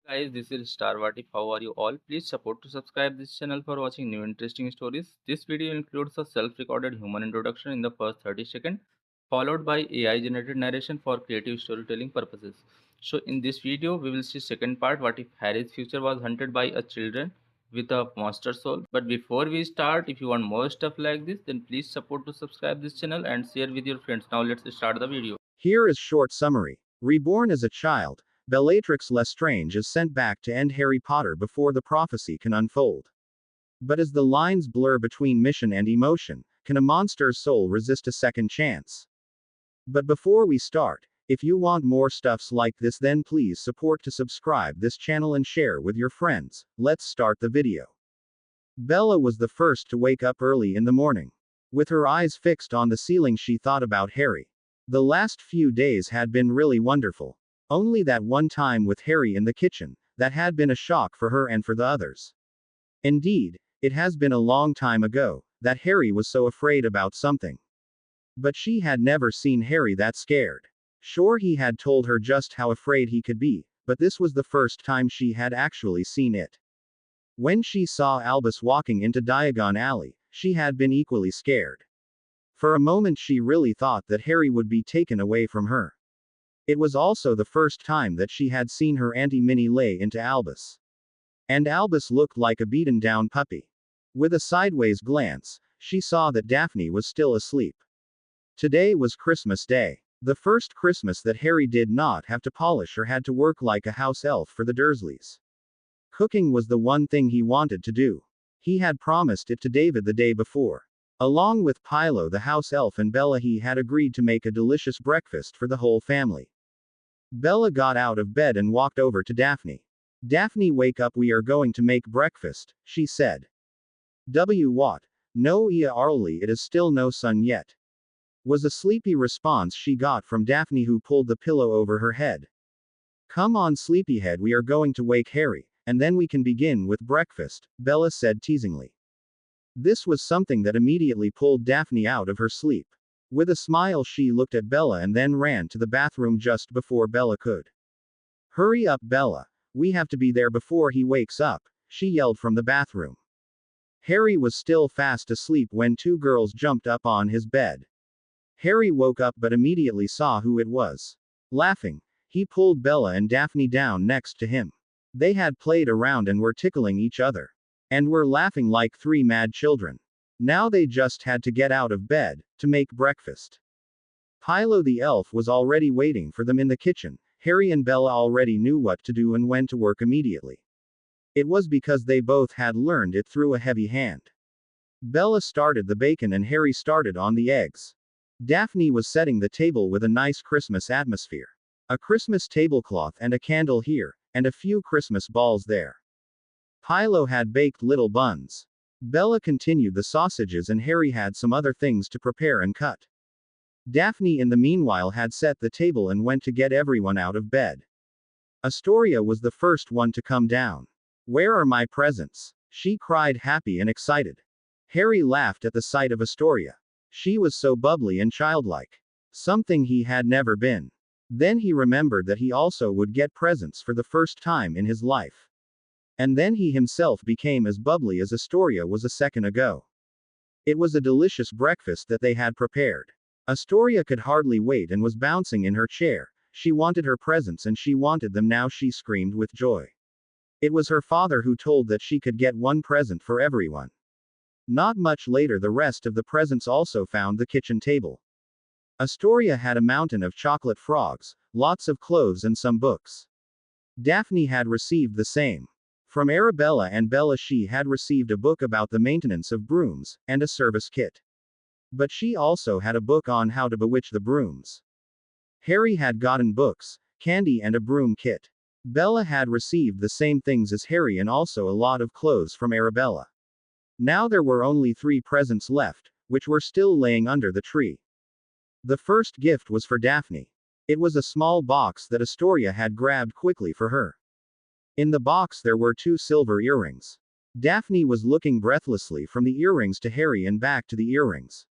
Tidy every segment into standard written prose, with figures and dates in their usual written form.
Guys, this is Starwatif. How are you all? Please support to subscribe this channel for watching new interesting stories. This video includes a self-recorded human introduction in the first 30 seconds, followed by AI generated narration for creative storytelling purposes. So in this video, we will see second part, what if Harry's future was hunted by a children with a monster soul. But before we start, if you want more stuff like this, then please support to subscribe this channel and share with your friends. Now let's start the video. Here is short summary. Reborn as a child, Bellatrix Lestrange is sent back to end Harry Potter before the prophecy can unfold. But as the lines blur between mission and emotion, can a monster's soul resist a second chance? But before we start, if you want more stuffs like this, then please support to subscribe this channel and share with your friends. Let's start the video. Bella was the first to wake up early in the morning. With her eyes fixed on the ceiling, she thought about Harry. The last few days had been really wonderful. Only that one time with Harry in the kitchen, that had been a shock for her and for the others. Indeed, it has been a long time ago, that Harry was so afraid about something. But she had never seen Harry that scared. Sure, he had told her just how afraid he could be, but this was the first time she had actually seen it. When she saw Albus walking into Diagon Alley, she had been equally scared. For a moment she really thought that Harry would be taken away from her. It was also the first time that she had seen her Auntie Minnie lay into Albus. And Albus looked like a beaten down puppy. With a sideways glance, she saw that Daphne was still asleep. Today was Christmas Day. The first Christmas that Harry did not have to polish or had to work like a house elf for the Dursleys. Cooking was the one thing he wanted to do. He had promised it to David the day before. Along with Philo the house elf and Bella, he had agreed to make a delicious breakfast for the whole family. Bella got out of bed and walked over to Daphne. "Daphne, wake up, we are going to make breakfast," she said. What? No, Ia Arlie, it is still no sun yet," was a sleepy response she got from Daphne, who pulled the pillow over her head. "Come on, sleepyhead, we are going to wake Harry, and then we can begin with breakfast," Bella said teasingly. This was something that immediately pulled Daphne out of her sleep. With a smile she looked at Bella and then ran to the bathroom just before Bella could. "Hurry up, Bella. We have to be there before he wakes up," she yelled from the bathroom. Harry was still fast asleep when two girls jumped up on his bed. Harry woke up but immediately saw who it was. Laughing, he pulled Bella and Daphne down next to him. They had played around and were tickling each other. And were laughing like three mad children. Now they just had to get out of bed, to make breakfast. Philo the elf was already waiting for them in the kitchen. Harry and Bella already knew what to do and went to work immediately. It was because they both had learned it through a heavy hand. Bella started the bacon and Harry started on the eggs. Daphne was setting the table with a nice Christmas atmosphere. A Christmas tablecloth and a candle here, and a few Christmas balls there. Philo had baked little buns. Bella continued the sausages and Harry had some other things to prepare and cut. Daphne in the meanwhile had set the table and went to get everyone out of bed. Astoria was the first one to come down. "Where are my presents?" she cried, happy and excited. Harry laughed at the sight of Astoria. She was so bubbly and childlike. Something he had never been. Then he remembered that he also would get presents for the first time in his life. And then he himself became as bubbly as Astoria was a second ago. It was a delicious breakfast that they had prepared. Astoria could hardly wait and was bouncing in her chair. She wanted her presents and she wanted them now. She screamed with joy. It was her father who told that she could get one present for everyone. Not much later, the rest of the presents also found the kitchen table. Astoria had a mountain of chocolate frogs, lots of clothes and some books. Daphne had received the same. From Arabella and Bella she had received a book about the maintenance of brooms, and a service kit. But she also had a book on how to bewitch the brooms. Harry had gotten books, candy and a broom kit. Bella had received the same things as Harry and also a lot of clothes from Arabella. Now there were only 3 presents left, which were still laying under the tree. The first gift was for Daphne. It was a small box that Astoria had grabbed quickly for her. In the box there were 2 silver earrings. Daphne was looking breathlessly from the earrings to Harry and back to the earrings.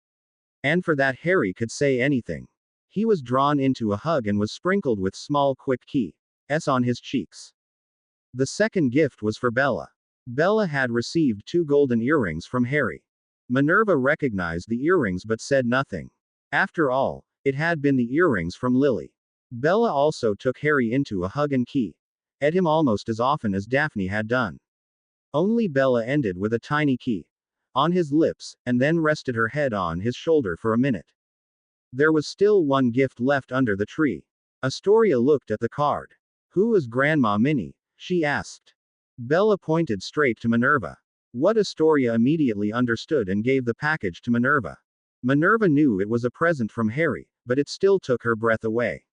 And for that Harry could say anything. He was drawn into a hug and was sprinkled with small quick kisses on his cheeks. The second gift was for Bella. Bella had received 2 golden earrings from Harry. Minerva recognized the earrings but said nothing. After all, it had been the earrings from Lily. Bella also took Harry into a hug and kissed him almost as often as Daphne had done. Only Bella ended with a tiny kiss on his lips, and then rested her head on his shoulder for a minute. There was still one gift left under the tree. Astoria looked at the card. "Who is Grandma Minnie?" she asked. Bella pointed straight to Minerva. What Astoria immediately understood and gave the package to Minerva. Minerva knew it was a present from Harry, but it still took her breath away.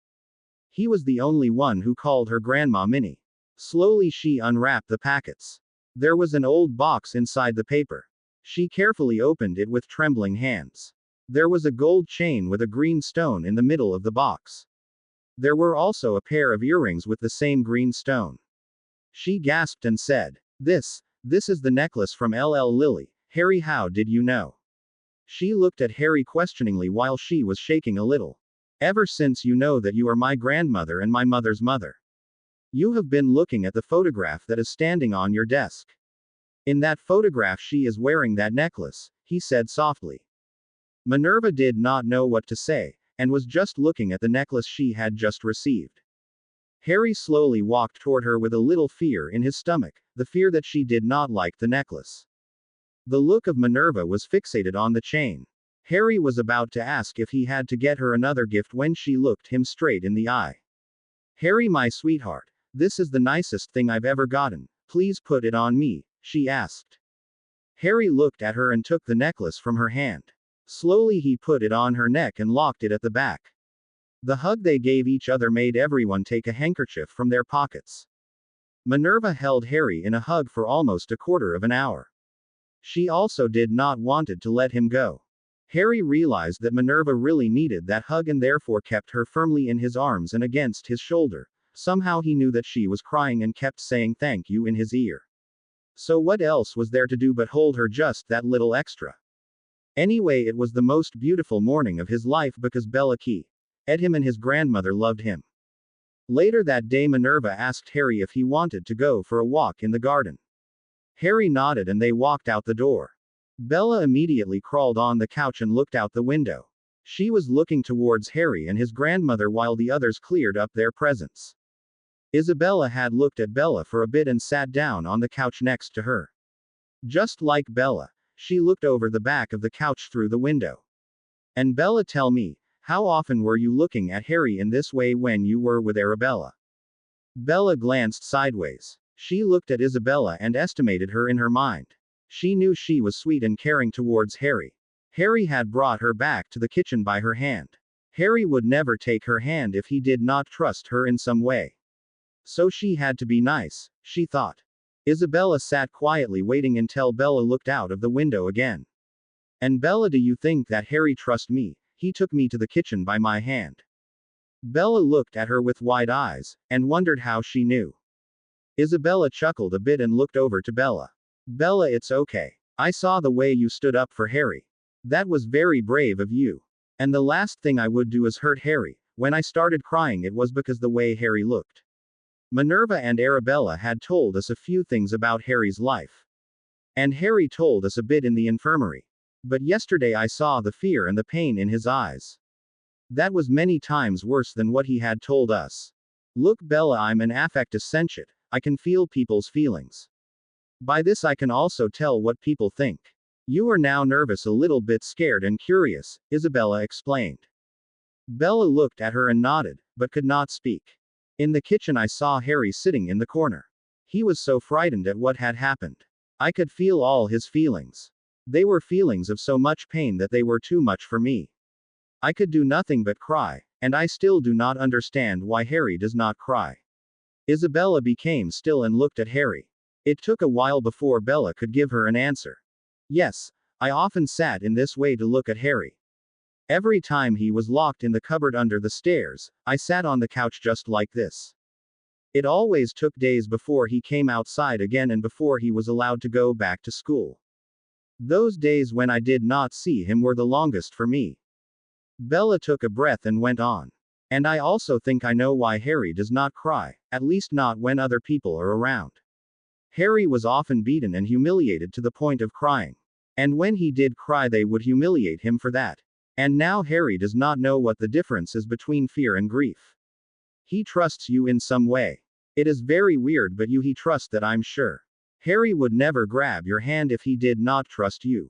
He was the only one who called her Grandma Minnie. Slowly she unwrapped the packets. There was an old box inside the paper. She carefully opened it with trembling hands. There was a gold chain with a green stone in the middle of the box. There were also a pair of earrings with the same green stone. She gasped and said, This is the necklace from LL Lily. Harry, how did you know?" She looked at Harry questioningly while she was shaking a little. "Ever since you know that you are my grandmother and my mother's mother. You have been looking at the photograph that is standing on your desk. In that photograph she is wearing that necklace," he said softly. Minerva did not know what to say, and was just looking at the necklace she had just received. Harry slowly walked toward her with a little fear in his stomach, the fear that she did not like the necklace. The look of Minerva was fixated on the chain. Harry was about to ask if he had to get her another gift when she looked him straight in the eye. "Harry, my sweetheart, this is the nicest thing I've ever gotten. Please put it on me," she asked. Harry looked at her and took the necklace from her hand. Slowly he put it on her neck and locked it at the back. The hug they gave each other made everyone take a handkerchief from their pockets. Minerva held Harry in a hug for almost a quarter of an hour. She also did not wanted to let him go. Harry realized that Minerva really needed that hug and therefore kept her firmly in his arms and against his shoulder. Somehow he knew that she was crying and kept saying thank you in his ear. So what else was there to do but hold her just that little extra? Anyway, it was the most beautiful morning of his life because Bella kissed him and his grandmother loved him. Later that day Minerva asked Harry if he wanted to go for a walk in the garden. Harry nodded and they walked out the door. Bella immediately crawled on the couch and looked out the window. She was looking towards Harry and his grandmother while the others cleared up their presents. Isabella had looked at Bella for a bit and sat down on the couch next to her. Just like Bella, she looked over the back of the couch through the window. "And Bella, tell me, how often were you looking at Harry in this way when you were with Arabella?" Bella glanced sideways. She looked at Isabella and estimated her in her mind. She knew she was sweet and caring towards Harry. Harry had brought her back to the kitchen by her hand. Harry would never take her hand if he did not trust her in some way. So she had to be nice, she thought. Isabella sat quietly waiting until Bella looked out of the window again. "And Bella, do you think that Harry trusts me? He took me to the kitchen by my hand." Bella looked at her with wide eyes, and wondered how she knew. Isabella chuckled a bit and looked over to Bella. "Bella, it's okay. I saw the way you stood up for Harry. That was very brave of you. And the last thing I would do is hurt Harry. When I started crying it was because the way Harry looked." Minerva and Arabella had told us a few things about Harry's life. And Harry told us a bit in the infirmary. But yesterday I saw the fear and the pain in his eyes. That was many times worse than what he had told us. "Look, Bella, I'm an affective sensate. I can feel people's feelings. By this I can also tell what people think. You are now nervous, a little bit scared and curious," Isabella explained. Bella looked at her and nodded, but could not speak. "In the kitchen I saw Harry sitting in the corner. He was so frightened at what had happened. I could feel all his feelings. They were feelings of so much pain that they were too much for me. I could do nothing but cry, and I still do not understand why Harry does not cry." Isabella became still and looked at Harry. It took a while before Bella could give her an answer. "Yes, I often sat in this way to look at Harry. Every time he was locked in the cupboard under the stairs, I sat on the couch just like this. It always took days before he came outside again and before he was allowed to go back to school. Those days when I did not see him were the longest for me." Bella took a breath and went on. And I also think I know why Harry does not cry, at least not when other people are around. Harry was often beaten and humiliated to the point of crying. And when he did cry, they would humiliate him for that. And now Harry does not know what the difference is between fear and grief. He trusts you in some way. It is very weird, but he trusts that, I'm sure. Harry would never grab your hand if he did not trust you.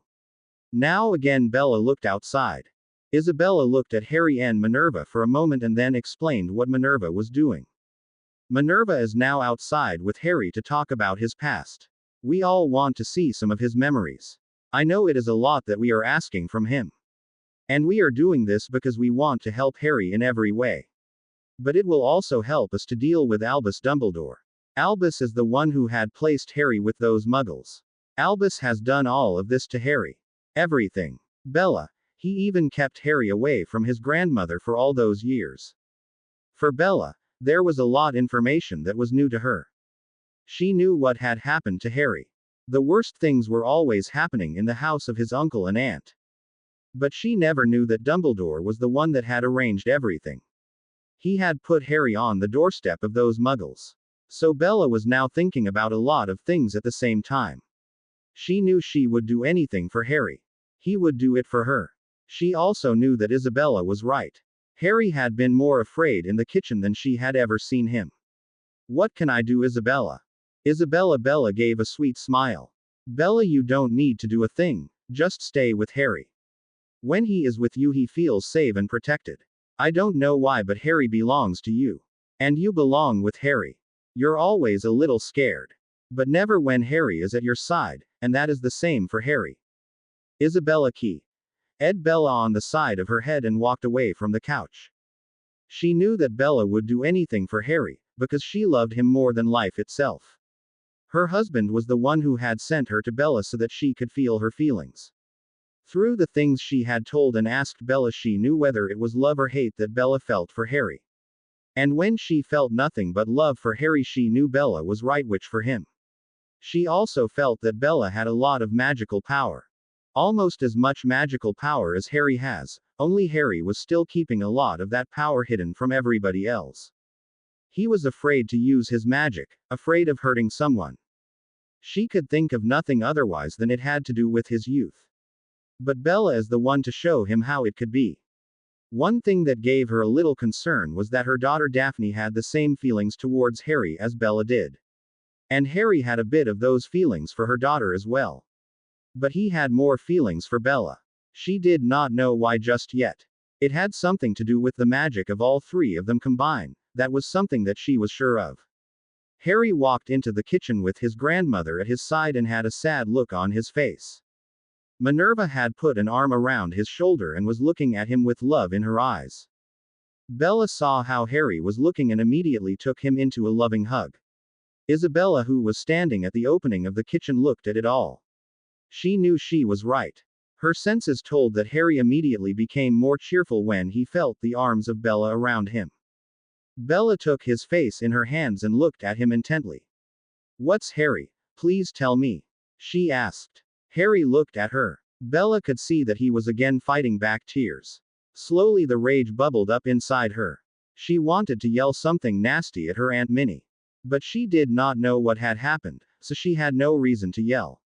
Now again Bella looked outside. Isabella looked at Harry and Minerva for a moment and then explained what Minerva was doing. Minerva is now outside with Harry to talk about his past. We all want to see some of his memories. I know it is a lot that we are asking from him. And we are doing this because we want to help Harry in every way. But it will also help us to deal with Albus Dumbledore. Albus is the one who had placed Harry with those muggles. Albus has done all of this to Harry. Everything. Bella. He even kept Harry away from his grandmother for all those years. For Bella, there was a lot information that was new to her. She knew what had happened to Harry. The worst things were always happening in the house of his uncle and aunt. But she never knew that Dumbledore was the one that had arranged everything. He had put Harry on the doorstep of those muggles. So Bella was now thinking about a lot of things at the same time. She knew she would do anything for Harry. He would do it for her. She also knew that Isabella was right. Harry had been more afraid in the kitchen than she had ever seen him. What can I do, Isabella? Bella gave a sweet smile. Bella, you don't need to do a thing, just stay with Harry. When he is with you, he feels safe and protected. I don't know why, but Harry belongs to you. And you belong with Harry. You're always a little scared. But never when Harry is at your side, and that is the same for Harry. Isabella Key. Ed Bella on the side of her head and walked away from the couch. She knew that Bella would do anything for Harry, because she loved him more than life itself. Her husband was the one who had sent her to Bella so that she could feel her feelings. Through the things she had told and asked Bella, she knew whether it was love or hate that Bella felt for Harry. And when she felt nothing but love for Harry, she knew Bella was right, which for him. She also felt that Bella had a lot of magical power. Almost as much magical power as Harry has, only Harry was still keeping a lot of that power hidden from everybody else. He was afraid to use his magic, afraid of hurting someone. She could think of nothing otherwise than it had to do with his youth. But Bella is the one to show him how it could be. One thing that gave her a little concern was that her daughter Daphne had the same feelings towards Harry as Bella did. And Harry had a bit of those feelings for her daughter as well. But he had more feelings for Bella. She did not know why just yet. It had something to do with the magic of all three of them combined. That was something that she was sure of. Harry walked into the kitchen with his grandmother at his side and had a sad look on his face. Minerva had put an arm around his shoulder and was looking at him with love in her eyes. Bella saw how Harry was looking and immediately took him into a loving hug. Isabella, who was standing at the opening of the kitchen, looked at it all. She knew she was right. Her senses told that Harry immediately became more cheerful when he felt the arms of Bella around him. Bella took his face in her hands and looked at him intently. "What's Harry? Please tell me," she asked. Harry looked at her. Bella could see that he was again fighting back tears. Slowly the rage bubbled up inside her. She wanted to yell something nasty at her Aunt Minnie. But she did not know what had happened, so she had no reason to yell.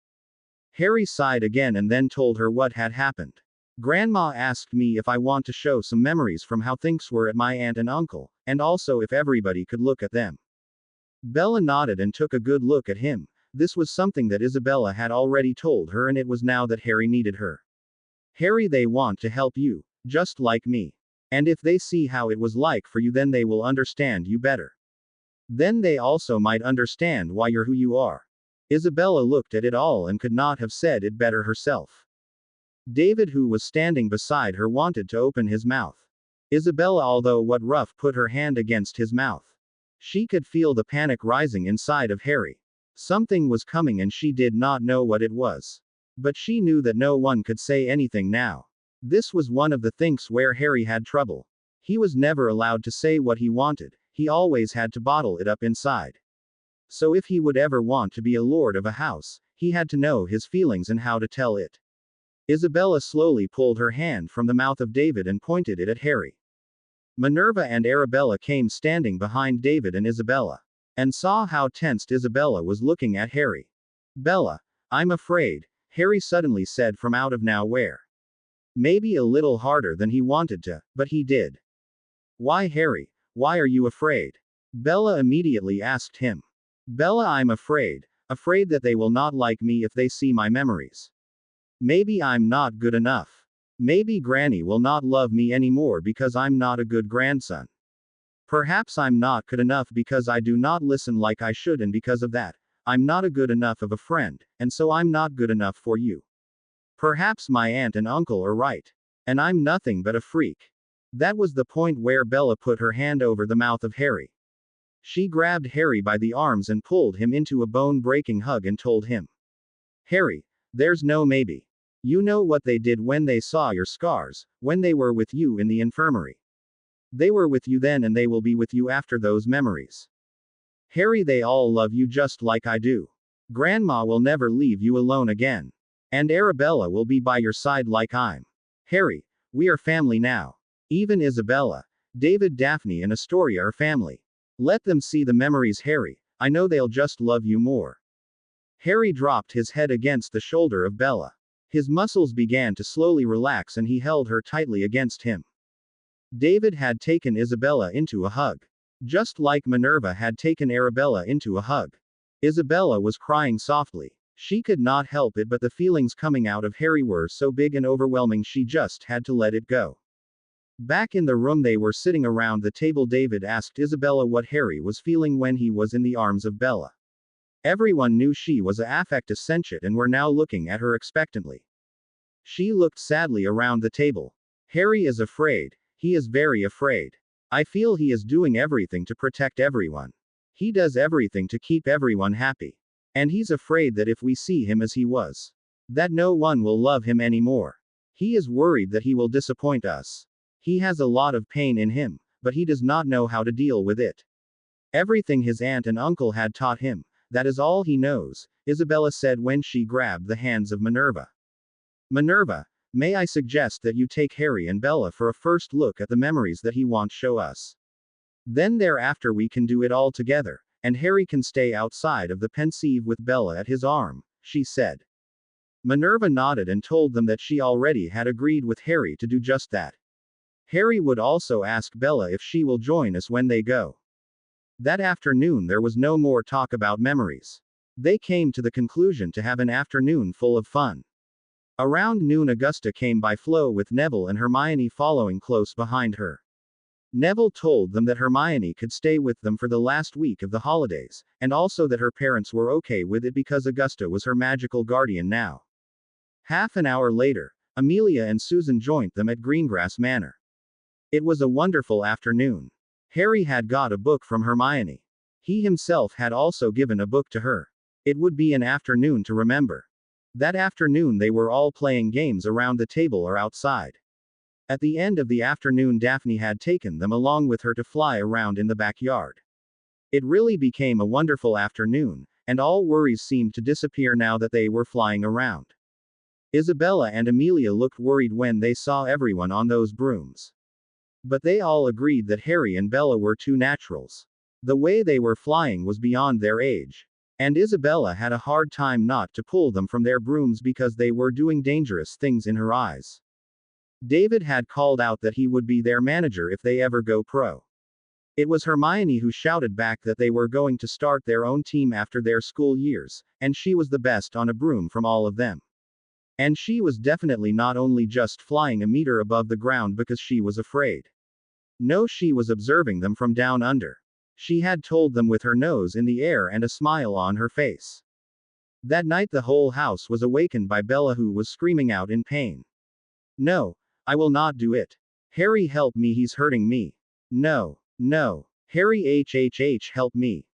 Harry sighed again and then told her what had happened. "Grandma asked me if I want to show some memories from how things were at my aunt and uncle, and also if everybody could look at them." Bella nodded and took a good look at him. This was something that Isabella had already told her, and it was now that Harry needed her. "Harry, they want to help you, just like me. And if they see how it was like for you, then they will understand you better. Then they also might understand why you're who you are." Isabella looked at it all and could not have said it better herself. David, who was standing beside her, wanted to open his mouth. Isabella, although what rough, put her hand against his mouth. She could feel the panic rising inside of Harry. Something was coming and she did not know what it was. But she knew that no one could say anything now. This was one of the things where Harry had trouble. He was never allowed to say what he wanted, he always had to bottle it up inside. So if he would ever want to be a lord of a house, he had to know his feelings and how to tell it. Isabella slowly pulled her hand from the mouth of David and pointed it at Harry. Minerva and Arabella came standing behind David and Isabella, and saw how tensed Isabella was looking at Harry. Bella, I'm afraid, Harry suddenly said from out of nowhere. Maybe a little harder than he wanted to, but he did. Why, Harry, why are you afraid? Bella immediately asked him. Bella, I'm afraid that they will not like me if they see my memories. Maybe I'm not good enough. Maybe Granny will not love me anymore because I'm not a good grandson. Perhaps I'm not good enough because I do not listen like I should, and because of that, I'm not a good enough of a friend, and so I'm not good enough for you. Perhaps my aunt and uncle are right. And I'm nothing but a freak. That was the point where Bella put her hand over the mouth of Harry. She grabbed Harry by the arms and pulled him into a bone-breaking hug and told him, Harry, there's no maybe. You know what they did when they saw your scars, when they were with you in the infirmary. They were with you then and they will be with you after those memories. Harry, they all love you just like I do. Grandma will never leave you alone again. And Arabella will be by your side like I'm. Harry, we are family now. Even Isabella, David, Daphne and Astoria are family. Let them see the memories, Harry. I know they'll just love you more. Harry dropped his head against the shoulder of Bella. His muscles began to slowly relax and he held her tightly against him. David had taken Isabella into a hug. Just like Minerva had taken Arabella into a hug. Isabella was crying softly. She could not help it, but the feelings coming out of Harry were so big and overwhelming she just had to let it go. Back in the room they were sitting around the table, David asked Isabella what Harry was feeling when he was in the arms of Bella. Everyone knew she was a affecta sentient and were now looking at her expectantly. She looked sadly around the table. Harry is afraid. He is very afraid. I feel he is doing everything to protect everyone. He does everything to keep everyone happy. And he's afraid that if we see him as he was, that no one will love him anymore. He is worried that he will disappoint us. He has a lot of pain in him, but he does not know how to deal with it. Everything his aunt and uncle had taught him, that is all he knows, Isabella said when she grabbed the hands of Minerva. Minerva, may I suggest that you take Harry and Bella for a first look at the memories that he won't show us. Then thereafter we can do it all together, and Harry can stay outside of the pensive with Bella at his arm, she said. Minerva nodded and told them that she already had agreed with Harry to do just that. Harry would also ask Bella if she will join us when they go. That afternoon there was no more talk about memories. They came to the conclusion to have an afternoon full of fun. Around noon Augusta came by Flo with Neville and Hermione following close behind her. Neville told them that Hermione could stay with them for the last week of the holidays, and also that her parents were okay with it because Augusta was her magical guardian now. Half an hour later, Amelia and Susan joined them at Greengrass Manor. It was a wonderful afternoon. Harry had got a book from Hermione. He himself had also given a book to her. It would be an afternoon to remember. That afternoon they were all playing games around the table or outside. At the end of the afternoon Daphne had taken them along with her to fly around in the backyard. It really became a wonderful afternoon, and all worries seemed to disappear now that they were flying around. Isabella and Amelia looked worried when they saw everyone on those brooms. But they all agreed that Harry and Bella were two naturals. The way they were flying was beyond their age. And Isabella had a hard time not to pull them from their brooms because they were doing dangerous things in her eyes. David had called out that he would be their manager if they ever go pro. It was Hermione who shouted back that they were going to start their own team after their school years, and she was the best on a broom from all of them. And she was definitely not only just flying a meter above the ground because she was afraid. No, she was observing them from down under. She had told them with her nose in the air and a smile on her face. That night the whole house was awakened by Bella, who was screaming out in pain. No, I will not do it. Harry, help me, he's hurting me. No, no. Harry, help me.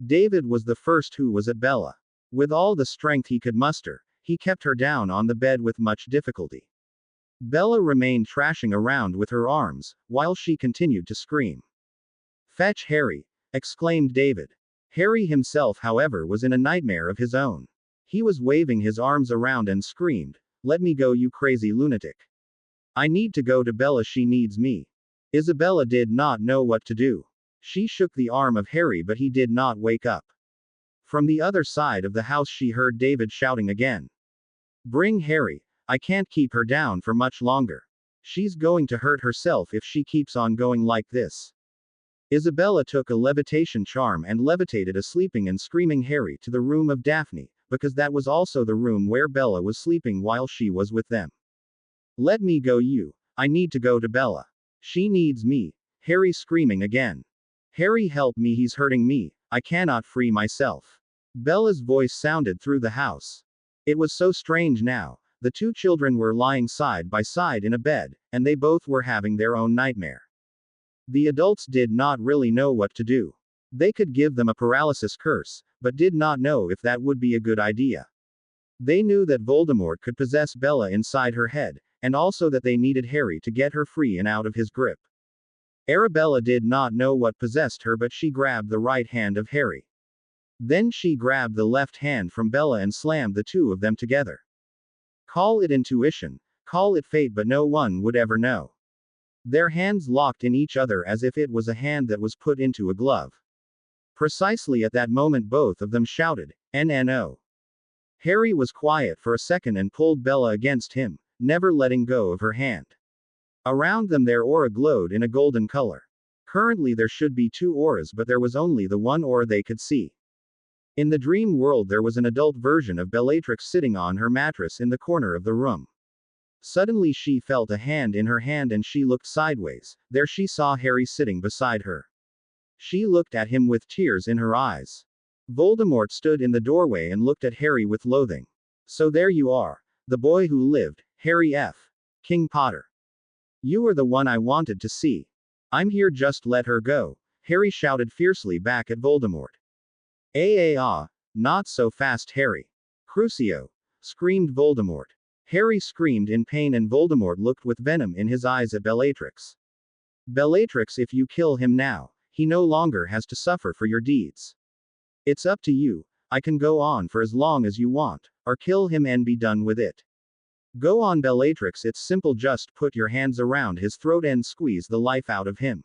David was the first who was at Bella. With all the strength he could muster, he kept her down on the bed with much difficulty. Bella remained thrashing around with her arms, while she continued to scream. Fetch Harry, exclaimed David. Harry himself, however, was in a nightmare of his own. He was waving his arms around and screamed, "Let me go, you crazy lunatic. I need to go to Bella, she needs me." Isabella did not know what to do. She shook the arm of Harry, but he did not wake up. From the other side of the house, she heard David shouting again. Bring Harry. I can't keep her down for much longer. She's going to hurt herself if she keeps on going like this. Isabella took a levitation charm and levitated a sleeping and screaming Harry to the room of Daphne, because that was also the room where Bella was sleeping while she was with them. Let me go, you. I need to go to Bella. She needs me. Harry screaming again. Harry, help me, he's hurting me. I cannot free myself. Bella's voice sounded through the house. It was so strange now. The two children were lying side by side in a bed, and they both were having their own nightmare. The adults did not really know what to do. They could give them a paralysis curse, but did not know if that would be a good idea. They knew that Voldemort could possess Bella inside her head, and also that they needed Harry to get her free and out of his grip. Arabella did not know what possessed her, but she grabbed the right hand of Harry. Then she grabbed the left hand from Bella and slammed the two of them together. Call it intuition, call it fate, but no one would ever know. Their hands locked in each other as if it was a hand that was put into a glove. Precisely at that moment, both of them shouted, "NNO." Harry was quiet for a second and pulled Bella against him, never letting go of her hand. Around them their aura glowed in a golden color. Currently there should be two auras, but there was only the one aura they could see. In the dream world there was an adult version of Bellatrix sitting on her mattress in the corner of the room. Suddenly she felt a hand in her hand and she looked sideways. There she saw Harry sitting beside her. She looked at him with tears in her eyes. Voldemort stood in the doorway and looked at Harry with loathing. So there you are. The boy who lived, Harry F. King Potter. You are the one I wanted to see. I'm here, just let her go. Harry shouted fiercely back at Voldemort. Not so fast, Harry. Crucio! Screamed Voldemort. Harry screamed in pain and Voldemort looked with venom in his eyes at Bellatrix. Bellatrix, if you kill him now, he no longer has to suffer for your deeds. It's up to you. I can go on for as long as you want, or kill him and be done with it. Go on, Bellatrix, it's simple, just put your hands around his throat and squeeze the life out of him.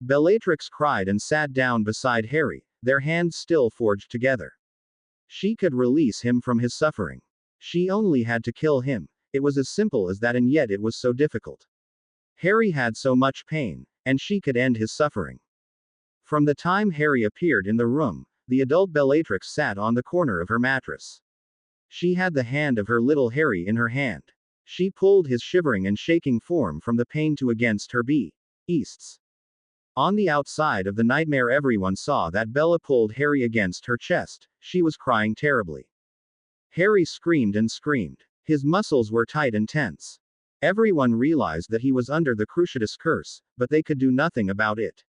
Bellatrix cried and sat down beside Harry, their hands still forged together. She could release him from his suffering. She only had to kill him. It was as simple as that, and yet it was so difficult. Harry had so much pain, and she could end his suffering. From the time Harry appeared in the room, the adult Bellatrix sat on the corner of her mattress. She had the hand of her little Harry in her hand. She pulled his shivering and shaking form from the pain to against her beasts. On the outside of the nightmare, everyone saw that Bella pulled Harry against her chest. She was crying terribly. Harry screamed and screamed. His muscles were tight and tense. Everyone realized that he was under the Cruciatus curse, but they could do nothing about it.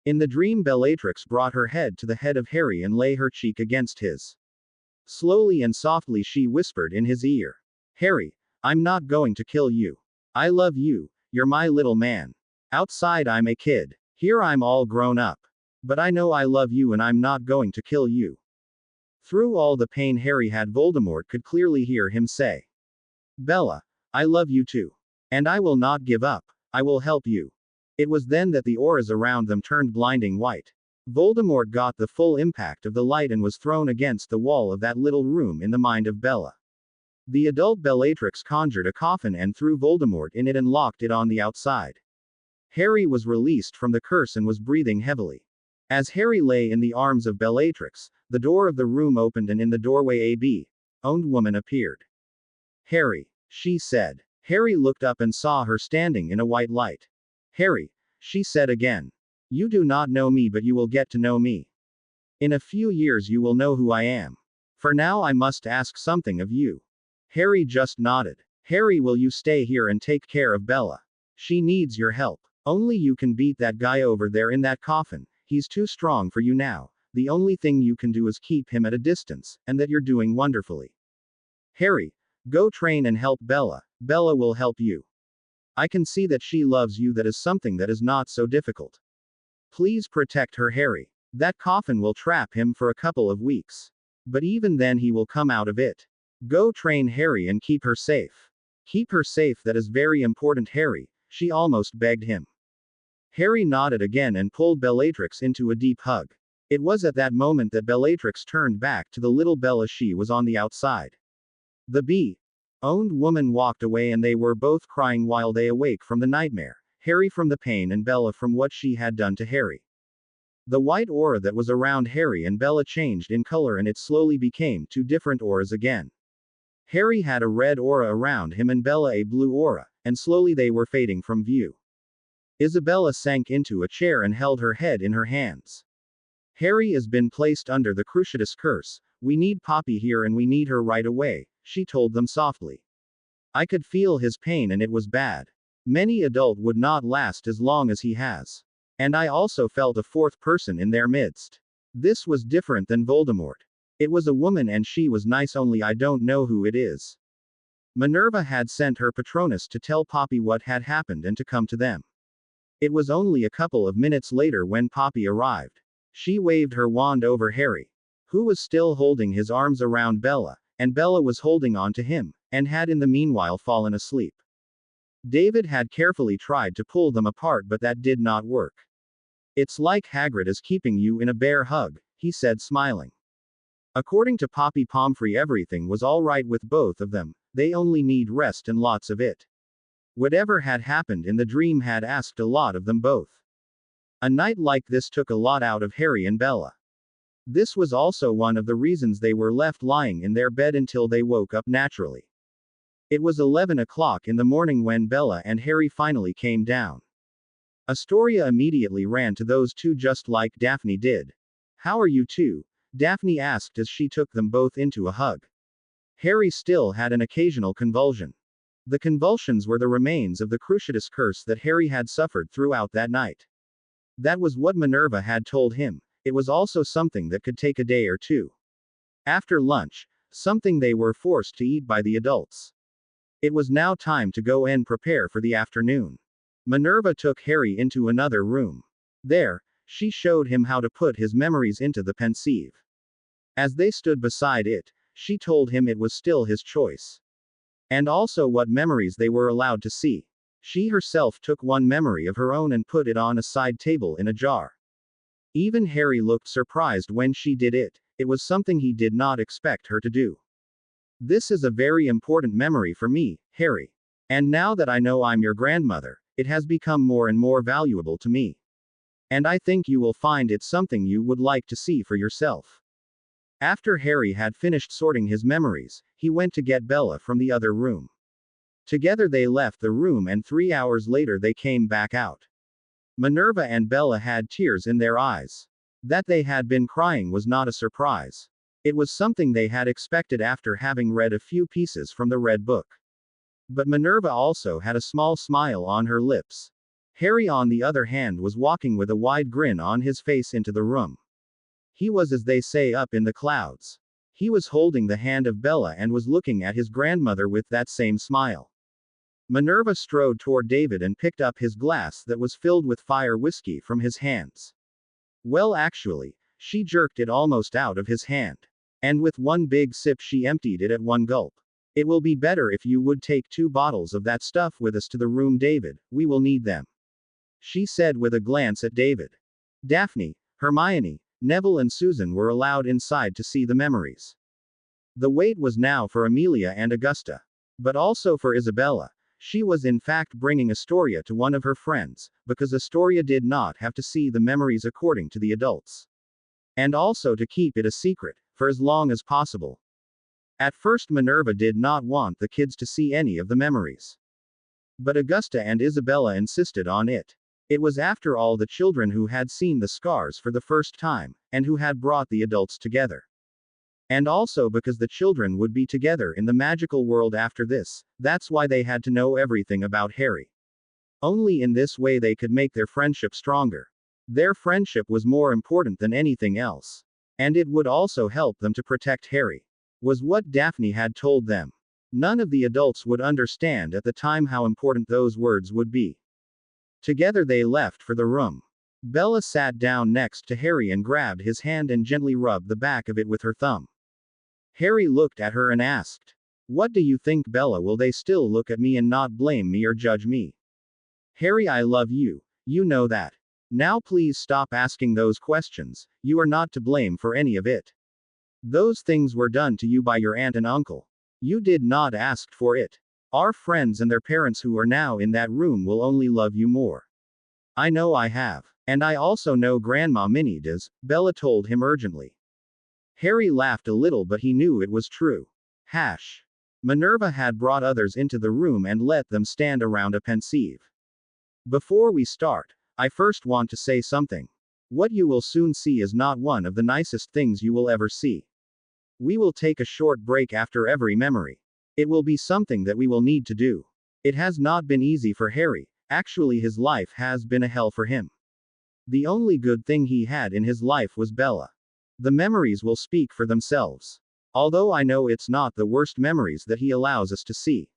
In the dream, Bellatrix brought her head to the head of Harry and lay her cheek against his. Slowly and softly she whispered in his ear. Harry, I'm not going to kill you. I love you, you're my little man. Outside I'm a kid. Here I'm all grown up. But I know I love you and I'm not going to kill you. Through all the pain Harry had, Voldemort could clearly hear him say, Bella, I love you too. And I will not give up. I will help you. It was then that the auras around them turned blinding white. Voldemort got the full impact of the light and was thrown against the wall of that little room in the mind of Bella. The adult Bellatrix conjured a coffin and threw Voldemort in it and locked it on the outside. Harry was released from the curse and was breathing heavily. As Harry lay in the arms of Bellatrix, the door of the room opened and in the doorway a owned woman appeared. Harry, she said. Harry looked up and saw her standing in a white light. Harry, she said again. You do not know me, but you will get to know me. In a few years you will know who I am. For now I must ask something of you. Harry just nodded. Harry, will you stay here and take care of Bella? She needs your help. Only you can beat that guy over there in that coffin. He's too strong for you now. The only thing you can do is keep him at a distance, and that you're doing wonderfully. Harry, go train and help Bella. Bella will help you. I can see that she loves you. That is something that is not so difficult. Please protect her, Harry. That coffin will trap him for a couple of weeks. But even then he will come out of it. Go train Harry and keep her safe. Keep her safe, that is very important, Harry, she almost begged him. Harry nodded again and pulled Bellatrix into a deep hug. It was at that moment that Bellatrix turned back to the little Bella. She was on the outside. The bee-owned woman walked away and they were both crying while they awake from the nightmare, Harry from the pain and Bella from what she had done to Harry. The white aura that was around Harry and Bella changed in color and it slowly became two different auras again. Harry had a red aura around him and Bella a blue aura, and slowly they were fading from view. Isabella sank into a chair and held her head in her hands. Harry has been placed under the Cruciatus curse. We need Poppy here and we need her right away, she told them softly. I could feel his pain and it was bad. Many adult would not last as long as he has. And I also felt a fourth person in their midst. This was different than Voldemort. It was a woman and she was nice, only I don't know who it is. Minerva had sent her Patronus to tell Poppy what had happened and to come to them. It was only a couple of minutes later when Poppy arrived. She waved her wand over Harry, who was still holding his arms around Bella, and Bella was holding on to him, and had in the meanwhile fallen asleep. David had carefully tried to pull them apart but that did not work. It's like Hagrid is keeping you in a bear hug, he said smiling. According to Poppy Pomfrey, everything was all right with both of them, they only need rest and lots of it. Whatever had happened in the dream had asked a lot of them both. A night like this took a lot out of Harry and Bella. This was also one of the reasons they were left lying in their bed until they woke up naturally. It was 11 o'clock in the morning when Bella and Harry finally came down. Astoria immediately ran to those two just like Daphne did. How are you two? Daphne asked as she took them both into a hug. Harry still had an occasional convulsion. The convulsions were the remains of the Cruciatus curse that Harry had suffered throughout that night. That was what Minerva had told him. It was also something that could take a day or two. After lunch, something they were forced to eat by the adults. It was now time to go and prepare for the afternoon. Minerva took Harry into another room. There, she showed him how to put his memories into the pensieve. As they stood beside it, she told him it was still his choice. And also what memories they were allowed to see. She herself took one memory of her own and put it on a side table in a jar. Even Harry looked surprised when she did it. It was something he did not expect her to do. This is a very important memory for me, Harry. And now that I know I'm your grandmother, it has become more and more valuable to me. And I think you will find it something you would like to see for yourself. After Harry had finished sorting his memories, he went to get Bella from the other room. Together they left the room and 3 hours later they came back out. Minerva and Bella had tears in their eyes. That they had been crying was not a surprise. It was something they had expected after having read a few pieces from the Red Book. But Minerva also had a small smile on her lips. Harry on the other hand was walking with a wide grin on his face into the room. He was, as they say, up in the clouds. He was holding the hand of Bella and was looking at his grandmother with that same smile. Minerva strode toward David and picked up his glass that was filled with fire whiskey from his hands. Well, actually, she jerked it almost out of his hand. And with one big sip she emptied it at one gulp. It will be better if you would take 2 bottles of that stuff with us to the room, David, we will need them. She said with a glance at David. Daphne, Hermione, Neville and Susan were allowed inside to see the memories. The wait was now for Amelia and Augusta. But also for Isabella. She was in fact bringing Astoria to one of her friends, because Astoria did not have to see the memories according to the adults. And also to keep it a secret, for as long as possible. At first Minerva did not want the kids to see any of the memories. But Augusta and Isabella insisted on it. It was after all the children who had seen the scars for the first time, and who had brought the adults together. And also because the children would be together in the magical world after this, that's why they had to know everything about Harry. Only in this way they could make their friendship stronger. Their friendship was more important than anything else. And it would also help them to protect Harry. Was what Daphne had told them. None of the adults would understand at the time how important those words would be. Together they left for the room. Bella sat down next to Harry and grabbed his hand and gently rubbed the back of it with her thumb. Harry looked at her and asked, "What do you think, Bella? Will they still look at me and not blame me or judge me?" "Harry, I love you. You know that. Now please stop asking those questions, you are not to blame for any of it. Those things were done to you by your aunt and uncle. You did not ask for it. Our friends and their parents who are now in that room will only love you more. I know I have. And I also know Grandma Minnie does, Bella told him urgently. Harry laughed a little, but he knew it was true. Hash. Minerva had brought others into the room and let them stand around a pensieve. Before we start, I first want to say something. What you will soon see is not one of the nicest things you will ever see. We will take a short break after every memory. It will be something that we will need to do. It has not been easy for Harry, actually, his life has been a hell for him. The only good thing he had in his life was Bella. The memories will speak for themselves. Although I know it's not the worst memories that he allows us to see.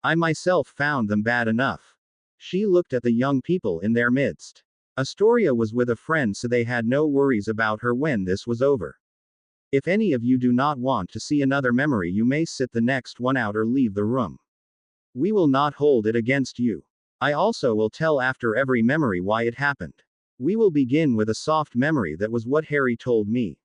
I myself found them bad enough. She looked at the young people in their midst. Astoria was with a friend, so they had no worries about her when this was over. If any of you do not want to see another memory, you may sit the next one out or leave the room. We will not hold it against you. I also will tell after every memory why it happened. We will begin with a soft memory that was what Harry told me.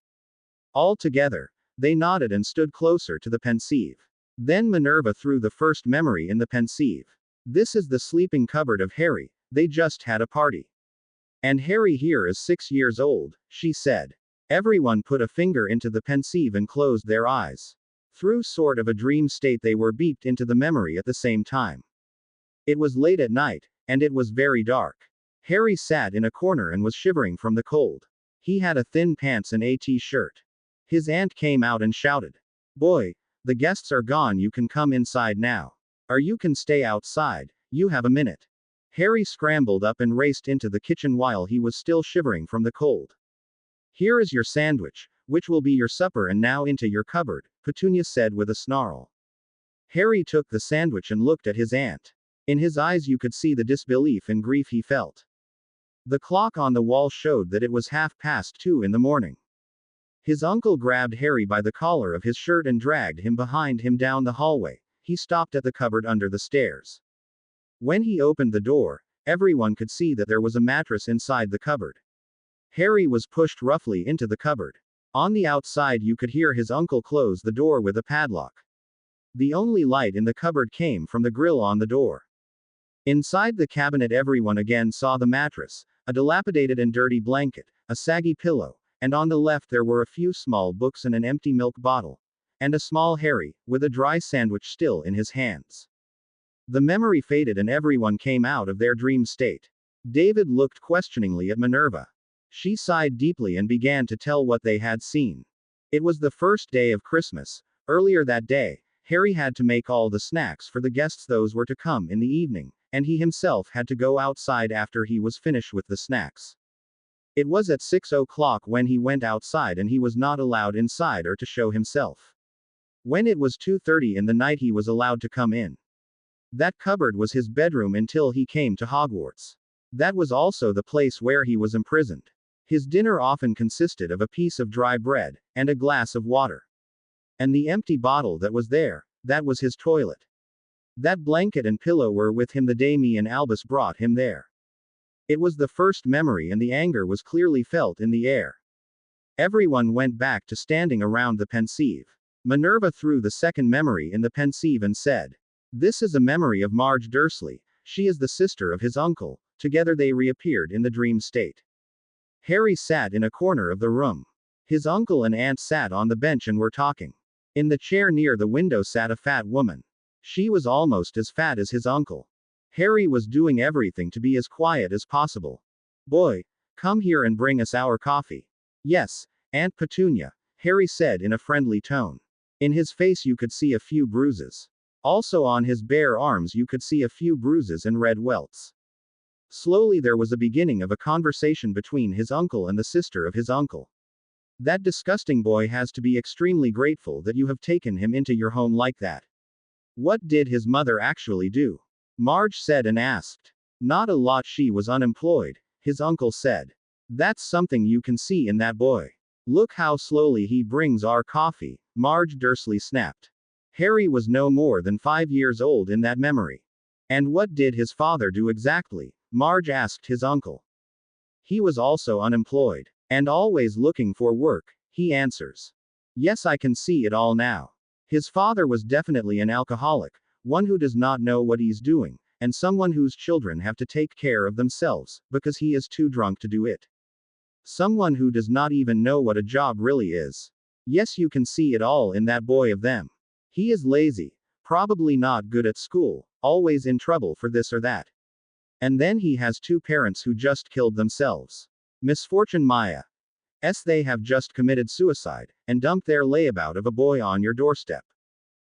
All together, they nodded and stood closer to the pensieve. Then Minerva threw the first memory in the pensieve. This is the sleeping cupboard of Harry, they just had a party. And Harry here is 6 years old, she said. Everyone put a finger into the pensieve and closed their eyes. Through sort of a dream state they were beeped into the memory at the same time. It was late at night, and it was very dark. Harry sat in a corner and was shivering from the cold. He had a thin pants and a t-shirt. His aunt came out and shouted, "Boy, the guests are gone, you can come inside now. Or you can stay outside, you have a minute." Harry scrambled up and raced into the kitchen while he was still shivering from the cold. "Here is your sandwich, which will be your supper, and now into your cupboard," Petunia said with a snarl. Harry took the sandwich and looked at his aunt. In his eyes you could see the disbelief and grief he felt. The clock on the wall showed that it was 2:30 in the morning. His uncle grabbed Harry by the collar of his shirt and dragged him behind him down the hallway. He stopped at the cupboard under the stairs. When he opened the door, everyone could see that there was a mattress inside the cupboard. Harry was pushed roughly into the cupboard. On the outside you could hear his uncle close the door with a padlock. The only light in the cupboard came from the grill on the door. Inside the cabinet everyone again saw the mattress, a dilapidated and dirty blanket, a saggy pillow, and on the left there were a few small books and an empty milk bottle. And a small Harry, with a dry sandwich still in his hands. The memory faded and everyone came out of their dream state. David looked questioningly at Minerva. She sighed deeply and began to tell what they had seen. It was the first day of Christmas. Earlier that day, Harry had to make all the snacks for the guests, those were to come in the evening, and he himself had to go outside after he was finished with the snacks. It was at 6 o'clock when he went outside and he was not allowed inside or to show himself. When it was 2:30 in the night he was allowed to come in. That cupboard was his bedroom until he came to Hogwarts. That was also the place where he was imprisoned. His dinner often consisted of a piece of dry bread, and a glass of water. And the empty bottle that was there, that was his toilet. That blanket and pillow were with him the day me and Albus brought him there. It was the first memory and the anger was clearly felt in the air. Everyone went back to standing around the pensieve. Minerva threw the second memory in the pensieve and said, "This is a memory of Marge Dursley. She is the sister of his uncle." Together they reappeared in the dream state. Harry sat in a corner of the room. His uncle and aunt sat on the bench and were talking. In the chair near the window sat a fat woman. She was almost as fat as his uncle. Harry was doing everything to be as quiet as possible. "Boy, come here and bring us our coffee." "Yes, Aunt Petunia," Harry said in a friendly tone. In his face you could see a few bruises. Also on his bare arms you could see a few bruises and red welts. Slowly there was a beginning of a conversation between his uncle and the sister of his uncle. "That disgusting boy has to be extremely grateful that you have taken him into your home like that." "What did his mother actually do?" Marge said and asked. "Not a lot, she was unemployed," his uncle said. "That's something you can see in that boy. Look how slowly he brings our coffee," Marge Dursley snapped. Harry was no more than 5 years old in that memory. "And what did his father do exactly?" Marge asked his uncle. He was also unemployed. And always looking for work, he answers. Yes, I can see it all now. His father was definitely an alcoholic, one who does not know what he's doing, and someone whose children have to take care of themselves, because he is too drunk to do it. Someone who does not even know what a job really is. Yes, you can see it all in that boy of them. He is lazy, probably not good at school, always in trouble for this or that. And then he has two parents who just killed themselves. Misfortune Maya. They have just committed suicide, and dumped their layabout of a boy on your doorstep.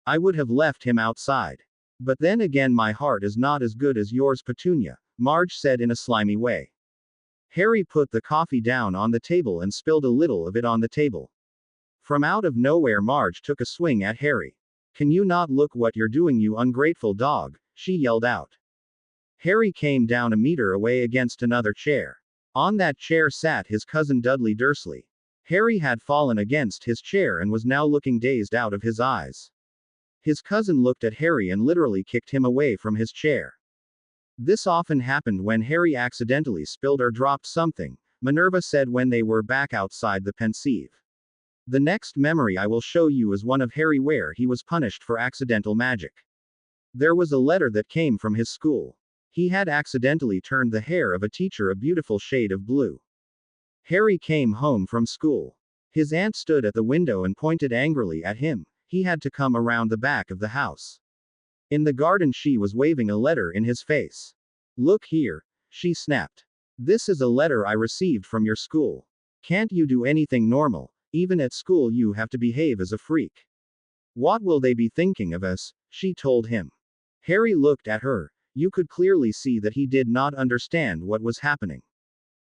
I would have left him outside. But then again, my heart is not as good as yours, Petunia, Marge said in a slimy way. Harry put the coffee down on the table and spilled a little of it on the table. From out of nowhere, Marge took a swing at Harry. Can you not look what you're doing, you ungrateful dog? She yelled out. Harry came down a meter away against another chair. On that chair sat his cousin Dudley Dursley. Harry had fallen against his chair and was now looking dazed out of his eyes. His cousin looked at Harry and literally kicked him away from his chair. This often happened when Harry accidentally spilled or dropped something, Minerva said when they were back outside the Pensieve. The next memory I will show you is one of Harry where he was punished for accidental magic. There was a letter that came from his school. He had accidentally turned the hair of a teacher a beautiful shade of blue. Harry came home from school. His aunt stood at the window and pointed angrily at him. He had to come around the back of the house. In the garden, she was waving a letter in his face. Look here, she snapped. This is a letter I received from your school. Can't you do anything normal? Even at school, you have to behave as a freak. What will they be thinking of us? She told him. Harry looked at her. You could clearly see that he did not understand what was happening.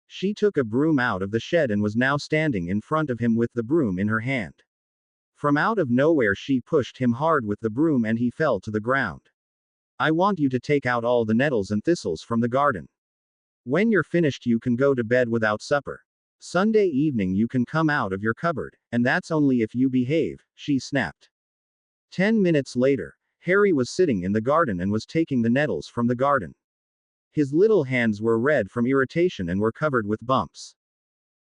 She took a broom out of the shed and was now standing in front of him with the broom in her hand. From out of nowhere, she pushed him hard with the broom and he fell to the ground. I want you to take out all the nettles and thistles from the garden. When you're finished, you can go to bed without supper. Sunday evening, you can come out of your cupboard, and that's only if you behave, she snapped. 10 minutes later, Harry was sitting in the garden and was taking the nettles from the garden. His little hands were red from irritation and were covered with bumps.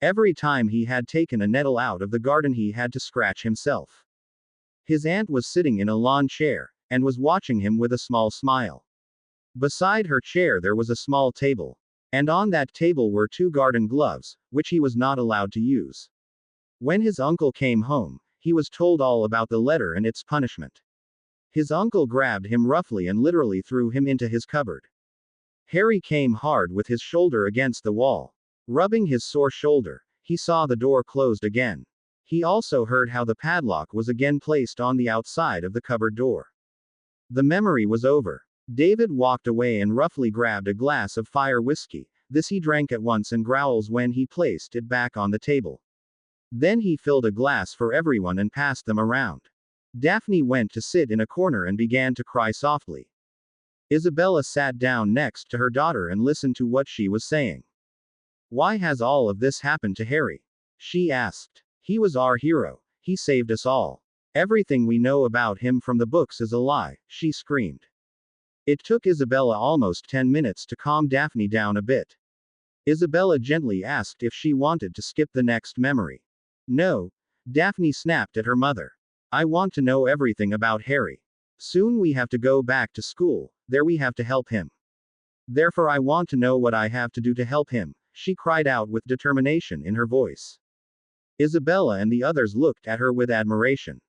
Every time he had taken a nettle out of the garden, he had to scratch himself. His aunt was sitting in a lawn chair, and was watching him with a small smile. Beside her chair there was a small table. And on that table were 2 garden gloves, which he was not allowed to use. When his uncle came home, he was told all about the letter and its punishment. His uncle grabbed him roughly and literally threw him into his cupboard. Harry came hard with his shoulder against the wall. Rubbing his sore shoulder, he saw the door closed again. He also heard how the padlock was again placed on the outside of the cupboard door. The memory was over. David walked away and roughly grabbed a glass of fire whiskey. This he drank at once and growls when he placed it back on the table. Then he filled a glass for everyone and passed them around. Daphne went to sit in a corner and began to cry softly. Isabella sat down next to her daughter and listened to what she was saying. Why has all of this happened to Harry? She asked. He was our hero. He saved us all. Everything we know about him from the books is a lie, she screamed. It took Isabella almost 10 minutes to calm Daphne down a bit. Isabella gently asked if she wanted to skip the next memory. No, Daphne snapped at her mother. I want to know everything about Harry. Soon we have to go back to school, there we have to help him. Therefore I want to know what I have to do to help him, she cried out with determination in her voice. Isabella and the others looked at her with admiration.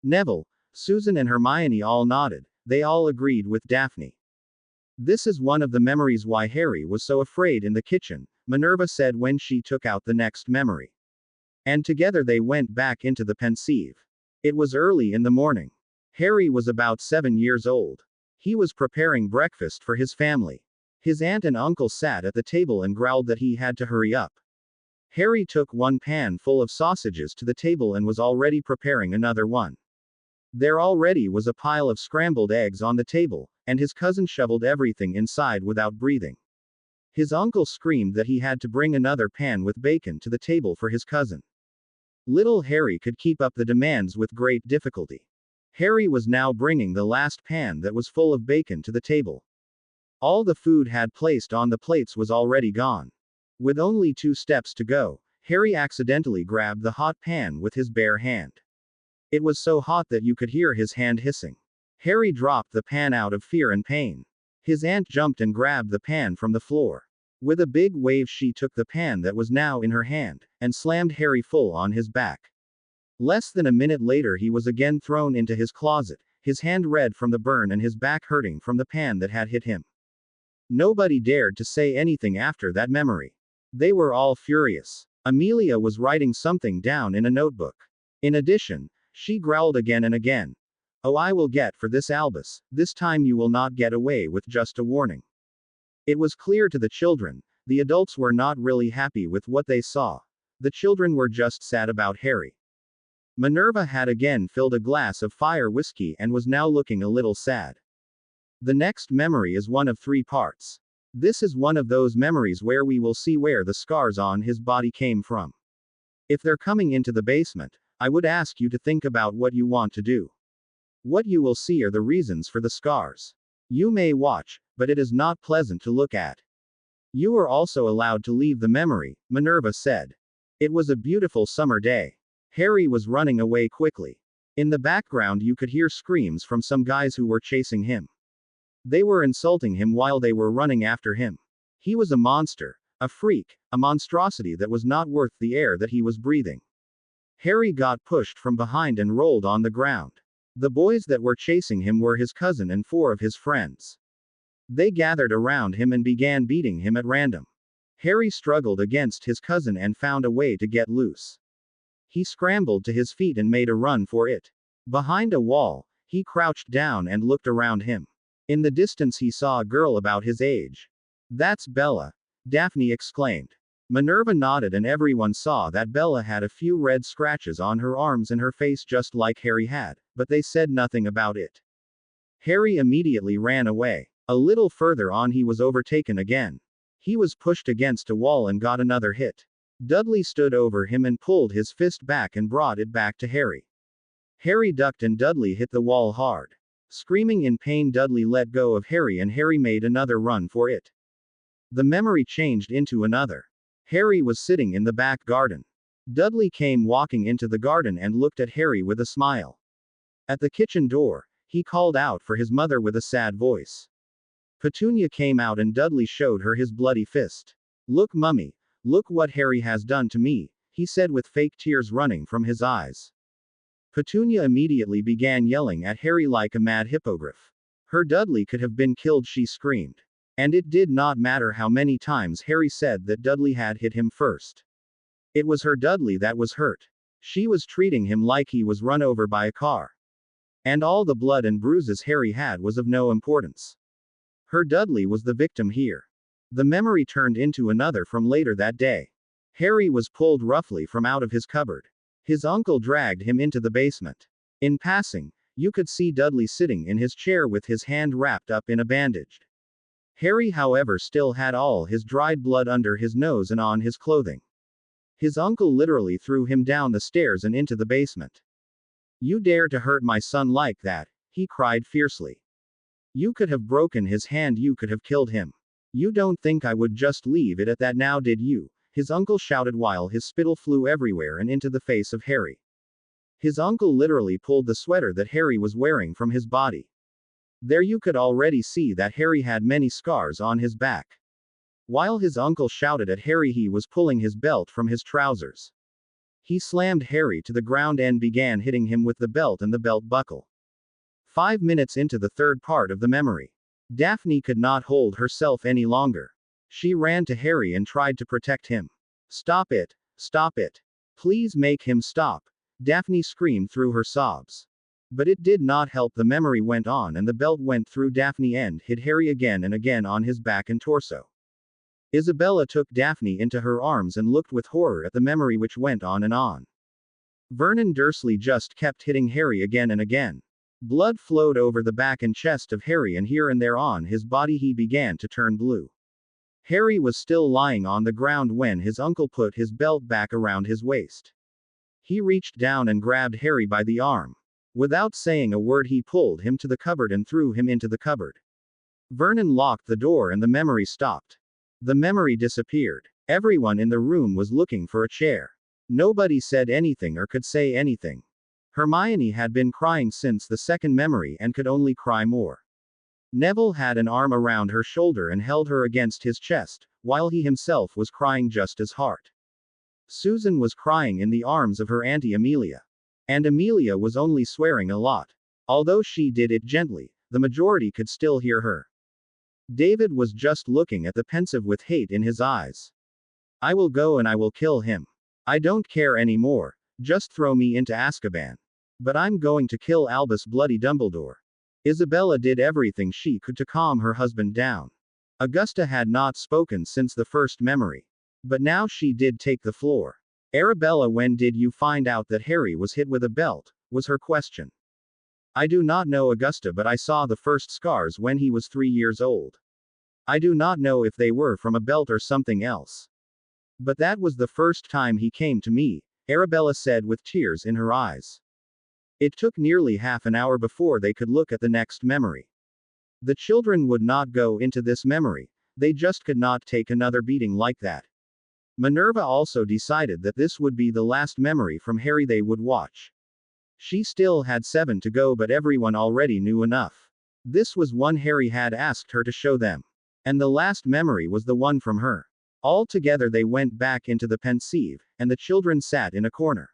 Neville, Susan and Hermione all nodded. They all agreed with Daphne. This is one of the memories why Harry was so afraid in the kitchen, Minerva said when she took out the next memory. And together they went back into the Pensieve. It was early in the morning. Harry was about 7 years old. He was preparing breakfast for his family. His aunt and uncle sat at the table and growled that he had to hurry up. Harry took one pan full of sausages to the table and was already preparing another one. There already was a pile of scrambled eggs on the table, and his cousin shoveled everything inside without breathing. His uncle screamed that he had to bring another pan with bacon to the table for his cousin. Little Harry could keep up the demands with great difficulty. Harry was now bringing the last pan that was full of bacon to the table. All the food had placed on the plates was already gone. With only 2 steps to go, Harry accidentally grabbed the hot pan with his bare hand. It was so hot that you could hear his hand hissing. Harry dropped the pan out of fear and pain. His aunt jumped and grabbed the pan from the floor. With a big wave, she took the pan that was now in her hand, and slammed Harry full on his back. Less than a minute later, he was again thrown into his closet, his hand red from the burn and his back hurting from the pan that had hit him. Nobody dared to say anything after that memory. They were all furious. Amelia was writing something down in a notebook. In addition, she growled again and again. "Oh, I will get for this, Albus. This time you will not get away with just a warning." It was clear to the children. The adults were not really happy with what they saw. The children were just sad about Harry. Minerva had again filled a glass of fire whiskey and was now looking a little sad. The next memory is one of 3 parts. This is one of those memories where we will see where the scars on his body came from. If they're coming into the basement, I would ask you to think about what you want to do. What you will see are the reasons for the scars. You may watch, but it is not pleasant to look at. You are also allowed to leave the memory, Minerva said. It was a beautiful summer day. Harry was running away quickly. In the background, you could hear screams from some guys who were chasing him. They were insulting him while they were running after him. He was a monster, a freak, a monstrosity that was not worth the air that he was breathing. Harry got pushed from behind and rolled on the ground. The boys that were chasing him were his cousin and 4 of his friends. They gathered around him and began beating him at random. Harry struggled against his cousin and found a way to get loose. He scrambled to his feet and made a run for it. Behind a wall, he crouched down and looked around him. In the distance, he saw a girl about his age. "That's Bella," Daphne exclaimed. Minerva nodded, and everyone saw that Bella had a few red scratches on her arms and her face just like Harry had, but they said nothing about it. Harry immediately ran away. A little further on, he was overtaken again. He was pushed against a wall and got another hit. Dudley stood over him and pulled his fist back and brought it back to Harry. Harry ducked and Dudley hit the wall hard. Screaming in pain, Dudley let go of Harry and Harry made another run for it. The memory changed into another. Harry was sitting in the back garden. Dudley came walking into the garden and looked at Harry with a smile. At the kitchen door, he called out for his mother with a sad voice. Petunia came out and Dudley showed her his bloody fist. "Look, Mummy, look what Harry has done to me," he said with fake tears running from his eyes. Petunia immediately began yelling at Harry like a mad hippogriff. Her Dudley could have been killed, she screamed. And it did not matter how many times Harry said that Dudley had hit him first. It was her Dudley that was hurt. She was treating him like he was run over by a car. And all the blood and bruises Harry had was of no importance. Her Dudley was the victim here. The memory turned into another from later that day. Harry was pulled roughly from out of his cupboard. His uncle dragged him into the basement. In passing, you could see Dudley sitting in his chair with his hand wrapped up in a bandage. Harry, however, still had all his dried blood under his nose and on his clothing. His uncle literally threw him down the stairs and into the basement. "You dare to hurt my son like that," he cried fiercely. "You could have broken his hand, you could have killed him. You don't think I would just leave it at that now, did you?" His uncle shouted while his spittle flew everywhere and into the face of Harry. His uncle literally pulled the sweater that Harry was wearing from his body. There you could already see that Harry had many scars on his back. While his uncle shouted at Harry, he was pulling his belt from his trousers. He slammed Harry to the ground and began hitting him with the belt and the belt buckle. 5 minutes into the third part of the memory, Daphne could not hold herself any longer. She ran to Harry and tried to protect him. "Stop it! Stop it! Please make him stop!" Daphne screamed through her sobs. But it did not help. The memory went on and the belt went through Daphne and hit Harry again and again on his back and torso. Isabella took Daphne into her arms and looked with horror at the memory which went on and on. Vernon Dursley just kept hitting Harry again and again. Blood flowed over the back and chest of Harry, and here and there on his body he began to turn blue. Harry was still lying on the ground when his uncle put his belt back around his waist. He reached down and grabbed Harry by the arm. Without saying a word, he pulled him to the cupboard and threw him into the cupboard. Vernon locked the door and the memory stopped. The memory disappeared. Everyone in the room was looking for a chair. Nobody said anything or could say anything. Hermione had been crying since the second memory and could only cry more. Neville had an arm around her shoulder and held her against his chest, while he himself was crying just as hard. Susan was crying in the arms of her Auntie Amelia. And Amelia was only swearing a lot. Although she did it gently, the majority could still hear her. David was just looking at the pensive with hate in his eyes. I will go and I will kill him. I don't care anymore, just throw me into Azkaban. But I'm going to kill Albus Bloody Dumbledore. Isabella did everything she could to calm her husband down. Augusta had not spoken since the first memory. But now she did take the floor. Arabella, when did you find out that Harry was hit with a belt, was her question. I do not know, Augusta, but I saw the first scars when he was 3 years old. I do not know if they were from a belt or something else. But that was the first time he came to me, Arabella said with tears in her eyes. It took nearly half an hour before they could look at the next memory. The children would not go into this memory, they just could not take another beating like that. Minerva also decided that this would be the last memory from Harry they would watch. She still had 7 to go, but everyone already knew enough. This was one Harry had asked her to show them. And the last memory was the one from her. All together they went back into the Pensieve, and the children sat in a corner.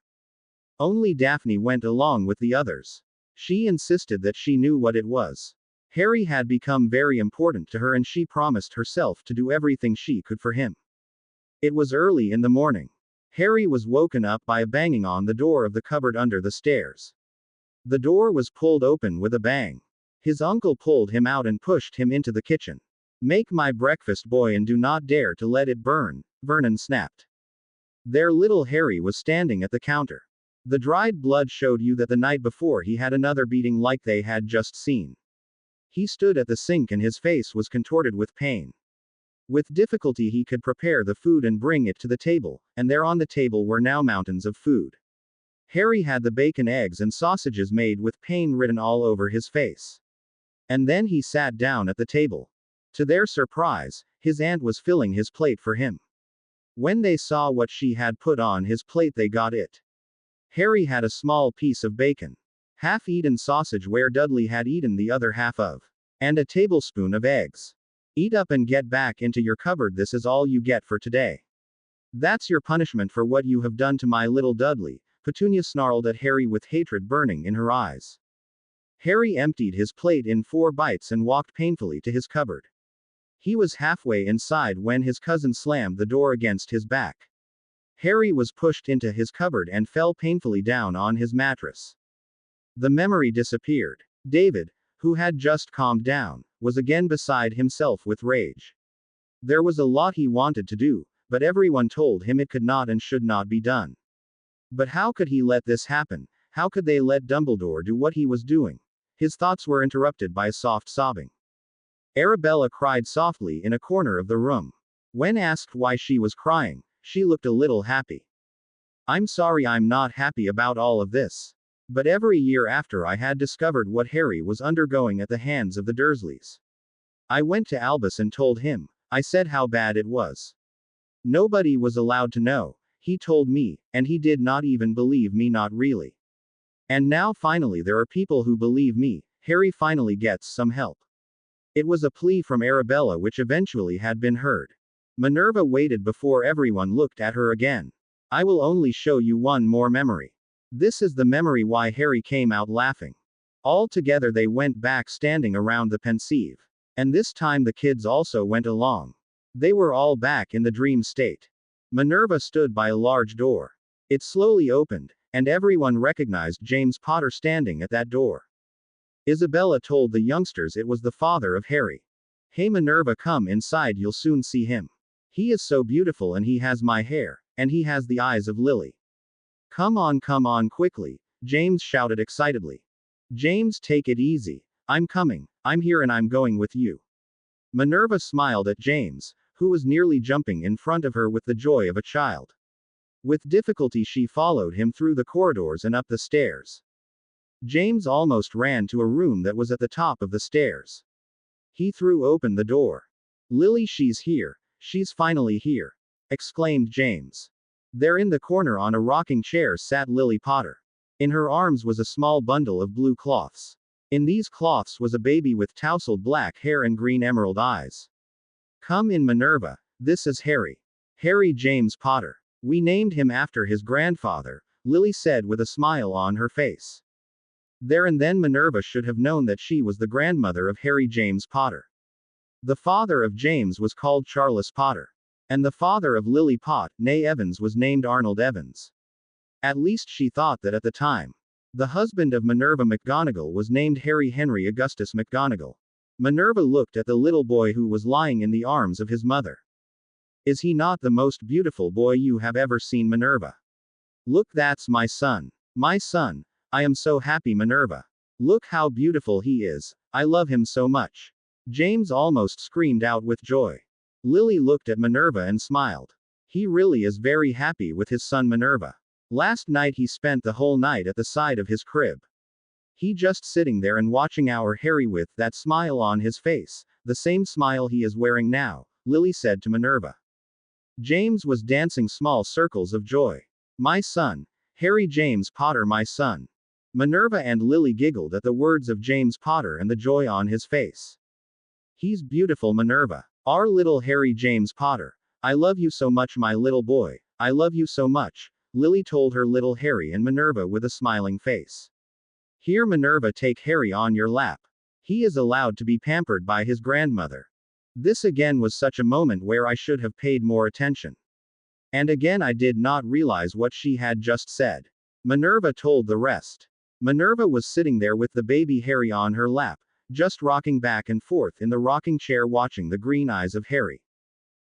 Only Daphne went along with the others. She insisted that she knew what it was. Harry had become very important to her and she promised herself to do everything she could for him. It was early in the morning. Harry was woken up by a banging on the door of the cupboard under the stairs. The door was pulled open with a bang. His uncle pulled him out and pushed him into the kitchen. Make my breakfast, boy, and do not dare to let it burn, Vernon snapped. There little Harry was standing at the counter. The dried blood showed you that the night before he had another beating like they had just seen. He stood at the sink and his face was contorted with pain. With difficulty he could prepare the food and bring it to the table, and there on the table were now mountains of food. Harry had the bacon, eggs and sausages made with pain written all over his face. And then he sat down at the table. To their surprise, his aunt was filling his plate for him. When they saw what she had put on his plate they got it. Harry had a small piece of bacon, half-eaten sausage where Dudley had eaten the other half of, and a tablespoon of eggs. Eat up and get back into your cupboard, this is all you get for today. That's your punishment for what you have done to my little Dudley, Petunia snarled at Harry with hatred burning in her eyes. Harry emptied his plate in 4 bites and walked painfully to his cupboard. He was halfway inside when his cousin slammed the door against his back. Harry was pushed into his cupboard and fell painfully down on his mattress. The memory disappeared. David, who had just calmed down, was again beside himself with rage. There was a lot he wanted to do, but everyone told him it could not and should not be done. But how could he let this happen? How could they let Dumbledore do what he was doing? His thoughts were interrupted by soft sobbing. Arabella cried softly in a corner of the room. When asked why she was crying, she looked a little happy. I'm sorry, I'm not happy about all of this. But every year after I had discovered what Harry was undergoing at the hands of the Dursleys, I went to Albus and told him. I said how bad it was. Nobody was allowed to know. He told me, and he did not even believe me, not really. And now finally there are people who believe me. Harry finally gets some help. It was a plea from Arabella which eventually had been heard. Minerva waited before everyone looked at her again. I will only show you one more memory. This is the memory why Harry came out laughing. All together they went back standing around the Pensieve. And this time the kids also went along. They were all back in the dream state. Minerva stood by a large door. It slowly opened, and everyone recognized James Potter standing at that door. Isabella told the youngsters it was the father of Harry. Hey Minerva, come inside, you'll soon see him. He is so beautiful and he has my hair, and he has the eyes of Lily. Come on quickly, James shouted excitedly. James, take it easy. I'm coming, I'm here and I'm going with you. Minerva smiled at James, who was nearly jumping in front of her with the joy of a child. With difficulty she followed him through the corridors and up the stairs. James almost ran to a room that was at the top of the stairs. He threw open the door. Lily, she's here. She's finally here, exclaimed James. There in the corner on a rocking chair sat Lily Potter. In her arms was a small bundle of blue cloths. In these cloths was a baby with tousled black hair and green emerald eyes. Come in, Minerva. This is Harry. Harry James Potter. We named him after his grandfather, Lily said with a smile on her face. There and then Minerva should have known that she was the grandmother of Harry James Potter. The father of James was called Charles Potter. And the father of Lily Pott, née Evans, was named Arnold Evans. At least she thought that at the time. The husband of Minerva McGonagall was named Harry Henry Augustus McGonagall. Minerva looked at the little boy who was lying in the arms of his mother. Is he not the most beautiful boy you have ever seen, Minerva? Look, that's my son. My son. I am so happy, Minerva. Look how beautiful he is. I love him so much. James almost screamed out with joy. Lily looked at Minerva and smiled. He really is very happy with his son Minerva. Last night he spent the whole night at the side of his crib. He just sitting there and watching our Harry with that smile on his face, the same smile he is wearing now, Lily said to Minerva. James was dancing small circles of joy. My son. Harry James Potter, my son. Minerva and Lily giggled at the words of James Potter and the joy on his face. He's beautiful, Minerva. Our little Harry James Potter. I love you so much, my little boy. I love you so much, Lily told her little Harry and Minerva with a smiling face. Here, Minerva, take Harry on your lap. He is allowed to be pampered by his grandmother. This again was such a moment where I should have paid more attention. And again I did not realize what she had just said. Minerva told the rest. Minerva was sitting there with the baby Harry on her lap, just rocking back and forth in the rocking chair watching the green eyes of Harry.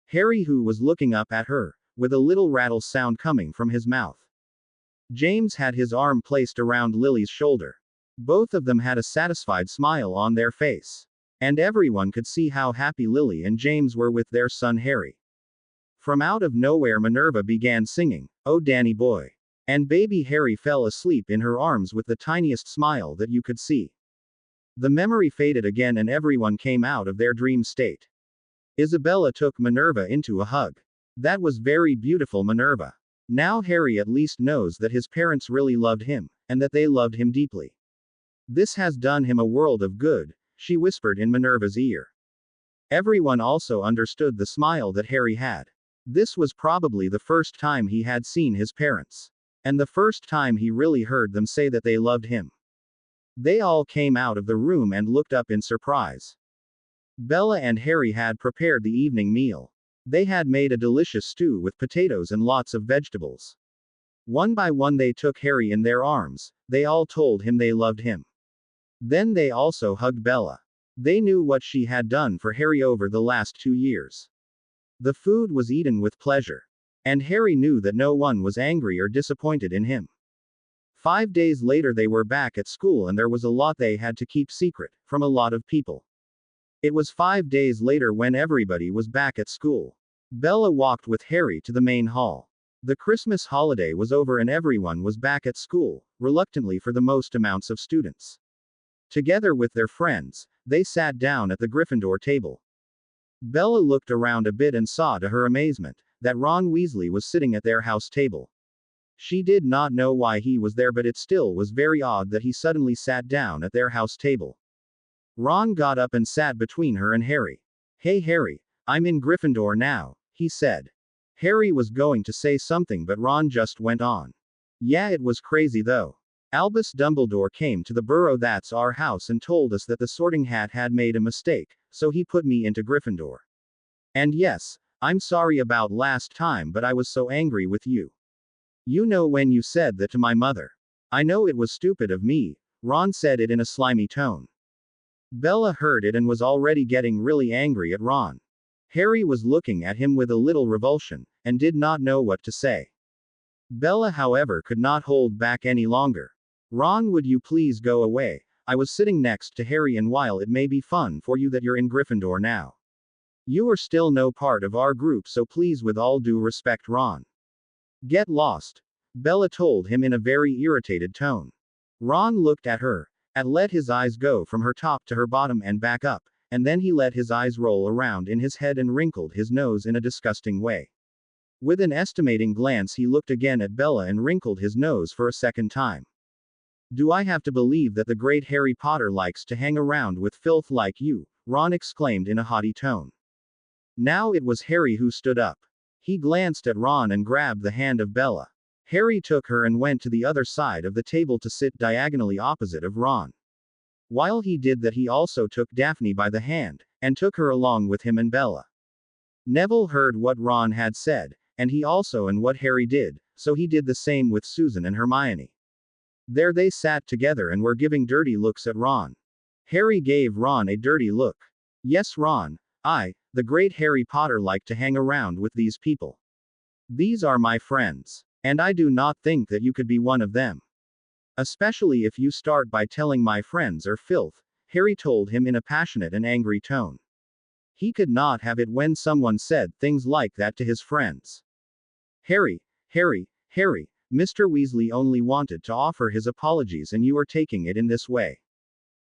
Harry, who was looking up at her, with a little rattle sound coming from his mouth. James had his arm placed around Lily's shoulder. Both of them had a satisfied smile on their face. And everyone could see how happy Lily and James were with their son Harry. From out of nowhere Minerva began singing, "Oh Danny boy." And baby Harry fell asleep in her arms with the tiniest smile that you could see. The memory faded again and everyone came out of their dream state. Isabella took Minerva into a hug. That was very beautiful, Minerva. Now Harry at least knows that his parents really loved him, and that they loved him deeply. This has done him a world of good, she whispered in Minerva's ear. Everyone also understood the smile that Harry had. This was probably the first time he had seen his parents. And the first time he really heard them say that they loved him. They all came out of the room and looked up in surprise. Bella and Harry had prepared the evening meal. They had made a delicious stew with potatoes and lots of vegetables. One by one they took Harry in their arms, they all told him they loved him. Then they also hugged Bella. They knew what she had done for Harry over the last 2 years. The food was eaten with pleasure. And Harry knew that no one was angry or disappointed in him. 5 days later they were back at school and there was a lot they had to keep secret, from a lot of people. It was 5 days later when everybody was back at school. Bella walked with Harry to the main hall. The Christmas holiday was over and everyone was back at school, reluctantly for the most amounts of students. Together with their friends, they sat down at the Gryffindor table. Bella looked around a bit and saw to her amazement that Ron Weasley was sitting at their house table. She did not know why he was there, but it still was very odd that he suddenly sat down at their house table. Ron got up and sat between her and Harry. Hey Harry, I'm in Gryffindor now, he said. Harry was going to say something but Ron just went on. Yeah, it was crazy though. Albus Dumbledore came to the Burrow, that's our house, and told us that the Sorting Hat had made a mistake, so he put me into Gryffindor. And yes, I'm sorry about last time, but I was so angry with you. You know, when you said that to my mother. I know it was stupid of me, Ron said it in a slimy tone. Bella heard it and was already getting really angry at Ron. Harry was looking at him with a little revulsion, and did not know what to say. Bella, however, could not hold back any longer. Ron, would you please go away? I was sitting next to Harry, and while it may be fun for you that you're in Gryffindor now, you are still no part of our group, so please, with all due respect, Ron. Get lost, Bella told him in a very irritated tone. Ron looked at her, and let his eyes go from her top to her bottom and back up, and then he let his eyes roll around in his head and wrinkled his nose in a disgusting way. With an estimating glance, he looked again at Bella and wrinkled his nose for a second time. Do I have to believe that the great Harry Potter likes to hang around with filth like you? Ron exclaimed in a haughty tone. Now it was Harry who stood up. He glanced at Ron and grabbed the hand of Bella. Harry took her and went to the other side of the table to sit diagonally opposite of Ron. While he did that, he also took Daphne by the hand, and took her along with him and Bella. Neville heard what Ron had said, and he also and what Harry did, so he did the same with Susan and Hermione. There they sat together and were giving dirty looks at Ron. Harry gave Ron a dirty look. Yes, Ron, the great Harry Potter, like to hang around with these people. These are my friends. And I do not think that you could be one of them. Especially if you start by telling my friends are filth, Harry told him in a passionate and angry tone. He could not have it when someone said things like that to his friends. Harry, Mr. Weasley only wanted to offer his apologies and you are taking it in this way.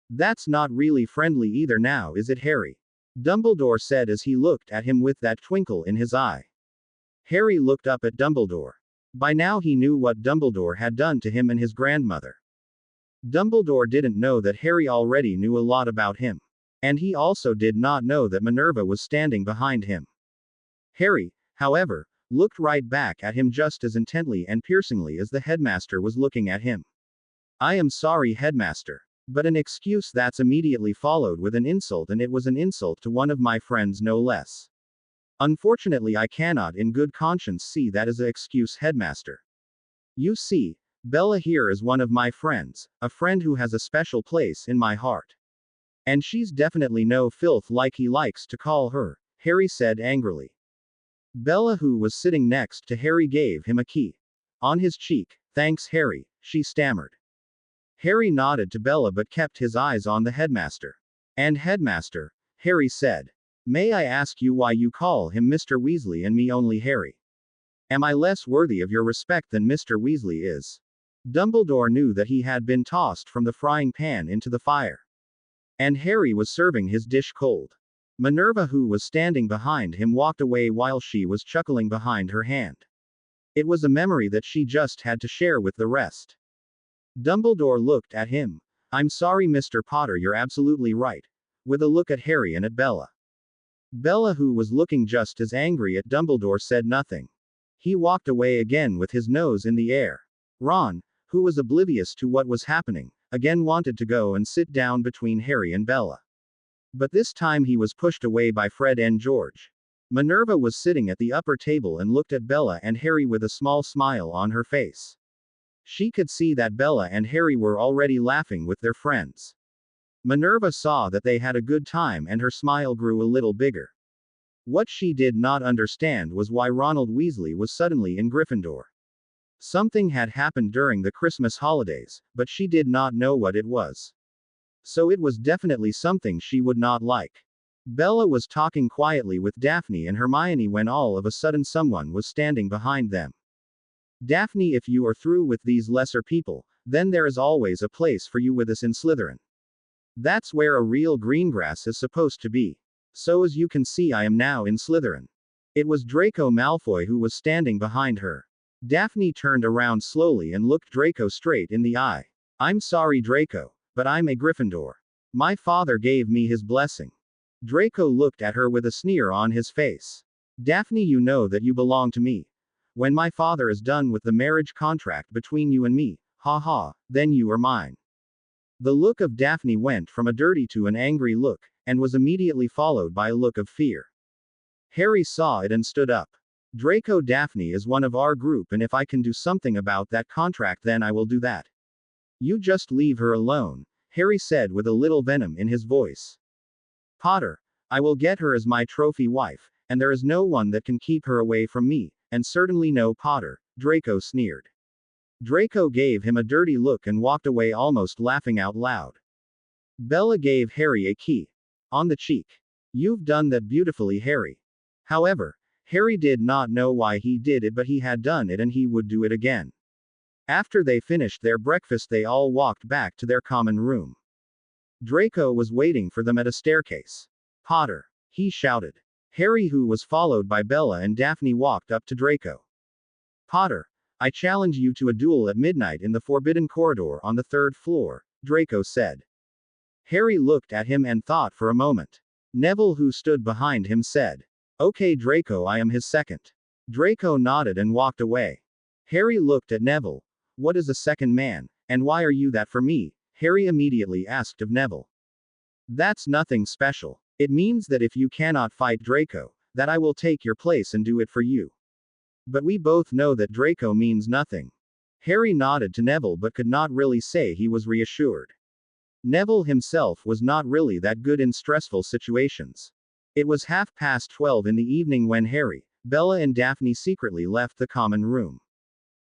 That's not really friendly either now, is it, Harry? Dumbledore said as he looked at him with that twinkle in his eye. Harry looked up at Dumbledore. By now he knew what Dumbledore had done to him and his grandmother. Dumbledore didn't know that Harry already knew a lot about him. And he also did not know that Minerva was standing behind him. Harry, however, looked right back at him just as intently and piercingly as the headmaster was looking at him. I am sorry, headmaster. But an excuse that's immediately followed with an insult, and it was an insult to one of my friends no less. Unfortunately, I cannot in good conscience see that as an excuse, headmaster. You see, Bella here is one of my friends, a friend who has a special place in my heart. And she's definitely no filth like he likes to call her, Harry said angrily. Bella, who was sitting next to Harry, gave him a key on his cheek. Thanks, Harry, she stammered. Harry nodded to Bella but kept his eyes on the headmaster. And headmaster, Harry said. May I ask you why you call him Mr. Weasley and me only Harry? Am I less worthy of your respect than Mr. Weasley is? Dumbledore knew that he had been tossed from the frying pan into the fire. And Harry was serving his dish cold. Minerva, who was standing behind him, walked away while she was chuckling behind her hand. It was a memory that she just had to share with the rest. Dumbledore looked at him. I'm sorry, Mr. Potter, you're absolutely right. With a look at Harry and at Bella. Bella, who was looking just as angry at Dumbledore, said nothing. He walked away again with his nose in the air. Ron, who was oblivious to what was happening, again wanted to go and sit down between Harry and Bella. But this time he was pushed away by Fred and George. Minerva was sitting at the upper table and looked at Bella and Harry with a small smile on her face. She could see that Bella and Harry were already laughing with their friends. Minerva saw that they had a good time and her smile grew a little bigger. What she did not understand was why Ronald Weasley was suddenly in Gryffindor. Something had happened during the Christmas holidays, but she did not know what it was. So it was definitely something she would not like. Bella was talking quietly with Daphne and Hermione when all of a sudden someone was standing behind them. Daphne, if you are through with these lesser people, then there is always a place for you with us in Slytherin. That's where a real Greengrass is supposed to be. So as you can see, I am now in Slytherin. It was Draco Malfoy who was standing behind her. Daphne turned around slowly and looked Draco straight in the eye. I'm sorry, Draco, but I'm a Gryffindor. My father gave me his blessing. Draco looked at her with a sneer on his face. Daphne, you know that you belong to me. When my father is done with the marriage contract between you and me, then you are mine. The look of Daphne went from a dirty to an angry look, and was immediately followed by a look of fear. Harry saw it and stood up. Draco, Daphne is one of our group, and if I can do something about that contract, then I will do that. You just leave her alone, Harry said with a little venom in his voice. Potter, I will get her as my trophy wife, and there is no one that can keep her away from me, and certainly no Potter, Draco sneered. Draco gave him a dirty look and walked away almost laughing out loud. Bella gave Harry a key on the cheek. You've done that beautifully, Harry. However, Harry did not know why he did it, but he had done it and he would do it again. After they finished their breakfast, they all walked back to their common room. Draco was waiting for them at a staircase. Potter! He shouted. Harry, who was followed by Bella and Daphne, walked up to Draco. Potter, I challenge you to a duel at midnight in the Forbidden Corridor on the 3rd floor, Draco said. Harry looked at him and thought for a moment. Neville, who stood behind him, said, Okay, Draco, I am his second. Draco nodded and walked away. Harry looked at Neville. What is a second man, and why are you that for me? Harry immediately asked of Neville. That's nothing special. It means that if you cannot fight Draco, that I will take your place and do it for you. But we both know that Draco means nothing. Harry nodded to Neville but could not really say he was reassured. Neville himself was not really that good in stressful situations. It was 12:30 in the evening when Harry, Bella and Daphne secretly left the common room.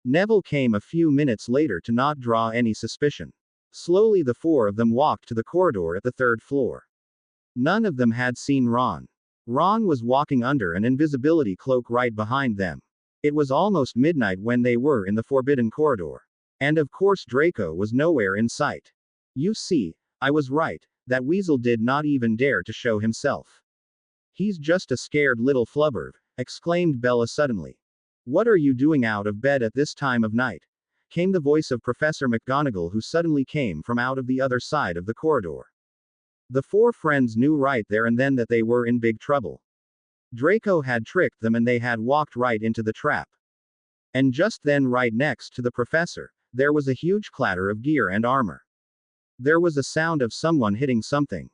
Neville came a few minutes later to not draw any suspicion. Slowly the four of them walked to the corridor at the 3rd floor. None of them had seen Ron. Ron was walking under an invisibility cloak right behind them. It was almost midnight when they were in the Forbidden Corridor. And of course Draco was nowhere in sight. You see, I was right, that weasel did not even dare to show himself. He's just a scared little flubber, exclaimed Bella suddenly. What are you doing out of bed at this time of night? Came the voice of Professor McGonagall, who suddenly came from out of the other side of the corridor. The four friends knew right there and then that they were in big trouble. Draco had tricked them and they had walked right into the trap. And just then, right next to the professor, there was a huge clatter of gear and armor. There was a sound of someone hitting something.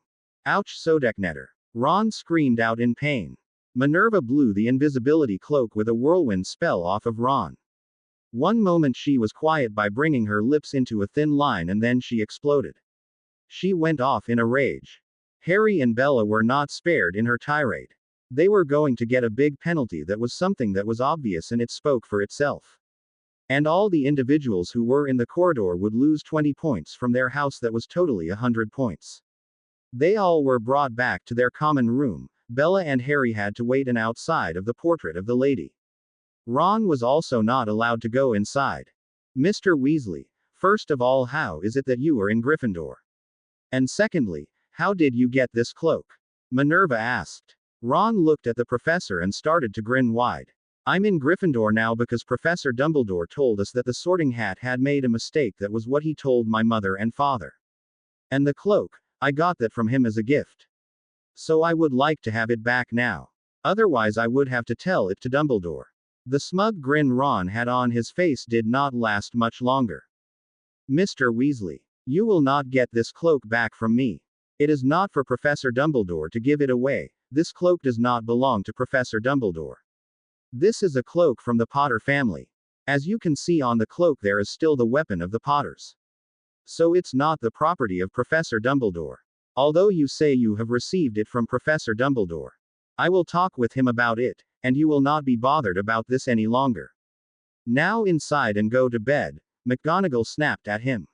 Ouch, Sodeknetter! Ron screamed out in pain. Minerva blew the invisibility cloak with a whirlwind spell off of Ron. One moment she was quiet by bringing her lips into a thin line and then she exploded. She went off in a rage. Harry and Bella were not spared in her tirade. They were going to get a big penalty that was something that was obvious and it spoke for itself. And all the individuals who were in the corridor would lose 20 points from their house that was totally 100 points. They all were brought back to their common room. Bella and Harry had to wait outside of the portrait of the lady. Ron was also not allowed to go inside. Mr. Weasley, first of all, how is it that you are in Gryffindor? And secondly, how did you get this cloak? Minerva asked. Ron looked at the professor and started to grin wide. I'm in Gryffindor now because Professor Dumbledore told us that the Sorting Hat had made a mistake. That was what he told my mother and father. And the cloak, I got that from him as a gift. So I would like to have it back now. Otherwise I would have to tell it to Dumbledore. The smug grin Ron had on his face did not last much longer. Mr. Weasley, you will not get this cloak back from me. It is not for Professor Dumbledore to give it away. This cloak does not belong to Professor Dumbledore. This is a cloak from the Potter family. As you can see on the cloak, there is still the weapon of the Potters. So it's not the property of Professor Dumbledore. Although you say you have received it from Professor Dumbledore. I will talk with him about it, and you will not be bothered about this any longer. Now inside and go to bed, McGonagall snapped at him.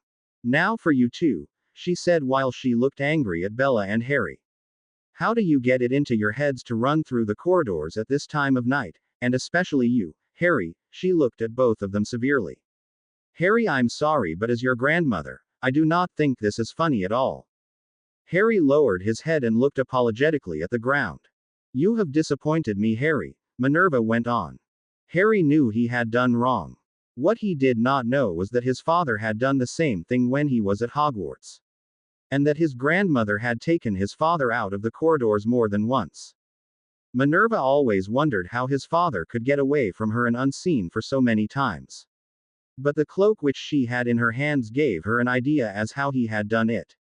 Now for you too, she said while she looked angry at Bella and Harry. How do you get it into your heads to run through the corridors at this time of night, and especially you, Harry? She looked at both of them severely. Harry, I'm sorry, but as your grandmother, I do not think this is funny at all. Harry lowered his head and looked apologetically at the ground. You have disappointed me, Harry, Minerva went on. Harry knew he had done wrong. What he did not know was that his father had done the same thing when he was at Hogwarts. And that his grandmother had taken his father out of the corridors more than once. Minerva always wondered how his father could get away from her and unseen for so many times. But the cloak which she had in her hands gave her an idea as how he had done it.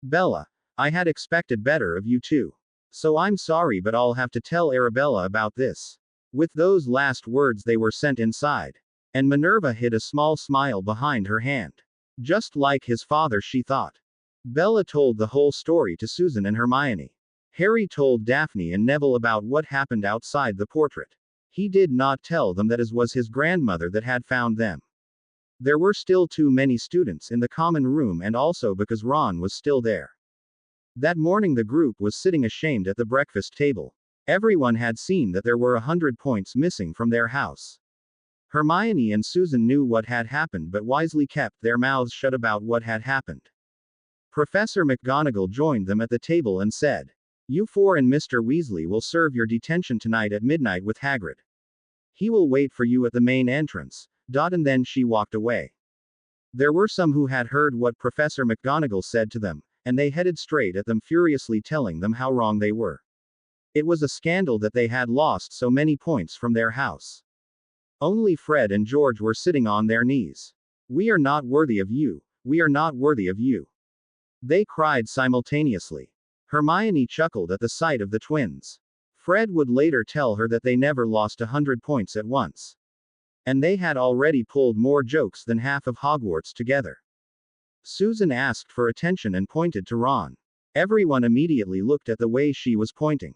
Bella, I had expected better of you too. So I'm sorry, but I'll have to tell Arabella about this. With those last words they were sent inside. And Minerva hid a small smile behind her hand. Just like his father, she thought. Bella told the whole story to Susan and Hermione. Harry told Daphne and Neville about what happened outside the portrait. He did not tell them that it was his grandmother that had found them. There were still too many students in the common room, and also because Ron was still there. That morning the group was sitting ashamed at the breakfast table. Everyone had seen that there were 100 points missing from their house. Hermione and Susan knew what had happened but wisely kept their mouths shut about what had happened. Professor McGonagall joined them at the table and said, You four and Mr. Weasley will serve your detention tonight at midnight with Hagrid. He will wait for you at the main entrance. And then she walked away. There were some who had heard what Professor McGonagall said to them, and they headed straight at them, furiously telling them how wrong they were. It was a scandal that they had lost so many points from their house. Only Fred and George were sitting on their knees. We are not worthy of you. We are not worthy of you. They cried simultaneously. Hermione chuckled at the sight of the twins. Fred would later tell her that they never lost 100 points at once. And they had already pulled more jokes than half of Hogwarts together. Susan asked for attention and pointed to Ron. Everyone immediately looked at the way she was pointing.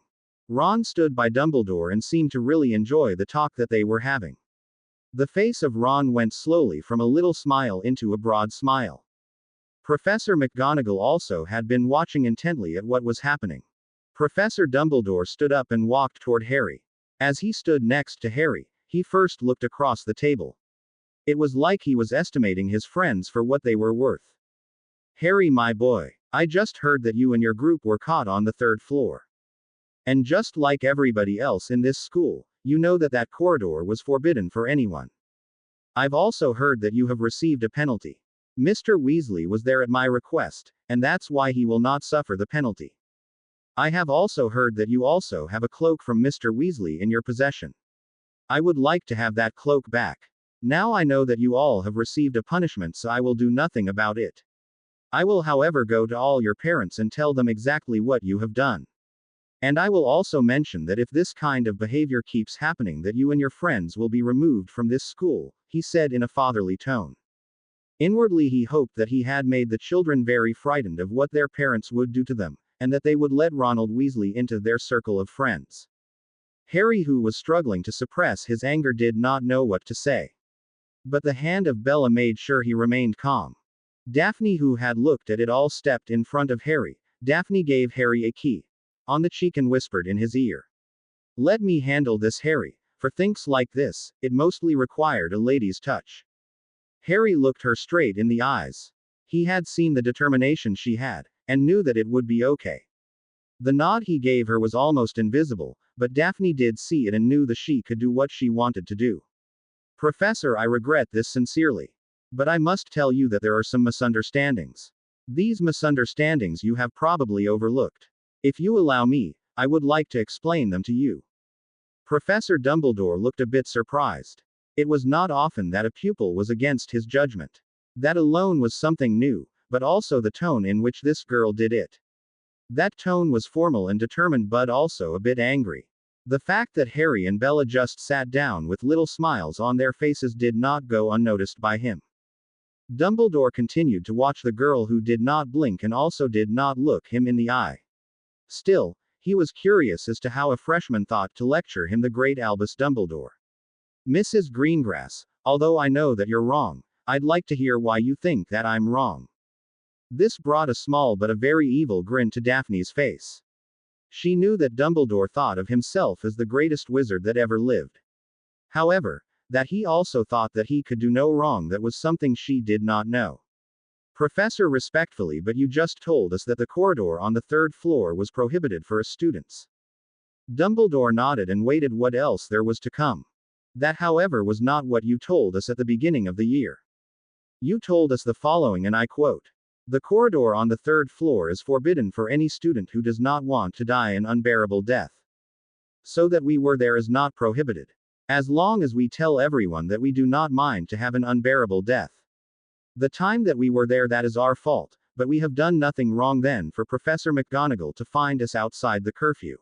Ron stood by Dumbledore and seemed to really enjoy the talk that they were having. The face of Ron went slowly from a little smile into a broad smile. Professor McGonagall also had been watching intently at what was happening. Professor Dumbledore stood up and walked toward Harry. As he stood next to Harry, he first looked across the table. It was like he was estimating his friends for what they were worth. Harry, my boy, I just heard that you and your group were caught on the 3rd floor. And just like everybody else in this school, you know that that corridor was forbidden for anyone. I've also heard that you have received a penalty. Mr. Weasley was there at my request, and that's why he will not suffer the penalty. I have also heard that you also have a cloak from Mr. Weasley in your possession. I would like to have that cloak back. Now I know that you all have received a punishment, so I will do nothing about it. I will, however, go to all your parents and tell them exactly what you have done. And I will also mention that if this kind of behavior keeps happening, that you and your friends will be removed from this school, he said in a fatherly tone. Inwardly he hoped that he had made the children very frightened of what their parents would do to them, and that they would let Ronald Weasley into their circle of friends. Harry, who was struggling to suppress his anger, did not know what to say. But the hand of Bella made sure he remained calm. Daphne, who had looked at it all, stepped in front of Harry. Daphne gave Harry a key on the cheek and whispered in his ear. Let me handle this, Harry. For things like this, it mostly required a lady's touch. Harry looked her straight in the eyes. He had seen the determination she had, and knew that it would be okay. The nod he gave her was almost invisible, but Daphne did see it and knew that she could do what she wanted to do. Professor, I regret this sincerely. But I must tell you that there are some misunderstandings. These misunderstandings you have probably overlooked. If you allow me, I would like to explain them to you. Professor Dumbledore looked a bit surprised. It was not often that a pupil was against his judgment. That alone was something new, but also the tone in which this girl did it. That tone was formal and determined, but also a bit angry. The fact that Harry and Bella just sat down with little smiles on their faces did not go unnoticed by him. Dumbledore continued to watch the girl, who did not blink and also did not look him in the eye. Still, he was curious as to how a freshman thought to lecture him, the great Albus Dumbledore. Mrs. Greengrass, although I know that you're wrong, I'd like to hear why you think that I'm wrong. This brought a small but a very evil grin to Daphne's face. She knew that Dumbledore thought of himself as the greatest wizard that ever lived. However, that he also thought that he could do no wrong, that was something she did not know. Professor, respectfully, but you just told us that the corridor on the 3rd floor was prohibited for us students. Dumbledore nodded and waited what else there was to come. That, however, was not what you told us at the beginning of the year. You told us the following, and I quote, "The corridor on the 3rd floor is forbidden for any student who does not want to die an unbearable death. So that we were there is not prohibited. As long as we tell everyone that we do not mind to have an unbearable death. The time that we were there, that is our fault, but we have done nothing wrong then for Professor McGonagall to find us outside the curfew.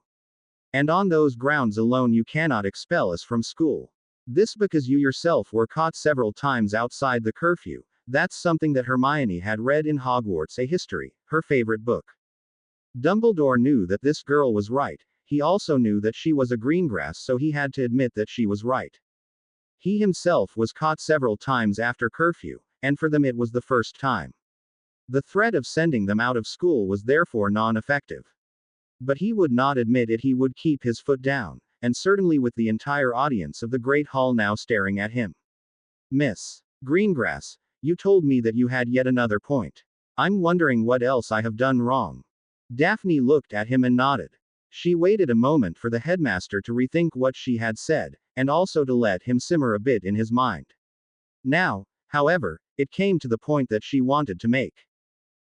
And on those grounds alone you cannot expel us from school. This because you yourself were caught several times outside the curfew." That's something that Hermione had read in Hogwarts A History, her favorite book. Dumbledore knew that this girl was right. He also knew that she was a Greengrass, so he had to admit that she was right. He himself was caught several times after curfew, and for them it was the first time. The threat of sending them out of school was therefore non-effective. But he would not admit it. He would keep his foot down, and certainly with the entire audience of the Great Hall now staring at him. Miss Greengrass, you told me that you had yet another point. I'm wondering what else I have done wrong. Daphne looked at him and nodded. She waited a moment for the headmaster to rethink what she had said, and also to let him simmer a bit in his mind. Now, however, it came to the point that she wanted to make.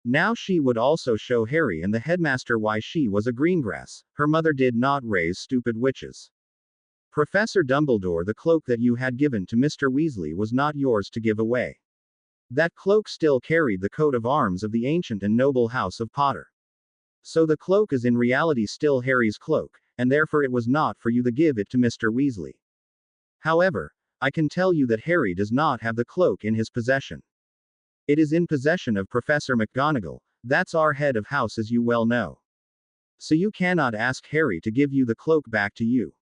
Now she would also show Harry and the headmaster why she was a Greengrass. Her mother did not raise stupid witches. Professor Dumbledore, the cloak that you had given to Mr. Weasley was not yours to give away. That cloak still carried the coat of arms of the ancient and noble house of Potter. So the cloak is in reality still Harry's cloak, and therefore it was not for you to give it to Mr. Weasley. However, I can tell you that Harry does not have the cloak in his possession. It is in possession of Professor McGonagall, that's our head of house as you well know. So you cannot ask Harry to give you the cloak back to you.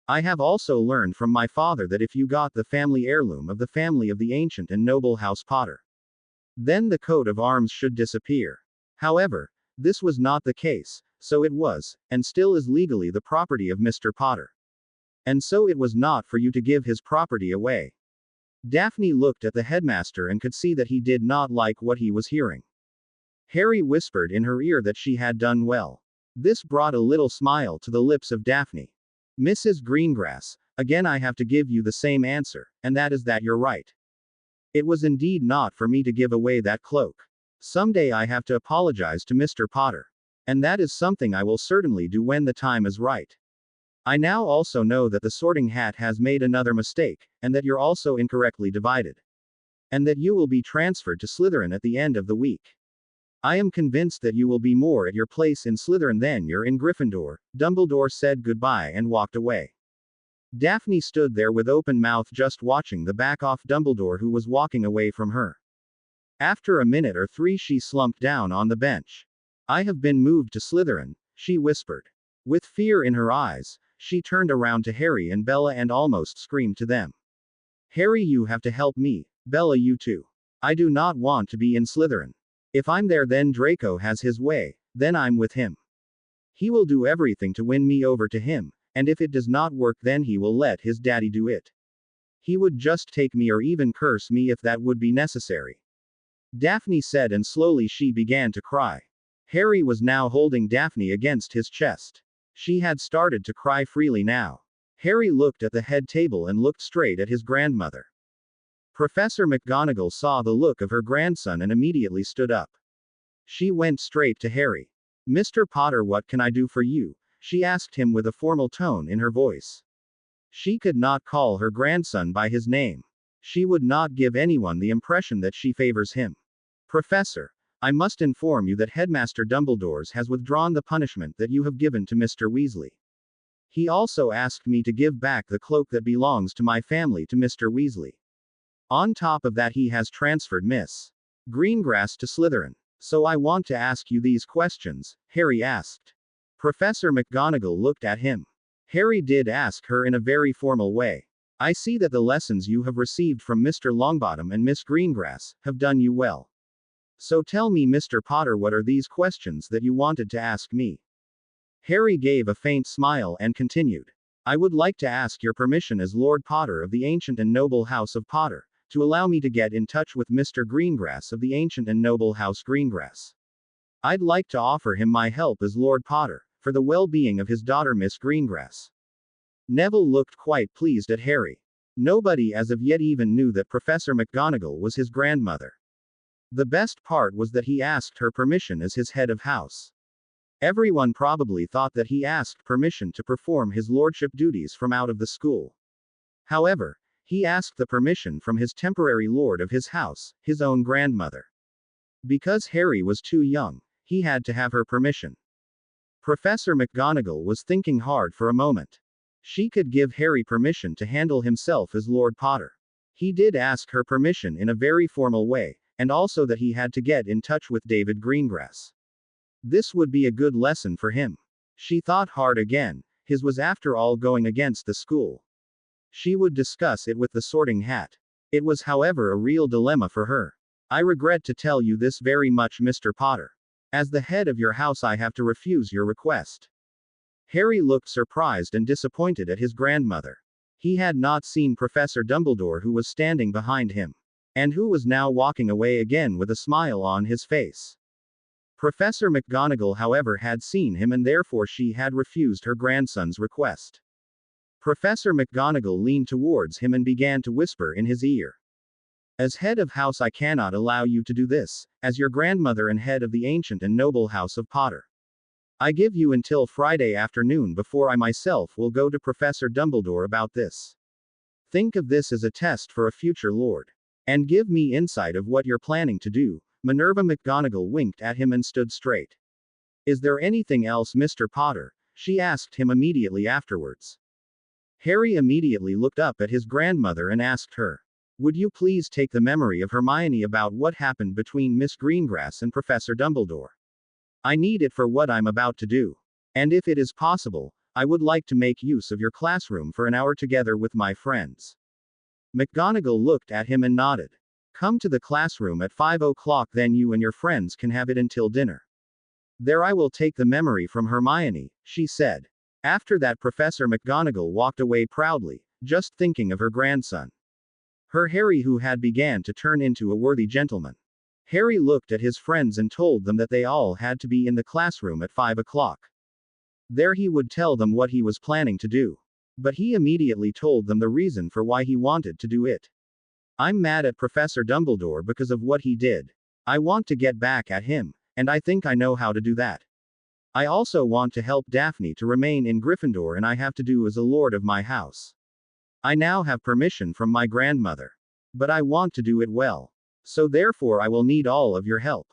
I have also learned from my father that if you got the family heirloom of the family of the ancient and noble House Potter, then the coat of arms should disappear. However, this was not the case, so it was, and still is legally the property of Mr. Potter. And so it was not for you to give his property away. Daphne looked at the headmaster and could see that he did not like what he was hearing. Harry whispered in her ear that she had done well. This brought a little smile to the lips of Daphne. Mrs. Greengrass, again I have to give you the same answer, and that is that you're right. It was indeed not for me to give away that cloak. Someday I have to apologize to Mr. Potter. And that is something I will certainly do when the time is right. I now also know that the Sorting Hat has made another mistake, and that you're also incorrectly divided. And that you will be transferred to Slytherin at the end of the week. I am convinced that you will be more at your place in Slytherin than you're in Gryffindor. Dumbledore said goodbye and walked away. Daphne stood there with open mouth just watching the back off Dumbledore who was walking away from her. After a minute or three she slumped down on the bench. I have been moved to Slytherin, she whispered. With fear in her eyes, she turned around to Harry and Bella and almost screamed to them. Harry, you have to help me. Bella, you too. I do not want to be in Slytherin. If I'm there then Draco has his way, then I'm with him. He will do everything to win me over to him, and if it does not work then he will let his daddy do it. He would just take me or even curse me if that would be necessary. Daphne said, and slowly she began to cry. Harry was now holding Daphne against his chest. She had started to cry freely now. Harry looked at the head table and looked straight at his grandmother. Professor McGonagall saw the look of her grandson and immediately stood up. She went straight to Harry. Mr. Potter, what can I do for you? She asked him with a formal tone in her voice. She could not call her grandson by his name. She would not give anyone the impression that she favors him. Professor, I must inform you that Headmaster Dumbledore has withdrawn the punishment that you have given to Mr. Weasley. He also asked me to give back the cloak that belongs to my family to Mr. Weasley. On top of that he has transferred Miss Greengrass to Slytherin. So I want to ask you these questions, Harry asked. Professor McGonagall looked at him. Harry did ask her in a very formal way. I see that the lessons you have received from Mr. Longbottom and Miss Greengrass have done you well. So tell me, Mr. Potter, what are these questions that you wanted to ask me? Harry gave a faint smile and continued. I would like to ask your permission as Lord Potter of the ancient and noble House of Potter, to allow me to get in touch with Mr. Greengrass of the ancient and noble House Greengrass. I'd like to offer him my help as Lord Potter, for the well-being of his daughter Miss Greengrass. Neville looked quite pleased at Harry. Nobody as of yet even knew that Professor McGonagall was his grandmother. The best part was that he asked her permission as his head of house. Everyone probably thought that he asked permission to perform his lordship duties from out of the school. However, he asked the permission from his temporary lord of his house, his own grandmother. Because Harry was too young, he had to have her permission. Professor McGonagall was thinking hard for a moment. She could give Harry permission to handle himself as Lord Potter. He did ask her permission in a very formal way, and also that he had to get in touch with David Greengrass. This would be a good lesson for him. She thought hard again, his was after all going against the school. She would discuss it with the Sorting Hat. It was however a real dilemma for her. I regret to tell you this very much, Mr. Potter. As the head of your house I have to refuse your request. Harry looked surprised and disappointed at his grandmother. He had not seen Professor Dumbledore, who was standing behind him, and who was now walking away again with a smile on his face. Professor McGonagall, however, had seen him and therefore she had refused her grandson's request. Professor McGonagall leaned towards him and began to whisper in his ear. As head of house, I cannot allow you to do this, as your grandmother and head of the ancient and noble house of Potter. I give you until Friday afternoon before I myself will go to Professor Dumbledore about this. Think of this as a test for a future Lord. And give me insight of what you're planning to do. Minerva McGonagall winked at him and stood straight. Is there anything else, Mr. Potter? She asked him immediately afterwards. Harry immediately looked up at his grandmother and asked her, would you please take the memory of Hermione about what happened between Miss Greengrass and Professor Dumbledore? I need it for what I'm about to do. And if it is possible, I would like to make use of your classroom for an hour together with my friends. McGonagall looked at him and nodded. Come to the classroom at 5 o'clock, then you and your friends can have it until dinner. There I will take the memory from Hermione, she said. After that, Professor McGonagall walked away proudly, just thinking of her grandson. Her Harry, who had began to turn into a worthy gentleman. Harry looked at his friends and told them that they all had to be in the classroom at 5 o'clock. There he would tell them what he was planning to do. But he immediately told them the reason for why he wanted to do it. I'm mad at Professor Dumbledore because of what he did. I want to get back at him, and I think I know how to do that. I also want to help Daphne to remain in Gryffindor, and I have to do as a lord of my house. I now have permission from my grandmother. But I want to do it well. So therefore I will need all of your help.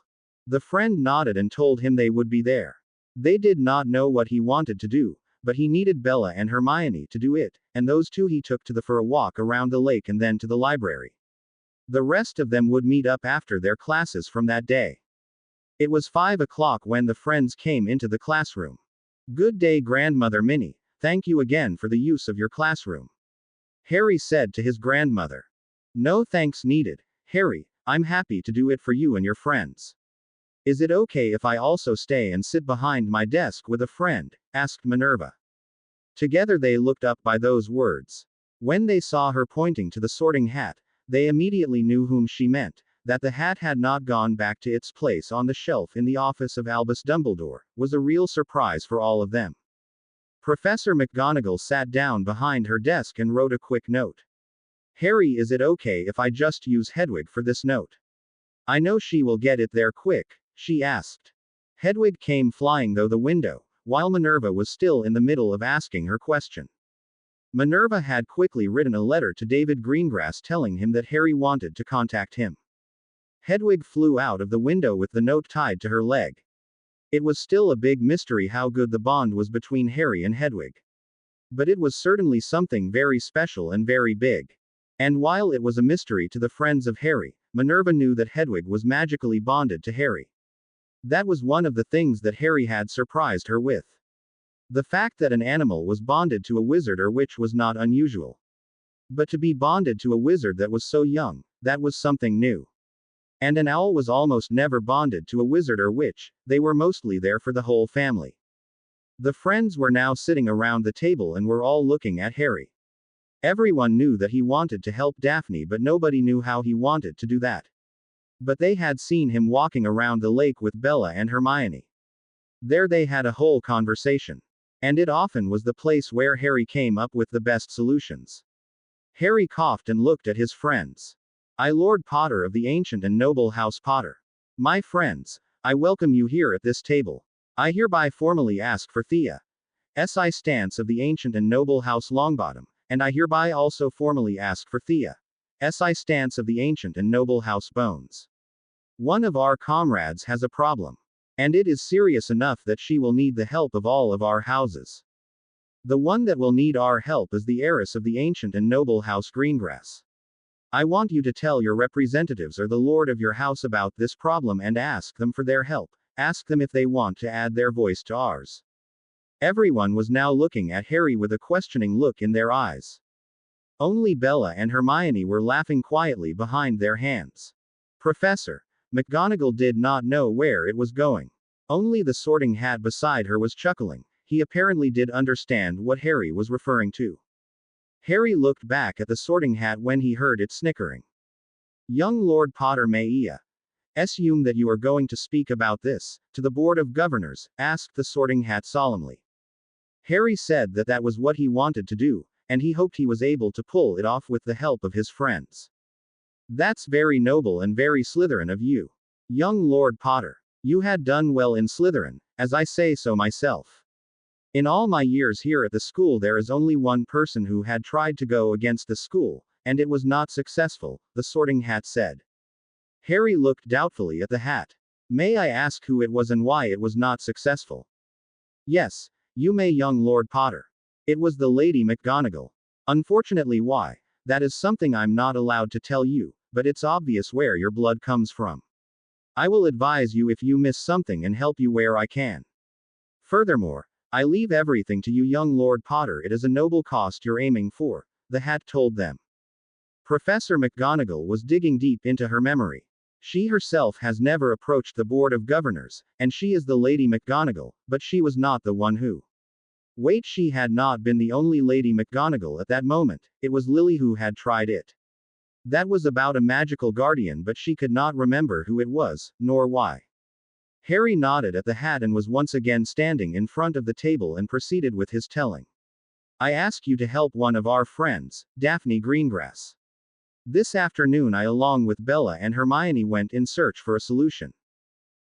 The friend nodded and told him they would be there. They did not know what he wanted to do, but he needed Bella and Hermione to do it, and those two he took for a walk around the lake and then to the library. The rest of them would meet up after their classes from that day. It was 5 o'clock when the friends came into the classroom. Good day, Grandmother Minnie. Thank you again for the use of your classroom. Harry said to his grandmother. No thanks needed, Harry. I'm happy to do it for you and your friends. Is it okay if I also stay and sit behind my desk with a friend? Asked Minerva. Together they looked up by those words. When they saw her pointing to the Sorting Hat, they immediately knew whom she meant. That the hat had not gone back to its place on the shelf in the office of Albus Dumbledore was a real surprise for all of them. Professor McGonagall sat down behind her desk and wrote a quick note. Harry, is it okay if I just use Hedwig for this note? I know she will get it there quick, she asked. Hedwig came flying through the window, while Minerva was still in the middle of asking her question. Minerva had quickly written a letter to David Greengrass telling him that Harry wanted to contact him. Hedwig flew out of the window with the note tied to her leg. It was still a big mystery how good the bond was between Harry and Hedwig. But it was certainly something very special and very big. And while it was a mystery to the friends of Harry, Minerva knew that Hedwig was magically bonded to Harry. That was one of the things that Harry had surprised her with. The fact that an animal was bonded to a wizard or witch was not unusual. But to be bonded to a wizard that was so young, that was something new. And an owl was almost never bonded to a wizard or witch, they were mostly there for the whole family. The friends were now sitting around the table and were all looking at Harry. Everyone knew that he wanted to help Daphne, but nobody knew how he wanted to do that. But they had seen him walking around the lake with Bella and Hermione. There they had a whole conversation. And it often was the place where Harry came up with the best solutions. Harry coughed and looked at his friends. I, Lord Potter of the ancient and noble House Potter. My friends, I welcome you here at this table. I hereby formally ask for Thea S.I. Stance of the ancient and noble House Longbottom, and I hereby also formally ask for Thea S.I. Stance of the ancient and noble House Bones. One of our comrades has a problem. And it is serious enough that she will need the help of all of our houses. The one that will need our help is the heiress of the ancient and noble House Greengrass. I want you to tell your representatives or the lord of your house about this problem and ask them for their help. Ask them if they want to add their voice to ours. Everyone was now looking at Harry with a questioning look in their eyes. Only Bella and Hermione were laughing quietly behind their hands. Professor McGonagall did not know where it was going. Only the Sorting Hat beside her was chuckling. He apparently did understand what Harry was referring to. Harry looked back at the Sorting Hat when he heard it snickering. Young Lord Potter Maia. Assume that you are going to speak about this to the Board of Governors, asked the Sorting Hat solemnly. Harry said that that was what he wanted to do, and he hoped he was able to pull it off with the help of his friends. That's very noble and very Slytherin of you. Young Lord Potter. You had done well in Slytherin, as I say so myself. In all my years here at the school there is only one person who had tried to go against the school, and it was not successful, the Sorting Hat said. Harry looked doubtfully at the hat. May I ask who it was and why it was not successful? Yes, you may, young Lord Potter. It was the Lady McGonagall. Unfortunately, why? That is something I'm not allowed to tell you, but it's obvious where your blood comes from. I will advise you if you miss something and help you where I can. Furthermore, I leave everything to you, young Lord Potter. It is a noble cost you're aiming for, the hat told them. Professor McGonagall was digging deep into her memory. She herself has never approached the Board of Governors, and she is the Lady McGonagall, but she was not the one who. Wait, she had not been the only Lady McGonagall at that moment, it was Lily who had tried it. That was about a magical guardian, but she could not remember who it was, nor why. Harry nodded at the hat and was once again standing in front of the table and proceeded with his telling. I ask you to help one of our friends, Daphne Greengrass. This afternoon I along with Bella and Hermione went in search for a solution.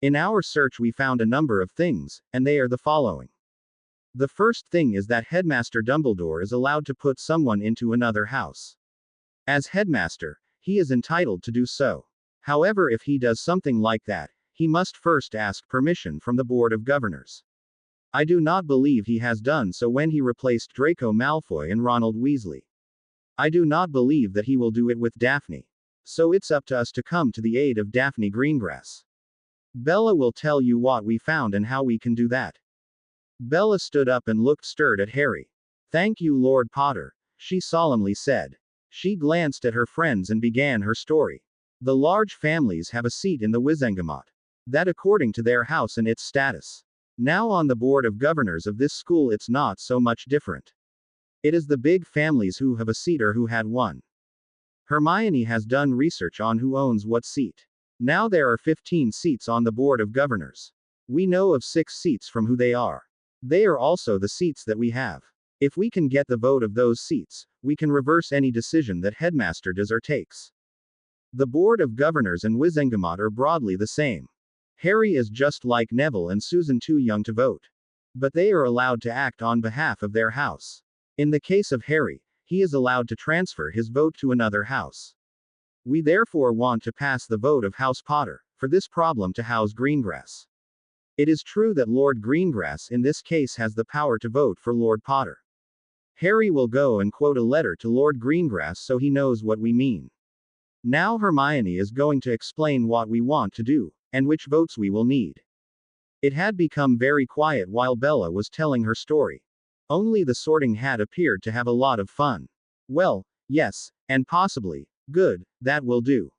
In our search we found a number of things, and they are the following. The first thing is that Headmaster Dumbledore is allowed to put someone into another house. As headmaster, he is entitled to do so. However, if he does something like that, he must first ask permission from the Board of Governors. I do not believe he has done so when he replaced Draco Malfoy and Ronald Weasley. I do not believe that he will do it with Daphne. So it's up to us to come to the aid of Daphne Greengrass. Bella will tell you what we found and how we can do that. Bella stood up and looked stirred at Harry. Thank you, Lord Potter, she solemnly said. She glanced at her friends and began her story. The large families have a seat in the Wizengamot. That according to their house and its status. Now on the Board of Governors of this school it's not so much different. It is the big families who have a seat or who had one. Hermione has done research on who owns what seat. Now there are 15 seats on the Board of Governors. We know of 6 seats from who they are. They are also the seats that we have. If we can get the vote of those seats, we can reverse any decision that Headmaster does or takes. The Board of Governors and Wizengamot are broadly the same. Harry is just like Neville and Susan, too young to vote. But they are allowed to act on behalf of their house. In the case of Harry, he is allowed to transfer his vote to another house. We therefore want to pass the vote of House Potter, for this problem to House Greengrass. It is true that Lord Greengrass in this case has the power to vote for Lord Potter. Harry will go and quote a letter to Lord Greengrass so he knows what we mean. Now Hermione is going to explain what we want to do, and which votes we will need. It had become very quiet while Bella was telling her story. Only the Sorting Hat appeared to have a lot of fun. Well, yes, and possibly, good, that will do,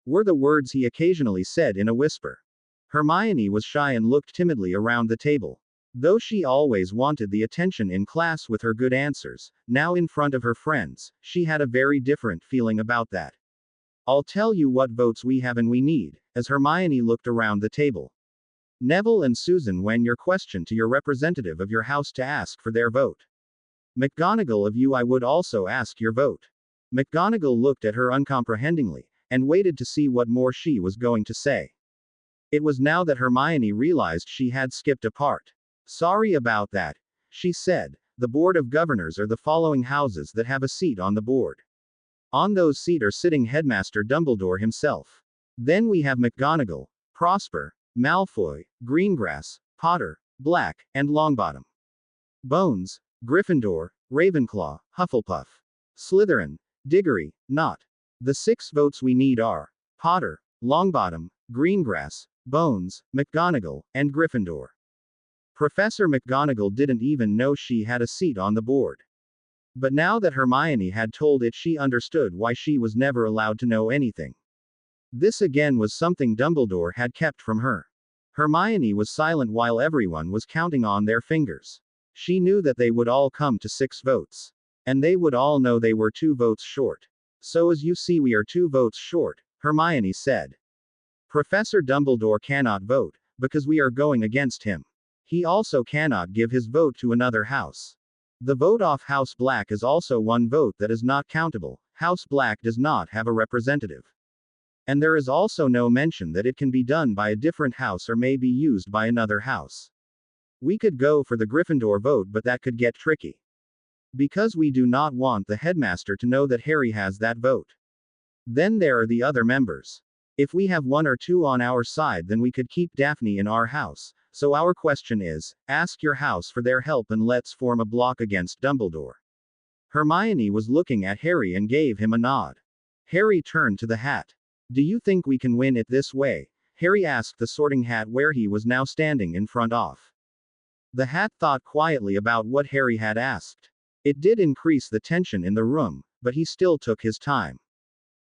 were the words he occasionally said in a whisper. Hermione was shy and looked timidly around the table. Though she always wanted the attention in class with her good answers, now in front of her friends, she had a very different feeling about that. I'll tell you what votes we have and we need, as Hermione looked around the table. Neville and Susan, when your question to your representative of your house to ask for their vote. McGonagall, of you I would also ask your vote. McGonagall looked at her uncomprehendingly, and waited to see what more she was going to say. It was now that Hermione realized she had skipped a part. Sorry about that, she said. The Board of Governors are the following houses that have a seat on the board. On those seats are sitting Headmaster Dumbledore himself. Then we have McGonagall, Prosper, Malfoy, Greengrass, Potter, Black, and Longbottom. Bones, Gryffindor, Ravenclaw, Hufflepuff, Slytherin, Diggory, Not. The 6 votes we need are Potter, Longbottom, Greengrass, Bones, McGonagall, and Gryffindor. Professor McGonagall didn't even know she had a seat on the board. But now that Hermione had told it, she understood why she was never allowed to know anything. This again was something Dumbledore had kept from her. Hermione was silent while everyone was counting on their fingers. She knew that they would all come to 6 votes. And they would all know they were 2 votes short. So as you see, we are 2 votes short, Hermione said. Professor Dumbledore cannot vote, because we are going against him. He also cannot give his vote to another house. The vote off House Black is also one vote that is not countable. House Black does not have a representative. And there is also no mention that it can be done by a different house or may be used by another house. We could go for the Gryffindor vote, but that could get tricky. Because we do not want the headmaster to know that Harry has that vote. Then there are the other members. If we have one or two on our side, then we could keep Daphne in our house. So our question is, ask your house for their help and let's form a block against Dumbledore. Hermione was looking at Harry and gave him a nod. Harry turned to the hat. Do you think we can win it this way? Harry asked the Sorting Hat, where he was now standing in front of. The hat thought quietly about what Harry had asked. It did increase the tension in the room, but he still took his time.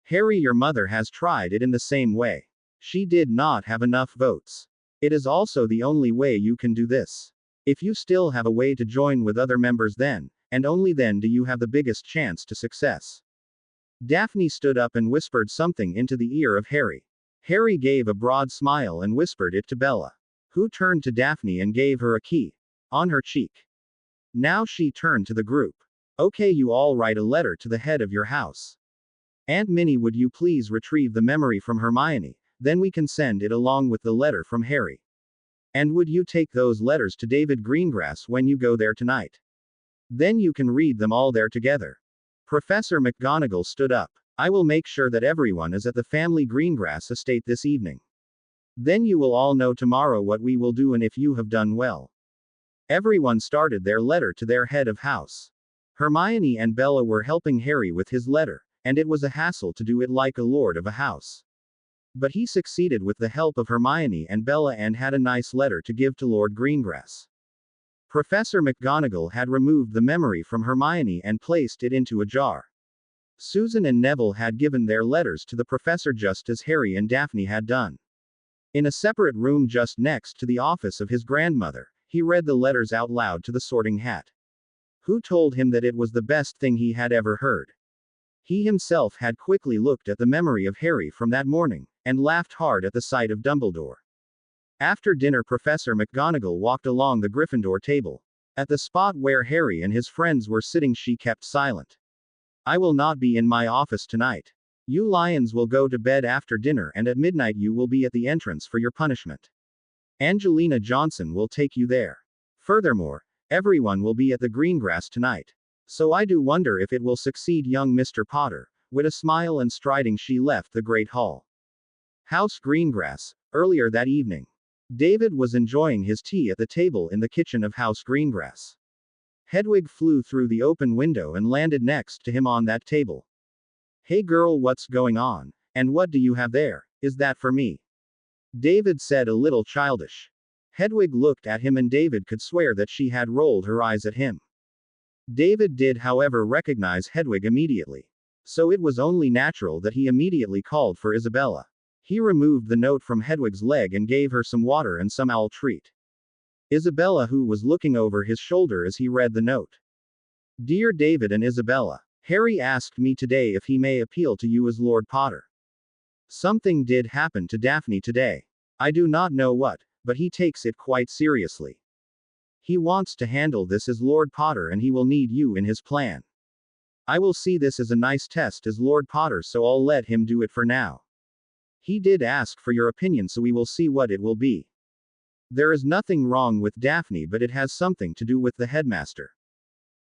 Harry, your mother has tried it in the same way. She did not have enough votes. It is also the only way you can do this. If you still have a way to join with other members, then, and only then, do you have the biggest chance to success. Daphne stood up and whispered something into the ear of Harry. Harry gave a broad smile and whispered it to Bella, who turned to Daphne and gave her a key on her cheek. Now she turned to the group. Okay, you all write a letter to the head of your house. Aunt Minnie, would you please retrieve the memory from Hermione, then we can send it along with the letter from Harry. And would you take those letters to David Greengrass when you go there tonight? Then you can read them all there together. Professor McGonagall stood up. I will make sure that everyone is at the family Greengrass estate this evening. Then you will all know tomorrow what we will do and if you have done well. Everyone started their letter to their head of house. Hermione and Bella were helping Harry with his letter, and it was a hassle to do it like a lord of a house. But he succeeded with the help of Hermione and Bella and had a nice letter to give to Lord Greengrass. Professor McGonagall had removed the memory from Hermione and placed it into a jar. Susan and Neville had given their letters to the professor just as Harry and Daphne had done. In a separate room just next to the office of his grandmother, he read the letters out loud to the Sorting Hat, who told him that it was the best thing he had ever heard. He himself had quickly looked at the memory of Harry from that morning, and laughed hard at the sight of Dumbledore. After dinner, Professor McGonagall walked along the Gryffindor table. At the spot where Harry and his friends were sitting, she kept silent. I will not be in my office tonight. You lions will go to bed after dinner, and at midnight you will be at the entrance for your punishment. Angelina Johnson will take you there. Furthermore, everyone will be at the Greengrass tonight. So I do wonder if it will succeed, young Mr. Potter. With a smile and striding, she left the great hall. House Greengrass. Earlier that evening, David was enjoying his tea at the table in the kitchen of House Greengrass. Hedwig flew through the open window and landed next to him on that table. Hey girl, what's going on? And what do you have there? Is that for me? David said, a little childish. Hedwig looked at him and David could swear that she had rolled her eyes at him. David did, however, recognize Hedwig immediately. So it was only natural that he immediately called for Isabella. He removed the note from Hedwig's leg and gave her some water and some owl treat. Isabella, who was looking over his shoulder as he read the note. Dear David and Isabella, Harry asked me today if he may appeal to you as Lord Potter. Something did happen to Daphne today. I do not know what, but he takes it quite seriously. He wants to handle this as Lord Potter and he will need you in his plan. I will see this as a nice test as Lord Potter, so I'll let him do it for now. He did ask for your opinion, so we will see what it will be. There is nothing wrong with Daphne, but it has something to do with the headmaster.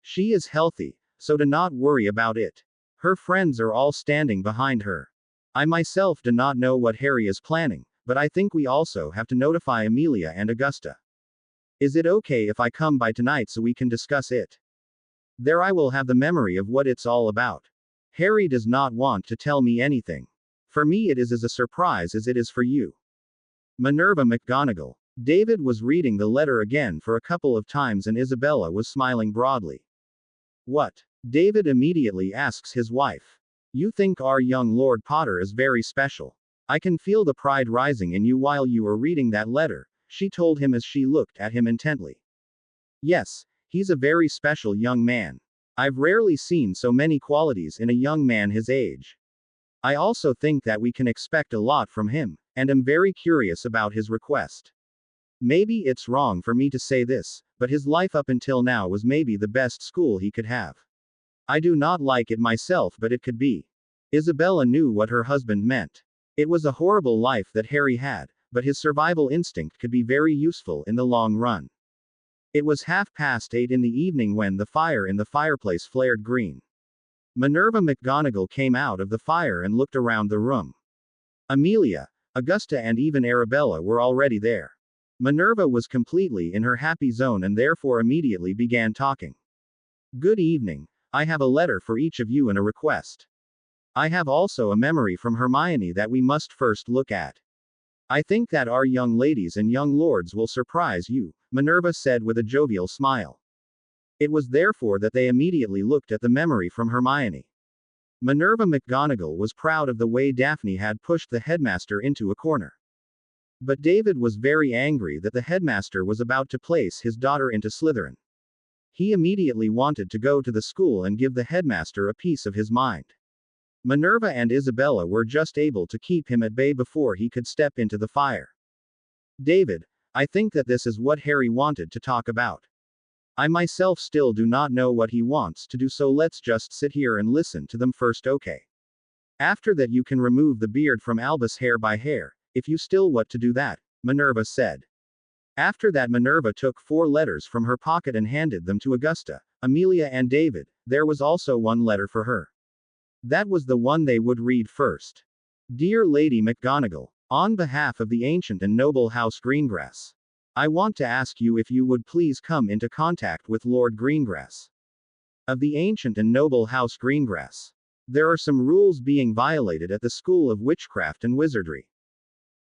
She is healthy, so do not worry about it. Her friends are all standing behind her. I myself do not know what Harry is planning, but I think we also have to notify Amelia and Augusta. Is it okay if I come by tonight so we can discuss it? There I will have the memory of what it's all about. Harry does not want to tell me anything. For me it is as a surprise as it is for you. Minerva McGonagall. David was reading the letter again for a couple of times and Isabella was smiling broadly. What? David immediately asks his wife. You think our young Lord Potter is very special. I can feel the pride rising in you while you are reading that letter, she told him as she looked at him intently. Yes, he's a very special young man. I've rarely seen so many qualities in a young man his age. I also think that we can expect a lot from him, and am very curious about his request. Maybe it's wrong for me to say this, but his life up until now was maybe the best school he could have. I do not like it myself, but it could be. Isabella knew what her husband meant. It was a horrible life that Harry had, but his survival instinct could be very useful in the long run. It was 8:30 in the evening when the fire in the fireplace flared green. Minerva McGonagall came out of the fire and looked around the room. Amelia, Augusta and even Arabella were already there. Minerva was completely in her happy zone and therefore immediately began talking. Good evening. I have a letter for each of you and a request. I have also a memory from Hermione that we must first look at. I think that our young ladies and young lords will surprise you, Minerva said with a jovial smile. It was therefore that they immediately looked at the memory from Hermione. Minerva McGonagall was proud of the way Daphne had pushed the headmaster into a corner. But David was very angry that the headmaster was about to place his daughter into Slytherin. He immediately wanted to go to the school and give the headmaster a piece of his mind. Minerva and Isabella were just able to keep him at bay before he could step into the fire. David, I think that this is what Harry wanted to talk about. I myself still do not know what he wants to do, so let's just sit here and listen to them first, okay? After that you can remove the beard from Albus hair by hair, if you still want to do that, Minerva said. After that Minerva took 4 letters from her pocket and handed them to Augusta, Amelia and David. There was also one letter for her. That was the one they would read first. Dear Lady McGonagall, on behalf of the ancient and noble House Greengrass, I want to ask you if you would please come into contact with Lord Greengrass. Of the ancient and noble House Greengrass. There are some rules being violated at the School of Witchcraft and Wizardry.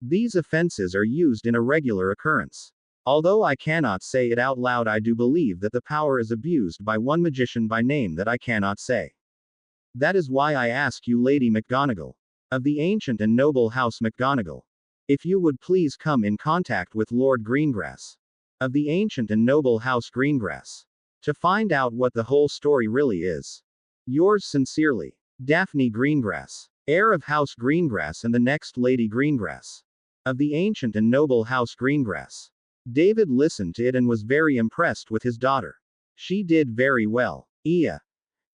These offenses are used in a regular occurrence. Although I cannot say it out loud, I do believe that the power is abused by one magician by name that I cannot say. That is why I ask you, Lady McGonagall, of the ancient and noble House McGonagall, if you would please come in contact with Lord Greengrass, of the ancient and noble House Greengrass, to find out what the whole story really is. Yours sincerely, Daphne Greengrass, heir of House Greengrass and the next Lady Greengrass, of the ancient and noble House Greengrass. David listened to it and was very impressed with his daughter. She did very well.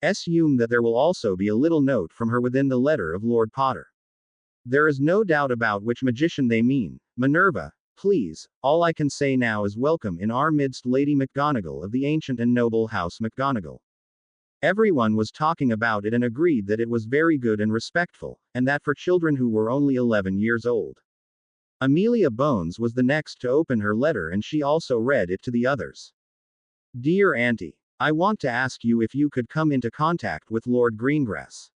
Assume that there will also be a little note from her within the letter of Lord Potter. There is no doubt about which magician they mean. Minerva, please, all I can say now is welcome in our midst Lady McGonagall of the ancient and noble House McGonagall. Everyone was talking about it and agreed that it was very good and respectful, and that for children who were only 11 years old. Amelia Bones was the next to open her letter and she also read it to the others. Dear Auntie, I want to ask you if you could come into contact with Lord Greengrass.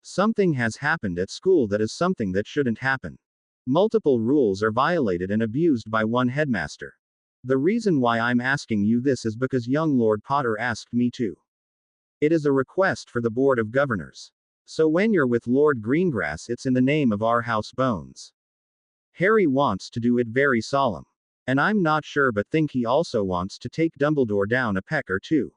Something has happened at school that is something that shouldn't happen. Multiple rules are violated and abused by one headmaster. The reason why I'm asking you this is because young Lord Potter asked me to. It is a request for the Board of Governors. So when you're with Lord Greengrass, it's in the name of our house Bones. Harry wants to do it very solemn. And I'm not sure, but think he also wants to take Dumbledore down a peck or two.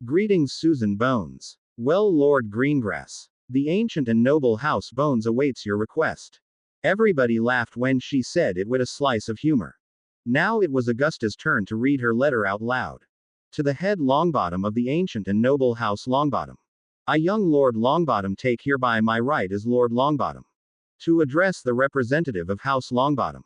Greetings, Susan Bones. Well, Lord Greengrass, the ancient and noble House Bones awaits your request. Everybody laughed when she said it with a slice of humor. Now it was Augusta's turn to read her letter out loud. To the head Longbottom of the ancient and noble House Longbottom. I, young Lord Longbottom, take hereby my right as Lord Longbottom to address the representative of House Longbottom.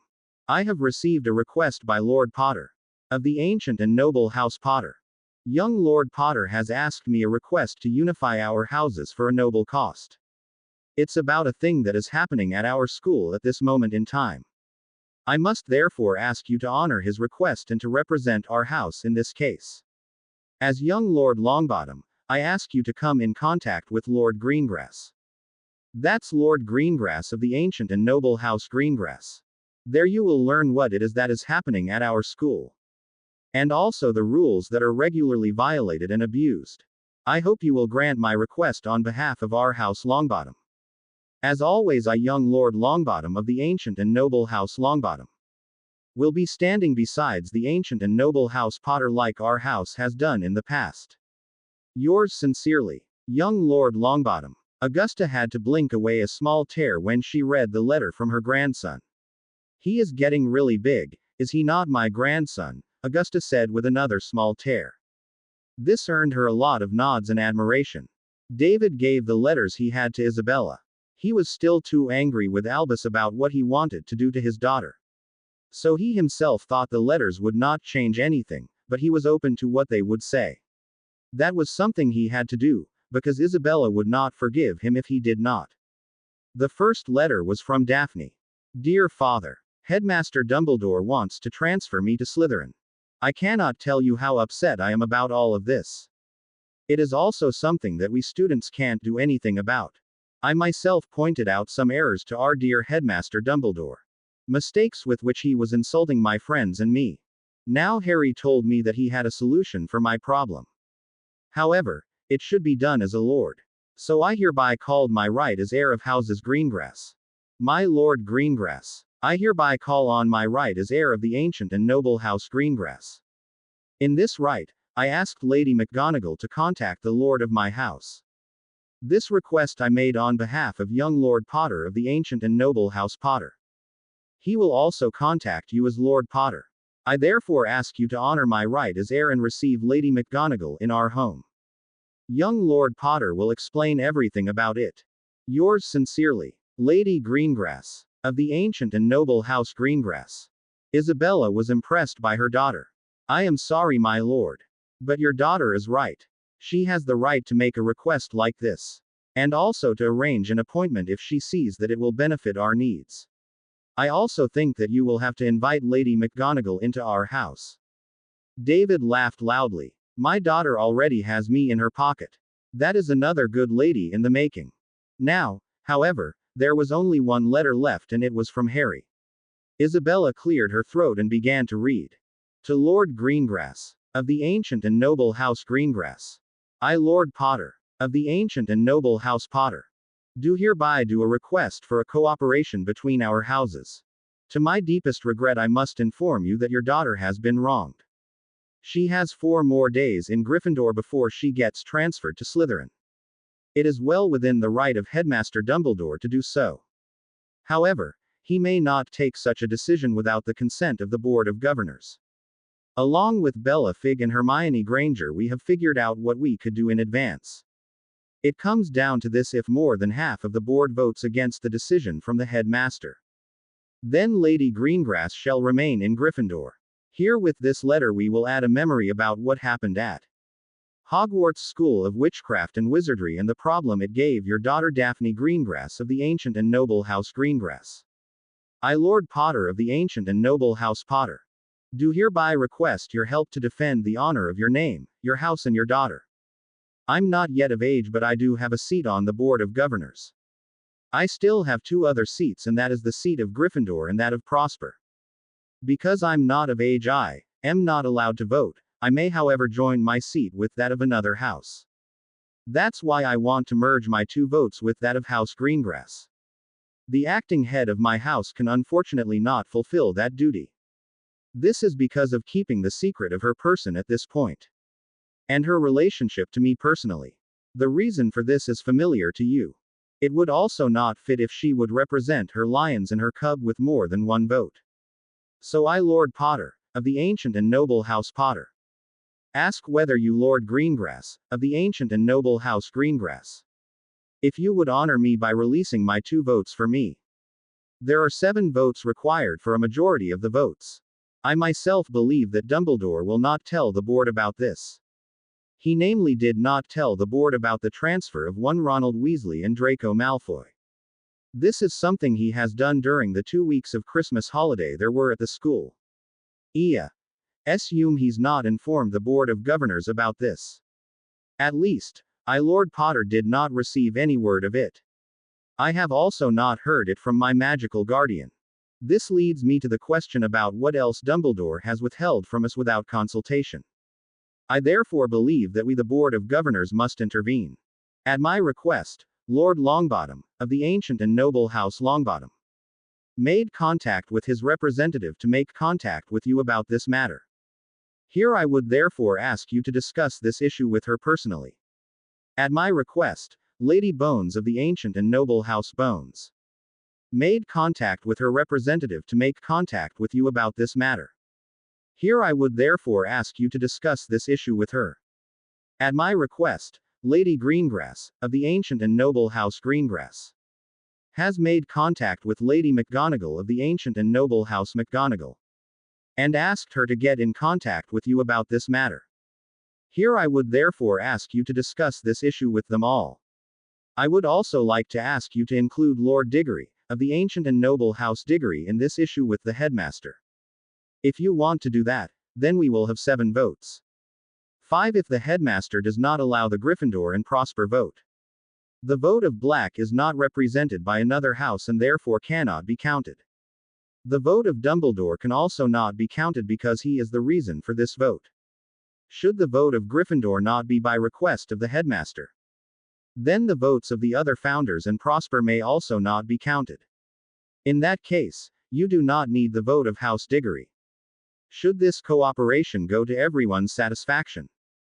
I have received a request by Lord Potter of the ancient and noble House Potter. Young Lord Potter has asked me a request to unify our houses for a noble cost. It's about a thing that is happening at our school at this moment in time. I must therefore ask you to honor his request and to represent our house in this case. As young Lord Longbottom, I ask you to come in contact with Lord Greengrass. That's Lord Greengrass of the ancient and noble House Greengrass. There you will learn what it is that is happening at our school. And also the rules that are regularly violated and abused. I hope you will grant my request on behalf of our House Longbottom. As always, I, young Lord Longbottom of the ancient and noble House Longbottom, will be standing besides the ancient and noble House Potter like our house has done in the past. Yours sincerely, young Lord Longbottom, Augusta had to blink away a small tear when she read the letter from her grandson. He is getting really big, is he not, my grandson? Augusta said with another small tear. This earned her a lot of nods and admiration. David gave the letters he had to Isabella. He was still too angry with Albus about what he wanted to do to his daughter. So he himself thought the letters would not change anything, but he was open to what they would say. That was something he had to do, because Isabella would not forgive him if he did not. The first letter was from Daphne. Dear Father, Headmaster Dumbledore wants to transfer me to Slytherin. I cannot tell you how upset I am about all of this. It is also something that we students can't do anything about. I myself pointed out some errors to our dear Headmaster Dumbledore. Mistakes with which he was insulting my friends and me. Now Harry told me that he had a solution for my problem. However, it should be done as a lord. So I hereby called my right as heir of Houses Greengrass. My Lord Greengrass. I hereby call on my right as heir of the ancient and noble House Greengrass. In this right, I asked Lady McGonagall to contact the Lord of my house. This request I made on behalf of young Lord Potter of the ancient and noble House Potter. He will also contact you as Lord Potter. I therefore ask you to honor my right as heir and receive Lady McGonagall in our home. Young Lord Potter will explain everything about it. Yours sincerely, Lady Greengrass, of the ancient and noble House Greengrass. Isabella was impressed by her daughter. I am sorry, my lord. But your daughter is right. She has the right to make a request like this. And also to arrange an appointment if she sees that it will benefit our needs. I also think that you will have to invite Lady McGonagall into our house. David laughed loudly. My daughter already has me in her pocket. That is another good lady in the making. Now, however, there was only one letter left and it was from Harry. Isabella cleared her throat and began to read. To Lord Greengrass, of the ancient and noble House Greengrass. I, Lord Potter, of the ancient and noble House Potter, do hereby do a request for a cooperation between our houses. To my deepest regret I must inform you that your daughter has been wronged. She has 4 more days in Gryffindor before she gets transferred to Slytherin. It is well within the right of Headmaster Dumbledore to do so. However, he may not take such a decision without the consent of the Board of Governors. Along with Bella Fig and Hermione Granger, we have figured out what we could do in advance. It comes down to this: if more than half of the board votes against the decision from the headmaster, then Lady Greengrass shall remain in Gryffindor. Here with this letter we will add a memory about what happened at Hogwarts School of Witchcraft and Wizardry and the problem it gave your daughter Daphne Greengrass of the ancient and noble House Greengrass. I, Lord Potter of the ancient and noble House Potter, do hereby request your help to defend the honor of your name, your house and your daughter. I'm not yet of age, but I do have a seat on the Board of Governors. I still have 2 other seats, and that is the seat of Gryffindor and that of Prosper. Because I'm not of age, I am not allowed to vote. I may however join my seat with that of another house. That's why I want to merge my 2 votes with that of House Greengrass. The acting head of my house can unfortunately not fulfill that duty. This is because of keeping the secret of her person at this point. And her relationship to me personally. The reason for this is familiar to you. It would also not fit if she would represent her lions and her cub with more than 1 vote. So I, Lord Potter, of the ancient and noble House Potter, ask whether you, Lord Greengrass, of the ancient and noble House Greengrass, if you would honor me by releasing my 2 votes for me. There are 7 votes required for a majority of the votes. I myself believe that Dumbledore will not tell the board about this. He namely did not tell the board about the transfer of one Ronald Weasley and Draco Malfoy. This is something he has done during the 2 weeks of Christmas holiday there were at the school. Assume he's not informed the Board of Governors about this. At least, I, Lord Potter, did not receive any word of it. I have also not heard it from my magical guardian. This leads me to the question about what else Dumbledore has withheld from us without consultation. I therefore believe that we, the Board of Governors, must intervene. At my request, Lord Longbottom, of the ancient and noble House Longbottom, made contact with his representative to make contact with you about this matter. Here I would therefore ask you to discuss this issue with her personally. At my request, Lady Bones of the ancient and noble House Bones, made contact with her representative to make contact with you about this matter. Here I would therefore ask you to discuss this issue with her. At my request, Lady Greengrass, of the ancient and noble House Greengrass, has made contact with Lady McGonagall of the ancient and noble House McGonagall, and asked her to get in contact with you about this matter. Here I would therefore ask you to discuss this issue with them all. I would also like to ask you to include Lord Diggory, of the ancient and noble House Diggory in this issue with the headmaster. If you want to do that, then we will have 7 votes. 5 if the headmaster does not allow the Gryffindor and Prosper vote. The vote of Black is not represented by another house and therefore cannot be counted. The vote of Dumbledore can also not be counted because he is the reason for this vote. Should the vote of Gryffindor not be by request of the headmaster, then the votes of the other founders and Prosper may also not be counted. In that case, you do not need the vote of House Diggory. Should this cooperation go to everyone's satisfaction,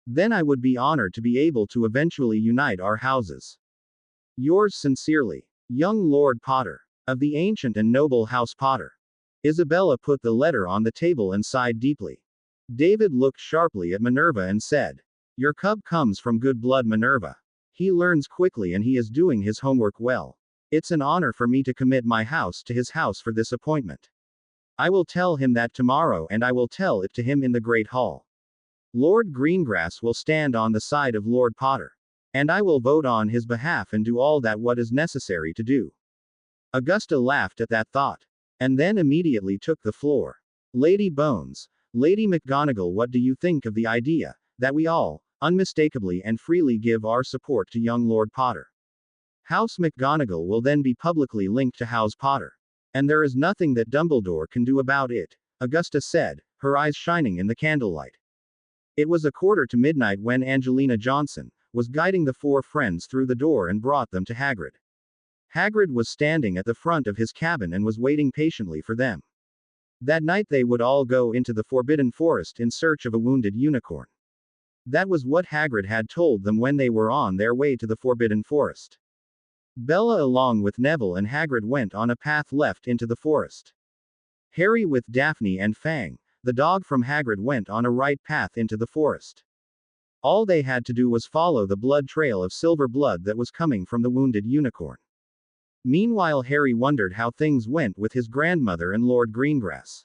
then I would be honored to be able to eventually unite our houses. Yours sincerely, young Lord Potter, of the ancient and noble House Potter. Isabella put the letter on the table and sighed deeply. David looked sharply at Minerva and said, "Your cub comes from good blood, Minerva. He learns quickly and he is doing his homework well. It's an honor for me to commit my house to his house for this appointment. I will tell him that tomorrow and I will tell it to him in the Great Hall. Lord Greengrass will stand on the side of Lord Potter. And I will vote on his behalf and do all that what is necessary to do." Augusta laughed at that thought, and then immediately took the floor. "Lady Bones, Lady McGonagall, what do you think of the idea that we all, unmistakably and freely give our support to young Lord Potter? House McGonagall will then be publicly linked to House Potter. And there is nothing that Dumbledore can do about it," Augusta said, her eyes shining in the candlelight. It was 1:45 when Angelina Johnson was guiding the 4 friends through the door and brought them to Hagrid. Hagrid was standing at the front of his cabin and was waiting patiently for them. That night they would all go into the Forbidden Forest in search of a wounded unicorn. That was what Hagrid had told them when they were on their way to the Forbidden Forest. Bella along with Neville and Hagrid went on a path left into the forest. Harry with Daphne and Fang, the dog from Hagrid, went on a right path into the forest. All they had to do was follow the blood trail of silver blood that was coming from the wounded unicorn. Meanwhile Harry wondered how things went with his grandmother and Lord Greengrass.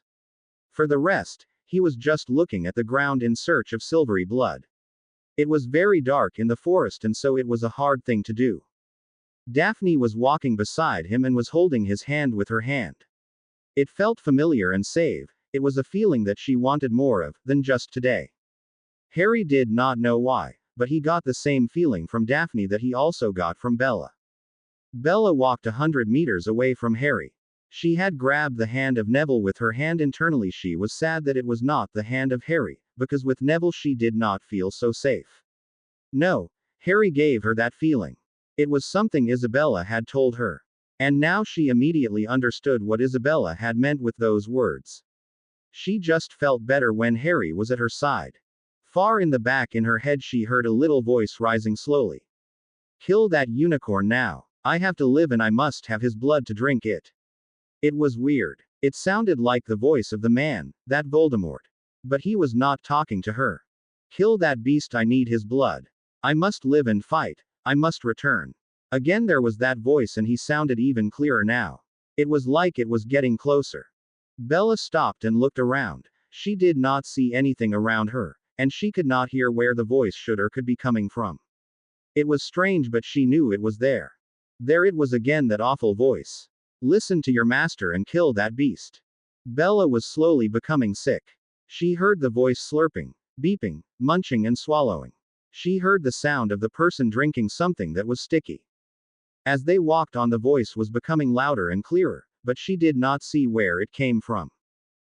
For the rest, he was just looking at the ground in search of silvery blood. It was very dark in the forest and so it was a hard thing to do. Daphne was walking beside him and was holding his hand with her hand. It felt familiar and safe. It was a feeling that she wanted more of than just today. Harry did not know why, but he got the same feeling from Daphne that he also got from Bella. Bella walked 100 meters away from Harry. She had grabbed the hand of Neville with her hand. Internally she was sad that it was not the hand of Harry, because with Neville she did not feel so safe. No, Harry gave her that feeling. It was something Isabella had told her. And now she immediately understood what Isabella had meant with those words. She just felt better when Harry was at her side. Far in the back in her head she heard a little voice rising slowly. "Kill that unicorn now. I have to live and I must have his blood to drink it." It was weird. It sounded like the voice of the man, that Voldemort. But he was not talking to her. "Kill that beast, I need his blood. I must live and fight. I must return." Again there was that voice and he sounded even clearer now. It was like it was getting closer. Bella stopped and looked around. She did not see anything around her, and she could not hear where the voice should or could be coming from. It was strange, but she knew it was there. There it was again, that awful voice. "Listen to your master and kill that beast." Bella was slowly becoming sick. She heard the voice slurping, beeping, munching and swallowing. She heard the sound of the person drinking something that was sticky. As they walked on, the voice was becoming louder and clearer, but she did not see where it came from.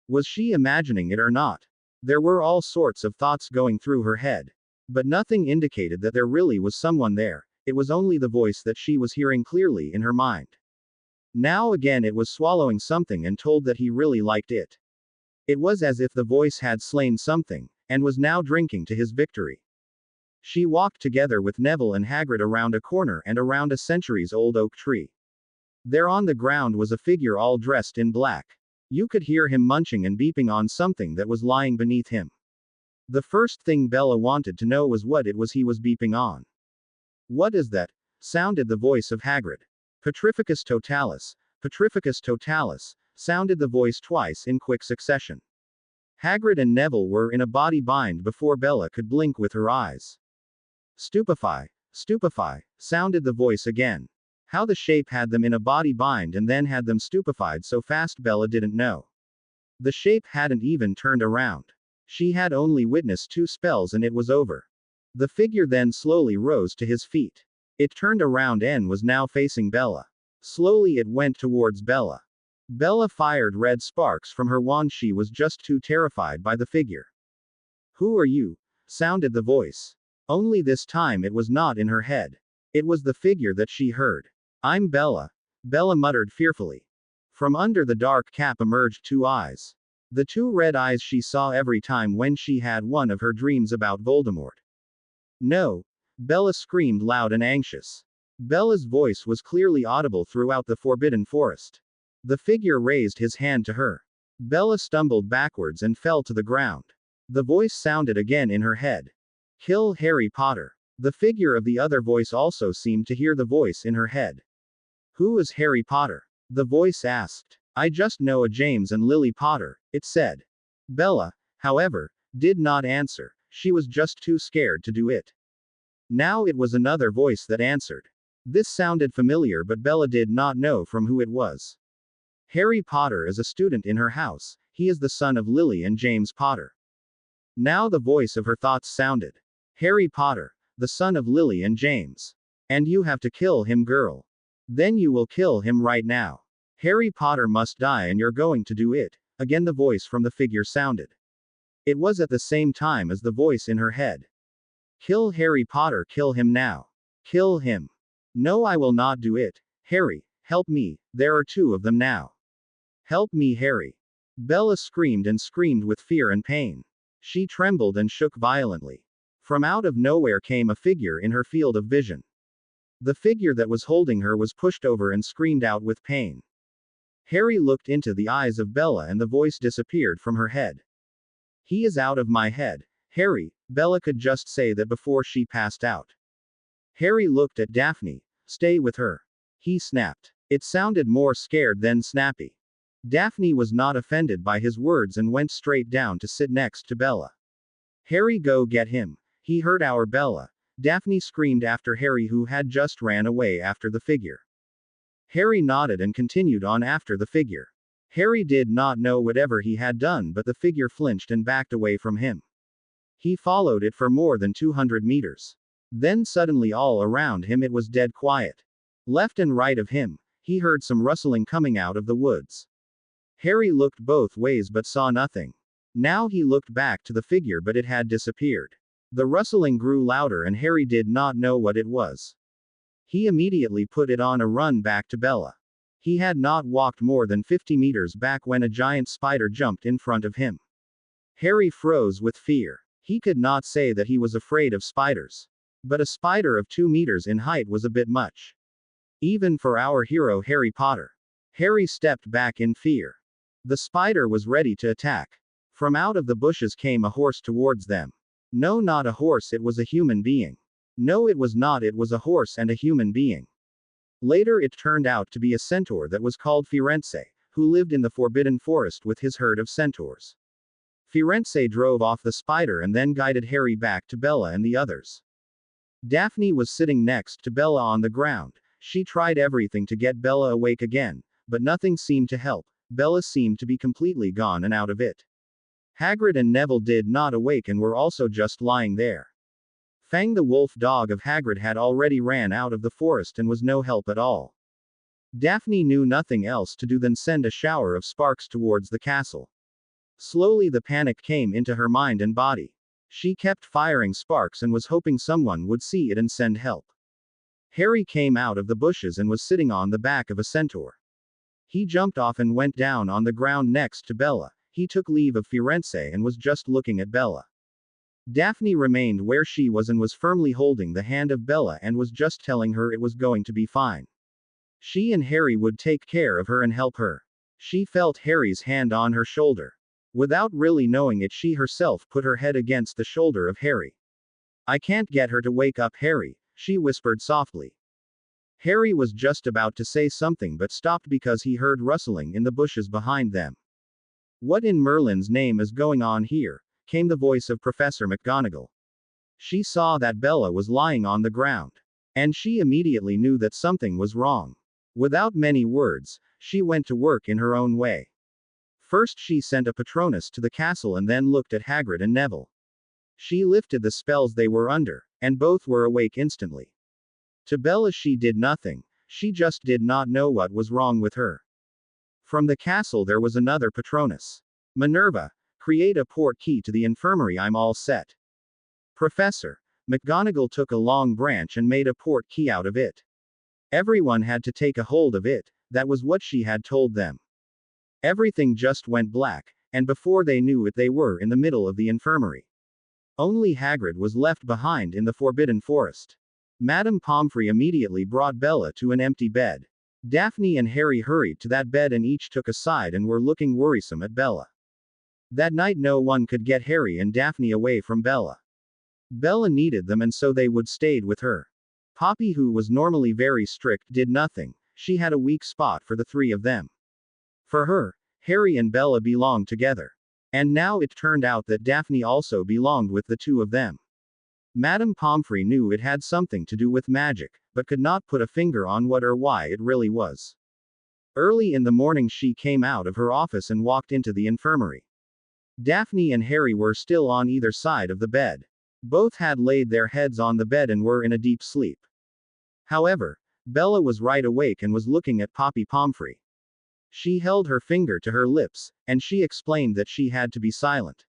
Was she imagining it or not? There were all sorts of thoughts going through her head. But nothing indicated that there really was someone there. It was only the voice that she was hearing clearly in her mind. Now again it was swallowing something and told that he really liked it. It was as if the voice had slain something, and was now drinking to his victory. She walked together with Neville and Hagrid around a corner and around a centuries-old oak tree. There on the ground was a figure all dressed in black. You could hear him munching and beeping on something that was lying beneath him. The first thing Bella wanted to know was what it was he was beeping on. "What is that?" sounded the voice of Hagrid. "Petrificus totalis, Petrificus totalis," sounded the voice twice in quick succession. Hagrid and Neville were in a body bind before Bella could blink with her eyes. "Stupefy, stupefy," sounded the voice again. How the shape had them in a body bind and then had them stupefied so fast Bella didn't know. The shape hadn't even turned around. She had only witnessed 2 spells and it was over. The figure then slowly rose to his feet. It turned around and was now facing Bella. Slowly it went towards Bella. Bella fired red sparks from her wand. She was just too terrified by the figure. "Who are you?" sounded the voice. Only this time it was not in her head. It was the figure that she heard. "I'm Bella," Bella muttered fearfully. From under the dark cap emerged 2 eyes. The 2 red eyes she saw every time when she had one of her dreams about Voldemort. "No!" Bella screamed loud and anxious. Bella's voice was clearly audible throughout the Forbidden Forest. The figure raised his hand to her. Bella stumbled backwards and fell to the ground. The voice sounded again in her head. "Kill Harry Potter." The figure of the other voice also seemed to hear the voice in her head. "Who is Harry Potter?" the voice asked. "I just know a James and Lily Potter," it said. Bella, however, did not answer. She was just too scared to do it. Now it was another voice that answered. This sounded familiar, but Bella did not know from who it was. "Harry Potter is a student in her house. He is the son of Lily and James Potter." Now the voice of her thoughts sounded. "Harry Potter, the son of Lily and James. And you have to kill him, girl. Then you will kill him right now. Harry Potter must die and you're going to do it." Again the voice from the figure sounded. It was at the same time as the voice in her head. "Kill Harry Potter, kill him now. Kill him." "No, I will not do it. Harry, help me, there are 2 of them now. Help me, Harry." Bella screamed and screamed with fear and pain. She trembled and shook violently. From out of nowhere came a figure in her field of vision. The figure that was holding her was pushed over and screamed out with pain. Harry looked into the eyes of Bella and the voice disappeared from her head. "He is out of my head, Harry," Bella could just say that before she passed out. Harry looked at Daphne. "Stay with her," he snapped. It sounded more scared than snappy. Daphne was not offended by his words and went straight down to sit next to Bella. "Harry, go get him. He hurt our Bella," Daphne screamed after Harry, who had just ran away after the figure. Harry nodded and continued on after the figure. Harry did not know whatever he had done, but the figure flinched and backed away from him. He followed it for more than 200 meters. Then suddenly all around him it was dead quiet. Left and right of him, he heard some rustling coming out of the woods. Harry looked both ways but saw nothing. Now he looked back to the figure, but it had disappeared. The rustling grew louder and Harry did not know what it was. He immediately put it on a run back to Bella. He had not walked more than 50 meters back when a giant spider jumped in front of him. Harry froze with fear. He could not say that he was afraid of spiders. But a spider of 2 meters in height was a bit much. Even for our hero Harry Potter. Harry stepped back in fear. The spider was ready to attack. From out of the bushes came a horse towards them. No, not a horse, it was a human being. No, it was not, it was a horse and a human being. Later it turned out to be a centaur that was called Firenze, who lived in the Forbidden Forest with his herd of centaurs. Firenze drove off the spider and then guided Harry back to Bella and the others. Daphne was sitting next to Bella on the ground. She tried everything to get Bella awake again, but nothing seemed to help. Bella seemed to be completely gone and out of it. Hagrid and Neville did not awake and were also just lying there. Fang the wolf dog of Hagrid had already ran out of the forest and was no help at all. Daphne knew nothing else to do than send a shower of sparks towards the castle. Slowly the panic came into her mind and body. She kept firing sparks and was hoping someone would see it and send help. Harry came out of the bushes and was sitting on the back of a centaur. He jumped off and went down on the ground next to Bella. He took leave of Firenze and was just looking at Bella. Daphne remained where she was and was firmly holding the hand of Bella and was just telling her it was going to be fine. She and Harry would take care of her and help her. She felt Harry's hand on her shoulder. Without really knowing it, she herself put her head against the shoulder of Harry. I can't get her to wake up, Harry, she whispered softly. Harry was just about to say something but stopped because he heard rustling in the bushes behind them. What in Merlin's name is going on here? Came the voice of Professor McGonagall. She saw that Bella was lying on the ground. And she immediately knew that something was wrong. Without many words, she went to work in her own way. First she sent a Patronus to the castle and then looked at Hagrid and Neville. She lifted the spells they were under, and both were awake instantly. To Bella she did nothing, she just did not know what was wrong with her. From the castle there was another Patronus. Minerva, create a port key to the infirmary, I'm all set. Professor. McGonagall took a long branch and made a port key out of it. Everyone had to take a hold of it, that was what she had told them. Everything just went black, and before they knew it they were in the middle of the infirmary. Only Hagrid was left behind in the Forbidden Forest. Madame Pomfrey immediately brought Bella to an empty bed. Daphne and Harry hurried to that bed and each took a side and were looking worrisome at Bella. That night no one could get Harry and Daphne away from Bella. Bella needed them and so they would stayed with her. Poppy, who was normally very strict, did nothing, she had a weak spot for the three of them. For her, Harry and Bella belonged together. And now it turned out that Daphne also belonged with the two of them. Madame Pomfrey knew it had something to do with magic, but could not put a finger on what or why it really was. Early in the morning she came out of her office and walked into the infirmary. Daphne and Harry were still on either side of the bed. Both had laid their heads on the bed and were in a deep sleep. However, Bella was right awake and was looking at Poppy Pomfrey. She held her finger to her lips, and she explained that she had to be silent.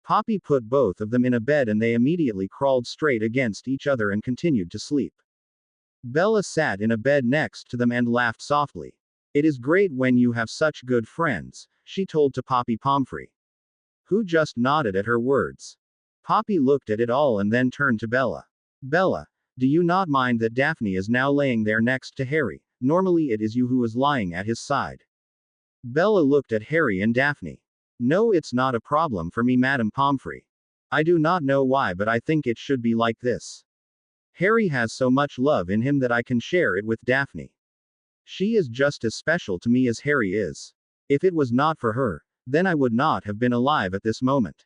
Poppy put both of them in a bed and they immediately crawled straight against each other and continued to sleep. Bella sat in a bed next to them and laughed softly. It is great when you have such good friends, she told to Poppy Pomfrey, who just nodded at her words. Poppy looked at it all and then turned to Bella. Bella, do you not mind that Daphne is now laying there next to Harry? Normally it is you who is lying at his side. Bella looked at Harry and Daphne. No, it's not a problem for me, Madame Pomfrey. I do not know why, but I think it should be like this. Harry has so much love in him that I can share it with Daphne. She is just as special to me as Harry is. If it was not for her, then I would not have been alive at this moment.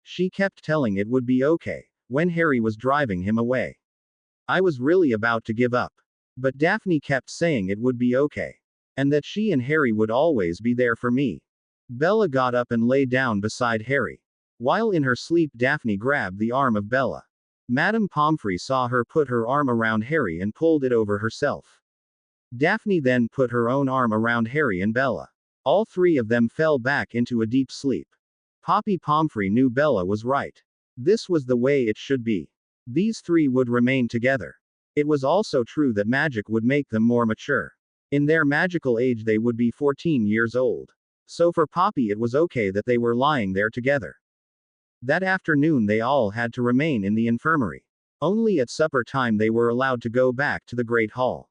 She kept telling it would be okay, when Harry was driving him away. I was really about to give up. But Daphne kept saying it would be okay. And that she and Harry would always be there for me. Bella got up and lay down beside Harry. While in her sleep, Daphne grabbed the arm of Bella. Madame Pomfrey saw her put her arm around Harry and pulled it over herself. Daphne then put her own arm around Harry and Bella. All three of them fell back into a deep sleep. Poppy Pomfrey knew Bella was right. This was the way it should be. These three would remain together. It was also true that magic would make them more mature. In their magical age they would be 14 years old. So for Poppy it was okay that they were lying there together. That afternoon they all had to remain in the infirmary. Only at supper time they were allowed to go back to the Great Hall.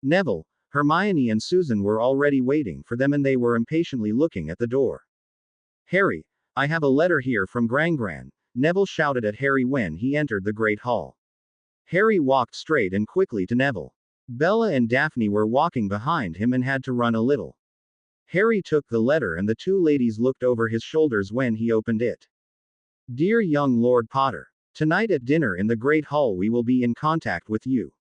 Neville, Hermione and Susan were already waiting for them and they were impatiently looking at the door. Harry, I have a letter here from Grangran, Neville shouted at Harry when he entered the Great Hall. Harry walked straight and quickly to Neville. Bella and Daphne were walking behind him and had to run a little. Harry took the letter and the two ladies looked over his shoulders when he opened it. Dear young Lord Potter, tonight at dinner in the Great Hall we will be in contact with you.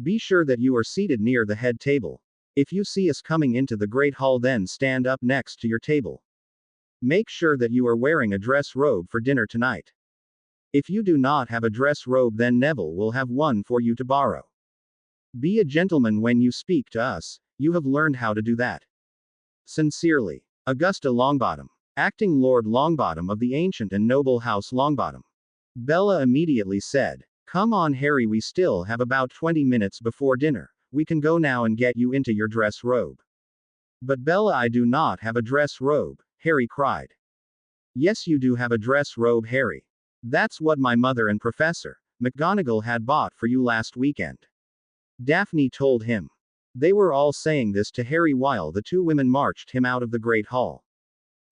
Be sure that you are seated near the head table. If you see us coming into the Great Hall, then stand up next to your table. Make sure that you are wearing a dress robe for dinner tonight. If you do not have a dress robe, then Neville will have one for you to borrow. Be a gentleman when you speak to us, you have learned how to do that. Sincerely, Augusta Longbottom, acting Lord Longbottom of the ancient and noble House Longbottom. Bella immediately said, Come on Harry, we still have about 20 minutes before dinner, we can go now and get you into your dress robe. But Bella, I do not have a dress robe, Harry cried. Yes you do have a dress robe, Harry. That's what my mother and Professor McGonagall had bought for you last weekend. Daphne told him. They were all saying this to Harry while the two women marched him out of the Great Hall.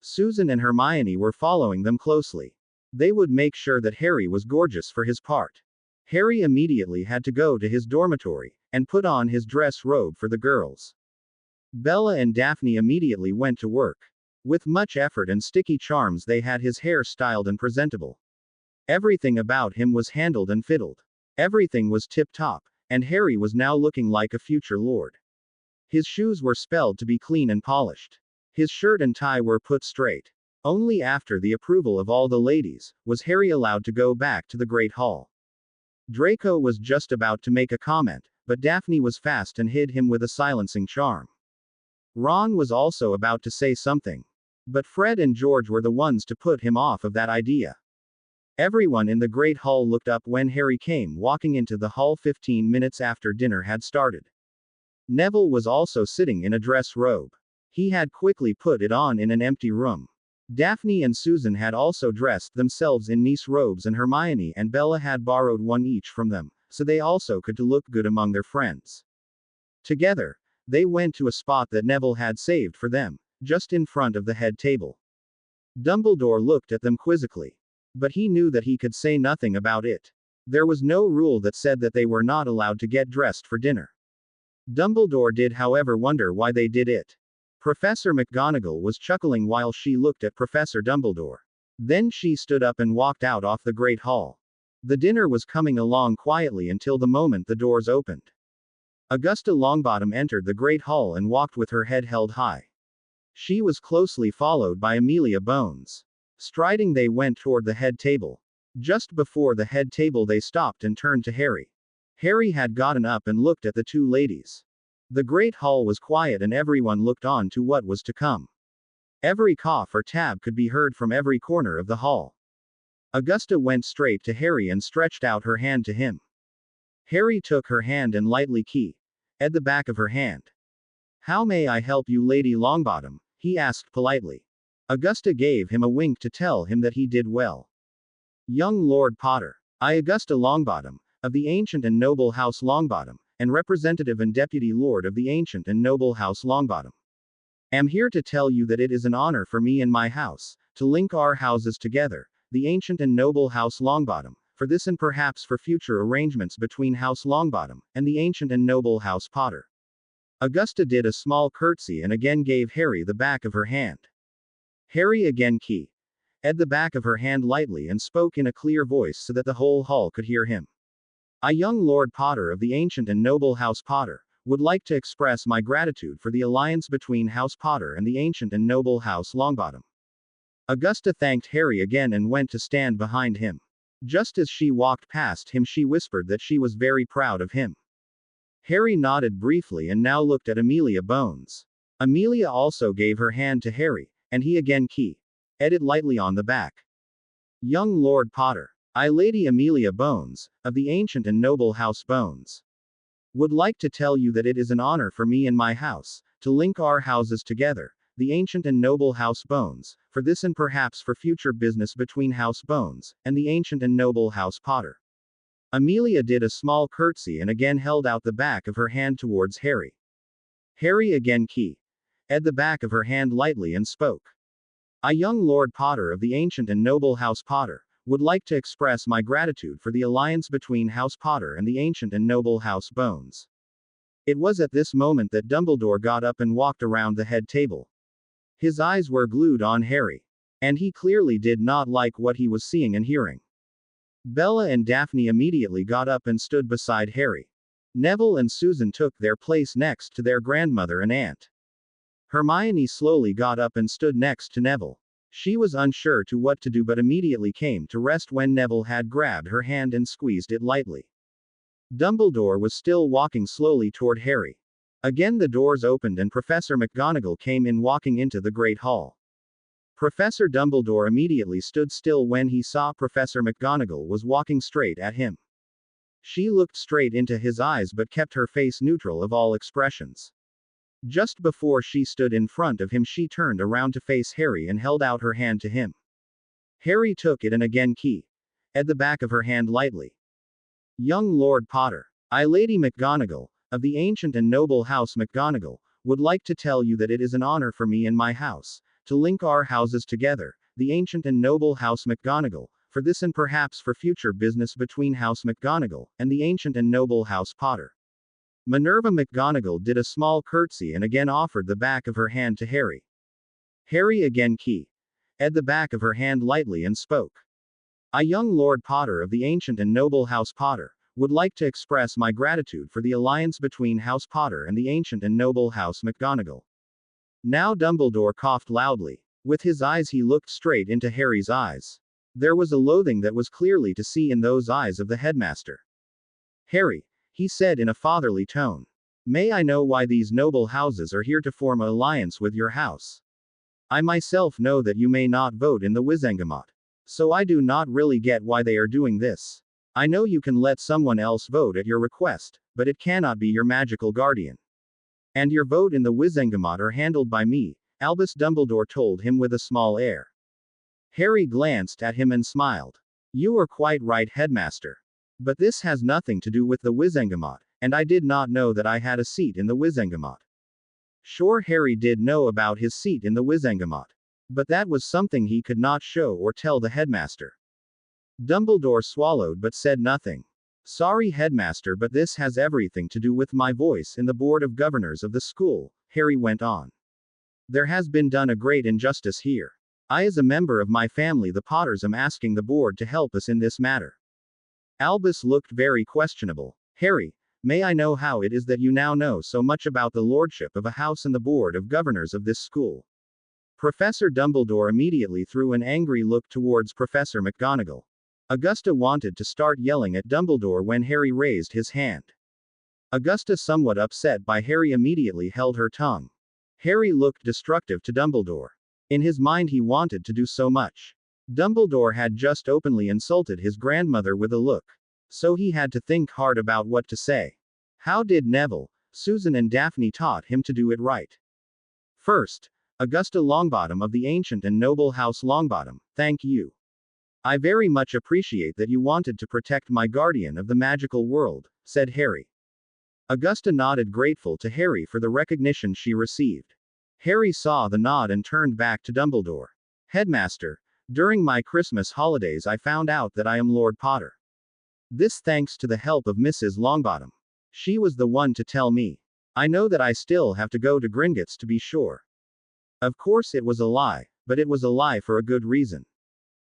Susan and Hermione were following them closely. They would make sure that Harry was gorgeous for his part. Harry immediately had to go to his dormitory and put on his dress robe for the girls. Bella and Daphne immediately went to work. With much effort and sticky charms, they had his hair styled and presentable. Everything about him was handled and fiddled. Everything was tip-top, and Harry was now looking like a future lord. His shoes were spelled to be clean and polished. His shirt and tie were put straight. Only after the approval of all the ladies was Harry allowed to go back to the Great Hall. Draco was just about to make a comment, but Daphne was fast and hid him with a silencing charm. Ron was also about to say something, but Fred and George were the ones to put him off of that idea. Everyone in the Great Hall looked up when Harry came walking into the hall 15 minutes after dinner had started. Neville was also sitting in a dress robe. He had quickly put it on in an empty room. Daphne and Susan had also dressed themselves in nice robes, and Hermione and Bella had borrowed one each from them, so they also could look good among their friends. Together, they went to a spot that Neville had saved for them, just in front of the head table. Dumbledore looked at them quizzically. But he knew that he could say nothing about it. There was no rule that said that they were not allowed to get dressed for dinner. Dumbledore did, however, wonder why they did it. Professor McGonagall was chuckling while she looked at Professor Dumbledore. Then she stood up and walked out of the Great Hall. The dinner was coming along quietly until the moment the doors opened. Augusta Longbottom entered the Great Hall and walked with her head held high. She was closely followed by Amelia Bones. Striding, they went toward the head table. Just before the head table, they stopped and turned to Harry. Harry had gotten up and looked at the two ladies. The Great Hall was quiet and everyone looked on to what was to come. Every cough or tab could be heard from every corner of the hall. Augusta went straight to Harry and stretched out her hand to him. Harry took her hand and lightly kissed at the back of her hand. "How may I help you, Lady Longbottom?" he asked politely. Augusta gave him a wink to tell him that he did well. "Young Lord Potter, I, Augusta Longbottom, of the ancient and noble House Longbottom, and representative and deputy lord of the ancient and noble House Longbottom, am here to tell you that it is an honor for me and my house to link our houses together, the ancient and noble House Longbottom, for this and perhaps for future arrangements between House Longbottom and the ancient and noble House Potter." Augusta did a small curtsy and again gave Harry the back of her hand. Harry again kissed at the back of her hand lightly and spoke in a clear voice so that the whole hall could hear him. "I, young Lord Potter of the ancient and noble House Potter, would like to express my gratitude for the alliance between House Potter and the ancient and noble House Longbottom." Augusta thanked Harry again and went to stand behind him. Just as she walked past him, she whispered that she was very proud of him. Harry nodded briefly and now looked at Amelia Bones. Amelia also gave her hand to Harry, and he again kissed it lightly on the back. "Young Lord Potter, I, Lady Amelia Bones, of the ancient and noble House Bones, would like to tell you that it is an honor for me and my house to link our houses together, the ancient and noble House Bones, for this and perhaps for future business between House Bones and the ancient and noble House Potter." Amelia did a small curtsy and again held out the back of her hand towards Harry. Harry again kissed at the back of her hand lightly and spoke. "I, young Lord Potter of the ancient and noble House Potter, would like to express my gratitude for the alliance between House Potter and the ancient and noble House Bones." It was at this moment that Dumbledore got up and walked around the head table. His eyes were glued on Harry. And he clearly did not like what he was seeing and hearing. Bella and Daphne immediately got up and stood beside Harry. Neville and Susan took their place next to their grandmother and aunt. Hermione slowly got up and stood next to Neville. She was unsure to what to do but immediately came to rest when Neville had grabbed her hand and squeezed it lightly. Dumbledore was still walking slowly toward Harry. Again the doors opened and Professor McGonagall came in walking into the Great Hall. Professor Dumbledore immediately stood still when he saw Professor McGonagall was walking straight at him. She looked straight into his eyes but kept her face neutral of all expressions. Just before she stood in front of him, she turned around to face Harry and held out her hand to him. Harry took it and again kissed at the back of her hand lightly. Young Lord Potter. I, Lady McGonagall, of the ancient and noble House McGonagall, would like to tell you that it is an honor for me and my house, to link our houses together, the ancient and noble House McGonagall, for this and perhaps for future business between House McGonagall and the ancient and noble House Potter. Minerva McGonagall did a small curtsy and again offered the back of her hand to Harry. Harry again at the back of her hand lightly and spoke. I, young Lord Potter of the ancient and noble House Potter, would like to express my gratitude for the alliance between House Potter and the ancient and noble House McGonagall. Now Dumbledore coughed loudly. With his eyes he looked straight into Harry's eyes. There was a loathing that was clearly to see in those eyes of the headmaster. Harry, he said in a fatherly tone. May I know why these noble houses are here to form an alliance with your house? I myself know that you may not vote in the Wizengamot. So I do not really get why they are doing this. I know you can let someone else vote at your request, but it cannot be your magical guardian. And your vote in the Wizengamot are handled by me, Albus Dumbledore told him with a small air. Harry glanced at him and smiled. You are quite right, headmaster. But this has nothing to do with the Wizengamot, and I did not know that I had a seat in the Wizengamot. Sure, Harry did know about his seat in the Wizengamot. But that was something he could not show or tell the headmaster. Dumbledore swallowed but said nothing. Sorry, headmaster, but this has everything to do with my voice in the board of governors of the school, Harry went on. There has been done a great injustice here. I, as a member of my family, the Potters, am asking the board to help us in this matter. Albus looked very questionable. Harry, may I know how it is that you now know so much about the lordship of a house and the board of governors of this school? Professor Dumbledore immediately threw an angry look towards Professor McGonagall. Augusta wanted to start yelling at Dumbledore when Harry raised his hand. Augusta, somewhat upset by Harry, immediately held her tongue. Harry looked destructive to Dumbledore. In his mind he wanted to do so much. Dumbledore had just openly insulted his grandmother with a look. So he had to think hard about what to say. How did Neville, Susan and Daphne taught him to do it right? First, Augusta Longbottom of the ancient and noble House Longbottom, thank you. I very much appreciate that you wanted to protect my guardian of the magical world, said Harry. Augusta nodded, grateful to Harry for the recognition she received. Harry saw the nod and turned back to Dumbledore. Headmaster, during my Christmas holidays I found out that I am Lord Potter. This thanks to the help of Mrs. Longbottom. She was the one to tell me. I know that I still have to go to Gringotts to be sure. Of course it was a lie, but it was a lie for a good reason.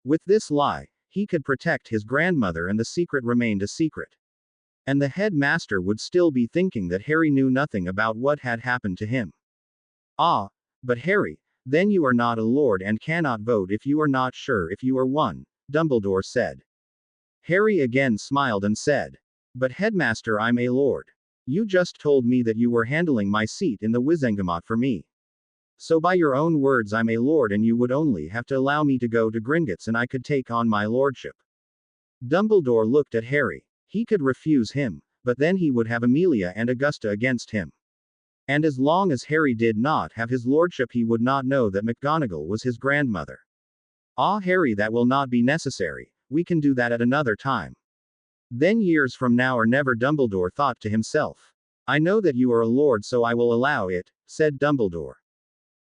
With this lie, he could protect his grandmother and the secret remained a secret. And the headmaster would still be thinking that Harry knew nothing about what had happened to him. Ah, but Harry, then you are not a lord and cannot vote if you are not sure if you are one, Dumbledore said. Harry again smiled and said, but headmaster, I'm a lord. You just told me that you were handling my seat in the Wizengamot for me. So by your own words I'm a lord and you would only have to allow me to go to Gringotts and I could take on my lordship. Dumbledore looked at Harry. He could refuse him, but then he would have Amelia and Augusta against him. And as long as Harry did not have his lordship he would not know that McGonagall was his grandmother. Ah, Harry, that will not be necessary. We can do that at another time. Then years from now or never, Dumbledore thought to himself. I know that you are a lord, so I will allow it, said Dumbledore.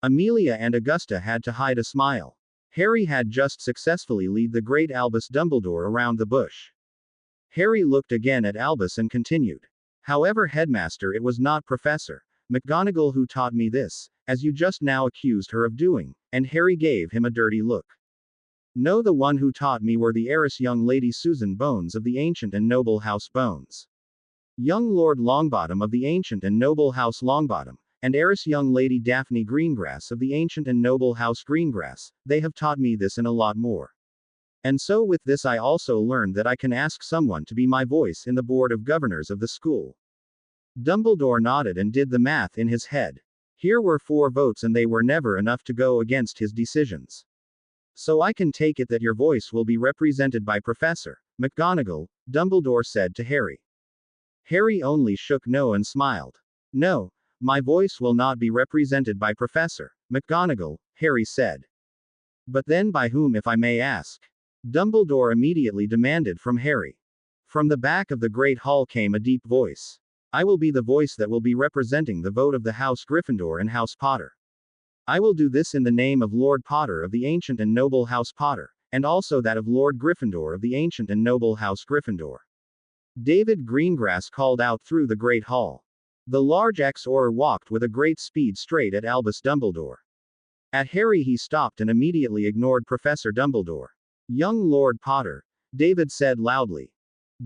Amelia and Augusta had to hide a smile. Harry had just successfully led the great Albus Dumbledore around the bush. Harry looked again at Albus and continued. However, headmaster, it was not Professor McGonagall who taught me this, as you just now accused her of doing, and Harry gave him a dirty look. No, the one who taught me were the heiress young Lady Susan Bones of the ancient and noble House Bones. Young Lord Longbottom of the ancient and noble House Longbottom, and heiress young Lady Daphne Greengrass of the ancient and noble House Greengrass, they have taught me this and a lot more. And so with this I also learned that I can ask someone to be my voice in the board of governors of the school. Dumbledore nodded and did the math in his head. Here were 4 votes and they were never enough to go against his decisions. So I can take it that your voice will be represented by Professor McGonagall, Dumbledore said to Harry. Harry only shook no and smiled. No, my voice will not be represented by Professor McGonagall, Harry said. But then by whom, if I may ask? Dumbledore immediately demanded from Harry. From the back of the Great Hall came a deep voice. I will be the voice that will be representing the vote of the House Gryffindor and House Potter. I will do this in the name of Lord Potter of the ancient and noble House Potter, and also that of Lord Gryffindor of the ancient and noble House Gryffindor. David Greengrass called out through the Great Hall. The large Auror walked with a great speed straight at Albus Dumbledore. At Harry he stopped and immediately ignored Professor Dumbledore. Young Lord Potter, David said loudly.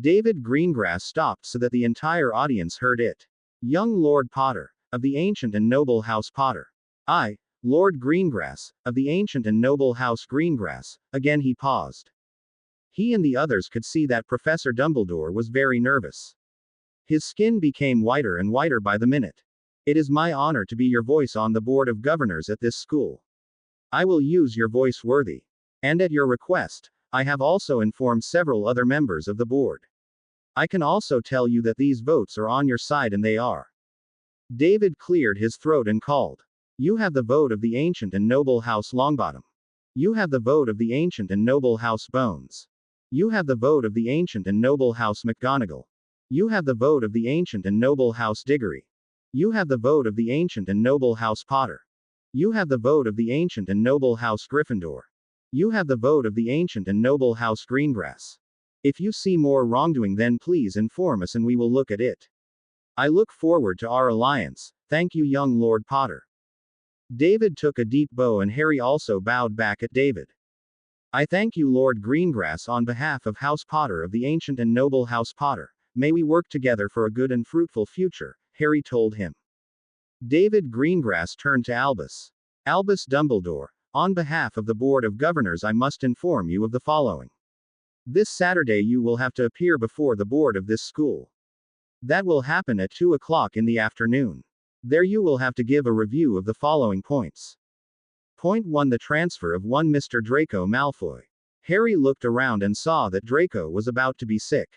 David Greengrass stopped so that the entire audience heard it. Young Lord Potter, of the ancient and noble House Potter. I, Lord Greengrass, of the ancient and noble House Greengrass. Again he paused. He and the others could see that Professor Dumbledore was very nervous. His skin became whiter and whiter by the minute. It is my honor to be your voice on the Board of Governors at this school. I will use your voice worthy. And at your request, I have also informed several other members of the board. I can also tell you that these votes are on your side and they are. David cleared his throat and called. You have the vote of the ancient and noble House Longbottom. You have the vote of the ancient and noble House Bones. You have the vote of the ancient and noble House McGonagall. You have the vote of the ancient and noble House Diggory. You have the vote of the ancient and noble House Potter. You have the vote of the ancient and noble House Gryffindor. You have the vote of the ancient and noble House Greengrass. If you see more wrongdoing, then please inform us and we will look at it. I look forward to our alliance. Thank you, young Lord Potter. David took a deep bow and Harry also bowed back at David. I thank you, Lord Greengrass, on behalf of House Potter of the ancient and noble House Potter. May we work together for a good and fruitful future, Harry told him. David Greengrass turned to Albus. Albus Dumbledore, on behalf of the Board of Governors, I must inform you of the following. This Saturday you will have to appear before the board of this school. That will happen at 2 o'clock in the afternoon. There you will have to give a review of the following points. Point 1. The transfer of one Mr. Draco Malfoy. Harry looked around and saw that Draco was about to be sick.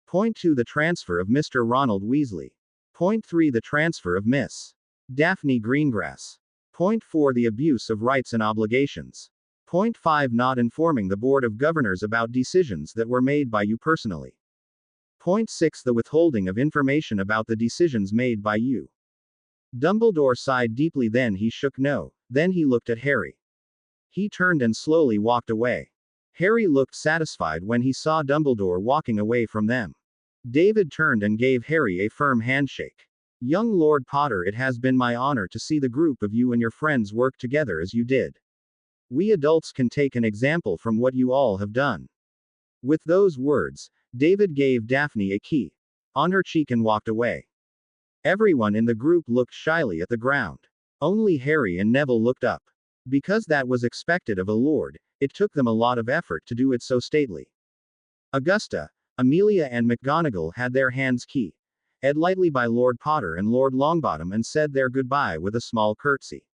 Point 2. The transfer of Mr. Ronald Weasley. Point 3. The transfer of Miss Daphne Greengrass. Point 4. The abuse of rights and obligations. Point 5. Not informing the Board of Governors about decisions that were made by you personally. Point 6. The withholding of information about the decisions made by you. Dumbledore sighed deeply, then he shook no. Then he looked at Harry. He turned and slowly walked away. Harry looked satisfied when he saw Dumbledore walking away from them. David turned and gave Harry a firm handshake. Young Lord Potter, it has been my honor to see the group of you and your friends work together as you did. We adults can take an example from what you all have done. With those words, David gave Daphne a key on her cheek and walked away. Everyone in the group looked shyly at the ground. Only Harry and Neville looked up. Because that was expected of a lord, it took them a lot of effort to do it so stately. Augusta, Amelia and McGonagall had their hands keyed lightly by Lord Potter and Lord Longbottom and said their goodbye with a small curtsy.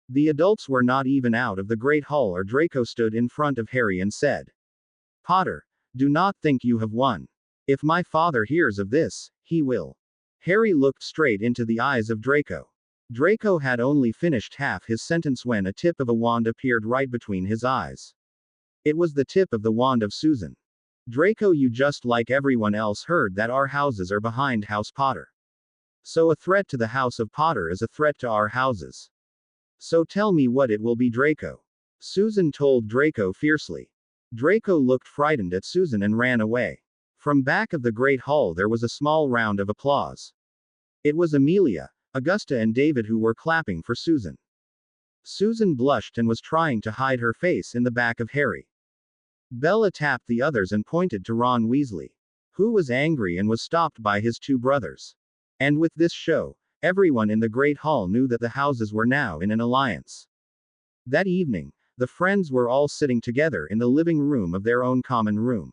The adults were not even out of the Great Hall or Draco stood in front of Harry and said, Potter, do not think you have won. If my father hears of this, he will. Harry looked straight into the eyes of Draco. Draco had only finished half his sentence when a tip of a wand appeared right between his eyes. It was the tip of the wand of Susan. Draco, you just like everyone else heard that our houses are behind House Potter. So a threat to the House of Potter is a threat to our houses. So tell me what it will be, Draco. Susan told Draco fiercely. Draco looked frightened at Susan and ran away. From back of the Great Hall there was a small round of applause. It was Amelia, Augusta and David who were clapping for Susan. Susan blushed and was trying to hide her face in the back of Harry. Bella tapped the others and pointed to Ron Weasley, who was angry and was stopped by his two brothers. And with this show, everyone in the Great Hall knew that the houses were now in an alliance. That evening, the friends were all sitting together in the living room of their own common room.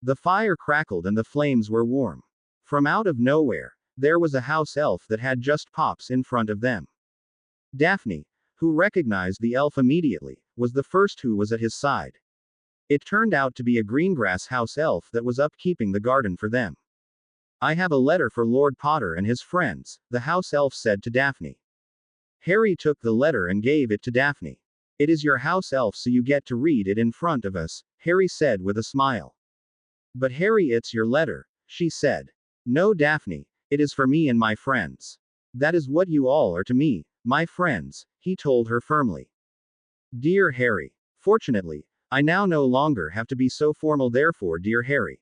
The fire crackled and the flames were warm. From out of nowhere, there was a house elf that had just pops in front of them. Daphne, who recognized the elf immediately, was the first who was at his side. It turned out to be a Greengrass house elf that was upkeeping the garden for them. I have a letter for Lord Potter and his friends, the house elf said to Daphne. Harry took the letter and gave it to Daphne. It is your house elf, so you get to read it in front of us, Harry said with a smile. But Harry, it's your letter, she said. No, Daphne, it is for me and my friends. That is what you all are to me, my friends, he told her firmly. Dear Harry, fortunately, I now no longer have to be so formal, therefore, dear Harry.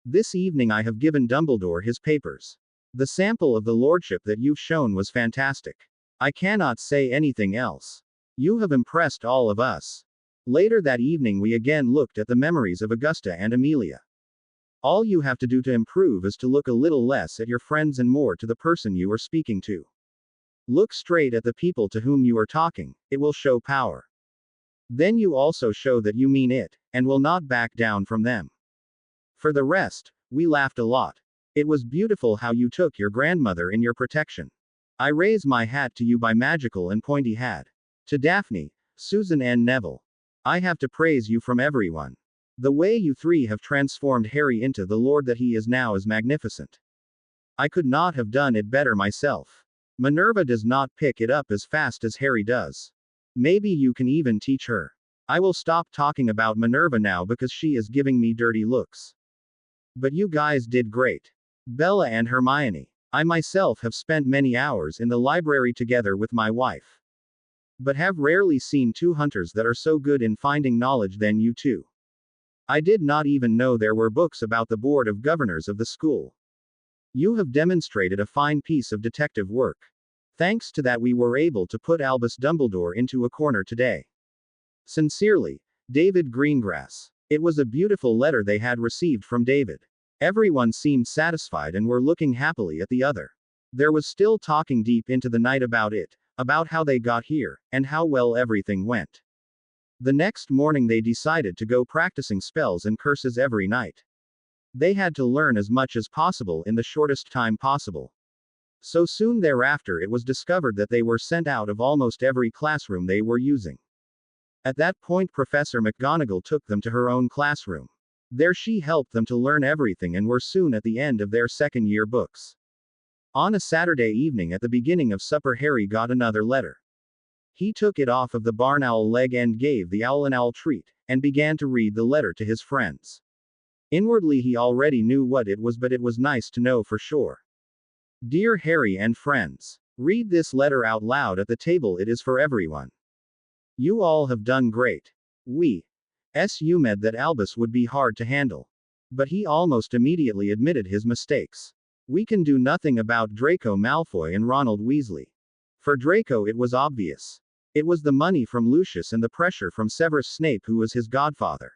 This evening I have given Dumbledore his papers. The sample of the lordship that you've shown was fantastic. I cannot say anything else. You have impressed all of us. Later that evening we again looked at the memories of Augusta and Amelia. All you have to do to improve is to look a little less at your friends and more to the person you are speaking to. Look straight at the people to whom you are talking, it will show power. Then you also show that you mean it, and will not back down from them. For the rest, we laughed a lot. It was beautiful how you took your grandmother in your protection. I raise my hat to you by magical and pointy hat. To Daphne, Susan and Neville. I have to praise you from everyone. The way you three have transformed Harry into the lord that he is now is magnificent. I could not have done it better myself. Minerva does not pick it up as fast as Harry does. Maybe you can even teach her. I will stop talking about Minerva now because she is giving me dirty looks. But you guys did great. Bella and Hermione. I myself have spent many hours in the library together with my wife. But have rarely seen two hunters that are so good in finding knowledge than you two. I did not even know there were books about the Board of Governors of the school. You have demonstrated a fine piece of detective work. Thanks to that we were able to put Albus Dumbledore into a corner today. Sincerely, David Greengrass. It was a beautiful letter they had received from David. Everyone seemed satisfied and were looking happily at the other. There was still talking deep into the night about it, about how they got here, and how well everything went. The next morning they decided to go practicing spells and curses every night. They had to learn as much as possible in the shortest time possible. So soon thereafter it was discovered that they were sent out of almost every classroom they were using. At that point Professor McGonagall took them to her own classroom. There she helped them to learn everything and were soon at the end of their second-year books. On a Saturday evening at the beginning of supper Harry got another letter. He took it off of the barn owl leg and gave the owl an owl treat, and began to read the letter to his friends. Inwardly he already knew what it was, but it was nice to know for sure. Dear Harry and friends, read this letter out loud at the table, it is for everyone. You all have done great. We assumed that Albus would be hard to handle. But he almost immediately admitted his mistakes. We can do nothing about Draco Malfoy and Ronald Weasley. For Draco it was obvious. It was the money from Lucius and the pressure from Severus Snape, who was his godfather.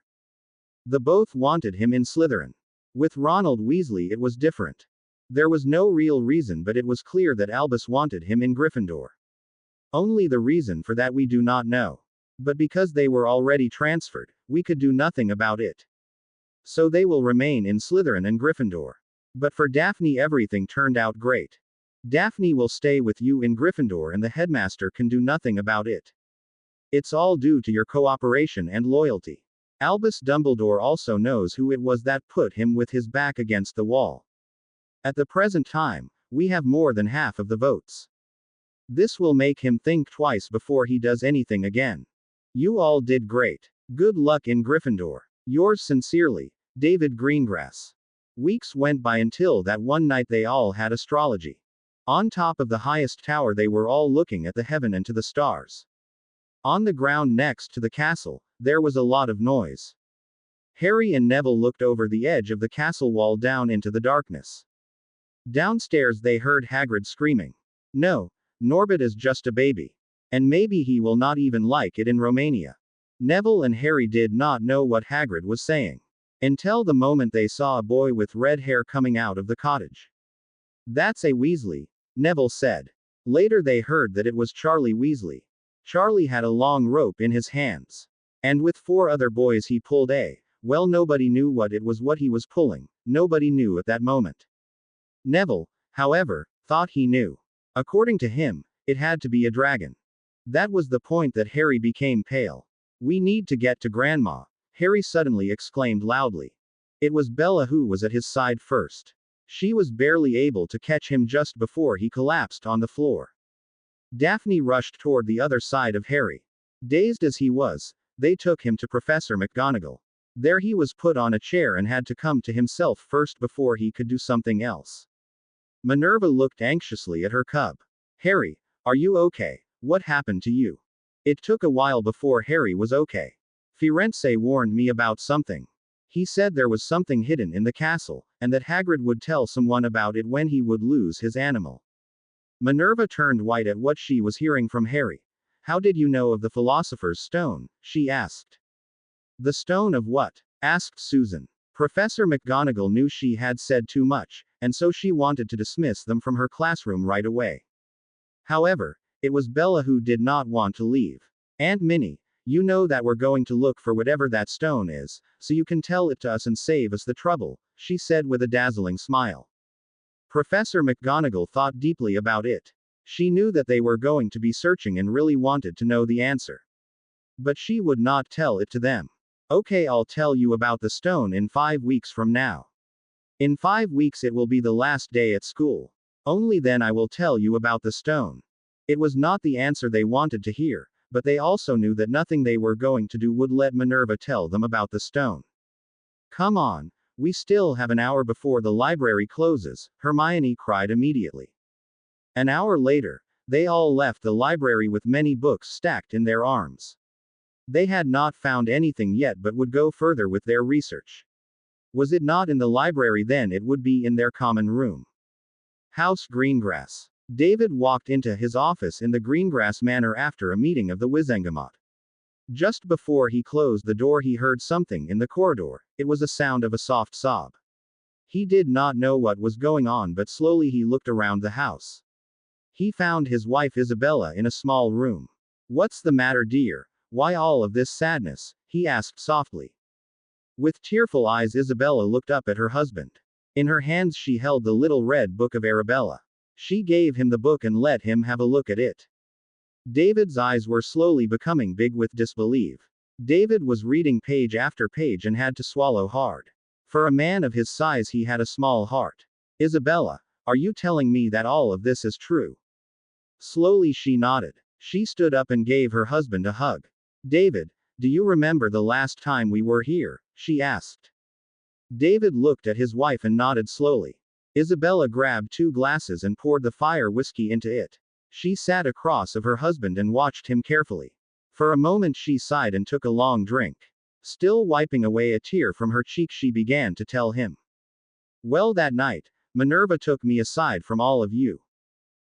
The both wanted him in Slytherin. With Ronald Weasley it was different. There was no real reason, but it was clear that Albus wanted him in Gryffindor. Only the reason for that we do not know. But because they were already transferred, we could do nothing about it. So they will remain in Slytherin and Gryffindor. But for Daphne everything turned out great. Daphne will stay with you in Gryffindor and the headmaster can do nothing about it. It's all due to your cooperation and loyalty. Albus Dumbledore also knows who it was that put him with his back against the wall. At the present time, we have more than half of the votes. This will make him think twice before he does anything again. You all did great. Good luck in Gryffindor. Yours sincerely, David Greengrass. Weeks went by until that one night they all had astrology. On top of the highest tower they were all looking at the heaven and to the stars. On the ground next to the castle, there was a lot of noise. Harry and Neville looked over the edge of the castle wall down into the darkness. Downstairs they heard Hagrid screaming. No, Norbert is just a baby. And maybe he will not even like it in Romania. Neville and Harry did not know what Hagrid was saying. Until the moment they saw a boy with red hair coming out of the cottage. That's a Weasley, Neville said. Later they heard that it was Charlie Weasley. Charlie had a long rope in his hands. And with 4 other boys he pulled well, nobody knew what it was what he was pulling, nobody knew at that moment. Neville, however, thought he knew. According to him, it had to be a dragon. That was the point that Harry became pale. We need to get to Grandma, Harry suddenly exclaimed loudly. It was Bella who was at his side first. She was barely able to catch him just before he collapsed on the floor. Daphne rushed toward the other side of Harry. Dazed as he was, they took him to Professor McGonagall. There he was put on a chair and had to come to himself first before he could do something else. Minerva looked anxiously at her cub. Harry, are you okay? What happened to you? It took a while before Harry was okay. Firenze warned me about something. He said there was something hidden in the castle, and that Hagrid would tell someone about it when he would lose his animal. Minerva turned white at what she was hearing from Harry. How did you know of the Philosopher's Stone? She asked. The stone of what? Asked Susan. Professor McGonagall knew she had said too much, and so she wanted to dismiss them from her classroom right away. However, it was Bella who did not want to leave. Aunt Minnie, you know that we're going to look for whatever that stone is, so you can tell it to us and save us the trouble, she said with a dazzling smile. Professor McGonagall thought deeply about it. She knew that they were going to be searching and really wanted to know the answer. But she would not tell it to them. Okay, I'll tell you about the stone in 5 weeks from now. In 5 weeks it will be the last day at school. Only then I will tell you about the stone. It was not the answer they wanted to hear, but they also knew that nothing they were going to do would let Minerva tell them about the stone. Come on, we still have an hour before the library closes, Hermione cried immediately. An hour later, they all left the library with many books stacked in their arms. They had not found anything yet but would go further with their research. Was it not in the library then it would be in their common room. House Greengrass. David walked into his office in the Greengrass Manor after a meeting of the Wizengamot. Just before he closed the door he heard something in the corridor. It was a sound of a soft sob. He did not know what was going on but slowly he looked around the house. He found his wife Isabella in a small room. What's the matter, dear? Why all of this sadness? He asked softly. With tearful eyes Isabella looked up at her husband. In her hands she held the little red book of Arabella. She gave him the book and let him have a look at it. David's eyes were slowly becoming big with disbelief. David was reading page after page and had to swallow hard. For a man of his size he had a small heart. Isabella, are you telling me that all of this is true? Slowly she nodded. She stood up and gave her husband a hug. David, do you remember the last time we were here? She asked. David looked at his wife and nodded slowly. Isabella grabbed 2 glasses and poured the fire whiskey into it. She sat across of her husband and watched him carefully. For a moment she sighed and took a long drink. Still wiping away a tear from her cheek she began to tell him. Well, that night, Minerva took me aside from all of you.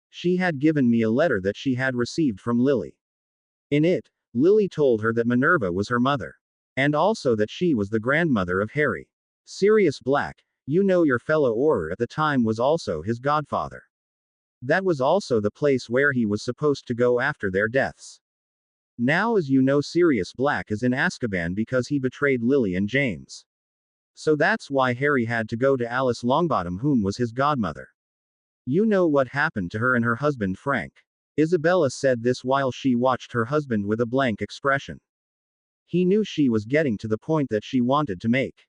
She had given me a letter that she had received from Lily. In it, Lily told her that Minerva was her mother. And also that she was the grandmother of Harry. Sirius Black, you know your fellow Auror at the time was also his godfather. That was also the place where he was supposed to go after their deaths. Now as you know Sirius Black is in Azkaban because he betrayed Lily and James. So that's why Harry had to go to Alice Longbottom whom was his godmother. You know what happened to her and her husband Frank. Isabella said this while she watched her husband with a blank expression. He knew she was getting to the point that she wanted to make.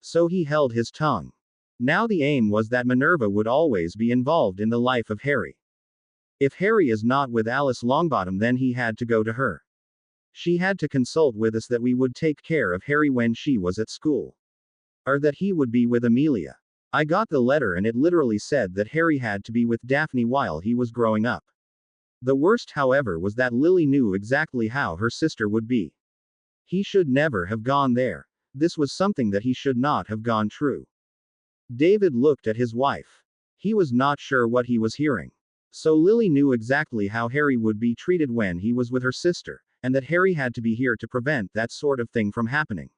So he held his tongue. Now the aim was that Minerva would always be involved in the life of Harry. If Harry is not with Alice Longbottom then he had to go to her. She had to consult with us that we would take care of Harry when she was at school. Or that he would be with Amelia. I got the letter and it literally said that Harry had to be with Daphne while he was growing up. The worst however was that Lily knew exactly how her sister would be. He should never have gone there. This was something that he should not have gone true. David looked at his wife. He was not sure what he was hearing. So Lily knew exactly how Harry would be treated when he was with her sister, and that Harry had to be here to prevent that sort of thing from happening.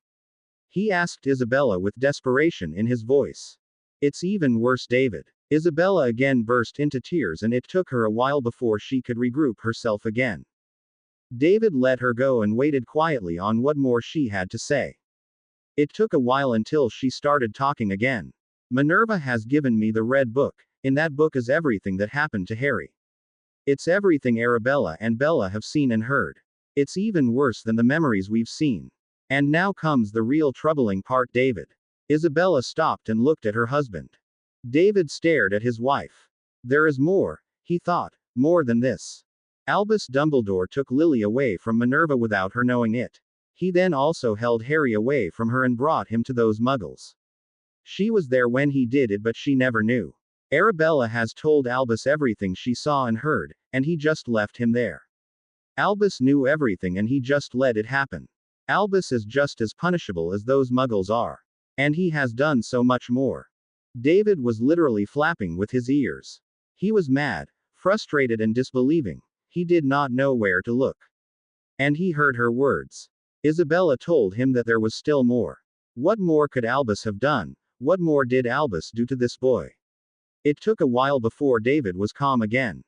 He asked Isabella with desperation in his voice. It's even worse, David. Isabella again burst into tears and it took her a while before she could regroup herself again. David let her go and waited quietly on what more she had to say. It took a while until she started talking again. Minerva has given me the red book. In that book is everything that happened to Harry. It's everything Arabella and Bella have seen and heard. It's even worse than the memories we've seen. And now comes the real troubling part, David. Isabella stopped and looked at her husband. David stared at his wife. There is more, he thought, more than this. Albus Dumbledore took Lily away from Minerva without her knowing it. He then also held Harry away from her and brought him to those muggles. She was there when he did it, but she never knew. Arabella has told Albus everything she saw and heard, and he just left him there. Albus knew everything and he just let it happen. Albus is just as punishable as those muggles are. And he has done so much more. David was literally flapping with his ears. He was mad, frustrated and disbelieving. He did not know where to look. And he heard her words. Isabella told him that there was still more. What more could Albus have done? What more did Albus do to this boy? It took a while before David was calm again.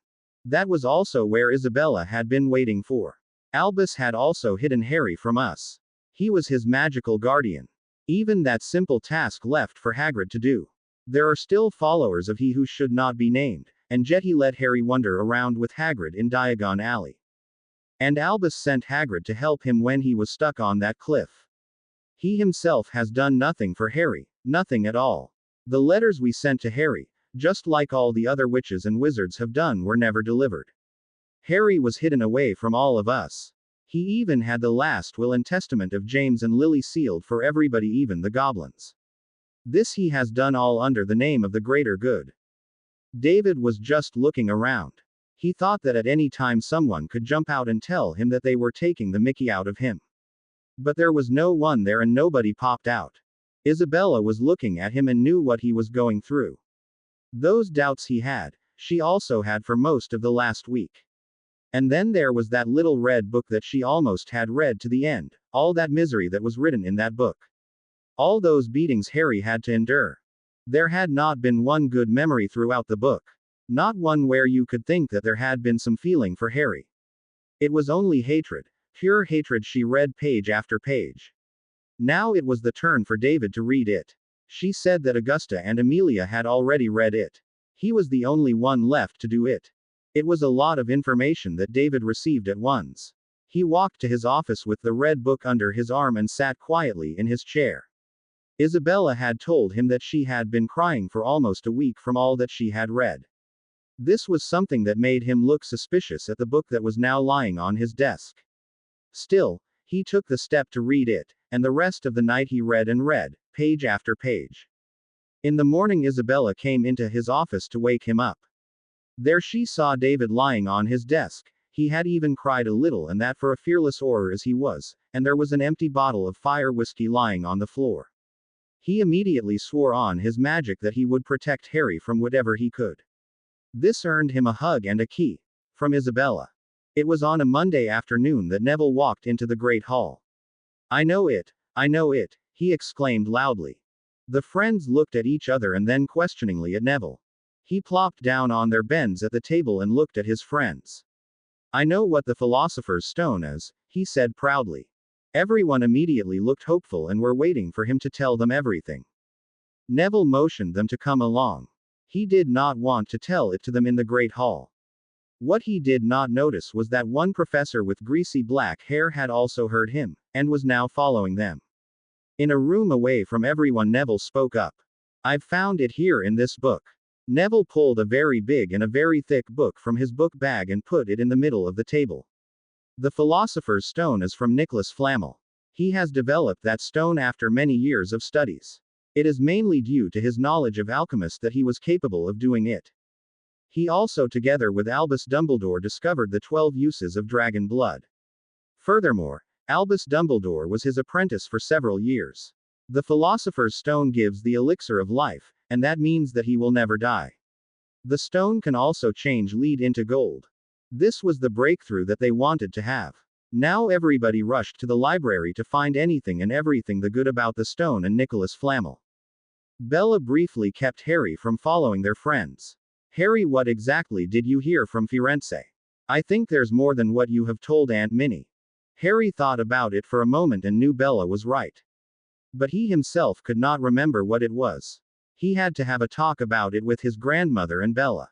That was also where Isabella had been waiting for. Albus had also hidden Harry from us. He was his magical guardian. Even that simple task left for Hagrid to do. There are still followers of he who should not be named, and yet he let Harry wander around with Hagrid in Diagon Alley. And Albus sent Hagrid to help him when he was stuck on that cliff. He himself has done nothing for Harry, nothing at all. The letters we sent to Harry, just like all the other witches and wizards have done, were never delivered. Harry was hidden away from all of us. He even had the last will and testament of James and Lily sealed for everybody, even the goblins. This he has done all under the name of the greater good. David was just looking around. He thought that at any time someone could jump out and tell him that they were taking the mickey out of him. But there was no one there and nobody popped out. Isabella was looking at him and knew what he was going through. Those doubts he had, she also had for most of the last week. And then there was that little red book that she almost had read to the end, all that misery that was written in that book. All those beatings Harry had to endure. There had not been one good memory throughout the book. Not one where you could think that there had been some feeling for Harry. It was only hatred, pure hatred. She read page after page. Now it was the turn for David to read it. She said that Augusta and Amelia had already read it. He was the only one left to do it. It was a lot of information that David received at once. He walked to his office with the red book under his arm and sat quietly in his chair. Isabella had told him that she had been crying for almost a week from all that she had read. This was something that made him look suspicious at the book that was now lying on his desk. Still, he took the step to read it, and the rest of the night he read and read, page after page. In the morning Isabella came into his office to wake him up. There she saw David lying on his desk. He had even cried a little, and that for a fearless orer as he was, and there was an empty bottle of fire whiskey lying on the floor. He immediately swore on his magic that he would protect Harry from whatever he could. This earned him a hug and a key from Isabella. It was on a Monday afternoon that Neville walked into the Great Hall. I know it, he exclaimed loudly. The friends looked at each other and then questioningly at Neville. He plopped down on their beds at the table and looked at his friends. I know what the Philosopher's Stone is, he said proudly. Everyone immediately looked hopeful and were waiting for him to tell them everything. Neville motioned them to come along. He did not want to tell it to them in the Great Hall. What he did not notice was that one professor with greasy black hair had also heard him, and was now following them. In a room away from everyone, Neville spoke up. I've found it here in this book. Neville pulled a very big and a very thick book from his book bag and put it in the middle of the table. The Philosopher's Stone is from Nicholas Flamel. He has developed that stone after many years of studies. It is mainly due to his knowledge of alchemists that he was capable of doing it. He also, together with Albus Dumbledore, discovered the 12 uses of dragon blood. Furthermore, Albus Dumbledore was his apprentice for several years. The Philosopher's Stone gives the elixir of life, and that means that he will never die. The stone can also change lead into gold. This was the breakthrough that they wanted to have. Now everybody rushed to the library to find anything and everything the good about the stone and Nicholas Flamel. Bella briefly kept Harry from following their friends. Harry, what exactly did you hear from Firenze? I think there's more than what you have told Aunt Minnie. Harry thought about it for a moment and knew Bella was right. But he himself could not remember what it was. He had to have a talk about it with his grandmother and Bella.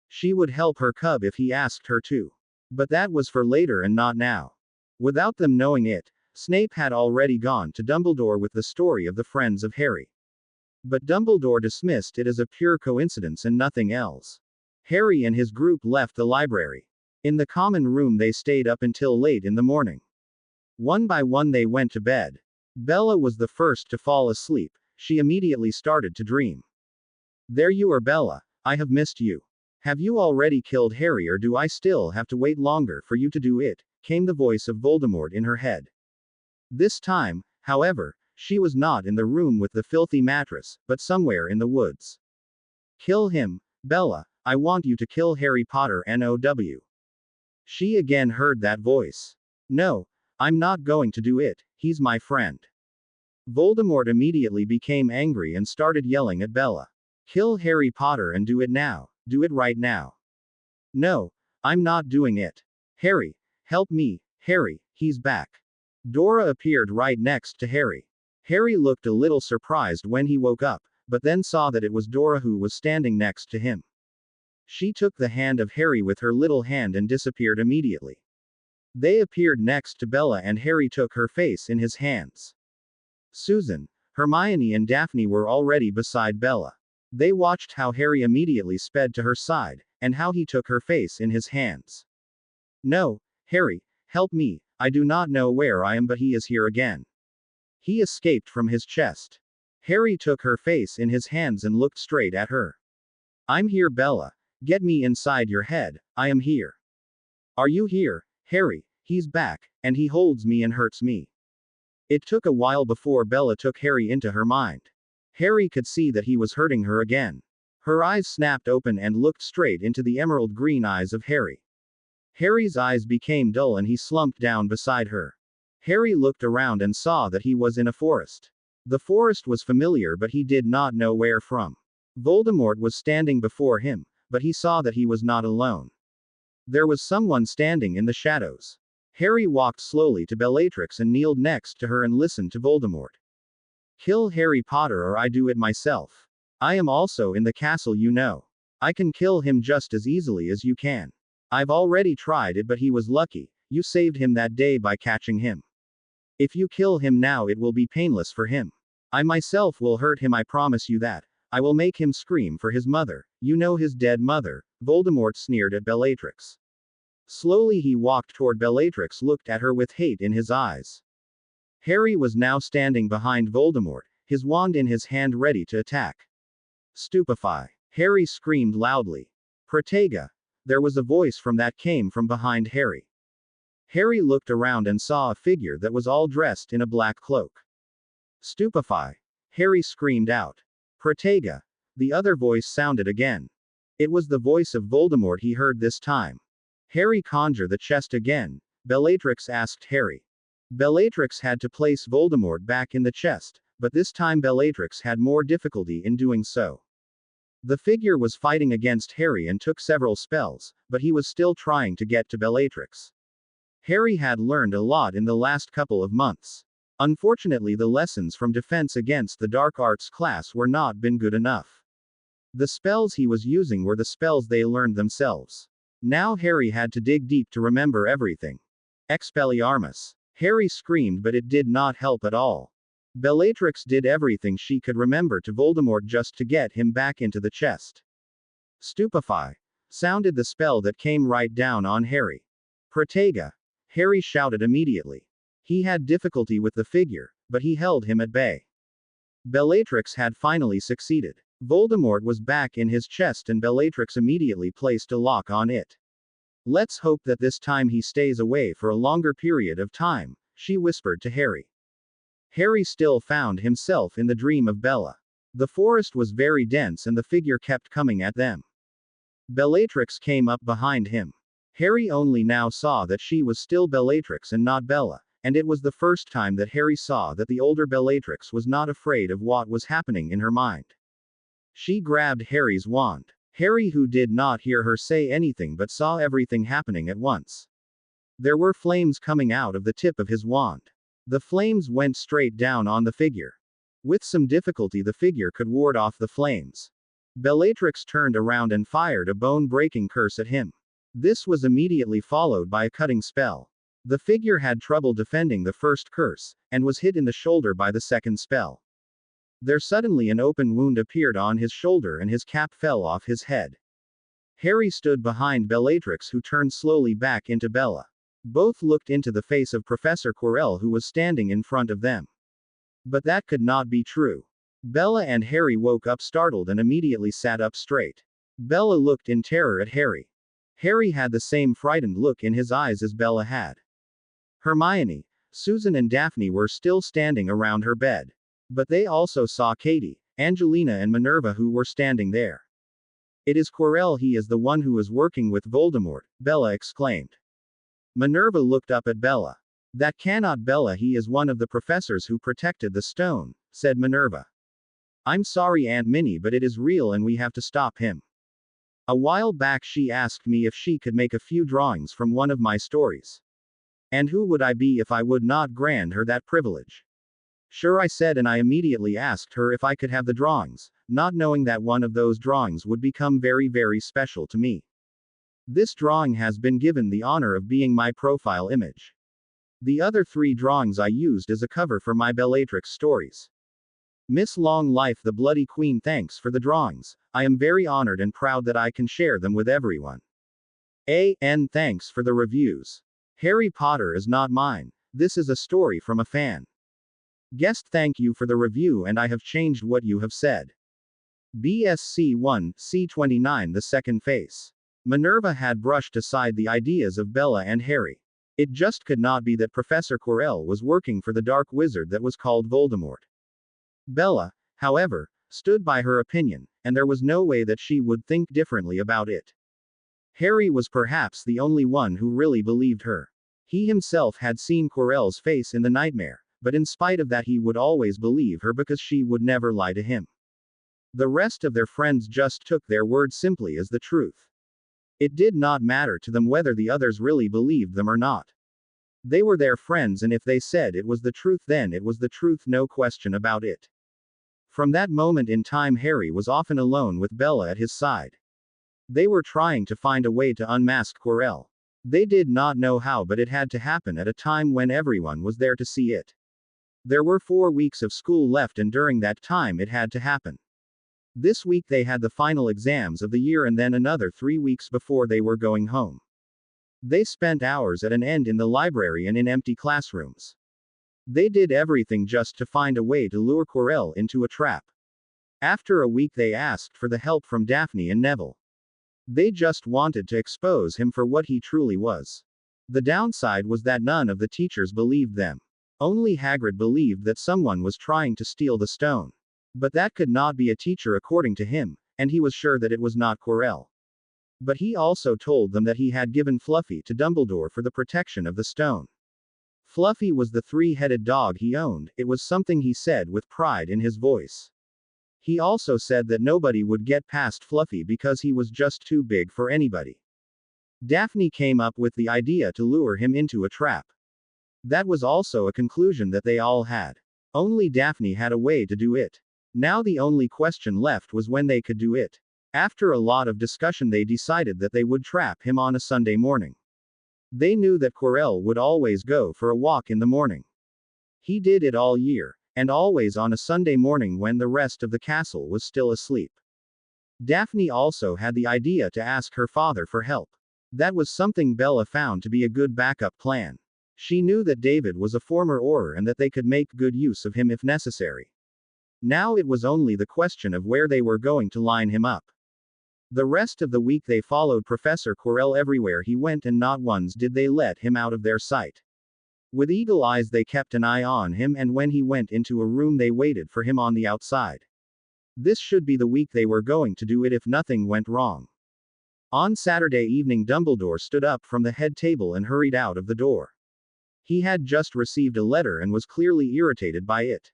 She would help her cub if he asked her to. But that was for later and not now. Without them knowing it, Snape had already gone to Dumbledore with the story of the friends of Harry. But Dumbledore dismissed it as a pure coincidence and nothing else. Harry and his group left the library. In the common room they stayed up until late in the morning. One by one they went to bed. Bella was the first to fall asleep. She immediately started to dream. There you are, Bella. I have missed you. Have you already killed Harry, or do I still have to wait longer for you to do it? Came the voice of Voldemort in her head. This time, however, she was not in the room with the filthy mattress, but somewhere in the woods. Kill him, Bella. I want you to kill Harry Potter now. She again heard that voice. No, I'm not going to do it, he's my friend. Voldemort immediately became angry and started yelling at Bella. Kill Harry Potter and do it now. Do it right now. No, I'm not doing it. Harry, help me, Harry, he's back. Dora appeared right next to Harry. Harry looked a little surprised when he woke up, but then saw that it was Dora who was standing next to him. She took the hand of Harry with her little hand and disappeared immediately. They appeared next to Bella and Harry took her face in his hands. Susan, Hermione and Daphne were already beside Bella. They watched how Harry immediately sped to her side, and how he took her face in his hands. No, Harry, help me, I do not know where I am, but he is here again. He escaped from his chest. Harry took her face in his hands and looked straight at her. I'm here, Bella. Get me inside your head, I am here. Are you here, Harry? He's back, and he holds me and hurts me. It took a while before Bella took Harry into her mind. Harry could see that he was hurting her again. Her eyes snapped open and looked straight into the emerald green eyes of Harry. Harry's eyes became dull and he slumped down beside her. Harry looked around and saw that he was in a forest. The forest was familiar, but he did not know where from. Voldemort was standing before him, but he saw that he was not alone. There was someone standing in the shadows. Harry walked slowly to Bellatrix and kneeled next to her and listened to Voldemort. Kill Harry Potter or I do it myself. I am also in the castle, you know. I can kill him just as easily as you can. I've already tried it, but he was lucky. You saved him that day by catching him. If you kill him now, it will be painless for him. I myself will hurt him, I promise you that. I will make him scream for his mother. You know, his dead mother. Voldemort sneered at Bellatrix. Slowly he walked toward Bellatrix, looked at her with hate in his eyes. Harry was now standing behind Voldemort, his wand in his hand ready to attack. Stupefy! Harry screamed loudly. Protega! There was a voice from that came from behind Harry. Harry looked around and saw a figure that was all dressed in a black cloak. Stupefy! Harry screamed out. Protega! The other voice sounded again. It was the voice of Voldemort he heard this time. Harry, conjure the chest again, Bellatrix asked Harry. Bellatrix had to place Voldemort back in the chest, but this time Bellatrix had more difficulty in doing so. The figure was fighting against Harry and took several spells, but he was still trying to get to Bellatrix. Harry had learned a lot in the last couple of months. Unfortunately, the lessons from Defense Against the Dark Arts class were not been good enough. The spells he was using were the spells they learned themselves. Now Harry had to dig deep to remember everything. Expelliarmus! Harry screamed, but it did not help at all. Bellatrix did everything she could remember to Voldemort just to get him back into the chest. Stupefy! Sounded the spell that came right down on Harry. Protega! Harry shouted immediately. He had difficulty with the figure, but he held him at bay. Bellatrix had finally succeeded. Voldemort was back in his chest and Bellatrix immediately placed a lock on it. Let's hope that this time he stays away for a longer period of time, she whispered to Harry. Harry still found himself in the dream of Bella. The forest was very dense and the figure kept coming at them. Bellatrix came up behind him. Harry only now saw that she was still Bellatrix and not Bella, and it was the first time that Harry saw that the older Bellatrix was not afraid of what was happening in her mind. She grabbed Harry's wand. Harry, who did not hear her say anything but saw everything happening at once. There were flames coming out of the tip of his wand. The flames went straight down on the figure. With some difficulty, the figure could ward off the flames. Bellatrix turned around and fired a bone-breaking curse at him. This was immediately followed by a cutting spell. The figure had trouble defending the first curse, and was hit in the shoulder by the second spell. There suddenly an open wound appeared on his shoulder and his cap fell off his head. Harry stood behind Bellatrix, who turned slowly back into Bella. Both looked into the face of Professor Quirrell, who was standing in front of them. But that could not be true. Bella and Harry woke up startled and immediately sat up straight. Bella looked in terror at Harry. Harry had the same frightened look in his eyes as Bella had. Hermione, Susan and Daphne were still standing around her bed. But they also saw Katie, Angelina and Minerva, who were standing there. "It is Quirrell, he is the one who is working with Voldemort," Bella exclaimed. Minerva looked up at Bella. "That cannot Bella, he is one of the professors who protected the stone," said Minerva. "I'm sorry Aunt Minnie, but it is real and we have to stop him. A while back she asked me if she could make a few drawings from one of my stories. And who would I be if I would not grant her that privilege? Sure, I said, and I immediately asked her if I could have the drawings, not knowing that one of those drawings would become very, very special to me. This drawing has been given the honor of being my profile image. The other 3 drawings I used as a cover for my Bellatrix stories. Miss Long Life the Bloody Queen, thanks for the drawings. I am very honored and proud that I can share them with everyone. And thanks for the reviews. Harry Potter is not mine. This is a story from a fan. Guest, thank you for the review and I have changed what you have said. BSC1, C29 The second face. Minerva had brushed aside the ideas of Bella and Harry. It just could not be that Professor Quirrell was working for the dark wizard that was called Voldemort. Bella, however, stood by her opinion, and there was no way that she would think differently about it. Harry was perhaps the only one who really believed her. He himself had seen Quirrell's face in the nightmare, but in spite of that he would always believe her because she would never lie to him. The rest of their friends just took their word simply as the truth. It did not matter to them whether the others really believed them or not. They were their friends, and if they said it was the truth, then it was the truth, no question about it. From that moment in time, Harry was often alone with Bella at his side. They were trying to find a way to unmask Quirrell. They did not know how, but it had to happen at a time when everyone was there to see it. There were 4 weeks of school left, and during that time it had to happen. This week they had the final exams of the year and then another 3 weeks before they were going home. They spent hours at an end in the library and in empty classrooms. They did everything just to find a way to lure Quirrell into a trap. After a week they asked for the help from Daphne and Neville. They just wanted to expose him for what he truly was. The downside was that none of the teachers believed them. Only Hagrid believed that someone was trying to steal the stone. But that could not be a teacher according to him, and he was sure that it was not Quirrell. But he also told them that he had given Fluffy to Dumbledore for the protection of the stone. Fluffy was the 3-headed dog he owned, it was something he said with pride in his voice. He also said that nobody would get past Fluffy because he was just too big for anybody. Daphne came up with the idea to lure him into a trap. That was also a conclusion that they all had. Only Daphne had a way to do it. Now the only question left was when they could do it. After a lot of discussion they decided that they would trap him on a Sunday morning. They knew that Quirrell would always go for a walk in the morning. He did it all year, and always on a Sunday morning when the rest of the castle was still asleep. Daphne also had the idea to ask her father for help. That was something Bella found to be a good backup plan. She knew that David was a former Auror and that they could make good use of him if necessary. Now it was only the question of where they were going to line him up. The rest of the week they followed Professor Quirrell everywhere he went, and not once did they let him out of their sight. With eagle eyes they kept an eye on him, and when he went into a room they waited for him on the outside. This should be the week they were going to do it if nothing went wrong. On Saturday evening Dumbledore stood up from the head table and hurried out of the door. He had just received a letter and was clearly irritated by it.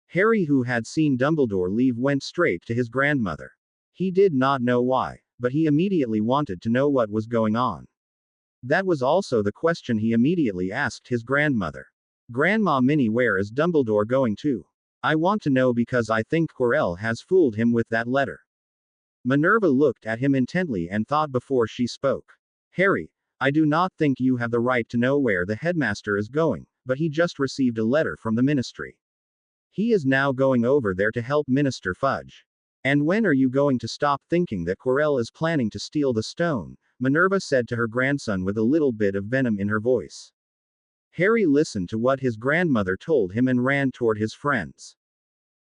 Harry, who had seen Dumbledore leave, went straight to his grandmother. He did not know why, but he immediately wanted to know what was going on. That was also the question he immediately asked his grandmother. "Grandma Minnie, where is Dumbledore going to? I want to know because I think Quirrell has fooled him with that letter." Minerva looked at him intently and thought before she spoke. "Harry, I do not think you have the right to know where the headmaster is going, but he just received a letter from the ministry. He is now going over there to help Minister Fudge. And when are you going to stop thinking that Quirrell is planning to steal the stone, Minerva said to her grandson with a little bit of venom in her voice. Harry listened to what his grandmother told him and ran toward his friends.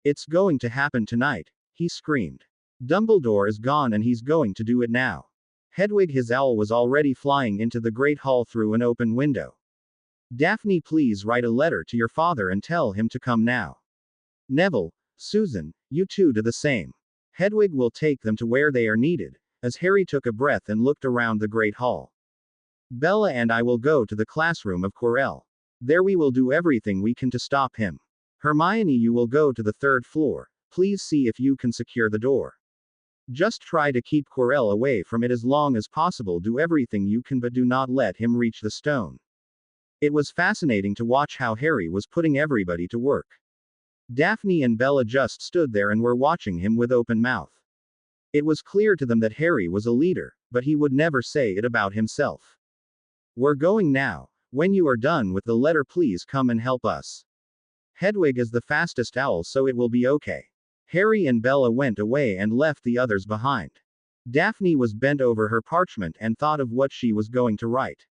It's going to happen tonight, he screamed. Dumbledore is gone and he's going to do it now. Hedwig his owl was already flying into the great hall through an open window. Daphne, please write a letter to your father and tell him to come now. Neville, Susan, you two do the same. Hedwig will take them to where they are needed, as Harry took a breath and looked around the great hall. Bella and I will go to the classroom of Quirrell. There we will do everything we can to stop him. Hermione, you will go to the third floor. Please see if you can secure the door. Just try to keep Quirrell away from it as long as possible. Do everything you can, but do not let him reach the stone. It was fascinating to watch how Harry was putting everybody to work. Daphne and Bella just stood there and were watching him with open mouth. It was clear to them that Harry was a leader, but he would never say it about himself. We're going now. When you are done with the letter, please come and help us. Hedwig is the fastest owl, so it will be okay. Harry and Bella went away and left the others behind. Daphne was bent over her parchment and thought of what she was going to write.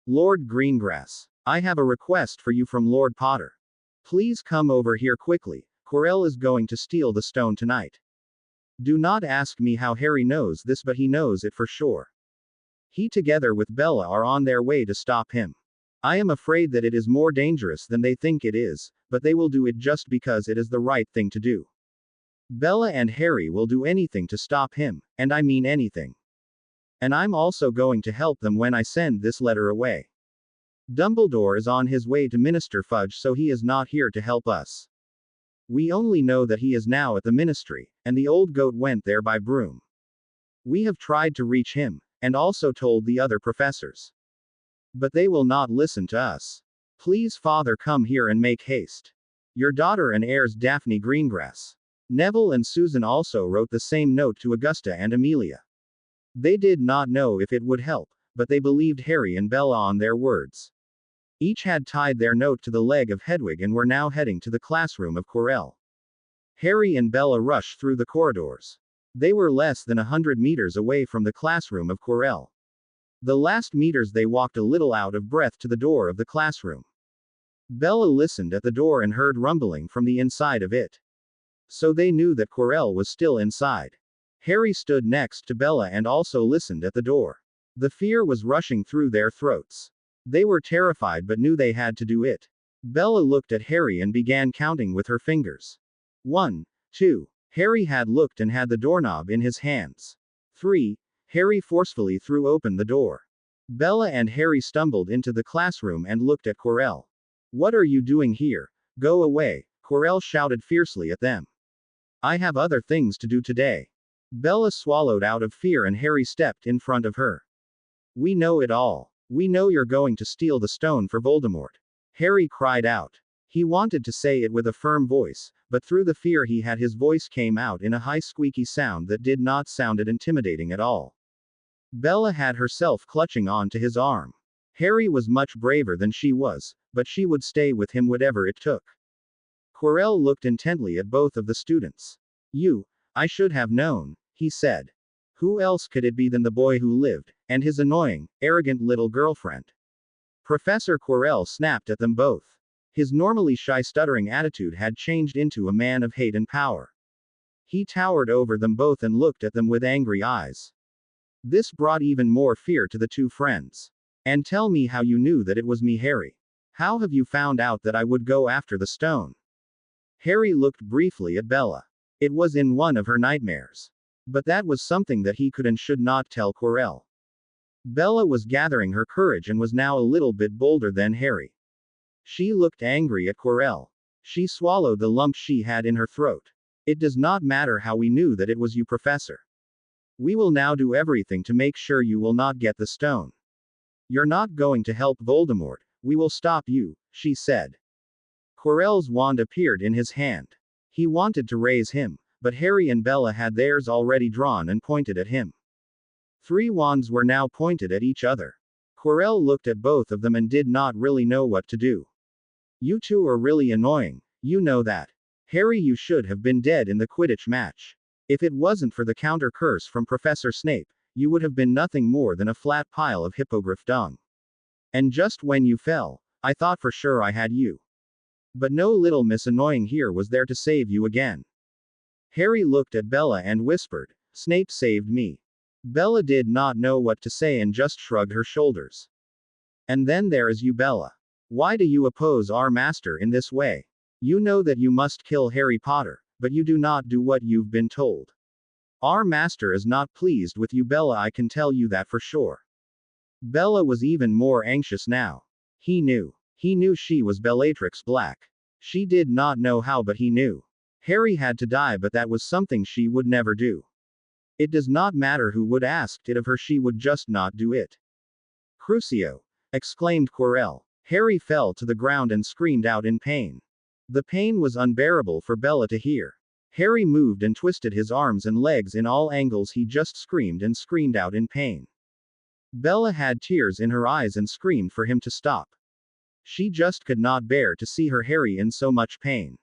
Lord Greengrass, I have a request for you from Lord Potter. Please come over here quickly. Quirrell is going to steal the stone tonight. Do not ask me how Harry knows this, but he knows it for sure. He together with Bella are on their way to stop him. I am afraid that it is more dangerous than they think it is, but they will do it just because it is the right thing to do. Bella and Harry will do anything to stop him, and I mean anything. And I'm also going to help them when I send this letter away. Dumbledore is on his way to Minister Fudge, so he is not here to help us. We only know that he is now at the ministry, and the old goat went there by broom. We have tried to reach him, and also told the other professors. But they will not listen to us. Please, Father, come here and make haste. Your daughter and heirs, Daphne Greengrass. Neville and Susan also wrote the same note to Augusta and Amelia. They did not know if it would help, but they believed Harry and Bella on their words. Each had tied their note to the leg of Hedwig and were now heading to the classroom of Quirrell. Harry and Bella rushed through the corridors. They were less than 100 meters away from the classroom of Quirrell. The last meters they walked a little out of breath to the door of the classroom. Bella listened at the door and heard rumbling from the inside of it. So they knew that Quirrell was still inside. Harry stood next to Bella and also listened at the door. The fear was rushing through their throats. They were terrified but knew they had to do it. Bella looked at Harry and began counting with her fingers. 1, 2. Harry had looked and had the doorknob in his hands. 3. Harry forcefully threw open the door. Bella and Harry stumbled into the classroom and looked at Quirrell. What are you doing here? Go away, Quirrell shouted fiercely at them. I have other things to do today. Bella swallowed out of fear and Harry stepped in front of her. We know it all. We know you're going to steal the stone for Voldemort. Harry cried out. He wanted to say it with a firm voice, but through the fear he had, his voice came out in a high squeaky sound that did not sound intimidating at all. Bella had herself clutching on to his arm. Harry was much braver than she was, but she would stay with him whatever it took. Quirrell looked intently at both of the students. I should have known, he said. Who else could it be than the boy who lived, and his annoying, arrogant little girlfriend? Professor Quirrell snapped at them both. His normally shy, stuttering attitude had changed into a man of hate and power. He towered over them both and looked at them with angry eyes. This brought even more fear to the two friends. And tell me how you knew that it was me, Harry. How have you found out that I would go after the stone? Harry looked briefly at Bella. It was in one of her nightmares. But that was something that he could and should not tell Quirrell. Bella was gathering her courage and was now a little bit bolder than Harry. She looked angry at Quirrell. She swallowed the lump she had in her throat. It does not matter how we knew that it was you, Professor. We will now do everything to make sure you will not get the stone. You're not going to help Voldemort. We will stop you, she said. Quirrell's wand appeared in his hand. He wanted to raise him, but Harry and Bella had theirs already drawn and pointed at him. 3 wands were now pointed at each other. Quirrell looked at both of them and did not really know what to do. You two are really annoying, you know that. Harry, you should have been dead in the Quidditch match. If it wasn't for the counter curse from Professor Snape, you would have been nothing more than a flat pile of hippogriff dung. And just when you fell, I thought for sure I had you. But no little Miss Annoying here was there to save you again. Harry looked at Bella and whispered, Snape saved me. Bella did not know what to say and just shrugged her shoulders. And then there is you, Bella. Why do you oppose our master in this way? You know that you must kill Harry Potter, but you do not do what you've been told. Our master is not pleased with you, Bella, I can tell you that for sure. Bella was even more anxious now. He knew. He knew she was Bellatrix Black. She did not know how, but he knew. Harry had to die, but that was something she would never do. It does not matter who would ask it of her, she would just not do it. Crucio! Exclaimed Quirrell. Harry fell to the ground and screamed out in pain. The pain was unbearable for Bella to hear. Harry moved and twisted his arms and legs in all angles, he just screamed and screamed out in pain. Bella had tears in her eyes and screamed for him to stop. She just could not bear to see her Harry in so much pain.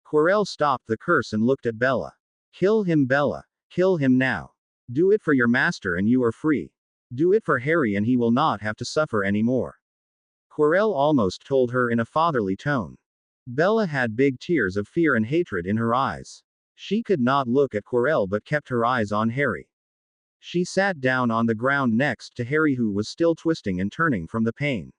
Quirrell stopped the curse and looked at Bella. Kill him, Bella. Kill him now. Do it for your master and you are free. Do it for Harry and he will not have to suffer anymore. Quirrell almost told her in a fatherly tone. Bella had big tears of fear and hatred in her eyes. She could not look at Quirrell but kept her eyes on Harry. She sat down on the ground next to Harry, who was still twisting and turning from the pain.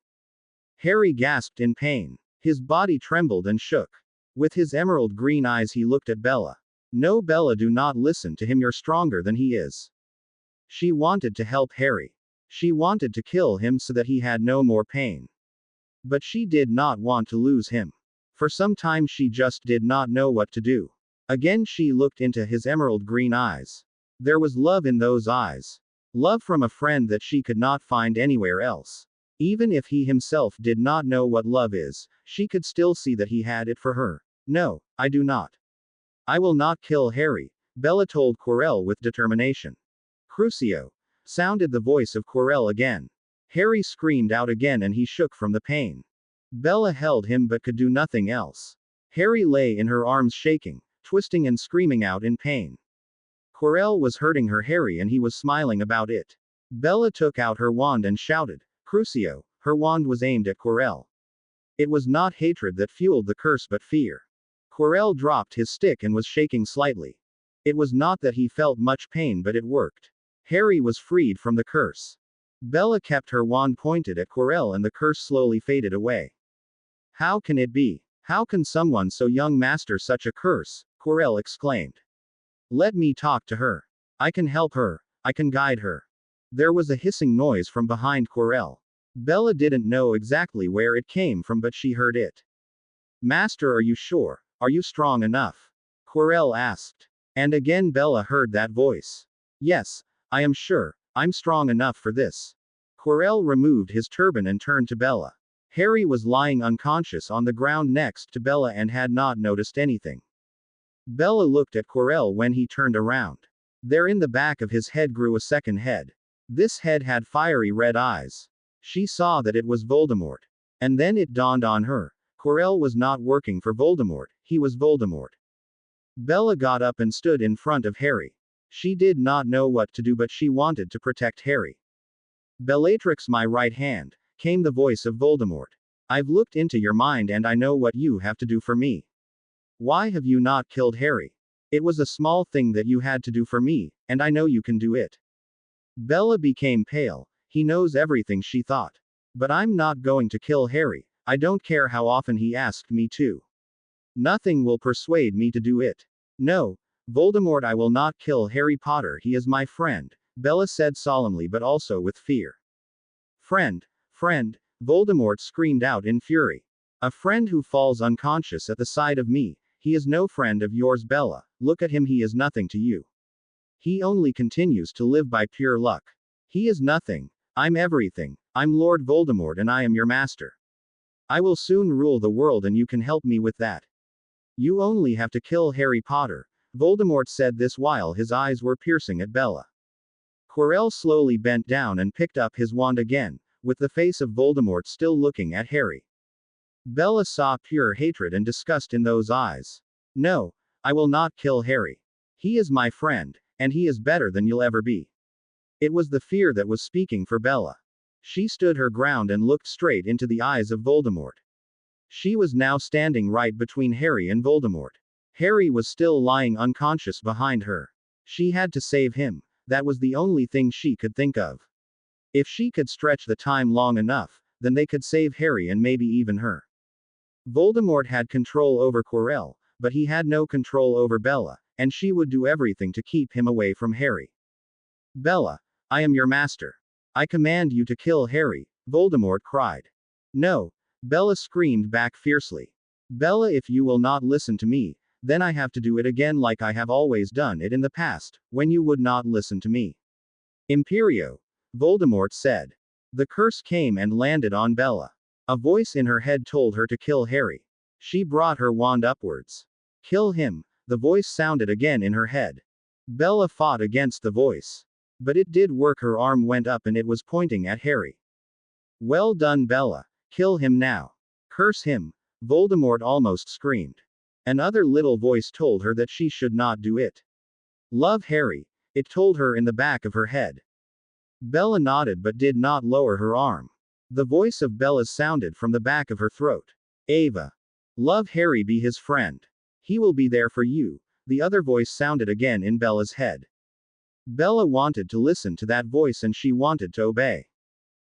Harry gasped in pain. His body trembled and shook. With his emerald green eyes he looked at Bella. No, Bella, do not listen to him, you're stronger than he is. She wanted to help Harry. She wanted to kill him so that he had no more pain. But she did not want to lose him. For some time she just did not know what to do. Again she looked into his emerald green eyes. There was love in those eyes. Love from a friend that she could not find anywhere else. Even if he himself did not know what love is, she could still see that he had it for her. No, I do not. I will not kill Harry, Bella told Quirrell with determination. Crucio! Sounded the voice of Quirrell again. Harry screamed out again and he shook from the pain. Bella held him but could do nothing else. Harry lay in her arms shaking, twisting and screaming out in pain. Quirrell was hurting her Harry and he was smiling about it. Bella took out her wand and shouted, Crucio! Her wand was aimed at Quirrell. It was not hatred that fueled the curse but fear. Quirrell dropped his stick and was shaking slightly. It was not that he felt much pain, but it worked. Harry was freed from the curse. Bella kept her wand pointed at Quirrell and the curse slowly faded away. How can it be? How can someone so young master such a curse? Quirrell exclaimed. Let me talk to her. I can help her. I can guide her. There was a hissing noise from behind Quirrell. Bella didn't know exactly where it came from, but she heard it. Master, are you sure? Are you strong enough? Quirrell asked. And again Bella heard that voice. Yes, I am sure. I'm strong enough for this. Quirrell removed his turban and turned to Bella. Harry was lying unconscious on the ground next to Bella and had not noticed anything. Bella looked at Quirrell when he turned around. There in the back of his head grew a second head. This head had fiery red eyes. She saw that it was Voldemort. And then it dawned on her. Quirrell was not working for Voldemort, he was Voldemort. Bella got up and stood in front of Harry. She did not know what to do, but she wanted to protect Harry. Bellatrix, my right hand, came the voice of Voldemort. I've looked into your mind and I know what you have to do for me. Why have you not killed Harry? It was a small thing that you had to do for me, and I know you can do it. Bella became pale. He knows everything, she thought. But I'm not going to kill Harry. I don't care how often he asked me to. Nothing will persuade me to do it. No, Voldemort, I will not kill Harry Potter, he is my friend, Bella said solemnly but also with fear. Friend, friend, Voldemort screamed out in fury. A friend who falls unconscious at the side of me, he is no friend of yours, Bella, look at him, he is nothing to you. He only continues to live by pure luck. He is nothing. I'm everything. I'm Lord Voldemort and I am your master. I will soon rule the world and you can help me with that. You only have to kill Harry Potter. Voldemort said this while his eyes were piercing at Bella. Quirrell slowly bent down and picked up his wand again, with the face of Voldemort still looking at Harry. Bella saw pure hatred and disgust in those eyes. No, I will not kill Harry. He is my friend, and he is better than you'll ever be. It was the fear that was speaking for Bella. She stood her ground and looked straight into the eyes of Voldemort. She was now standing right between Harry and Voldemort. Harry was still lying unconscious behind her. She had to save him. That was the only thing she could think of. If she could stretch the time long enough, then they could save Harry and maybe even her. Voldemort had control over Quirrell, but he had no control over Bella, and she would do everything to keep him away from Harry. Bella, I am your master. I command you to kill Harry, Voldemort cried. No, Bella screamed back fiercely. Bella, if you will not listen to me, then I have to do it again like I have always done it in the past, when you would not listen to me. Imperio, Voldemort said. The curse came and landed on Bella. A voice in her head told her to kill Harry. She brought her wand upwards. Kill him, the voice sounded again in her head. Bella fought against the voice. But it did work. Her arm went up and it was pointing at Harry. Well done, Bella. Kill him now. Curse him, Voldemort almost screamed. Another little voice told her that she should not do it. Love Harry, it told her in the back of her head. Bella nodded but did not lower her arm. The voice of Bella's sounded from the back of her throat. Ava. Love Harry, be his friend. He will be there for you, the other voice sounded again in Bella's head. Bella wanted to listen to that voice and she wanted to obey.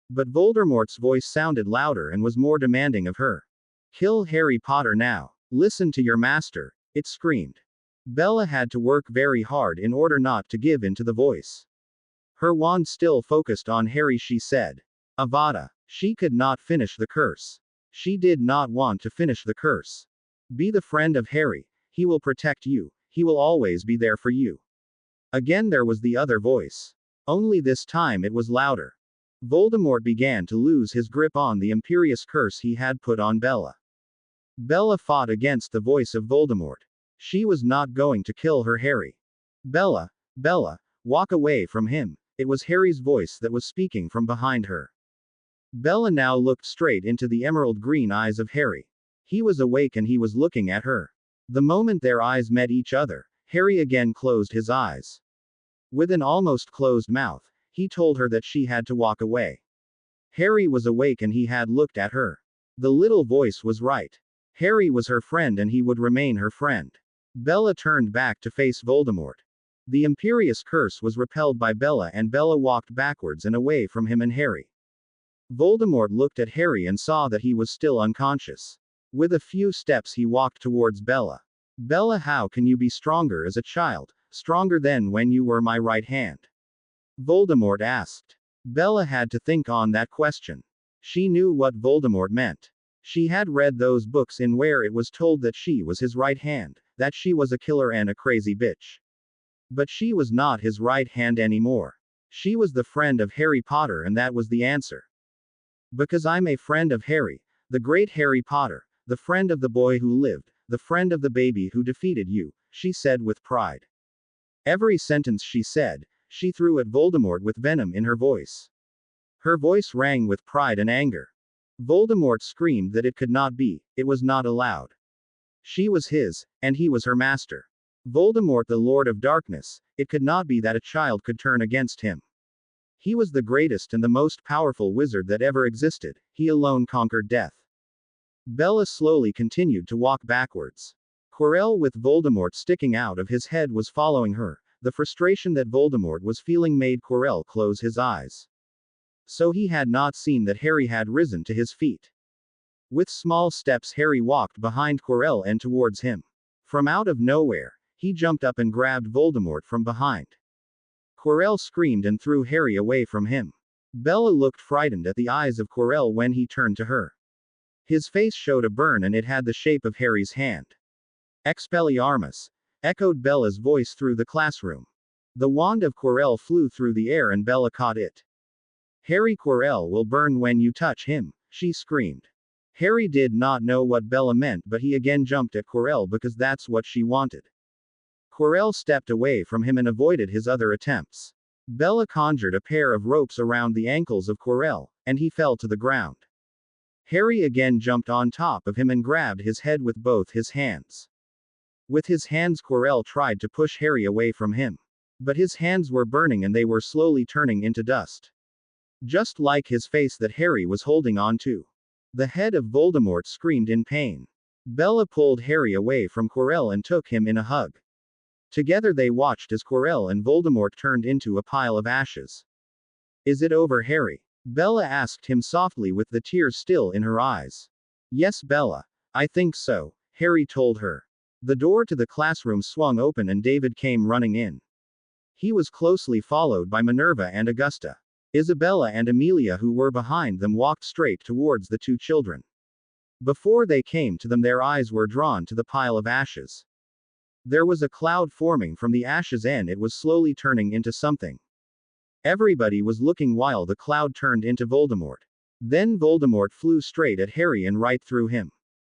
But Voldemort's voice sounded louder and was more demanding of her. Kill Harry Potter now. Listen to your master, it screamed. Bella had to work very hard in order not to give in to the voice. Her wand still focused on Harry. She said, Avada. She could not finish the curse. She did not want to finish the curse. Be the friend of Harry. He will protect you. He will always be there for you. Again there was the other voice. Only this time it was louder. Voldemort began to lose his grip on the imperious curse he had put on Bella. Bella fought against the voice of Voldemort. She was not going to kill her Harry. Bella, Bella, walk away from him. It was Harry's voice that was speaking from behind her. Bella now looked straight into the emerald green eyes of Harry. He was awake and he was looking at her. The moment their eyes met each other, Harry again closed his eyes. With an almost closed mouth, he told her that she had to walk away. Harry was awake and he had looked at her. The little voice was right. Harry was her friend and he would remain her friend. Bella turned back to face Voldemort. The imperious curse was repelled by Bella and Bella walked backwards and away from him and Harry. Voldemort looked at Harry and saw that he was still unconscious. With a few steps he walked towards Bella. Bella, how can you be stronger as a child, stronger than when you were my right hand? Voldemort asked. Bella had to think on that question. She knew what Voldemort meant. She had read those books in where it was told that she was his right hand, that she was a killer and a crazy bitch. But she was not his right hand anymore. She was the friend of Harry Potter and that was the answer. Because I'm a friend of Harry, the great Harry Potter, the friend of the boy who lived, the friend of the baby who defeated you, she said with pride. Every sentence she said, she threw at Voldemort with venom in her voice. Her voice rang with pride and anger. Voldemort screamed that it could not be, it was not allowed. She was his, and he was her master. Voldemort, the Lord of Darkness, it could not be that a child could turn against him. He was the greatest and the most powerful wizard that ever existed, he alone conquered death. Bella slowly continued to walk backwards. Quirrell with Voldemort sticking out of his head was following her. The frustration that Voldemort was feeling made Quirrell close his eyes. So he had not seen that Harry had risen to his feet. With small steps Harry walked behind Quirrell and towards him. From out of nowhere, he jumped up and grabbed Voldemort from behind. Quirrell screamed and threw Harry away from him. Bella looked frightened at the eyes of Quirrell when he turned to her. His face showed a burn and it had the shape of Harry's hand. Expelliarmus! Echoed Bella's voice through the classroom. The wand of Quirrell flew through the air and Bella caught it. Harry, Quirrell will burn when you touch him, she screamed. Harry did not know what Bella meant but he again jumped at Quirrell because that's what she wanted. Quirrell stepped away from him and avoided his other attempts. Bella conjured a pair of ropes around the ankles of Quirrell, and he fell to the ground. Harry again jumped on top of him and grabbed his head with both his hands. With his hands Quirrell tried to push Harry away from him. But his hands were burning and they were slowly turning into dust. Just like his face that Harry was holding on to. The head of Voldemort screamed in pain. Bella pulled Harry away from Quirrell and took him in a hug. Together they watched as Quirrell and Voldemort turned into a pile of ashes. Is it over, Harry? Bella asked him softly with the tears still in her eyes. Yes, Bella. I think so, Harry told her. The door to the classroom swung open and David came running in. He was closely followed by Minerva and Augusta. Isabella and Amelia, who were behind them, walked straight towards the two children. Before they came to them, their eyes were drawn to the pile of ashes. There was a cloud forming from the ashes and it was slowly turning into something. Everybody was looking while the cloud turned into Voldemort. Then Voldemort flew straight at Harry and right through him.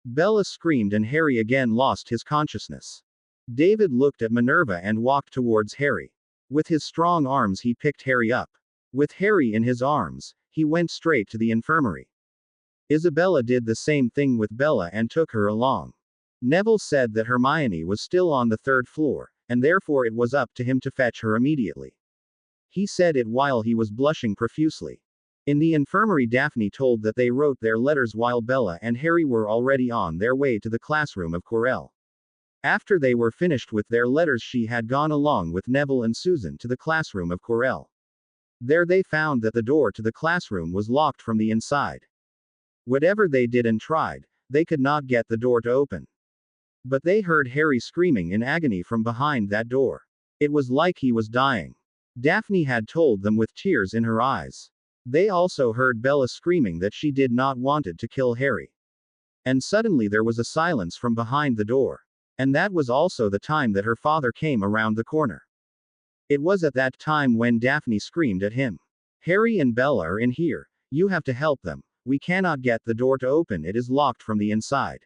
Bella screamed and Harry again lost his consciousness. David looked at Minerva and walked towards Harry. With his strong arms he picked Harry up. With Harry in his arms, he went straight to the infirmary. Isabella did the same thing with Bella and took her along. Neville said that Hermione was still on the third floor, and therefore it was up to him to fetch her immediately. He said it while he was blushing profusely. In the infirmary, Daphne told that they wrote their letters while Bella and Harry were already on their way to the classroom of Quirrell. After they were finished with their letters, she had gone along with Neville and Susan to the classroom of Quirrell. There they found that the door to the classroom was locked from the inside. Whatever they did and tried, they could not get the door to open. But they heard Harry screaming in agony from behind that door. It was like he was dying. Daphne had told them with tears in her eyes. They also heard Bella screaming that she did not wanted to kill Harry. And suddenly there was a silence from behind the door. And that was also the time that her father came around the corner. It was at that time when Daphne screamed at him. Harry and Bella are in here. You have to help them. We cannot get the door to open, it is locked from the inside.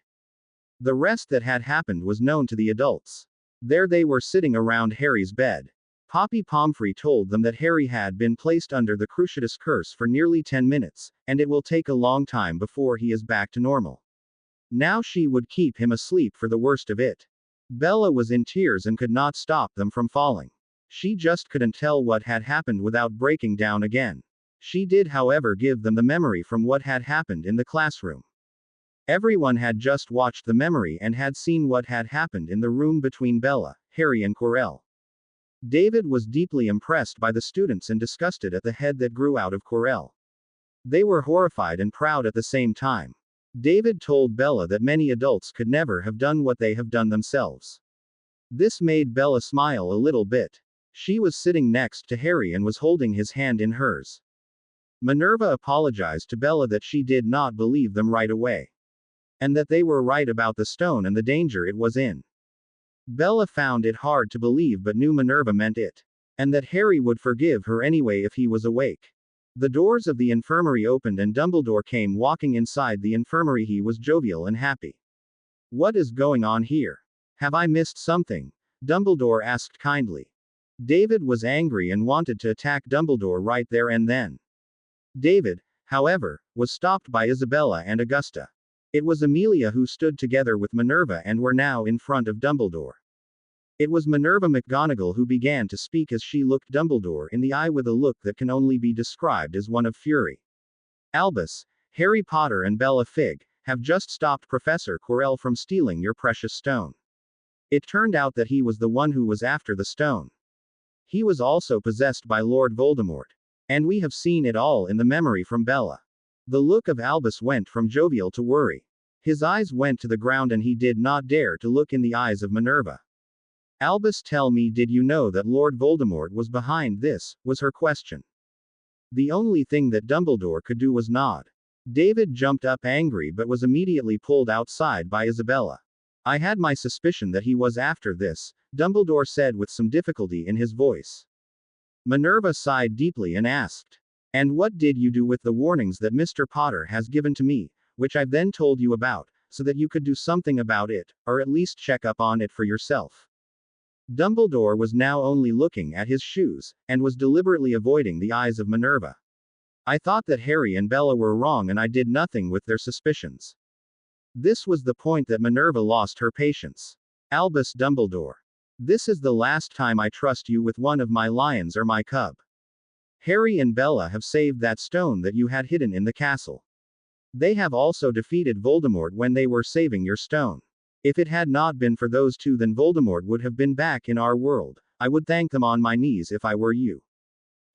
The rest that had happened was known to the adults. There they were sitting around Harry's bed. Poppy Pomfrey told them that Harry had been placed under the Cruciatus curse for nearly 10 minutes, and it will take a long time before he is back to normal. Now she would keep him asleep for the worst of it. Bella was in tears and could not stop them from falling. She just couldn't tell what had happened without breaking down again. She did, however, give them the memory from what had happened in the classroom. Everyone had just watched the memory and had seen what had happened in the room between Bella, Harry and Quirrell. David was deeply impressed by the students and disgusted at the head that grew out of Quirrell. They were horrified and proud at the same time. David told Bella that many adults could never have done what they have done themselves. This made Bella smile a little bit. She was sitting next to Harry and was holding his hand in hers. Minerva apologized to Bella that she did not believe them right away. And that they were right about the stone and the danger it was in. Bella found it hard to believe but knew Minerva meant it. And that Harry would forgive her anyway if he was awake. The doors of the infirmary opened and Dumbledore came walking inside the infirmary. He was jovial and happy. What is going on here? Have I missed something? Dumbledore asked kindly. David was angry and wanted to attack Dumbledore right there and then. David, however, was stopped by Isabella and Augusta. It was Amelia who stood together with Minerva and were now in front of Dumbledore. It was Minerva McGonagall who began to speak as she looked Dumbledore in the eye with a look that can only be described as one of fury. Albus, Harry Potter and Bella Fig have just stopped Professor Quirrell from stealing your precious stone. It turned out that he was the one who was after the stone. He was also possessed by Lord Voldemort. And we have seen it all in the memory from Bella. The look of Albus went from jovial to worry. His eyes went to the ground and he did not dare to look in the eyes of Minerva. Albus, tell me, did you know that Lord Voldemort was behind this, was her question. The only thing that Dumbledore could do was nod. David jumped up angry but was immediately pulled outside by Isabella. I had my suspicion that he was after this, Dumbledore said with some difficulty in his voice. Minerva sighed deeply and asked, and what did you do with the warnings that Mr. Potter has given to me, which I've then told you about, so that you could do something about it, or at least check up on it for yourself? Dumbledore was now only looking at his shoes, and was deliberately avoiding the eyes of Minerva. I thought that Harry and Bella were wrong and I did nothing with their suspicions. This was the point that Minerva lost her patience. Albus Dumbledore. This is the last time I trust you with one of my lions or my cub. Harry and Bella have saved that stone that you had hidden in the castle. They have also defeated Voldemort when they were saving your stone. If it had not been for those two, then Voldemort would have been back in our world. I would thank them on my knees if I were you.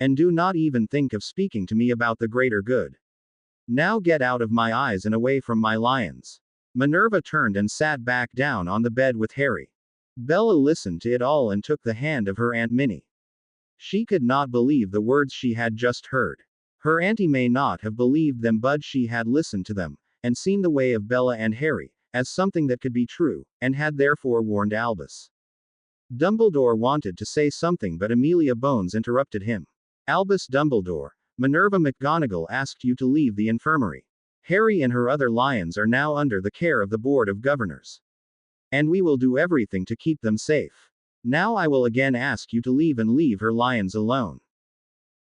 And do not even think of speaking to me about the greater good. Now get out of my eyes and away from my lions. Minerva turned and sat back down on the bed with Harry. Bella listened to it all and took the hand of her Aunt Minnie. She could not believe the words she had just heard. Her auntie may not have believed them, but she had listened to them, and seen the way of Bella and Harry, as something that could be true, and had therefore warned Albus. Dumbledore wanted to say something, but Amelia Bones interrupted him. Albus Dumbledore, Minerva McGonagall asked you to leave the infirmary. Harry and her other lions are now under the care of the Board of Governors. And we will do everything to keep them safe. Now I will again ask you to leave and leave her lions alone.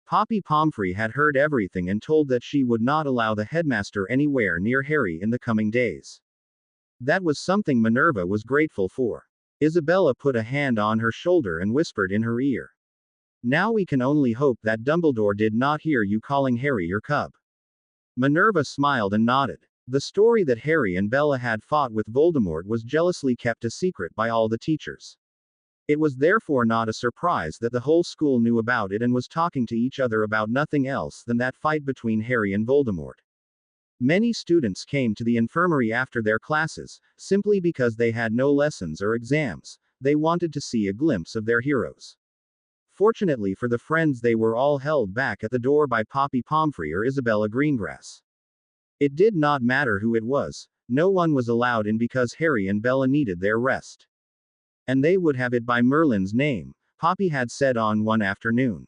Poppy Pomfrey had heard everything and told that she would not allow the headmaster anywhere near Harry in the coming days. That was something Minerva was grateful for. Isabella put a hand on her shoulder and whispered in her ear. Now we can only hope that Dumbledore did not hear you calling Harry your cub. Minerva smiled and nodded. The story that Harry and Bella had fought with Voldemort was jealously kept a secret by all the teachers. It was therefore not a surprise that the whole school knew about it and was talking to each other about nothing else than that fight between Harry and Voldemort. Many students came to the infirmary after their classes, simply because they had no lessons or exams. They wanted to see a glimpse of their heroes. Fortunately for the friends, they were all held back at the door by Poppy Pomfrey or Isabella Greengrass. It did not matter who it was, no one was allowed in because Harry and Bella needed their rest. And they would have it by Merlin's name, Poppy had said on one afternoon.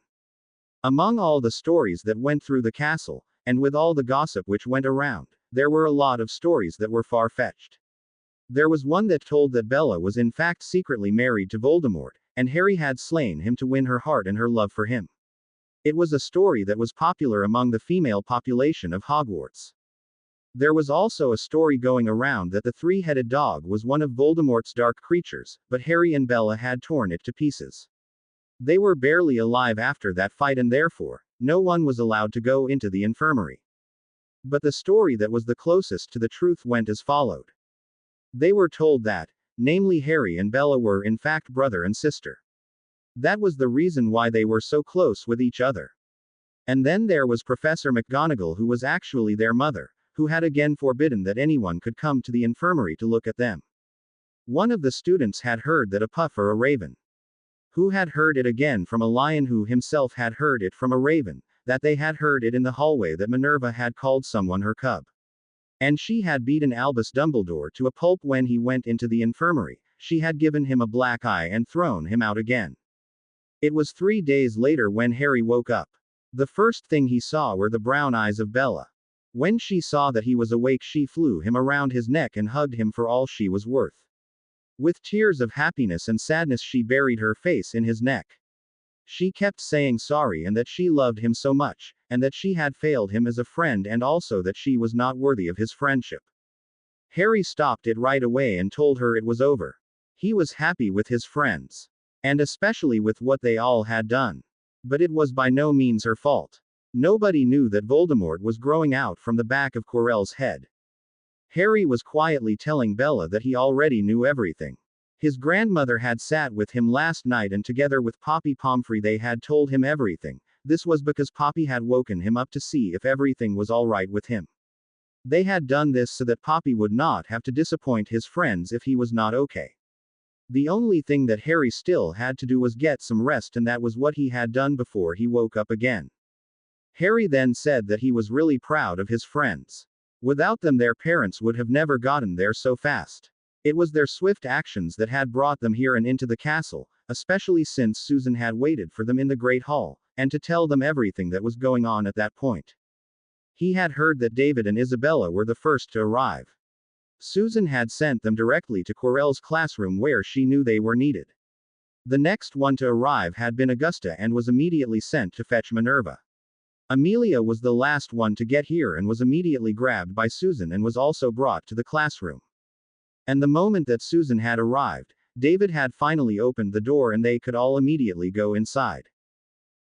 Among all the stories that went through the castle, and with all the gossip which went around, there were a lot of stories that were far-fetched. There was one that told that Bella was in fact secretly married to Voldemort, and Harry had slain him to win her heart and her love for him. It was a story that was popular among the female population of Hogwarts. There was also a story going around that the three-headed dog was one of Voldemort's dark creatures, but Harry and Bella had torn it to pieces. They were barely alive after that fight and therefore, no one was allowed to go into the infirmary. But the story that was the closest to the truth went as followed. They were told that, namely Harry and Bella were in fact brother and sister. That was the reason why they were so close with each other. And then there was Professor McGonagall, who was actually their mother, who had again forbidden that anyone could come to the infirmary to look at them. One of the students had heard that a puff or a raven, who had heard it again from a lion, who himself had heard it from a raven, that they had heard it in the hallway that Minerva had called someone her cub. And she had beaten Albus Dumbledore to a pulp when he went into the infirmary. She had given him a black eye and thrown him out again. It was 3 days later when Harry woke up. The first thing he saw were the brown eyes of Bella. When she saw that he was awake, she flew him around his neck and hugged him for all she was worth. With tears of happiness and sadness, she buried her face in his neck. She kept saying sorry and that she loved him so much, and that she had failed him as a friend, and also that she was not worthy of his friendship. Harry stopped it right away and told her it was over. He was happy with his friends. And especially with what they all had done. But it was by no means her fault. Nobody knew that Voldemort was growing out from the back of Quirrell's head. Harry was quietly telling Bella that he already knew everything. His grandmother had sat with him last night, and together with Poppy Pomfrey they had told him everything. This was because Poppy had woken him up to see if everything was all right with him. They had done this so that Poppy would not have to disappoint his friends if he was not okay. The only thing that Harry still had to do was get some rest, and that was what he had done before he woke up again. Harry then said that he was really proud of his friends. Without them, their parents would have never gotten there so fast. It was their swift actions that had brought them here and into the castle, especially since Susan had waited for them in the Great Hall, and to tell them everything that was going on at that point. He had heard that David and Isabella were the first to arrive. Susan had sent them directly to Quirrell's classroom, where she knew they were needed. The next one to arrive had been Augusta, and was immediately sent to fetch Minerva. Amelia was the last one to get here and was immediately grabbed by Susan and was also brought to the classroom. And the moment that Susan had arrived, David had finally opened the door and they could all immediately go inside.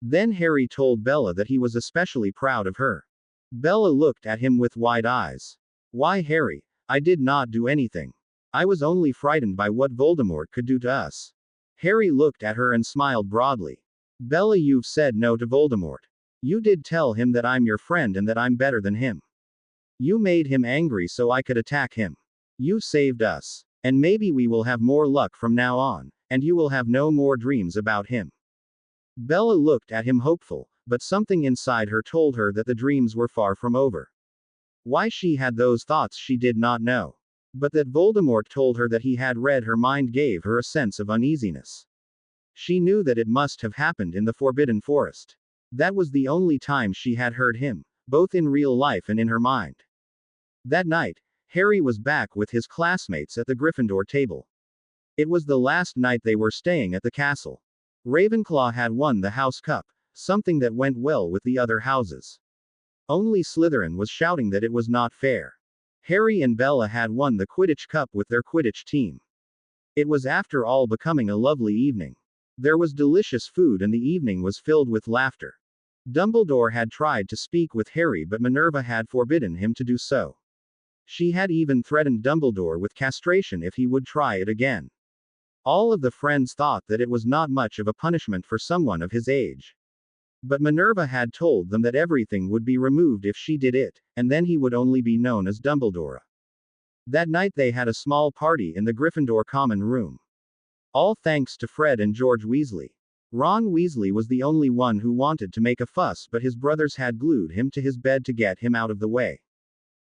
Then Harry told Bella that he was especially proud of her. Bella looked at him with wide eyes. Why, Harry? I did not do anything. I was only frightened by what Voldemort could do to us. Harry looked at her and smiled broadly. Bella, you've said no to Voldemort. You did tell him that I'm your friend and that I'm better than him. You made him angry so I could attack him. You saved us. And maybe we will have more luck from now on, and you will have no more dreams about him. Bella looked at him hopeful, but something inside her told her that the dreams were far from over. Why she had those thoughts she did not know. But that Voldemort told her that he had read her mind gave her a sense of uneasiness. She knew that it must have happened in the Forbidden Forest. That was the only time she had heard him, both in real life and in her mind. That night, Harry was back with his classmates at the Gryffindor table. It was the last night they were staying at the castle. Ravenclaw had won the House Cup, something that went well with the other houses. Only Slytherin was shouting that it was not fair. Harry and Bella had won the Quidditch Cup with their Quidditch team. It was after all becoming a lovely evening. There was delicious food and the evening was filled with laughter. Dumbledore had tried to speak with Harry but Minerva had forbidden him to do so. She had even threatened Dumbledore with castration if he would try it again. All of the friends thought that it was not much of a punishment for someone of his age. But Minerva had told them that everything would be removed if she did it, and then he would only be known as Dumbledore. That night they had a small party in the Gryffindor common room. All thanks to Fred and George Weasley. Ron Weasley was the only one who wanted to make a fuss, but his brothers had glued him to his bed to get him out of the way.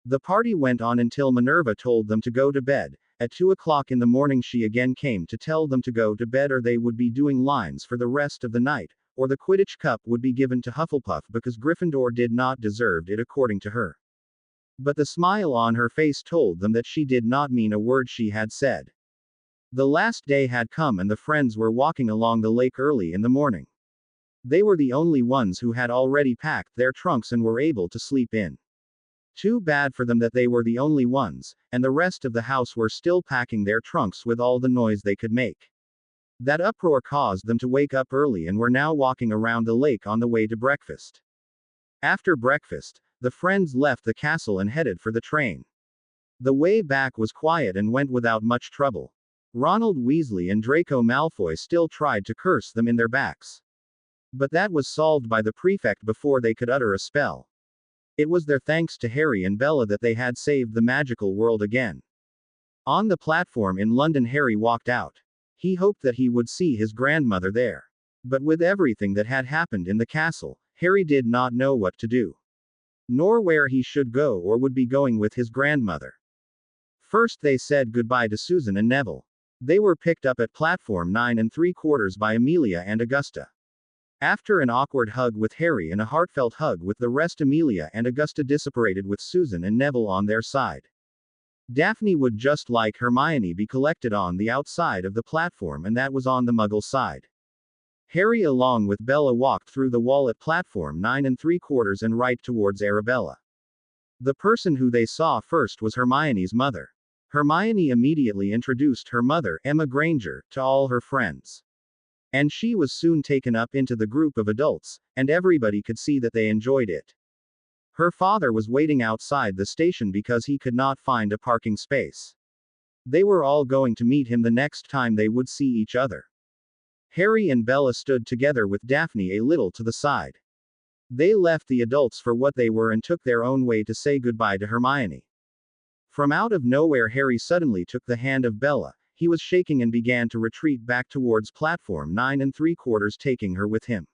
The party went on until Minerva told them to go to bed. At 2 o'clock in the morning she again came to tell them to go to bed or they would be doing lines for the rest of the night, or the Quidditch Cup would be given to Hufflepuff because Gryffindor did not deserve it according to her. But the smile on her face told them that she did not mean a word she had said. The last day had come and the friends were walking along the lake early in the morning. They were the only ones who had already packed their trunks and were able to sleep in. Too bad for them that they were the only ones, and the rest of the house were still packing their trunks with all the noise they could make. That uproar caused them to wake up early and were now walking around the lake on the way to breakfast. After breakfast, the friends left the castle and headed for the train. The way back was quiet and went without much trouble. Ronald Weasley and Draco Malfoy still tried to curse them in their backs. But that was solved by the prefect before they could utter a spell. It was their thanks to Harry and Bella that they had saved the magical world again. On the platform in London, Harry walked out. He hoped that he would see his grandmother there. But with everything that had happened in the castle, Harry did not know what to do. Nor where he should go or would be going with his grandmother. First they said goodbye to Susan and Neville. They were picked up at platform 9 3/4 by Amelia and Augusta. After an awkward hug with Harry and a heartfelt hug with the rest, Amelia and Augusta disapparated with Susan and Neville on their side. Daphne would just like Hermione be collected on the outside of the platform and that was on the Muggle side. Harry along with Bella walked through the wall at platform 9 3/4 and right towards Arabella. The person who they saw first was Hermione's mother. Hermione immediately introduced her mother, Emma Granger, to all her friends. And she was soon taken up into the group of adults, and everybody could see that they enjoyed it. Her father was waiting outside the station because he could not find a parking space. They were all going to meet him the next time they would see each other. Harry and Bella stood together with Daphne a little to the side. They left the adults for what they were and took their own way to say goodbye to Hermione. From out of nowhere, Harry suddenly took the hand of Bella. He was shaking and began to retreat back towards platform 9 3/4, taking her with him.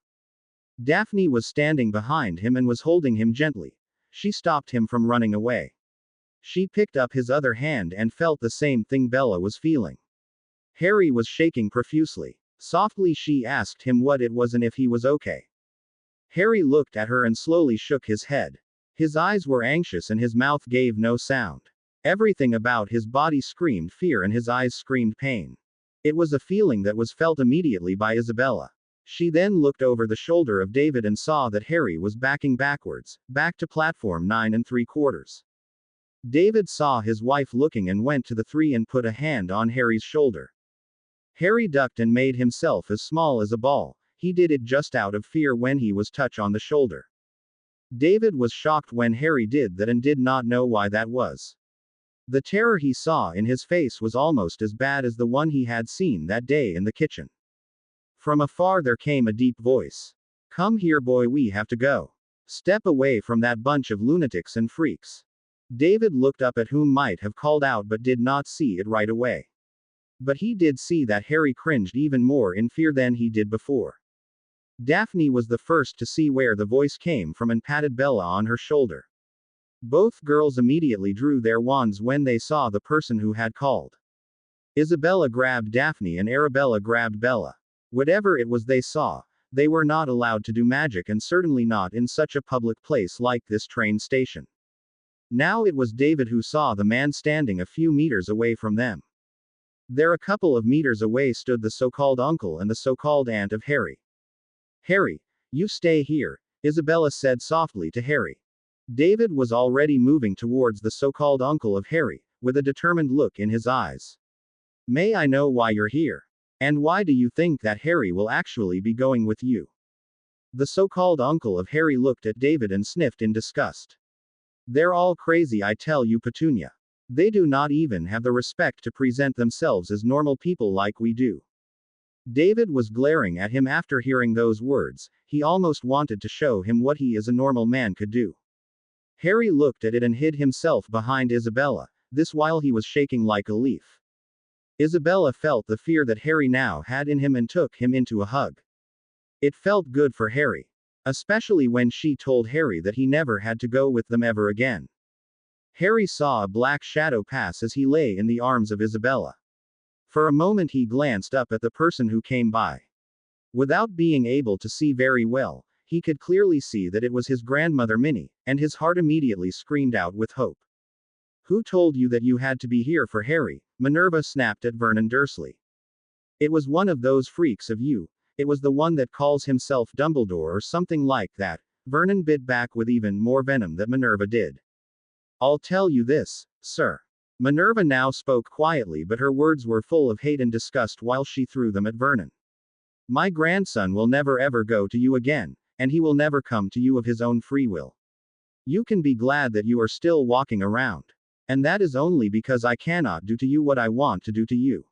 Daphne was standing behind him and was holding him gently. She stopped him from running away. She picked up his other hand and felt the same thing Bella was feeling. Harry was shaking profusely. Softly she asked him what it was and if he was okay. Harry looked at her and slowly shook his head. His eyes were anxious and his mouth gave no sound. Everything about his body screamed fear and his eyes screamed pain. It was a feeling that was felt immediately by Isabella. She then looked over the shoulder of David and saw that Harry was backing backwards, back to platform 9 3/4. David saw his wife looking and went to the three and put a hand on Harry's shoulder. Harry ducked and made himself as small as a ball. He did it just out of fear when he was touched on the shoulder. David was shocked when Harry did that and did not know why that was. The terror he saw in his face was almost as bad as the one he had seen that day in the kitchen. From afar there came a deep voice. "Come here, boy, we have to go. Step away from that bunch of lunatics and freaks." David looked up at whom might have called out but did not see it right away. But he did see that Harry cringed even more in fear than he did before. Daphne was the first to see where the voice came from and patted Bella on her shoulder. Both girls immediately drew their wands when they saw the person who had called. Isabella grabbed Daphne and Arabella grabbed Bella. Whatever it was they saw, they were not allowed to do magic and certainly not in such a public place like this train station. Now it was David who saw the man standing a few meters away from them. There a couple of meters away stood the so-called uncle and the so-called aunt of Harry. "Harry, you stay here," Isabella said softly to Harry. David was already moving towards the so-called uncle of Harry, with a determined look in his eyes. "May I know why you're here? And why do you think that Harry will actually be going with you?" The so-called uncle of Harry looked at David and sniffed in disgust. "They're all crazy, I tell you, Petunia. They do not even have the respect to present themselves as normal people like we do." David was glaring at him after hearing those words. He almost wanted to show him what he as a normal man could do. Harry looked at it and hid himself behind Isabella, this while he was shaking like a leaf. Isabella felt the fear that Harry now had in him and took him into a hug. It felt good for Harry. Especially when she told Harry that he never had to go with them ever again. Harry saw a black shadow pass as he lay in the arms of Isabella. For a moment he glanced up at the person who came by. Without being able to see very well, he could clearly see that it was his grandmother Minnie, and his heart immediately screamed out with hope. "Who told you that you had to be here for Harry?" Minerva snapped at Vernon Dursley. "It was one of those freaks of you. It was the one that calls himself Dumbledore or something like that." Vernon bit back with even more venom than Minerva did. "I'll tell you this, sir." Minerva now spoke quietly, but her words were full of hate and disgust while she threw them at Vernon. "My grandson will never ever go to you again, and he will never come to you of his own free will. You can be glad that you are still walking around. And that is only because I cannot do to you what I want to do to you.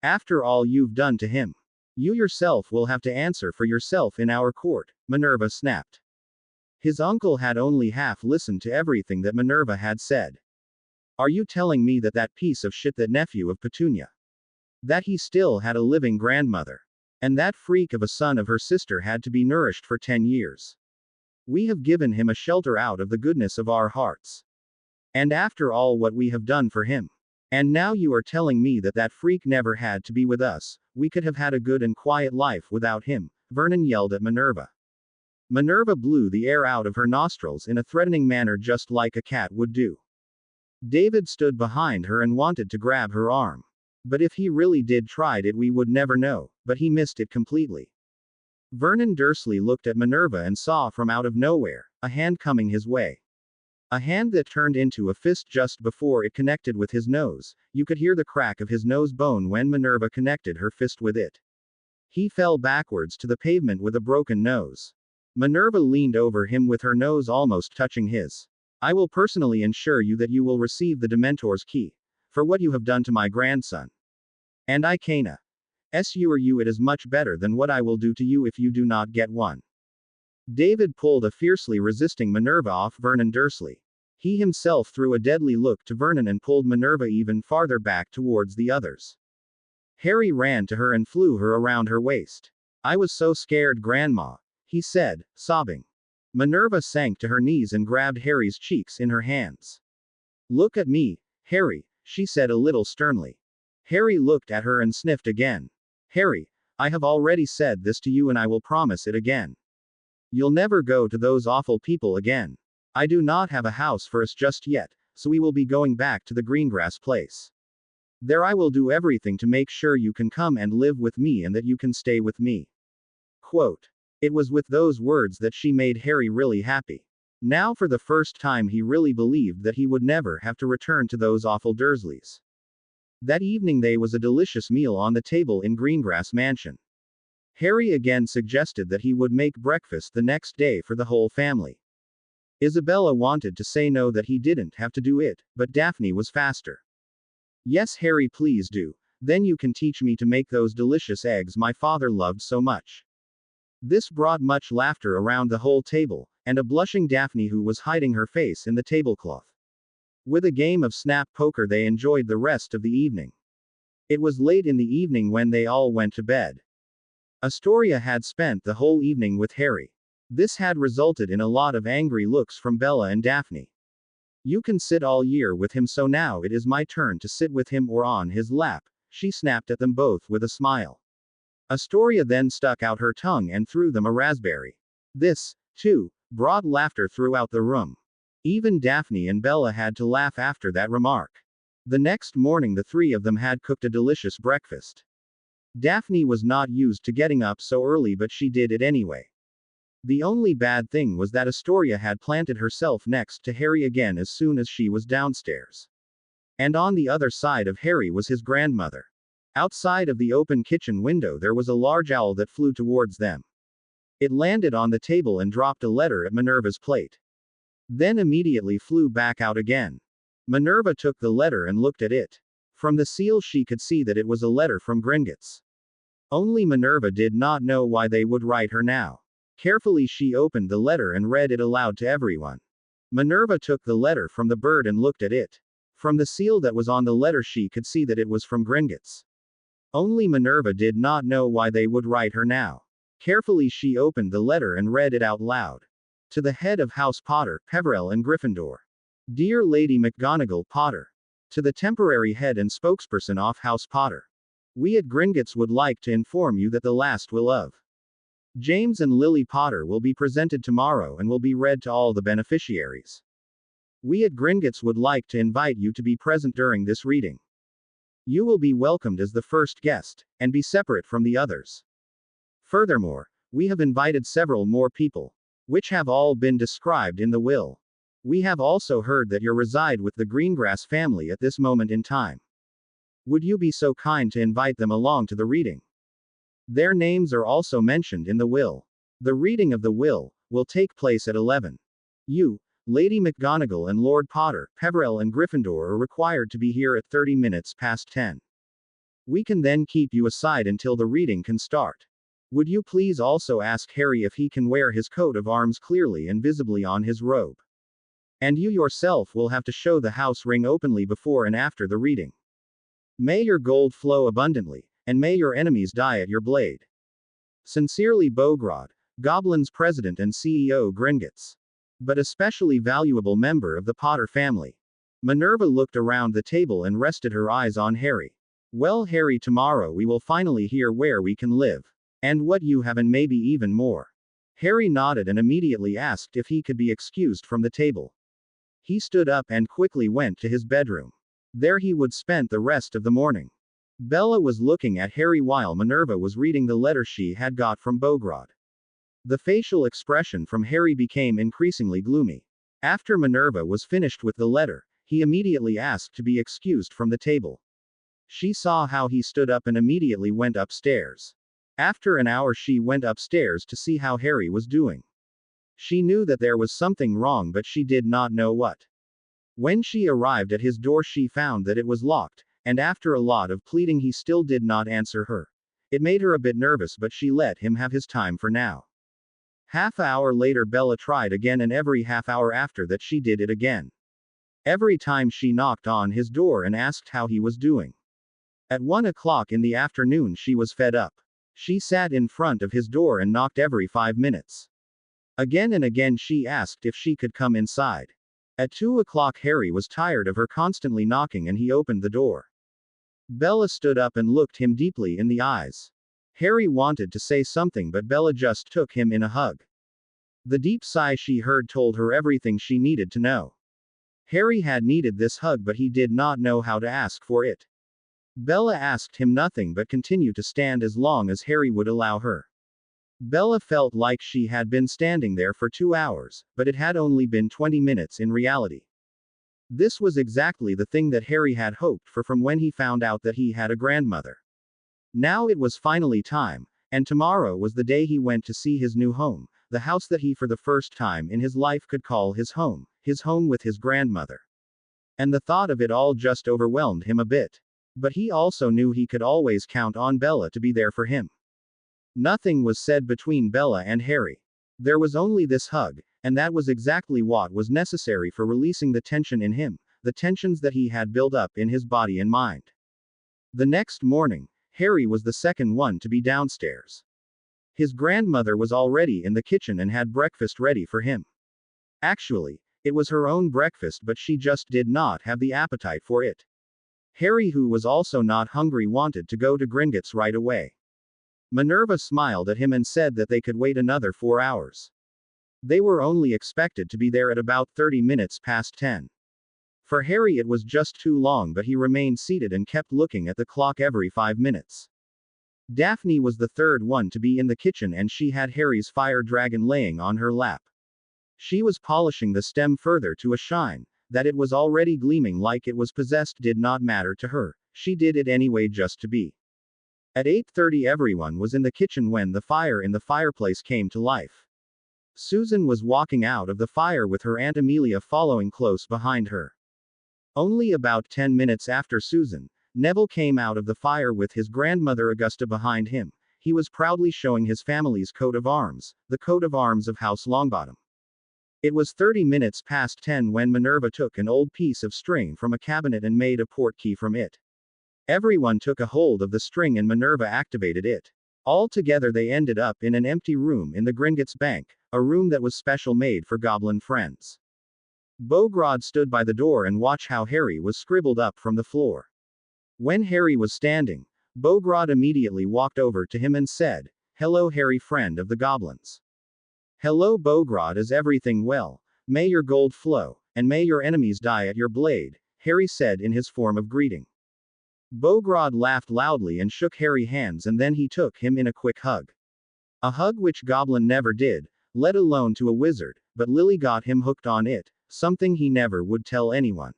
After all you've done to him. You yourself will have to answer for yourself in our court," Minerva snapped. His uncle had only half listened to everything that Minerva had said. "Are you telling me that that piece of shit, that nephew of Petunia, that he still had a living grandmother, and that freak of a son of her sister had to be nourished for 10 years? We have given him a shelter out of the goodness of our hearts. And after all what we have done for him. And now you are telling me that that freak never had to be with us, we could have had a good and quiet life without him," Vernon yelled at Minerva. Minerva blew the air out of her nostrils in a threatening manner just like a cat would do. David stood behind her and wanted to grab her arm. But if he really did tried it we would never know, but he missed it completely. Vernon Dursley looked at Minerva and saw from out of nowhere, a hand coming his way. A hand that turned into a fist just before it connected with his nose. You could hear the crack of his nose bone when Minerva connected her fist with it. He fell backwards to the pavement with a broken nose. Minerva leaned over him with her nose almost touching his. "I will personally ensure you that you will receive the Dementor's key, for what you have done to my grandson. And I canna. Assure you it is much better than what I will do to you if you do not get one." David pulled a fiercely resisting Minerva off Vernon Dursley. He himself threw a deadly look to Vernon and pulled Minerva even farther back towards the others. Harry ran to her and flew her around her waist. "I was so scared, Grandma," he said, sobbing. Minerva sank to her knees and grabbed Harry's cheeks in her hands. "Look at me, Harry," she said a little sternly. Harry looked at her and sniffed again. "Harry, I have already said this to you and I will promise it again. You'll never go to those awful people again. I do not have a house for us just yet, so we will be going back to the Greengrass place. There I will do everything to make sure you can come and live with me and that you can stay with me." Quote. It was with those words that she made Harry really happy. Now for the first time he really believed that he would never have to return to those awful Dursleys. That evening there was a delicious meal on the table in Greengrass Mansion. Harry again suggested that he would make breakfast the next day for the whole family. Isabella wanted to say no, that he didn't have to do it, but Daphne was faster. Yes, Harry, please do. Then you can teach me to make those delicious eggs my father loved so much. This brought much laughter around the whole table, and a blushing Daphne who was hiding her face in the tablecloth. With a game of snap poker they enjoyed the rest of the evening. It was late in the evening when they all went to bed. Astoria had spent the whole evening with Harry. This had resulted in a lot of angry looks from Bella and Daphne. You can sit all year with him, so now it is my turn to sit with him or on his lap, she snapped at them both with a smile. Astoria then stuck out her tongue and threw them a raspberry. This, too, brought laughter throughout the room. Even Daphne and Bella had to laugh after that remark. The next morning the three of them had cooked a delicious breakfast. Daphne was not used to getting up so early, but she did it anyway. The only bad thing was that Astoria had planted herself next to Harry again as soon as she was downstairs. And on the other side of Harry was his grandmother. Outside of the open kitchen window there was a large owl that flew towards them. It landed on the table and dropped a letter at Minerva's plate. Then immediately flew back out again. Minerva took the letter and looked at it. From the seal she could see that it was a letter from Gringotts. Only Minerva did not know why they would write her now. Carefully she opened the letter and read it aloud to everyone. Minerva took the letter from the bird and looked at it. From the seal that was on the letter she could see that it was from Gringotts. Only Minerva did not know why they would write her now. Carefully she opened the letter and read it out loud. To the head of House Potter, Peverell and Gryffindor. Dear Lady McGonagall Potter. To the temporary head and spokesperson of House Potter. We at Gringotts would like to inform you that the last will of James and Lily Potter will be presented tomorrow and will be read to all the beneficiaries. We at Gringotts would like to invite you to be present during this reading. You will be welcomed as the first guest, and be separate from the others. Furthermore, we have invited several more people, which have all been described in the will. We have also heard that you reside with the Greengrass family at this moment in time. Would you be so kind to invite them along to the reading? Their names are also mentioned in the will. The reading of the will take place at 11. You, Lady McGonagall and Lord Potter, Peverell and Gryffindor are required to be here at 30 minutes past 10. We can then keep you aside until the reading can start. Would you please also ask Harry if he can wear his coat of arms clearly and visibly on his robe? And you yourself will have to show the house ring openly before and after the reading. May your gold flow abundantly, and may your enemies die at your blade. Sincerely Bogrod, Goblins President and CEO Gringotts. But especially valuable member of the Potter family. Minerva looked around the table and rested her eyes on Harry. Well, Harry, tomorrow we will finally hear where we can live. And what you have, and maybe even more. Harry nodded and immediately asked if he could be excused from the table. He stood up and quickly went to his bedroom. There he would spend the rest of the morning. Bella was looking at Harry while Minerva was reading the letter she had got from Bogrod. The facial expression from Harry became increasingly gloomy. After Minerva was finished with the letter, he immediately asked to be excused from the table. She saw how he stood up and immediately went upstairs. After an hour she went upstairs to see how Harry was doing. She knew that there was something wrong, but she did not know what. When she arrived at his door she found that it was locked, and after a lot of pleading he still did not answer her. It made her a bit nervous, but she let him have his time for now. Half an hour later Bella tried again, and every half hour after that she did it again. Every time she knocked on his door and asked how he was doing. At 1 o'clock in the afternoon she was fed up. She sat in front of his door and knocked every 5 minutes. Again and again she asked if she could come inside. At 2 o'clock Harry was tired of her constantly knocking and he opened the door. Bella stood up and looked him deeply in the eyes. Harry wanted to say something, but Bella just took him in a hug. The deep sigh she heard told her everything she needed to know. Harry had needed this hug, but he did not know how to ask for it. Bella asked him nothing but continued to stand as long as Harry would allow her. Bella felt like she had been standing there for 2 hours, but it had only been 20 minutes in reality. This was exactly the thing that Harry had hoped for from when he found out that he had a grandmother. Now it was finally time, and tomorrow was the day he went to see his new home, the house that he for the first time in his life could call his home with his grandmother. And the thought of it all just overwhelmed him a bit. But he also knew he could always count on Bella to be there for him. Nothing was said between Bella and Harry. There was only this hug, and that was exactly what was necessary for releasing the tension in him, the tensions that he had built up in his body and mind. The next morning, Harry was the second one to be downstairs. His grandmother was already in the kitchen and had breakfast ready for him. Actually, it was her own breakfast, but she just did not have the appetite for it. Harry, who was also not hungry, wanted to go to Gringotts right away. Minerva smiled at him and said that they could wait another 4 hours. They were only expected to be there at about 30 minutes past 10. For Harry it was just too long, but he remained seated and kept looking at the clock every 5 minutes. Daphne was the third one to be in the kitchen, and she had Harry's fire dragon laying on her lap. She was polishing the stem further to a shine, that it was already gleaming like it was possessed did not matter to her, she did it anyway just to be. At 8:30 everyone was in the kitchen when the fire in the fireplace came to life. Susan was walking out of the fire with her Aunt Amelia following close behind her. Only about 10 minutes after Susan, Neville came out of the fire with his grandmother Augusta behind him. He was proudly showing his family's coat of arms, the coat of arms of House Longbottom. It was 30 minutes past 10 when Minerva took an old piece of string from a cabinet and made a portkey from it. Everyone took a hold of the string and Minerva activated it. All together they ended up in an empty room in the Gringotts Bank, a room that was special made for goblin friends. Bogrod stood by the door and watched how Harry was scribbled up from the floor. When Harry was standing, Bogrod immediately walked over to him and said, "Hello Harry, friend of the goblins." "Hello Bogrod, is everything well? May your gold flow, and may your enemies die at your blade," Harry said in his form of greeting. Bogrod laughed loudly and shook Harry's hands, and then he took him in a quick hug. A hug which Goblin never did, let alone to a wizard, but Lily got him hooked on it, something he never would tell anyone.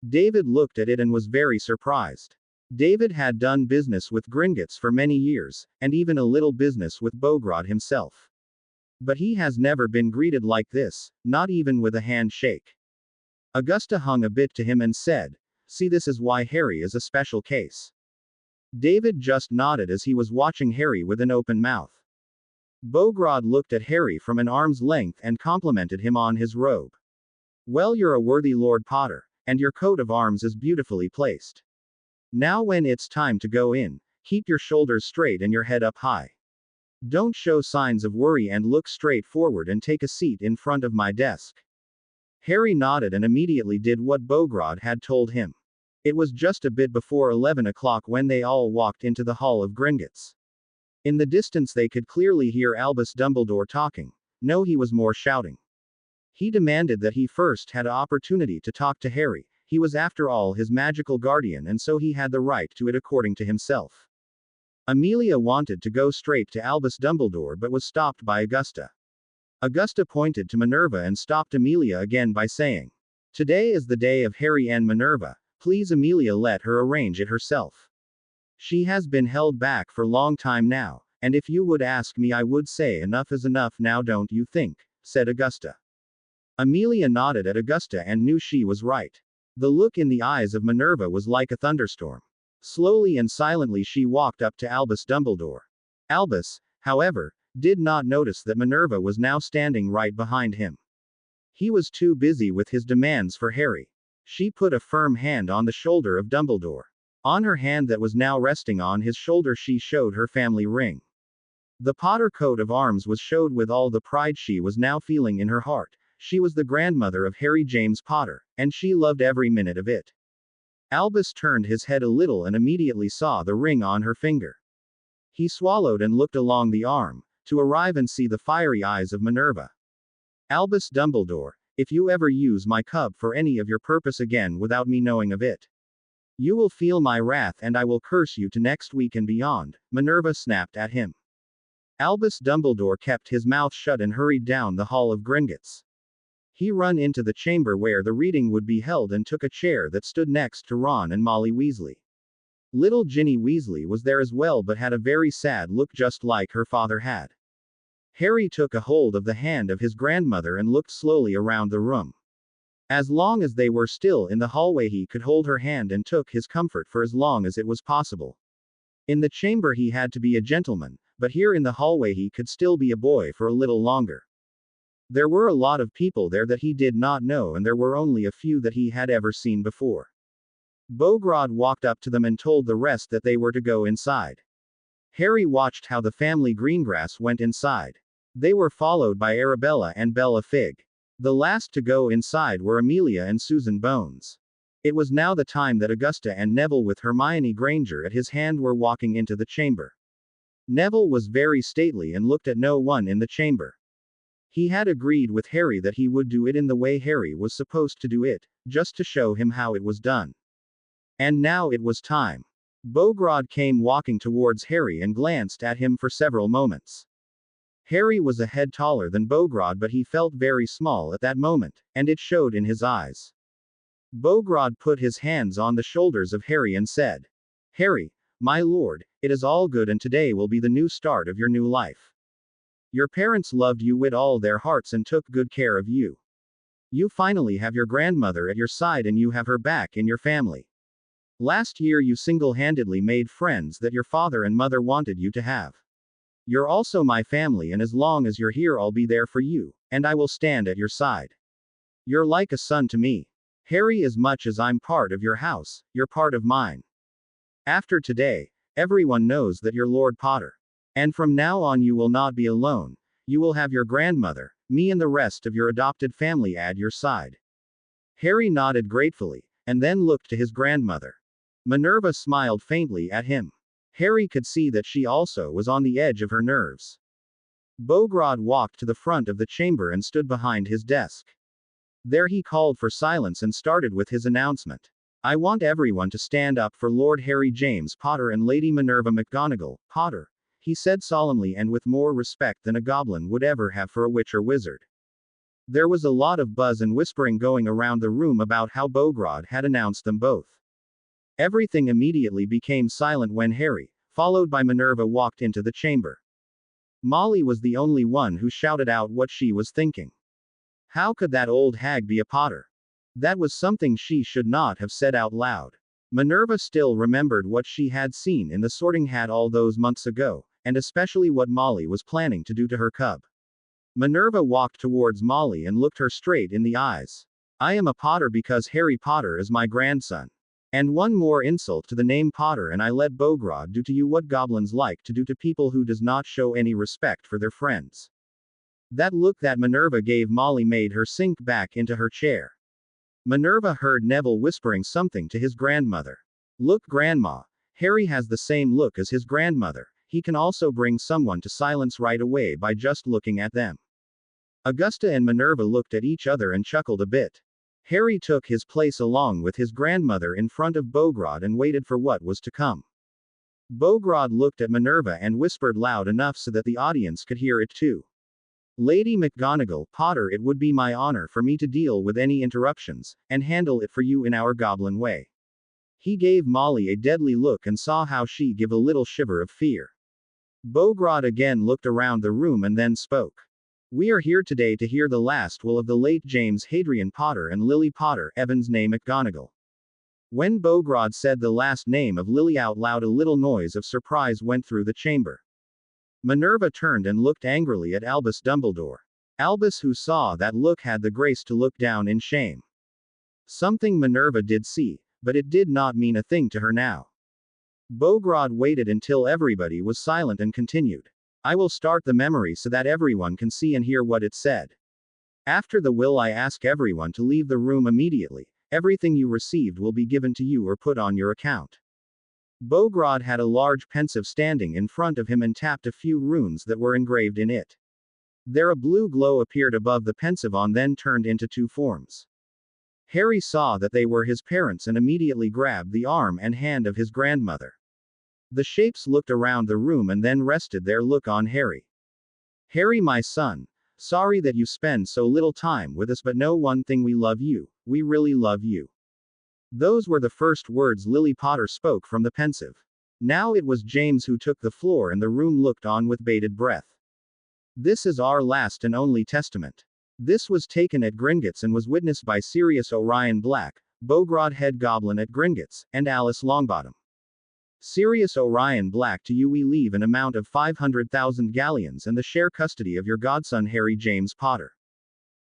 David looked at it and was very surprised. David had done business with Gringotts for many years, and even a little business with Bogrod himself. But he has never been greeted like this, not even with a handshake. Augusta hung a bit to him and said, "See, this is why Harry is a special case." David just nodded as he was watching Harry with an open mouth. Bogrod looked at Harry from an arm's length and complimented him on his robe. "Well, you're a worthy Lord Potter, and your coat of arms is beautifully placed. Now when it's time to go in, keep your shoulders straight and your head up high. Don't show signs of worry and look straight forward and take a seat in front of my desk." Harry nodded and immediately did what Bogrod had told him. It was just a bit before 11 o'clock when they all walked into the hall of Gringotts. In the distance they could clearly hear Albus Dumbledore talking. No, he was more shouting. He demanded that he first had an opportunity to talk to Harry. He was after all his magical guardian, and so he had the right to it according to himself. Amelia wanted to go straight to Albus Dumbledore but was stopped by Augusta. Augusta pointed to Minerva and stopped Amelia again by saying, "Today is the day of Harry and Minerva. Please Amelia, let her arrange it herself. She has been held back for long time now, and if you would ask me I would say enough is enough now, don't you think?" said Augusta. Amelia nodded at Augusta and knew she was right. The look in the eyes of Minerva was like a thunderstorm. Slowly and silently she walked up to Albus Dumbledore. Albus, however, did not notice that Minerva was now standing right behind him. He was too busy with his demands for Harry. She put a firm hand on the shoulder of Dumbledore. On her hand that was now resting on his shoulder she showed her family ring. The Potter coat of arms was showed with all the pride she was now feeling in her heart. She was the grandmother of Harry James Potter, and she loved every minute of it. Albus turned his head a little and immediately saw the ring on her finger. He swallowed and looked along the arm, to arrive and see the fiery eyes of Minerva. "Albus Dumbledore, if you ever use my cub for any of your purpose again without me knowing of it, you will feel my wrath and I will curse you to next week and beyond," Minerva snapped at him. Albus Dumbledore kept his mouth shut and hurried down the hall of Gringotts. He ran into the chamber where the reading would be held and took a chair that stood next to Ron and Molly Weasley. Little Ginny Weasley was there as well but had a very sad look just like her father had. Harry took a hold of the hand of his grandmother and looked slowly around the room. As long as they were still in the hallway he could hold her hand and took his comfort for as long as it was possible. In the chamber he had to be a gentleman, but here in the hallway he could still be a boy for a little longer. There were a lot of people there that he did not know and there were only a few that he had ever seen before. Bogrod walked up to them and told the rest that they were to go inside. Harry watched how the family Greengrass went inside. They were followed by Arabella and Bella Fig. The last to go inside were Amelia and Susan Bones. It was now the time that Augusta and Neville with Hermione Granger at his hand were walking into the chamber. Neville was very stately and looked at no one in the chamber. He had agreed with Harry that he would do it in the way Harry was supposed to do it, just to show him how it was done. And now it was time. Bogrod came walking towards Harry and glanced at him for several moments. Harry was a head taller than Bogrod but he felt very small at that moment, and it showed in his eyes. Bogrod put his hands on the shoulders of Harry and said, "Harry, my lord, it is all good and today will be the new start of your new life. Your parents loved you with all their hearts and took good care of you. You finally have your grandmother at your side and you have her back in your family. Last year you single-handedly made friends that your father and mother wanted you to have. You're also my family and as long as you're here I'll be there for you, and I will stand at your side. You're like a son to me. Harry, as much as I'm part of your house, you're part of mine. After today, everyone knows that you're Lord Potter. And from now on you will not be alone, you will have your grandmother, me and the rest of your adopted family at your side." Harry nodded gratefully, and then looked to his grandmother. Minerva smiled faintly at him. Harry could see that she also was on the edge of her nerves. Bogrod walked to the front of the chamber and stood behind his desk. There he called for silence and started with his announcement. "I want everyone to stand up for Lord Harry James Potter and Lady Minerva McGonagall Potter," he said solemnly and with more respect than a goblin would ever have for a witch or wizard. There was a lot of buzz and whispering going around the room about how Bogrod had announced them both. Everything immediately became silent when Harry, followed by Minerva, walked into the chamber. Molly was the only one who shouted out what she was thinking. How could that old hag be a Potter? That was something she should not have said out loud. Minerva still remembered what she had seen in the Sorting Hat all those months ago, and especially what Molly was planning to do to her cub. Minerva walked towards Molly and looked her straight in the eyes. "I am a Potter because Harry Potter is my grandson. And one more insult to the name Potter and I let Bogrod do to you what goblins like to do to people who does not show any respect for their friends." That look that Minerva gave Molly made her sink back into her chair. Minerva heard Neville whispering something to his grandmother. "Look, Grandma, Harry has the same look as his grandmother. He can also bring someone to silence right away by just looking at them." Augusta and Minerva looked at each other and chuckled a bit. Harry took his place along with his grandmother in front of Bogrod and waited for what was to come. Bogrod looked at Minerva and whispered loud enough so that the audience could hear it too. "Lady McGonagall Potter, it would be my honor for me to deal with any interruptions, and handle it for you in our goblin way." He gave Molly a deadly look and saw how she gave a little shiver of fear. Bogrod again looked around the room and then spoke. "We are here today to hear the last will of the late James Hadrian Potter and Lily Potter, Evans name McGonagall." When Bogrod said the last name of Lily out loud, a little noise of surprise went through the chamber. Minerva turned and looked angrily at Albus Dumbledore. Albus, who saw that look, had the grace to look down in shame. Something Minerva did see, but it did not mean a thing to her now. Bogrod waited until everybody was silent and continued. "I will start the memory so that everyone can see and hear what it said. After the will I ask everyone to leave the room immediately. Everything you received will be given to you or put on your account." Bogrod had a large pensive standing in front of him and tapped a few runes that were engraved in it. There a blue glow appeared above the pensive on then turned into two forms. Harry saw that they were his parents and immediately grabbed the arm and hand of his grandmother. The shapes looked around the room and then rested their look on Harry. "Harry, my son, Sorry that you spend so little time with us, but know one thing: we love you. We really love you. Those were the first words Lily Potter spoke from the pensive. Now it was James who took the floor, and the room looked on with bated breath. This is our last and only testament. This was taken at Gringotts and was witnessed by Sirius Orion Black, Bogrod Head Goblin at Gringotts, and Alice Longbottom. Sirius Orion Black, to you we leave an amount of 500,000 galleons and the share custody of your godson Harry James Potter.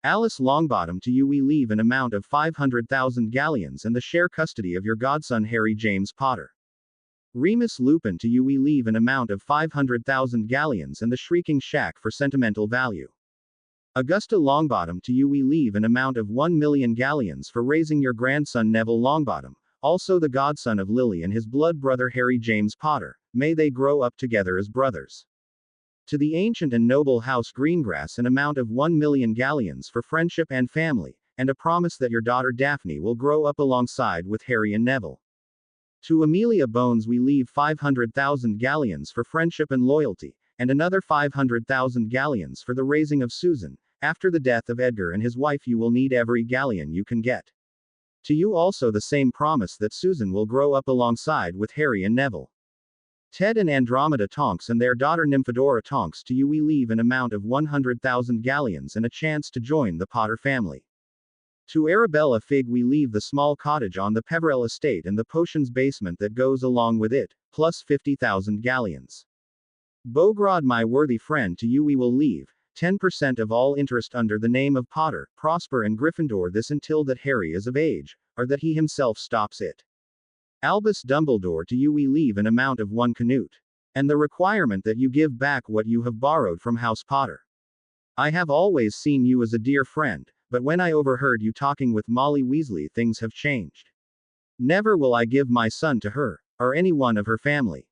Alice Longbottom, to you we leave an amount of 500,000 galleons and the share custody of your godson Harry James Potter. Remus Lupin, to you we leave an amount of 500,000 galleons and the Shrieking Shack for sentimental value. Augusta Longbottom, to you we leave an amount of 1,000,000 galleons for raising your grandson Neville Longbottom, also the godson of Lily and his blood brother Harry James Potter. May they grow up together as brothers. To the ancient and noble House Greengrass, an amount of 1,000,000 galleons for friendship and family, and a promise that your daughter Daphne will grow up alongside with Harry and Neville. To Amelia Bones we leave 500,000 galleons for friendship and loyalty, and another 500,000 galleons for the raising of Susan. After the death of Edgar and his wife, you will need every galleon you can get. To you also the same promise that Susan will grow up alongside with Harry and Neville. Ted and Andromeda Tonks and their daughter Nymphadora Tonks, to you we leave an amount of 100,000 galleons and a chance to join the Potter family. To Arabella Fig we leave the small cottage on the Peverell estate and the potions basement that goes along with it, plus 50,000 galleons. Bogrod, my worthy friend, to you we will leave 10% of all interest under the name of Potter, Prosper and Gryffindor, this until that Harry is of age, or that he himself stops it. Albus Dumbledore, to you we leave an amount of 1 Canute. And the requirement that you give back what you have borrowed from House Potter. I have always seen you as a dear friend, but when I overheard you talking with Molly Weasley, things have changed. Never will I give my son to her, or any one of her family.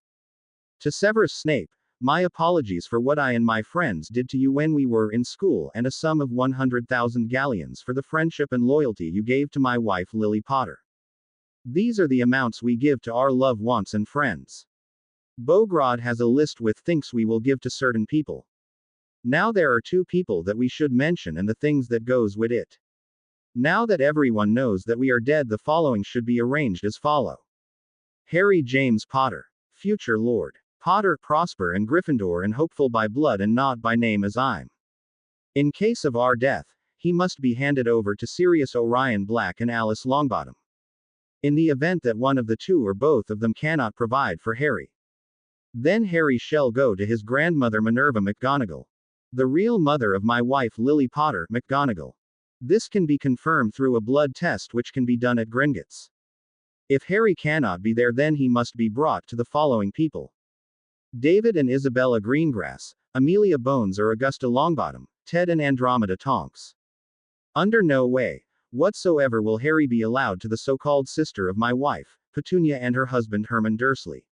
To Severus Snape, my apologies for what I and my friends did to you when we were in school, and a sum of 100,000 galleons for the friendship and loyalty you gave to my wife Lily Potter. These are the amounts we give to our loved ones and friends. Bogrod has a list with things we will give to certain people. Now there are 2 people that we should mention and the things that goes with it. Now that everyone knows that we are dead, the following should be arranged as follow. Harry James Potter, future Lord Potter, Prosper and Gryffindor, and hopeful by blood and not by name as I'm. In case of our death, he must be handed over to Sirius Orion Black and Alice Longbottom. In the event that one of the 2 or both of them cannot provide for Harry, then Harry shall go to his grandmother Minerva McGonagall, the real mother of my wife Lily Potter McGonagall. This can be confirmed through a blood test which can be done at Gringotts. If Harry cannot be there, then he must be brought to the following people: David and Isabella Greengrass, Amelia Bones or Augusta Longbottom, Ted and Andromeda Tonks. Under no way whatsoever will Harry be allowed to the so-called sister of my wife, Petunia, and her husband Herman Dursley.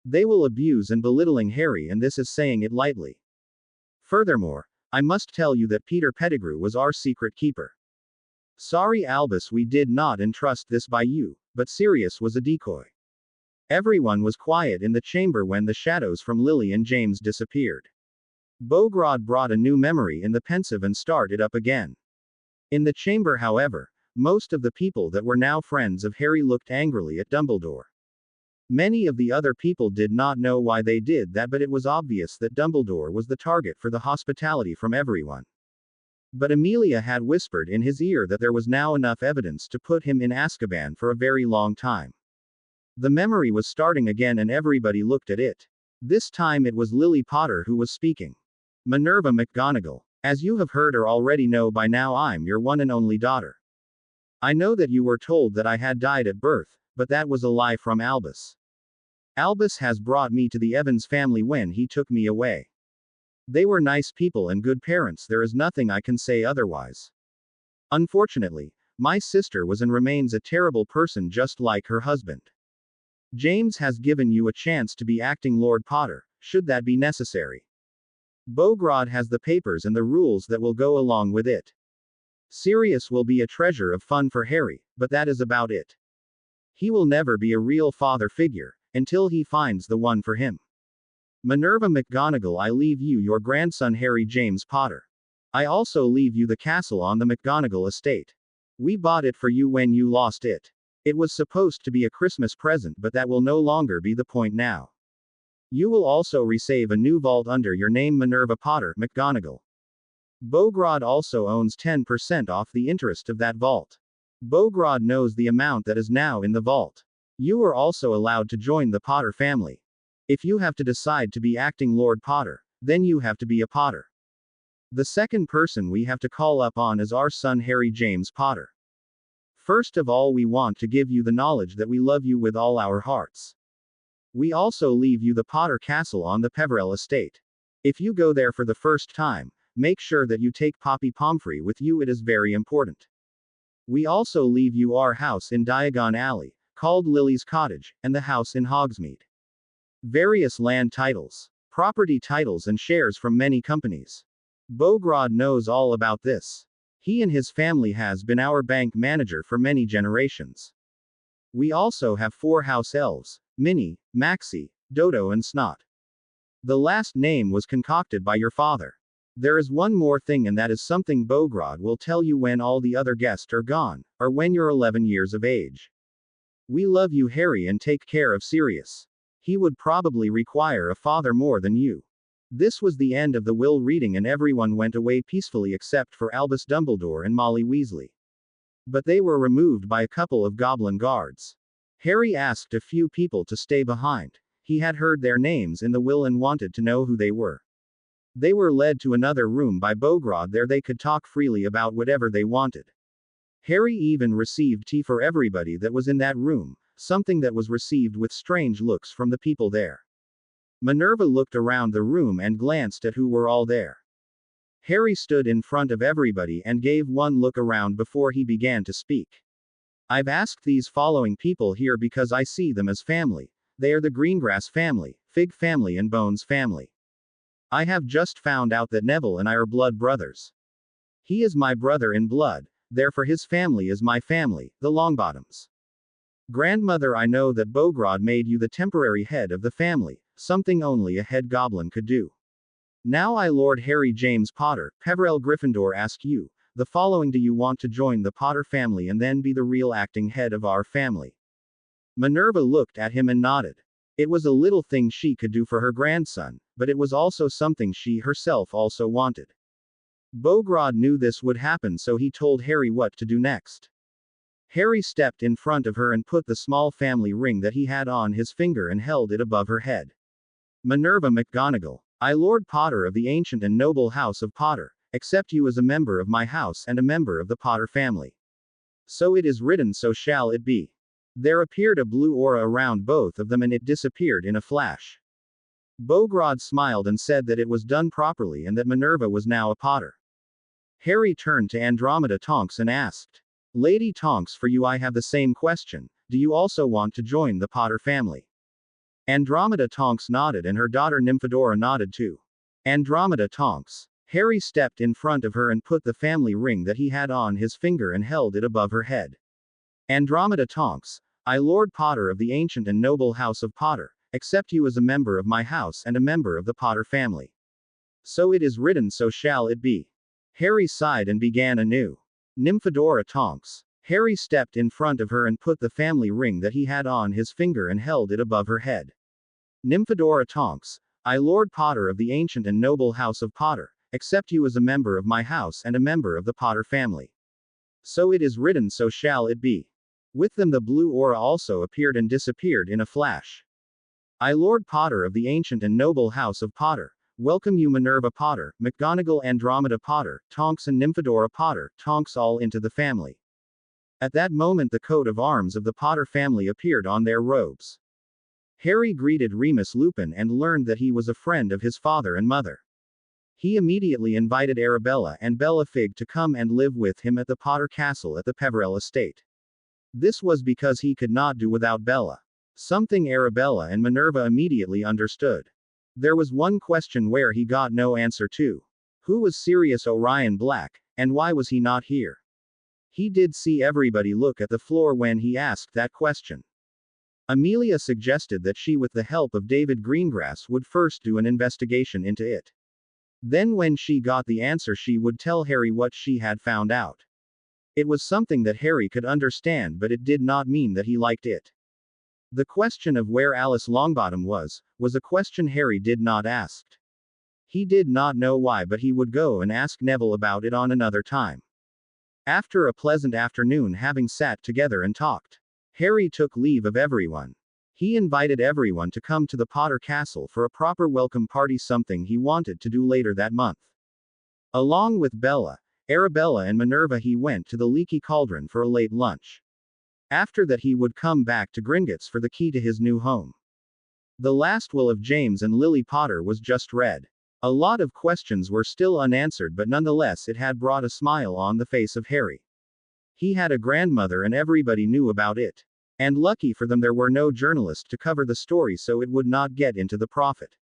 They will abuse and belittling Harry, and this is saying it lightly. Furthermore, I must tell you that Peter Pettigrew was our secret keeper. Sorry Albus, we did not entrust this by you, but Sirius was a decoy. Everyone was quiet in the chamber when the shadows from Lily and James disappeared. Bogrod brought a new memory in the pensive and started up again. In the chamber, however, most of the people that were now friends of Harry looked angrily at Dumbledore. Many of the other people did not know why they did that, but it was obvious that Dumbledore was the target for the hospitality from everyone. But Amelia had whispered in his ear that there was now enough evidence to put him in Azkaban for a very long time. The memory was starting again and everybody looked at it. This time it was Lily Potter who was speaking. Minerva McGonagall, as you have heard or already know by now, I'm your one and only daughter. I know that you were told that I had died at birth, but that was a lie from Albus. Albus has brought me to the Evans family when he took me away. They were nice people and good parents, there is nothing I can say otherwise. Unfortunately, my sister was and remains a terrible person just like her husband. James has given you a chance to be acting Lord Potter, should that be necessary. Bogrod has the papers and the rules that will go along with it. Sirius will be a treasure of fun for Harry, but that is about it. He will never be a real father figure, until he finds the one for him. Minerva McGonagall, I leave you your grandson Harry James Potter. I also leave you the castle on the McGonagall estate. We bought it for you when you lost it. It was supposed to be a Christmas present, but that will no longer be the point now. You will also receive a new vault under your name, Minerva Potter McGonagall. Bogrod also owns 10% off the interest of that vault. Bogrod knows the amount that is now in the vault. You are also allowed to join the Potter family. If you have to decide to be acting Lord Potter, then you have to be a Potter. The second person we have to call up on is our son Harry James Potter. First of all, we want to give you the knowledge that we love you with all our hearts. We also leave you the Potter Castle on the Peverell estate. If you go there for the first time, make sure that you take Poppy Pomfrey with you, it is very important. We also leave you our house in Diagon Alley, called Lily's Cottage, and the house in Hogsmeade. Various land titles, property titles and shares from many companies. Bogrod knows all about this. He and his family has been our bank manager for many generations. We also have 4 house elves, Minnie, Maxie, Dodo and Snot. The last name was concocted by your father. There is one more thing, and that is something Bogrod will tell you when all the other guests are gone, or when you're 11 years of age. We love you, Harry, and take care of Sirius. He would probably require a father more than you. This was the end of the will reading, and everyone went away peacefully except for Albus Dumbledore and Molly Weasley. But they were removed by a couple of goblin guards. Harry asked a few people to stay behind. He had heard their names in the will and wanted to know who they were. They were led to another room by Bogrod. There they could talk freely about whatever they wanted. Harry even received tea for everybody that was in that room, something that was received with strange looks from the people there. Minerva looked around the room and glanced at who were all there. Harry stood in front of everybody and gave one look around before he began to speak. I've asked these following people here because I see them as family. They are the Greengrass family, Fig family and Bones family. I have just found out that Neville and I are blood brothers. He is my brother in blood, therefore his family is my family, the Longbottoms. Grandmother, I know that Bogrod made you the temporary head of the family, something only a head goblin could do. Now I, Lord Harry James Potter, Peverell Gryffindor, ask you the following: do you want to join the Potter family and then be the real acting head of our family? Minerva looked at him and nodded. It was a little thing she could do for her grandson, but it was also something she herself also wanted. Bogrod knew this would happen, so he told Harry what to do next. Harry stepped in front of her and put the small family ring that he had on his finger and held it above her head. Minerva McGonagall, I, Lord Potter of the ancient and noble house of Potter, accept you as a member of my house and a member of the Potter family. So it is written, so shall it be. There appeared a blue aura around both of them and it disappeared in a flash. Bogrod smiled and said that it was done properly and that Minerva was now a Potter. Harry turned to Andromeda Tonks and asked, Lady Tonks, for you I have the same question. Do you also want to join the Potter family? Andromeda Tonks nodded and her daughter Nymphadora nodded too. Andromeda Tonks. Harry stepped in front of her and put the family ring that he had on his finger and held it above her head. Andromeda Tonks, I, Lord Potter of the ancient and noble house of Potter, accept you as a member of my house and a member of the Potter family. So it is written, so shall it be. Harry sighed and began anew. Nymphadora Tonks. Harry stepped in front of her and put the family ring that he had on his finger and held it above her head. Nymphadora Tonks, I, Lord Potter of the ancient and noble house of Potter, accept you as a member of my house and a member of the Potter family. So it is written, so shall it be. With them the blue aura also appeared and disappeared in a flash. I, Lord Potter of the ancient and noble house of Potter, welcome you, Minerva Potter, McGonagall, Andromeda Potter, Tonks and Nymphadora Potter, Tonks, all into the family. At that moment the coat of arms of the Potter family appeared on their robes. Harry greeted Remus Lupin and learned that he was a friend of his father and mother. He immediately invited Arabella and Bella Fig to come and live with him at the Potter Castle at the Peverell estate. This was because he could not do without Bella. Something Arabella and Minerva immediately understood. There was one question where he got no answer to. Who was Sirius Orion Black, and why was he not here? He did see everybody look at the floor when he asked that question. Amelia suggested that she, with the help of David Greengrass, would first do an investigation into it. Then when she got the answer she would tell Harry what she had found out. It was something that Harry could understand, but it did not mean that he liked it. The question of where Alice Longbottom was a question Harry did not ask. He did not know why, but he would go and ask Neville about it on another time. After a pleasant afternoon, having sat together and talked, Harry took leave of everyone. He invited everyone to come to the Potter Castle for a proper welcome party, something he wanted to do later that month. Along with Bella, Arabella and Minerva he went to the Leaky Cauldron for a late lunch. After that he would come back to Gringotts for the key to his new home. The last will of James and Lily Potter was just read. A lot of questions were still unanswered, but nonetheless it had brought a smile on the face of Harry. He had a grandmother and everybody knew about it. And lucky for them there were no journalists to cover the story, so it would not get into the Prophet.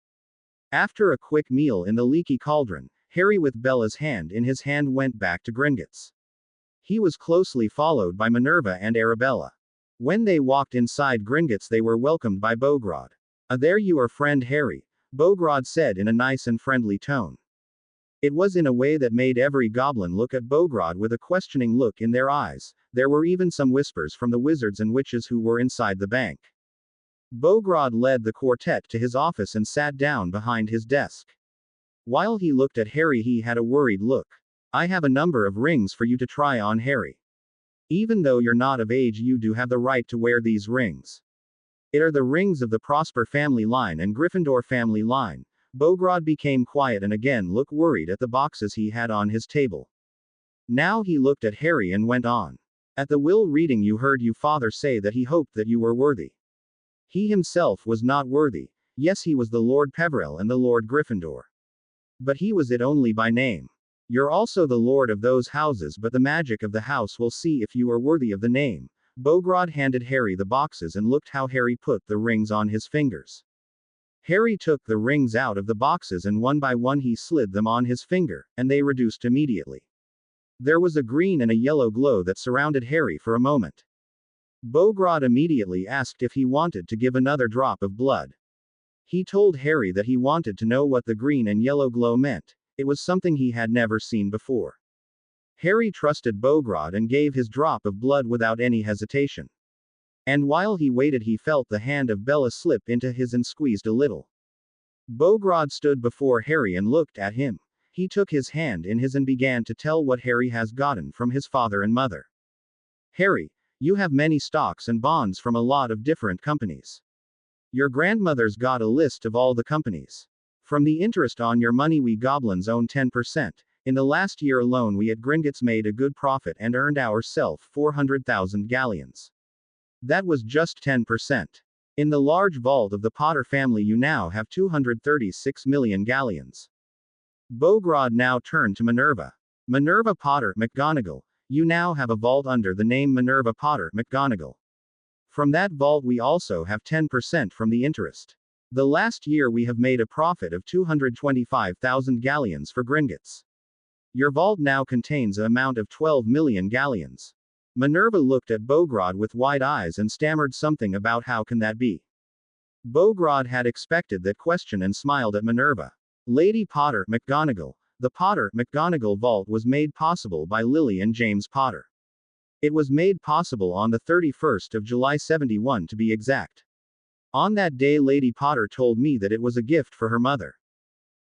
After a quick meal in the Leaky Cauldron, Harry with Bella's hand in his hand went back to Gringotts. He was closely followed by Minerva and Arabella. When they walked inside Gringotts they were welcomed by Bogrod. There you are, friend Harry, Bogrod said in a nice and friendly tone. It was in a way that made every goblin look at Bogrod with a questioning look in their eyes. There were even some whispers from the wizards and witches who were inside the bank. Bogrod led the quartet to his office and sat down behind his desk. While he looked at Harry he had a worried look. I have a number of rings for you to try on, Harry. Even though you're not of age you do have the right to wear these rings. It are the rings of the Prosper family line and Gryffindor family line. Bogrod became quiet and again looked worried at the boxes he had on his table. Now he looked at Harry and went on. At the will reading you heard your father say that he hoped that you were worthy. He himself was not worthy. Yes, he was the Lord Peverell and the Lord Gryffindor. But he was it only by name. You're also the lord of those houses, but the magic of the house will see if you are worthy of the name. Bogrod handed Harry the boxes and looked how Harry put the rings on his fingers. Harry took the rings out of the boxes and one by one he slid them on his finger, and they reduced immediately. There was a green and a yellow glow that surrounded Harry for a moment. Bogrod immediately asked if he wanted to give another drop of blood. He told Harry that he wanted to know what the green and yellow glow meant. It was something he had never seen before. Harry trusted Bogrod and gave his drop of blood without any hesitation. And while he waited he felt the hand of Bella slip into his and squeezed a little. Bogrod stood before Harry and looked at him. He took his hand in his and began to tell what Harry has gotten from his father and mother. Harry, you have many stocks and bonds from a lot of different companies. Your grandmother's got a list of all the companies. From the interest on your money we goblins own 10%. In the last year alone we at Gringotts made a good profit and earned ourselves 400,000 galleons. That was just 10%. In the large vault of the Potter family you now have 236 million galleons. Bogrod now turned to Minerva. Minerva Potter McGonagall, you now have a vault under the name Minerva Potter McGonagall. From that vault we also have 10% from the interest. The last year we have made a profit of 225,000 galleons for Gringotts. Your vault now contains an amount of 12 million galleons. Minerva looked at Bogrod with wide eyes and stammered something about how can that be. Bogrod had expected that question and smiled at Minerva. Lady Potter McGonagall, the Potter McGonagall vault was made possible by Lily and James Potter. It was made possible on the 31st of July 71 to be exact. On that day Lady Potter told me that it was a gift for her mother.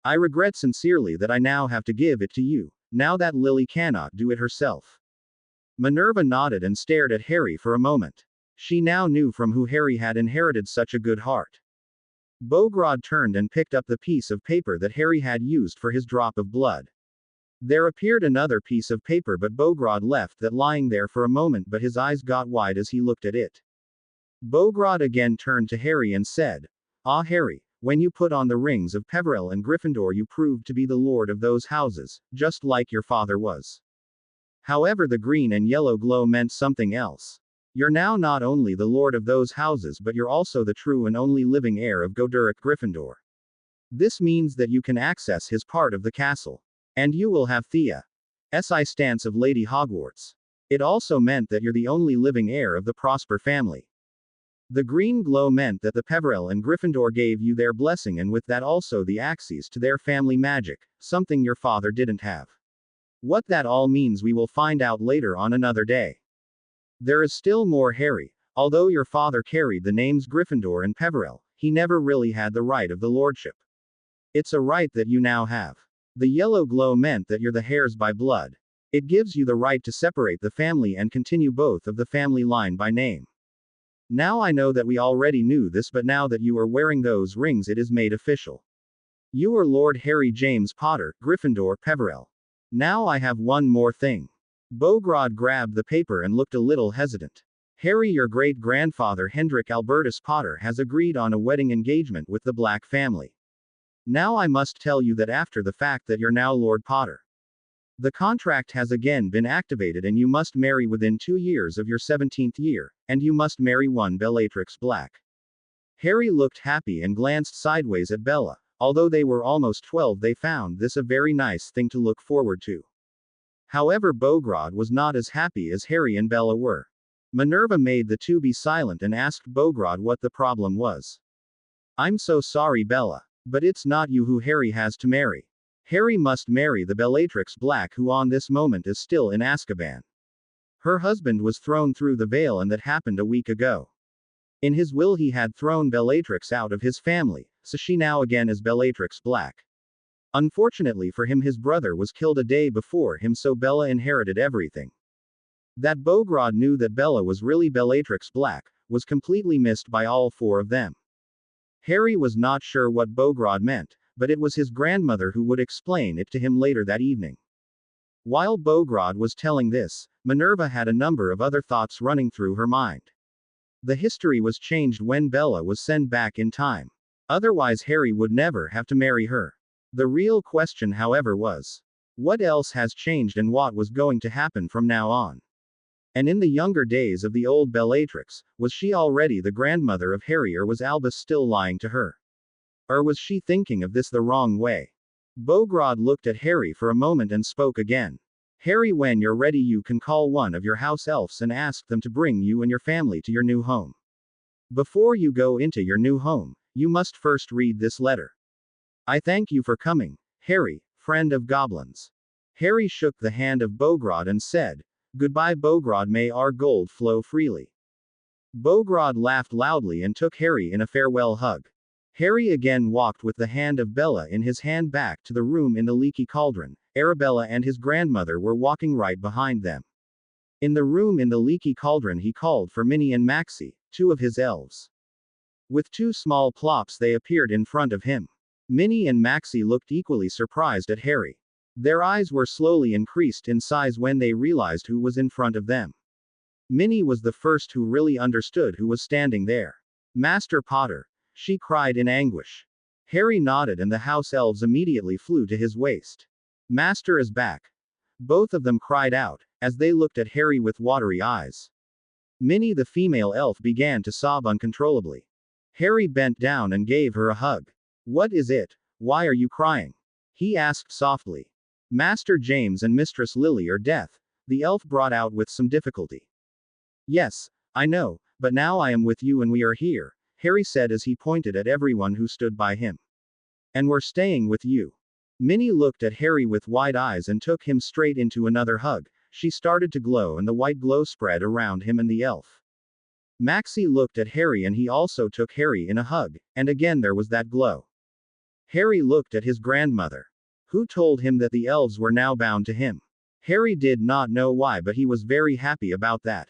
I regret sincerely that I now have to give it to you, now that Lily cannot do it herself. Minerva nodded and stared at Harry for a moment. She now knew from who Harry had inherited such a good heart. Bogrod turned and picked up the piece of paper that Harry had used for his drop of blood. There appeared another piece of paper, but Bogrod left that lying there for a moment, but his eyes got wide as he looked at it. Bogrod again turned to Harry and said, Ah Harry, when you put on the rings of Peverell and Gryffindor you proved to be the lord of those houses, just like your father was. However, the green and yellow glow meant something else. You're now not only the lord of those houses, but you're also the true and only living heir of Goderic Gryffindor. This means that you can access his part of the castle. And you will have Thea's stance of Lady Hogwarts. It also meant that you're the only living heir of the Prosper family. The green glow meant that the Peverell and Gryffindor gave you their blessing, and with that also the access to their family magic, something your father didn't have. What that all means we will find out later on another day. There is still more, Harry. Although your father carried the names Gryffindor and Peverell, he never really had the right of the lordship. It's a right that you now have. The yellow glow meant that you're the heirs by blood. It gives you the right to separate the family and continue both of the family line by name. Now I know that we already knew this, but now that you are wearing those rings it is made official. You are Lord Harry James Potter, Gryffindor, Peverell. Now I have one more thing. Bogrod grabbed the paper and looked a little hesitant. Harry, your great-grandfather Hendrik Albertus Potter has agreed on a wedding engagement with the Black family. Now I must tell you that after the fact that you're now Lord Potter. The contract has again been activated and you must marry within 2 years of your 17th year, and you must marry one Bellatrix Black. Harry looked happy and glanced sideways at Bella. Although they were almost 12, they found this a very nice thing to look forward to. However, Bogrod was not as happy as Harry and Bella were. Minerva made the two be silent and asked Bogrod what the problem was. I'm so sorry, Bella. But it's not you who Harry has to marry. Harry must marry the Bellatrix Black, who on this moment is still in Azkaban. Her husband was thrown through the veil, and that happened a week ago. In his will he had thrown Bellatrix out of his family, so she now again is Bellatrix Black. Unfortunately for him, his brother was killed a day before him, so Bella inherited everything. That Bogrod knew that Bella was really Bellatrix Black was completely missed by all four of them. Harry was not sure what Bogrod meant, but it was his grandmother who would explain it to him later that evening. While Bogrod was telling this, Minerva had a number of other thoughts running through her mind. The history was changed when Bella was sent back in time. Otherwise Harry would never have to marry her. The real question, however, was, what else has changed and what was going to happen from now on? And in the younger days of the old Bellatrix, was she already the grandmother of Harry, or was Albus still lying to her? Or was she thinking of this the wrong way? Bogrod looked at Harry for a moment and spoke again. Harry, when you're ready you can call one of your house elves and ask them to bring you and your family to your new home. Before you go into your new home, you must first read this letter. I thank you for coming, Harry, friend of goblins. Harry shook the hand of Bogrod and said, Goodbye, Bogrod, may our gold flow freely. Bogrod laughed loudly and took Harry in a farewell hug. Harry again walked with the hand of Bella in his hand back to the room in the Leaky Cauldron. Arabella and his grandmother were walking right behind them. In the room in the Leaky Cauldron he called for Minnie and Maxie, two of his elves. With two small plops they appeared in front of him. Minnie and Maxie looked equally surprised at Harry. Their eyes were slowly increased in size when they realized who was in front of them. Minnie was the first who really understood who was standing there. Master Potter, she cried in anguish. Harry nodded and the house elves immediately flew to his waist. Master is back. Both of them cried out, as they looked at Harry with watery eyes. Minnie, the female elf, began to sob uncontrollably. Harry bent down and gave her a hug. What is it? Why are you crying? He asked softly. Master James and Mistress Lily are dead, the elf brought out with some difficulty. Yes, I know, but now I am with you and we are here, Harry said as he pointed at everyone who stood by him. And we're staying with you. Minnie looked at Harry with wide eyes and took him straight into another hug. She started to glow and the white glow spread around him and the elf. Maxie looked at Harry and he also took Harry in a hug, and again there was that glow. Harry looked at his grandmother. Who told him that the elves were now bound to him? Harry did not know why, but he was very happy about that.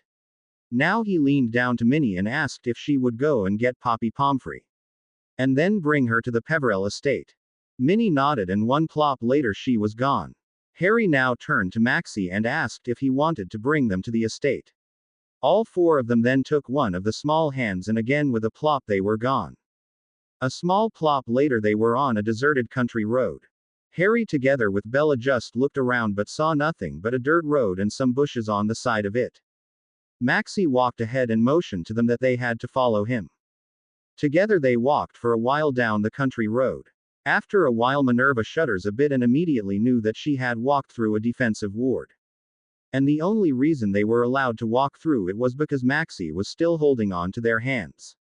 Now he leaned down to Minnie and asked if she would go and get Poppy Pomfrey. And then bring her to the Peverell estate. Minnie nodded and one plop later she was gone. Harry now turned to Maxie and asked if he wanted to bring them to the estate. All four of them then took one of the small hands and again with a plop they were gone. A small plop later they were on a deserted country road. Harry together with Bella just looked around but saw nothing but a dirt road and some bushes on the side of it. Maxie walked ahead and motioned to them that they had to follow him. Together they walked for a while down the country road. After a while Minerva shudders a bit and immediately knew that she had walked through a defensive ward. And the only reason they were allowed to walk through it was because Maxie was still holding on to their hands.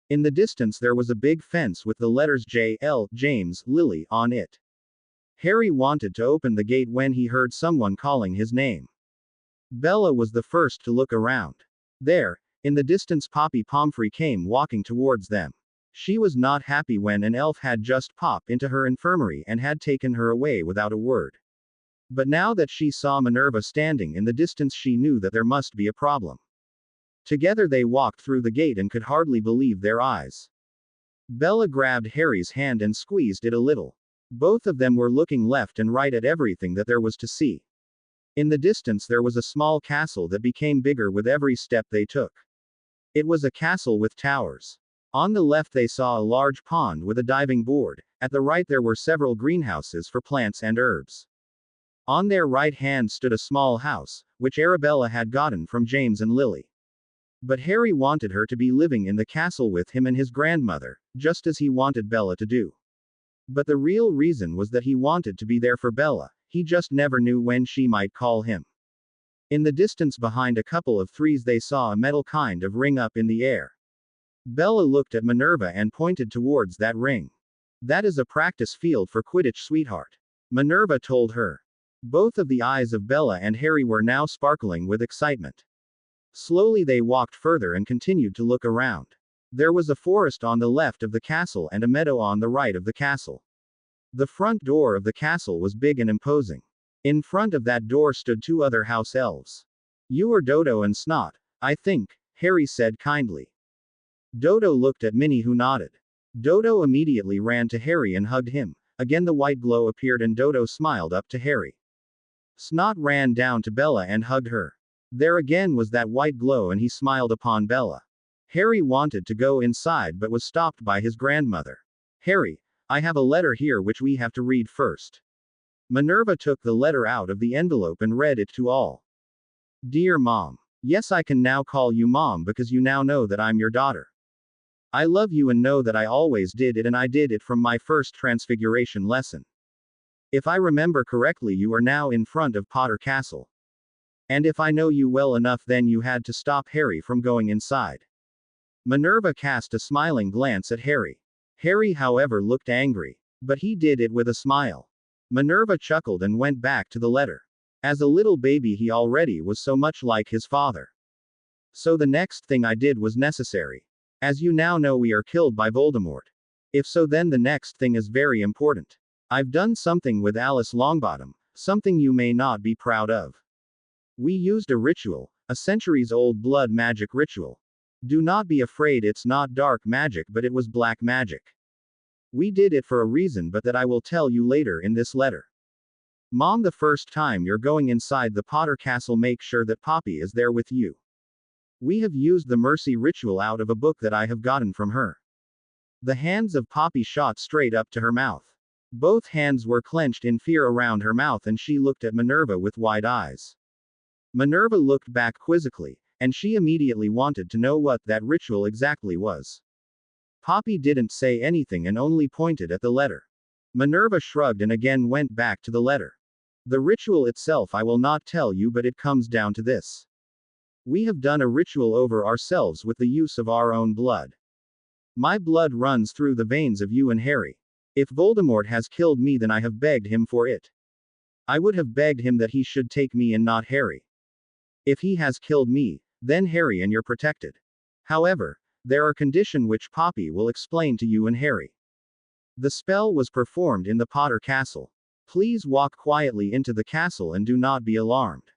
In the distance there was a big fence with the letters J, L, James, Lily, on it. Harry wanted to open the gate when he heard someone calling his name. Bella was the first to look around. There, in the distance, Poppy Pomfrey came walking towards them. She was not happy when an elf had just popped into her infirmary and had taken her away without a word. But now that she saw Minerva standing in the distance, she knew that there must be a problem. Together they walked through the gate and could hardly believe their eyes. Bella grabbed Harry's hand and squeezed it a little. Both of them were looking left and right at everything that there was to see. In the distance there was a small castle that became bigger with every step they took. It was a castle with towers. On the left they saw a large pond with a diving board, at the right there were several greenhouses for plants and herbs. On their right hand stood a small house, which Arabella had gotten from James and Lily. But Harry wanted her to be living in the castle with him and his grandmother, just as he wanted Bella to do. But the real reason was that he wanted to be there for Bella, he just never knew when she might call him. In the distance behind a couple of trees they saw a metal kind of ring up in the air. Bella looked at Minerva and pointed towards that ring. That is a practice field for Quidditch, sweetheart. Minerva told her. Both of the eyes of Bella and Harry were now sparkling with excitement. Slowly they walked further and continued to look around. There was a forest on the left of the castle and a meadow on the right of the castle. The front door of the castle was big and imposing. In front of that door stood two other house elves. You are Dodo and Snot, I think, Harry said kindly. Dodo looked at Minnie, who nodded. Dodo immediately ran to Harry and hugged him. Again the white glow appeared and Dodo smiled up to Harry. Snot ran down to Bella and hugged her. There again was that white glow and he smiled upon Bella. Harry wanted to go inside but was stopped by his grandmother. Harry, I have a letter here which we have to read first. Minerva took the letter out of the envelope and read it to all. Dear Mom. Yes, I can now call you Mom because you now know that I'm your daughter. I love you and know that I always did it, and I did it from my first transfiguration lesson. If I remember correctly, you are now in front of Potter Castle. And if I know you well enough, then you had to stop Harry from going inside. Minerva cast a smiling glance at Harry. Harry, however, looked angry. But he did it with a smile. Minerva chuckled and went back to the letter. As a little baby he already was so much like his father. So the next thing I did was necessary. As you now know, we are killed by Voldemort. If so, then the next thing is very important. I've done something with Alice Longbottom, something you may not be proud of. We used a ritual, a centuries-old blood magic ritual. Do not be afraid, it's not dark magic, but it was black magic. We did it for a reason, but that I will tell you later in this letter. Mom, the first time you're going inside the Potter Castle, make sure that Poppy is there with you. We have used the mercy ritual out of a book that I have gotten from her. The hands of Poppy shot straight up to her mouth. Both hands were clenched in fear around her mouth, and she looked at Minerva with wide eyes. Minerva looked back quizzically, and she immediately wanted to know what that ritual exactly was. Poppy didn't say anything and only pointed at the letter. Minerva shrugged and again went back to the letter. The ritual itself I will not tell you, but it comes down to this. We have done a ritual over ourselves with the use of our own blood. My blood runs through the veins of you and Harry. If Voldemort has killed me, then I have begged him for it. I would have begged him that he should take me and not Harry. If he has killed me, then Harry and you're protected. However, there are conditions which Poppy will explain to you and Harry. The spell was performed in the Potter Castle. Please walk quietly into the castle and do not be alarmed.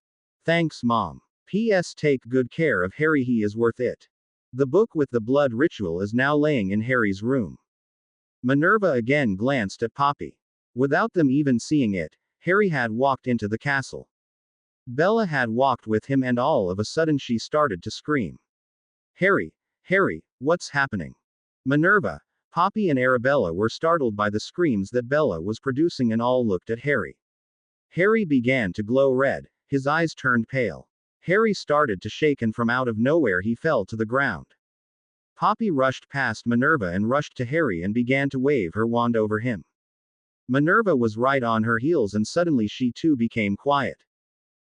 Thanks, Mom. P.S. Take good care of Harry, he is worth it. The book with the blood ritual is now laying in Harry's room. Minerva again glanced at Poppy. Without them even seeing it, Harry had walked into the castle. Bella had walked with him, and all of a sudden she started to scream. Harry, Harry, what's happening? Minerva, Poppy and Arabella were startled by the screams that Bella was producing and all looked at Harry. Harry began to glow red, his eyes turned pale. Harry started to shake and from out of nowhere he fell to the ground. Poppy rushed past Minerva and rushed to Harry and began to wave her wand over him. Minerva was right on her heels and suddenly she too became quiet.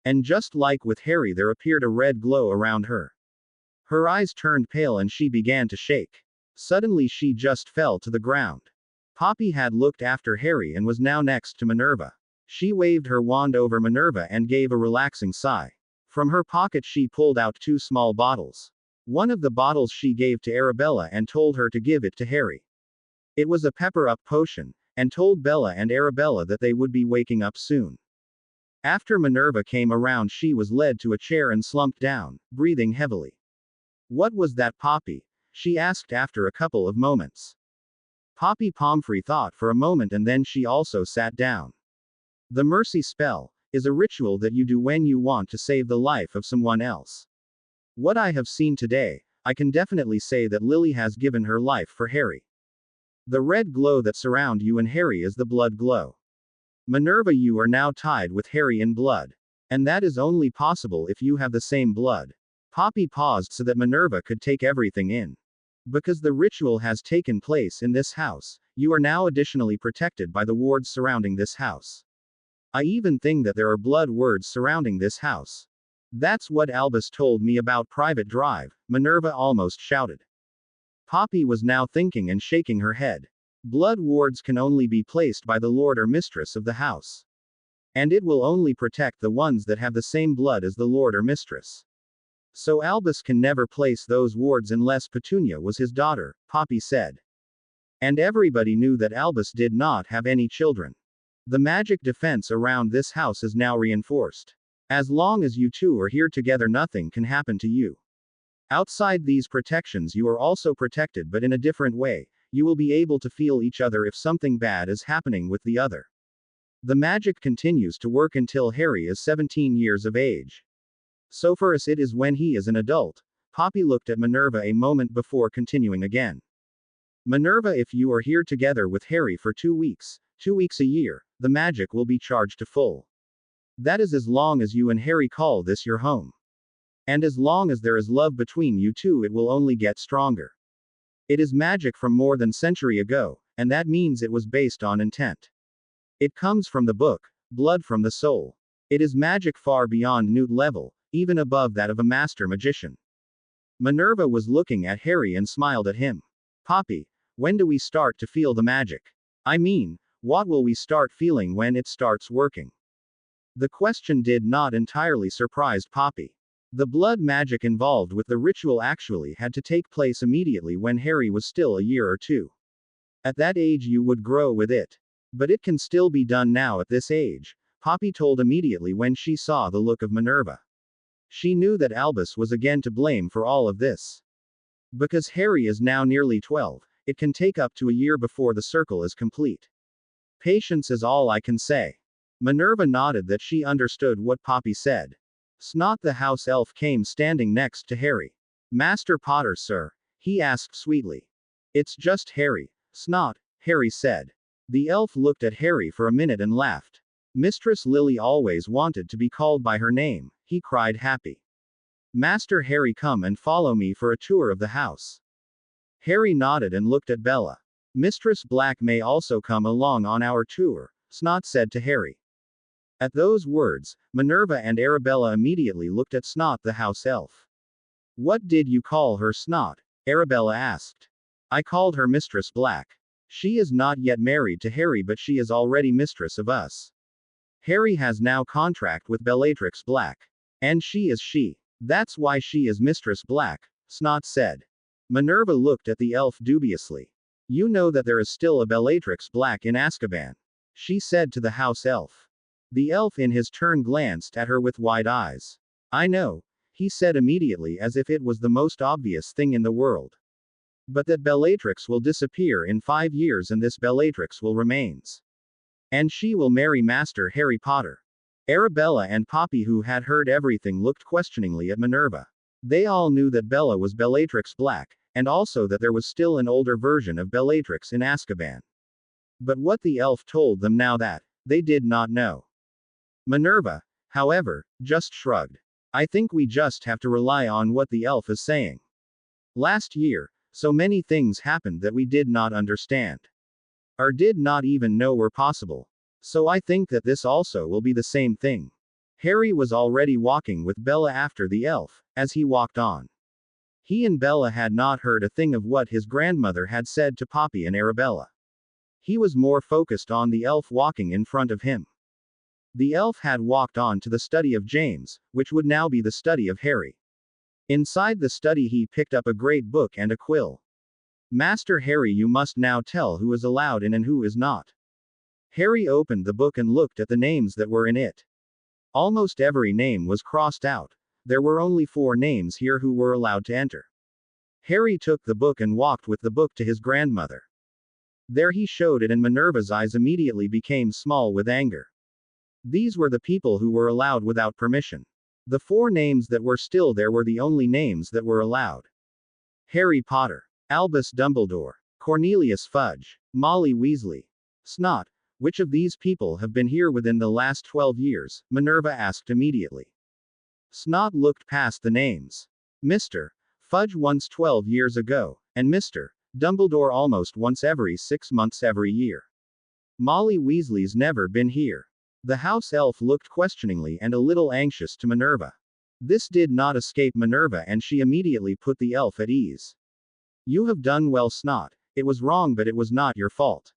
And just like with Harry, there appeared a red glow around her. Her eyes turned pale and she began to shake. Suddenly she just fell to the ground. Poppy had looked after Harry and was now next to Minerva. She waved her wand over Minerva and gave a relaxing sigh. From her pocket she pulled out 2 small bottles. One of the bottles she gave to Arabella and told her to give it to Harry. It was a pepper-up potion, and told Bella and Arabella that they would be waking up soon. After Minerva came around, she was led to a chair and slumped down, breathing heavily. "What was that, Poppy?" she asked after a couple of moments. Poppy Pomfrey thought for a moment and then she also sat down. The mercy spell is a ritual that you do when you want to save the life of someone else. What I have seen today, I can definitely say that Lily has given her life for Harry. The red glow that surround you and Harry is the blood glow. Minerva, you are now tied with Harry in blood. And that is only possible if you have the same blood. Poppy paused so that Minerva could take everything in. Because the ritual has taken place in this house, you are now additionally protected by the wards surrounding this house. I even think that there are blood wards surrounding this house. That's what Albus told me about Private Drive, Minerva almost shouted. Poppy was now thinking and shaking her head. Blood wards can only be placed by the lord or mistress of the house. And it will only protect the ones that have the same blood as the lord or mistress. So Albus can never place those wards unless Petunia was his daughter, Poppy said. And everybody knew that Albus did not have any children. The magic defense around this house is now reinforced. As long as you two are here together, nothing can happen to you. Outside these protections, you are also protected, but in a different way. You will be able to feel each other if something bad is happening with the other. The magic continues to work until Harry is 17 years of age. So for us it is when he is an adult. Poppy looked at Minerva a moment before continuing again. Minerva, if you are here together with Harry for 2 weeks, 2 weeks a year, the magic will be charged to full. That is as long as you and Harry call this your home. And as long as there is love between you two, it will only get stronger. It is magic from more than a century ago, and that means it was based on intent. It comes from the book, Blood from the Soul. It is magic far beyond Newt level, even above that of a master magician. Minerva was looking at Harry and smiled at him. Poppy, when do we start to feel the magic? I mean, what will we start feeling when it starts working? The question did not entirely surprise Poppy. The blood magic involved with the ritual actually had to take place immediately when Harry was still a year or 2. At that age you would grow with it. But it can still be done now at this age, Poppy told immediately when she saw the look of Minerva. She knew that Albus was again to blame for all of this. Because Harry is now nearly 12, it can take up to a year before the circle is complete. Patience is all I can say. Minerva nodded that she understood what Poppy said. Snot the house elf came standing next to Harry. Master Potter, sir? He asked sweetly. It's just Harry. Snot, Harry said. The elf looked at Harry for a minute and laughed. Mistress Lily always wanted to be called by her name, he cried happy. Master Harry, come and follow me for a tour of the house. Harry nodded and looked at Bella. Mistress Black may also come along on our tour, Snot said to Harry. At those words, Minerva and Arabella immediately looked at Snot the house elf. What did you call her, Snot? Arabella asked. I called her Mistress Black. She is not yet married to Harry, but she is already mistress of us. Harry has now contract with Bellatrix Black. And she is she. That's why she is Mistress Black, Snot said. Minerva looked at the elf dubiously. You know that there is still a Bellatrix Black in Azkaban, she said to the house elf. The elf in his turn glanced at her with wide eyes. I know, he said immediately as if it was the most obvious thing in the world. But that Bellatrix will disappear in 5 years and this Bellatrix will remains. And she will marry Master Harry Potter. Arabella and Poppy, who had heard everything, looked questioningly at Minerva. They all knew that Bella was Bellatrix Black, and also that there was still an older version of Bellatrix in Azkaban. But what the elf told them now, that they did not know. Minerva, however, just shrugged. I think we just have to rely on what the elf is saying. Last year, so many things happened that we did not understand. Or did not even know were possible. So I think that this also will be the same thing. Harry was already walking with Bella after the elf. As he walked on, he and Bella had not heard a thing of what his grandmother had said to Poppy and Arabella. He was more focused on the elf walking in front of him. The elf had walked on to the study of James, which would now be the study of Harry. Inside the study he picked up a great book and a quill. Master Harry, you must now tell who is allowed in and who is not. Harry opened the book and looked at the names that were in it. Almost every name was crossed out. There were only 4 names here who were allowed to enter. Harry took the book and walked with the book to his grandmother. There he showed it, and Minerva's eyes immediately became small with anger. These were the people who were allowed without permission. The 4 names that were still there were the only names that were allowed. Harry Potter, Albus Dumbledore, Cornelius Fudge, Molly Weasley. Snot, which of these people have been here within the last 12 years? Minerva asked immediately. Snot looked past the names. Mr. Fudge once 12 years ago, and Mr. Dumbledore almost once every 6 months every year. Molly Weasley's never been here. The house elf looked questioningly and a little anxious to Minerva. This did not escape Minerva, and she immediately put the elf at ease. You have done well, Snot. It was wrong, but it was not your fault.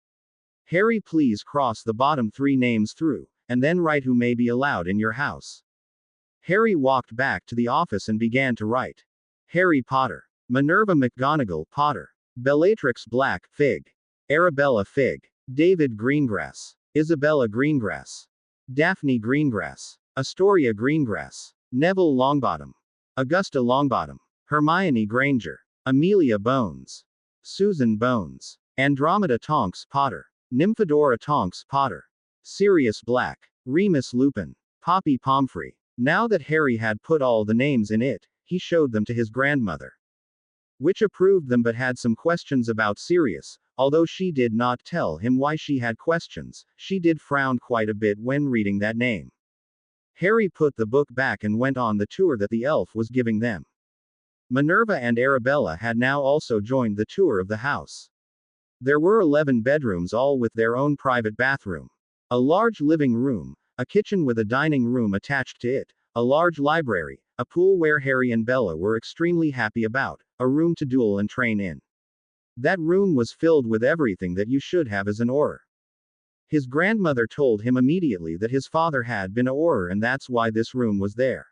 Harry, please cross the bottom 3 names through, and then write who may be allowed in your house. Harry walked back to the office and began to write. Harry Potter. Minerva McGonagall Potter. Bellatrix Black Fig. Arabella Fig. David Greengrass. Isabella Greengrass. Daphne Greengrass. Astoria Greengrass. Neville Longbottom. Augusta Longbottom. Hermione Granger. Amelia Bones. Susan Bones. Andromeda Tonks Potter. Nymphadora Tonks Potter. Sirius Black. Remus Lupin. Poppy Pomfrey. Now that Harry had put all the names in it, he showed them to his grandmother, which approved them but had some questions about Sirius. Although she did not tell him why she had questions, she did frown quite a bit when reading that name. Harry put the book back and went on the tour that the elf was giving them. Minerva and Arabella had now also joined the tour of the house. There were 11 bedrooms, all with their own private bathroom, a large living room, a kitchen with a dining room attached to it, a large library, a pool where Harry and Bella were extremely happy about, a room to duel and train in. That room was filled with everything that you should have as an Auror. His grandmother told him immediately that his father had been an Auror, and that's why this room was there.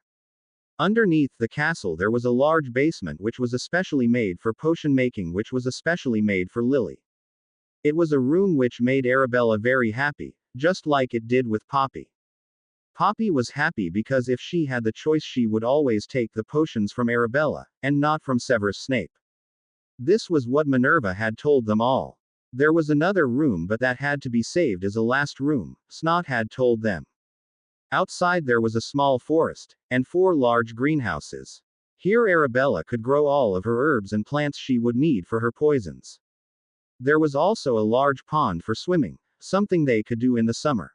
Underneath the castle there was a large basement which was especially made for potion making, which was especially made for Lily. It was a room which made Arabella very happy, just like it did with Poppy. Poppy was happy because if she had the choice she would always take the potions from Arabella, and not from Severus Snape. This was what Minerva had told them all. There was another room, but that had to be saved as a last room, Snot had told them. Outside there was a small forest, and 4 large greenhouses. Here Arabella could grow all of her herbs and plants she would need for her poisons. There was also a large pond for swimming, something they could do in the summer.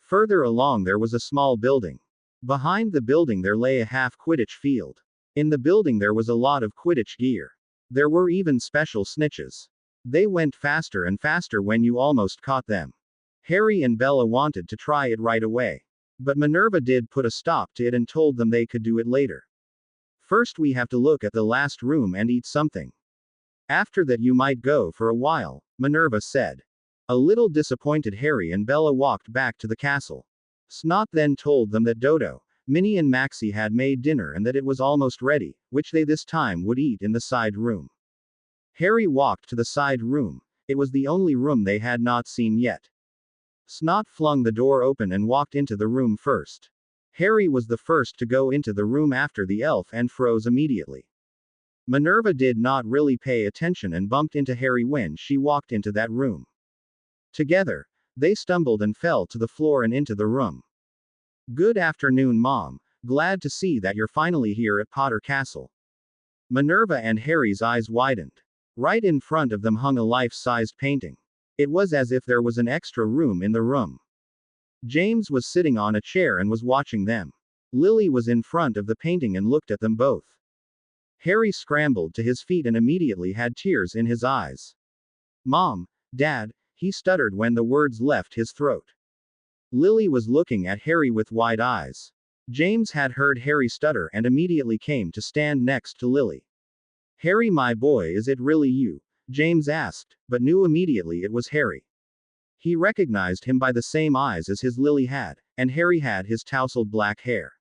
Further along there was a small building. Behind the building there lay a half Quidditch field. In the building there was a lot of Quidditch gear. There were even special snitches. They went faster and faster when you almost caught them. Harry and Bella wanted to try it right away. But Minerva did put a stop to it and told them they could do it later. First we have to look at the last room and eat something. After that you might go for a while, Minerva said. A little disappointed, Harry and Bella walked back to the castle. Snot then told them that Dodo, Minnie and Maxie had made dinner and that it was almost ready, which they this time would eat in the side room. Harry walked to the side room. It was the only room they had not seen yet. Snot flung the door open and walked into the room first. Harry was the first to go into the room after the elf and froze immediately. Minerva did not really pay attention and bumped into Harry when she walked into that room. Together, they stumbled and fell to the floor and into the room. Good afternoon, Mom. Glad to see that you're finally here at Potter Castle. Minerva and Harry's eyes widened. Right in front of them hung a life-sized painting. It was as if there was an extra room in the room. James was sitting on a chair and was watching them. Lily was in front of the painting and looked at them both. Harry scrambled to his feet and immediately had tears in his eyes. Mom, Dad, he stuttered when the words left his throat. Lily was looking at Harry with wide eyes. James had heard Harry stutter and immediately came to stand next to Lily. Harry, my boy, is it really you? James asked, but knew immediately it was Harry. He recognized him by the same eyes as his Lily had, and Harry had his tousled black hair.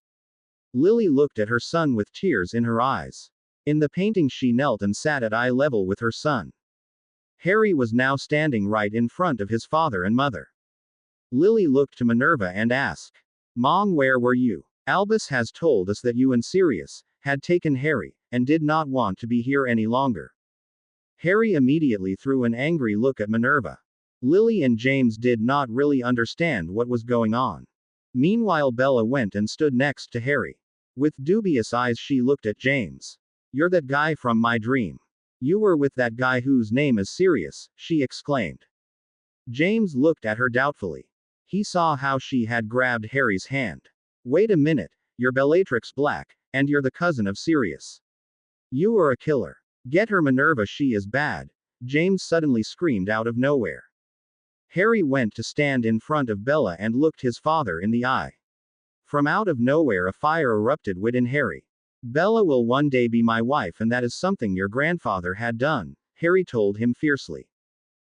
Lily looked at her son with tears in her eyes. In the painting she knelt and sat at eye level with her son. Harry was now standing right in front of his father and mother. Lily looked to Minerva and asked, Mom, where were you? Albus has told us that you and Sirius had taken Harry, and did not want to be here any longer. Harry immediately threw an angry look at Minerva. Lily and James did not really understand what was going on. Meanwhile, Bella went and stood next to Harry. With dubious eyes she looked at James. You're that guy from my dream. You were with that guy whose name is Sirius, she exclaimed. James looked at her doubtfully. He saw how she had grabbed Harry's hand. Wait a minute, you're Bellatrix Black, and you're the cousin of Sirius. You are a killer. Get her, Minerva, she is bad, James suddenly screamed out of nowhere. Harry went to stand in front of Bella and looked his father in the eye. From out of nowhere a fire erupted within Harry. Bella will one day be my wife, and that is something your grandfather had done, Harry told him fiercely.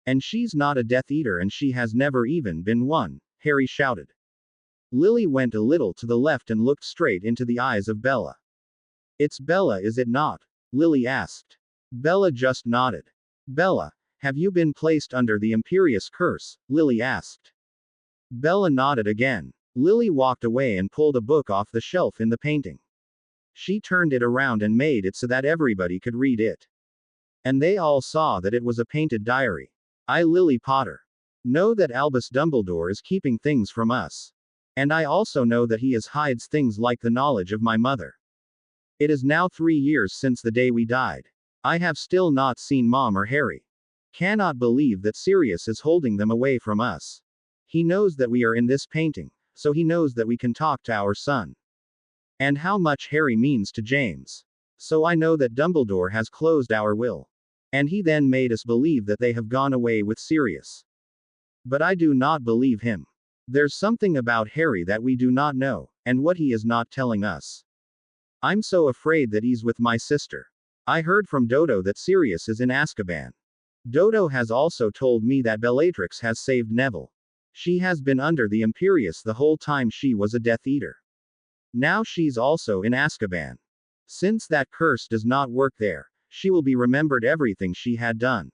And she's not a Death Eater, and she has never even been one, Harry shouted. Lily went a little to the left and looked straight into the eyes of Bella. It's Bella, is it not? Lily asked. Bella just nodded. Bella, have you been placed under the Imperius curse? Lily asked. Bella nodded again. Lily walked away and pulled a book off the shelf in the painting. She turned it around and made it so that everybody could read it. And they all saw that it was a painted diary. I, Lily Potter, know that Albus Dumbledore is keeping things from us. And I also know that he hides things like the knowledge of my mother. It is now 3 years since the day we died. I have still not seen Mom or Harry. Cannot believe that Sirius is holding them away from us. He knows that we are in this painting, so he knows that we can talk to our son. And how much Harry means to James. So I know that Dumbledore has closed our will. And he then made us believe that they have gone away with Sirius. But I do not believe him. There's something about Harry that we do not know, and what he is not telling us. I'm so afraid that he's with my sister. I heard from Dodo that Sirius is in Azkaban. Dodo has also told me that Bellatrix has saved Neville. She has been under the Imperius the whole time she was a Death Eater. Now she's also in Azkaban. Since that curse does not work there, she will be remembered everything she had done.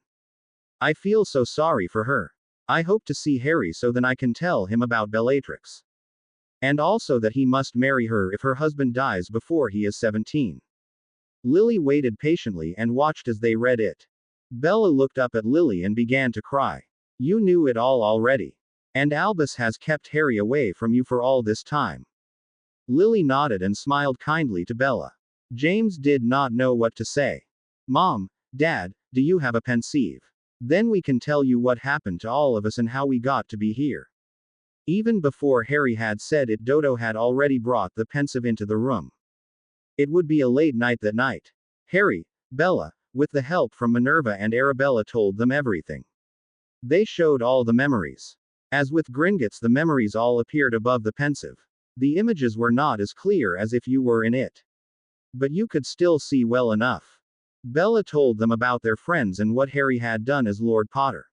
I feel so sorry for her. I hope to see Harry so then I can tell him about Bellatrix. And also that he must marry her if her husband dies before he is 17. Lily waited patiently and watched as they read it. Bella looked up at Lily and began to cry. You knew it all already. And Albus has kept Harry away from you for all this time. Lily nodded and smiled kindly to Bella. James did not know what to say. Mom, Dad, do you have a pensieve? Then we can tell you what happened to all of us and how we got to be here. Even before Harry had said it, Dodo had already brought the pensieve into the room. It would be a late night that night. Harry, Bella, with the help from Minerva and Arabella, told them everything. They showed all the memories. As with Gringotts, the memories all appeared above the pensieve. The images were not as clear as if you were in it. But you could still see well enough. Bella told them about their friends and what Harry had done as Lord Potter.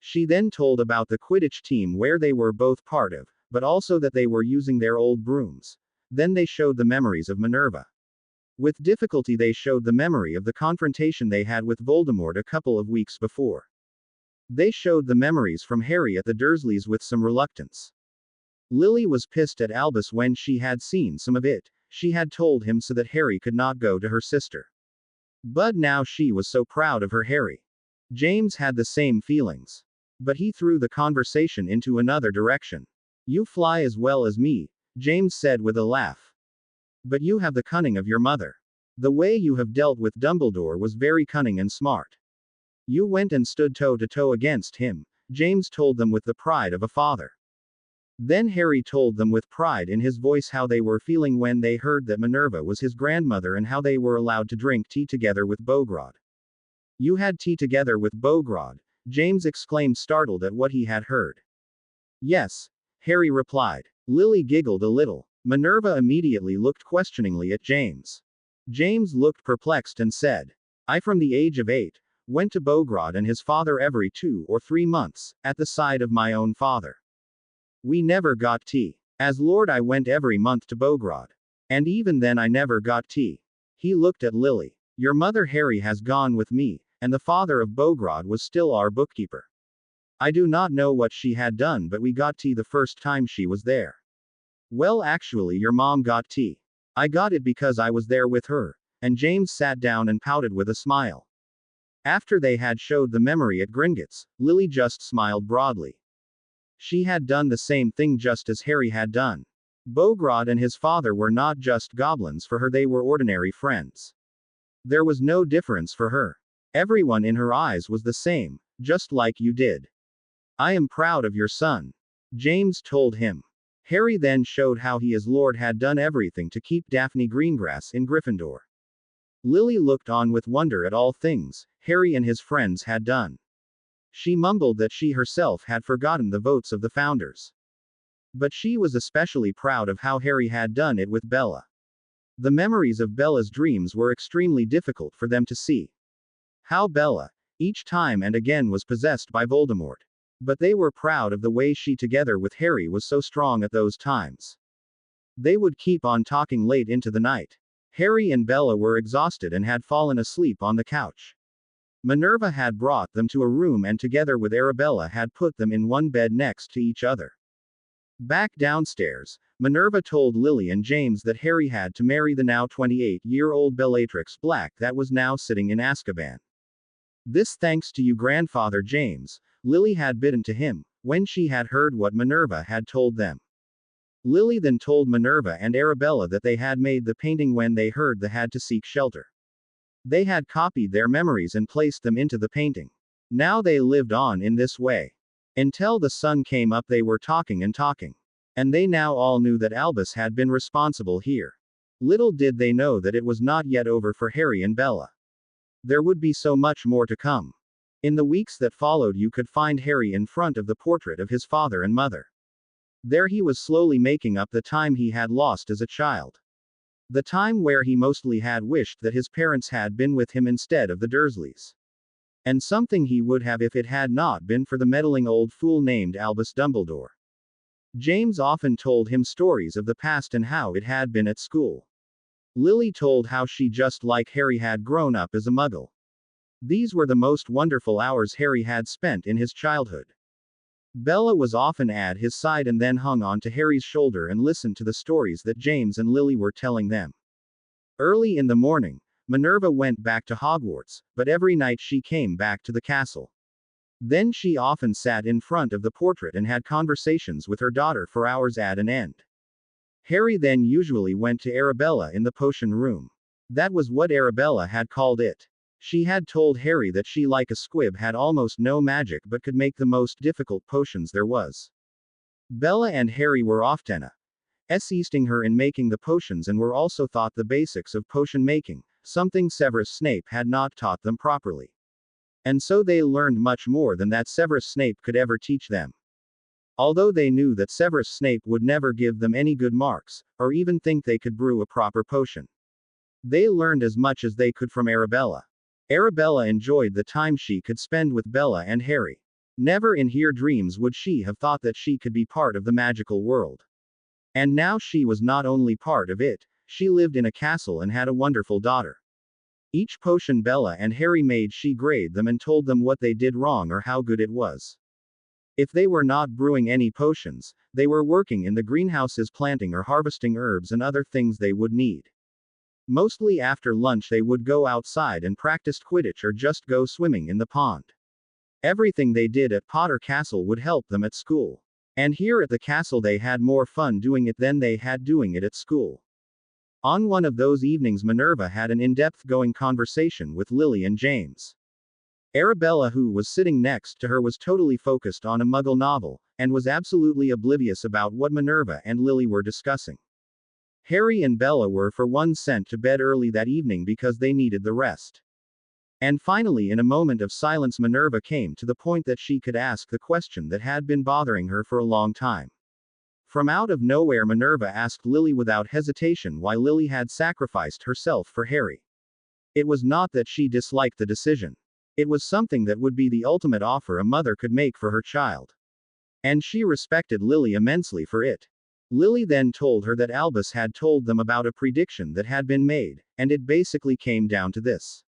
She then told about the Quidditch team where they were both part of, but also that they were using their old brooms. Then they showed the memories of Minerva. With difficulty they showed the memory of the confrontation they had with Voldemort a couple of weeks before. They showed the memories from Harry at the Dursleys with some reluctance. Lily was pissed at Albus when she had seen some of it. She had told him so that Harry could not go to her sister. But now she was so proud of her Harry. James had the same feelings. But he threw the conversation into another direction. You fly as well as me, James said with a laugh. But you have the cunning of your mother. The way you have dealt with Dumbledore was very cunning and smart. You went and stood toe to toe against him, James told them with the pride of a father. Then Harry told them with pride in his voice how they were feeling when they heard that Minerva was his grandmother and how they were allowed to drink tea together with Bogrod. You had tea together with Bogrod, James exclaimed, startled at what he had heard. Yes, Harry replied. Lily giggled a little. Minerva immediately looked questioningly at James. James looked perplexed and said, I from the age of 8, went to Bograd and his father every 2 or 3 months, at the side of my own father. We never got tea. As Lord I went every month to Bograd. And even then I never got tea. He looked at Lily. Your mother Harry has gone with me, and the father of Bograd was still our bookkeeper. I do not know what she had done, but we got tea the first time she was there. Well, actually, your mom got tea. I got it because I was there with her. And James sat down and pouted with a smile. After they had showed the memory at Gringotts, Lily just smiled broadly. She had done the same thing just as Harry had done. Bograd and his father were not just goblins for her, they were ordinary friends. There was no difference for her. Everyone in her eyes was the same, just like you did. I am proud of your son, James told him. Harry then showed how he as Lord had done everything to keep Daphne Greengrass in Gryffindor. Lily looked on with wonder at all things Harry and his friends had done. She mumbled that she herself had forgotten the votes of the founders. But she was especially proud of how Harry had done it with Bella. The memories of Bella's dreams were extremely difficult for them to see. How Bella, each time and again, was possessed by Voldemort. But they were proud of the way she together with Harry was so strong at those times. They would keep on talking late into the night. Harry and Bella were exhausted and had fallen asleep on the couch. Minerva had brought them to a room and together with Arabella had put them in one bed next to each other. Back downstairs, Minerva told Lily and James that Harry had to marry the now 28-year-old Bellatrix Black that was now sitting in Azkaban. This thanks to you, Grandfather James, Lily had bidden to him, when she had heard what Minerva had told them. Lily then told Minerva and Arabella that they had made the painting when they heard they had to seek shelter. They had copied their memories and placed them into the painting. Now they lived on in this way. Until the sun came up they were talking and talking. And they now all knew that Albus had been responsible here. Little did they know that it was not yet over for Harry and Bella. There would be so much more to come. In the weeks that followed you could find Harry in front of the portrait of his father and mother. There he was slowly making up the time he had lost as a child. The time where he mostly had wished that his parents had been with him instead of the Dursleys. And something he would have if it had not been for the meddling old fool named Albus Dumbledore. James often told him stories of the past and how it had been at school. Lily told how she just like Harry had grown up as a muggle. These were the most wonderful hours Harry had spent in his childhood. Bella was often at his side and then hung on to Harry's shoulder and listened to the stories that James and Lily were telling them. Early in the morning, Minerva went back to Hogwarts, but every night she came back to the castle. Then she often sat in front of the portrait and had conversations with her daughter for hours at an end. Harry then usually went to Arabella in the potion room. That was what Arabella had called it. She had told Harry that she, like a squib, had almost no magic but could make the most difficult potions there was. Bella and Harry were often assisting her in making the potions and were also taught the basics of potion making, something Severus Snape had not taught them properly. And so they learned much more than that Severus Snape could ever teach them. Although they knew that Severus Snape would never give them any good marks, or even think they could brew a proper potion. They learned as much as they could from Arabella. Arabella enjoyed the time she could spend with Bella and Harry. Never in her dreams would she have thought that she could be part of the magical world. And now she was not only part of it, she lived in a castle and had a wonderful daughter. Each potion Bella and Harry made, she graded them and told them what they did wrong or how good it was. If they were not brewing any potions, they were working in the greenhouses planting or harvesting herbs and other things they would need. Mostly after lunch they would go outside and practice Quidditch or just go swimming in the pond. Everything they did at Potter Castle would help them at school. And here at the castle they had more fun doing it than they had doing it at school. On one of those evenings Minerva had an in-depth going conversation with Lily and James. Arabella, who was sitting next to her, was totally focused on a Muggle novel, and was absolutely oblivious about what Minerva and Lily were discussing. Harry and Bella were for one sent to bed early that evening because they needed the rest. And finally, in a moment of silence, Minerva came to the point that she could ask the question that had been bothering her for a long time. From out of nowhere, Minerva asked Lily without hesitation why Lily had sacrificed herself for Harry. It was not that she disliked the decision. It was something that would be the ultimate offer a mother could make for her child. And she respected Lily immensely for it. Lily then told her that Albus had told them about a prediction that had been made, and it basically came down to this.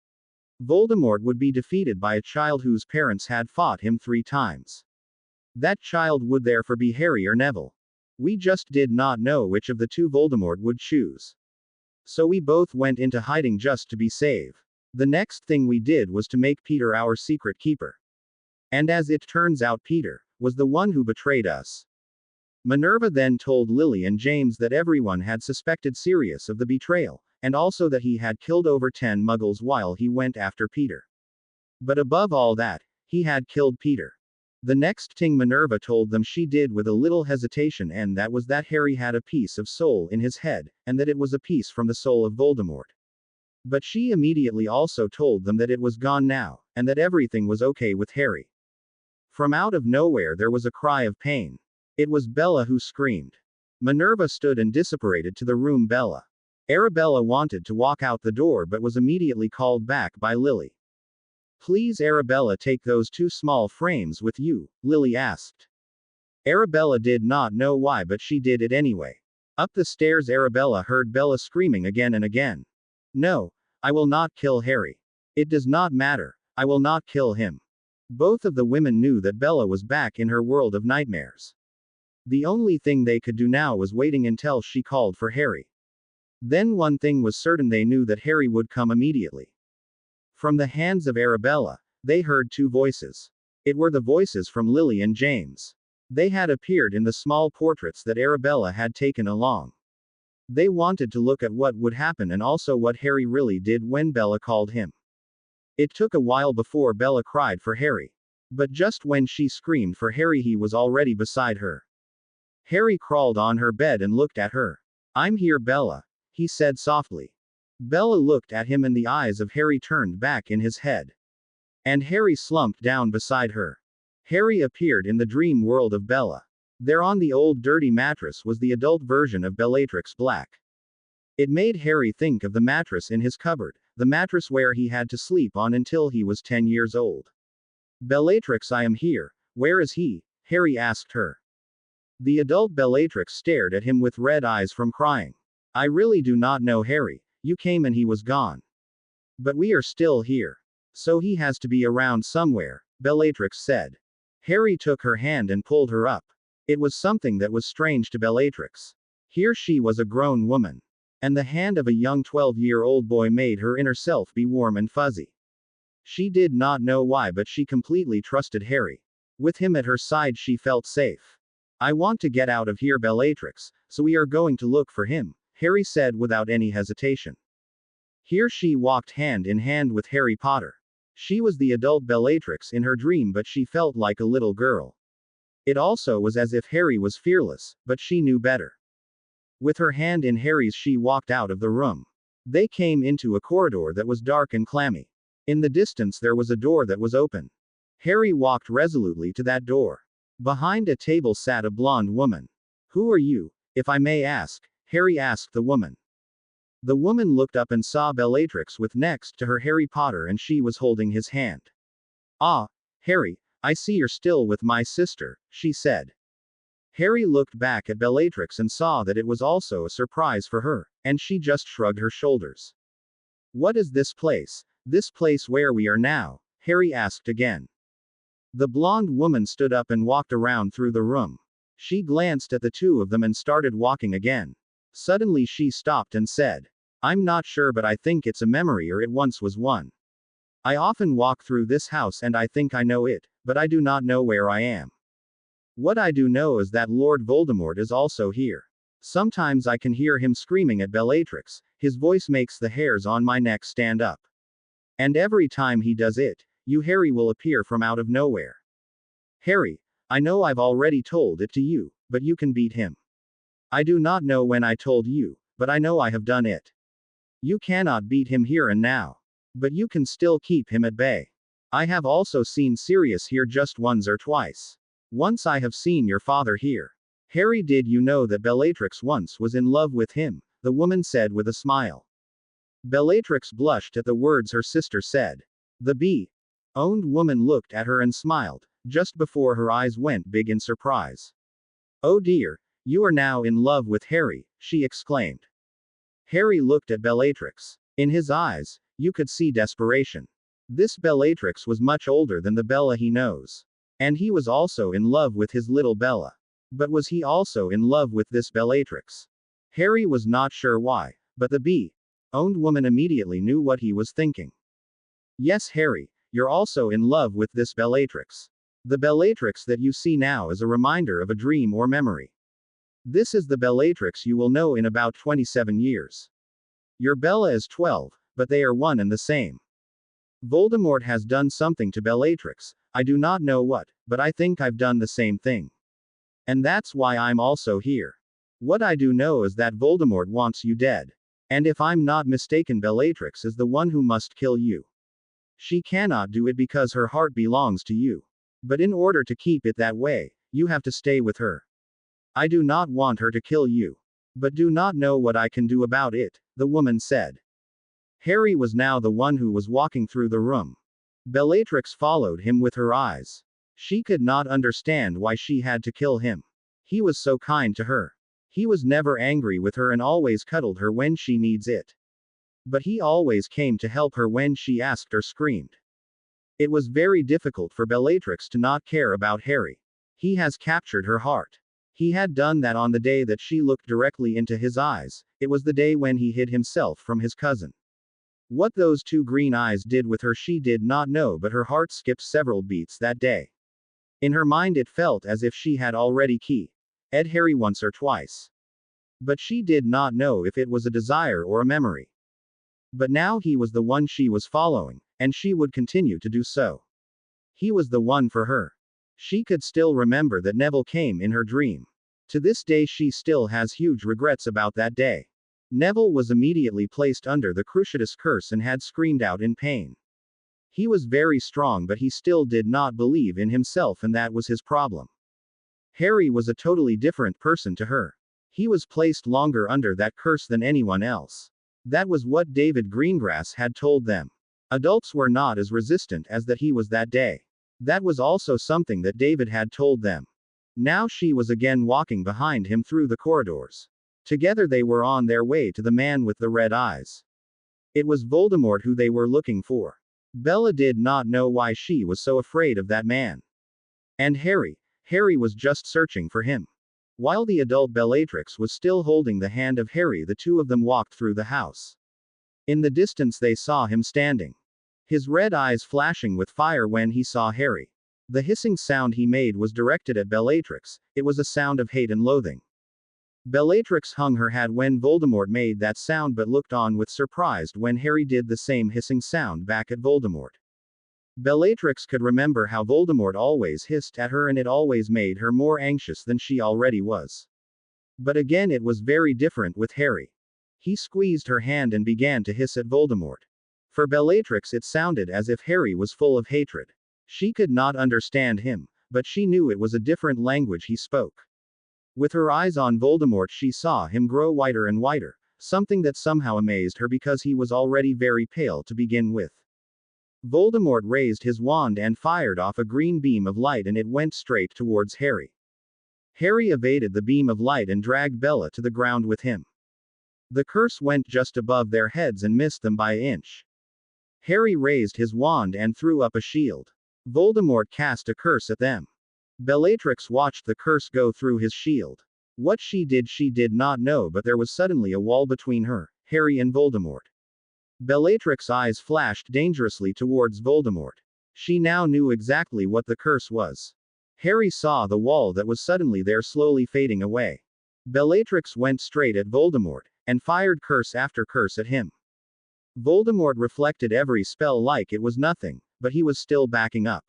Voldemort would be defeated by a child whose parents had fought him 3 times. That child would therefore be Harry or Neville. We just did not know which of the 2 Voldemort would choose. So we both went into hiding just to be safe. The next thing we did was to make Peter our secret keeper. And as it turns out, Peter was the one who betrayed us. Minerva then told Lily and James that everyone had suspected Sirius of the betrayal, and also that he had killed over 10 muggles while he went after Peter. But above all that, he had killed Peter. The next thing Minerva told them she did with a little hesitation, and that was that Harry had a piece of soul in his head, and that it was a piece from the soul of Voldemort. But she immediately also told them that it was gone now, and that everything was okay with Harry. From out of nowhere there was a cry of pain. It was Bella who screamed. Minerva stood and disapparated to the room. Arabella wanted to walk out the door but was immediately called back by Lily. Please Arabella, take those 2 small frames with you, Lily asked. Arabella did not know why, but she did it anyway. Up the stairs Arabella heard Bella screaming again and again. No, I will not kill Harry. It does not matter, I will not kill him. Both of the women knew that Bella was back in her world of nightmares. The only thing they could do now was waiting until she called for Harry. Then one thing was certain, they knew that Harry would come immediately. From the hands of Arabella, they heard 2 voices. It were the voices from Lily and James. They had appeared in the small portraits that Arabella had taken along. They wanted to look at what would happen and also what Harry really did when Bella called him. It took a while before Bella cried for Harry. But just when she screamed for Harry, he was already beside her. Harry crawled on her bed and looked at her. I'm here, Bella, he said softly. Bella looked at him and the eyes of Harry turned back in his head. And Harry slumped down beside her. Harry appeared in the dream world of Bella. There on the old dirty mattress was the adult version of Bellatrix Black. It made Harry think of the mattress in his cupboard, the mattress where he had to sleep on until he was 10 years old. Bellatrix, I am here, where is he? Harry asked her. The adult Bellatrix stared at him with red eyes from crying. I really do not know, Harry. You came and he was gone. But we are still here. So he has to be around somewhere, Bellatrix said. Harry took her hand and pulled her up. It was something that was strange to Bellatrix. Here she was a grown woman. And the hand of a young 12-year-old boy made her inner self be warm and fuzzy. She did not know why, but she completely trusted Harry. With him at her side, she felt safe. I want to get out of here, Bellatrix, so we are going to look for him, Harry said without any hesitation. Here she walked hand in hand with Harry Potter. She was the adult Bellatrix in her dream, but she felt like a little girl. It also was as if Harry was fearless, but she knew better. With her hand in Harry's, she walked out of the room. They came into a corridor that was dark and clammy. In the distance there was a door that was open. Harry walked resolutely to that door. Behind a table sat a blonde woman. Who are you, if I may ask? Harry asked the woman. The woman looked up and saw Bellatrix with next to her Harry Potter, and she was holding his hand. Ah, Harry, I see you're still with my sister, she said. Harry looked back at Bellatrix and saw that it was also a surprise for her, and she just shrugged her shoulders. What is this place? This place where we are now? Harry asked again. The blonde woman stood up and walked around through the room. She glanced at the 2 of them and started walking again. Suddenly she stopped and said, I'm not sure, but I think it's a memory, or it once was one. I often walk through this house and I think I know it, but I do not know where I am. What I do know is that Lord Voldemort is also here. Sometimes I can hear him screaming at Bellatrix, his voice makes the hairs on my neck stand up. And every time he does it, you, Harry, will appear from out of nowhere. Harry, I know I've already told it to you, but you can beat him. I do not know when I told you, but I know I have done it. You cannot beat him here and now. But you can still keep him at bay. I have also seen Sirius here just once or twice. Once I have seen your father here. Harry, did you know that Bellatrix once was in love with him? The woman said with a smile. Bellatrix blushed at the words her sister said. The bee-owned woman looked at her and smiled, just before her eyes went big in surprise. Oh dear, you are now in love with Harry, she exclaimed. Harry looked at Bellatrix. In his eyes, you could see desperation. This Bellatrix was much older than the Bella he knows. And he was also in love with his little Bella. But was he also in love with this Bellatrix? Harry was not sure why, but the bee-owned woman immediately knew what he was thinking. Yes, Harry, you're also in love with this Bellatrix. The Bellatrix that you see now is a reminder of a dream or memory. This is the Bellatrix you will know in about 27 years. Your Bella is 12, but they are one and the same. Voldemort has done something to Bellatrix, I do not know what, but I think I've done the same thing. And that's why I'm also here. What I do know is that Voldemort wants you dead. And if I'm not mistaken, Bellatrix is the one who must kill you. She cannot do it because her heart belongs to you. But in order to keep it that way, you have to stay with her. I do not want her to kill you. But do not know what I can do about it, the woman said. Harry was now the one who was walking through the room. Bellatrix followed him with her eyes. She could not understand why she had to kill him. He was so kind to her. He was never angry with her and always cuddled her when she needs it. But he always came to help her when she asked or screamed. It was very difficult for Bellatrix to not care about Harry. He has captured her heart. He had done that on the day that she looked directly into his eyes. It was the day when he hid himself from his cousin. What those two green eyes did with her she did not know, but her heart skipped several beats that day. In her mind it felt as if she had already killed Harry once or twice. But she did not know if it was a desire or a memory. But now he was the one she was following, and she would continue to do so. He was the one for her. She could still remember that Neville came in her dream. To this day she still has huge regrets about that day. Neville was immediately placed under the Cruciatus curse and had screamed out in pain. He was very strong, but he still did not believe in himself, and that was his problem. Harry was a totally different person to her. He was placed longer under that curse than anyone else. That was what David Greengrass had told them. Adults were not as resistant as that he was that day. That was also something that David had told them. Now she was again walking behind him through the corridors. Together they were on their way to the man with the red eyes. It was Voldemort who they were looking for. Bella did not know why she was so afraid of that man. And Harry was just searching for him. While the adult Bellatrix was still holding the hand of Harry, the two of them walked through the house. In the distance they saw him standing. His red eyes flashing with fire when he saw Harry. The hissing sound he made was directed at Bellatrix. It was a sound of hate and loathing. Bellatrix hung her head when Voldemort made that sound, but looked on with surprise when Harry did the same hissing sound back at Voldemort. Bellatrix could remember how Voldemort always hissed at her, and it always made her more anxious than she already was. But again it was very different with Harry. He squeezed her hand and began to hiss at Voldemort. For Bellatrix it sounded as if Harry was full of hatred. She could not understand him, but she knew it was a different language he spoke. With her eyes on Voldemort she saw him grow whiter and whiter, something that somehow amazed her because he was already very pale to begin with. Voldemort raised his wand and fired off a green beam of light, and it went straight towards Harry. Harry evaded the beam of light and dragged Bella to the ground with him. The curse went just above their heads and missed them by an inch. Harry raised his wand and threw up a shield. Voldemort cast a curse at them. Bellatrix watched the curse go through his shield. What she did not know, but there was suddenly a wall between her, Harry, and Voldemort. Bellatrix's eyes flashed dangerously towards Voldemort. She now knew exactly what the curse was. Harry saw the wall that was suddenly there slowly fading away. Bellatrix went straight at Voldemort, and fired curse after curse at him. Voldemort reflected every spell like it was nothing, but he was still backing up.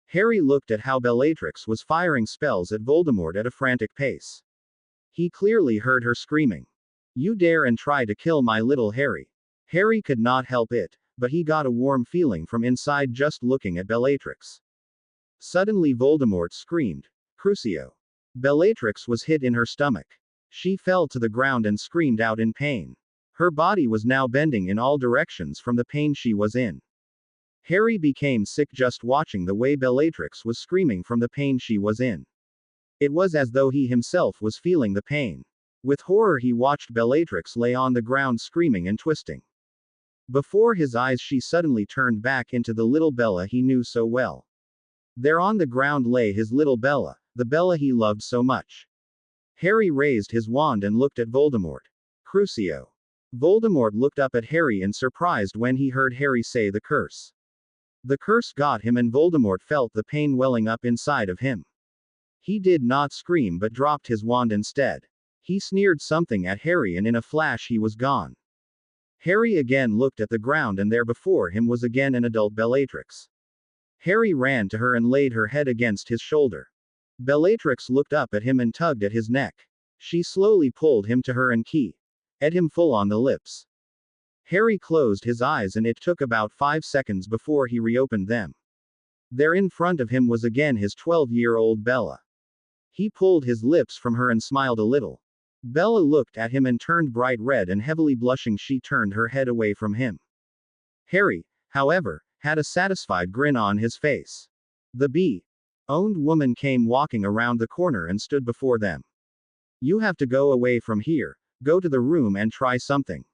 Harry looked at how Bellatrix was firing spells at Voldemort at a frantic pace. He clearly heard her screaming, "You dare and try to kill my little Harry." Harry could not help it, but he got a warm feeling from inside just looking at Bellatrix. Suddenly Voldemort screamed, "Crucio!" Bellatrix was hit in her stomach. She fell to the ground and screamed out in pain. Her body was now bending in all directions from the pain she was in. Harry became sick just watching the way Bellatrix was screaming from the pain she was in. It was as though he himself was feeling the pain. With horror he watched Bellatrix lay on the ground screaming and twisting. Before his eyes she suddenly turned back into the little Bella he knew so well. There on the ground lay his little Bella, the Bella he loved so much. Harry raised his wand and looked at Voldemort. Crucio. Voldemort looked up at Harry in surprise when he heard Harry say the curse. The curse got him and Voldemort felt the pain welling up inside of him. He did not scream but dropped his wand instead. He sneered something at Harry and in a flash he was gone. Harry again looked at the ground and there before him was again an adult Bellatrix. Harry ran to her and laid her head against his shoulder. Bellatrix looked up at him and tugged at his neck. She slowly pulled him to her and kissed him full on the lips. Harry closed his eyes and it took about 5 seconds before he reopened them. There in front of him was again his 12-year-old Bella. He pulled his lips from her and smiled a little. Bella looked at him and turned bright red and heavily blushing she turned her head away from him. Harry, however, had a satisfied grin on his face. The bee-owned woman came walking around the corner and stood before them. You have to go away from here, go to the room and try something.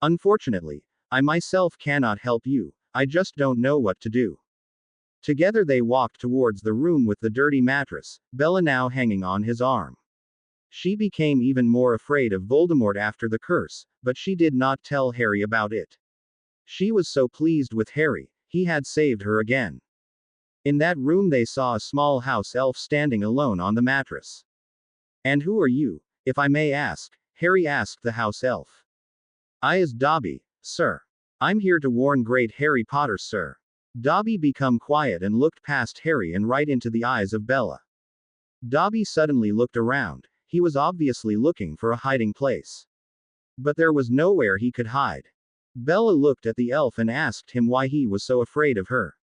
Unfortunately, I myself cannot help you, I just don't know what to do. Together they walked towards the room with the dirty mattress, Bella now hanging on his arm. She became even more afraid of Voldemort after the curse, but she did not tell Harry about it. She was so pleased with Harry, he had saved her again. In that room they saw a small house elf standing alone on the mattress. And who are you, if I may ask? Harry asked the house elf. I is Dobby, sir. I'm here to warn great Harry Potter, sir. Dobby became quiet and looked past Harry and right into the eyes of Bella. Dobby suddenly looked around. He was obviously looking for a hiding place. But there was nowhere he could hide. Bella looked at the elf and asked him why he was so afraid of her.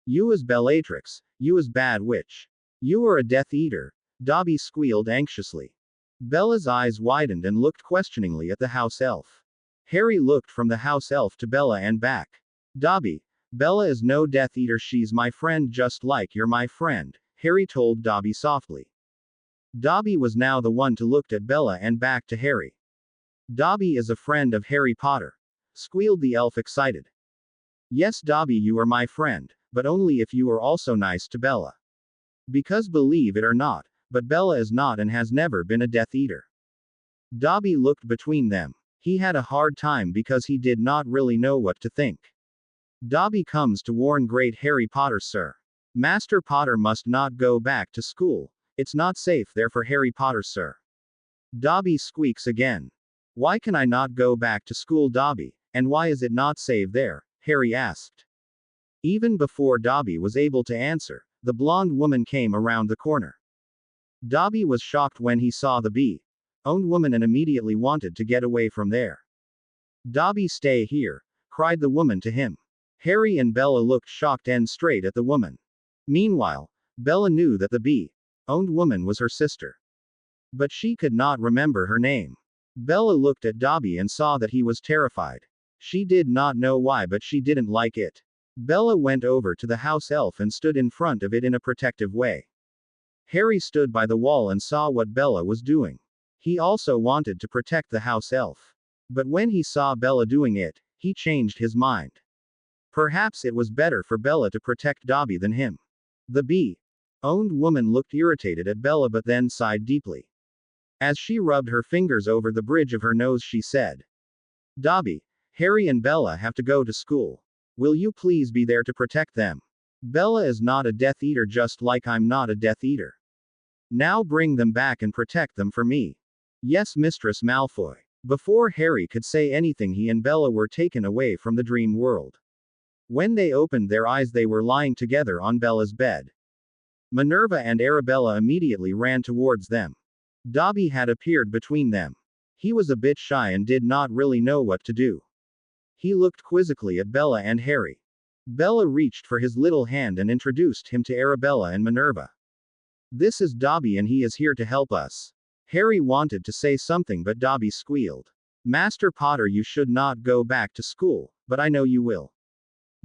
You is Bellatrix, you is bad witch. You are a Death Eater, Dobby squealed anxiously. Bella's eyes widened and looked questioningly at the house elf. Harry looked from the house elf to Bella and back. Dobby, Bella is no Death Eater, she's my friend just like you're my friend, Harry told Dobby softly. Dobby was now the one to look at Bella and back to Harry. Dobby is a friend of Harry Potter, squealed the elf excited. Yes Dobby, you are my friend, but only if you are also nice to Bella. Because believe it or not, but Bella is not and has never been a Death Eater. Dobby looked between them. He had a hard time because he did not really know what to think. Dobby comes to warn great Harry Potter, sir. Master Potter must not go back to school. It's not safe there for Harry Potter, sir. Dobby squeaks again. Why can I not go back to school, Dobby, and why is it not safe there? Harry asked. Even before Dobby was able to answer, the blonde woman came around the corner. Dobby was shocked when he saw the bee-owned woman and immediately wanted to get away from there. Dobby, stay here, cried the woman to him. Harry and Bella looked shocked and straight at the woman. Meanwhile, Bella knew that the bee-owned woman was her sister. But she could not remember her name. Bella looked at Dobby and saw that he was terrified. She did not know why, but she didn't like it. Bella went over to the house elf and stood in front of it in a protective way. Harry stood by the wall and saw what Bella was doing. He also wanted to protect the house elf. But when he saw Bella doing it, he changed his mind. Perhaps it was better for Bella to protect Dobby than him. The bee-owned woman looked irritated at Bella but then sighed deeply. As she rubbed her fingers over the bridge of her nose she said, Dobby, Harry and Bella have to go to school. Will you please be there to protect them? Bella is not a Death Eater just like I'm not a Death Eater. Now bring them back and protect them for me. Yes, Mistress Malfoy. Before Harry could say anything he and Bella were taken away from the dream world. When they opened their eyes they were lying together on Bella's bed. Minerva and Arabella immediately ran towards them. Dobby had appeared between them. He was a bit shy and did not really know what to do. He looked quizzically at Bella and Harry. Bella reached for his little hand and introduced him to Arabella and Minerva. This is Dobby and he is here to help us. Harry wanted to say something but Dobby squealed. Master Potter, you should not go back to school, but I know you will.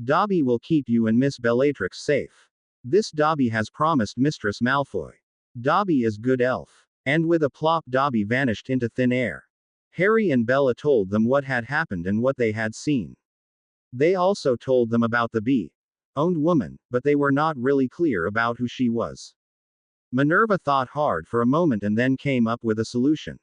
Dobby will keep you and Miss Bellatrix safe. This Dobby has promised Mistress Malfoy. Dobby is good elf. And with a plop Dobby vanished into thin air. Harry and Bella told them what had happened and what they had seen. They also told them about the bee-owned woman, but they were not really clear about who she was. Minerva thought hard for a moment and then came up with a solution.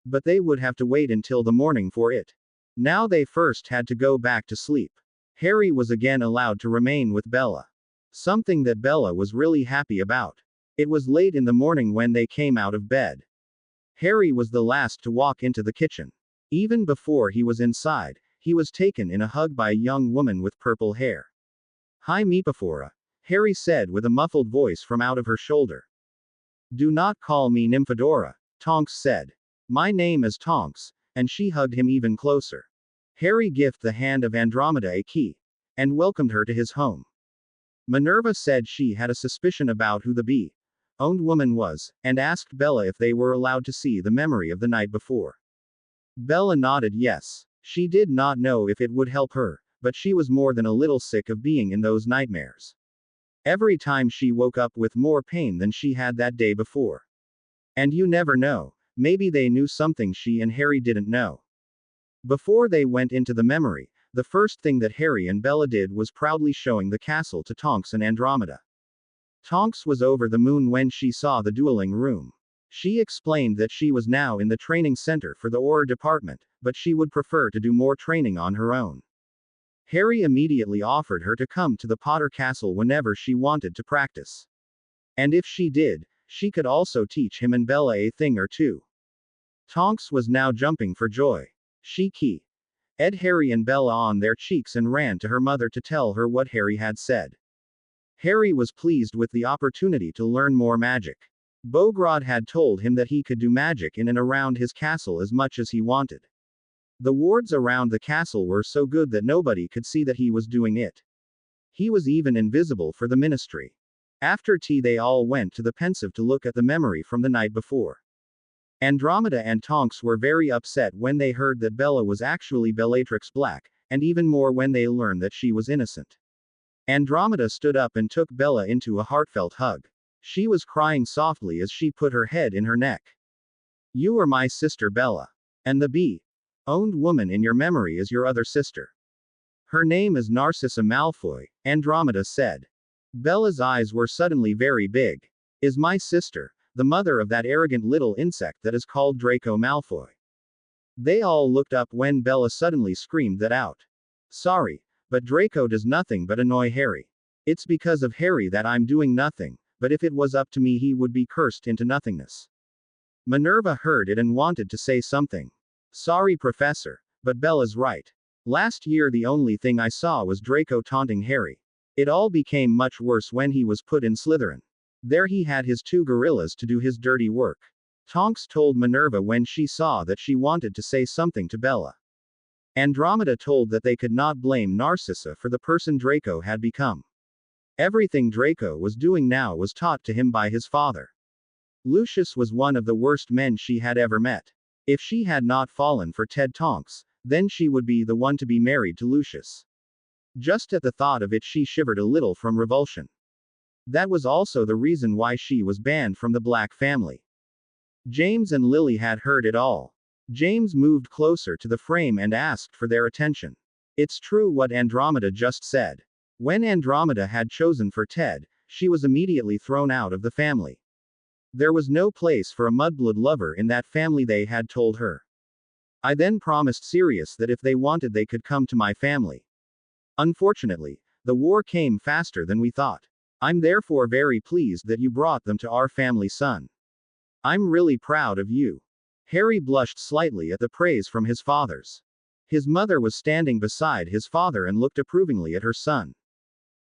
But they would have to wait until the morning for it. Now they first had to go back to sleep. Harry was again allowed to remain with Bella. Something that Bella was really happy about. It was late in the morning when they came out of bed. Harry was the last to walk into the kitchen. Even before he was inside, he was taken in a hug by a young woman with purple hair. "Hi Meepophora," Harry said with a muffled voice from out of her shoulder. "Do not call me Nymphadora," Tonks said. "My name is Tonks," and she hugged him even closer. Harry gifted the hand of Andromeda a key, and welcomed her to his home. Minerva said she had a suspicion about who the bee-owned woman was, and asked Bella if they were allowed to see the memory of the night before. Bella nodded yes. She did not know if it would help her, but she was more than a little sick of being in those nightmares. Every time she woke up with more pain than she had that day before. And you never know, maybe they knew something she and Harry didn't know. Before they went into the memory, the first thing that Harry and Bella did was proudly showing the castle to Tonks and Andromeda. Tonks was over the moon when she saw the dueling room. She explained that she was now in the training center for the Auror department, but she would prefer to do more training on her own. Harry immediately offered her to come to the Potter Castle whenever she wanted to practice. And if she did, she could also teach him and Bella a thing or two. Tonks was now jumping for joy. She kissed Harry and Bella on their cheeks and ran to her mother to tell her what Harry had said. Harry was pleased with the opportunity to learn more magic. Bogrod had told him that he could do magic in and around his castle as much as he wanted. The wards around the castle were so good that nobody could see that he was doing it. He was even invisible for the ministry. After tea they all went to the pensive to look at the memory from the night before. Andromeda and Tonks were very upset when they heard that Bella was actually Bellatrix Black, and even more when they learned that she was innocent. Andromeda stood up and took Bella into a heartfelt hug. She was crying softly as she put her head in her neck. "You are my sister Bella. And the bee-owned woman in your memory is your other sister. Her name is Narcissa Malfoy," Andromeda said. Bella's eyes were suddenly very big. "Is my sister the mother of that arrogant little insect that is called Draco Malfoy?" They all looked up when Bella suddenly screamed that out. "Sorry, but Draco does nothing but annoy Harry. It's because of Harry that I'm doing nothing, but if it was up to me he would be cursed into nothingness." Minerva heard it and wanted to say something. "Sorry Professor, but Bella's right. Last year the only thing I saw was Draco taunting Harry. It all became much worse when he was put in Slytherin. There he had his 2 gorillas to do his dirty work." Tonks told Minerva when she saw that she wanted to say something to Bella. Andromeda told that they could not blame Narcissa for the person Draco had become. Everything Draco was doing now was taught to him by his father. Lucius was one of the worst men she had ever met. If she had not fallen for Ted Tonks, then she would be the one to be married to Lucius. Just at the thought of it she shivered a little from revulsion. That was also the reason why she was banned from the Black family. James and Lily had heard it all. James moved closer to the frame and asked for their attention. "It's true what Andromeda just said. When Andromeda had chosen for Ted, she was immediately thrown out of the family. There was no place for a mudblood lover in that family, they had told her. I then promised Sirius that if they wanted they could come to my family. Unfortunately, the war came faster than we thought. I'm therefore very pleased that you brought them to our family, son. I'm really proud of you." Harry blushed slightly at the praise from his fathers. His mother was standing beside his father and looked approvingly at her son.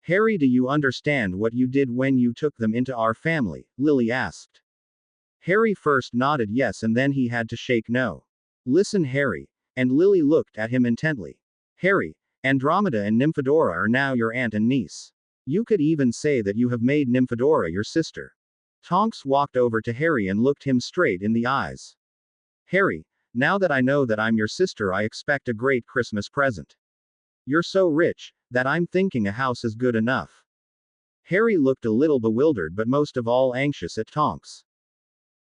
"Harry, do you understand what you did when you took them into our family?" Lily asked. Harry first nodded yes and then he had to shake no. "Listen, Harry," and Lily looked at him intently. "Harry, Andromeda and Nymphadora are now your aunt and niece. You could even say that you have made Nymphadora your sister. Tonks walked over to Harry and looked him straight in the eyes. Harry, now that I know that I'm your sister, I expect a great Christmas present. You're so rich, that I'm thinking a house is good enough. Harry looked a little bewildered but most of all anxious at Tonks.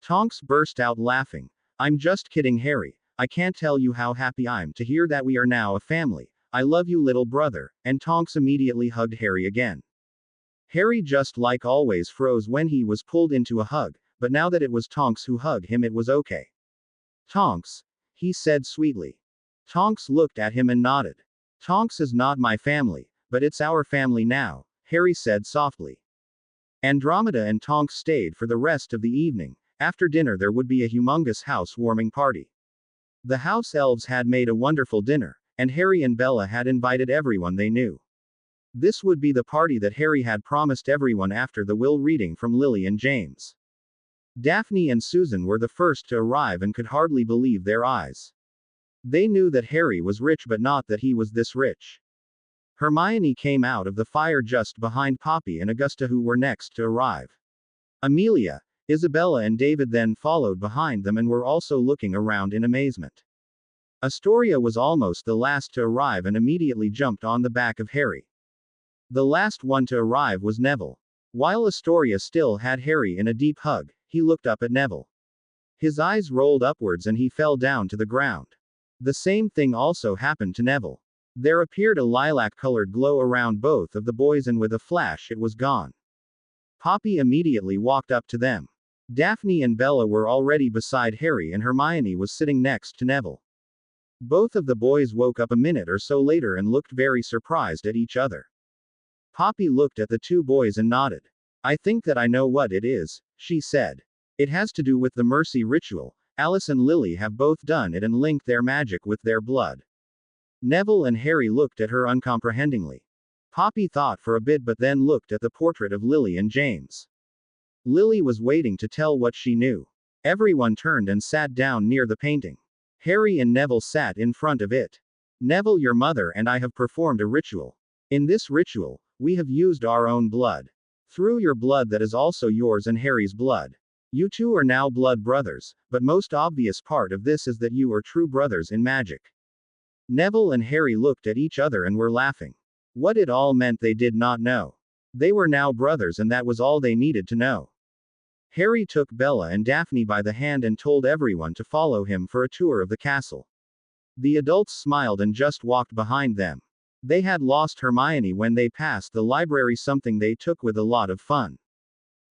Tonks burst out laughing. I'm just kidding, Harry. I can't tell you how happy I'm to hear that we are now a family. I love you, little brother, and Tonks immediately hugged Harry again. Harry, just like always, froze when he was pulled into a hug, but now that it was Tonks who hugged him, it was okay. Tonks, he said sweetly. Tonks looked at him and nodded. Tonks is not my family, but it's our family now, Harry said softly. Andromeda and Tonks stayed for the rest of the evening. After dinner there would be a humongous housewarming party. The house elves had made a wonderful dinner, and Harry and Bella had invited everyone they knew. This would be the party that Harry had promised everyone after the will reading from Lily and James. Daphne and Susan were the first to arrive and could hardly believe their eyes. They knew that Harry was rich but not that he was this rich. Hermione came out of the fire just behind Poppy and Augusta, who were next to arrive. Amelia, Isabella and David then followed behind them and were also looking around in amazement. Astoria was almost the last to arrive and immediately jumped on the back of Harry. The last one to arrive was Neville. While Astoria still had Harry in a deep hug, he looked up at Neville. His eyes rolled upwards and he fell down to the ground. The same thing also happened to Neville. There appeared a lilac-colored glow around both of the boys and with a flash it was gone. Poppy immediately walked up to them. Daphne and Bella were already beside Harry and Hermione was sitting next to Neville. Both of the boys woke up a minute or so later and looked very surprised at each other. Poppy looked at the two boys and nodded. I think that I know what it is, she said. It has to do with the mercy ritual. Alice and Lily have both done it and linked their magic with their blood. Neville and Harry looked at her uncomprehendingly. Poppy thought for a bit but then looked at the portrait of Lily and James. Lily was waiting to tell what she knew. Everyone turned and sat down near the painting. Harry and Neville sat in front of it. Neville, your mother and I have performed a ritual. In this ritual, we have used our own blood. Through your blood that is also yours and Harry's blood. You two are now blood brothers, but most obvious part of this is that you are true brothers in magic. Neville and Harry looked at each other and were laughing. What it all meant they did not know. They were now brothers and that was all they needed to know. Harry took Bella and Daphne by the hand and told everyone to follow him for a tour of the castle. The adults smiled and just walked behind them. They had lost Hermione when they passed the library, something they took with a lot of fun.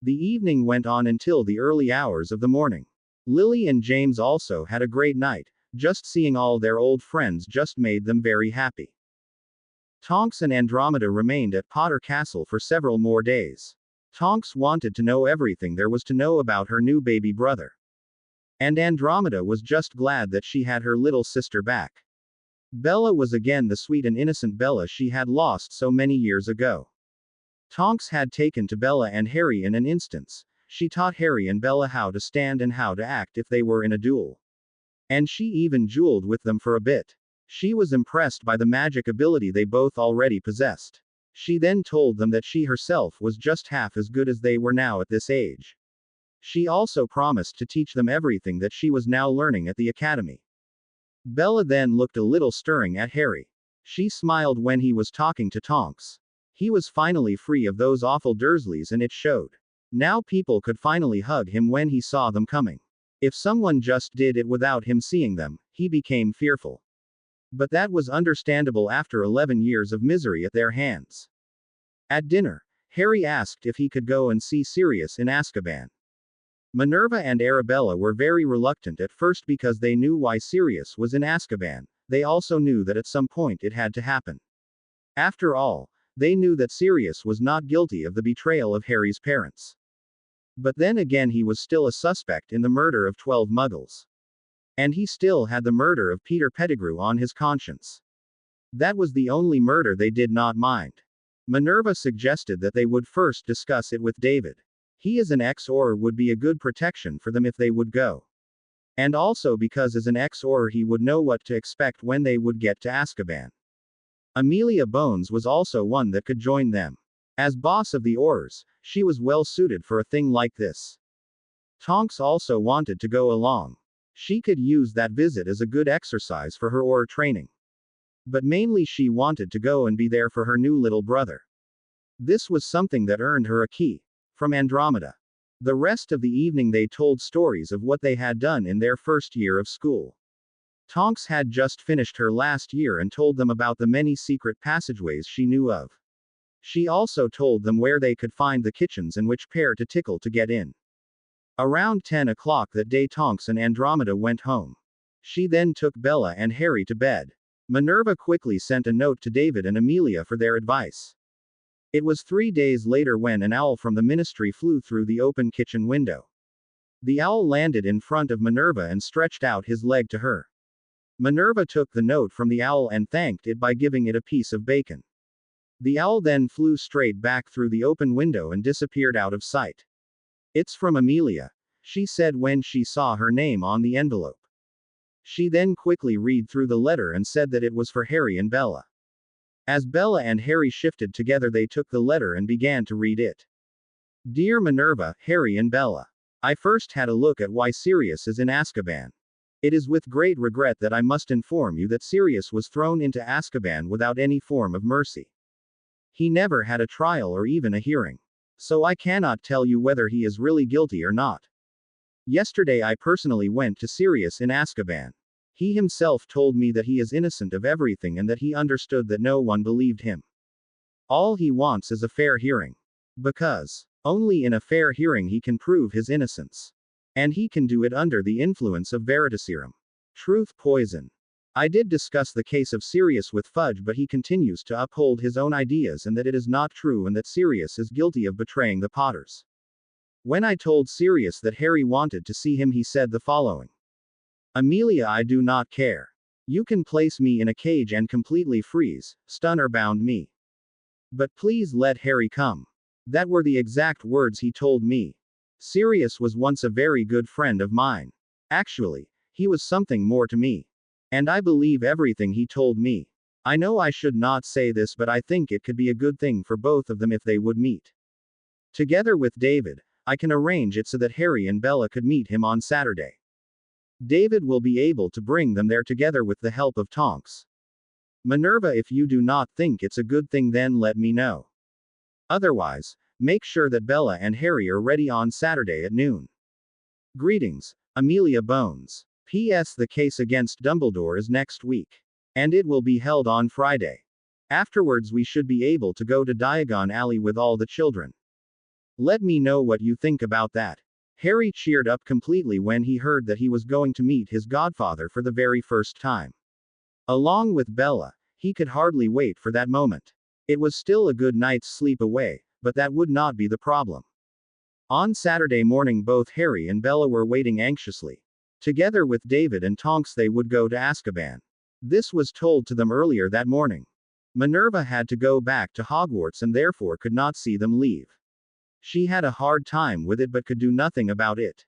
The evening went on until the early hours of the morning. Lily and James also had a great night. Just seeing all their old friends just made them very happy. Tonks and Andromeda remained at Potter Castle for several more days. Tonks wanted to know everything there was to know about her new baby brother. And Andromeda was just glad that she had her little sister back. Bella was again the sweet and innocent Bella she had lost so many years ago. Tonks had taken to Bella and Harry in an instance. She taught Harry and Bella how to stand and how to act if they were in a duel. And she even dueled with them for a bit. She was impressed by the magic ability they both already possessed. She then told them that she herself was just half as good as they were now at this age. She also promised to teach them everything that she was now learning at the academy. Bella then looked a little stirring at Harry. She smiled when he was talking to Tonks. He was finally free of those awful Dursleys and it showed. Now people could finally hug him when he saw them coming. If someone just did it without him seeing them, he became fearful. But that was understandable after 11 years of misery at their hands. At dinner, Harry asked if he could go and see Sirius in Azkaban. Minerva and Arabella were very reluctant at first because they knew why Sirius was in Azkaban. They also knew that at some point it had to happen. After all, they knew that Sirius was not guilty of the betrayal of Harry's parents. But then again, he was still a suspect in the murder of 12 Muggles. And he still had the murder of Peter Pettigrew on his conscience. That was the only murder they did not mind. Minerva suggested that they would first discuss it with David. He as an ex-Auror would be a good protection for them if they would go. And also because as an ex-Auror he would know what to expect when they would get to Azkaban. Amelia Bones was also one that could join them. As boss of the Aurors, she was well suited for a thing like this. Tonks also wanted to go along. She could use that visit as a good exercise for her oar training. But mainly she wanted to go and be there for her new little brother. This was something that earned her a key from Andromeda. The rest of the evening they told stories of what they had done in their first year of school. Tonks had just finished her last year and told them about the many secret passageways she knew of. She also told them where they could find the kitchens and which pair to tickle to get in. Around 10 o'clock that day Tonks and Andromeda went home. She then took Bella and Harry to bed. Minerva quickly sent a note to David and Amelia for their advice. It was 3 days later when an owl from the ministry flew through the open kitchen window. The owl landed in front of Minerva and stretched out his leg to her. Minerva took the note from the owl and thanked it by giving it a piece of bacon. The owl then flew straight back through the open window and disappeared out of sight. "It's from Amelia," she said when she saw her name on the envelope. She then quickly read through the letter and said that it was for Harry and Bella. As Bella and Harry shifted together, they took the letter and began to read it. "Dear Minerva, Harry and Bella. I first had a look at why Sirius is in Azkaban. It is with great regret that I must inform you that Sirius was thrown into Azkaban without any form of mercy. He never had a trial or even a hearing. So I cannot tell you whether he is really guilty or not. Yesterday I personally went to Sirius in Azkaban. He himself told me that he is innocent of everything and that he understood that no one believed him. All he wants is a fair hearing. Because only in a fair hearing he can prove his innocence. And he can do it under the influence of Veritaserum. Truth poison. I did discuss the case of Sirius with Fudge, but he continues to uphold his own ideas and that it is not true and that Sirius is guilty of betraying the Potters. When I told Sirius that Harry wanted to see him, he said the following. Amelia, I do not care. You can place me in a cage and completely freeze, stun or bound me. But please let Harry come. That were the exact words he told me. Sirius was once a very good friend of mine. Actually, he was something more to me. And I believe everything he told me. I know I should not say this, but I think it could be a good thing for both of them if they would meet. Together with David, I can arrange it so that Harry and Bella could meet him on Saturday. David will be able to bring them there together with the help of Tonks. Minerva, if you do not think it's a good thing, then let me know. Otherwise, make sure that Bella and Harry are ready on Saturday at noon. Greetings, Amelia Bones. P.S. The case against Dumbledore is next week. And it will be held on Friday. Afterwards we should be able to go to Diagon Alley with all the children. Let me know what you think about that. Harry cheered up completely when he heard that he was going to meet his godfather for the very first time. Along with Bella, he could hardly wait for that moment. It was still a good night's sleep away, but that would not be the problem. On Saturday morning both Harry and Bella were waiting anxiously. Together with David and Tonks they would go to Azkaban. This was told to them earlier that morning. Minerva had to go back to Hogwarts and therefore could not see them leave. She had a hard time with it but could do nothing about it.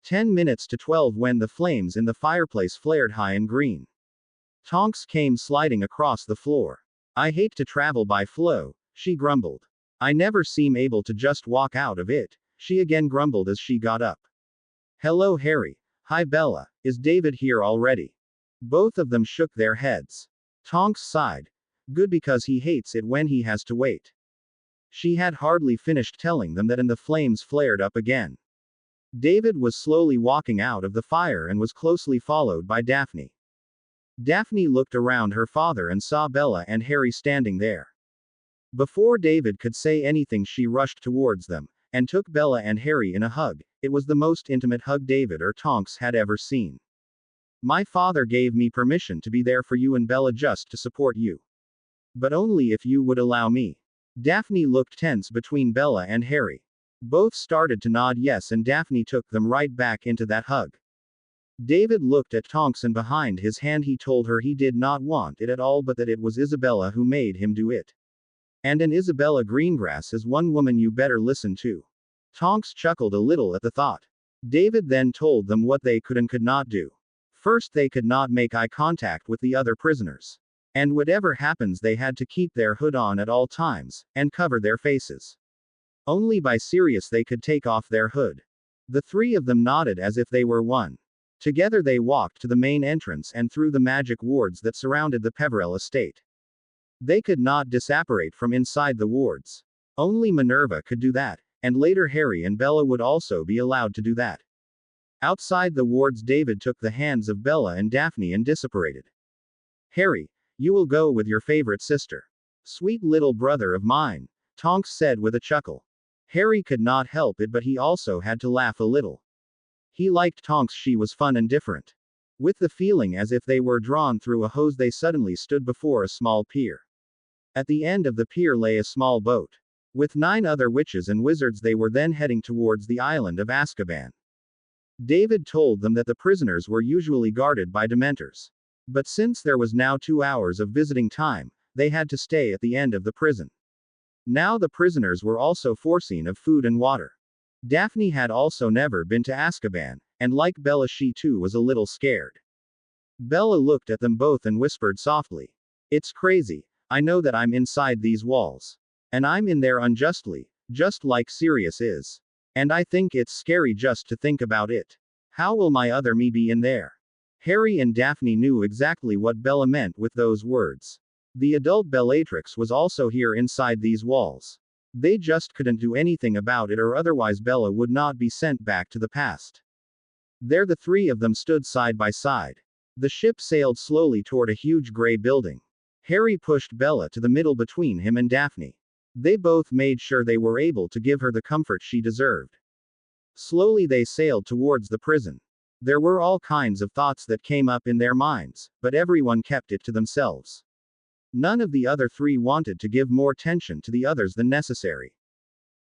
10 minutes to 12 when the flames in the fireplace flared high and green. Tonks came sliding across the floor. I hate to travel by flow, she grumbled. I never seem able to just walk out of it, she again grumbled as she got up. Hello Harry. Hi Bella, is David here already? Both of them shook their heads. Tonks sighed. Good, because he hates it when he has to wait. She had hardly finished telling them that and the flames flared up again. David was slowly walking out of the fire and was closely followed by Daphne. Daphne looked around her father and saw Bella and Harry standing there. Before David could say anything she rushed towards them, and took Bella and Harry in a hug. It was the most intimate hug David or Tonks had ever seen. My father gave me permission to be there for you and Bella, just to support you. But only if you would allow me. Daphne looked tense between Bella and Harry. Both started to nod yes, and Daphne took them right back into that hug. David looked at Tonks, and behind his hand he told her he did not want it at all, but that it was Isabella who made him do it. And an Isabella Greengrass is one woman you better listen to. Tonks chuckled a little at the thought. David then told them what they could and could not do. First, they could not make eye contact with the other prisoners. And whatever happens, they had to keep their hood on at all times, and cover their faces. Only by Sirius they could take off their hood. The three of them nodded as if they were one. Together they walked to the main entrance and through the magic wards that surrounded the Peverell estate. They could not disapparate from inside the wards. Only Minerva could do that, and later Harry and Bella would also be allowed to do that. Outside the wards, David took the hands of Bella and Daphne and disapparated. Harry, you will go with your favorite sister. Sweet little brother of mine, Tonks said with a chuckle. Harry could not help it, but he also had to laugh a little. He liked Tonks, she was fun and different. With the feeling as if they were drawn through a hose, they suddenly stood before a small pier. At the end of the pier lay a small boat. With 9 other witches and wizards, they were then heading towards the island of Azkaban. David told them that the prisoners were usually guarded by Dementors. But since there was now 2 hours of visiting time, they had to stay at the end of the prison. Now the prisoners were also foreseen of food and water. Daphne had also never been to Azkaban, and like Bella, she too was a little scared. Bella looked at them both and whispered softly, "It's crazy. I know that I'm inside these walls. And I'm in there unjustly, just like Sirius is. And I think it's scary just to think about it. How will my other me be in there?" Harry and Daphne knew exactly what Bella meant with those words. The adult Bellatrix was also here inside these walls. They just couldn't do anything about it, or otherwise Bella would not be sent back to the past. There the three of them stood side by side. The ship sailed slowly toward a huge gray building. Harry pushed Bella to the middle between him and Daphne. They both made sure they were able to give her the comfort she deserved. Slowly they sailed towards the prison. There were all kinds of thoughts that came up in their minds, but everyone kept it to themselves. None of the other three wanted to give more attention to the others than necessary.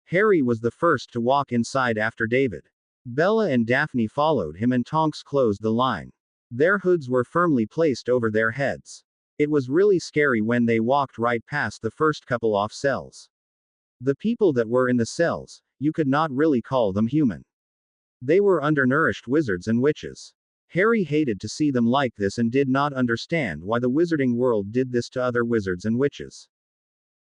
Harry was the first to walk inside after David. Bella and Daphne followed him and Tonks closed the line. Their hoods were firmly placed over their heads. It was really scary when they walked right past the first couple off cells. The people that were in the cells, you could not really call them human. They were undernourished wizards and witches. Harry hated to see them like this and did not understand why the wizarding world did this to other wizards and witches.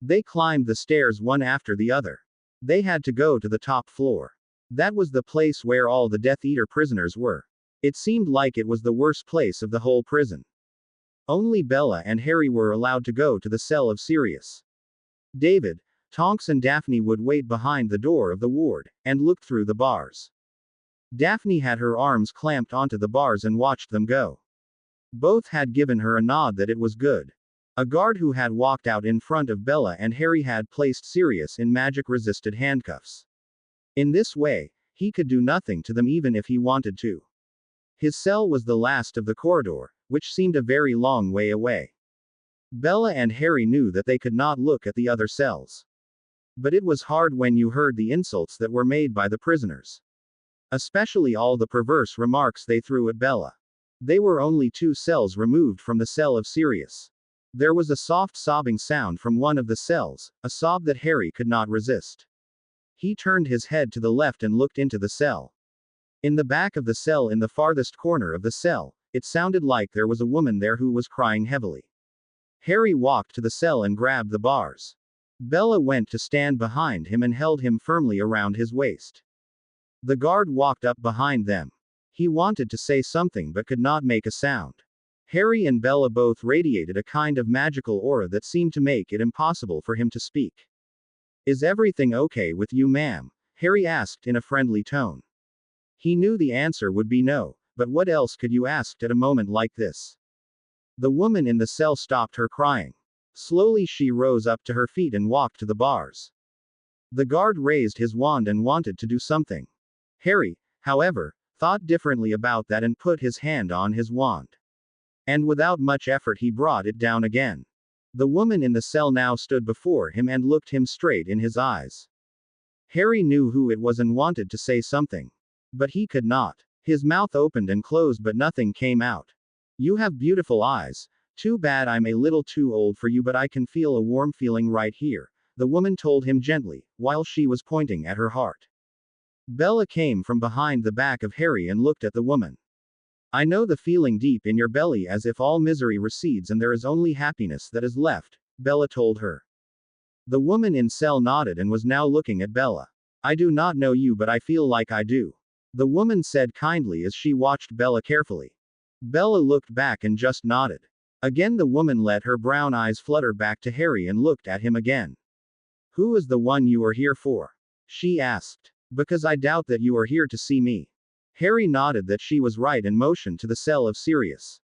They climbed the stairs one after the other. They had to go to the top floor. That was the place where all the Death Eater prisoners were. It seemed like it was the worst place of the whole prison. Only Bella and Harry were allowed to go to the cell of Sirius. David, Tonks and Daphne would wait behind the door of the ward, and look through the bars. Daphne had her arms clamped onto the bars and watched them go. Both had given her a nod that it was good. A guard who had walked out in front of Bella and Harry had placed Sirius in magic-resisted handcuffs. In this way, he could do nothing to them even if he wanted to. His cell was the last of the corridor, which seemed a very long way away. Bella and Harry knew that they could not look at the other cells. But it was hard when you heard the insults that were made by the prisoners. Especially all the perverse remarks they threw at Bella. They were only 2 cells removed from the cell of Sirius. There was a soft sobbing sound from one of the cells, a sob that Harry could not resist. He turned his head to the left and looked into the cell. In the back of the cell, in the farthest corner of the cell, it sounded like there was a woman there who was crying heavily. Harry walked to the cell and grabbed the bars. Bella went to stand behind him and held him firmly around his waist. The guard walked up behind them. He wanted to say something but could not make a sound. Harry and Bella both radiated a kind of magical aura that seemed to make it impossible for him to speak. "Is everything okay with you, ma'am?" Harry asked in a friendly tone. He knew the answer would be no, but what else could you ask at a moment like this? The woman in the cell stopped her crying. Slowly she rose up to her feet and walked to the bars. The guard raised his wand and wanted to do something. Harry, however, thought differently about that and put his hand on his wand. And without much effort he brought it down again. The woman in the cell now stood before him and looked him straight in his eyes. Harry knew who it was and wanted to say something. But he could not. His mouth opened and closed but nothing came out. "You have beautiful eyes. Too bad I'm a little too old for you, but I can feel a warm feeling right here," the woman told him gently, while she was pointing at her heart. Bella came from behind the back of Harry and looked at the woman. "I know the feeling deep in your belly as if all misery recedes and there is only happiness that is left," Bella told her. The woman in cell nodded and was now looking at Bella. "I do not know you, but I feel like I do. the woman said kindly as she watched Bella carefully. Bella looked back and just nodded. Again the woman let her brown eyes flutter back to Harry and looked at him again. Who is the one you are here for? She asked. Because I doubt that you are here to see me. Harry nodded that she was right and motioned to the cell of Sirius.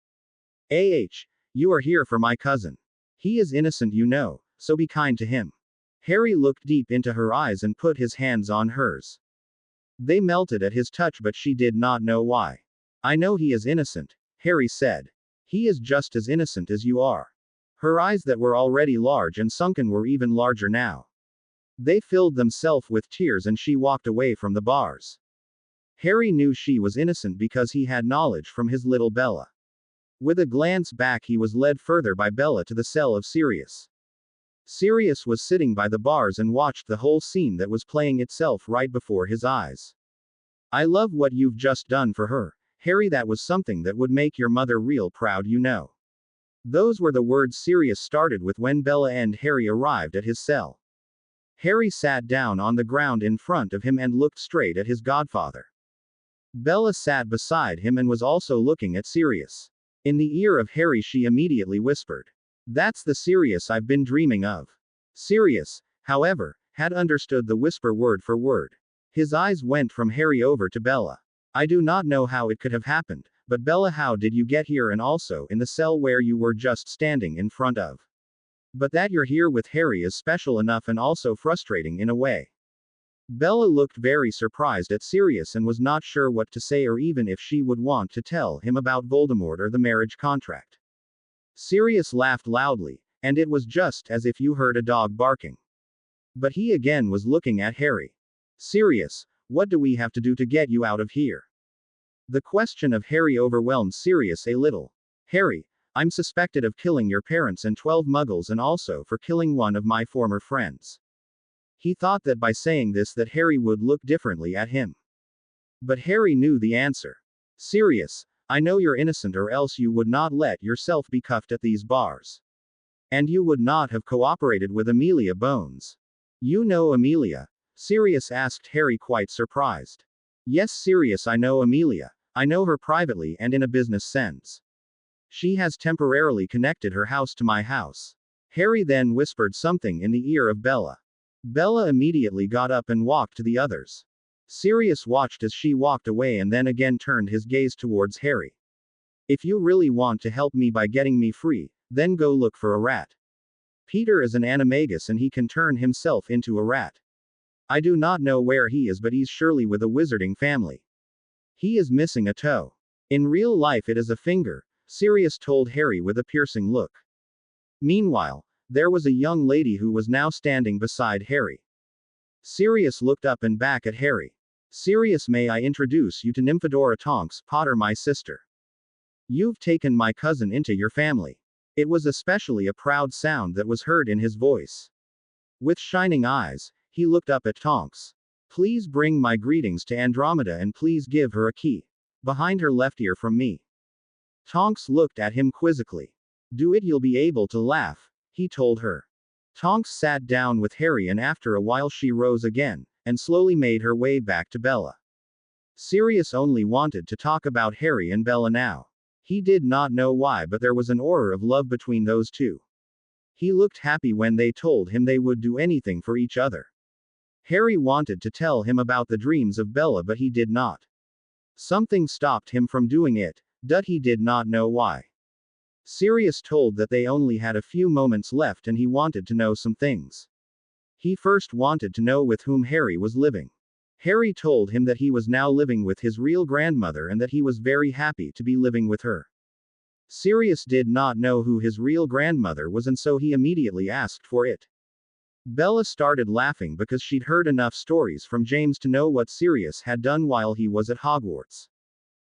You are here for my cousin. He is innocent, you know, so be kind to him. Harry looked deep into her eyes and put his hands on hers. They melted at his touch, but she did not know why. I know he is innocent, Harry said. He is just as innocent as you are. Her eyes that were already large and sunken were even larger now. They filled themselves with tears and she walked away from the bars. Harry knew she was innocent because he had knowledge from his little Bella. With a glance back he was led further by Bella to the cell of Sirius. Sirius was sitting by the bars and watched the whole scene that was playing itself right before his eyes. I love what you've just done for her, Harry. That was something that would make your mother real proud, you know. Those were the words Sirius started with when Bella and Harry arrived at his cell. Harry sat down on the ground in front of him and looked straight at his godfather. Bella sat beside him and was also looking at Sirius. In the ear of Harry she immediately whispered, "That's the Sirius I've been dreaming of." Sirius, however, had understood the whisper word for word. His eyes went from Harry over to Bella. I do not know how it could have happened, but Bella, how did you get here and also in the cell where you were just standing in front of? But that you're here with Harry is special enough and also frustrating in a way. Bella looked very surprised at Sirius and was not sure what to say or even if she would want to tell him about Voldemort or the marriage contract. Sirius laughed loudly, and it was just as if you heard a dog barking. But he again was looking at Harry. Sirius, what do we have to do to get you out of here? The question of Harry overwhelmed Sirius a little. Harry, I'm suspected of killing your parents and 12 muggles and also for killing one of my former friends. He thought that by saying this that Harry would look differently at him. But Harry knew the answer. Sirius, I know you're innocent or else you would not let yourself be cuffed at these bars. And you would not have cooperated with Amelia Bones. You know Amelia? Sirius asked Harry, quite surprised. Yes, Sirius, I know Amelia. I know her privately and in a business sense. She has temporarily connected her house to my house. Harry then whispered something in the ear of Bella. Bella immediately got up and walked to the others. Sirius watched as she walked away and then again turned his gaze towards Harry. If you really want to help me by getting me free, then go look for a rat. Peter is an animagus and he can turn himself into a rat. I do not know where he is, but he's surely with a wizarding family. He is missing a toe. In real life it is a finger, Sirius told Harry with a piercing look. Meanwhile, there was a young lady who was now standing beside Harry. Sirius looked up and back at Harry. Sirius, may I introduce you to Nymphadora Tonks, Potter, my sister. You've taken my cousin into your family. It was especially a proud sound that was heard in his voice. With shining eyes, he looked up at Tonks. Please bring my greetings to Andromeda and please give her a key behind her left ear from me. Tonks looked at him quizzically. Do it, you'll be able to laugh, he told her. Tonks sat down with Harry and after a while she rose again, and slowly made her way back to Bella. Sirius only wanted to talk about Harry and Bella now. He did not know why, but there was an aura of love between those two. He looked happy when they told him they would do anything for each other. Harry wanted to tell him about the dreams of Bella, but he did not. Something stopped him from doing it, but he did not know why. Sirius told that they only had a few moments left and he wanted to know some things. He first wanted to know with whom Harry was living. Harry told him that he was now living with his real grandmother and that he was very happy to be living with her. Sirius did not know who his real grandmother was and so he immediately asked for it. Bella started laughing because she'd heard enough stories from James to know what Sirius had done while he was at Hogwarts.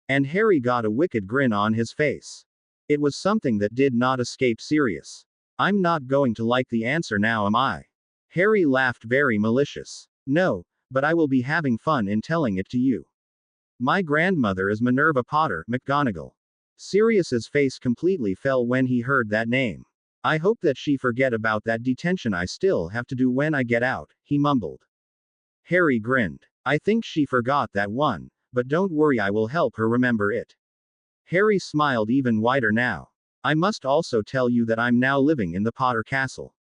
And Harry got a wicked grin on his face. It was something that did not escape Sirius. I'm not going to like the answer now, am I? Harry laughed very malicious. No, but I will be having fun in telling it to you. My grandmother is Minerva Potter, McGonagall. Sirius's face completely fell when he heard that name. I hope that she forget about that detention I still have to do when I get out, he mumbled. Harry grinned. I think she forgot that one, but don't worry, I will help her remember it. Harry smiled even wider now. I must also tell you that I'm now living in the Potter Castle.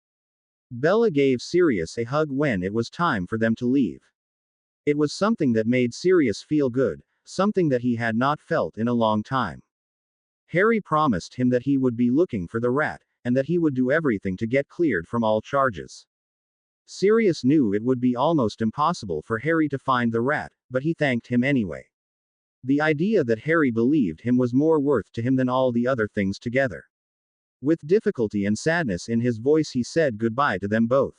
Bella gave Sirius a hug when it was time for them to leave. It was something that made Sirius feel good, something that he had not felt in a long time. Harry promised him that he would be looking for the rat, and that he would do everything to get cleared from all charges. Sirius knew it would be almost impossible for Harry to find the rat, but he thanked him anyway. The idea that Harry believed him was more worth to him than all the other things together. With difficulty and sadness in his voice, he said goodbye to them both.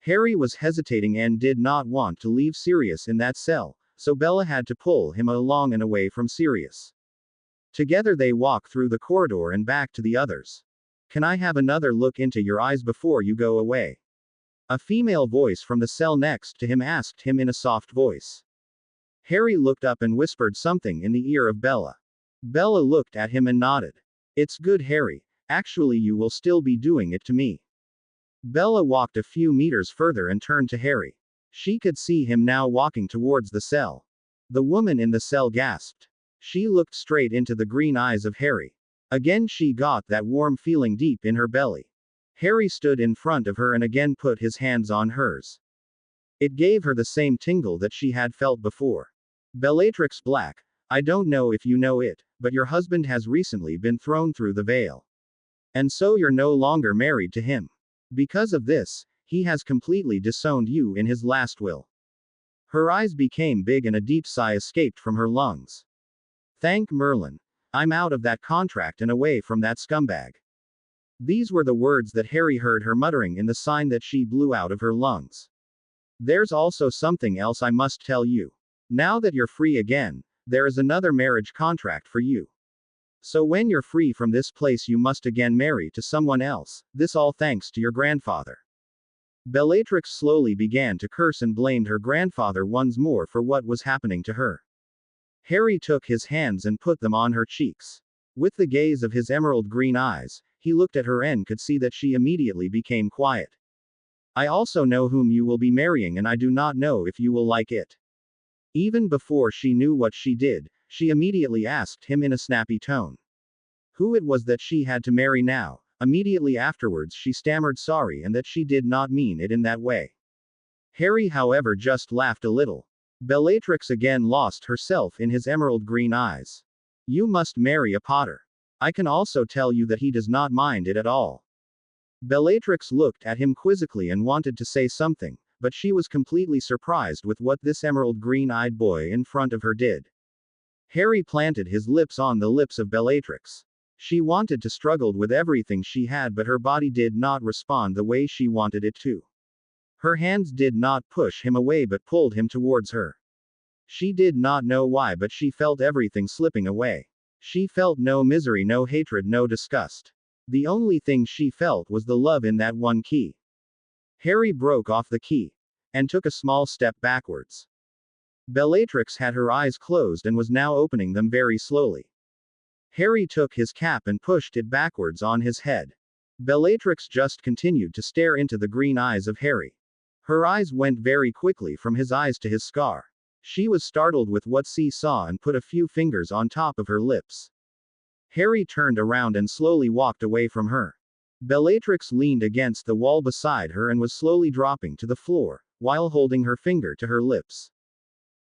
Harry was hesitating and did not want to leave Sirius in that cell, so Bella had to pull him along and away from Sirius. Together they walked through the corridor and back to the others. Can I have another look into your eyes before you go away? A female voice from the cell next to him asked him in a soft voice. Harry looked up and whispered something in the ear of Bella. Bella looked at him and nodded. It's good, Harry. Actually, you will still be doing it to me. Bella walked a few meters further and turned to Harry. She could see him now walking towards the cell. The woman in the cell gasped. She looked straight into the green eyes of Harry. Again she got that warm feeling deep in her belly. Harry stood in front of her and again put his hands on hers. It gave her the same tingle that she had felt before. Bellatrix Black, I don't know if you know it, but your husband has recently been thrown through the veil. And so you're no longer married to him. Because of this, he has completely disowned you in his last will. Her eyes became big and a deep sigh escaped from her lungs. Thank Merlin. I'm out of that contract and away from that scumbag. These were the words that Harry heard her muttering in the sign that she blew out of her lungs. There's also something else I must tell you. Now that you're free again, there is another marriage contract for you. So when you're free from this place, you must again marry to someone else, this all thanks to your grandfather. Bellatrix slowly began to curse and blamed her grandfather once more for what was happening to her. Harry took his hands and put them on her cheeks. With the gaze of his emerald green eyes, he looked at her and could see that she immediately became quiet. I also know whom you will be marrying, and I do not know if you will like it. Even before she knew what she did, she immediately asked him in a snappy tone. Who it was that she had to marry now. Immediately afterwards she stammered sorry and that she did not mean it in that way. Harry, however, just laughed a little. Bellatrix again lost herself in his emerald green eyes. You must marry a Potter. I can also tell you that he does not mind it at all. Bellatrix looked at him quizzically and wanted to say something, but she was completely surprised with what this emerald green-eyed boy in front of her did. Harry planted his lips on the lips of Bellatrix. She wanted to struggle with everything she had, but her body did not respond the way she wanted it to. Her hands did not push him away but pulled him towards her. She did not know why, but she felt everything slipping away. She felt no misery, no hatred, no disgust. The only thing she felt was the love in that one key. Harry broke off the key and took a small step backwards. Bellatrix had her eyes closed and was now opening them very slowly. Harry took his cap and pushed it backwards on his head. Bellatrix just continued to stare into the green eyes of Harry. Her eyes went very quickly from his eyes to his scar. She was startled with what she saw and put a few fingers on top of her lips. Harry turned around and slowly walked away from her. Bellatrix leaned against the wall beside her and was slowly dropping to the floor, while holding her finger to her lips.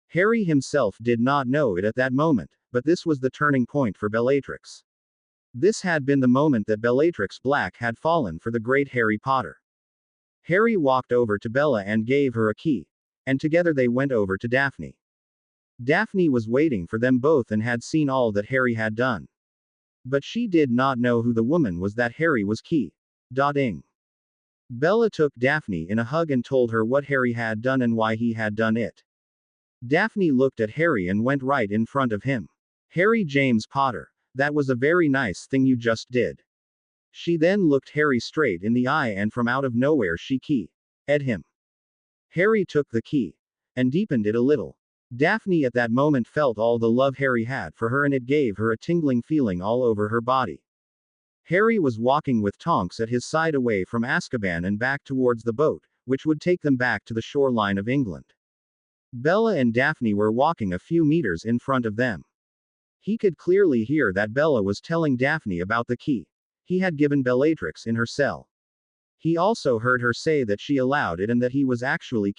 Harry himself did not know it at that moment, but this was the turning point for Bellatrix. This had been the moment that Bellatrix Black had fallen for the great Harry Potter. Harry walked over to Bella and gave her a key, and together they went over to Daphne. Daphne was waiting for them both and had seen all that Harry had done. But she did not know who the woman was that Harry was key-ing. Bella took Daphne in a hug and told her what Harry had done and why he had done it. Daphne looked at Harry and went right in front of him. Harry James Potter, that was a very nice thing you just did. She then looked Harry straight in the eye and from out of nowhere she key-ed him. Harry took the key and deepened it a little. Daphne at that moment felt all the love Harry had for her and it gave her a tingling feeling all over her body. Harry was walking with Tonks at his side away from Azkaban and back towards the boat, which would take them back to the shoreline of England. Bella and Daphne were walking a few meters in front of them. He could clearly hear that Bella was telling Daphne about the key he had given Bellatrix in her cell. He also heard her say that she allowed it and that he was actually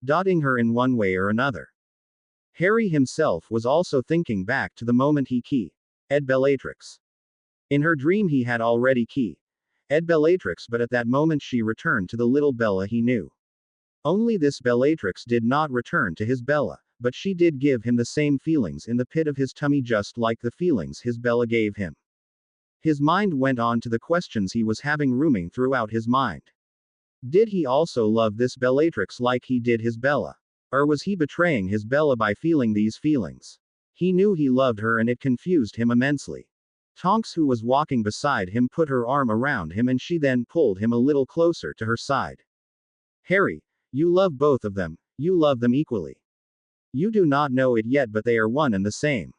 dotting her in one way or another. Harry himself was also thinking back to the moment he ed Bellatrix. In her dream he had already ed Bellatrix, but at that moment she returned to the little Bella he knew. Only this Bellatrix did not return to his Bella, but she did give him the same feelings in the pit of his tummy, just like the feelings his Bella gave him. His mind went on to the questions he was having rooming throughout his mind. Did he also love this Bellatrix like he did his Bella? Or was he betraying his Bella by feeling these feelings? He knew he loved her and it confused him immensely. Tonks, who was walking beside him, put her arm around him and she then pulled him a little closer to her side. Harry, you love both of them, you love them equally. You do not know it yet, but they are one and the same.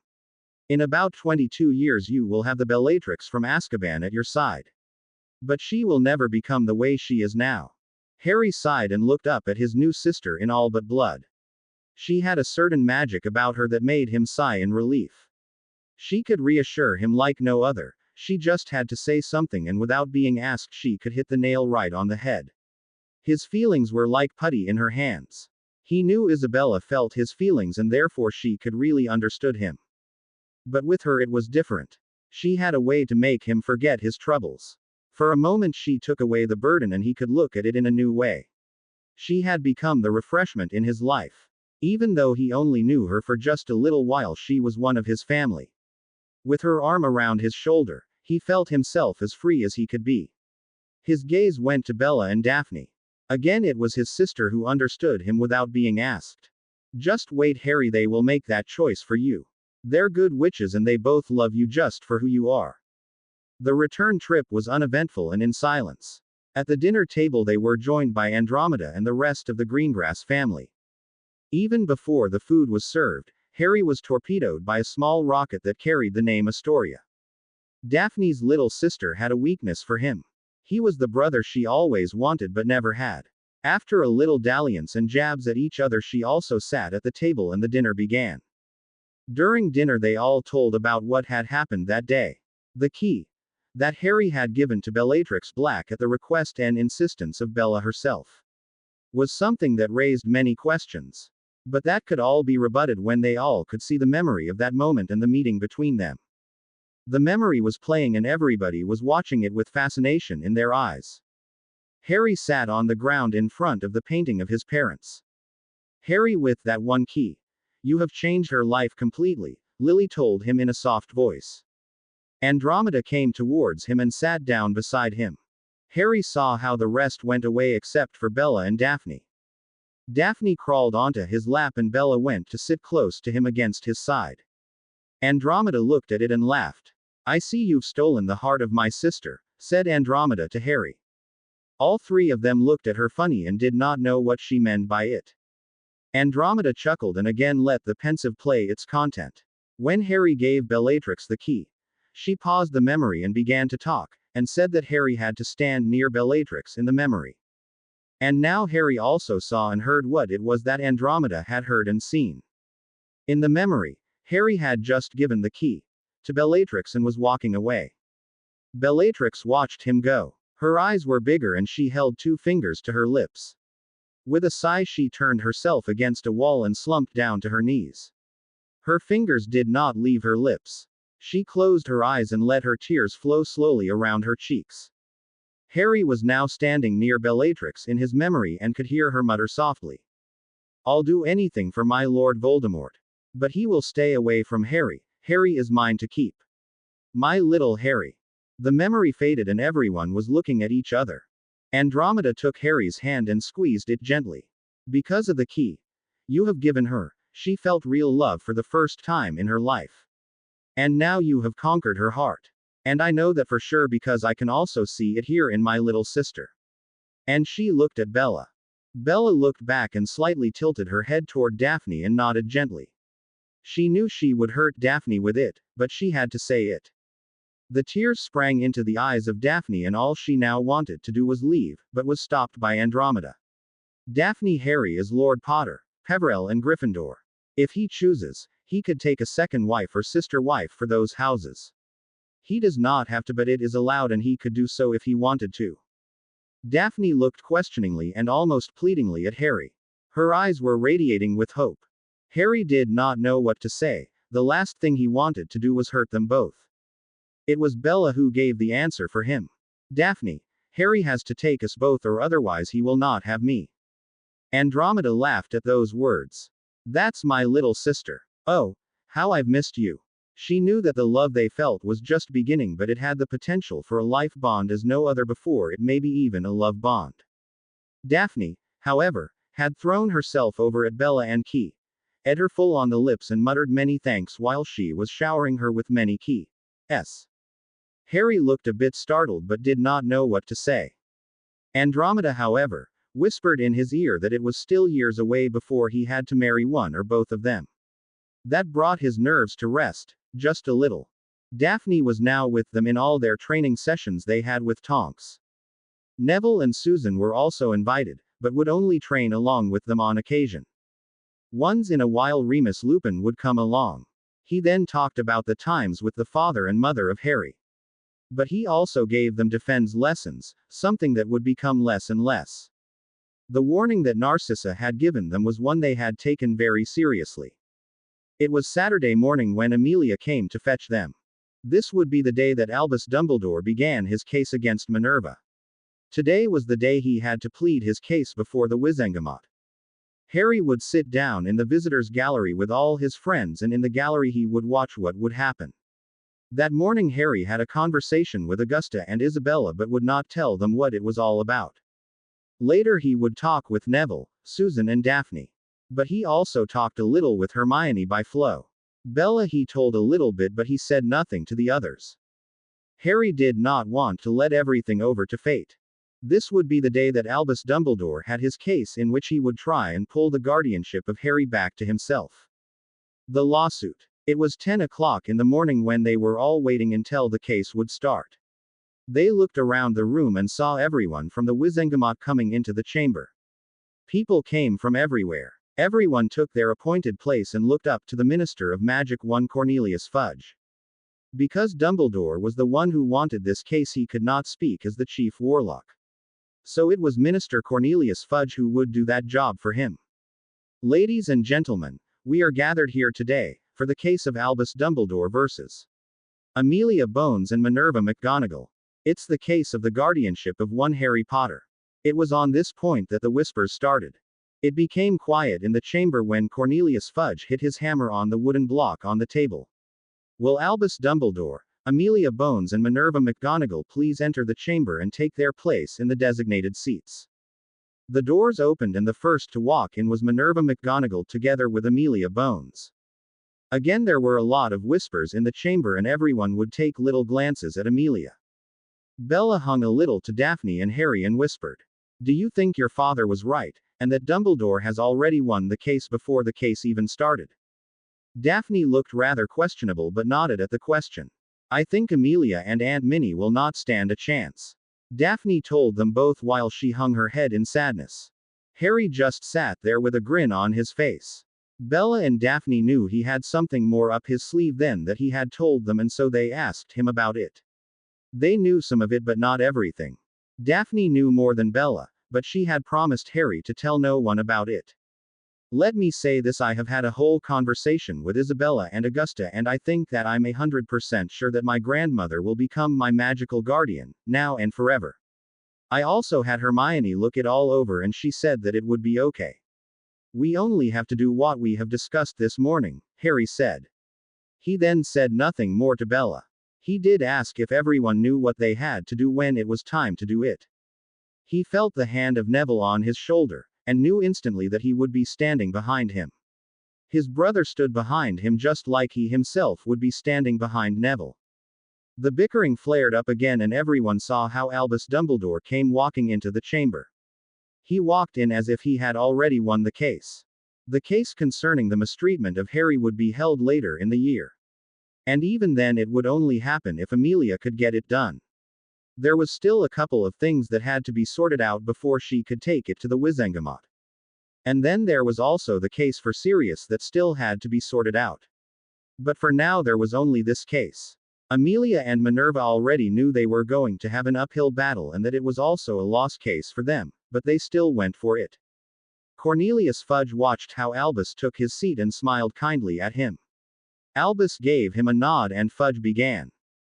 In about 22 years you will have the Bellatrix from Azkaban at your side. But she will never become the way she is now. Harry sighed and looked up at his new sister in all but blood. She had a certain magic about her that made him sigh in relief. She could reassure him like no other, she just had to say something and without being asked she could hit the nail right on the head. His feelings were like putty in her hands. He knew Isabella felt his feelings and therefore she could really understood him. But with her it was different. She had a way to make him forget his troubles. For a moment she took away the burden and he could look at it in a new way. She had become the refreshment in his life. Even though he only knew her for just a little while, she was one of his family. With her arm around his shoulder, he felt himself as free as he could be. His gaze went to Bella and Daphne. Again it was his sister who understood him without being asked. Just wait, Harry, they will make that choice for you. They're good witches and they both love you just for who you are. The return trip was uneventful and in silence. At the dinner table they were joined by Andromeda and the rest of the Greengrass family. Even before the food was served, Harry was torpedoed by a small rocket that carried the name Astoria. Daphne's little sister had a weakness for him. He was the brother she always wanted but never had. After a little dalliance and jabs at each other, she also sat at the table and the dinner began. During dinner they all told about what had happened that day. The key that Harry had given to Bellatrix Black at the request and insistence of Bella herself was something that raised many questions. But that could all be rebutted when they all could see the memory of that moment and the meeting between them. The memory was playing and everybody was watching it with fascination in their eyes. Harry sat on the ground in front of the painting of his parents. Harry, with that one key, you have changed her life completely, Lily told him in a soft voice. Andromeda came towards him and sat down beside him. Harry saw how the rest went away except for Bella and Daphne. Daphne crawled onto his lap and Bella went to sit close to him against his side. Andromeda looked at it and laughed. I see you've stolen the heart of my sister, said Andromeda to Harry. All three of them looked at her funny and did not know what she meant by it. Andromeda chuckled and again let the pensive play its content. When Harry gave Bellatrix the key, she paused the memory and began to talk, and said that Harry had to stand near Bellatrix in the memory. And now Harry also saw and heard what it was that Andromeda had heard and seen. In the memory, Harry had just given the key to Bellatrix and was walking away. Bellatrix watched him go. Her eyes were bigger and she held 2 fingers to her lips. With a sigh she turned herself against a wall and slumped down to her knees. Her fingers did not leave her lips. She closed her eyes and let her tears flow slowly around her cheeks. Harry was now standing near Bellatrix in his memory and could hear her mutter softly. I'll do anything for my Lord Voldemort. But he will stay away from Harry. Harry is mine to keep. My little Harry. The memory faded and everyone was looking at each other. Andromeda took Harry's hand and squeezed it gently. Because of the key you have given her, she felt real love for the first time in her life. And now you have conquered her heart. And I know that for sure because I can also see it here in my little sister. And she looked at Bella. Bella looked back and slightly tilted her head toward Daphne and nodded gently. She knew she would hurt Daphne with it, but she had to say it. The tears sprang into the eyes of Daphne and all she now wanted to do was leave, but was stopped by Andromeda. Daphne, Harry is Lord Potter. Peverell and Gryffindor. If he chooses, he could take a second wife or sister wife for those houses. He does not have to, but it is allowed, and he could do so if he wanted to. Daphne looked questioningly and almost pleadingly at Harry. Her eyes were radiating with hope. Harry did not know what to say. The last thing he wanted to do was hurt them both. It was Bella who gave the answer for him. Daphne, Harry has to take us both, or otherwise he will not have me. Andromeda laughed at those words. That's my little sister. Oh, how I've missed you. She knew that the love they felt was just beginning, but it had the potential for a life bond as no other before, it maybe even a love bond. Daphne, however, had thrown herself over at Bella and ate her full on the lips and muttered many thanks while she was showering her with many kisses. Harry looked a bit startled but did not know what to say. Andromeda, however, whispered in his ear that it was still years away before he had to marry one or both of them. That brought his nerves to rest, just a little. Daphne was now with them in all their training sessions they had with Tonks. Neville and Susan were also invited, but would only train along with them on occasion. Once in a while Remus Lupin would come along. He then talked about the times with the father and mother of Harry. But he also gave them defense lessons, something that would become less and less. The warning that Narcissa had given them was one they had taken very seriously. It was Saturday morning when Amelia came to fetch them. This would be the day that Albus Dumbledore began his case against Minerva. Today was the day he had to plead his case before the Wizengamot. Harry would sit down in the visitors' gallery with all his friends, and in the gallery he would watch what would happen. That morning Harry had a conversation with Augusta and Isabella but would not tell them what it was all about. Later he would talk with Neville, Susan and Daphne. But he also talked a little with Hermione by Flo. Bella he told a little bit, but he said nothing to the others. Harry did not want to let everything over to fate. This would be the day that Albus Dumbledore had his case in which he would try and pull the guardianship of Harry back to himself. The lawsuit. It was 10 o'clock in the morning when they were all waiting until the case would start. They looked around the room and saw everyone from the Wizengamot coming into the chamber. People came from everywhere. Everyone took their appointed place and looked up to the Minister of Magic, one Cornelius Fudge. Because Dumbledore was the one who wanted this case, he could not speak as the Chief Warlock. So it was Minister Cornelius Fudge who would do that job for him. Ladies and gentlemen, we are gathered here today for the case of Albus Dumbledore versus Amelia Bones and Minerva McGonagall. It's the case of the guardianship of one Harry Potter. It was on this point that the whispers started. It became quiet in the chamber when Cornelius Fudge hit his hammer on the wooden block on the table. Will Albus Dumbledore, Amelia Bones and Minerva McGonagall please enter the chamber and take their place in the designated seats? The doors opened and the first to walk in was Minerva McGonagall together with Amelia Bones. Again there were a lot of whispers in the chamber and everyone would take little glances at Amelia. Bella hung a little to Daphne and Harry and whispered, "Do you think your father was right, and that Dumbledore has already won the case before the case even started?" Daphne looked rather questionable but nodded at the question. "I think Amelia and Aunt Minnie will not stand a chance," Daphne told them both while she hung her head in sadness. Harry just sat there with a grin on his face. Bella and Daphne knew he had something more up his sleeve than that he had told them, and so they asked him about it. They knew some of it but not everything. Daphne knew more than Bella, but she had promised Harry to tell no one about it. "Let me say this, I have had a whole conversation with Isabella and Augusta, and I think that I'm 100% sure that my grandmother will become my magical guardian, now and forever. I also had Hermione look it all over and she said that it would be okay. We only have to do what we have discussed this morning," Harry said. He then said nothing more to Bella. He did ask if everyone knew what they had to do when it was time to do it. He felt the hand of Neville on his shoulder, and knew instantly that he would be standing behind him. His brother stood behind him just like he himself would be standing behind Neville. The bickering flared up again and everyone saw how Albus Dumbledore came walking into the chamber. He walked in as if he had already won the case. The case concerning the mistreatment of Harry would be held later in the year. And even then it would only happen if Amelia could get it done. There was still a couple of things that had to be sorted out before she could take it to the Wizengamot. And then there was also the case for Sirius that still had to be sorted out. But for now there was only this case. Amelia and Minerva already knew they were going to have an uphill battle and that it was also a lost case for them, but they still went for it. Cornelius Fudge watched how Albus took his seat and smiled kindly at him. Albus gave him a nod and Fudge began.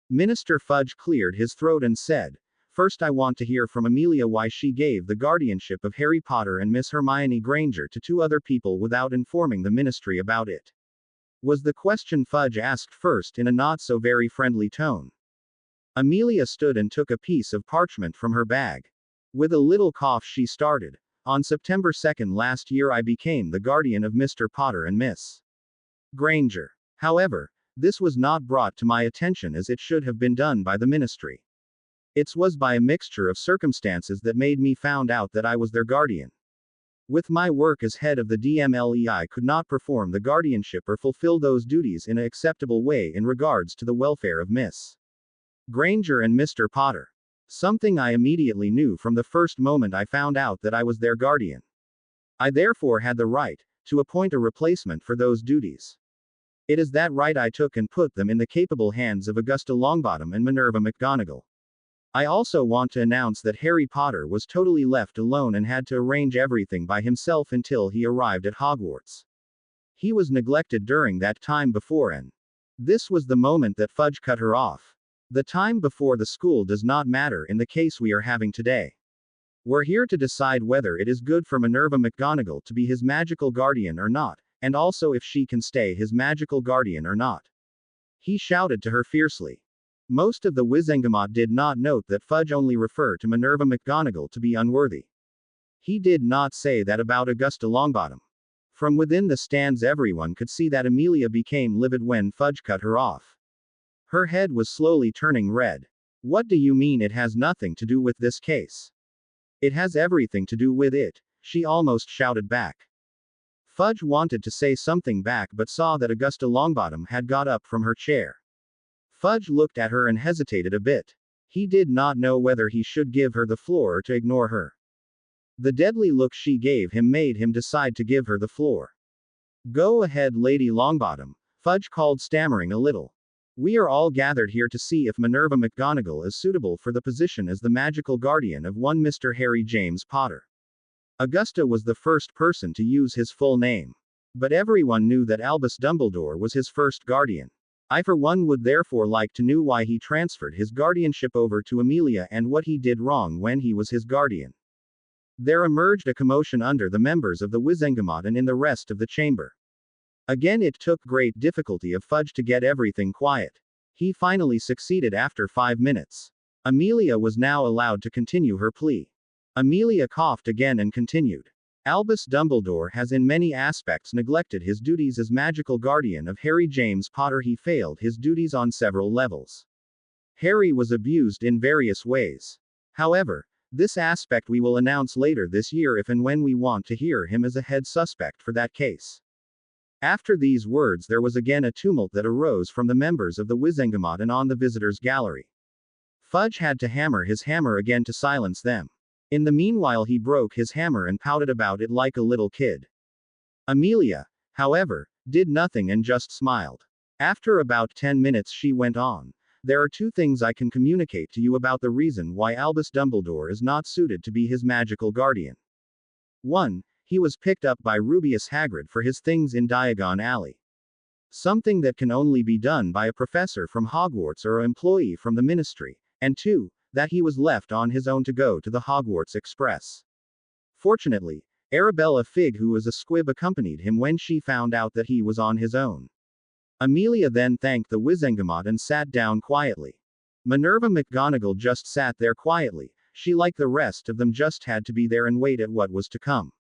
Minister Fudge cleared his throat and said, "First I want to hear from Amelia why she gave the guardianship of Harry Potter and Miss Hermione Granger to two other people without informing the ministry about it." Was the question Fudge asked first in a not so very friendly tone. Amelia stood and took a piece of parchment from her bag. With a little cough she started. "On September 2nd last year I became the guardian of Mr. Potter and Miss Granger. However, this was not brought to my attention as it should have been done by the ministry. It was by a mixture of circumstances that made me found out that I was their guardian. With my work as head of the DMLE I could not perform the guardianship or fulfill those duties in an acceptable way in regards to the welfare of Miss Granger and Mr. Potter. Something I immediately knew from the first moment I found out that I was their guardian. I therefore had the right to appoint a replacement for those duties. It is that right I took and put them in the capable hands of Augusta Longbottom and Minerva McGonagall. I also want to announce that Harry Potter was totally left alone and had to arrange everything by himself until he arrived at Hogwarts. He was neglected during that time before and this was the moment that Fudge cut her off. The time before the school does not matter in the case we are having today. We're here to decide whether it is good for Minerva McGonagall to be his magical guardian or not, and also if she can stay his magical guardian or not. He shouted to her fiercely. Most of the Wizengamot did not note that Fudge only referred to Minerva McGonagall to be unworthy. He did not say that about Augusta Longbottom. From within the stands everyone could see that Amelia became livid when Fudge cut her off. Her head was slowly turning red. "What do you mean it has nothing to do with this case?" "It has everything to do with it," she almost shouted back. Fudge wanted to say something back but saw that Augusta Longbottom had got up from her chair. Fudge looked at her and hesitated a bit. He did not know whether he should give her the floor or to ignore her. The deadly look she gave him made him decide to give her the floor. "Go ahead, Lady Longbottom," Fudge called, stammering a little. "We are all gathered here to see if Minerva McGonagall is suitable for the position as the magical guardian of one Mr. Harry James Potter." Augusta was the first person to use his full name. But everyone knew that Albus Dumbledore was his first guardian. I for one would therefore like to know why he transferred his guardianship over to Amelia and what he did wrong when he was his guardian. There emerged a commotion under the members of the Wizengamot and in the rest of the chamber. Again it took great difficulty of Fudge to get everything quiet. He finally succeeded after 5 minutes. Amelia was now allowed to continue her plea. Amelia coughed again and continued. "Albus Dumbledore has in many aspects neglected his duties as magical guardian of Harry James Potter. He failed his duties on several levels. Harry was abused in various ways. However, this aspect we will announce later this year if and when we want to hear him as a head suspect for that case." After these words there was again a tumult that arose from the members of the Wizengamot and on the visitors' gallery. Fudge had to hammer his hammer again to silence them. In the meanwhile he broke his hammer and pouted about it like a little kid. Amelia, however, did nothing and just smiled. After about 10 minutes she went on. "There are two things I can communicate to you about the reason why Albus Dumbledore is not suited to be his magical guardian. 1. He was picked up by Rubeus Hagrid for his things in Diagon Alley. Something that can only be done by a professor from Hogwarts or an employee from the ministry. And 2. That he was left on his own to go to the Hogwarts Express. Fortunately, Arabella Figg, who was a squib, accompanied him when she found out that he was on his own." Amelia then thanked the Wizengamot and sat down quietly. Minerva McGonagall just sat there quietly. She, like the rest of them, just had to be there and wait at what was to come.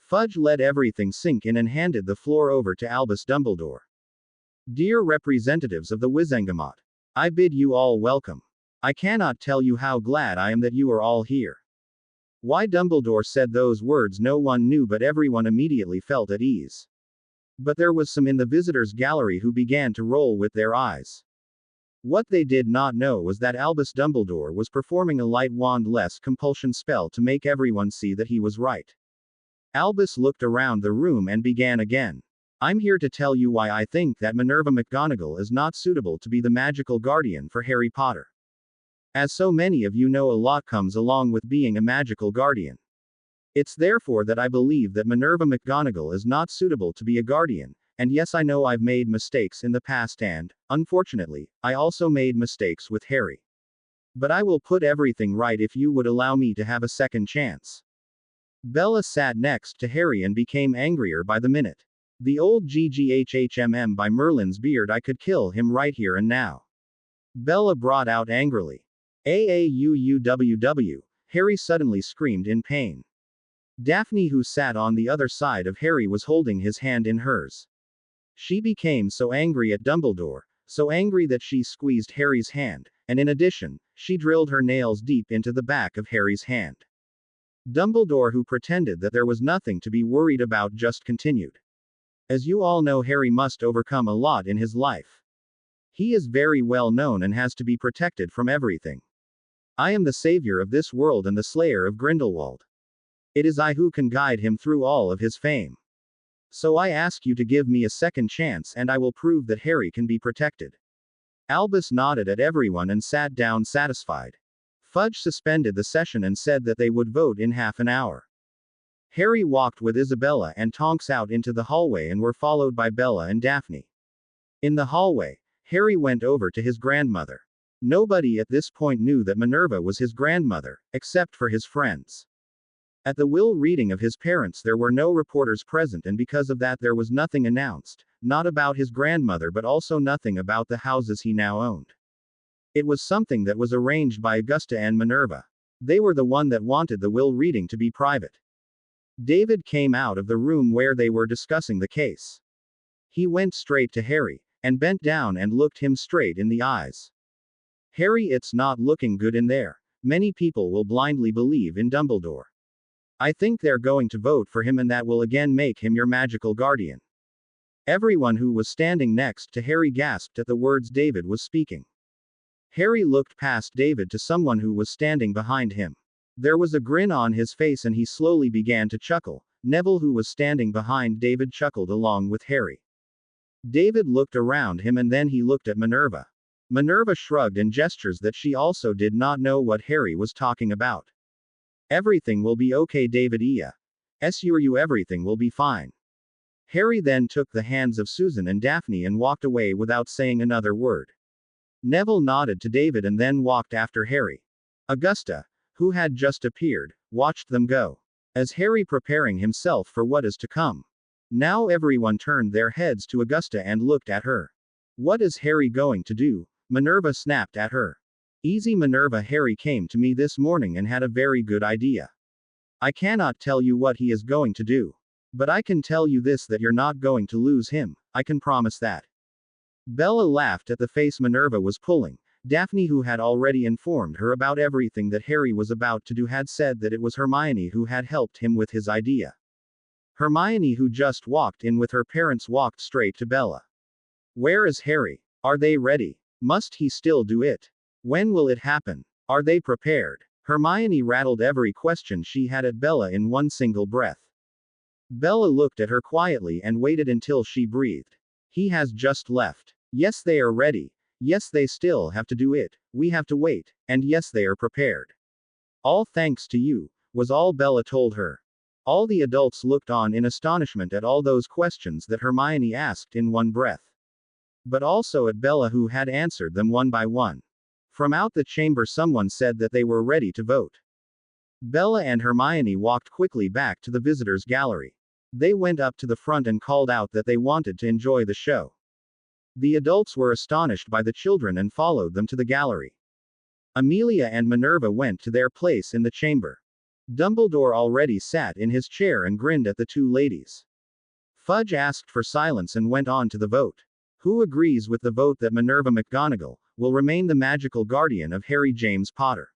Fudge let everything sink in and handed the floor over to Albus Dumbledore. "Dear representatives of the Wizengamot, I bid you all welcome. I cannot tell you how glad I am that you are all here." Why Dumbledore said those words no one knew, but everyone immediately felt at ease. But there was some in the visitors' gallery who began to roll with their eyes. What they did not know was that Albus Dumbledore was performing a light wand-less compulsion spell to make everyone see that he was right. Albus looked around the room and began again. I'm here to tell you why I think that Minerva McGonagall is not suitable to be the magical guardian for Harry Potter. As so many of you know, a lot comes along with being a magical guardian. It's therefore that I believe that Minerva McGonagall is not suitable to be a guardian, and yes, I know I've made mistakes in the past and, unfortunately, I also made mistakes with Harry. But I will put everything right if you would allow me to have a second chance. Bella sat next to Harry and became angrier by the minute. The old GGHHMM by Merlin's beard, I could kill him right here and now. Bella brought out angrily. AAUUWW, Harry suddenly screamed in pain. Daphne, who sat on the other side of Harry, was holding his hand in hers. She became so angry at Dumbledore, so angry that she squeezed Harry's hand, and in addition, she drilled her nails deep into the back of Harry's hand. Dumbledore, who pretended that there was nothing to be worried about, just continued. As you all know, Harry must overcome a lot in his life. He is very well known and has to be protected from everything. I am the savior of this world and the slayer of Grindelwald. It is I who can guide him through all of his fame. So I ask you to give me a second chance and I will prove that Harry can be protected. Albus nodded at everyone and sat down satisfied. Fudge suspended the session and said that they would vote in half an hour. Harry walked with Isabella and Tonks out into the hallway and were followed by Bella and Daphne. In the hallway, Harry went over to his grandmother. Nobody at this point knew that Minerva was his grandmother, except for his friends. At the will reading of his parents, there were no reporters present, and because of that, there was nothing announced, not about his grandmother, but also nothing about the houses he now owned. It was something that was arranged by Augusta and Minerva. They were the one that wanted the will reading to be private. David came out of the room where they were discussing the case. He went straight to Harry, and bent down and looked him straight in the eyes. Harry, it's not looking good in there. Many people will blindly believe in Dumbledore. I think they're going to vote for him, and that will again make him your magical guardian. Everyone who was standing next to Harry gasped at the words David was speaking. Harry looked past David to someone who was standing behind him. There was a grin on his face and he slowly began to chuckle. Neville, who was standing behind David, chuckled along with Harry. David looked around him and then he looked at Minerva. Minerva shrugged and gestures that she also did not know what Harry was talking about. Everything will be okay, David. You everything will be fine. Harry then took the hands of Susan and Daphne and walked away without saying another word. Neville nodded to David and then walked after Harry. Augusta, who had just appeared, watched them go. As Harry preparing himself for what is to come. Now everyone turned their heads to Augusta and looked at her. What is Harry going to do? Minerva snapped at her. Easy, Minerva. Harry came to me this morning and had a very good idea. I cannot tell you what he is going to do. But I can tell you this, that you're not going to lose him. I can promise that. Bella laughed at the face Minerva was pulling. Daphne, who had already informed her about everything that Harry was about to do, had said that it was Hermione who had helped him with his idea. Hermione, who just walked in with her parents, walked straight to Bella. Where is Harry? Are they ready? Must he still do it? When will it happen? Are they prepared? Hermione rattled every question she had at Bella in one single breath. Bella looked at her quietly and waited until she breathed. He has just left. Yes, they are ready. Yes, they still have to do it. We have to wait. And yes, they are prepared. All thanks to you, was all Bella told her. All the adults looked on in astonishment at all those questions that Hermione asked in one breath. But also at Bella, who had answered them one by one. From out the chamber someone said that they were ready to vote. Bella and Hermione walked quickly back to the visitors' gallery. They went up to the front and called out that they wanted to enjoy the show. The adults were astonished by the children and followed them to the gallery. Amelia and Minerva went to their place in the chamber. Dumbledore already sat in his chair and grinned at the two ladies. Fudge asked for silence and went on to the vote. Who agrees with the vote that Minerva McGonagall will remain the magical guardian of Harry James Potter?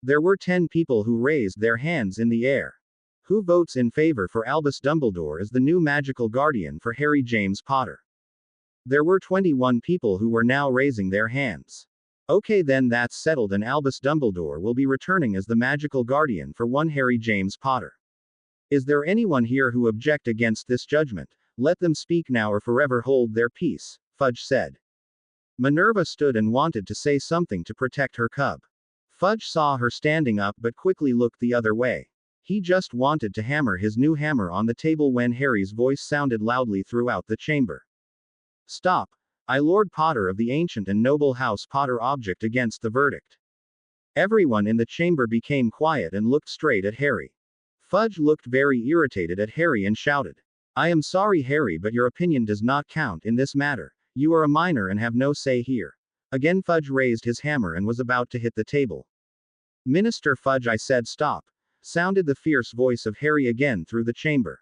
There were 10 people who raised their hands in the air. Who votes in favor for Albus Dumbledore as the new magical guardian for Harry James Potter? There were 21 people who were now raising their hands. Okay, then that's settled, and Albus Dumbledore will be returning as the magical guardian for one Harry James Potter. Is there anyone here who object against this judgment? Let them speak now or forever hold their peace, Fudge said. Minerva stood and wanted to say something to protect her cub. Fudge saw her standing up but quickly looked the other way. He just wanted to hammer his new hammer on the table when Harry's voice sounded loudly throughout the chamber. Stop! I, Lord Potter of the ancient and noble House Potter, object against the verdict. Everyone in the chamber became quiet and looked straight at Harry. Fudge looked very irritated at Harry and shouted, I am sorry, Harry, but your opinion does not count in this matter. You are a minor and have no say here. Again Fudge raised his hammer and was about to hit the table. Minister Fudge, I said stop, sounded the fierce voice of Harry again through the chamber.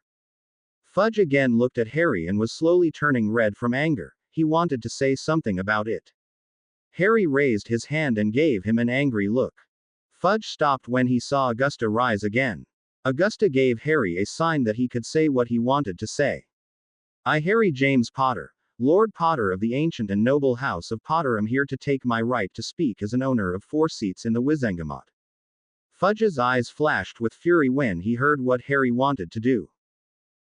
Fudge again looked at Harry and was slowly turning red from anger. He wanted to say something about it. Harry raised his hand and gave him an angry look. Fudge stopped when he saw Augusta rise again. Augusta gave Harry a sign that he could say what he wanted to say. I, Harry James Potter, Lord Potter of the ancient and noble House of Potter, am here to take my right to speak as an owner of 4 seats in the Wizengamot. Fudge's eyes flashed with fury when he heard what Harry wanted to do.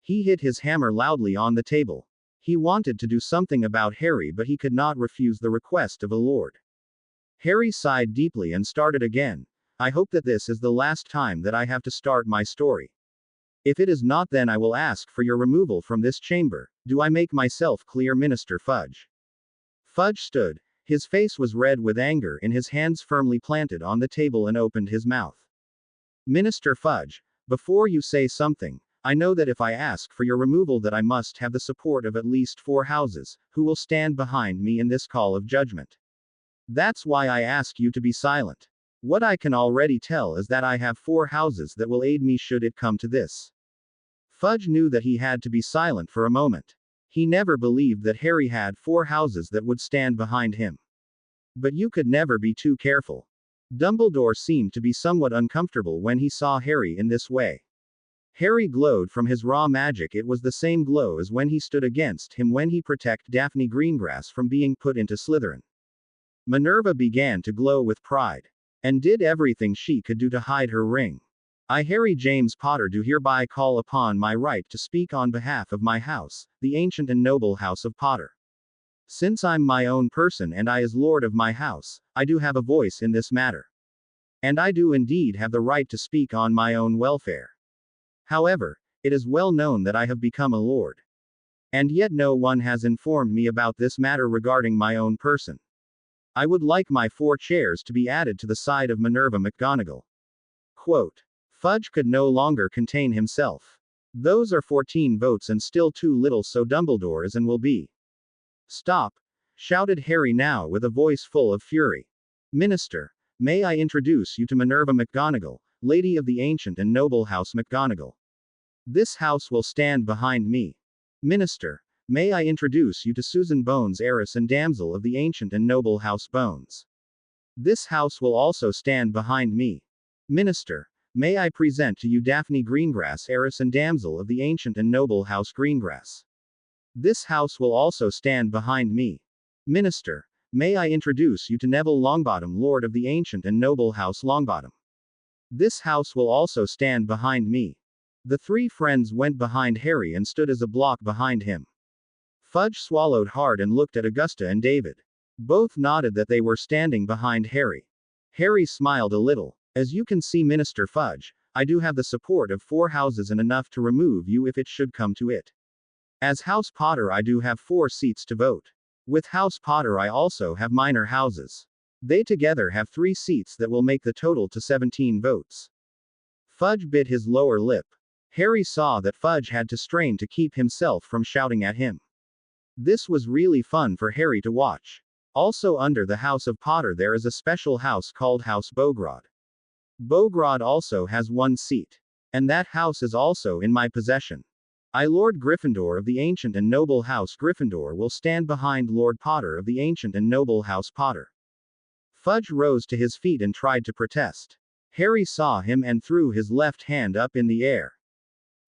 He hit his hammer loudly on the table. He wanted to do something about Harry, but he could not refuse the request of a lord. Harry sighed deeply and started again. I hope that this is the last time that I have to start my story. If it is not, then I will ask for your removal from this chamber. Do I make myself clear, Minister Fudge? Fudge stood. His face was red with anger and his hands firmly planted on the table and opened his mouth. Minister Fudge, before you say something, I know that if I ask for your removal that I must have the support of at least 4 houses, who will stand behind me in this call of judgment. That's why I ask you to be silent. What I can already tell is that I have 4 houses that will aid me should it come to this. Fudge knew that he had to be silent for a moment. He never believed that Harry had 4 houses that would stand behind him. But you could never be too careful. Dumbledore seemed to be somewhat uncomfortable when he saw Harry in this way. Harry glowed from his raw magic. It was the same glow as when he stood against him when he protected Daphne Greengrass from being put into Slytherin. Minerva began to glow with pride, and did everything she could do to hide her ring. I, Harry James Potter, do hereby call upon my right to speak on behalf of my house, the ancient and noble House of Potter. Since I'm my own person and I as lord of my house, I do have a voice in this matter. And I do indeed have the right to speak on my own welfare. However, it is well known that I have become a lord. And yet no one has informed me about this matter regarding my own person. I would like my 4 chairs to be added to the side of Minerva McGonagall. Quote. Fudge could no longer contain himself. Those are 14 votes and still too little, so Dumbledore is and will be. Stop! Shouted Harry now with a voice full of fury. Minister, may I introduce you to Minerva McGonagall, Lady of the Ancient and Noble House McGonagall. This house will stand behind me. Minister, may I introduce you to Susan Bones, heiress and damsel of the Ancient and Noble House Bones. This house will also stand behind me. Minister, may I present to you Daphne Greengrass, heiress and damsel of the Ancient and Noble House Greengrass. This house will also stand behind me. Minister, may I introduce you to Neville Longbottom, Lord of the Ancient and Noble House Longbottom. This house will also stand behind me. The 3 friends went behind Harry and stood as a block behind him. Fudge swallowed hard and looked at Augusta and David. Both nodded that they were standing behind Harry. Harry smiled a little. As you can see, Minister Fudge, I do have the support of 4 houses and enough to remove you if it should come to it. As House Potter, I do have 4 seats to vote. With House Potter, I also have minor houses. They together have 3 seats that will make the total to 17 votes. Fudge bit his lower lip. Harry saw that Fudge had to strain to keep himself from shouting at him. This was really fun for Harry to watch. Also, under the House of Potter, there is a special house called House Bogrod. Bogrod also has 1 seat. And that house is also in my possession. I, Lord Gryffindor of the Ancient and Noble House Gryffindor, will stand behind Lord Potter of the Ancient and Noble House Potter. Fudge rose to his feet and tried to protest. Harry saw him and threw his left hand up in the air.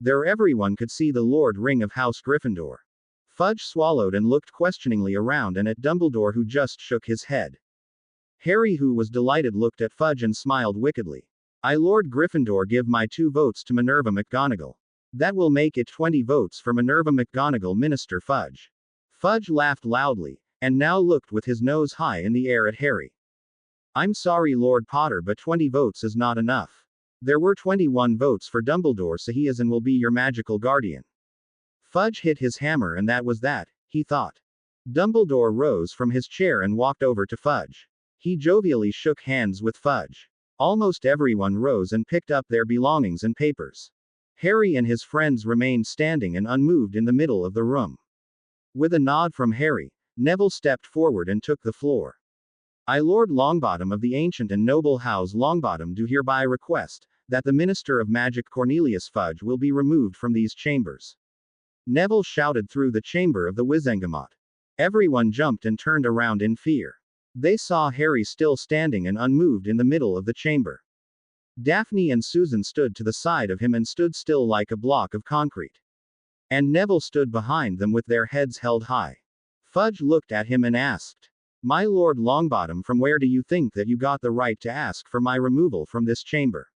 There everyone could see the Lord Ring of House Gryffindor. Fudge swallowed and looked questioningly around and at Dumbledore, who just shook his head. Harry, who was delighted, looked at Fudge and smiled wickedly. I, Lord Gryffindor, give my 2 votes to Minerva McGonagall. That will make it 20 votes for Minerva McGonagall. Minister Fudge. Fudge laughed loudly, and now looked with his nose high in the air at Harry. I'm sorry, Lord Potter, but 20 votes is not enough. There were 21 votes for Dumbledore, so he is and will be your magical guardian. Fudge hit his hammer, and that was that, he thought. Dumbledore rose from his chair and walked over to Fudge. He jovially shook hands with Fudge. Almost everyone rose and picked up their belongings and papers. Harry and his friends remained standing and unmoved in the middle of the room. With a nod from Harry, Neville stepped forward and took the floor. I, Lord Longbottom of the ancient and noble House Longbottom, do hereby request that the Minister of Magic Cornelius Fudge will be removed from these chambers. Neville shouted through the chamber of the Wizengamot. Everyone jumped and turned around in fear. They saw Harry still standing and unmoved in the middle of the chamber. Daphne and Susan stood to the side of him and stood still like a block of concrete. And Neville stood behind them with their heads held high. Fudge looked at him and asked, My Lord Longbottom, from where do you think that you got the right to ask for my removal from this chamber?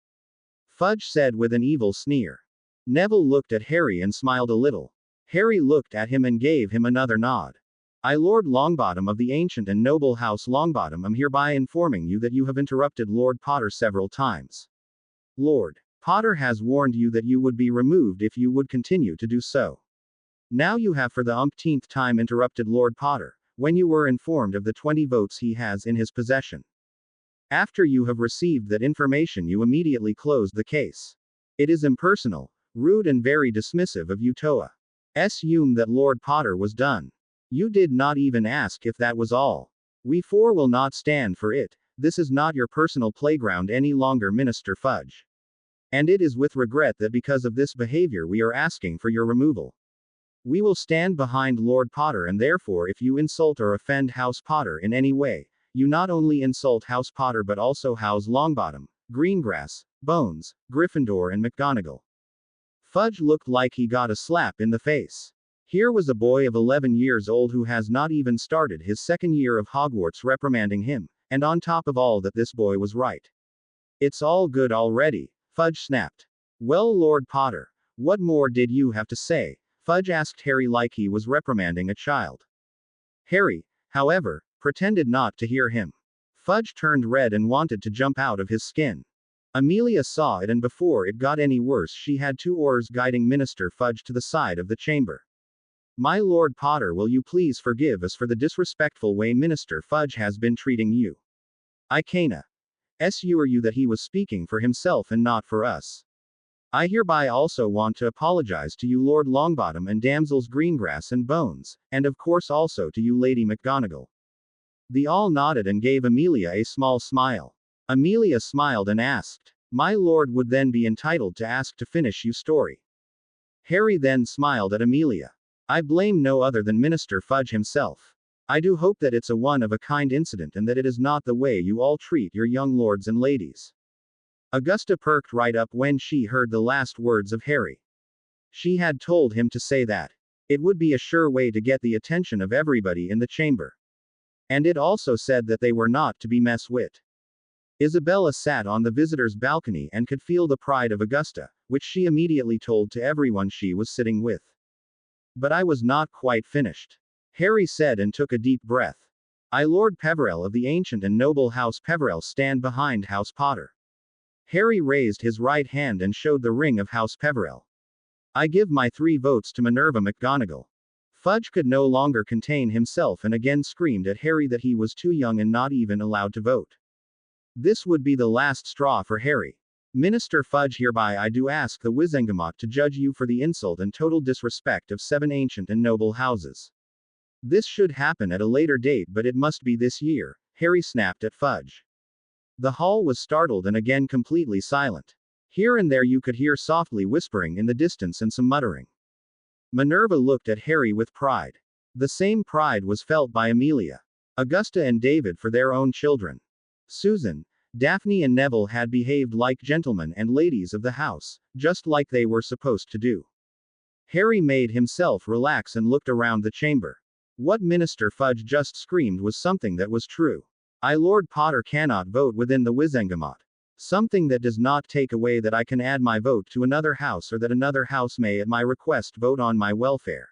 Fudge said with an evil sneer. Neville looked at Harry and smiled a little. Harry looked at him and gave him another nod. I, Lord Longbottom of the ancient and noble House Longbottom, am hereby informing you that you have interrupted Lord Potter several times. Lord Potter has warned you that you would be removed if you would continue to do so. Now you have for the umpteenth time interrupted Lord Potter, when you were informed of the 20 votes he has in his possession. After you have received that information, you immediately closed the case. It is impersonal, rude, and very dismissive of you to assume that Lord Potter was done. You did not even ask if that was all. We four will not stand for it. This is not your personal playground any longer, Minister Fudge. And it is with regret that because of this behavior we are asking for your removal. We will stand behind Lord Potter, and therefore if you insult or offend House Potter in any way, you not only insult House Potter but also House Longbottom, Greengrass, Bones, Gryffindor, and McGonagall. Fudge looked like he got a slap in the face. Here was a boy of 11 years old who has not even started his second year of Hogwarts reprimanding him, and on top of all that this boy was right. It's all good already, Fudge snapped. Well, Lord Potter, what more did you have to say? Fudge asked Harry like he was reprimanding a child. Harry, however, pretended not to hear him. Fudge turned red and wanted to jump out of his skin. Amelia saw it, and before it got any worse she had two oars guiding Minister Fudge to the side of the chamber. My Lord Potter, will you please forgive us for the disrespectful way Minister Fudge has been treating you? I can't assure you that he was speaking for himself and not for us. I hereby also want to apologize to you, Lord Longbottom and Damsels Greengrass and Bones, and of course also to you, Lady McGonagall. They all nodded and gave Amelia a small smile. Amelia smiled and asked, My lord would then be entitled to ask to finish your story. Harry then smiled at Amelia. I blame no other than Minister Fudge himself. I do hope that it's a one-of-a-kind incident and that it is not the way you all treat your young lords and ladies. Augusta perked right up when she heard the last words of Harry. She had told him to say that. It would be a sure way to get the attention of everybody in the chamber. And it also said that they were not to be messed with. Isabella sat on the visitors' balcony and could feel the pride of Augusta, which she immediately told to everyone she was sitting with. But I was not quite finished. Harry said and took a deep breath. I, Lord Peverell of the ancient and noble House Peverell, stand behind House Potter. Harry raised his right hand and showed the ring of House Peverell. I give my 3 votes to Minerva McGonagall. Fudge could no longer contain himself and again screamed at Harry that he was too young and not even allowed to vote. This would be the last straw for Harry. Minister Fudge, hereby I do ask the Wizengamot to judge you for the insult and total disrespect of 7 ancient and noble houses. This should happen at a later date, but it must be this year, Harry snapped at Fudge. The hall was startled and again completely silent. Here and there you could hear softly whispering in the distance and some muttering. Minerva looked at Harry with pride. The same pride was felt by Amelia, Augusta and David for their own children. Susan, Daphne and Neville had behaved like gentlemen and ladies of the house, just like they were supposed to do. Harry made himself relax and looked around the chamber. What Minister Fudge just screamed was something that was true. I, Lord Potter, cannot vote within the Wizengamot. Something that does not take away that I can add my vote to another house or that another house may at my request vote on my welfare.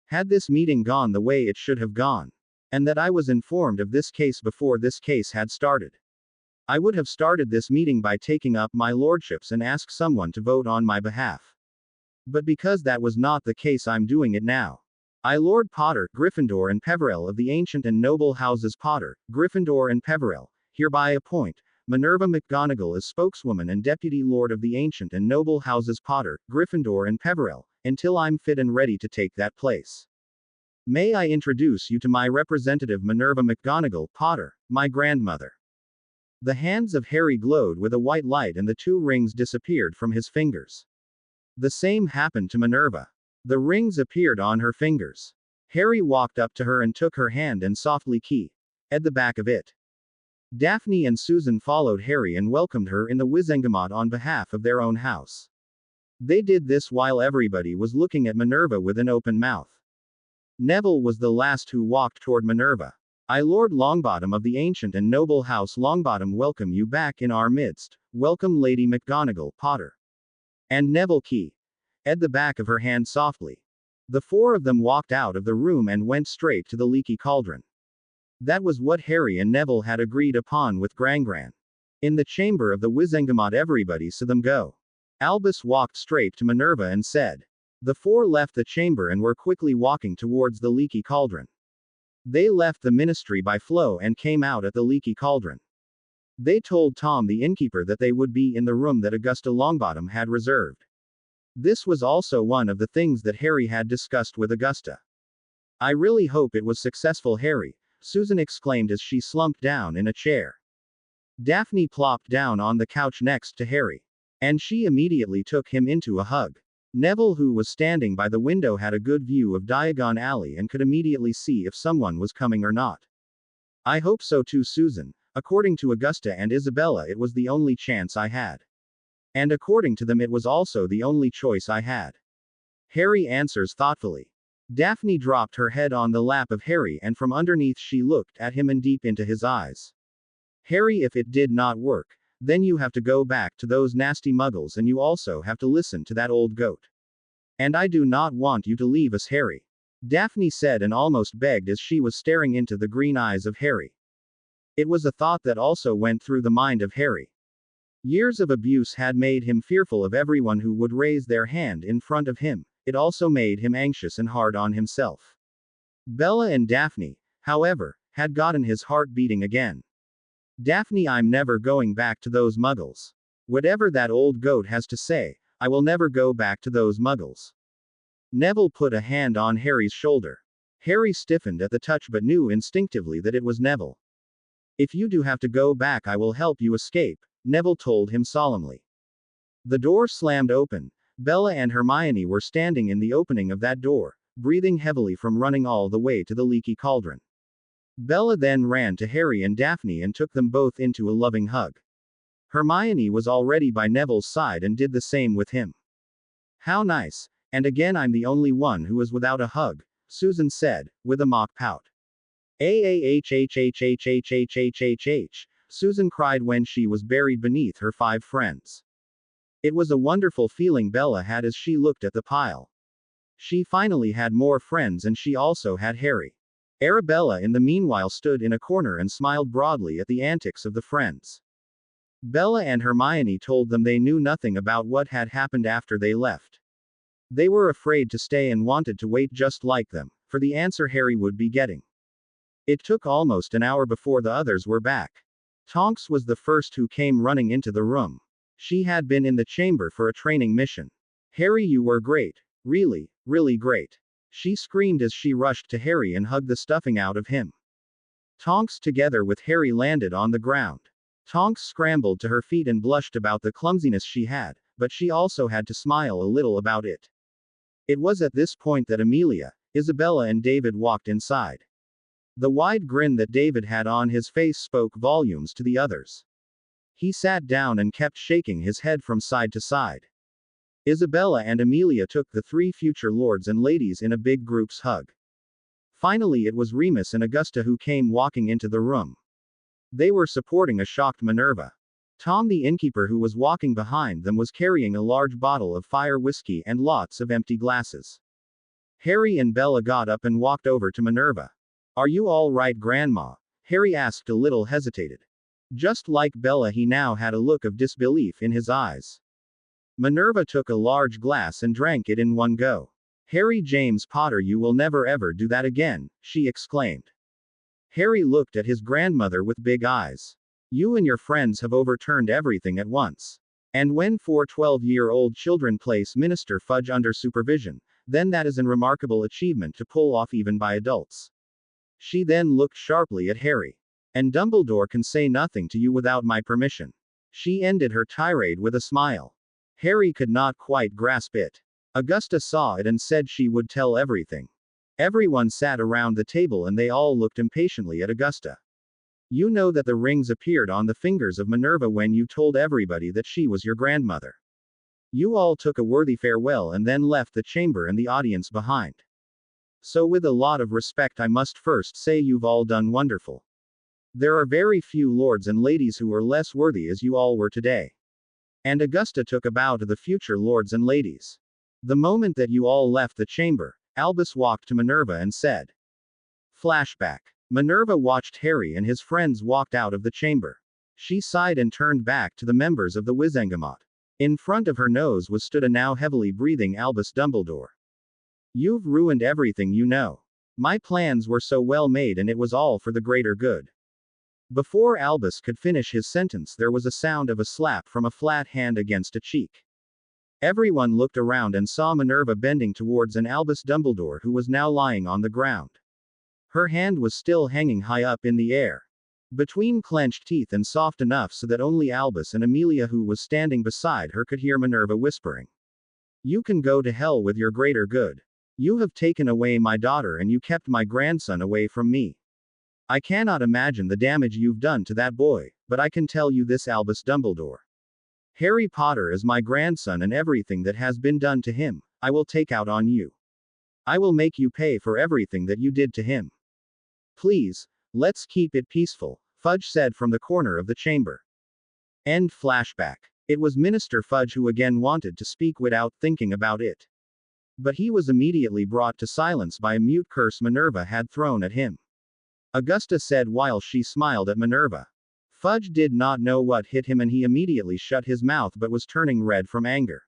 Had this meeting gone the way it should have gone, and that I was informed of this case before this case had started, I would have started this meeting by taking up my lordships and ask someone to vote on my behalf. But because that was not the case, I'm doing it now. I, Lord Potter, Gryffindor and Peverell of the ancient and noble houses Potter, Gryffindor and Peverell, hereby appoint Minerva McGonagall as spokeswoman and deputy lord of the ancient and noble houses Potter, Gryffindor and Peverell, until I'm fit and ready to take that place. May I introduce you to my representative Minerva McGonagall, Potter, my grandmother. The hands of Harry glowed with a white light and the 2 rings disappeared from his fingers. The same happened to Minerva. The rings appeared on her fingers. Harry walked up to her and took her hand and softly kissed at the back of it. Daphne and Susan followed Harry and welcomed her in the Wizengamot on behalf of their own house. They did this while everybody was looking at Minerva with an open mouth. Neville was the last who walked toward Minerva. I, Lord Longbottom of the ancient and noble house Longbottom, welcome you back in our midst. Welcome, Lady McGonagall, Potter. And Neville kissed at the back of her hand softly. The 4 of them walked out of the room and went straight to the leaky cauldron. That was what Harry and Neville had agreed upon with Grangran. In the chamber of the Wizengamot, everybody saw them go. Albus walked straight to Minerva and said. The 4 left the chamber and were quickly walking towards the leaky cauldron. They left the ministry by flow and came out at the leaky cauldron. They told Tom the innkeeper that they would be in the room that Augusta Longbottom had reserved. This was also one of the things that Harry had discussed with Augusta. I really hope it was successful, Harry, Susan exclaimed as she slumped down in a chair. Daphne plopped down on the couch next to Harry. And she immediately took him into a hug. Neville, who was standing by the window, had a good view of Diagon Alley and could immediately see if someone was coming or not. I hope so too, Susan. According to Augusta and Isabella, it was the only chance I had. And according to them, it was also the only choice I had. Harry answers thoughtfully. Daphne dropped her head on the lap of Harry and from underneath she looked at him and deep into his eyes. Harry, if it did not work, then you have to go back to those nasty muggles and you also have to listen to that old goat. And I do not want you to leave us, Harry. Daphne said and almost begged as she was staring into the green eyes of Harry. It was a thought that also went through the mind of Harry. Years of abuse had made him fearful of everyone who would raise their hand in front of him. It also made him anxious and hard on himself. Bella and Daphne, however, had gotten his heart beating again. Daphne, I'm never going back to those muggles. Whatever that old goat has to say, I will never go back to those muggles. Neville put a hand on Harry's shoulder. Harry stiffened at the touch but knew instinctively that it was Neville. If you do have to go back, I will help you escape, Neville told him solemnly. The door slammed open. Bella and Hermione were standing in the opening of that door, breathing heavily from running all the way to the leaky cauldron. Bella then ran to Harry and Daphne and took them both into a loving hug. Hermione was already by Neville's side and did the same with him. How nice. And again I'm the only one who is without a hug, Susan said, with a mock pout. Ah, Susan cried when she was buried beneath her 5 friends. It was a wonderful feeling Bella had as she looked at the pile. She finally had more friends and she also had Harry. Arabella in the meanwhile stood in a corner and smiled broadly at the antics of the friends. Bella and Hermione told them they knew nothing about what had happened after they left. They were afraid to stay and wanted to wait just like them, for the answer Harry would be getting. It took almost an hour before the others were back. Tonks was the first who came running into the room. She had been in the chamber for a training mission. Harry, you were great. Really, really great. She screamed as she rushed to Harry and hugged the stuffing out of him. Tonks together with Harry landed on the ground. Tonks scrambled to her feet and blushed about the clumsiness she had, but she also had to smile a little about it. It was at this point that Amelia, Isabella and David walked inside. The wide grin that David had on his face spoke volumes to the others. He sat down and kept shaking his head from side to side. Isabella and Amelia took the 3 future lords and ladies in a big group's hug. Finally it was Remus and Augusta who came walking into the room. They were supporting a shocked Minerva. Tom the innkeeper who was walking behind them was carrying a large bottle of fire whiskey and lots of empty glasses. Harry and Bella got up and walked over to Minerva. Are you all right, Grandma? Harry asked, a little hesitated. Just like Bella, he now had a look of disbelief in his eyes. Minerva took a large glass and drank it in one go. Harry James Potter, you will never ever do that again, she exclaimed. Harry looked at his grandmother with big eyes. You and your friends have overturned everything at once. And when 4 12-year-old children place Minister Fudge under supervision, then that is an remarkable achievement to pull off even by adults. She then looked sharply at Harry. And Dumbledore can say nothing to you without my permission. She ended her tirade with a smile. Harry could not quite grasp it. Augusta saw it and said she would tell everything. Everyone sat around the table and they all looked impatiently at Augusta. You know that the rings appeared on the fingers of Minerva when you told everybody that she was your grandmother. You all took a worthy farewell and then left the chamber and the audience behind. So with a lot of respect I must first say you've all done wonderful. There are very few lords and ladies who are less worthy as you all were today. And Augusta took a bow to the future lords and ladies. The moment that you all left the chamber, Albus walked to Minerva and said. Flashback. Minerva watched Harry and his friends walked out of the chamber. She sighed and turned back to the members of the Wizengamot. In front of her nose stood a now heavily breathing Albus Dumbledore. You've ruined everything, you know. My plans were so well made and it was all for the greater good. Before Albus could finish his sentence, there was a sound of a slap from a flat hand against a cheek. Everyone looked around and saw Minerva bending towards an Albus Dumbledore who was now lying on the ground. Her hand was still hanging high up in the air, between clenched teeth and soft enough so that only Albus and Amelia, who was standing beside her, could hear Minerva whispering. You can go to hell with your greater good. You have taken away my daughter and you kept my grandson away from me. I cannot imagine the damage you've done to that boy, but I can tell you this, Albus Dumbledore. Harry Potter is my grandson and everything that has been done to him, I will take out on you. I will make you pay for everything that you did to him. Please, let's keep it peaceful, Fudge said from the corner of the chamber. End flashback. It was Minister Fudge who again wanted to speak without thinking about it. But he was immediately brought to silence by a mute curse Minerva had thrown at him. Augusta said while she smiled at Minerva. Fudge did not know what hit him and he immediately shut his mouth but was turning red from anger.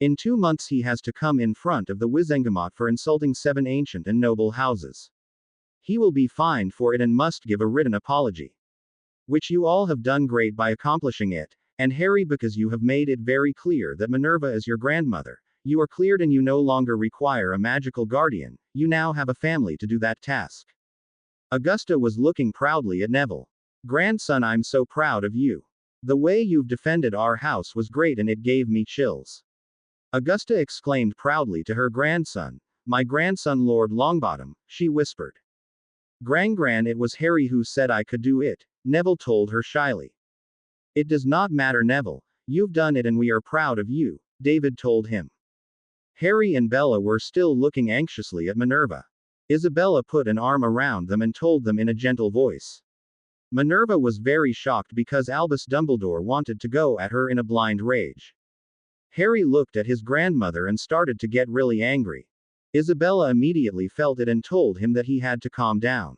In 2 months he has to come in front of the Wizengamot for insulting 7 ancient and noble houses. He will be fined for it and must give a written apology. Which you all have done great by accomplishing it, and Harry, because you have made it very clear that Minerva is your grandmother, you are cleared and you no longer require a magical guardian, you now have a family to do that task. Augusta was looking proudly at Neville. Grandson, I'm so proud of you. The way you've defended our house was great and it gave me chills. Augusta exclaimed proudly to her grandson. My grandson Lord Longbottom, she whispered. Gran, it was Harry who said I could do it, Neville told her shyly. It does not matter, Neville, you've done it and we are proud of you, David told him. Harry and Bella were still looking anxiously at Minerva. Isabella put an arm around them and told them in a gentle voice. Minerva was very shocked because Albus Dumbledore wanted to go at her in a blind rage. Harry looked at his grandmother and started to get really angry. Isabella immediately felt it and told him that he had to calm down.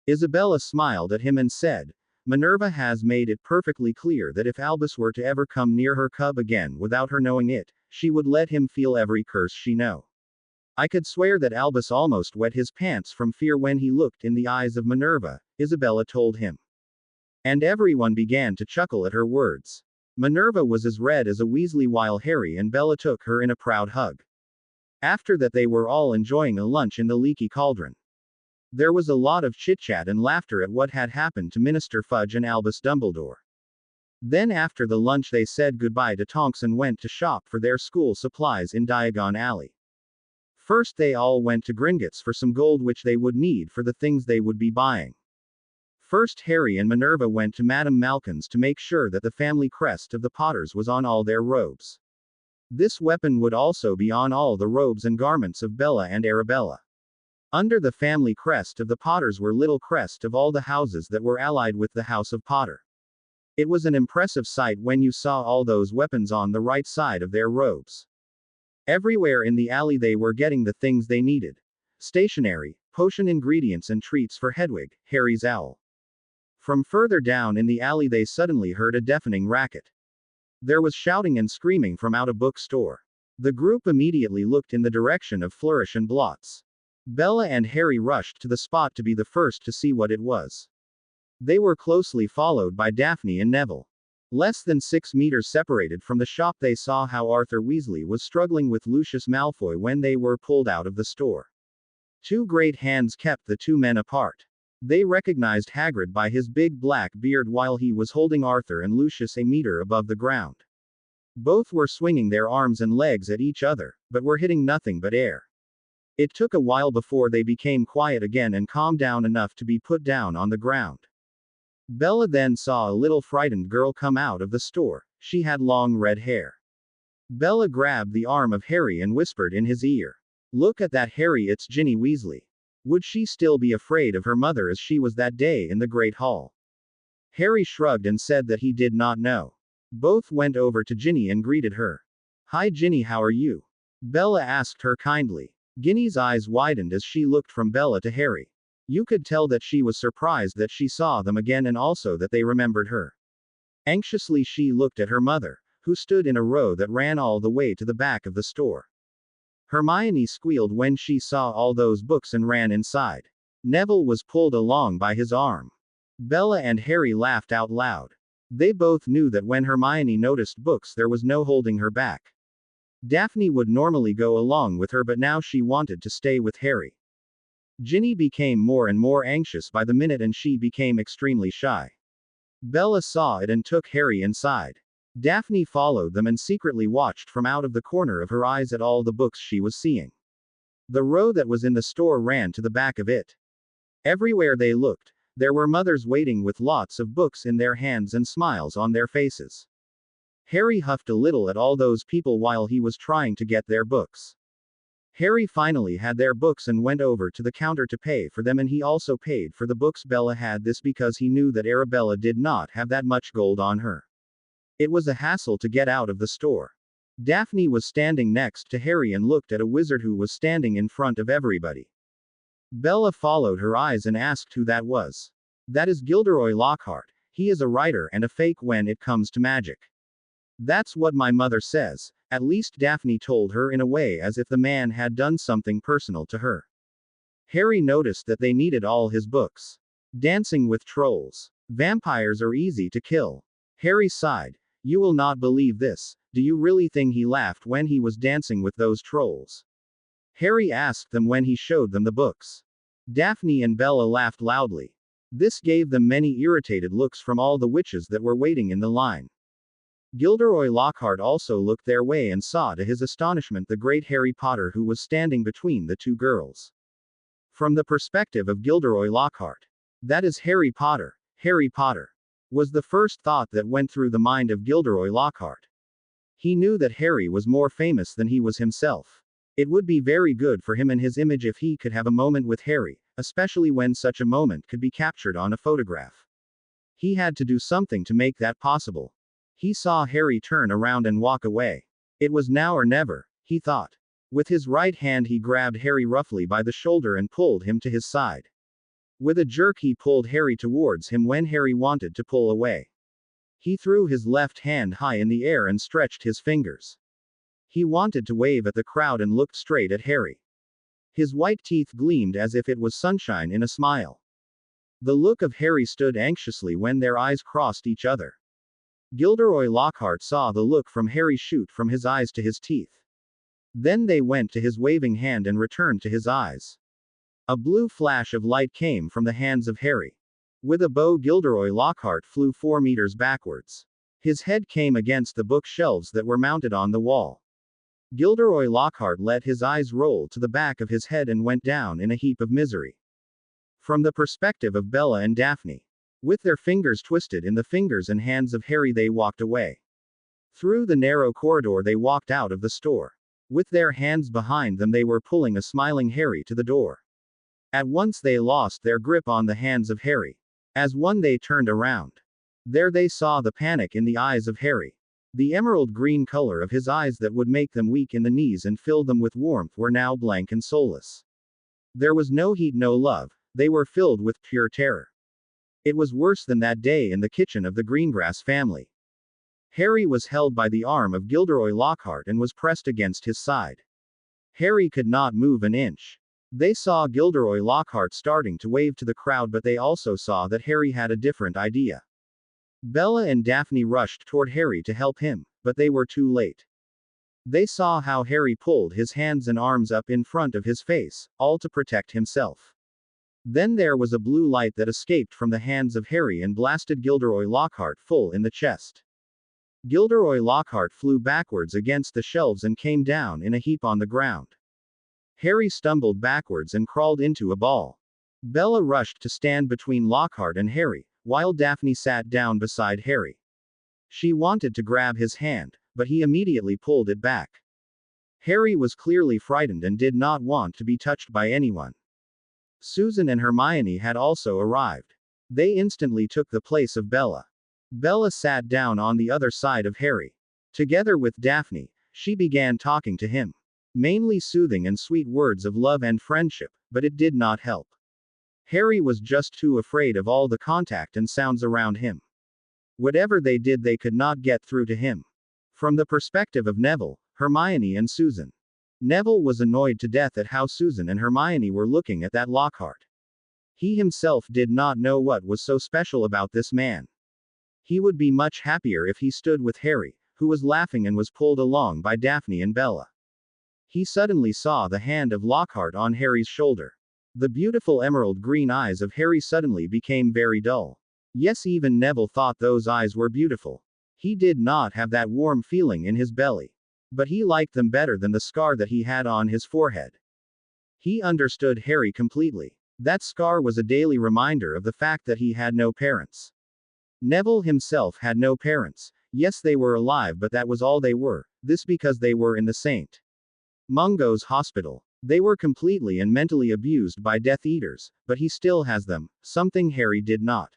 Isabella smiled at him and said, Minerva has made it perfectly clear that if Albus were to ever come near her cub again without her knowing it, she would let him feel every curse she know. I could swear that Albus almost wet his pants from fear when he looked in the eyes of Minerva, Isabella told him. And everyone began to chuckle at her words. Minerva was as red as a Weasley while Harry and Bella took her in a proud hug. After that they were all enjoying a lunch in the Leaky Cauldron. There was a lot of chit-chat and laughter at what had happened to Minister Fudge and Albus Dumbledore. Then after the lunch they said goodbye to Tonks and went to shop for their school supplies in Diagon Alley. First they all went to Gringotts for some gold which they would need for the things they would be buying. First Harry and Minerva went to Madame Malkin's to make sure that the family crest of the Potters was on all their robes. This weapon would also be on all the robes and garments of Bella and Arabella. Under the family crest of the Potters were little crest of all the houses that were allied with the House of Potter. It was an impressive sight when you saw all those weapons on the right side of their robes. Everywhere in the alley they were getting the things they needed. Stationery, potion ingredients and treats for Hedwig, Harry's owl. From further down in the alley they suddenly heard a deafening racket. There was shouting and screaming from out a bookstore. The group immediately looked in the direction of Flourish and Blots. Bella and Harry rushed to the spot to be the first to see what it was. They were closely followed by Daphne and Neville. Less than 6 meters separated from the shop they saw how Arthur Weasley was struggling with Lucius Malfoy when they were pulled out of the store. Two great hands kept the two men apart. They recognized Hagrid by his big black beard while he was holding Arthur and Lucius a meter above the ground. Both were swinging their arms and legs at each other, but were hitting nothing but air. It took a while before they became quiet again and calmed down enough to be put down on the ground. Bella then saw a little frightened girl come out of the store. She had long red hair. Bella grabbed the arm of Harry and whispered in his ear, "Look at that, Harry, it's Ginny Weasley." Would she still be afraid of her mother as she was that day in the Great Hall? Harry shrugged and said that he did not know. Both went over to Ginny and greeted her. "Hi Ginny, how are you?" Bella asked her kindly. Ginny's eyes widened as she looked from Bella to Harry. You could tell that she was surprised that she saw them again and also that they remembered her. Anxiously she looked at her mother, who stood in a row that ran all the way to the back of the store. Hermione squealed when she saw all those books and ran inside. Neville was pulled along by his arm. Bella and Harry laughed out loud. They both knew that when Hermione noticed books there was no holding her back. Daphne would normally go along with her, but now she wanted to stay with Harry. Ginny became more and more anxious by the minute and she became extremely shy. Bella saw it and took Harry inside. Daphne followed them and secretly watched from out of the corner of her eyes at all the books she was seeing. The row that was in the store ran to the back of it. Everywhere they looked, there were mothers waiting with lots of books in their hands and smiles on their faces. Harry huffed a little at all those people while he was trying to get their books. Harry finally had their books and went over to the counter to pay for them, and he also paid for the books. Bella had this because he knew that Arabella did not have that much gold on her. It was a hassle to get out of the store. Daphne was standing next to Harry and looked at a wizard who was standing in front of everybody. Bella followed her eyes and asked who that was. That is Gilderoy Lockhart. He is a writer and a fake when it comes to magic. That's what my mother says, at least Daphne told her in a way as if the man had done something personal to her. Harry noticed that they needed all his books. Dancing with Trolls. Vampires are easy to kill. Harry sighed. You will not believe this. Do you really think he laughed when he was dancing with those trolls? Harry asked them when he showed them the books. Daphne and Bella laughed loudly. This gave them many irritated looks from all the witches that were waiting in the line. Gilderoy Lockhart also looked their way and saw to his astonishment the great Harry Potter, who was standing between the two girls. From the perspective of Gilderoy Lockhart, that is Harry Potter, was the first thought that went through the mind of Gilderoy Lockhart. He knew that Harry was more famous than he was himself. It would be very good for him and his image if he could have a moment with Harry, especially when such a moment could be captured on a photograph. He had to do something to make that possible. He saw Harry turn around and walk away. It was now or never, he thought. With his right hand he grabbed Harry roughly by the shoulder and pulled him to his side. With a jerk he pulled Harry towards him when Harry wanted to pull away. He threw his left hand high in the air and stretched his fingers. He wanted to wave at the crowd and looked straight at Harry. His white teeth gleamed as if it was sunshine in a smile. The look of Harry stood anxiously when their eyes crossed each other. Gilderoy Lockhart saw the look from Harry shoot from his eyes to his teeth. Then they went to his waving hand and returned to his eyes. A blue flash of light came from the hands of Harry. With a bow Gilderoy Lockhart flew 4 meters backwards. His head came against the bookshelves that were mounted on the wall. Gilderoy Lockhart let his eyes roll to the back of his head and went down in a heap of misery. From the perspective of Bella and Daphne, with their fingers twisted in the fingers and hands of Harry, they walked away. Through the narrow corridor they walked out of the store. With their hands behind them they were pulling a smiling Harry to the door. At once they lost their grip on the hands of Harry. As one they turned around. There they saw the panic in the eyes of Harry. The emerald green color of his eyes that would make them weak in the knees and fill them with warmth were now blank and soulless. There was no heat, no love, they were filled with pure terror. It was worse than that day in the kitchen of the Greengrass family. Harry was held by the arm of Gilderoy Lockhart and was pressed against his side. Harry could not move an inch. They saw Gilderoy Lockhart starting to wave to the crowd, but they also saw that Harry had a different idea. Bella and Daphne rushed toward Harry to help him, but they were too late. They saw how Harry pulled his hands and arms up in front of his face, all to protect himself. Then there was a blue light that escaped from the hands of Harry and blasted Gilderoy Lockhart full in the chest. Gilderoy Lockhart flew backwards against the shelves and came down in a heap on the ground. Harry stumbled backwards and crawled into a ball. Bella rushed to stand between Lockhart and Harry, while Daphne sat down beside Harry. She wanted to grab his hand, but he immediately pulled it back. Harry was clearly frightened and did not want to be touched by anyone. Susan and Hermione had also arrived. They instantly took the place of Bella. Bella sat down on the other side of Harry. Together with Daphne, she began talking to him. Mainly soothing and sweet words of love and friendship, but it did not help. Harry was just too afraid of all the contact and sounds around him. Whatever they did, they could not get through to him. From the perspective of Neville, Hermione and Susan. Neville was annoyed to death at how Susan and Hermione were looking at that Lockhart. He himself did not know what was so special about this man. He would be much happier if he stood with Harry, who was laughing and was pulled along by Daphne and Bella. He suddenly saw the hand of Lockhart on Harry's shoulder. The beautiful emerald green eyes of Harry suddenly became very dull. Yes, even Neville thought those eyes were beautiful. He did not have that warm feeling in his belly. But he liked them better than the scar that he had on his forehead. He understood Harry completely. That scar was a daily reminder of the fact that he had no parents. Neville himself had no parents. Yes, they were alive, but that was all they were, this because they were in the St. Mungo's hospital. They were completely and mentally abused by Death Eaters, but he still has them, something Harry did not.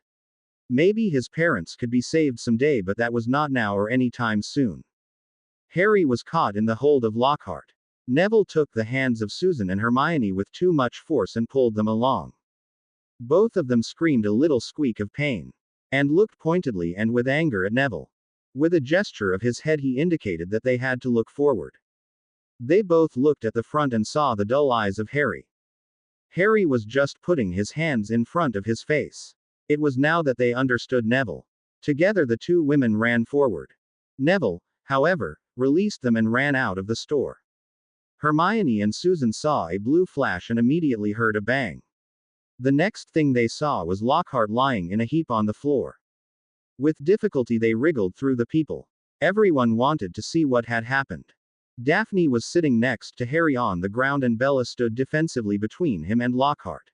Maybe his parents could be saved someday, but that was not now or any time soon. Harry was caught in the hold of Lockhart. Neville took the hands of Susan and Hermione with too much force and pulled them along. Both of them screamed a little squeak of pain. And looked pointedly and with anger at Neville. With a gesture of his head, he indicated that they had to look forward. They both looked at the front and saw the dull eyes of Harry. Harry was just putting his hands in front of his face. It was now that they understood Neville. Together the two women ran forward. Neville, however, released them and ran out of the store. Hermione and Susan saw a blue flash and immediately heard a bang. The next thing they saw was Lockhart lying in a heap on the floor. With difficulty they wriggled through the people. Everyone wanted to see what had happened. Daphne was sitting next to Harry on the ground and Bella stood defensively between him and Lockhart.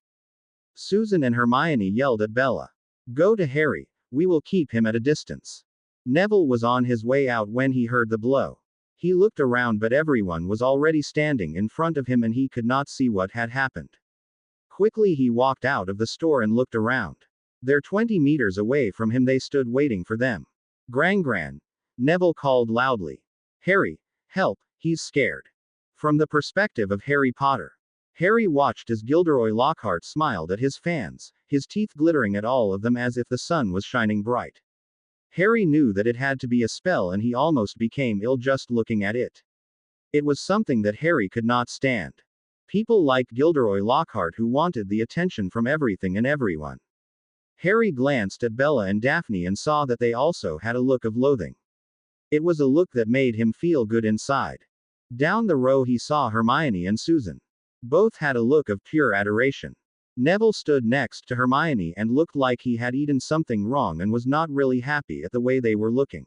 Susan and Hermione yelled at Bella. "Go to Harry, we will keep him at a distance." Neville was on his way out when he heard the blow. He looked around, but everyone was already standing in front of him and he could not see what had happened. Quickly he walked out of the store and looked around. There 20 meters away from him they stood waiting for them. "Grangran!" Neville called loudly. "Harry, help, he's scared." From the perspective of Harry Potter. Harry watched as Gilderoy Lockhart smiled at his fans, his teeth glittering at all of them as if the sun was shining bright. Harry knew that it had to be a spell and he almost became ill just looking at it. It was something that Harry could not stand. People like Gilderoy Lockhart who wanted the attention from everything and everyone. Harry glanced at Bella and Daphne and saw that they also had a look of loathing. It was a look that made him feel good inside. Down the row he saw Hermione and Susan. Both had a look of pure adoration. Neville stood next to Hermione and looked like he had eaten something wrong and was not really happy at the way they were looking.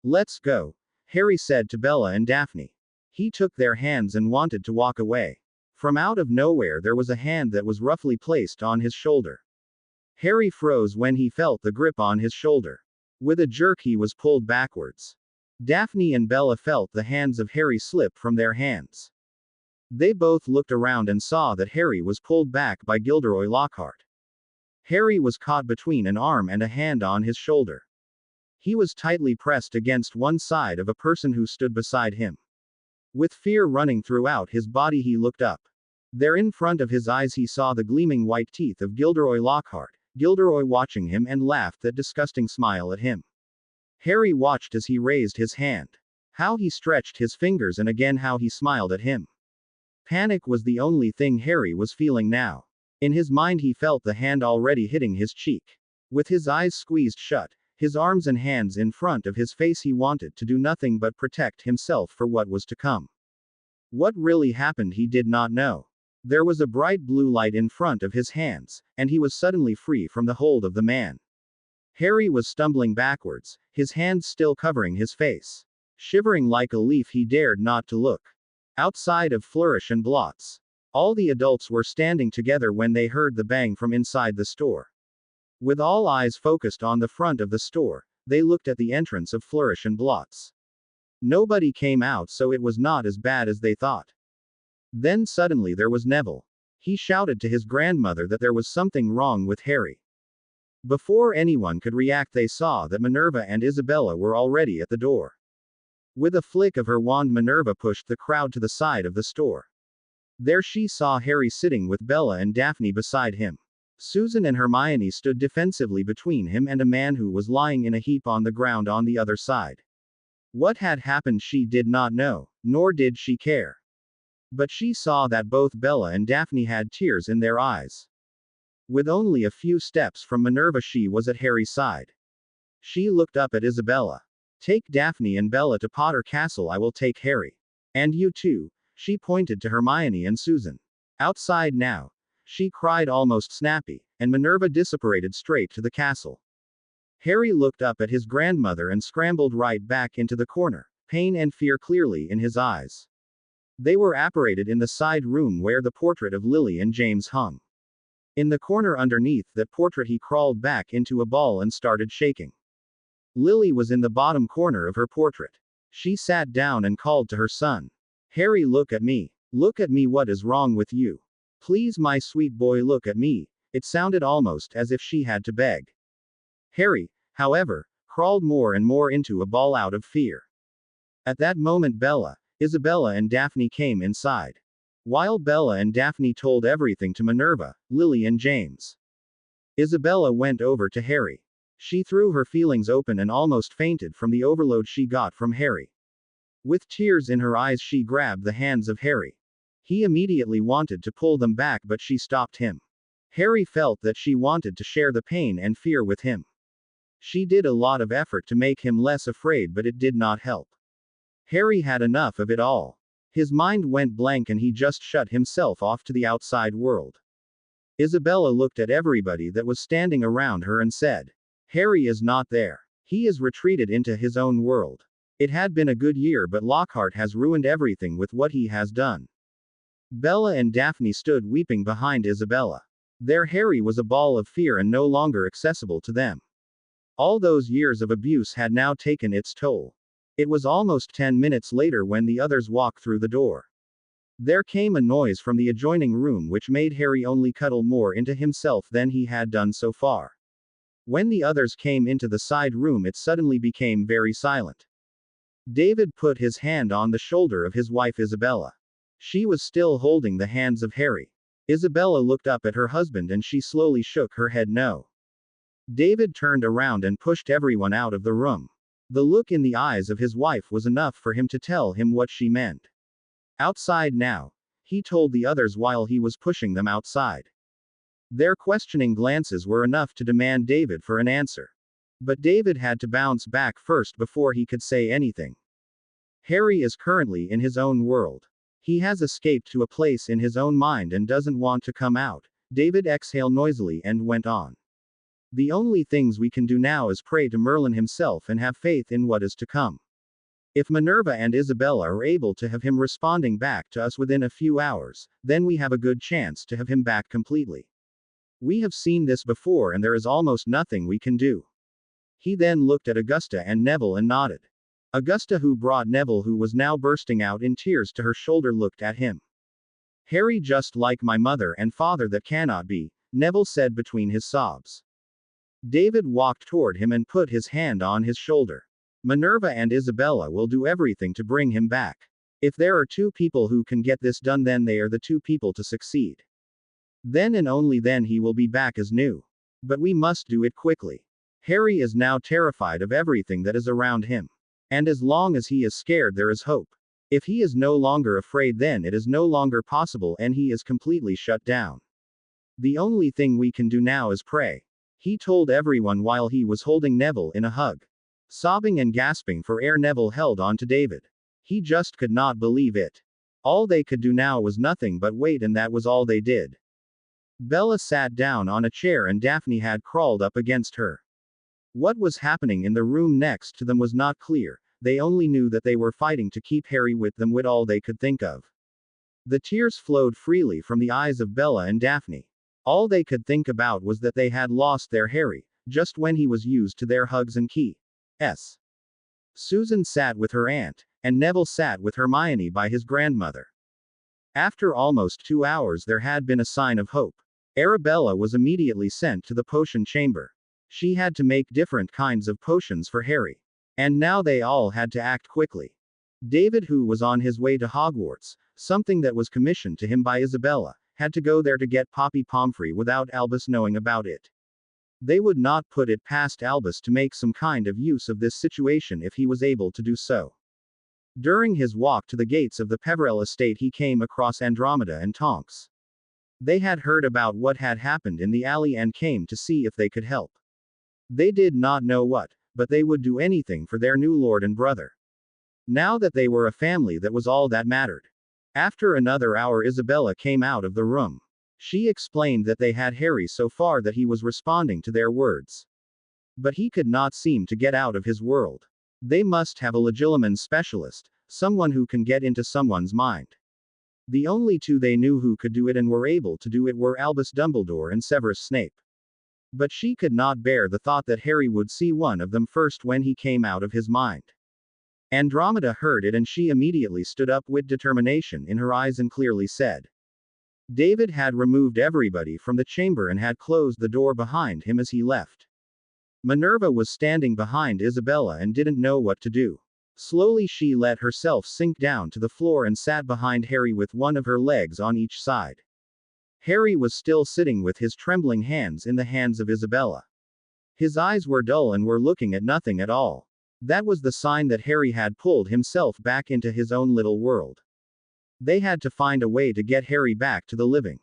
"Let's go," Harry said to Bella and Daphne. He took their hands and wanted to walk away. From out of nowhere there was a hand that was roughly placed on his shoulder. Harry froze when he felt the grip on his shoulder. With a jerk he was pulled backwards. Daphne and Bella felt the hands of Harry slip from their hands. They both looked around and saw that Harry was pulled back by Gilderoy Lockhart. Harry was caught between an arm and a hand on his shoulder. He was tightly pressed against one side of a person who stood beside him. With fear running throughout his body, he looked up. There in front of his eyes he saw the gleaming white teeth of Gilderoy Lockhart, Gilderoy watching him and laughed that disgusting smile at him. Harry watched as he raised his hand. How he stretched his fingers and again how he smiled at him. Panic was the only thing Harry was feeling now. In his mind he felt the hand already hitting his cheek. With his eyes squeezed shut, his arms and hands in front of his face, he wanted to do nothing but protect himself for what was to come. What really happened he did not know. There was a bright blue light in front of his hands, and he was suddenly free from the hold of the man. Harry was stumbling backwards, his hands still covering his face. Shivering like a leaf, he dared not to look. Outside of Flourish and Blots, all the adults were standing together when they heard the bang from inside the store. With all eyes focused on the front of the store, they looked at the entrance of Flourish and Blots. Nobody came out, so it was not as bad as they thought. Then suddenly there was Neville. He shouted to his grandmother that there was something wrong with Harry. Before anyone could react, they saw that Minerva and Isabella were already at the door. With a flick of her wand, Minerva pushed the crowd to the side of the store. There she saw Harry sitting with Bella and Daphne beside him. Susan and Hermione stood defensively between him and a man who was lying in a heap on the ground on the other side. What had happened she did not know, nor did she care. But she saw that both Bella and Daphne had tears in their eyes. With only a few steps from Minerva, she was at Harry's side. She looked up at Isabella. "Take Daphne and Bella to Potter Castle, I will take Harry. And you too." She pointed to Hermione and Susan. "Outside now," she cried, almost snappy, and Minerva disapparated straight to the castle. Harry looked up at his grandmother and scrambled right back into the corner, pain and fear clearly in his eyes. They were apparated in the side room where the portrait of Lily and James hung. In the corner underneath that portrait he crawled back into a ball and started shaking. Lily was in the bottom corner of her portrait. She sat down and called to her son. "Harry, look at me. Look at me, what is wrong with you? Please, my sweet boy, look at me." It sounded almost as if she had to beg. Harry, however, crawled more and more into a ball out of fear. At that moment Bella, Isabella and Daphne came inside. While Bella and Daphne told everything to Minerva, Lily and James, Isabella went over to Harry. She threw her feelings open and almost fainted from the overload she got from Harry. With tears in her eyes, she grabbed the hands of Harry. He immediately wanted to pull them back, but she stopped him. Harry felt that she wanted to share the pain and fear with him. She did a lot of effort to make him less afraid, but it did not help. Harry had enough of it all. His mind went blank and he just shut himself off to the outside world. Isabella looked at everybody that was standing around her and said, "Harry is not there. He is retreated into his own world. It had been a good year, but Lockhart has ruined everything with what he has done." Bella and Daphne stood weeping behind Isabella. Their Harry was a ball of fear and no longer accessible to them. All those years of abuse had now taken its toll. It was almost 10 minutes later when the others walked through the door. There came a noise from the adjoining room which made Harry only cuddle more into himself than he had done so far. When the others came into the side room, it suddenly became very silent. David put his hand on the shoulder of his wife Isabella. She was still holding the hands of Harry. Isabella looked up at her husband and she slowly shook her head no. David turned around and pushed everyone out of the room. The look in the eyes of his wife was enough for him to tell him what she meant. "Outside now," he told the others while he was pushing them outside. Their questioning glances were enough to demand David for an answer. But David had to bounce back first before he could say anything. Harry is currently in his own world. He has escaped to a place in his own mind and doesn't want to come out. David exhaled noisily and went on. "The only things we can do now is pray to Merlin himself and have faith in what is to come. If Minerva and Isabella are able to have him responding back to us within a few hours, then we have a good chance to have him back completely. We have seen this before and there is almost nothing we can do." He then looked at Augusta and Neville and nodded. Augusta, who brought Neville, who was now bursting out in tears, to her shoulder, looked at him. "Harry, just like my mother and father that cannot be, Neville said between his sobs. David walked toward him and put his hand on his shoulder. Minerva and Isabella will do everything to bring him back. If there are two people who can get this done, then they are the two people to succeed. Then and only then he will be back as new. But we must do it quickly. Harry is now terrified of everything that is around him. And as long as he is scared, there is hope. If he is no longer afraid, then it is no longer possible and he is completely shut down. The only thing we can do now is pray. He told everyone while he was holding Neville in a hug. Sobbing and gasping for air, Neville held on to David. He just could not believe it. All they could do now was nothing but wait, and that was all they did. Bella sat down on a chair and Daphne had crawled up against her. What was happening in the room next to them was not clear. They only knew that they were fighting to keep Harry with them, with all they could think of. The tears flowed freely from the eyes of Bella and Daphne. All they could think about was that they had lost their Harry, just when he was used to their hugs and kisses. Susan sat with her aunt, and Neville sat with Hermione by his grandmother. After almost 2 hours there had been a sign of hope. Arabella was immediately sent to the potion chamber. She had to make different kinds of potions for Harry. And now they all had to act quickly. David, who was on his way to Hogwarts, something that was commissioned to him by Isabella, had to go there to get Poppy Pomfrey without Albus knowing about it. They would not put it past Albus to make some kind of use of this situation if he was able to do so. During his walk to the gates of the Peverell estate he came across Andromeda and Tonks. They had heard about what had happened in the alley and came to see if they could help. They did not know what, but they would do anything for their new lord and brother. Now that they were a family, that was all that mattered. After another hour Isabella came out of the room. She explained that they had Harry so far that he was responding to their words. But he could not seem to get out of his world. They must have a Legilimens specialist, someone who can get into someone's mind. The only two they knew who could do it and were able to do it were Albus Dumbledore and Severus Snape. But she could not bear the thought that Harry would see one of them first when he came out of his mind. Andromeda heard it and she immediately stood up with determination in her eyes and clearly said. David had removed everybody from the chamber and had closed the door behind him as he left. Minerva was standing behind Isabella and didn't know what to do. Slowly she let herself sink down to the floor and sat behind Harry with one of her legs on each side. Harry was still sitting with his trembling hands in the hands of Isabella. His eyes were dull and were looking at nothing at all. That was the sign that Harry had pulled himself back into his own little world. They had to find a way to get Harry back to the living.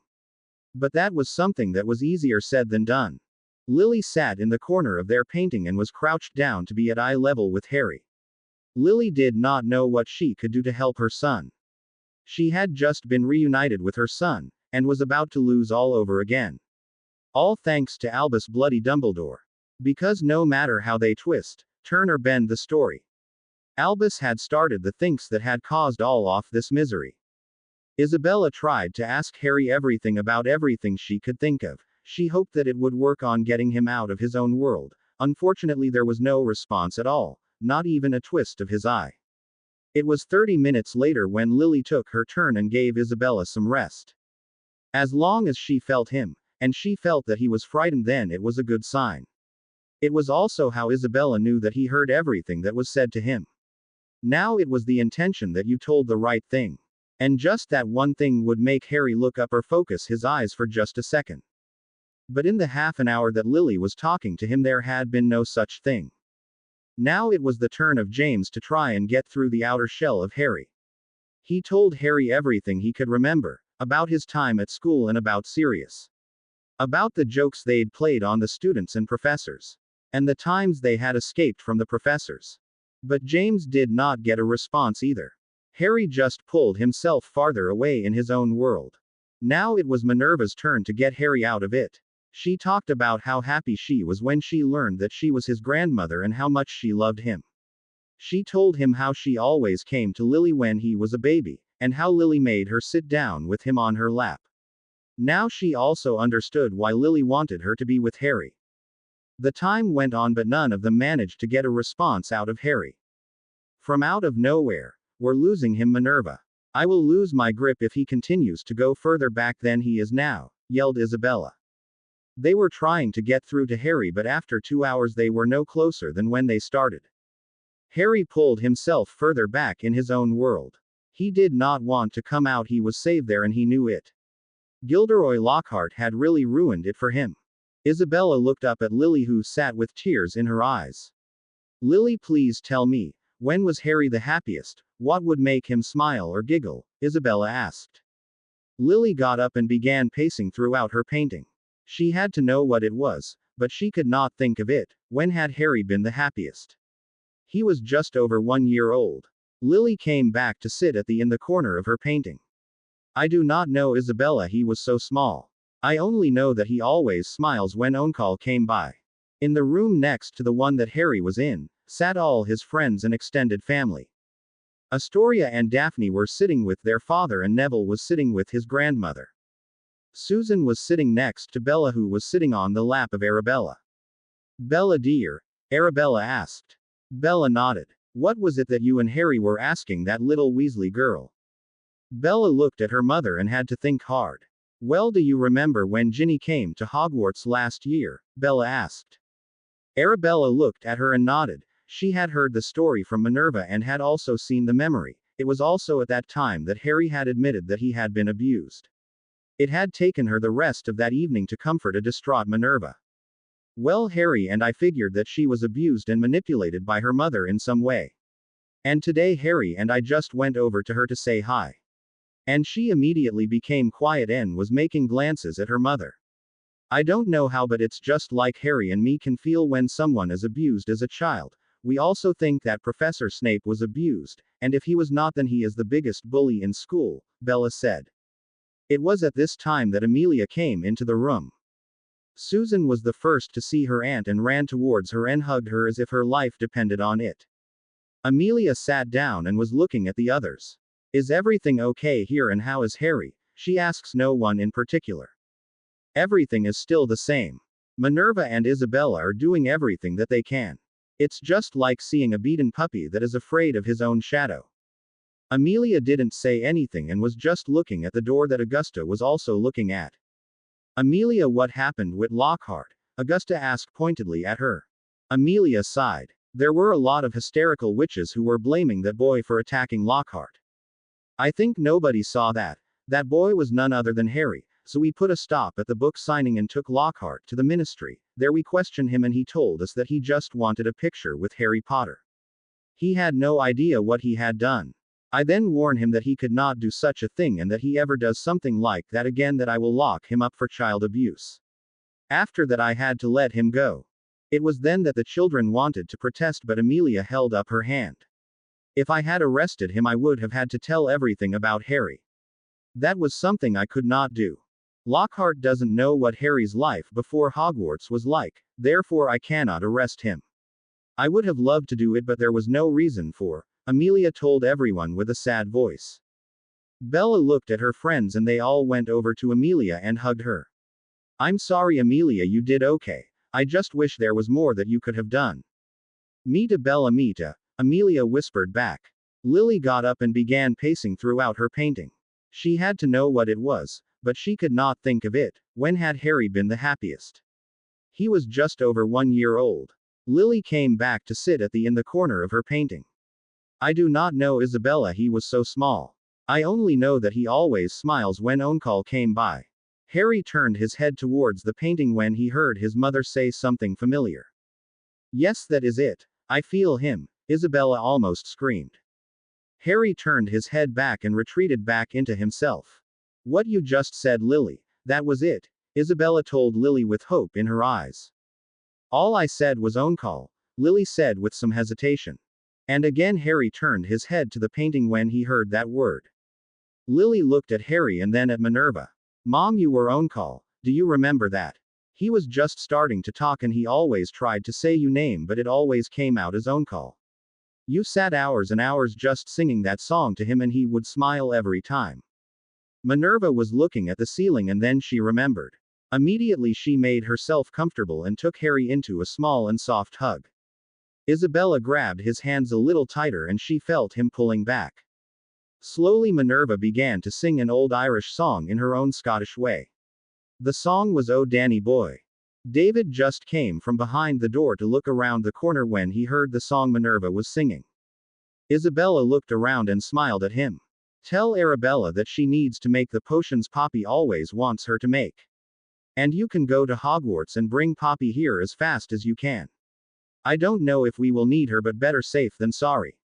But that was something that was easier said than done. Lily sat in the corner of their painting and was crouched down to be at eye level with Harry. Lily did not know what she could do to help her son. She had just been reunited with her son, and was about to lose all over again. All thanks to Albus Bloody Dumbledore. Because no matter how they twist, turn or bend the story, Albus had started the things that had caused all of this misery. Isabella tried to ask Harry everything about everything she could think of. She hoped that it would work on getting him out of his own world. Unfortunately, there was no response at all, not even a twist of his eye. It was 30 minutes later when Lily took her turn and gave Isabella some rest. As long as she felt him, and she felt that he was frightened, then it was a good sign. It was also how Isabella knew that he heard everything that was said to him. Now it was the intention that you told the right thing. And just that one thing would make Harry look up or focus his eyes for just a second. But in the half an hour that Lily was talking to him, there had been no such thing. Now it was the turn of James to try and get through the outer shell of Harry. He told Harry everything he could remember, about his time at school and about Sirius. About the jokes they'd played on the students and professors. And the times they had escaped from the professors. But James did not get a response either. Harry just pulled himself farther away in his own world. Now it was Minerva's turn to get Harry out of it. She talked about how happy she was when she learned that she was his grandmother and how much she loved him. She told him how she always came to Lily when he was a baby, and how Lily made her sit down with him on her lap. Now she also understood why Lily wanted her to be with Harry. The time went on, but none of them managed to get a response out of Harry. From out of nowhere, "We're losing him, Minerva. I will lose my grip if he continues to go further back than he is now," yelled Isabella. They were trying to get through to Harry, but after 2 hours they were no closer than when they started. Harry pulled himself further back in his own world. He did not want to come out, he was safe there and he knew it. Gilderoy Lockhart had really ruined it for him. Isabella looked up at Lily, who sat with tears in her eyes. Lily, please tell me, when was Harry the happiest? What would make him smile or giggle? Isabella asked. Lily got up and began pacing throughout her painting. She had to know what it was, but she could not think of it. When had Harry been the happiest? He was just over 1 year old. Lily came back to sit in the corner of her painting. I do not know, Isabella, he was so small. I only know that he always smiles when Onkal came by. In the room next to the one that Harry was in, sat all his friends and extended family. Astoria and Daphne were sitting with their father and Neville was sitting with his grandmother. Susan was sitting next to Bella, who was sitting on the lap of Arabella. Bella dear? Arabella asked. Bella nodded. What was it that you and Harry were asking that little Weasley girl? Bella looked at her mother and had to think hard. Well, do you remember when Ginny came to Hogwarts last year? Bella asked. Arabella looked at her and nodded. She had heard the story from Minerva and had also seen the memory. It was also at that time that Harry had admitted that he had been abused. It had taken her the rest of that evening to comfort a distraught Minerva. Well, Harry and I figured that she was abused and manipulated by her mother in some way. And today Harry and I just went over to her to say hi. And she immediately became quiet and was making glances at her mother. I don't know how, but it's just like Harry and me can feel when someone is abused as a child. We also think that Professor Snape was abused, and if he was not, then he is the biggest bully in school, Bella said. It was at this time that Amelia came into the room. Susan was the first to see her aunt and ran towards her and hugged her as if her life depended on it. Amelia sat down and was looking at the others. Is everything okay here and how is Harry? She asks no one in particular. Everything is still the same. Minerva and Isabella are doing everything that they can. It's just like seeing a beaten puppy that is afraid of his own shadow. Amelia didn't say anything and was just looking at the door that Augusta was also looking at. Amelia, what happened with Lockhart? Augusta asked pointedly at her. Amelia sighed. There were a lot of hysterical witches who were blaming that boy for attacking Lockhart. I think nobody saw that. That boy was none other than Harry, so we put a stop at the book signing and took Lockhart to the ministry. There we questioned him and he told us that he just wanted a picture with Harry Potter. He had no idea what he had done. I then warned him that he could not do such a thing and that he ever does something like that again that I will lock him up for child abuse. After that I had to let him go. It was then that the children wanted to protest, but Amelia held up her hand. If I had arrested him I would have had to tell everything about Harry. That was something I could not do. Lockhart doesn't know what Harry's life before Hogwarts was like, therefore I cannot arrest him. I would have loved to do it, but there was no reason for, Amelia told everyone with a sad voice. Bella looked at her friends and they all went over to Amelia and hugged her. I'm sorry, Amelia, you did okay. I just wish there was more that you could have done. Mita, Bella, Mita, Amelia whispered back. Lily got up and began pacing throughout her painting. She had to know what it was, but she could not think of it. When had Harry been the happiest? He was just over 1 year old. Lily came back to sit in the corner of her painting. I do not know, Isabella, he was so small. I only know that he always smiles when Onkal came by. Harry turned his head towards the painting when he heard his mother say something familiar. Yes, that is it. I feel him, Isabella almost screamed. Harry turned his head back and retreated back into himself. What you just said, Lily, that was it, Isabella told Lily with hope in her eyes. All I said was Onkal, Lily said with some hesitation. And again Harry turned his head to the painting when he heard that word. Lily looked at Harry and then at Minerva. Mom, you were Onkal, do you remember that? He was just starting to talk and he always tried to say your name, but it always came out as Onkal. You sat hours and hours just singing that song to him and he would smile every time. Minerva was looking at the ceiling and then she remembered. Immediately she made herself comfortable and took Harry into a small and soft hug. Isabella grabbed his hands a little tighter and she felt him pulling back. Slowly Minerva began to sing an old Irish song in her own Scottish way. The song was Oh Danny Boy. David just came from behind the door to look around the corner when he heard the song Minerva was singing. Isabella looked around and smiled at him. Tell Arabella that she needs to make the potions Poppy always wants her to make. And you can go to Hogwarts and bring Poppy here as fast as you can. I don't know if we will need her, but better safe than sorry.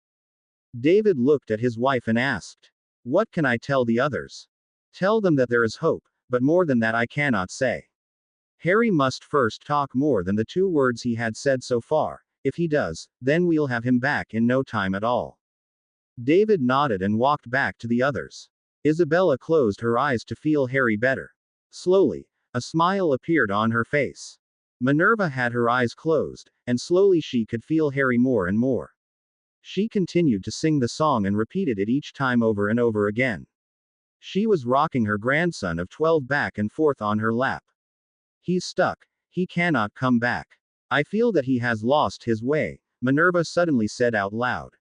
David looked at his wife and asked, "What can I tell the others?" "Tell them that there is hope, but more than that I cannot say. Harry must first talk more than the 2 words he had said so far. If he does, then we'll have him back in no time at all." David nodded and walked back to the others. Isabella closed her eyes to feel Harry better. Slowly, a smile appeared on her face. Minerva had her eyes closed, and slowly she could feel Harry more and more. She continued to sing the song and repeated it each time over and over again. She was rocking her grandson of 12 back and forth on her lap. "He's stuck. He cannot come back. I feel that he has lost his way," Minerva suddenly said out loud.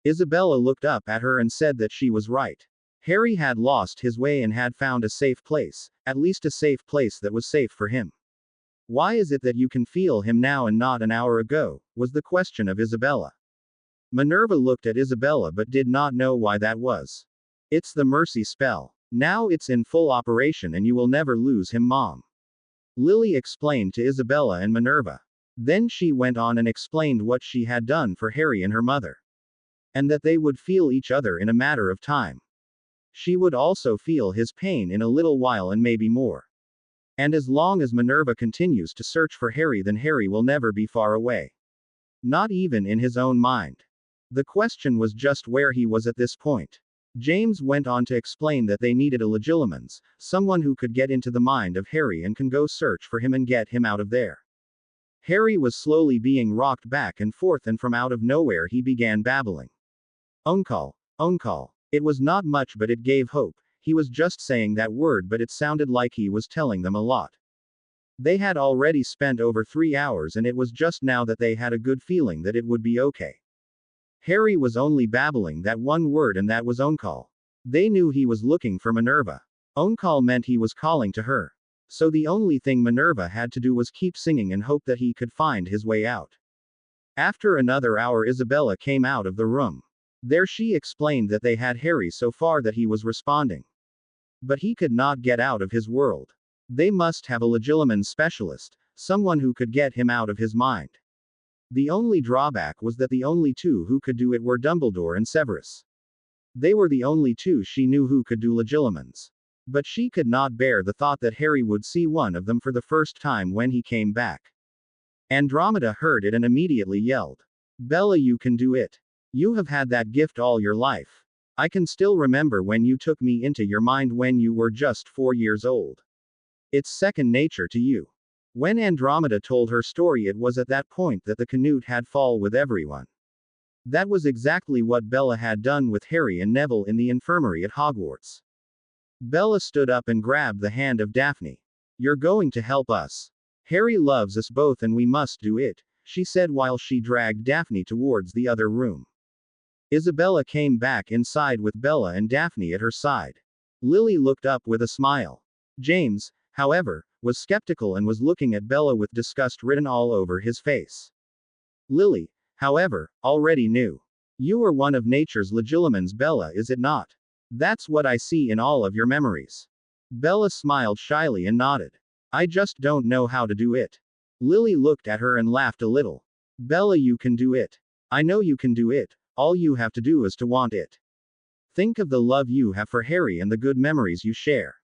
Isabella looked up at her and said that she was right. Harry had lost his way and had found a safe place, at least a safe place that was safe for him. "Why is it that you can feel him now and not an hour ago?" was the question of Isabella. Minerva looked at Isabella but did not know why that was. "It's the mercy spell. Now it's in full operation and you will never lose him, Mom," Lily explained to Isabella and Minerva. Then she went on and explained what she had done for Harry and her mother. And that they would feel each other in a matter of time. She would also feel his pain in a little while and maybe more. And as long as Minerva continues to search for Harry, then Harry will never be far away. Not even in his own mind. The question was just where he was at this point. James went on to explain that they needed a Legilimens, someone who could get into the mind of Harry and can go search for him and get him out of there. Harry was slowly being rocked back and forth, and from out of nowhere he began babbling. Uncle, uncle. It was not much, but it gave hope. He was just saying that word, but it sounded like he was telling them a lot. They had already spent over 3 hours, and it was just now that they had a good feeling that it would be okay. Harry was only babbling that one word, and that was Uncle. They knew he was looking for Minerva. Uncle meant he was calling to her. So the only thing Minerva had to do was keep singing and hope that he could find his way out. After another hour, Isabella came out of the room. There she explained that they had Harry so far that he was responding. But he could not get out of his world. They must have a Legilimens specialist, someone who could get him out of his mind. The only drawback was that the only 2 who could do it were Dumbledore and Severus. They were the only 2 she knew who could do Legilimens. But she could not bear the thought that Harry would see one of them for the first time when he came back. Andromeda heard it and immediately yelled, "Bella, you can do it. You have had that gift all your life. I can still remember when you took me into your mind when you were just 4 years old. It's second nature to you." When Andromeda told her story, it was at that point that the Canute had fallen with everyone. That was exactly what Bella had done with Harry and Neville in the infirmary at Hogwarts. Bella stood up and grabbed the hand of Daphne. "You're going to help us. Harry loves us both and we must do it," she said while she dragged Daphne towards the other room. Isabella came back inside with Bella and Daphne at her side. Lily looked up with a smile. James, however, was skeptical and was looking at Bella with disgust written all over his face. Lily, however, already knew. "You are one of nature's Legilimens, Bella, is it not? That's what I see in all of your memories." Bella smiled shyly and nodded. "I just don't know how to do it." Lily looked at her and laughed a little. "Bella, you can do it. I know you can do it. All you have to do is to want it. Think of the love you have for Harry and the good memories you share."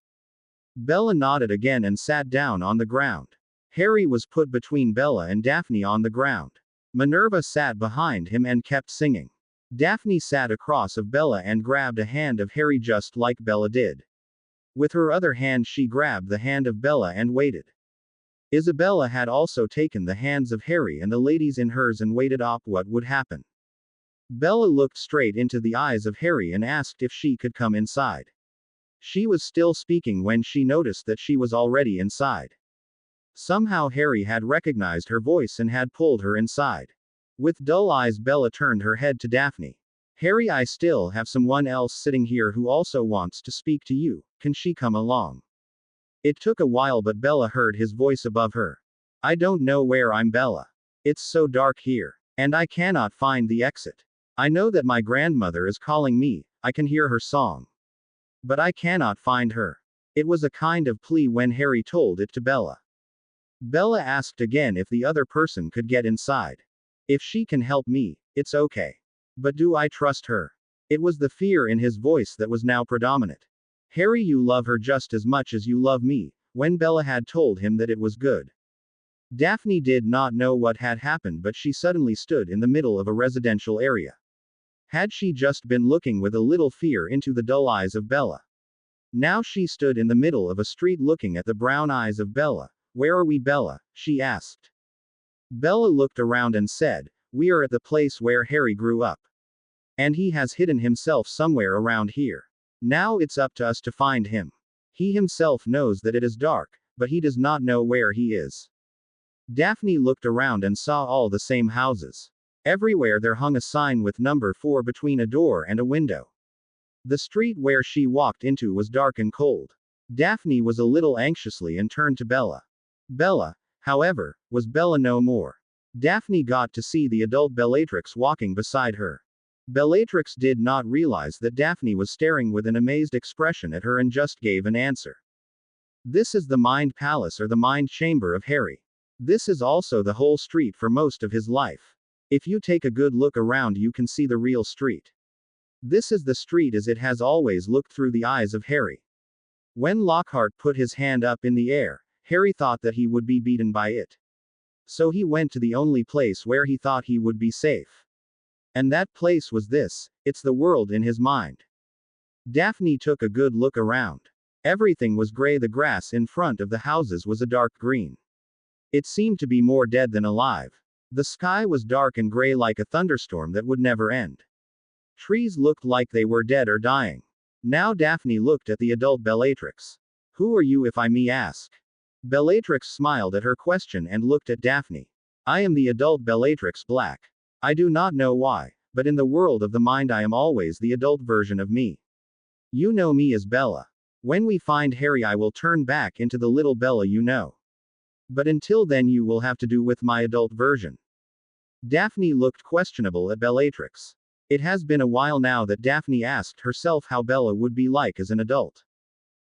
Bella nodded again and sat down on the ground. Harry was put between Bella and Daphne on the ground. Minerva sat behind him and kept singing. Daphne sat across of Bella and grabbed a hand of Harry just like Bella did. With her other hand she grabbed the hand of Bella and waited. Isabella had also taken the hands of Harry and the ladies in hers and waited up what would happen. Bella looked straight into the eyes of Harry and asked if she could come inside. She was still speaking when she noticed that she was already inside. Somehow Harry had recognized her voice and had pulled her inside. With dull eyes Bella turned her head to Daphne. "Harry, I still have someone else sitting here who also wants to speak to you. Can she come along?" It took a while, but Bella heard his voice above her. I don't know where I'm, Bella. It's so dark here. And I cannot find the exit. I know that my grandmother is calling me, I can hear her song. But I cannot find her. It was a kind of plea when Harry told it to Bella. Bella asked again if the other person could get inside. If she can help me, it's okay. But do I trust her? It was the fear in his voice that was now predominant. Harry, you love her just as much as you love me, when Bella had told him that it was good. Daphne did not know what had happened, but she suddenly stood in the middle of a residential area. Had she just been looking with a little fear into the dull eyes of Bella? Now she stood in the middle of a street looking at the brown eyes of Bella. Where are we, Bella? She asked. Bella looked around and said, we are at the place where Harry grew up. And he has hidden himself somewhere around here. Now it's up to us to find him. He himself knows that it is dark, but he does not know where he is. Daphne looked around and saw all the same houses. Everywhere there hung a sign with number 4 between a door and a window. The street where she walked into was dark and cold. Daphne was a little anxiously and turned to Bella. Bella, however, was Bella no more. Daphne got to see the adult Bellatrix walking beside her. Bellatrix did not realize that Daphne was staring with an amazed expression at her and just gave an answer. This is the Mind Palace or the Mind Chamber of Harry. This is also the whole street for most of his life. If you take a good look around, you can see the real street. This is the street as it has always looked through the eyes of Harry. When Lockhart put his hand up in the air, Harry thought that he would be beaten by it. So he went to the only place where he thought he would be safe. And that place was this, it's the world in his mind. Daphne took a good look around. Everything was gray, the grass in front of the houses was a dark green. It seemed to be more dead than alive. The sky was dark and gray like a thunderstorm that would never end. Trees looked like they were dead or dying. Now Daphne looked at the adult Bellatrix. Who are you, if I may ask? Bellatrix smiled at her question and looked at Daphne. I am the adult Bellatrix Black. I do not know why, but in the world of the mind I am always the adult version of me. You know me as Bella. When we find Harry, I will turn back into the little Bella you know. But until then you will have to do with my adult version. Daphne looked questionable at Bellatrix. It has been a while now that Daphne asked herself how Bella would be like as an adult.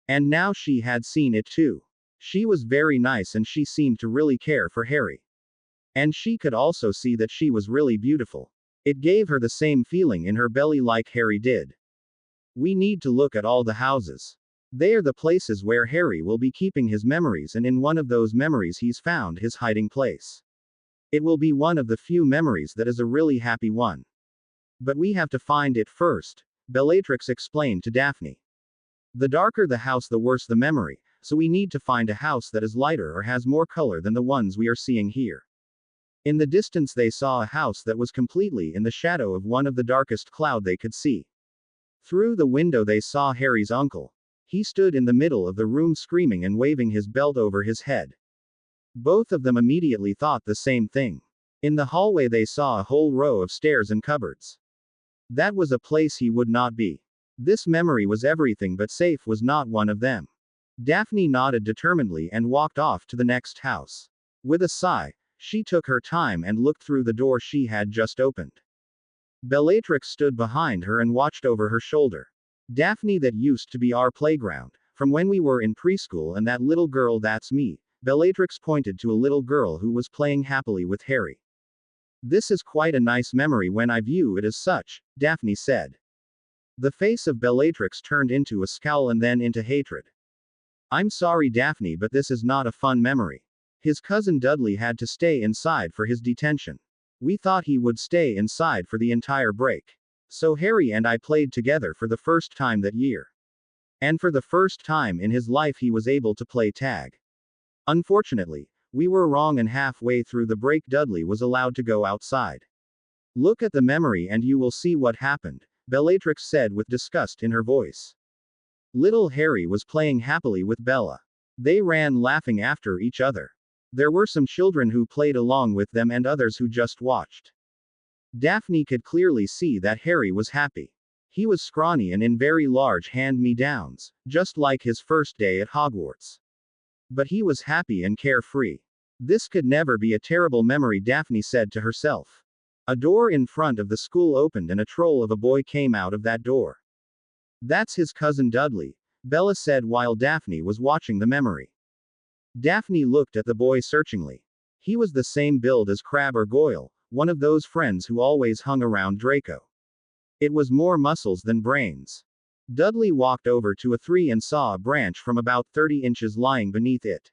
And now she had seen it too. She was very nice and she seemed to really care for Harry. And she could also see that she was really beautiful. It gave her the same feeling in her belly like Harry did. We need to look at all the houses. They are the places where Harry will be keeping his memories, and in one of those memories he's found his hiding place. It will be one of the few memories that is a really happy one. But we have to find it first, Bellatrix explained to Daphne. The darker the house, the worse the memory, so we need to find a house that is lighter or has more color than the ones we are seeing here. In the distance they saw a house that was completely in the shadow of one of the darkest cloud they could see. Through the window they saw Harry's uncle. He stood in the middle of the room screaming and waving his belt over his head. Both of them immediately thought the same thing. In the hallway they saw a whole row of stairs and cupboards. That was a place he would not be. This memory was everything but safe was not one of them. Daphne nodded determinedly and walked off to the next house. With a sigh, she took her time and looked through the door she had just opened. Bellatrix stood behind her and watched over her shoulder. Daphne, that used to be our playground, from when we were in preschool, and that little girl, that's me. Bellatrix pointed to a little girl who was playing happily with Harry. This is quite a nice memory when I view it as such, Daphne said. The face of Bellatrix turned into a scowl and then into hatred. I'm sorry, Daphne, but this is not a fun memory. His cousin Dudley had to stay inside for his detention. We thought he would stay inside for the entire break. So Harry and I played together for the first time that year. And for the first time in his life he was able to play tag. Unfortunately, we were wrong, and halfway through the break Dudley was allowed to go outside. Look at the memory and you will see what happened, Bellatrix said with disgust in her voice. Little Harry was playing happily with Bella. They ran laughing after each other. There were some children who played along with them and others who just watched. Daphne could clearly see that Harry was happy. He was scrawny and in very large hand-me-downs, just like his first day at Hogwarts. But he was happy and carefree. This could never be a terrible memory, Daphne said to herself. A door in front of the school opened and a troll of a boy came out of that door. That's his cousin Dudley, Bella said while Daphne was watching the memory. Daphne looked at the boy searchingly. He was the same build as Crabbe or Goyle, one of those friends who always hung around Draco. It was more muscles than brains. Dudley walked over to a tree and saw a branch from about 30 inches lying beneath it.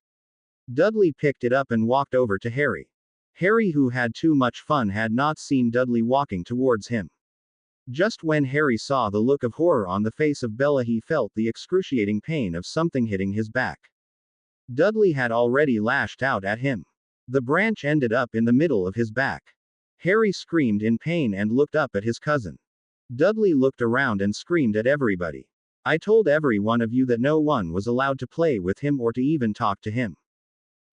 Dudley picked it up and walked over to Harry. Harry, who had too much fun, had not seen Dudley walking towards him. Just when Harry saw the look of horror on the face of Bella, he felt the excruciating pain of something hitting his back. Dudley had already lashed out at him. The branch ended up in the middle of his back. Harry screamed in pain and looked up at his cousin. Dudley looked around and screamed at everybody. I told every one of you that no one was allowed to play with him or to even talk to him.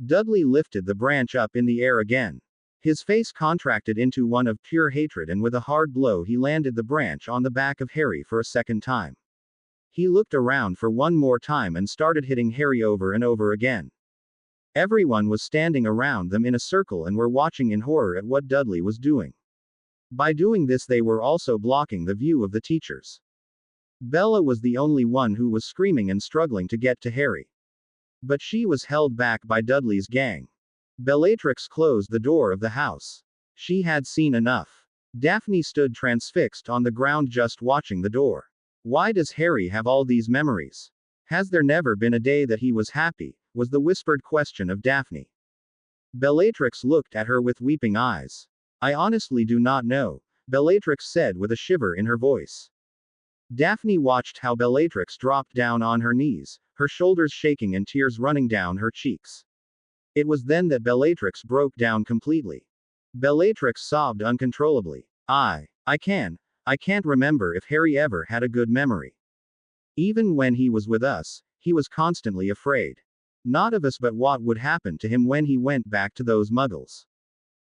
Dudley lifted the branch up in the air again. His face contracted into one of pure hatred, and with a hard blow he landed the branch on the back of Harry for a second time. He looked around for one more time and started hitting Harry over and over again. Everyone was standing around them in a circle and were watching in horror at what Dudley was doing. By doing this, they were also blocking the view of the teachers. Bella was the only one who was screaming and struggling to get to Harry. But she was held back by Dudley's gang. Bellatrix closed the door of the house. She had seen enough. Daphne stood transfixed on the ground just watching the door. Why does Harry have all these memories? Has there never been a day that he was happy? Was the whispered question of Daphne. Bellatrix looked at her with weeping eyes. I honestly do not know, Bellatrix said with a shiver in her voice. Daphne watched how Bellatrix dropped down on her knees, her shoulders shaking and tears running down her cheeks. It was then that Bellatrix broke down completely. Bellatrix sobbed uncontrollably. I can't remember if Harry ever had a good memory. Even when he was with us, he was constantly afraid. Not of us, but what would happen to him when he went back to those muggles.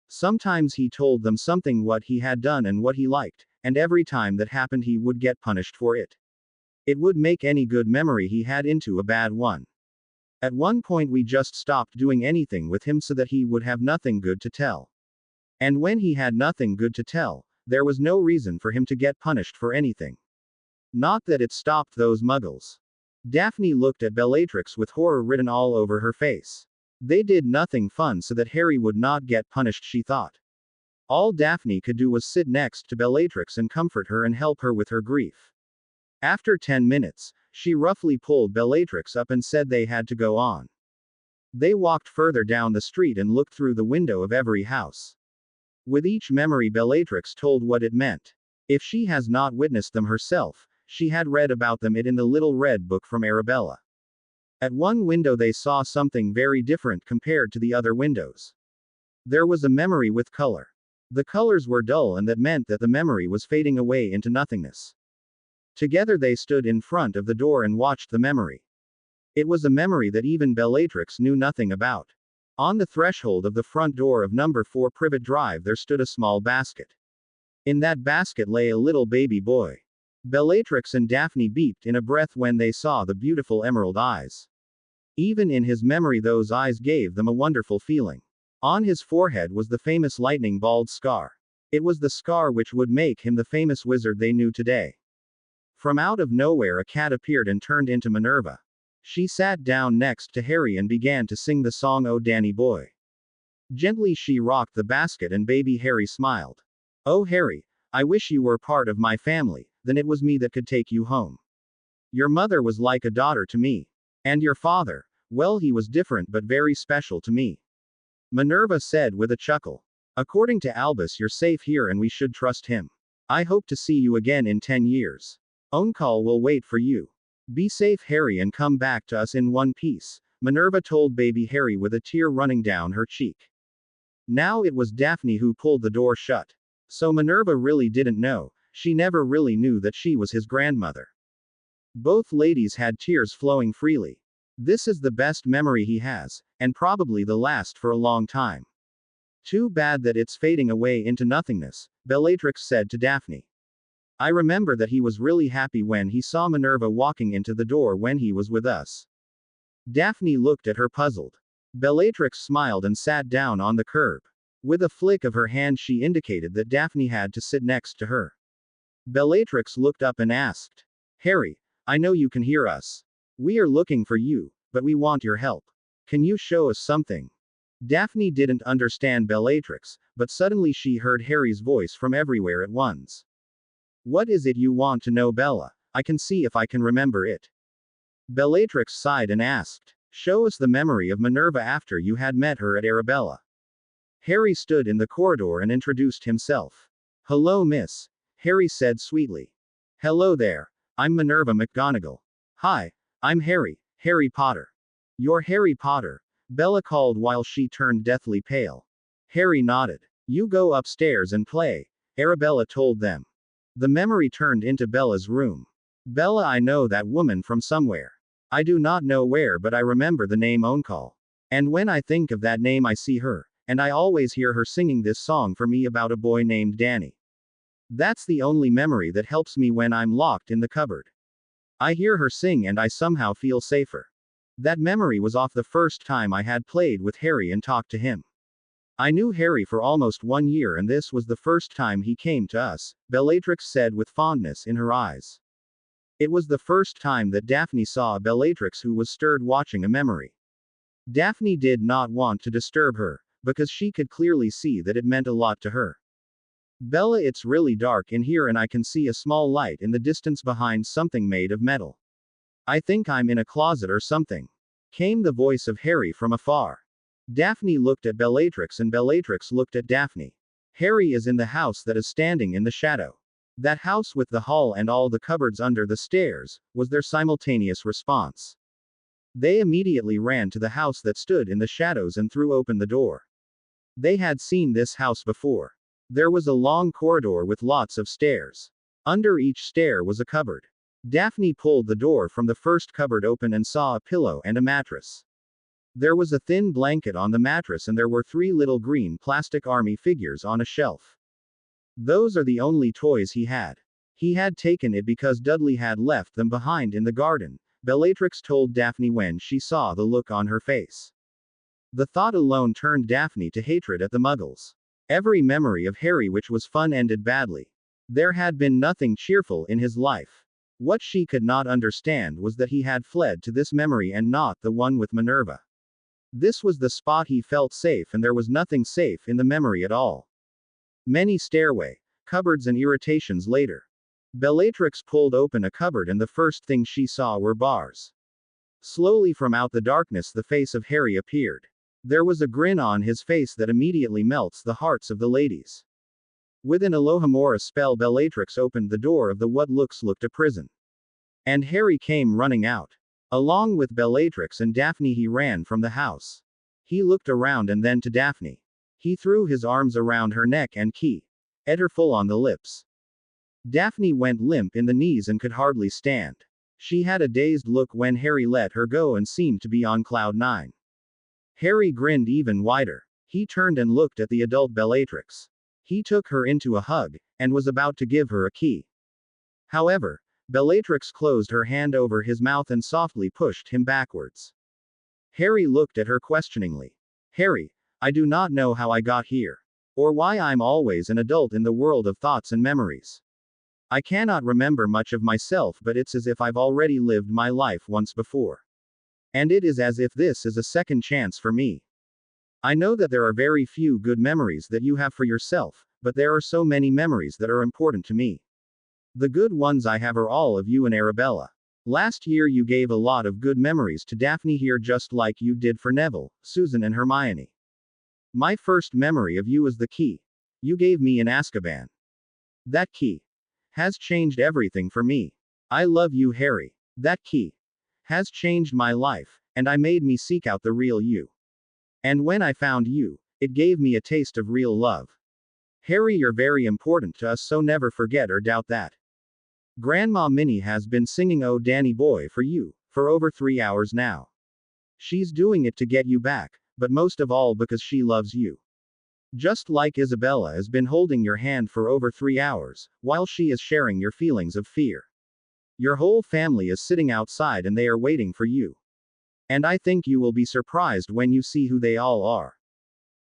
Sometimes he told them something what he had done and what he liked, and every time that happened he would get punished for it. It would make any good memory he had into a bad one. At one point we just stopped doing anything with him so that he would have nothing good to tell. And when he had nothing good to tell, there was no reason for him to get punished for anything. Not that it stopped those muggles. Daphne looked at Bellatrix with horror written all over her face. They did nothing fun so that Harry would not get punished, she thought. All Daphne could do was sit next to Bellatrix and comfort her and help her with her grief. After 10 minutes, she roughly pulled Bellatrix up and said they had to go on. They walked further down the street and looked through the window of every house. With each memory Bellatrix told what it meant. If she has not witnessed them herself, she had read about them in the little red book from Arabella. At one window they saw something very different compared to the other windows. There was a memory with color. The colors were dull, and that meant that the memory was fading away into nothingness. Together they stood in front of the door and watched the memory. It was a memory that even Bellatrix knew nothing about. On the threshold of the front door of number 4 Privet Drive there stood a small basket. In that basket lay a little baby boy. Bellatrix and Daphne beeped in a breath when they saw the beautiful emerald eyes. Even in his memory those eyes gave them a wonderful feeling. On his forehead was the famous lightning bald scar. It was the scar which would make him the famous wizard they knew today. From out of nowhere a cat appeared and turned into Minerva. She sat down next to Harry and began to sing the song "Oh Danny Boy." Gently she rocked the basket and baby Harry smiled. "Oh Harry, I wish you were part of my family, then it was me that could take you home. Your mother was like a daughter to me. And your father, well, he was different but very special to me." Minerva said with a chuckle. "According to Albus you're safe here and we should trust him. I hope to see you again in 10 years. Onkal will wait for you. Be safe Harry and come back to us in one piece," Minerva told baby Harry with a tear running down her cheek. Now it was Daphne who pulled the door shut. So Minerva really didn't know, she never really knew that she was his grandmother. Both ladies had tears flowing freely. This is the best memory he has, and probably the last for a long time. Too bad that it's fading away into nothingness, Bellatrix said to Daphne. I remember that he was really happy when he saw Minerva walking into the door when he was with us. Daphne looked at her puzzled. Bellatrix smiled and sat down on the curb. With a flick of her hand, she indicated that Daphne had to sit next to her. Bellatrix looked up and asked, Harry, I know you can hear us. We are looking for you, but we want your help. Can you show us something? Daphne didn't understand Bellatrix, but suddenly she heard Harry's voice from everywhere at once. What is it you want to know, Bella? I can see if I can remember it. Bellatrix sighed and asked, Show us the memory of Minerva after you had met her at Arabella. Harry stood in the corridor and introduced himself. Hello, miss, Harry said sweetly. Hello there, I'm Minerva McGonagall. Hi, I'm Harry Potter. You're Harry Potter, Bella called while she turned deathly pale. Harry nodded. You go upstairs and play, Arabella told them. The memory turned into Bella's room. Bella, I know that woman from somewhere. I do not know where, but I remember the name Onkal. And when I think of that name, I see her, and I always hear her singing this song for me about a boy named Danny. That's the only memory that helps me when I'm locked in the cupboard. I hear her sing and I somehow feel safer. That memory was off the first time I had played with Harry and talked to him. I knew Harry for almost 1 year, and this was the first time he came to us, Bellatrix said with fondness in her eyes. It was the first time that Daphne saw a Bellatrix who was stirred watching a memory. Daphne did not want to disturb her, because she could clearly see that it meant a lot to her. Bella, it's really dark in here and I can see a small light in the distance behind something made of metal. I think I'm in a closet or something, came the voice of Harry from afar. Daphne looked at Bellatrix and Bellatrix looked at Daphne. Harry is in the house that is standing in the shadow. That house with the hall and all the cupboards under the stairs, was their simultaneous response. They immediately ran to the house that stood in the shadows and threw open the door. They had seen this house before. There was a long corridor with lots of stairs. Under each stair was a cupboard. Daphne pulled the door from the first cupboard open and saw a pillow and a mattress. There was a thin blanket on the mattress and there were 3 little green plastic army figures on a shelf. Those are the only toys he had. He had taken it because Dudley had left them behind in the garden, Bellatrix told Daphne when she saw the look on her face. The thought alone turned Daphne to hatred at the Muggles. Every memory of Harry which was fun ended badly. There had been nothing cheerful in his life. What she could not understand was that he had fled to this memory and not the one with Minerva. This was the spot he felt safe, and there was nothing safe in the memory at all. Many stairway, cupboards and irritations later. Bellatrix pulled open a cupboard and the first thing she saw were bars. Slowly from out the darkness the face of Harry appeared. There was a grin on his face that immediately melts the hearts of the ladies. With an Alohomora spell, Bellatrix opened the door of the what looked a prison. And Harry came running out. Along with Bellatrix and Daphne he ran from the house. He looked around and then to Daphne. He threw his arms around her neck and ate her full on the lips. Daphne went limp in the knees and could hardly stand. She had a dazed look when Harry let her go and seemed to be on cloud 9. Harry grinned even wider. He turned and looked at the adult Bellatrix. He took her into a hug, and was about to give her a key. However, Bellatrix closed her hand over his mouth and softly pushed him backwards. Harry looked at her questioningly. Harry, I do not know how I got here. Or why I'm always an adult in the world of thoughts and memories. I cannot remember much of myself, but it's as if I've already lived my life once before. And it is as if this is a second chance for me. I know that there are very few good memories that you have for yourself, but there are so many memories that are important to me. The good ones I have are all of you and Arabella. Last year you gave a lot of good memories to Daphne here, just like you did for Neville, Susan and Hermione. My first memory of you is the key you gave me in Azkaban. That key has changed everything for me. I love you, Harry. That key has changed my life, and I made me seek out the real you. And when I found you, it gave me a taste of real love. Harry, you're very important to us, so never forget or doubt that. Grandma Minnie has been singing Oh Danny Boy for you, for over 3 hours now. She's doing it to get you back, but most of all because she loves you. Just like Isabella has been holding your hand for over 3 hours, while she is sharing your feelings of fear. Your whole family is sitting outside and they are waiting for you. And I think you will be surprised when you see who they all are.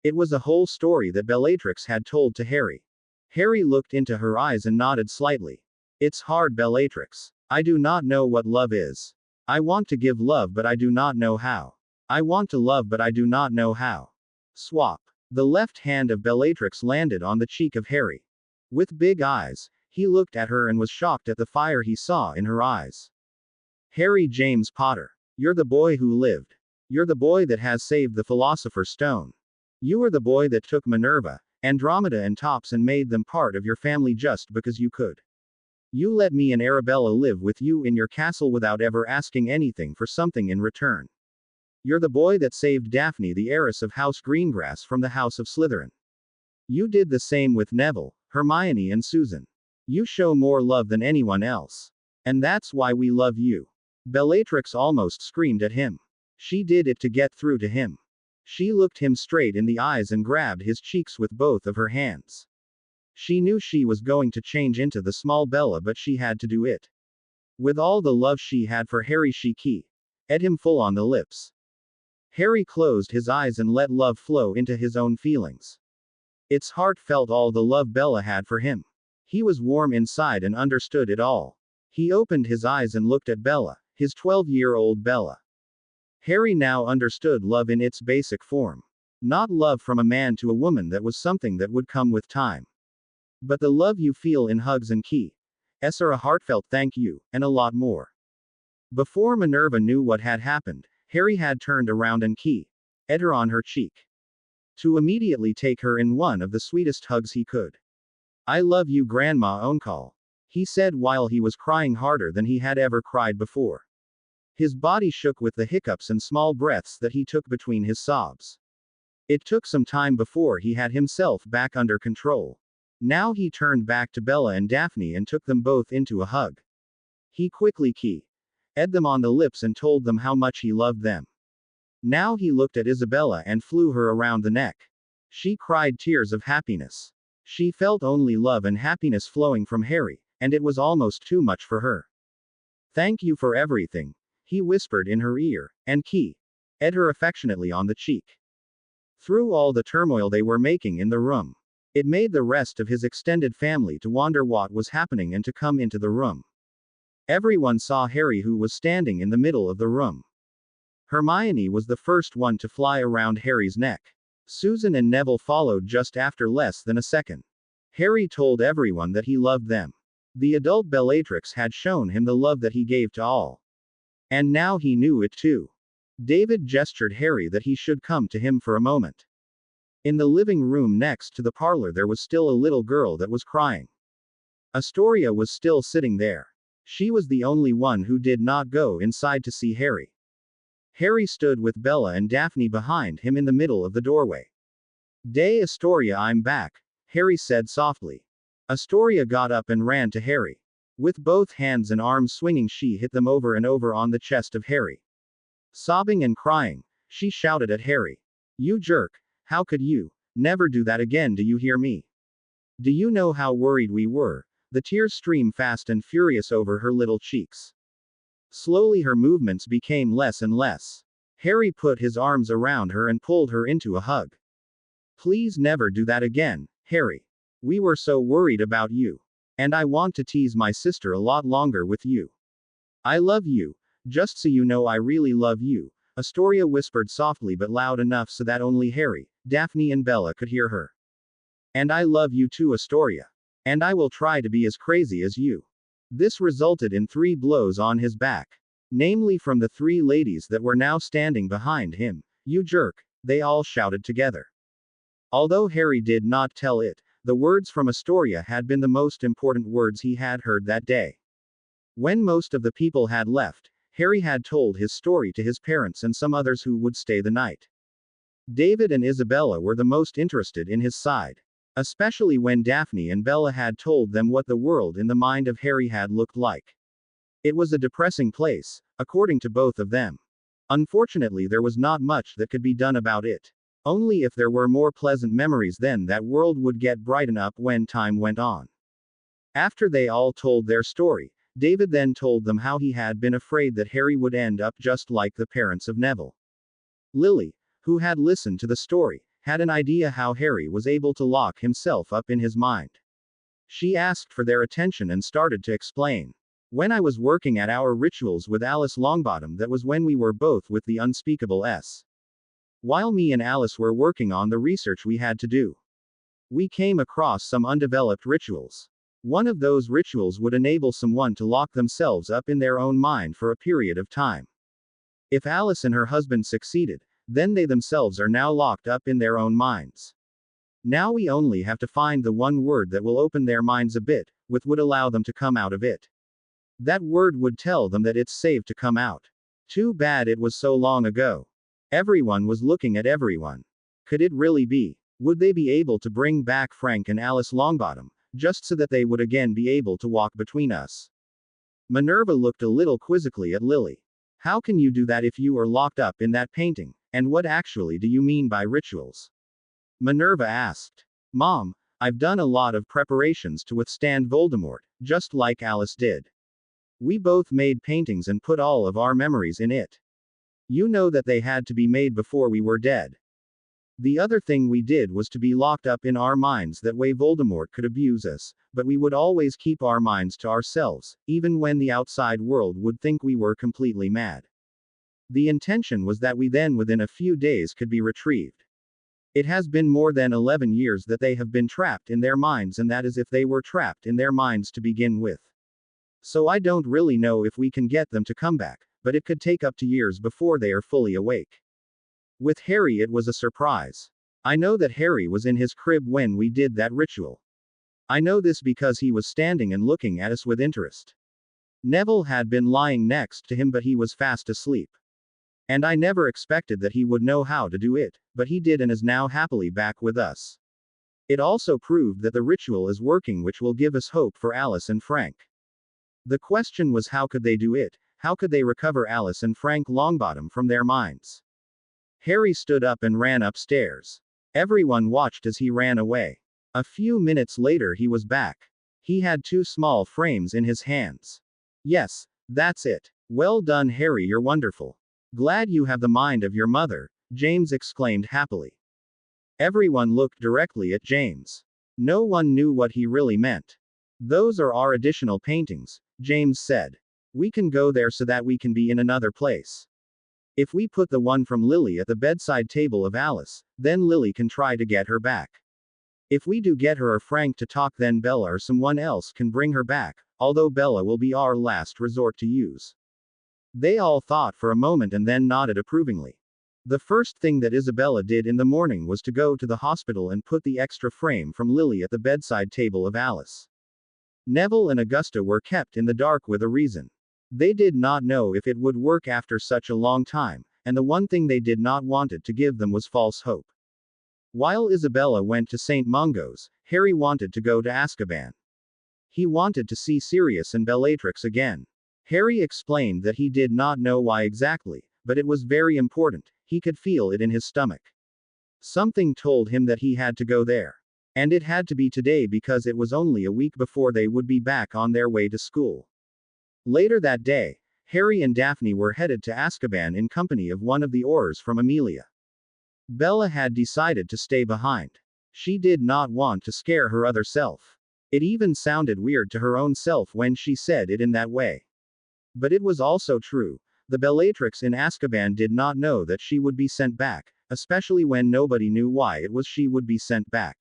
It was a whole story that Bellatrix had told to Harry. Harry looked into her eyes and nodded slightly. It's hard, Bellatrix. I do not know what love is. I want to give love, but I do not know how. I want to love, but I do not know how. Swap. The left hand of Bellatrix landed on the cheek of Harry. With big eyes, he looked at her and was shocked at the fire he saw in her eyes. Harry James Potter. You're the boy who lived. You're the boy that has saved the Philosopher's Stone. You are the boy that took Minerva, Andromeda and Tops and made them part of your family just because you could. You let me and Arabella live with you in your castle without ever asking anything for something in return. You're the boy that saved Daphne, the heiress of House Greengrass, from the House of Slytherin. You did the same with Neville, Hermione and Susan. You show more love than anyone else. And that's why we love you. Bellatrix almost screamed at him. She did it to get through to him. She looked him straight in the eyes and grabbed his cheeks with both of her hands. She knew she was going to change into the small Bella, but she had to do it. With all the love she had for Harry, she kissed him full on the lips. Harry closed his eyes and let love flow into his own feelings. It's heartfelt, all the love Bella had for him. He was warm inside and understood it all. He opened his eyes and looked at Bella, his 12-year-old Bella. Harry now understood love in its basic form. Not love from a man to a woman, that was something that would come with time. But the love you feel in hugs and kisses, a heartfelt thank you, and a lot more. Before Minerva knew what had happened, Harry had turned around and kissed her on her cheek. To immediately take her in one of the sweetest hugs he could. I love you, Grandma Onkal, he said while he was crying harder than he had ever cried before. His body shook with the hiccups and small breaths that he took between his sobs. It took some time before he had himself back under control. Now he turned back to Bella and Daphne and took them both into a hug. He quickly kissed them on the lips and told them how much he loved them. Now he looked at Isabella and flew her around the neck. She cried tears of happiness. She felt only love and happiness flowing from Harry, and it was almost too much for her. Thank you for everything, he whispered in her ear, and kissed her affectionately on the cheek. Through all the turmoil they were making in the room, it made the rest of his extended family to wonder what was happening and to come into the room. Everyone saw Harry, who was standing in the middle of the room. Hermione was the first one to fly around Harry's neck. Susan and Neville followed just after, less than a second. Harry told everyone that he loved them. The adult Bellatrix had shown him the love that he gave to all. And now he knew it too. David gestured Harry that he should come to him for a moment. In the living room next to the parlor there was still a little girl that was crying. Astoria was still sitting there. She was the only one who did not go inside to see Harry. Harry stood with Bella and Daphne behind him in the middle of the doorway. "Day, Astoria, I'm back," Harry said softly. Astoria got up and ran to Harry. With both hands and arms swinging, she hit them over and over on the chest of Harry. Sobbing and crying, she shouted at Harry. "You jerk, how could you? Never do that again, do you hear me? Do you know how worried we were?" The tears streamed fast and furious over her little cheeks. Slowly her movements became less and less. Harry put his arms around her and pulled her into a hug. "Please never do that again, Harry. We were so worried about you. And I want to tease my sister a lot longer with you. I love you, just so you know I really love you," Astoria whispered softly but loud enough so that only Harry, Daphne and Bella could hear her. "And I love you too, Astoria. And I will try to be as crazy as you." This resulted in 3 blows on his back. Namely from the 3 ladies that were now standing behind him. "You jerk," they all shouted together. Although Harry did not tell it, the words from Astoria had been the most important words he had heard that day. When most of the people had left, Harry had told his story to his parents and some others who would stay the night. David and Isabella were the most interested in his side. Especially when Daphne and Bella had told them what the world in the mind of Harry had looked like. It was a depressing place, according to both of them. Unfortunately, there was not much that could be done about it. Only if there were more pleasant memories, then that world would get brighten up when time went on. After they all told their story, David then told them how he had been afraid that Harry would end up just like the parents of Neville. Lily, who had listened to the story, had an idea how Harry was able to lock himself up in his mind. She asked for their attention and started to explain. When I was working at our rituals with Alice Longbottom, that was when we were both with the unspeakable S. While me and Alice were working on the research we had to do, we came across some undeveloped rituals. One of those rituals would enable someone to lock themselves up in their own mind for a period of time. If Alice and her husband succeeded, then they themselves are now locked up in their own minds. Now we only have to find the one word that will open their minds a bit, would allow them to come out of it. That word would tell them that it's safe to come out. Too bad it was so long ago. Everyone was looking at everyone. Could it really be? Would they be able to bring back Frank and Alice Longbottom, just so that they would again be able to walk between us? Minerva looked a little quizzically at Lily. How can you do that if you are locked up in that painting, and what actually do you mean by rituals? Minerva asked. Mom, I've done a lot of preparations to withstand Voldemort, just like Alice did. We both made paintings and put all of our memories in it. You know that they had to be made before we were dead. The other thing we did was to be locked up in our minds, that way Voldemort could abuse us, but we would always keep our minds to ourselves, even when the outside world would think we were completely mad. The intention was that we then within a few days could be retrieved. It has been more than 11 years that they have been trapped in their minds, and that is if they were trapped in their minds to begin with. So I don't really know if we can get them to come back, but it could take up to years before they are fully awake. With Harry it was a surprise. I know that Harry was in his crib when we did that ritual. I know this because he was standing and looking at us with interest. Neville had been lying next to him, but he was fast asleep. And I never expected that he would know how to do it, but he did and is now happily back with us. It also proved that the ritual is working, which will give us hope for Alice and Frank. The question was, how could they do it? How could they recover Alice and Frank Longbottom from their minds? Harry stood up and ran upstairs. Everyone watched as he ran away. A few minutes later he was back. He had 2 small frames in his hands. Yes, that's it. Well done, Harry, you're wonderful. Glad you have the mind of your mother, James exclaimed happily. Everyone looked directly at James. No one knew what he really meant. Those are our additional paintings, James said. We can go there so that we can be in another place. If we put the one from Lily at the bedside table of Alice, then Lily can try to get her back. If we do get her or Frank to talk, then Bella or someone else can bring her back, although Bella will be our last resort to use. They all thought for a moment and then nodded approvingly. The first thing that Isabella did in the morning was to go to the hospital and put the extra frame from Lily at the bedside table of Alice. Neville and Augusta were kept in the dark with a reason. They did not know if it would work after such a long time, and the one thing they did not wanted to give them was false hope. While Isabella went to St. Mungo's, Harry wanted to go to Azkaban. He wanted to see Sirius and Bellatrix again. Harry explained that he did not know why exactly, but it was very important. He could feel it in his stomach. Something told him that he had to go there. And it had to be today because it was only a week before they would be back on their way to school. Later that day, Harry and Daphne were headed to Azkaban in company of one of the Aurors from Amelia. Bella had decided to stay behind. She did not want to scare her other self. It even sounded weird to her own self when she said it in that way. But it was also true. The Bellatrix in Azkaban did not know that she would be sent back, especially when nobody knew why it was she would be sent back.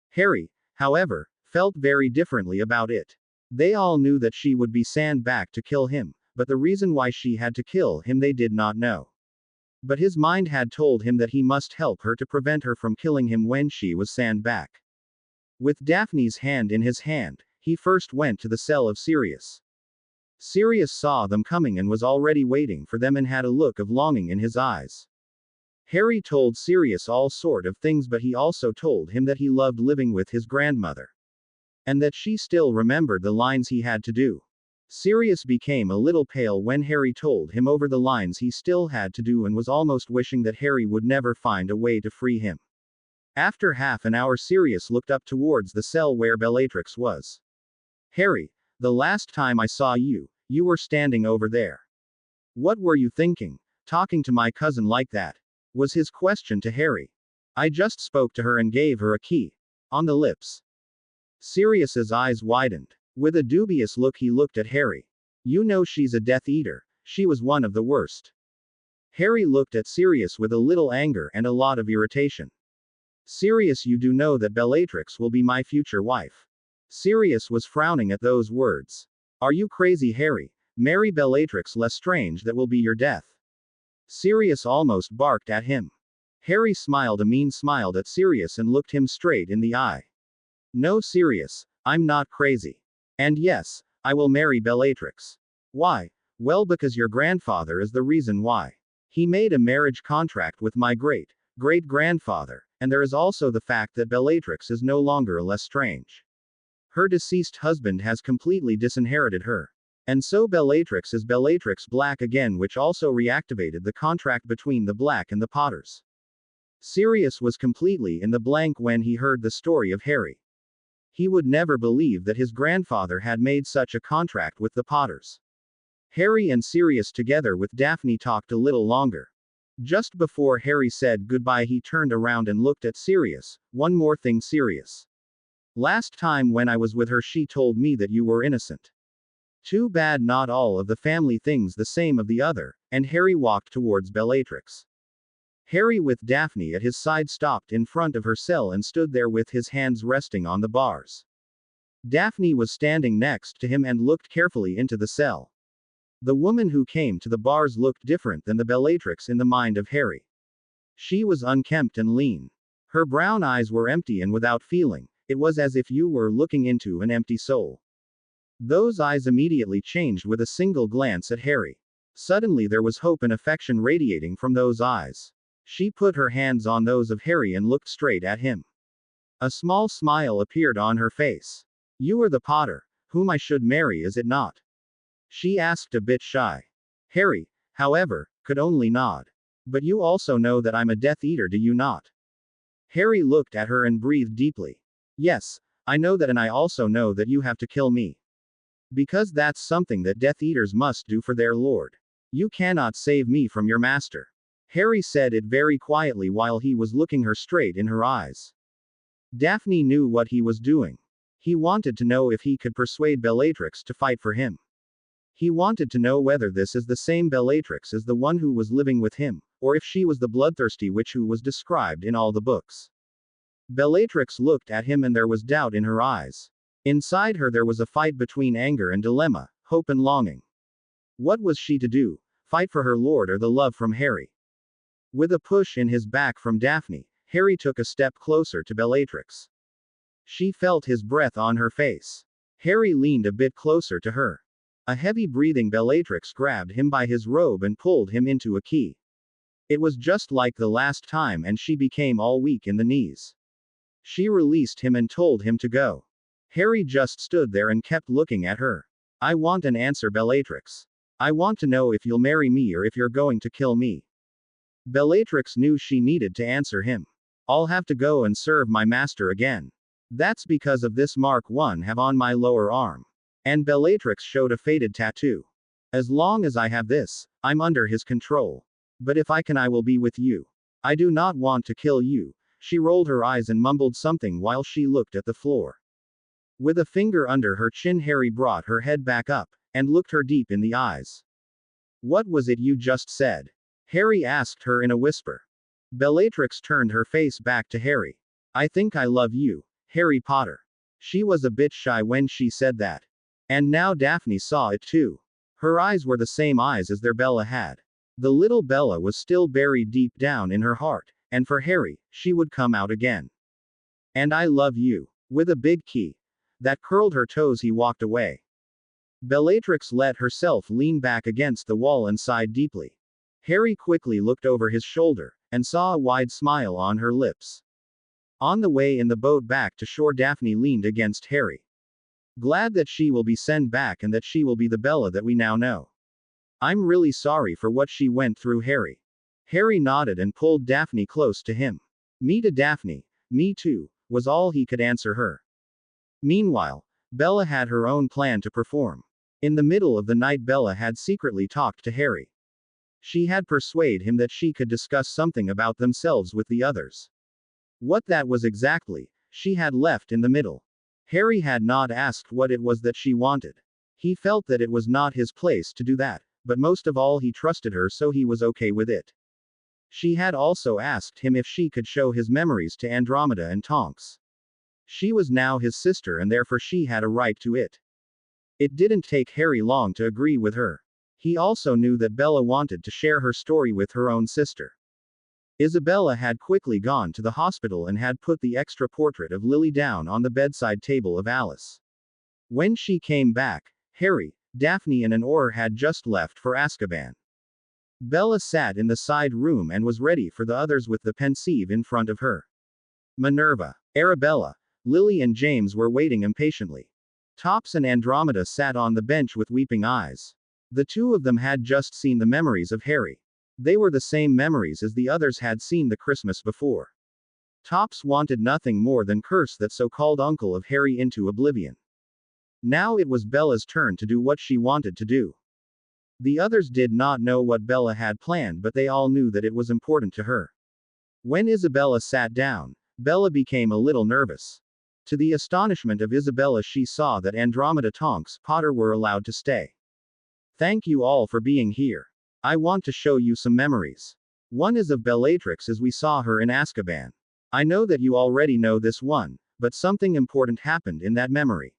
Harry, however, felt very differently about it. They all knew that she would be sent back to kill him, but the reason why she had to kill him they did not know. But his mind had told him that he must help her to prevent her from killing him when she was sent back. With Daphne's hand in his hand, he first went to the cell of Sirius. Sirius saw them coming and was already waiting for them and had a look of longing in his eyes. Harry told Sirius all sort of things, but he also told him that he loved living with his grandmother. And that she still remembered the lines he had to do. Sirius became a little pale when Harry told him over the lines he still had to do and was almost wishing that Harry would never find a way to free him. After half an hour Sirius looked up towards the cell where Bellatrix was. Harry, The last time I saw you, you were standing over there. What were you thinking, talking to my cousin like that? Was his question to Harry. I just spoke to her and gave her a key. On the lips. Sirius's eyes widened. With a dubious look he looked at Harry. You know she's a Death Eater. She was one of the worst. Harry looked at Sirius with a little anger and a lot of irritation. Sirius, you do know that Bellatrix will be my future wife. Sirius was frowning at those words. Are you crazy, Harry? Marry Bellatrix Lestrange, that will be your death. Sirius almost barked at him. Harry smiled a mean smile at Sirius and looked him straight in the eye. No, Sirius, I'm not crazy. And yes, I will marry Bellatrix. Why? Well, because your grandfather is the reason why. He made a marriage contract with my great-grandfather, and there is also the fact that Bellatrix is no longer a Lestrange. Her deceased husband has completely disinherited her. And so Bellatrix is Bellatrix Black again, which also reactivated the contract between the Black and the Potters. Sirius was completely in the blank when he heard the story of Harry. He would never believe that his grandfather had made such a contract with the Potters. Harry and Sirius together with Daphne talked a little longer. Just before Harry said goodbye, he turned around and looked at Sirius. One more thing, Sirius. Last time when I was with her, she told me that you were innocent. Too bad not all of the family things the same of the other, and Harry walked towards Bellatrix. Harry with Daphne at his side stopped in front of her cell and stood there with his hands resting on the bars. Daphne was standing next to him and looked carefully into the cell. The woman who came to the bars looked different than the Bellatrix in the mind of Harry. She was unkempt and lean. Her brown eyes were empty and without feeling. It was as if you were looking into an empty soul. Those eyes immediately changed with a single glance at Harry. Suddenly there was hope and affection radiating from those eyes. She put her hands on those of Harry and looked straight at him. A small smile appeared on her face. You are the Potter whom I should marry, is it not? She asked a bit shy. Harry, however, could only nod. But you also know that I'm a Death Eater, do you not? Harry looked at her and breathed deeply. Yes, I know that, and I also know that you have to kill me. Because that's something that Death Eaters must do for their lord. You cannot save me from your master. Harry said it very quietly while he was looking her straight in her eyes. Daphne knew what he was doing. He wanted to know if he could persuade Bellatrix to fight for him. He wanted to know whether this is the same Bellatrix as the one who was living with him, or if she was the bloodthirsty witch who was described in all the books. Bellatrix looked at him and there was doubt in her eyes. Inside her there was a fight between anger and dilemma, hope and longing. What was she to do? Fight for her lord or the love from Harry? With a push in his back from Daphne, Harry took a step closer to Bellatrix. She felt his breath on her face. Harry leaned a bit closer to her. A heavy breathing Bellatrix grabbed him by his robe and pulled him into a key. It was just like the last time, and she became all weak in the knees. She released him and told him to go. Harry just stood there and kept looking at her. I want an answer, Bellatrix. I want to know if you'll marry me or if you're going to kill me. Bellatrix knew she needed to answer him. I'll have to go and serve my master again. That's because of this mark I have on my lower arm. And Bellatrix showed a faded tattoo. As long as I have this, I'm under his control. But if I can, I will be with you. I do not want to kill you. She rolled her eyes and mumbled something while she looked at the floor. With a finger under her chin, Harry brought her head back up, and looked her deep in the eyes. What was it you just said? Harry asked her in a whisper. Bellatrix turned her face back to Harry. I think I love you, Harry Potter. She was a bit shy when she said that. And now Daphne saw it too. Her eyes were the same eyes as their Bella had. The little Bella was still buried deep down in her heart, and for Harry, she would come out again. And I love you. With a big key that curled her toes, he walked away. Bellatrix let herself lean back against the wall and sighed deeply. Harry quickly looked over his shoulder, and saw a wide smile on her lips. On the way in the boat back to shore, Daphne leaned against Harry. Glad that she will be sent back and that she will be the Bella that we now know. I'm really sorry for what she went through, Harry. Harry nodded and pulled Daphne close to him. Me to Daphne, me too, was all he could answer her. Meanwhile, Bella had her own plan to perform. In the middle of the night, Bella had secretly talked to Harry. She had persuaded him that she could discuss something about themselves with the others. What that was exactly, she had left in the middle. Harry had not asked what it was that she wanted. He felt that it was not his place to do that, but most of all he trusted her, so he was okay with it. She had also asked him if she could show his memories to Andromeda and Tonks. She was now his sister and therefore she had a right to it. It didn't take Harry long to agree with her. He also knew that Bella wanted to share her story with her own sister. Isabella had quickly gone to the hospital and had put the extra portrait of Lily down on the bedside table of Alice. When she came back, Harry, Daphne and Auror had just left for Azkaban. Bella sat in the side room and was ready for the others with the pensieve in front of her. Minerva, Arabella, Lily and James were waiting impatiently. Tops and Andromeda sat on the bench with weeping eyes. The two of them had just seen the memories of Harry. They were the same memories as the others had seen the Christmas before. Tops wanted nothing more than curse that so-called uncle of Harry into oblivion. Now it was Bella's turn to do what she wanted to do. The others did not know what Bella had planned, but they all knew that it was important to her. When Isabella sat down, Bella became a little nervous. To the astonishment of Isabella, she saw that Andromeda, Tonks, Potter were allowed to stay. Thank you all for being here. I want to show you some memories. One is of Bellatrix as we saw her in Azkaban. I know that you already know this one, but something important happened in that memory.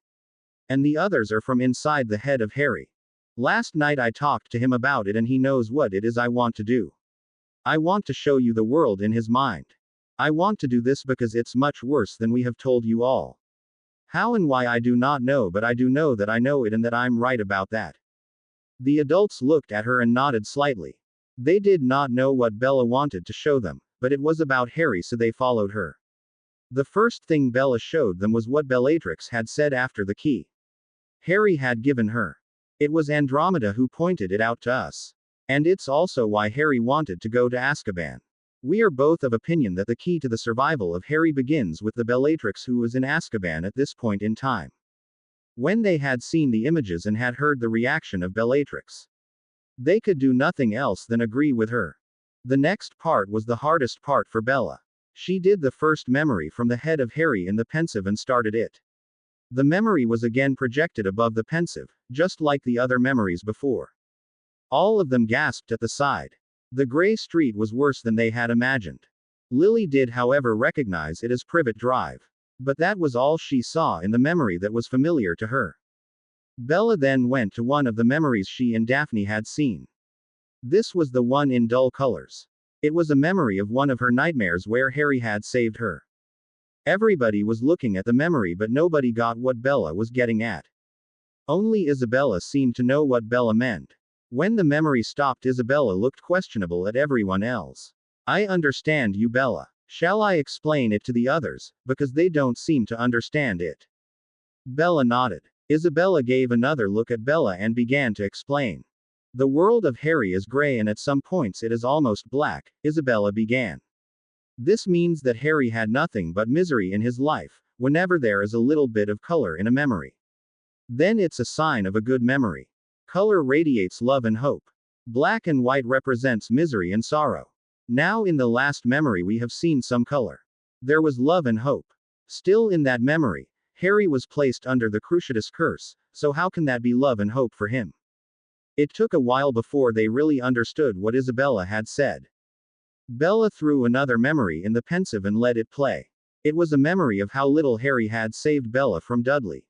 And the others are from inside the head of Harry. Last night I talked to him about it and he knows what it is I want to do. I want to show you the world in his mind. I want to do this because it's much worse than we have told you all. How and why I do not know, but I do know that I know it and that I'm right about that. The adults looked at her and nodded slightly. They did not know what Bella wanted to show them, but it was about Harry, so they followed her. The first thing Bella showed them was what Bellatrix had said after the key. Harry had given her. It was Andromeda who pointed it out to us. And it's also why Harry wanted to go to Azkaban. We are both of opinion that the key to the survival of Harry begins with the Bellatrix who was in Azkaban at this point in time. When they had seen the images and had heard the reaction of Bellatrix, they could do nothing else than agree with her. The next part was the hardest part for Bella. She did the first memory from the head of Harry in the pensieve and started it. The memory was again projected above the pensieve, just like the other memories before. All of them gasped at the side. The gray street was worse than they had imagined. Lily did, however, recognize it as Privet Drive. But that was all she saw in the memory that was familiar to her. Bella then went to one of the memories she and Daphne had seen. This was the one in dull colors. It was a memory of one of her nightmares where Harry had saved her. Everybody was looking at the memory, but nobody got what Bella was getting at. Only Isabella seemed to know what Bella meant. When the memory stopped, Isabella looked questionable at everyone else. I understand you, Bella. Shall I explain it to the others, because they don't seem to understand it? Bella nodded. Isabella gave another look at Bella and began to explain. The world of Harry is gray and at some points it is almost black, Isabella began. This means that Harry had nothing but misery in his life, whenever there is a little bit of color in a memory. Then it's a sign of a good memory. Color radiates love and hope. Black and white represents misery and sorrow. Now in the last memory we have seen some color. There was love and hope. Still in that memory, Harry was placed under the Cruciatus curse, so how can that be love and hope for him? It took a while before they really understood what Isabella had said. Bella threw another memory in the pensieve and let it play. It was a memory of how little Harry had saved Bella from Dudley.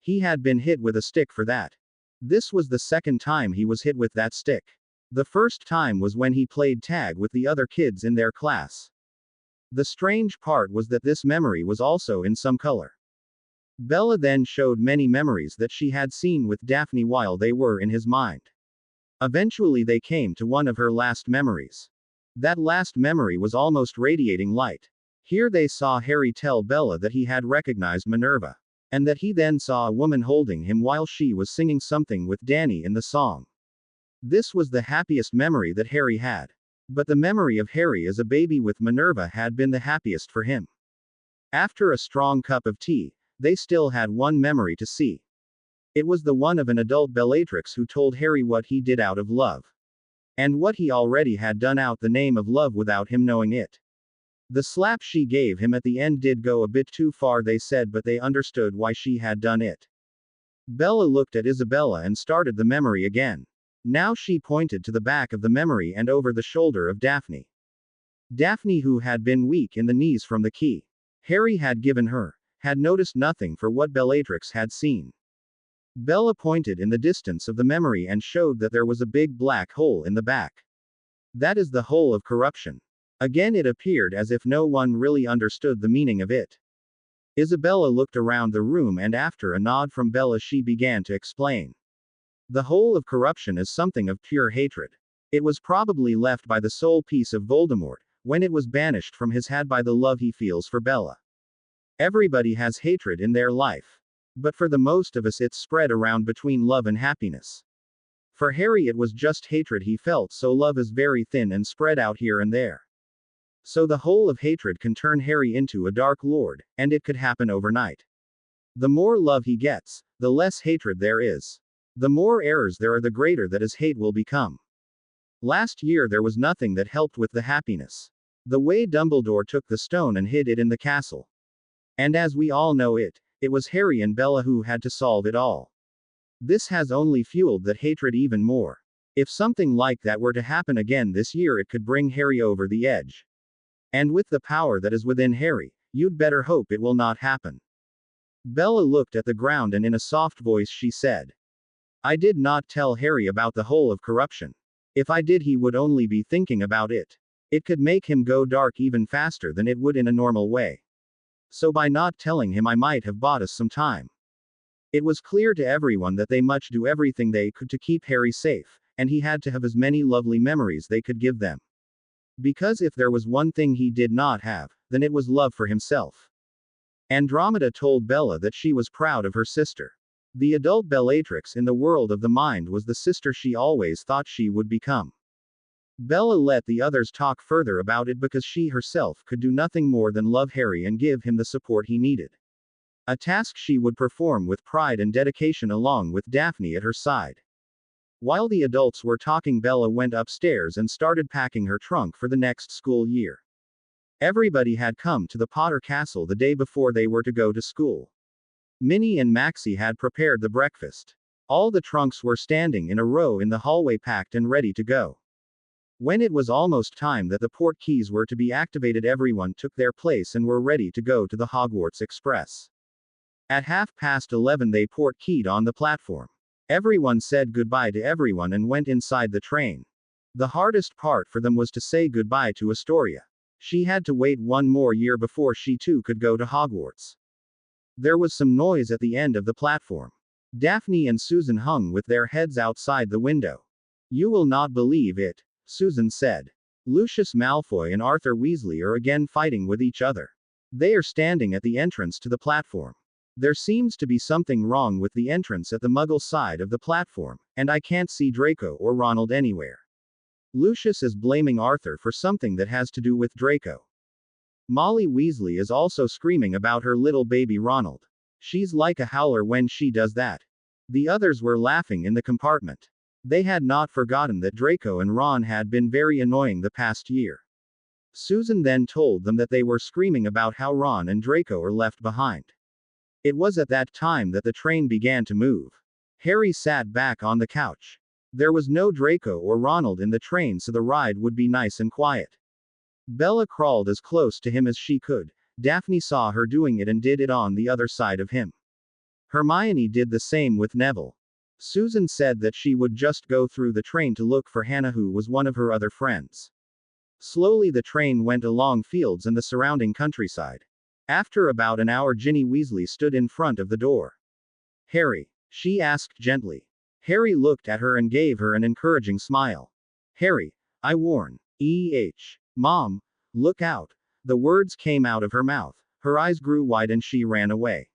He had been hit with a stick for that. This was the second time he was hit with that stick. The first time was when he played tag with the other kids in their class. The strange part was that this memory was also in some color. Bella then showed many memories that she had seen with Daphne while they were in his mind. Eventually they came to one of her last memories. That last memory was almost radiating light. Here they saw Harry tell Bella that he had recognized Minerva. And that he then saw a woman holding him while she was singing something with Danny in the song. This was the happiest memory that Harry had. But the memory of Harry as a baby with Minerva had been the happiest for him. After a strong cup of tea, they still had one memory to see. It was the one of an adult Bellatrix who told Harry what he did out of love. And what he already had done out the name of love without him knowing it. The slap she gave him at the end did go a bit too far, they said, but they understood why she had done it. Bella looked at Isabella and started the memory again. Now she pointed to the back of the memory and over the shoulder of Daphne. Daphne, who had been weak in the knees from the key Harry had given her, had noticed nothing for what Bellatrix had seen. Bella pointed in the distance of the memory and showed that there was a big black hole in the back. That is the hole of corruption. Again it appeared as if no one really understood the meaning of it. Isabella looked around the room and after a nod from Bella she began to explain. The hole of corruption is something of pure hatred. It was probably left by the soul piece of Voldemort, when it was banished from his head by the love he feels for Bella. Everybody has hatred in their life. But for the most of us it's spread around between love and happiness. For Harry it was just hatred he felt, so love is very thin and spread out here and there. So the hole of hatred can turn Harry into a Dark Lord, and it could happen overnight. The more love he gets, the less hatred there is. The more errors there are, the greater that his hate will become. Last year there was nothing that helped with the happiness. The way Dumbledore took the stone and hid it in the castle. And as we all know it was Harry and Bella who had to solve it all. This has only fueled that hatred even more. If something like that were to happen again this year, it could bring Harry over the edge. And with the power that is within Harry, you'd better hope it will not happen. Bella looked at the ground and in a soft voice she said, I did not tell Harry about the hole of corruption. If I did, he would only be thinking about it. It could make him go dark even faster than it would in a normal way. So by not telling him I might have bought us some time. It was clear to everyone that they must do everything they could to keep Harry safe, and he had to have as many lovely memories they could give them. Because if there was one thing he did not have, then it was love for himself. Andromeda told Bella that she was proud of her sister. The adult Bellatrix in the world of the mind was the sister she always thought she would become. Bella let the others talk further about it because she herself could do nothing more than love Harry and give him the support he needed. A task she would perform with pride and dedication along with Daphne at her side. While the adults were talking, Bella went upstairs and started packing her trunk for the next school year. Everybody had come to the Potter Castle the day before they were to go to school. Minnie and Maxie had prepared the breakfast. All the trunks were standing in a row in the hallway, packed and ready to go. When it was almost time that the port keys were to be activated, everyone took their place and were ready to go to the Hogwarts Express. At 11:30 they port keyed on the platform. Everyone said goodbye to everyone and went inside the train. The hardest part for them was to say goodbye to Astoria. She had to wait one more year before she too could go to Hogwarts. There was some noise at the end of the platform. Daphne and Susan hung with their heads outside the window. You will not believe it, Susan said. Lucius Malfoy and Arthur Weasley are again fighting with each other. They are standing at the entrance to the platform. There seems to be something wrong with the entrance at the Muggle side of the platform, and I can't see Draco or Ronald anywhere. Lucius is blaming Arthur for something that has to do with Draco. Molly Weasley is also screaming about her little baby Ronald. She's like a howler when she does that. The others were laughing in the compartment. They had not forgotten that Draco and Ron had been very annoying the past year. Susan then told them that they were screaming about how Ron and Draco are left behind. It was at that time that the train began to move. Harry sat back on the couch. There was no Draco or Ronald in the train, so the ride would be nice and quiet. Bella crawled as close to him as she could. Daphne saw her doing it and did it on the other side of him. Hermione did the same with Neville. Susan said that she would just go through the train to look for Hannah, who was one of her other friends. Slowly the train went along fields and the surrounding countryside. After about an hour, Ginny Weasley stood in front of the door. Harry, she asked gently. Harry looked at her and gave her an encouraging smile. Harry, I warn. Mom, look out. The words came out of her mouth. Her eyes grew wide and she ran away.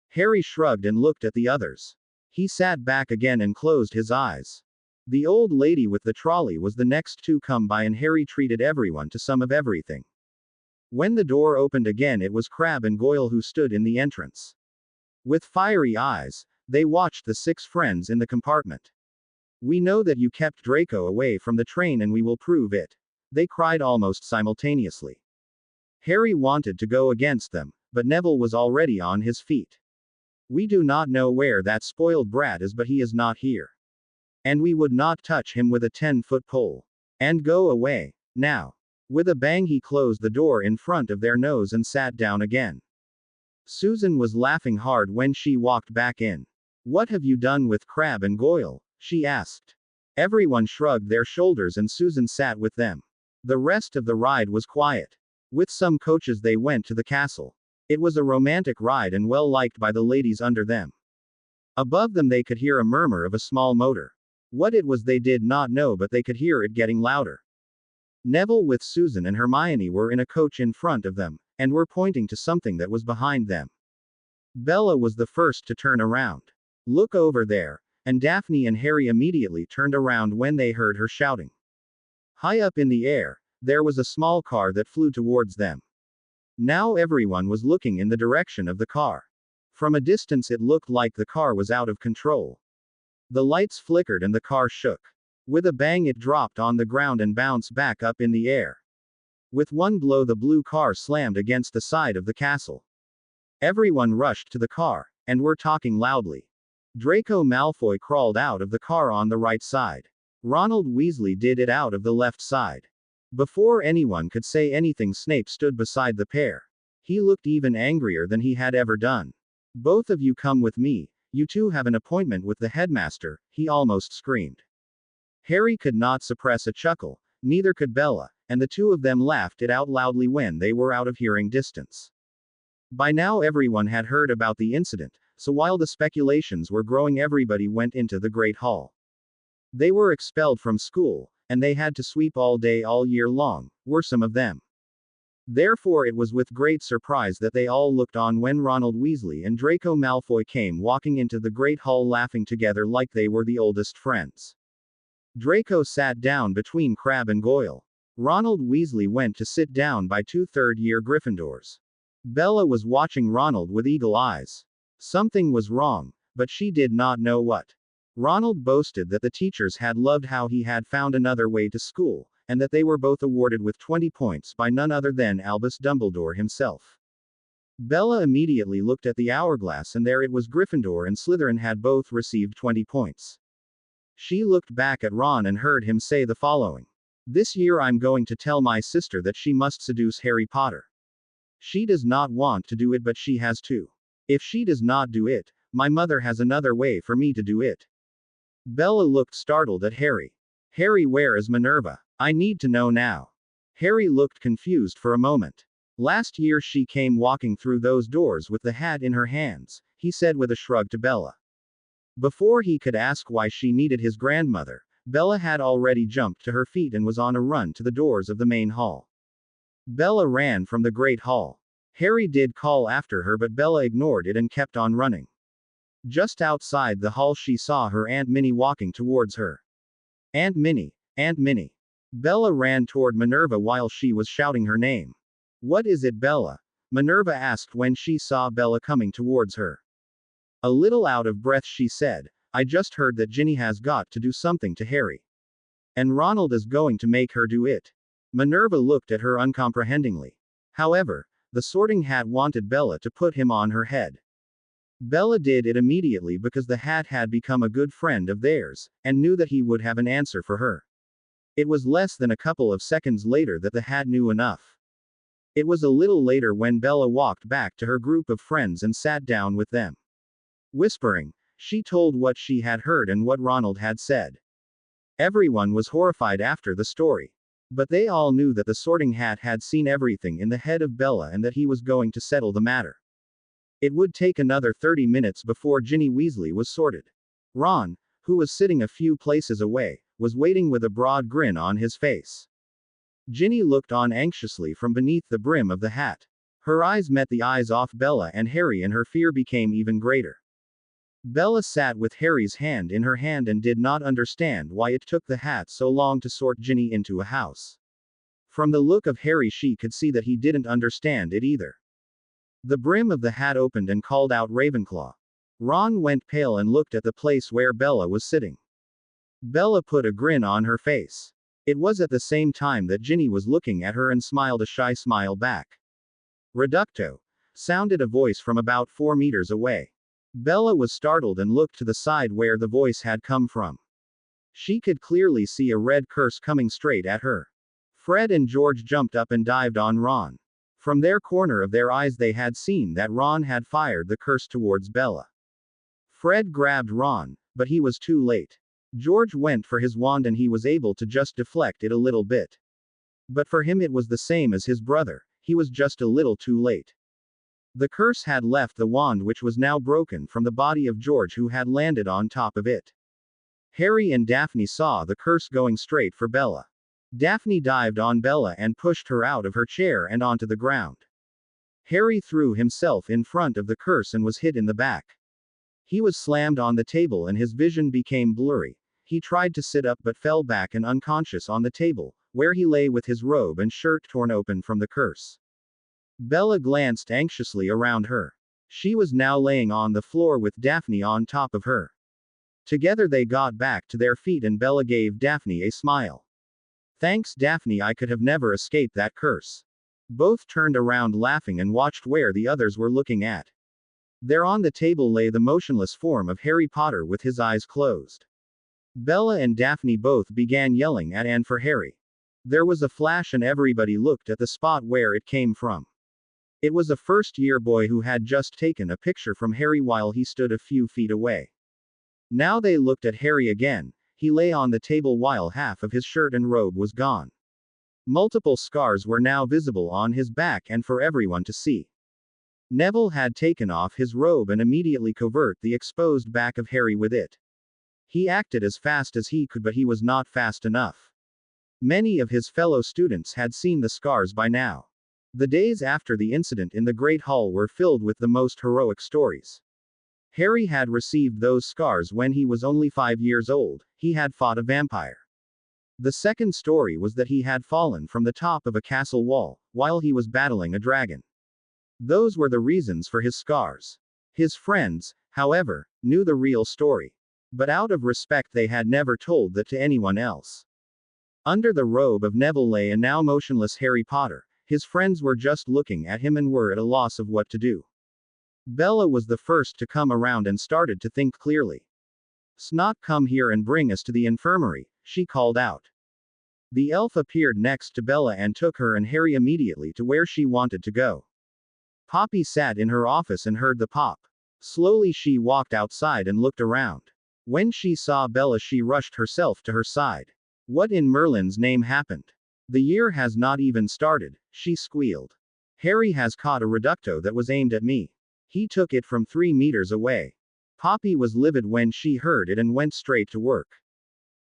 Harry shrugged and looked at the others. He sat back again and closed his eyes. The old lady with the trolley was the next to come by, and Harry treated everyone to some of everything. When the door opened again, it was Crabbe and Goyle who stood in the entrance. With fiery eyes, they watched the 6 friends in the compartment. "We know that you kept Draco away from the train and we will prove it," they cried almost simultaneously. Harry wanted to go against them, but Neville was already on his feet. "We do not know where that spoiled brat is, but he is not here. And we would not touch him with a 10-foot pole. And go away. Now." With a bang he closed the door in front of their nose and sat down again. Susan was laughing hard when she walked back in. "What have you done with Crabbe and Goyle?" she asked. Everyone shrugged their shoulders and Susan sat with them. The rest of the ride was quiet. With some coaches they went to the castle. It was a romantic ride and well liked by the ladies under them. Above them they could hear a murmur of a small motor. What it was they did not know, but they could hear it getting louder. Neville with Susan and Hermione were in a coach in front of them, and were pointing to something that was behind them. Bella was the first to turn around. "Look over there," and Daphne and Harry immediately turned around when they heard her shouting. High up in the air, there was a small car that flew towards them. Now everyone was looking in the direction of the car. From a distance it looked like the car was out of control. The lights flickered and the car shook. With a bang it dropped on the ground and bounced back up in the air. With one blow the blue car slammed against the side of the castle. Everyone rushed to the car, and were talking loudly. Draco Malfoy crawled out of the car on the right side. Ronald Weasley did it out of the left side. Before anyone could say anything, Snape stood beside the pair. He looked even angrier than he had ever done. "Both of you come with me, you two have an appointment with the headmaster," he almost screamed. Harry could not suppress a chuckle, neither could Bella, and the two of them laughed it out loudly when they were out of hearing distance. By now everyone had heard about the incident, so while the speculations were growing everybody went into the Great Hall. They were expelled from school, and they had to sweep all day all year long, were some of them. Therefore it was with great surprise that they all looked on when Ronald Weasley and Draco Malfoy came walking into the Great Hall laughing together like they were the oldest friends. Draco sat down between Crabbe and Goyle. Ronald Weasley went to sit down by 2 third-year Gryffindors. Bella was watching Ronald with eagle eyes. Something was wrong, but she did not know what. Ronald boasted that the teachers had loved how he had found another way to school, and that they were both awarded with 20 points by none other than Albus Dumbledore himself. Bella immediately looked at the hourglass and there it was, Gryffindor and Slytherin had both received 20 points. She looked back at Ron and heard him say the following. "This year I'm going to tell my sister that she must seduce Harry Potter. She does not want to do it, but she has to. If she does not do it, my mother has another way for me to do it." Bella looked startled at Harry. "Harry, where is Minerva? I need to know now." Harry looked confused for a moment. "Last year she came walking through those doors with the hat in her hands," he said with a shrug to Bella. Before he could ask why she needed his grandmother, Bella had already jumped to her feet and was on a run to the doors of the main hall. Bella ran from the Great Hall. Harry did call after her, but Bella ignored it and kept on running. Just outside the hall she saw her Aunt Minnie walking towards her. "Aunt Minnie! Aunt Minnie!" Bella ran toward Minerva while she was shouting her name. "What is it, Bella?" Minerva asked when she saw Bella coming towards her. A little out of breath she said, "I just heard that Ginny has got to do something to Harry. And Ronald is going to make her do it." Minerva looked at her uncomprehendingly. However, the Sorting Hat wanted Bella to put him on her head. Bella did it immediately because the hat had become a good friend of theirs, and knew that he would have an answer for her. It was less than a couple of seconds later that the hat knew enough. It was a little later when Bella walked back to her group of friends and sat down with them. Whispering, she told what she had heard and what Ronald had said. Everyone was horrified after the story. But they all knew that the Sorting Hat had seen everything in the head of Bella and that he was going to settle the matter. It would take another 30 minutes before Ginny Weasley was sorted. Ron, who was sitting a few places away, was waiting with a broad grin on his face. Ginny looked on anxiously from beneath the brim of the hat. Her eyes met the eyes off Bella and Harry and her fear became even greater. Bella sat with Harry's hand in her hand and did not understand why it took the hat so long to sort Ginny into a house. From the look of Harry she could see that he didn't understand it either. The brim of the hat opened and called out Ravenclaw. Ron went pale and looked at the place where Bella was sitting. Bella put a grin on her face. It was at the same time that Ginny was looking at her and smiled a shy smile back. Reducto, sounded a voice from about 4 meters away. Bella was startled and looked to the side where the voice had come from. She could clearly see a red curse coming straight at her. Fred and George jumped up and dived on Ron. From their corner of their eyes they had seen that Ron had fired the curse towards Bella. Fred grabbed Ron, but he was too late. George went for his wand and he was able to just deflect it a little bit. But for him it was the same as his brother, he was just a little too late. The curse had left the wand, which was now broken from the body of George, who had landed on top of it. Harry and Daphne saw the curse going straight for Bella. Daphne dived on Bella and pushed her out of her chair and onto the ground. Harry threw himself in front of the curse and was hit in the back. He was slammed on the table and his vision became blurry. He tried to sit up but fell back and unconscious on the table, where he lay with his robe and shirt torn open from the curse. Bella glanced anxiously around her. She was now laying on the floor with Daphne on top of her. Together they got back to their feet and Bella gave Daphne a smile. Thanks, Daphne, I could have never escaped that curse. Both turned around laughing and watched where the others were looking at. There on the table lay the motionless form of Harry Potter with his eyes closed. Bella and Daphne both began yelling at and for Harry. There was a flash and everybody looked at the spot where it came from. It was a first-year boy who had just taken a picture from Harry while he stood a few feet away. Now they looked at Harry again. He lay on the table while half of his shirt and robe was gone. Multiple scars were now visible on his back and for everyone to see. Neville had taken off his robe and immediately covered the exposed back of Harry with it. He acted as fast as he could, but he was not fast enough. Many of his fellow students had seen the scars by now. The days after the incident in the Great Hall were filled with the most heroic stories. Harry had received those scars when he was only 5 years old. He had fought a vampire. The second story was that he had fallen from the top of a castle wall, while he was battling a dragon. Those were the reasons for his scars. His friends, however, knew the real story. But out of respect they had never told that to anyone else. Under the robe of Neville lay a now motionless Harry Potter. His friends were just looking at him and were at a loss of what to do. Bella was the first to come around and started to think clearly. Snot, come here and bring us to the infirmary, she called out. The elf appeared next to Bella and took her and Harry immediately to where she wanted to go. Poppy sat in her office and heard the pop. Slowly she walked outside and looked around. When she saw Bella she rushed herself to her side. What in Merlin's name happened? The year has not even started, she squealed. Harry has caught a reducto that was aimed at me. He took it from 3 meters away. Poppy was livid when she heard it and went straight to work.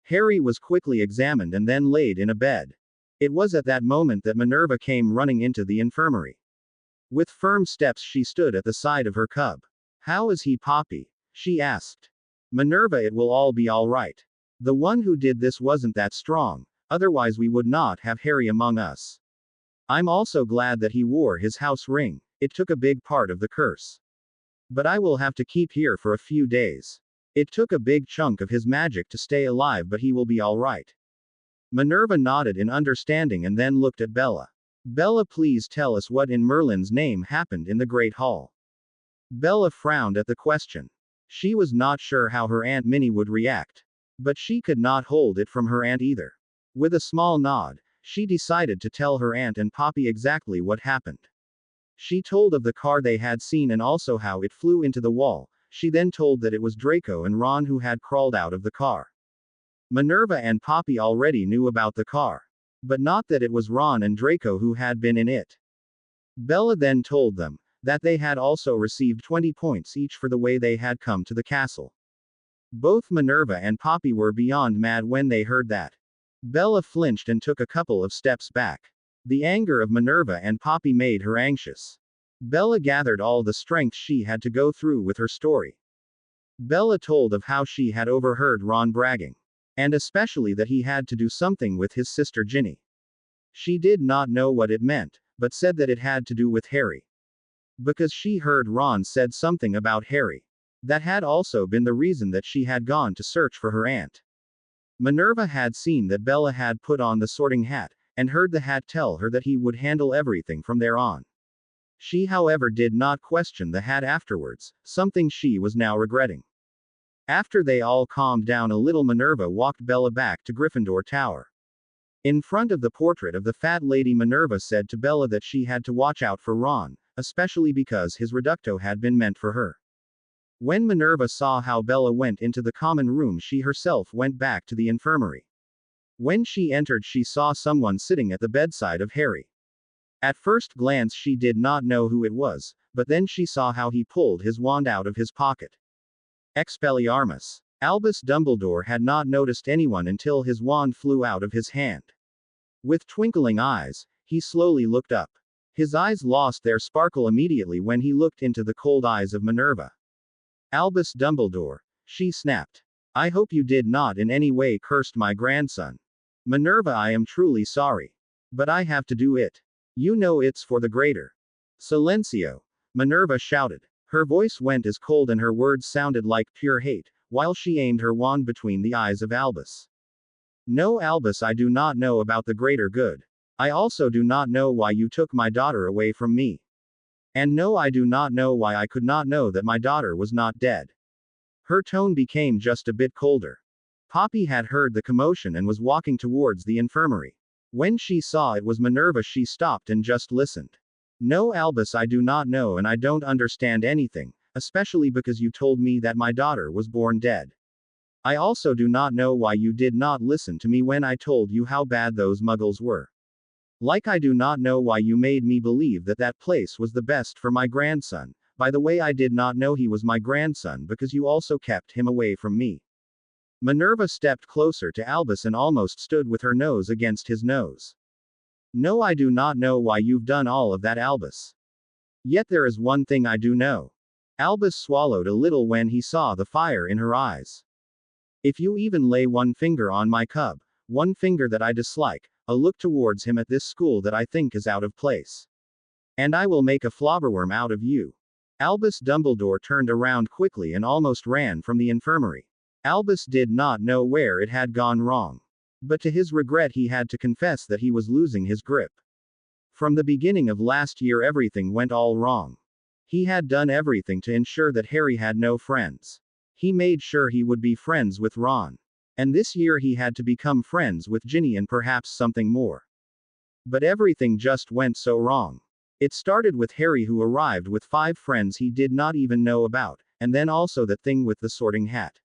Harry was quickly examined and then laid in a bed. It was at that moment that Minerva came running into the infirmary. With firm steps she stood at the side of her cub. How is he, Poppy? She asked. Minerva, it will all be all right. The one who did this wasn't that strong, otherwise we would not have Harry among us. I'm also glad that he wore his house ring. It took a big part of the curse. But I will have to keep here for a few days. It took a big chunk of his magic to stay alive, but he will be all right. Minerva nodded in understanding and then looked at Bella. Bella, please tell us what in Merlin's name happened in the Great Hall. Bella frowned at the question. She was not sure how her Aunt Minnie would react. But she could not hold it from her aunt either. With a small nod, she decided to tell her aunt and Poppy exactly what happened. She told of the car they had seen and also how it flew into the wall. She then told that it was Draco and Ron who had crawled out of the car. Minerva and Poppy already knew about the car. But not that it was Ron and Draco who had been in it. Bella then told them that they had also received 20 points each for the way they had come to the castle. Both Minerva and Poppy were beyond mad when they heard that. Bella flinched and took a couple of steps back. The anger of Minerva and Poppy made her anxious. Bella gathered all the strength she had to go through with her story. Bella told of how she had overheard Ron bragging. And especially that he had to do something with his sister Ginny. She did not know what it meant, but said that it had to do with Harry. Because she heard Ron said something about Harry. That had also been the reason that she had gone to search for her aunt. Minerva had seen that Bella had put on the sorting hat, and heard the hat tell her that he would handle everything from there on. She, however, did not question the hat afterwards, something she was now regretting. After they all calmed down a little, Minerva walked Bella back to Gryffindor Tower. In front of the portrait of the fat lady, Minerva said to Bella that she had to watch out for Ron, especially because his reducto had been meant for her. When Minerva saw how Bella went into the common room, she herself went back to the infirmary. When she entered, she saw someone sitting at the bedside of Harry. At first glance she did not know who it was, but then she saw how he pulled his wand out of his pocket. Expelliarmus. Albus Dumbledore had not noticed anyone until his wand flew out of his hand. With twinkling eyes, he slowly looked up. His eyes lost their sparkle immediately when he looked into the cold eyes of Minerva. Albus Dumbledore, she snapped. I hope you did not in any way curse my grandson. Minerva, I am truly sorry. But I have to do it. You know it's for the greater. Silencio. Minerva shouted. Her voice went as cold and her words sounded like pure hate, while she aimed her wand between the eyes of Albus. No, Albus, I do not know about the greater good. I also do not know why you took my daughter away from me. And no, I do not know why I could not know that my daughter was not dead. Her tone became just a bit colder. Poppy had heard the commotion and was walking towards the infirmary. When she saw it was Minerva, she stopped and just listened. No, Albus, I do not know and I don't understand anything, especially because you told me that my daughter was born dead. I also do not know why you did not listen to me when I told you how bad those muggles were. Like I do not know why you made me believe that that place was the best for my grandson. By the way, I did not know he was my grandson because you also kept him away from me. Minerva stepped closer to Albus and almost stood with her nose against his nose. No, I do not know why you've done all of that, Albus. Yet there is one thing I do know. Albus swallowed a little when he saw the fire in her eyes. If you even lay one finger on my cub, one finger that I dislike, a look towards him at this school that I think is out of place. And I will make a flobberworm out of you. Albus Dumbledore turned around quickly and almost ran from the infirmary. Albus did not know where it had gone wrong. But to his regret he had to confess that he was losing his grip. From the beginning of last year everything went all wrong. He had done everything to ensure that Harry had no friends. He made sure he would be friends with Ron. And this year he had to become friends with Ginny and perhaps something more. But everything just went so wrong. It started with Harry, who arrived with 5 friends he did not even know about, and then also that thing with the sorting hat.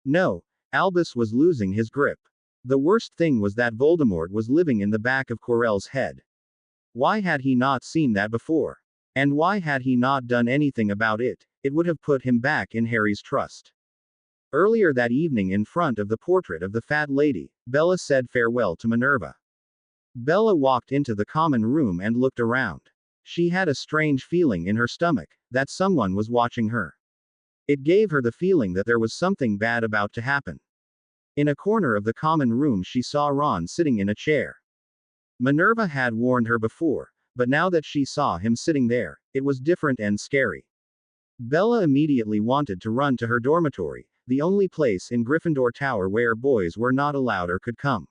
No, Albus was losing his grip. The worst thing was that Voldemort was living in the back of Quirrell's head. Why had he not seen that before? And why had he not done anything about it? It would have put him back in Harry's trust. Earlier that evening, in front of the portrait of the fat lady, Bella said farewell to Minerva. Bella walked into the common room and looked around. She had a strange feeling in her stomach, that someone was watching her. It gave her the feeling that there was something bad about to happen. In a corner of the common room she saw Ron sitting in a chair. Minerva had warned her before, but now that she saw him sitting there, it was different and scary. Bella immediately wanted to run to her dormitory, the only place in Gryffindor Tower where boys were not allowed or could come.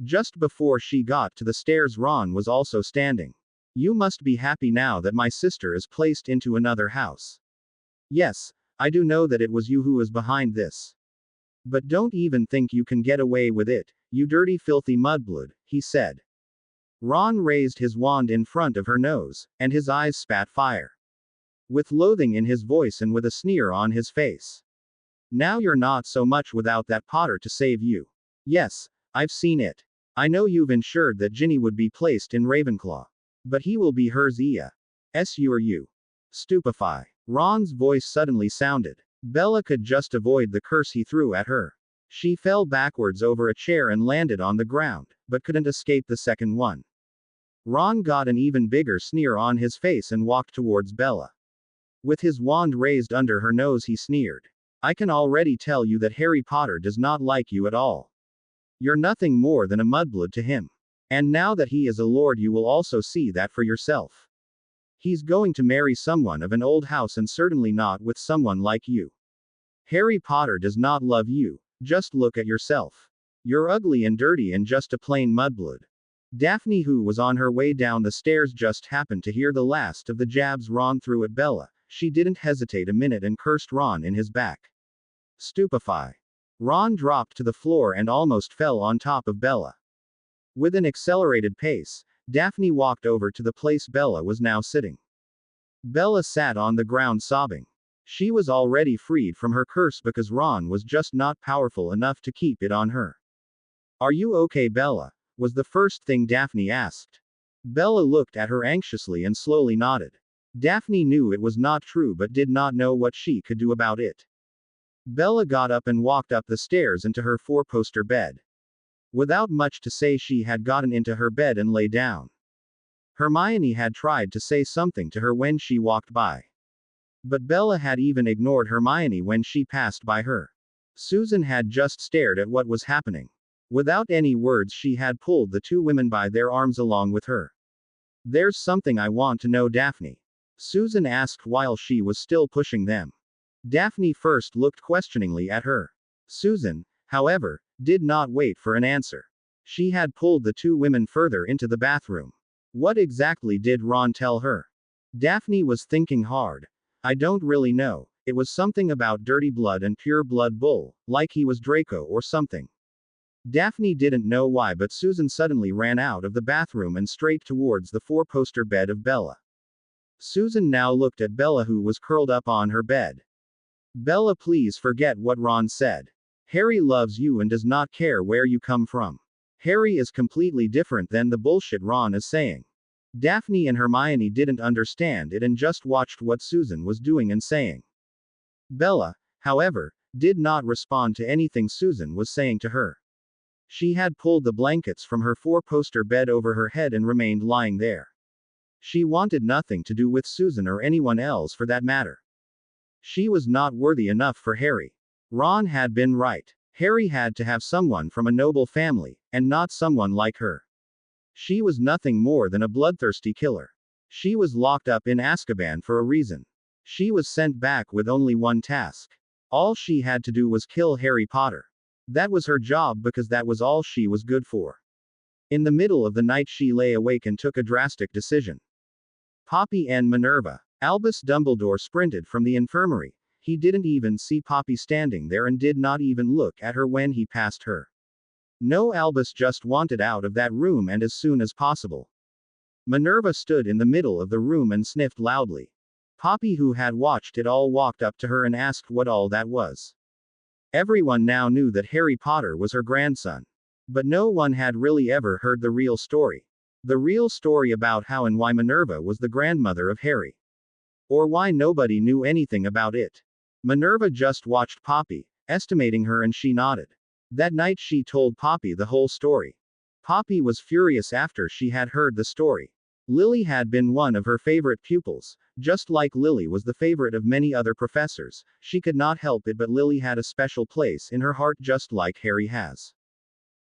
Just before she got to the stairs, Ron was also standing. You must be happy now that my sister is placed into another house. Yes, I do know that it was you who was behind this. But don't even think you can get away with it, you dirty filthy mudblood, he said. Ron raised his wand in front of her nose, and his eyes spat fire. With loathing in his voice and with a sneer on his face. Now you're not so much without that Potter to save you. Yes, I've seen it. I know you've ensured that Ginny would be placed in Ravenclaw. But he will be hers, you. Stupefy. Ron's voice suddenly sounded. Bella could just avoid the curse he threw at her. She fell backwards over a chair and landed on the ground, but couldn't escape the second one. Ron got an even bigger sneer on his face and walked towards Bella. With his wand raised under her nose he sneered. I can already tell you that Harry Potter does not like you at all. You're nothing more than a mudblood to him. And now that he is a lord you will also see that for yourself. He's going to marry someone of an old house and certainly not with someone like you. Harry Potter does not love you, just look at yourself. You're ugly and dirty and just a plain mudblood. Daphne, who was on her way down the stairs, just happened to hear the last of the jabs Ron threw at Bella. She didn't hesitate a minute and cursed Ron in his back. Stupefy. Ron dropped to the floor and almost fell on top of Bella. With an accelerated pace, Daphne walked over to the place Bella was now sitting. Bella sat on the ground sobbing. She was already freed from her curse because Ron was just not powerful enough to keep it on her. Are you okay, Bella? Was the first thing Daphne asked. Bella looked at her anxiously and slowly nodded. Daphne knew it was not true but did not know what she could do about it. Bella got up and walked up the stairs into her four-poster bed. Without much to say, she had gotten into her bed and lay down. Hermione had tried to say something to her when she walked by. But Bella had even ignored Hermione when she passed by her. Susan had just stared at what was happening. Without any words, she had pulled the two women by their arms along with her. There's something I want to know, Daphne. Susan asked while she was still pushing them. Daphne first looked questioningly at her. Susan, however, did not wait for an answer. She had pulled the two women further into the bathroom. What exactly did Ron tell her? Daphne was thinking hard. I don't really know. It was something about dirty blood and pure blood bull, like he was Draco or something. Daphne didn't know why, but Susan suddenly ran out of the bathroom and straight towards the four-poster bed of Bella. Susan now looked at Bella, who was curled up on her bed. Bella, please forget what Ron said. Harry loves you and does not care where you come from. Harry is completely different than the bullshit Ron is saying. Daphne and Hermione didn't understand it and just watched what Susan was doing and saying. Bella, however, did not respond to anything Susan was saying to her. She had pulled the blankets from her four-poster bed over her head and remained lying there. She wanted nothing to do with Susan or anyone else for that matter. She was not worthy enough for Harry. Ron had been right. Harry had to have someone from a noble family, and not someone like her. She was nothing more than a bloodthirsty killer. She was locked up in Azkaban for a reason. She was sent back with only one task. All she had to do was kill Harry Potter. That was her job because that was all she was good for. In the middle of the night, she lay awake and took a drastic decision. Poppy and Minerva. Albus Dumbledore sprinted from the infirmary. He didn't even see Poppy standing there and did not even look at her when he passed her. No, Albus just wanted out of that room and as soon as possible. Minerva stood in the middle of the room and sniffed loudly. Poppy, who had watched it all, walked up to her and asked what all that was. Everyone now knew that Harry Potter was her grandson. But no one had really ever heard the real story. The real story about how and why Minerva was the grandmother of Harry. Or why nobody knew anything about it. Minerva just watched Poppy, estimating her, and she nodded. That night she told Poppy the whole story. Poppy was furious after she had heard the story. Lily had been one of her favorite pupils. Just like Lily was the favorite of many other professors, she could not help it, but Lily had a special place in her heart just like Harry has.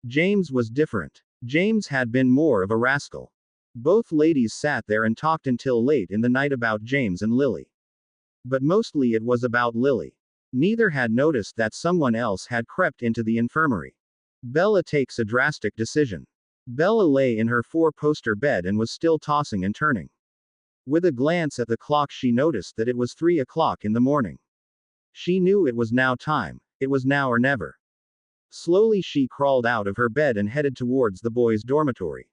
James was different. James had been more of a rascal. Both ladies sat there and talked until late in the night about James and Lily. But mostly it was about Lily. Neither had noticed that someone else had crept into the infirmary. Bella takes a drastic decision. Bella lay in her four-poster bed and was still tossing and turning. With a glance at the clock, she noticed that it was 3 o'clock in the morning. She knew it was now time. It was now or never. Slowly she crawled out of her bed and headed towards the boys' dormitory.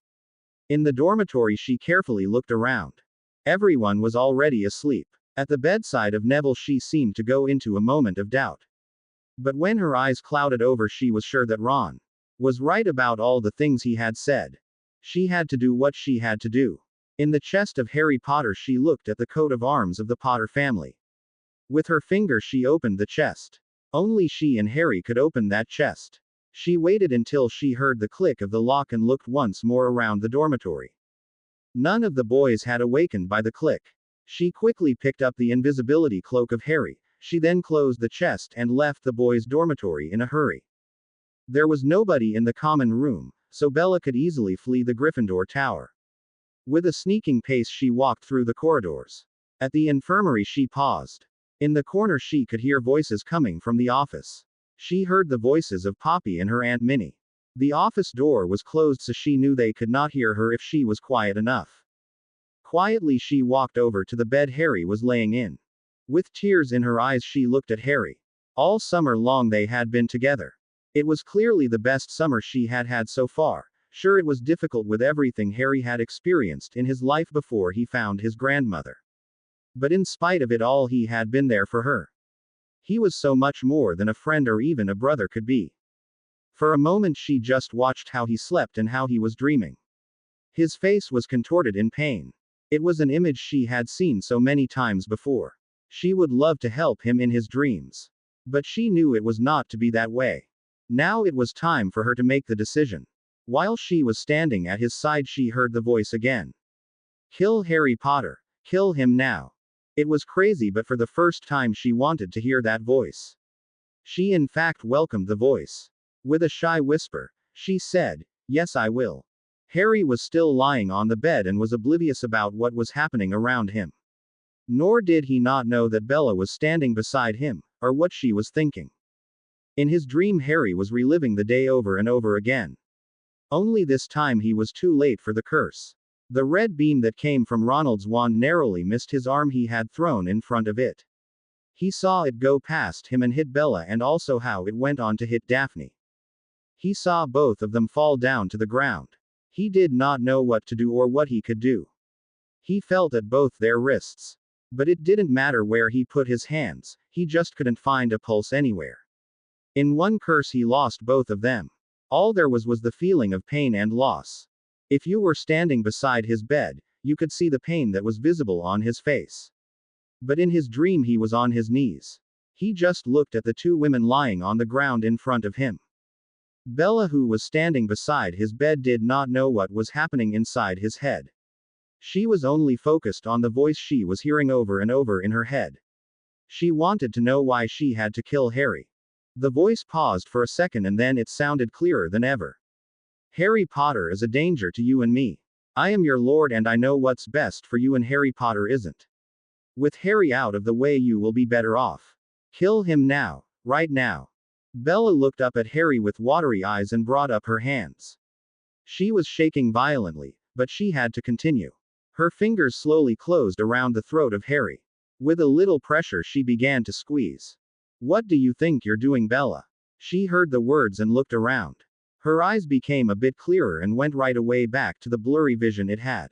In the dormitory she carefully looked around. Everyone was already asleep. At the bedside of Neville she seemed to go into a moment of doubt. But when her eyes clouded over, she was sure that Ron was right about all the things he had said. She had to do what she had to do. In the chest of Harry Potter she looked at the coat of arms of the Potter family. With her finger she opened the chest. Only she and Harry could open that chest. She waited until she heard the click of the lock and looked once more around the dormitory. None of the boys had awakened by the click. She quickly picked up the invisibility cloak of Harry. She then closed the chest and left the boys' dormitory in a hurry. There was nobody in the common room, so Bella could easily flee the Gryffindor tower. With a sneaking pace she walked through the corridors. At the infirmary she paused. In the corner she could hear voices coming from the office. She heard the voices of Poppy and her Aunt Minnie. The office door was closed so she knew they could not hear her if she was quiet enough. Quietly she walked over to the bed Harry was laying in. With tears in her eyes she looked at Harry. All summer long they had been together. It was clearly the best summer she had had so far. Sure, it was difficult with everything Harry had experienced in his life before he found his grandmother. But in spite of it all he had been there for her. He was so much more than a friend or even a brother could be. For a moment she just watched how he slept and how he was dreaming. His face was contorted in pain. It was an image she had seen so many times before. She would love to help him in his dreams. But she knew it was not to be that way. Now it was time for her to make the decision. While she was standing at his side she heard the voice again. Kill Harry Potter. Kill him now. It was crazy, but for the first time she wanted to hear that voice. She in fact welcomed the voice. With a shy whisper, she said, "Yes, I will." Harry was still lying on the bed and was oblivious about what was happening around him. Nor did he not know that Bella was standing beside him, or what she was thinking. In his dream Harry was reliving the day over and over again. Only this time he was too late for the curse. The red beam that came from Ronald's wand narrowly missed his arm he had thrown in front of it. He saw it go past him and hit Bella, and also how it went on to hit Daphne. He saw both of them fall down to the ground. He did not know what to do or what he could do. He felt at both their wrists. But it didn't matter where he put his hands, he just couldn't find a pulse anywhere. In one curse he lost both of them. All there was the feeling of pain and loss. If you were standing beside his bed, you could see the pain that was visible on his face. But in his dream he was on his knees. He just looked at the two women lying on the ground in front of him. Bella, who was standing beside his bed, did not know what was happening inside his head. She was only focused on the voice she was hearing over and over in her head. She wanted to know why she had to kill Harry. The voice paused for a second and then it sounded clearer than ever. Harry Potter is a danger to you and me. I am your lord and I know what's best for you, and Harry Potter isn't. With Harry out of the way you will be better off. Kill him now, right now. Bella looked up at Harry with watery eyes and brought up her hands. She was shaking violently, but she had to continue. Her fingers slowly closed around the throat of Harry. With a little pressure she began to squeeze. What do you think you're doing, Bella? She heard the words and looked around. Her eyes became a bit clearer and went right away back to the blurry vision it had.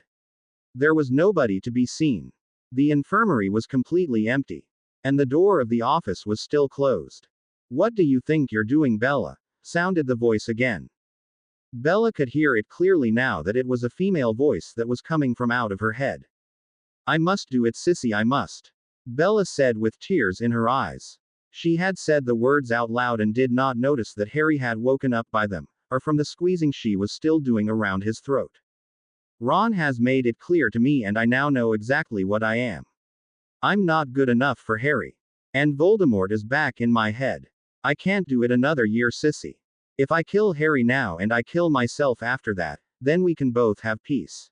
There was nobody to be seen. The infirmary was completely empty. And the door of the office was still closed. What do you think you're doing, Bella? Sounded the voice again. Bella could hear it clearly now that it was a female voice that was coming from out of her head. I must do it, sissy, I must. Bella said with tears in her eyes. She had said the words out loud and did not notice that Harry had woken up by them, or from the squeezing she was still doing around his throat. Ron has made it clear to me and I now know exactly what I am. I'm not good enough for Harry. And Voldemort is back in my head. I can't do it another year, sissy. If I kill Harry now and I kill myself after that, then we can both have peace.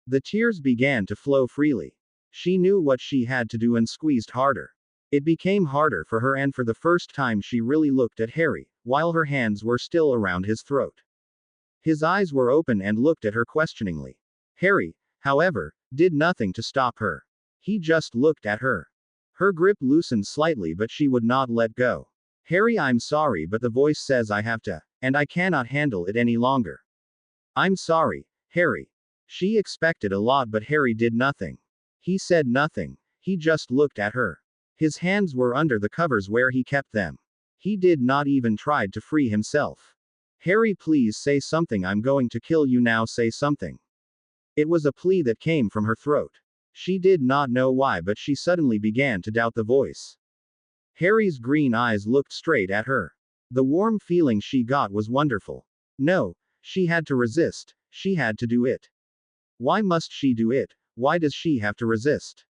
The tears began to flow freely. She knew what she had to do and squeezed harder. It became harder for her, and for the first time she really looked at Harry, while her hands were still around his throat. His eyes were open and looked at her questioningly. Harry, however, did nothing to stop her. He just looked at her. Her grip loosened slightly, but she would not let go. Harry, I'm sorry, but the voice says I have to, and I cannot handle it any longer. I'm sorry, Harry. She expected a lot, but Harry did nothing. He said nothing. He just looked at her. His hands were under the covers where he kept them. He did not even try to free himself. Harry, please say something. I'm going to kill you now. Say something. It was a plea that came from her throat. She did not know why, but she suddenly began to doubt the voice. Harry's green eyes looked straight at her. The warm feeling she got was wonderful. No, she had to resist. She had to do it. Why must she do it? Why does she have to resist?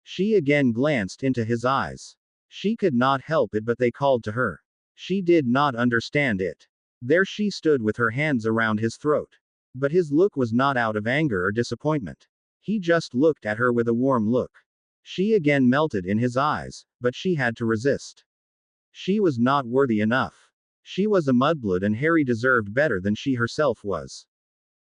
She again glanced into his eyes. She could not help it, but they called to her. She did not understand it. There she stood with her hands around his throat. But his look was not out of anger or disappointment. He just looked at her with a warm look. She again melted in his eyes, but she had to resist. She was not worthy enough. She was a mudblood and Harry deserved better than she herself was.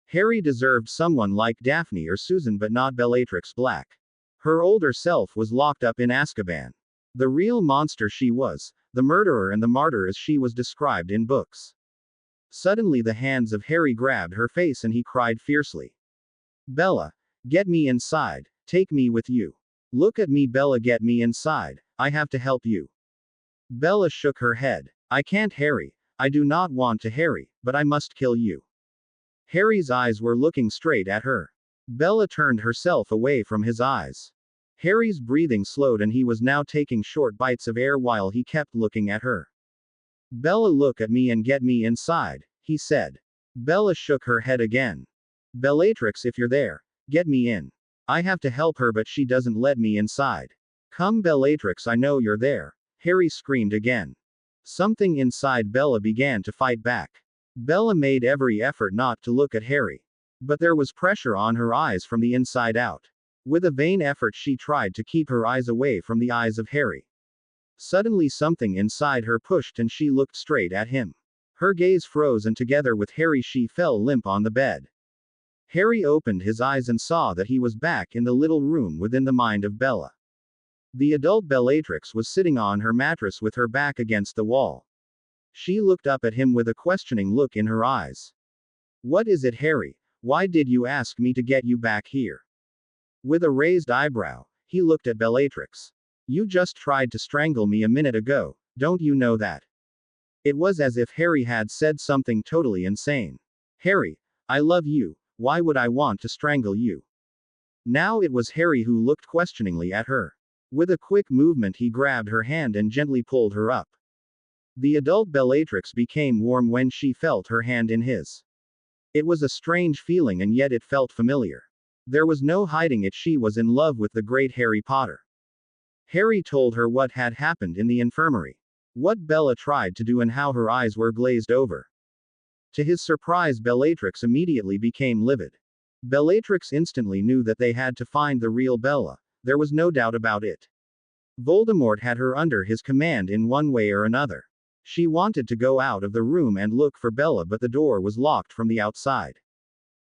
Harry deserved someone like Daphne or Susan but not Bellatrix Black. Her older self was locked up in Azkaban. The real monster she was, the murderer and the martyr as she was described in books. Suddenly the hands of Harry grabbed her face and he cried fiercely. Bella, get me inside, take me with you. Look at me Bella, get me inside, I have to help you. Bella shook her head. I can't Harry, I do not want to Harry, but I must kill you. Harry's eyes were looking straight at her. Bella turned herself away from his eyes. Harry's breathing slowed and he was now taking short bites of air while he kept looking at her. Bella, look at me and get me inside, he said. Bella shook her head again. Bellatrix, if you're there, get me in. I have to help her but she doesn't let me inside. Come Bellatrix, I know you're there, Harry screamed again. Something inside Bella began to fight back. Bella made every effort not to look at Harry. But there was pressure on her eyes from the inside out. With a vain effort she tried to keep her eyes away from the eyes of Harry. Suddenly something inside her pushed and she looked straight at him. Her gaze froze and together with Harry she fell limp on the bed. Harry opened his eyes and saw that he was back in the little room within the mind of Bella. The adult Bellatrix was sitting on her mattress with her back against the wall. She looked up at him with a questioning look in her eyes. What is it, Harry? Why did you ask me to get you back here? With a raised eyebrow, he looked at Bellatrix. You just tried to strangle me a minute ago, don't you know that? It was as if Harry had said something totally insane. Harry, I love you, why would I want to strangle you? Now it was Harry who looked questioningly at her. With a quick movement he grabbed her hand and gently pulled her up. The adult Bellatrix became warm when she felt her hand in his. It was a strange feeling and yet it felt familiar. There was no hiding it, she was in love with the great Harry Potter. Harry told her what had happened in the infirmary. What Bella tried to do and how her eyes were glazed over. To his surprise Bellatrix immediately became livid. Bellatrix instantly knew that they had to find the real Bella, there was no doubt about it. Voldemort had her under his command in one way or another. She wanted to go out of the room and look for Bella but the door was locked from the outside.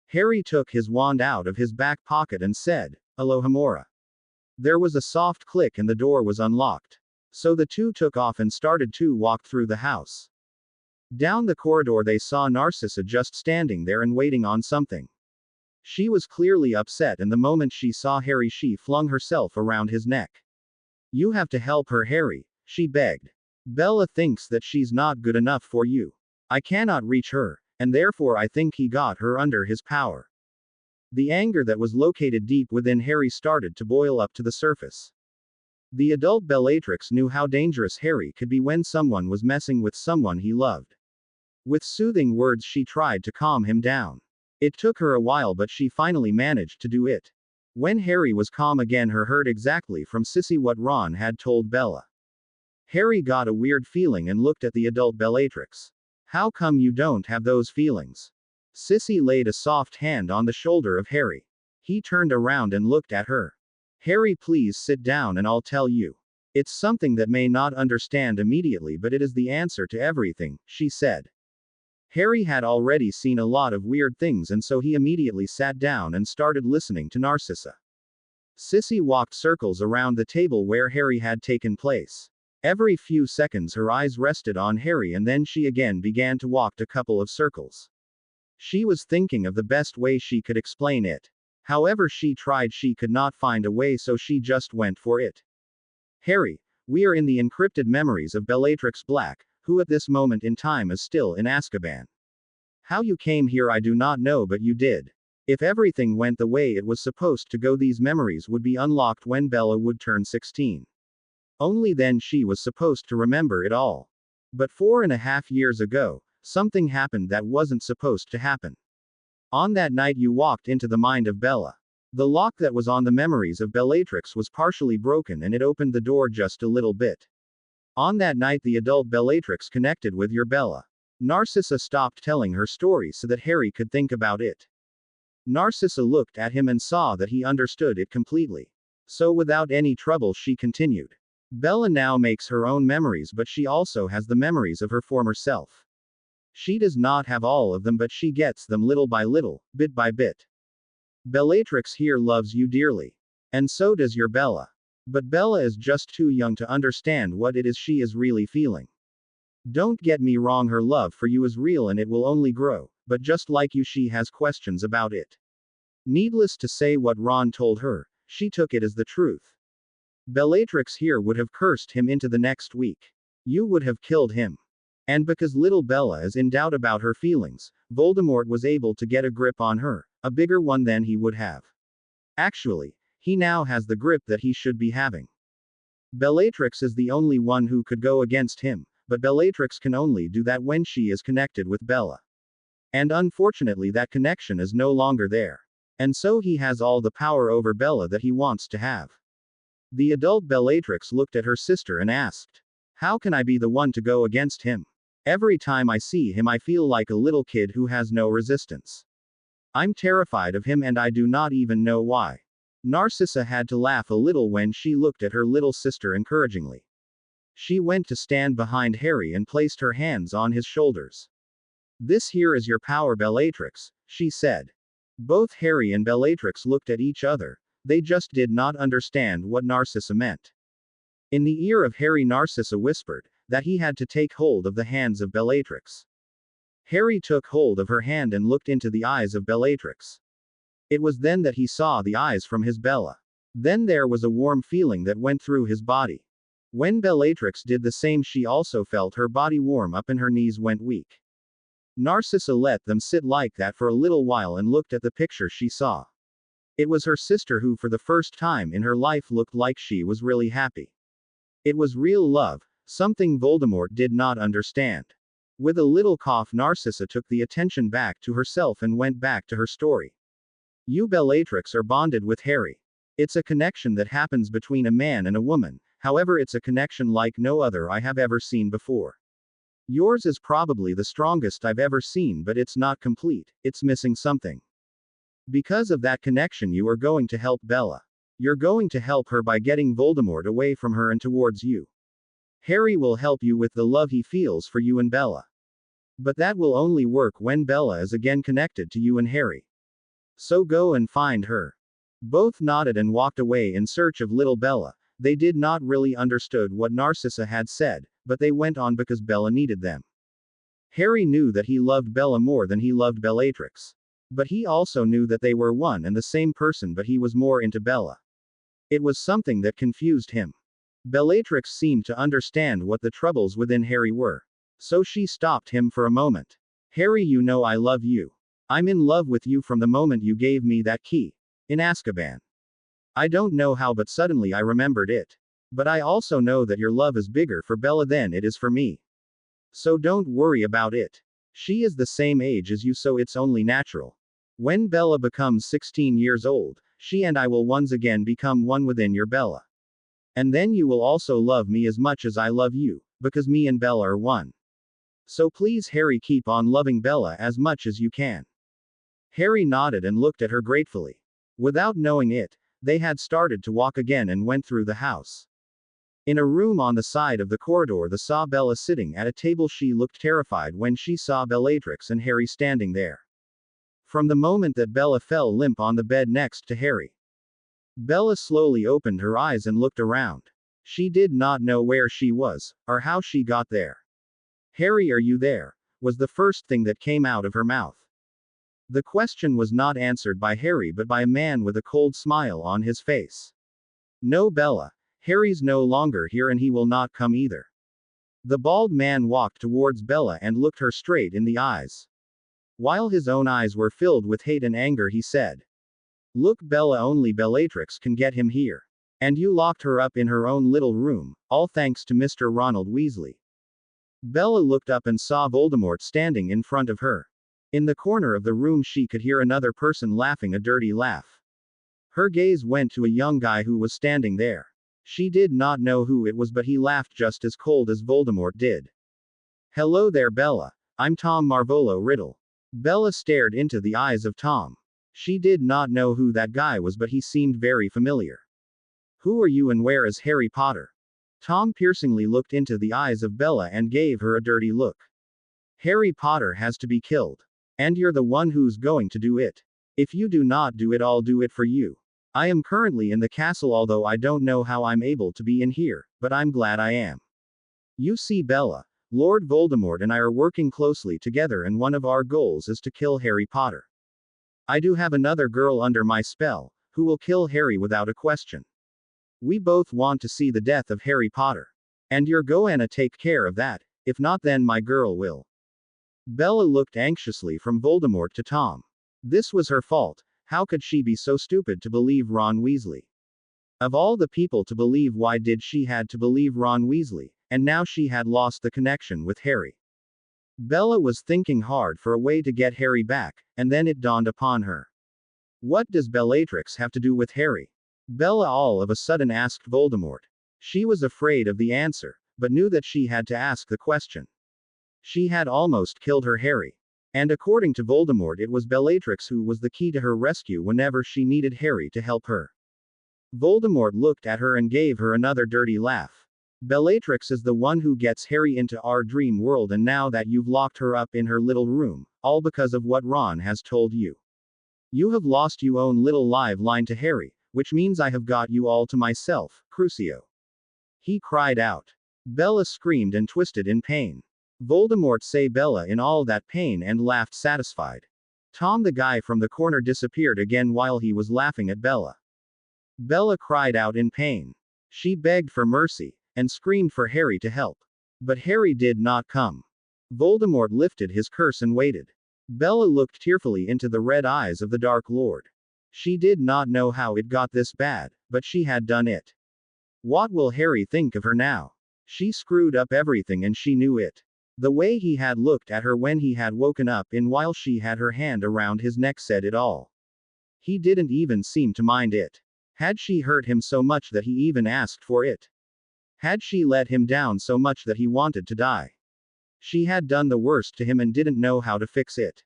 Harry took his wand out of his back pocket and said, Alohomora. There was a soft click and the door was unlocked. So the two took off and started to walk through the house. Down the corridor they saw Narcissa just standing there and waiting on something. She was clearly upset and the moment she saw Harry she flung herself around his neck. You have to help her Harry, she begged. Bella thinks that she's not good enough for you. I cannot reach her, and therefore I think he got her under his power. The anger that was located deep within Harry started to boil up to the surface. The adult Bellatrix knew how dangerous Harry could be when someone was messing with someone he loved. With soothing words she tried to calm him down. It took her a while but she finally managed to do it. When Harry was calm again he heard exactly from Sissy what Ron had told Bella. Harry got a weird feeling and looked at the adult Bellatrix. How come you don't have those feelings? Sissy laid a soft hand on the shoulder of Harry. He turned around and looked at her. Harry, please sit down and I'll tell you. It's something that may not understand immediately but it is the answer to everything, she said. Harry had already seen a lot of weird things and so he immediately sat down and started listening to Narcissa. Sissy walked circles around the table where Harry had taken place. Every few seconds her eyes rested on Harry and then she again began to walk a couple of circles. She was thinking of the best way she could explain it. However she tried she could not find a way so she just went for it. Harry, we are in the encrypted memories of Bellatrix Black, who at this moment in time is still in Azkaban. How you came here I do not know but you did. If everything went the way it was supposed to go these memories would be unlocked when Bella would turn 16. Only then she was supposed to remember it all. But 4.5 years ago, something happened that wasn't supposed to happen. On that night you walked into the mind of Bella. The lock that was on the memories of Bellatrix was partially broken and it opened the door just a little bit. On that night the adult Bellatrix connected with your Bella. Narcissa stopped telling her story so that Harry could think about it. Narcissa looked at him and saw that he understood it completely. So without any trouble she continued. Bella now makes her own memories, but she also has the memories of her former self. She does not have all of them, but she gets them little by little, bit by bit. Bellatrix here loves you dearly. And so does your Bella. But Bella is just too young to understand what it is she is really feeling. Don't get me wrong, her love for you is real and it will only grow, but just like you, she has questions about it. Needless to say, what Ron told her, she took it as the truth. Bellatrix here would have cursed him into the next week. You would have killed him. And because little Bella is in doubt about her feelings, Voldemort was able to get a grip on her, a bigger one than he would have. Actually, he now has the grip that he should be having. Bellatrix is the only one who could go against him, but Bellatrix can only do that when she is connected with Bella. And unfortunately, that connection is no longer there. And so he has all the power over Bella that he wants to have. The adult Bellatrix looked at her sister and asked, "How can I be the one to go against him? Every time I see him, I feel like a little kid who has no resistance. I'm terrified of him and I do not even know why." Narcissa had to laugh a little when she looked at her little sister encouragingly. She went to stand behind Harry and placed her hands on his shoulders. "This here is your power, Bellatrix," she said. Both Harry and Bellatrix looked at each other. They just did not understand what Narcissa meant. In the ear of Harry, Narcissa whispered that he had to take hold of the hands of Bellatrix. Harry took hold of her hand and looked into the eyes of Bellatrix. It was then that he saw the eyes from his Bella. Then there was a warm feeling that went through his body. When Bellatrix did the same, she also felt her body warm up and her knees went weak. Narcissa let them sit like that for a little while and looked at the picture she saw. It was her sister who, for the first time in her life, looked like she was really happy. It was real love, something Voldemort did not understand. With a little cough, Narcissa took the attention back to herself and went back to her story. You, Bellatrix, are bonded with Harry. It's a connection that happens between a man and a woman, however, it's a connection like no other I have ever seen before. Yours is probably the strongest I've ever seen, but it's not complete, it's missing something. Because of that connection, you are going to help Bella. You're going to help her by getting Voldemort away from her and towards you. Harry will help you with the love he feels for you and Bella. But that will only work when Bella is again connected to you and Harry. So go and find her. Both nodded and walked away in search of little Bella. They did not really understood what Narcissa had said, but they went on because Bella needed them. Harry knew that he loved Bella more than he loved Bellatrix. But he also knew that they were one and the same person, but he was more into Bella. It was something that confused him. Bellatrix seemed to understand what the troubles within Harry were. So she stopped him for a moment. Harry, you know I love you. I'm in love with you from the moment you gave me that key. In Azkaban. I don't know how, but suddenly I remembered it. But I also know that your love is bigger for Bella than it is for me. So don't worry about it. She is the same age as you, so it's only natural. When Bella becomes 16 years old, she and I will once again become one within your Bella. And then you will also love me as much as I love you, because me and Bella are one. So please, Harry, keep on loving Bella as much as you can. Harry nodded and looked at her gratefully. Without knowing it, they had started to walk again and went through the house. In a room on the side of the corridor, they saw Bella sitting at a table. She looked terrified when she saw Bellatrix and Harry standing there. From the moment that Bella fell limp on the bed next to Harry, Bella slowly opened her eyes and looked around. She did not know where she was, or how she got there. Harry, are you there? Was the first thing that came out of her mouth. The question was not answered by Harry but by a man with a cold smile on his face. No, Bella. Harry's no longer here and he will not come either. The bald man walked towards Bella and looked her straight in the eyes. While his own eyes were filled with hate and anger, he said, "Look, Bella, only Bellatrix can get him here. And you locked her up in her own little room, all thanks to Mr. Ronald Weasley." Bella looked up and saw Voldemort standing in front of her. In the corner of the room she could hear another person laughing a dirty laugh. Her gaze went to a young guy who was standing there. She did not know who it was, but he laughed just as cold as Voldemort did. "Hello there, Bella. I'm Tom Marvolo Riddle. Bella stared into the eyes of Tom. She did not know who that guy was, but he seemed very familiar. Who are you and where is Harry Potter? Tom piercingly looked into the eyes of Bella and gave her a dirty look. Harry Potter has to be killed. And you're the one who's going to do it. If you do not do it, I'll do it for you. I am currently in the castle, although I don't know how I'm able to be in here, but I'm glad I am. You see, Bella, Lord Voldemort and I are working closely together, and one of our goals is to kill Harry Potter. I do have another girl under my spell, who will kill Harry without a question. We both want to see the death of Harry Potter. And you're gonna take care of that, if not then my girl will. Bella looked anxiously from Voldemort to Tom. This was her fault. How could she be so stupid to believe Ron Weasley? Of all the people to believe, why did she had to believe Ron Weasley? And now she had lost the connection with Harry. Bella was thinking hard for a way to get Harry back, and then it dawned upon her. What does Bellatrix have to do with Harry? Bella all of a sudden asked Voldemort. She was afraid of the answer, but knew that she had to ask the question. She had almost killed her Harry. And according to Voldemort, it was Bellatrix who was the key to her rescue whenever she needed Harry to help her. Voldemort looked at her and gave her another dirty laugh. Bellatrix is the one who gets Harry into our dream world, and now that you've locked her up in her little room, all because of what Ron has told you. You have lost your own little live line to Harry, which means I have got you all to myself, Crucio. He cried out. Bella screamed and twisted in pain. Voldemort saw Bella in all that pain and laughed satisfied. Tom the guy from the corner disappeared again while he was laughing at Bella. Bella cried out in pain. She begged for mercy, and screamed for Harry to help. But Harry did not come. Voldemort lifted his curse and waited. Bella looked tearfully into the red eyes of the Dark Lord. She did not know how it got this bad, but she had done it. What will Harry think of her now? She screwed up everything and she knew it. The way he had looked at her when he had woken up in while she had her hand around his neck said it all. He didn't even seem to mind it. Had she hurt him so much that he even asked for it? Had she let him down so much that he wanted to die? She had done the worst to him and didn't know how to fix it.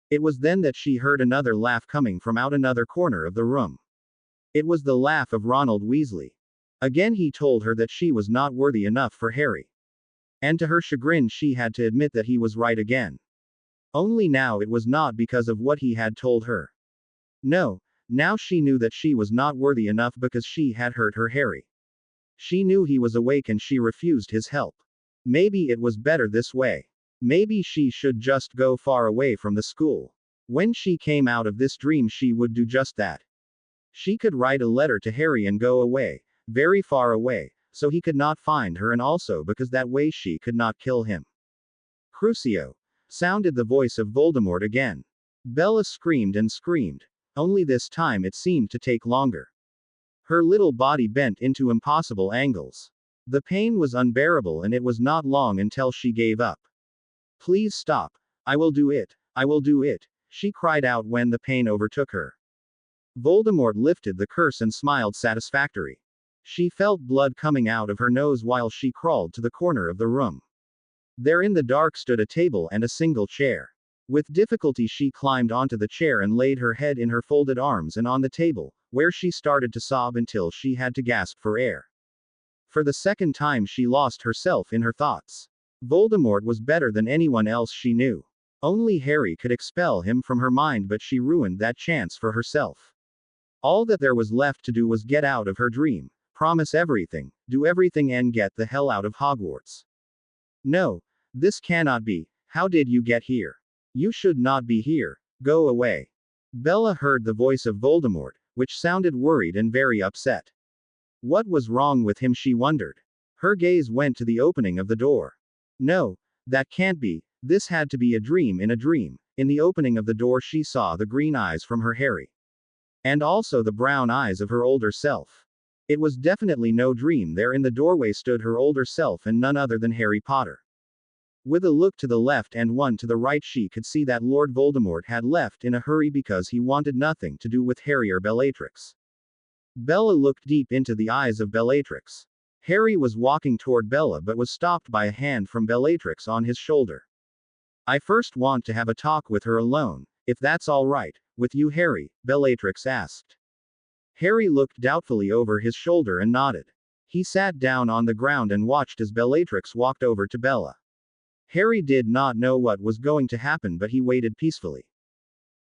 It was then that she heard another laugh coming from out another corner of the room. It was the laugh of Ronald Weasley. Again he told her that she was not worthy enough for Harry. And to her chagrin she had to admit that he was right again. Only now it was not because of what he had told her. No, now she knew that she was not worthy enough because she had hurt her Harry. She knew he was awake and she refused his help. Maybe it was better this way. Maybe she should just go far away from the school. When she came out of this dream she would do just that. She could write a letter to Harry and go away, very far away, so he could not find her, and also because that way she could not kill him. Crucio! Sounded the voice of Voldemort again. Bella screamed and screamed. Only this time it seemed to take longer. Her little body bent into impossible angles. The pain was unbearable and it was not long until she gave up. Please stop. I will do it. I will do it, she cried out when the pain overtook her. Voldemort lifted the curse and smiled satisfactory. She felt blood coming out of her nose while she crawled to the corner of the room. There in the dark stood a table and a single chair. With difficulty she climbed onto the chair and laid her head in her folded arms and on the table, where she started to sob until she had to gasp for air. For the second time she lost herself in her thoughts. Voldemort was better than anyone else she knew. Only Harry could expel him from her mind, but she ruined that chance for herself. All that there was left to do was get out of her dream, promise everything, do everything and get the hell out of Hogwarts. No, this cannot be. How did you get here? You should not be here. Go away. Bella heard the voice of Voldemort, which sounded worried and very upset. What was wrong with him, she wondered. Her gaze went to the opening of the door. No, that can't be. This had to be a dream in a dream. In the opening of the door she saw the green eyes from her Harry. And also the brown eyes of her older self. It was definitely no dream. There in the doorway stood her older self and none other than Harry Potter. With a look to the left and one to the right she could see that Lord Voldemort had left in a hurry because he wanted nothing to do with Harry or Bellatrix. Bella looked deep into the eyes of Bellatrix. Harry was walking toward Bella but was stopped by a hand from Bellatrix on his shoulder. I first want to have a talk with her alone, if that's all right, with you, Harry, Bellatrix asked. Harry looked doubtfully over his shoulder and nodded. He sat down on the ground and watched as Bellatrix walked over to Bella. Harry did not know what was going to happen, but he waited peacefully.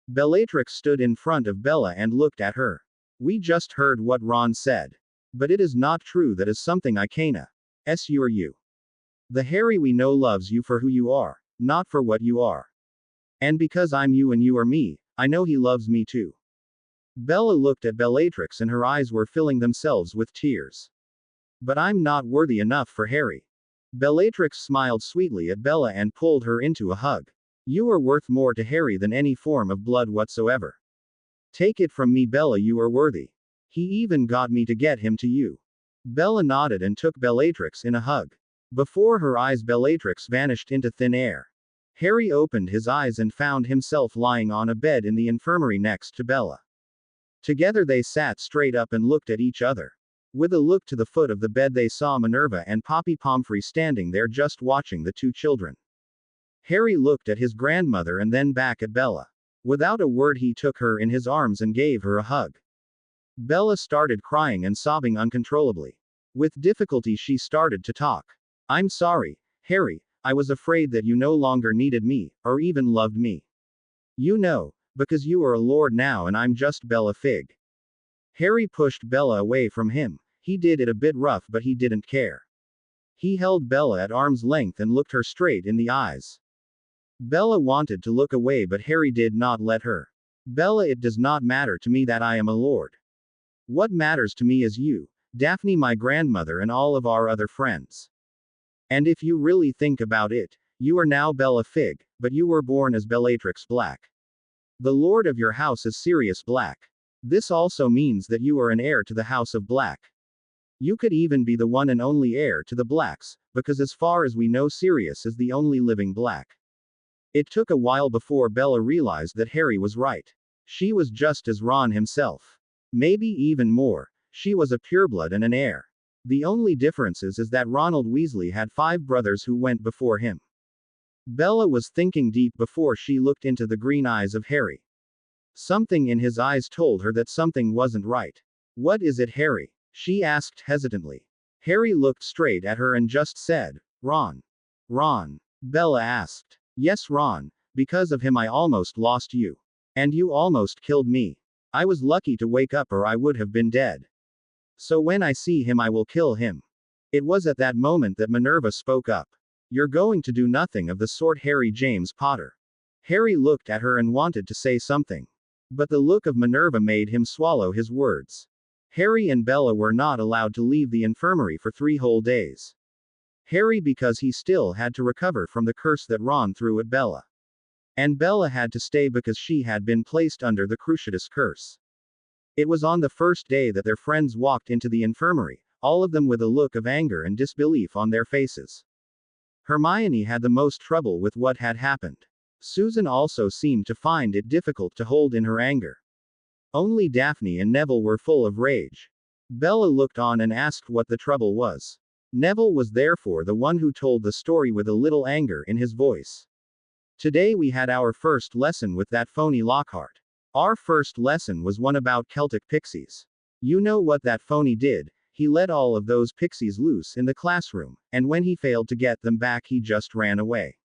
Bellatrix stood in front of Bella and looked at her. We just heard what Ron said. But it is not true. That is something I can't. You're you. The Harry we know loves you for who you are, not for what you are. And because I'm you and you are me, I know he loves me too. Bella looked at Bellatrix and her eyes were filling themselves with tears. But I'm not worthy enough for Harry. Bellatrix smiled sweetly at Bella and pulled her into a hug. You are worth more to Harry than any form of blood whatsoever. Take it from me, Bella, you are worthy. He even got me to get him to you. Bella nodded and took Bellatrix in a hug. Before her eyes, Bellatrix vanished into thin air. Harry opened his eyes and found himself lying on a bed in the infirmary next to Bella. Together they sat straight up and looked at each other. With a look to the foot of the bed, they saw Minerva and Poppy Pomfrey standing there just watching the two children. Harry looked at his grandmother and then back at Bella. Without a word, he took her in his arms and gave her a hug. Bella started crying and sobbing uncontrollably. With difficulty, she started to talk. I'm sorry, Harry, I was afraid that you no longer needed me, or even loved me. You know, because you are a lord now and I'm just Bella Fig. Harry pushed Bella away from him. He did it a bit rough, but he didn't care. He held Bella at arm's length and looked her straight in the eyes. Bella wanted to look away, but Harry did not let her. Bella, it does not matter to me that I am a lord. What matters to me is you, Daphne, my grandmother, and all of our other friends. And if you really think about it, you are now Bella Fig, but you were born as Bellatrix Black. The lord of your house is Sirius Black. This also means that you are an heir to the House of Black. You could even be the one and only heir to the Blacks, because as far as we know, Sirius is the only living Black. It took a while before Bella realized that Harry was right. She was just as Ron himself. Maybe even more, she was a pureblood and an heir. The only difference is that Ronald Weasley had 5 brothers who went before him. Bella was thinking deep before she looked into the green eyes of Harry. Something in his eyes told her that something wasn't right. What is it, Harry? She asked hesitantly. Harry looked straight at her and just said, Ron. Ron. Bella asked. Yes, Ron, because of him I almost lost you. And you almost killed me. I was lucky to wake up or I would have been dead. So when I see him I will kill him. It was at that moment that Minerva spoke up. You're going to do nothing of the sort, Harry James Potter. Harry looked at her and wanted to say something. But the look of Minerva made him swallow his words. Harry and Bella were not allowed to leave the infirmary for 3 whole days. Harry because he still had to recover from the curse that Ron threw at Bella. And Bella had to stay because she had been placed under the Cruciatus curse. It was on the first day that their friends walked into the infirmary, all of them with a look of anger and disbelief on their faces. Hermione had the most trouble with what had happened. Susan also seemed to find it difficult to hold in her anger. Only Daphne and Neville were full of rage. Bella looked on and asked what the trouble was. Neville was therefore the one who told the story with a little anger in his voice. Today we had our first lesson with that phony Lockhart. Our first lesson was one about Celtic pixies. You know what that phony did? He let all of those pixies loose in the classroom, and when he failed to get them back he just ran away.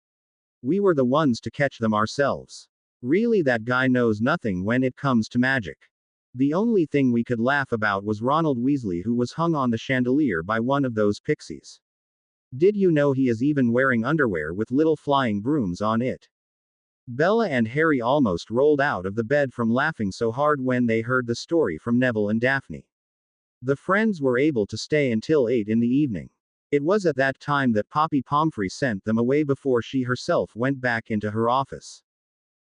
We were the ones to catch them ourselves. Really, that guy knows nothing when it comes to magic. The only thing we could laugh about was Ronald Weasley, who was hung on the chandelier by one of those pixies. Did you know he is even wearing underwear with little flying brooms on it? Bella and Harry almost rolled out of the bed from laughing so hard when they heard the story from Neville and Daphne. The friends were able to stay until 8 in the evening. It was at that time that Poppy Pomfrey sent them away before she herself went back into her office.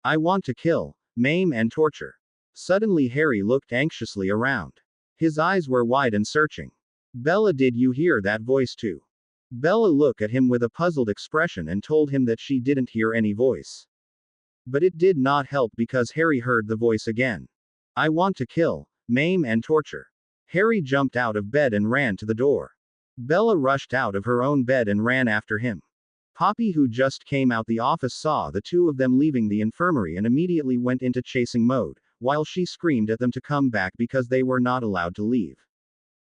I want to kill, maim and torture. Suddenly Harry looked anxiously around. His eyes were wide and searching. Bella, did you hear that voice too? Bella looked at him with a puzzled expression and told him that she didn't hear any voice. But it did not help because Harry heard the voice again. I want to kill, maim and torture. Harry jumped out of bed and ran to the door. Bella rushed out of her own bed and ran after him. Poppy, who just came out the office, saw the two of them leaving the infirmary and immediately went into chasing mode, while she screamed at them to come back because they were not allowed to leave.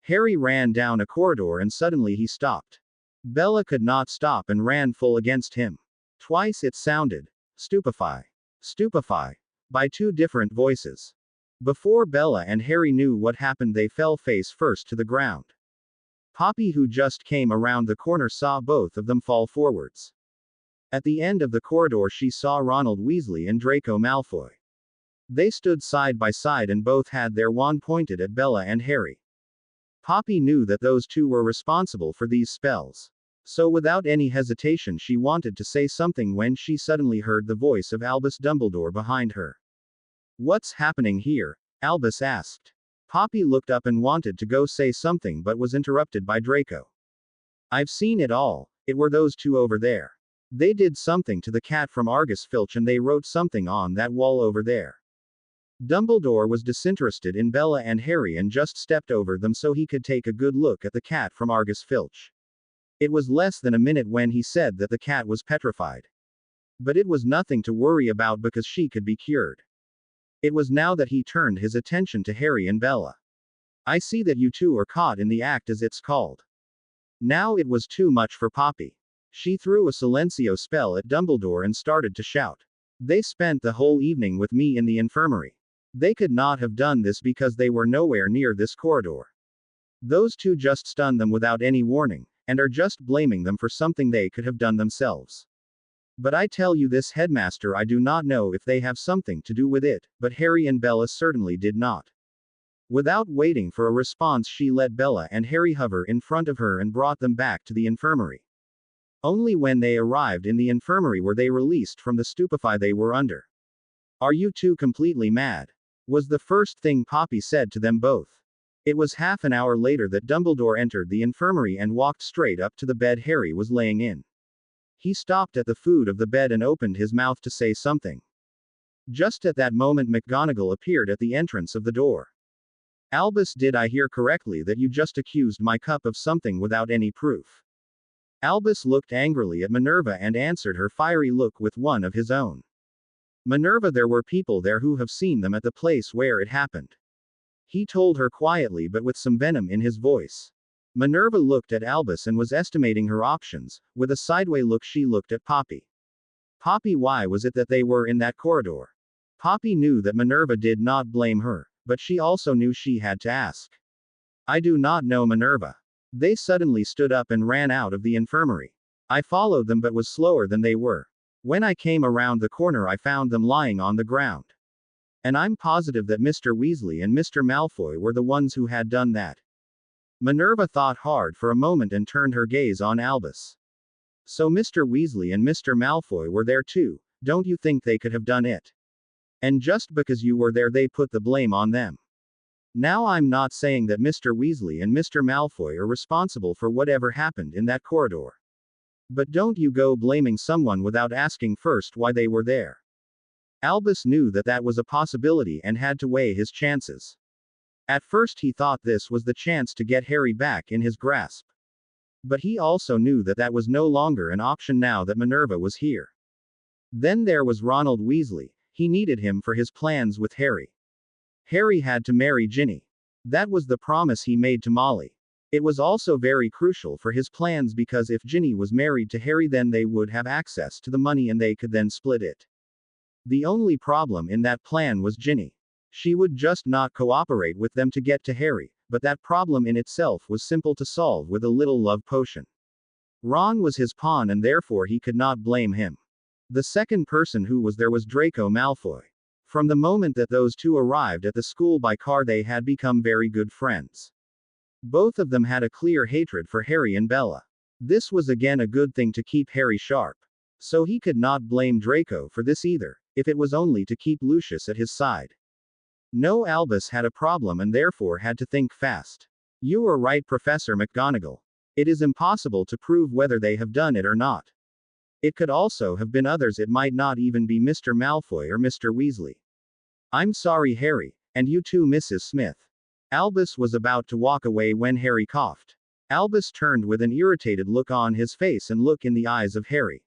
Harry ran down a corridor and suddenly he stopped. Bella could not stop and ran full against him. Twice it sounded, "Stupefy. Stupefy," by two different voices. Before Bella and Harry knew what happened, they fell face first to the ground. Poppy, who just came around the corner, saw both of them fall forwards. At the end of the corridor, she saw Ronald Weasley and Draco Malfoy. They stood side by side and both had their wand pointed at Bella and Harry. Poppy knew that those two were responsible for these spells. So without any hesitation she wanted to say something when she suddenly heard the voice of Albus Dumbledore behind her. "What's happening here?" Albus asked. Poppy looked up and wanted to go say something but was interrupted by Draco. "I've seen it all. It were those two over there. They did something to the cat from Argus Filch and they wrote something on that wall over there." Dumbledore was disinterested in Bella and Harry and just stepped over them so he could take a good look at the cat from Argus Filch. It was less than a minute when he said that the cat was petrified. But it was nothing to worry about because she could be cured. It was now that he turned his attention to Harry and Bella. "I see that you two are caught in the act, as it's called." Now it was too much for Poppy. She threw a silencio spell at Dumbledore and started to shout. "They spent the whole evening with me in the infirmary. They could not have done this because they were nowhere near this corridor. Those two just stunned them without any warning, and are just blaming them for something they could have done themselves. But I tell you this, headmaster, I do not know if they have something to do with it, but Harry and Bella certainly did not." Without waiting for a response, she let Bella and Harry hover in front of her and brought them back to the infirmary. Only when they arrived in the infirmary were they released from the stupefy they were under. "Are you two completely mad?" was the first thing Poppy said to them both. It was half an hour later that Dumbledore entered the infirmary and walked straight up to the bed Harry was laying in. He stopped at the foot of the bed and opened his mouth to say something. Just at that moment McGonagall appeared at the entrance of the door. "Albus, did I hear correctly that you just accused my cup of something without any proof?" Albus looked angrily at Minerva and answered her fiery look with one of his own. "Minerva, there were people there who have seen them at the place where it happened," he told her quietly but with some venom in his voice. Minerva looked at Albus and was estimating her options. With a sideway look she looked at Poppy. "Poppy, why was it that they were in that corridor?" Poppy knew that Minerva did not blame her, but she also knew she had to ask. "I do not know, Minerva. They suddenly stood up and ran out of the infirmary. I followed them but was slower than they were. When I came around the corner I found them lying on the ground. And I'm positive that Mr. Weasley and Mr. Malfoy were the ones who had done that." Minerva thought hard for a moment and turned her gaze on Albus. "So Mr. Weasley and Mr. Malfoy were there too, don't you think they could have done it? And just because you were there they put the blame on them. Now I'm not saying that Mr. Weasley and Mr. Malfoy are responsible for whatever happened in that corridor. But don't you go blaming someone without asking first why they were there." Albus knew that that was a possibility and had to weigh his chances. At first he thought this was the chance to get Harry back in his grasp. But he also knew that that was no longer an option now that Minerva was here. Then there was Ronald Weasley. He needed him for his plans with Harry. Harry had to marry Ginny. That was the promise he made to Molly. It was also very crucial for his plans because if Ginny was married to Harry then they would have access to the money and they could then split it. The only problem in that plan was Ginny. She would just not cooperate with them to get to Harry, but that problem in itself was simple to solve with a little love potion. Ron was his pawn and therefore he could not blame him. The second person who was there was Draco Malfoy. From the moment that those two arrived at the school by car they had become very good friends. Both of them had a clear hatred for Harry and Bella. This was again a good thing to keep Harry sharp. So he could not blame Draco for this either, if it was only to keep Lucius at his side. No, Albus had a problem and therefore had to think fast. "You are right, Professor McGonagall. It is impossible to prove whether they have done it or not. It could also have been others, it might not even be Mr. Malfoy or Mr. Weasley. I'm sorry, Harry, and you too, Mrs. Smith." Albus was about to walk away when Harry coughed. Albus turned with an irritated look on his face and look in the eyes of Harry.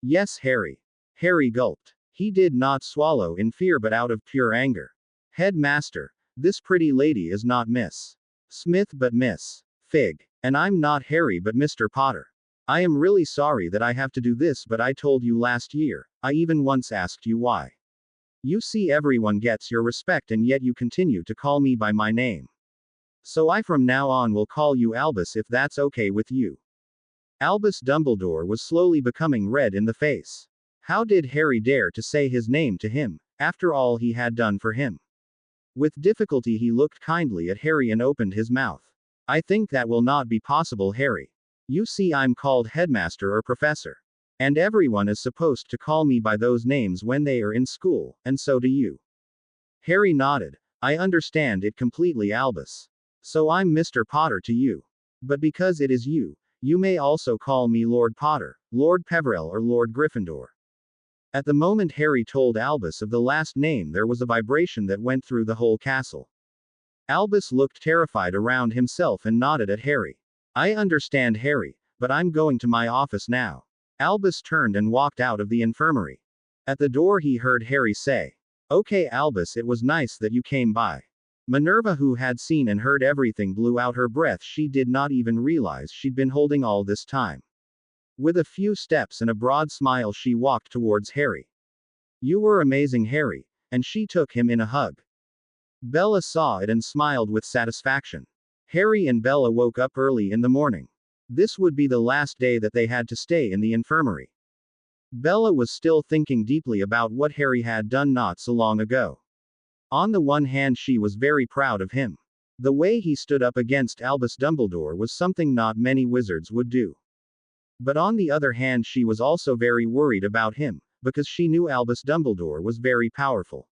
Yes, Harry. Harry gulped. He did not swallow in fear but out of pure anger. Headmaster, this pretty lady is not Miss Smith but Miss Fig. And I'm not Harry but Mr. Potter. I am really sorry that I have to do this, but I told you last year. I even once asked you why. You see, everyone gets your respect and yet you continue to call me by my name. So I from now on will call you Albus if that's okay with you. Albus Dumbledore was slowly becoming red in the face. How did Harry dare to say his name to him, after all he had done for him? With difficulty he looked kindly at Harry and opened his mouth. I think that will not be possible, Harry. You see, I'm called headmaster or professor. And everyone is supposed to call me by those names when they are in school, and so do you. Harry nodded. I understand it completely, Albus. So I'm Mr. Potter to you. But because it is you, you may also call me Lord Potter, Lord Peverell or Lord Gryffindor. At the moment Harry told Albus of the last name, there was a vibration that went through the whole castle. Albus looked terrified around himself and nodded at Harry. I understand, Harry, but I'm going to my office now. Albus turned and walked out of the infirmary. At the door he heard Harry say, Okay, Albus, it was nice that you came by. Minerva, who had seen and heard everything, blew out her breath. She did not even realize she'd been holding all this time. With a few steps and a broad smile she walked towards Harry. You were amazing, Harry, and she took him in a hug. Bella saw it and smiled with satisfaction. Harry and Bella woke up early in the morning. This would be the last day that they had to stay in the infirmary. Bella was still thinking deeply about what Harry had done not so long ago. On the one hand, she was very proud of him. The way he stood up against Albus Dumbledore was something not many wizards would do. But on the other hand, she was also very worried about him, because she knew Albus Dumbledore was very powerful.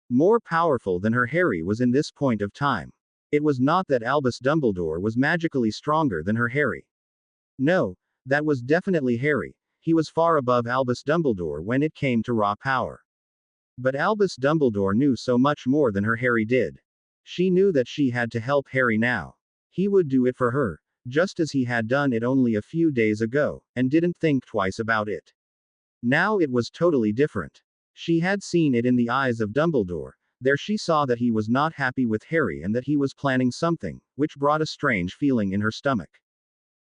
More powerful than her Harry was in this point of time. It was not that Albus Dumbledore was magically stronger than her Harry. No, that was definitely Harry. He was far above Albus Dumbledore when it came to raw power. But Albus Dumbledore knew so much more than her Harry did. She knew that she had to help Harry now. He would do it for her, just as he had done it only a few days ago, and didn't think twice about it. Now it was totally different. She had seen it in the eyes of Dumbledore. There she saw that he was not happy with Harry and that he was planning something, which brought a strange feeling in her stomach.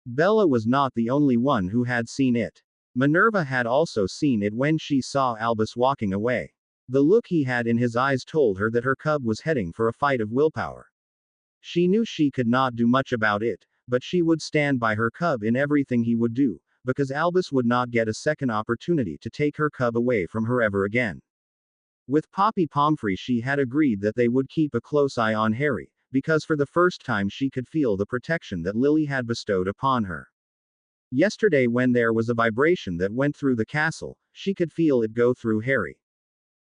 Bella was not the only one who had seen it. Minerva had also seen it when she saw Albus walking away. The look he had in his eyes told her that her cub was heading for a fight of willpower. She knew she could not do much about it, but she would stand by her cub in everything he would do, because Albus would not get a second opportunity to take her cub away from her ever again. With Poppy Pomfrey she had agreed that they would keep a close eye on Harry, because for the first time she could feel the protection that Lily had bestowed upon her. Yesterday, when there was a vibration that went through the castle, she could feel it go through Harry.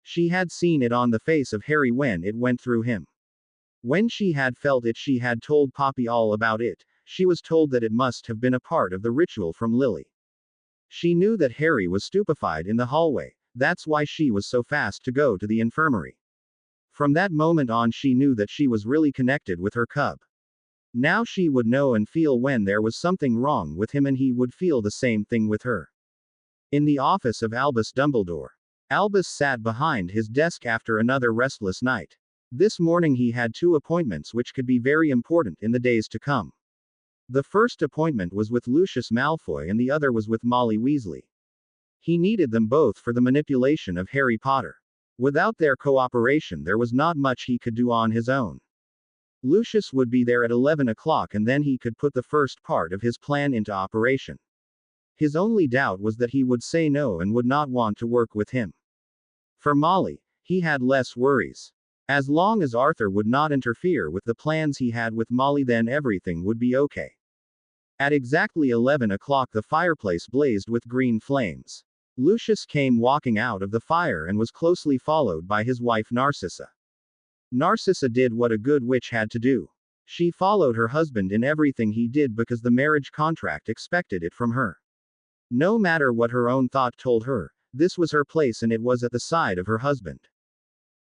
She had seen it on the face of Harry when it went through him. When she had felt it, she had told Poppy all about it. She was told that it must have been a part of the ritual from Lily. She knew that Harry was stupefied in the hallway. That's why she was so fast to go to the infirmary. From that moment on, she knew that she was really connected with her cub. Now she would know and feel when there was something wrong with him, and he would feel the same thing with her. In the office of Albus Dumbledore, Albus sat behind his desk after another restless night. This morning he had 2 appointments which could be very important in the days to come. The first appointment was with Lucius Malfoy and the other was with Molly Weasley. He needed them both for the manipulation of Harry Potter. Without their cooperation there was not much he could do on his own. Lucius would be there at 11 o'clock and then he could put the first part of his plan into operation. His only doubt was that he would say no and would not want to work with him. For Molly, he had less worries. As long as Arthur would not interfere with the plans he had with Molly, then everything would be okay. At exactly 11 o'clock the fireplace blazed with green flames. Lucius came walking out of the fire and was closely followed by his wife Narcissa. Narcissa did what a good witch had to do. She followed her husband in everything he did because the marriage contract expected it from her. No matter what her own thought told her, this was her place and it was at the side of her husband.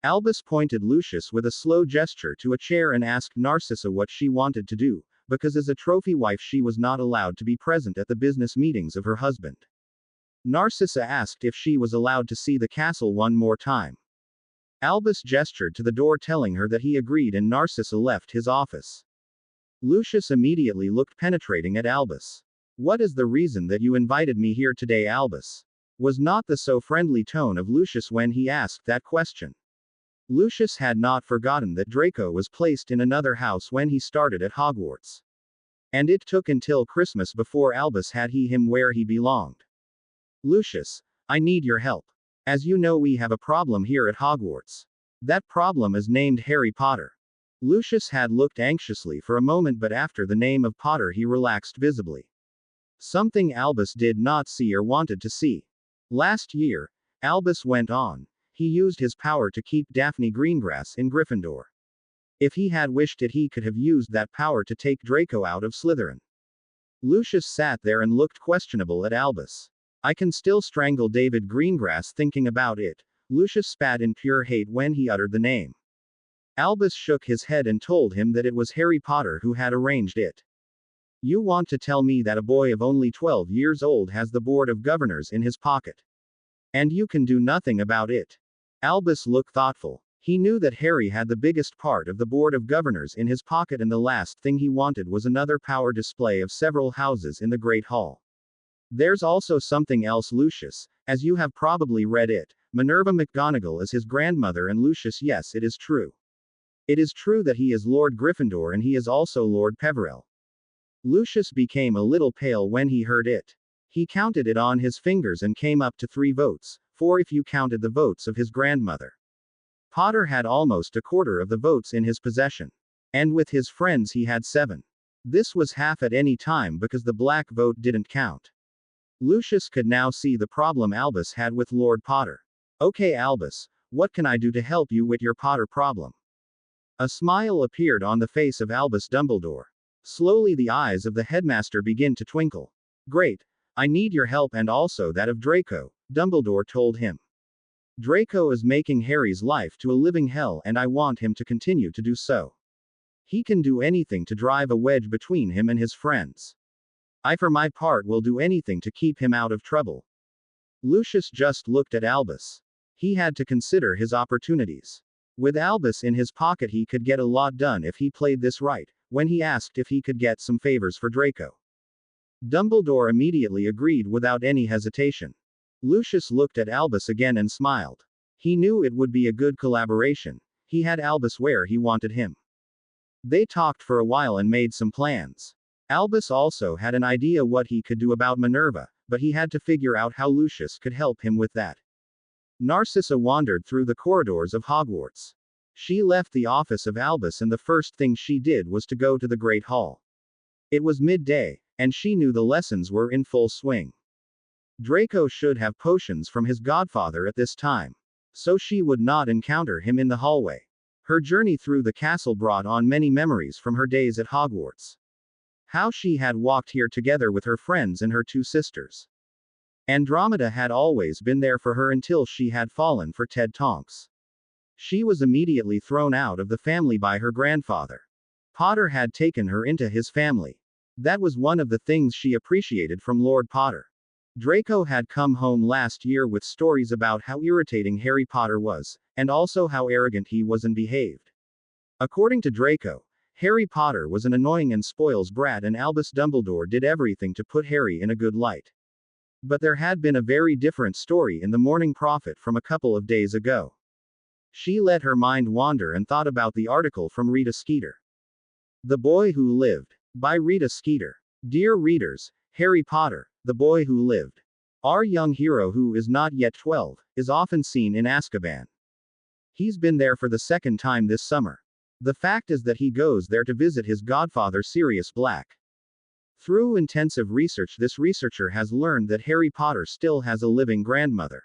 Albus pointed Lucius with a slow gesture to a chair and asked Narcissa what she wanted to do, because as a trophy wife she was not allowed to be present at the business meetings of her husband. Narcissa asked if she was allowed to see the castle one more time. Albus gestured to the door telling her that he agreed and Narcissa left his office. Lucius immediately looked penetrating at Albus. What is the reason that you invited me here today, Albus? Was not the so friendly tone of Lucius when he asked that question. Lucius had not forgotten that Draco was placed in another house when he started at Hogwarts. And it took until Christmas before Albus had him where he belonged. Lucius, I need your help. As you know, we have a problem here at Hogwarts. That problem is named Harry Potter. Lucius had looked anxiously for a moment, but after the name of Potter he relaxed visibly. Something Albus did not see or wanted to see. Last year, Albus went on, he used his power to keep Daphne Greengrass in Gryffindor. If he had wished it, he could have used that power to take Draco out of Slytherin. Lucius sat there and looked questionable at Albus. I can still strangle David Greengrass thinking about it. Lucius spat in pure hate when he uttered the name. Albus shook his head and told him that it was Harry Potter who had arranged it. You want to tell me that a boy of only 12 years old has the Board of Governors in his pocket? And you can do nothing about it? Albus looked thoughtful. He knew that Harry had the biggest part of the Board of Governors in his pocket, and the last thing he wanted was another power display of several houses in the Great Hall. There's also something else, Lucius, as you have probably read it. Minerva McGonagall is his grandmother, and Lucius, yes, it is true. It is true that he is Lord Gryffindor and he is also Lord Peverell. Lucius became a little pale when he heard it. He counted it on his fingers and came up to 3 votes, 4 if you counted the votes of his grandmother. Potter had almost a quarter of the votes in his possession. And with his friends he had 7. This was half at any time because the black vote didn't count. Lucius could now see the problem Albus had with Lord Potter. Okay, Albus, what can I do to help you with your Potter problem? A smile appeared on the face of Albus Dumbledore. Slowly the eyes of the headmaster began to twinkle. Great. I need your help and also that of Draco, Dumbledore told him. Draco is making Harry's life to a living hell and I want him to continue to do so. He can do anything to drive a wedge between him and his friends. I for my part will do anything to keep him out of trouble. Lucius just looked at Albus. He had to consider his opportunities. With Albus in his pocket he could get a lot done if he played this right, when he asked if he could get some favors for Draco. Dumbledore immediately agreed without any hesitation. Lucius looked at Albus again and smiled. He knew it would be a good collaboration. He had Albus where he wanted him. They talked for a while and made some plans. Albus also had an idea what he could do about Minerva, but he had to figure out how Lucius could help him with that. Narcissa wandered through the corridors of Hogwarts. She left the office of Albus and the first thing she did was to go to the Great Hall. It was midday, and she knew the lessons were in full swing. Draco should have potions from his godfather at this time, so she would not encounter him in the hallway. Her journey through the castle brought on many memories from her days at Hogwarts. How she had walked here together with her friends and her 2 sisters. Andromeda had always been there for her until she had fallen for Ted Tonks. She was immediately thrown out of the family by her grandfather. Potter had taken her into his family. That was one of the things she appreciated from Lord Potter. Draco had come home last year with stories about how irritating Harry Potter was, and also how arrogant he was and behaved. According to Draco, Harry Potter was an annoying and spoils brat, and Albus Dumbledore did everything to put Harry in a good light. But there had been a very different story in the Morning Prophet from a couple of days ago. She let her mind wander and thought about the article from Rita Skeeter. The Boy Who Lived, by Rita Skeeter. Dear readers, Harry Potter, the boy who lived. Our young hero, who is not yet 12, is often seen in Azkaban. He's been there for the 2nd time this summer. The fact is that he goes there to visit his godfather Sirius Black. Through intensive research, this researcher has learned that Harry Potter still has a living grandmother.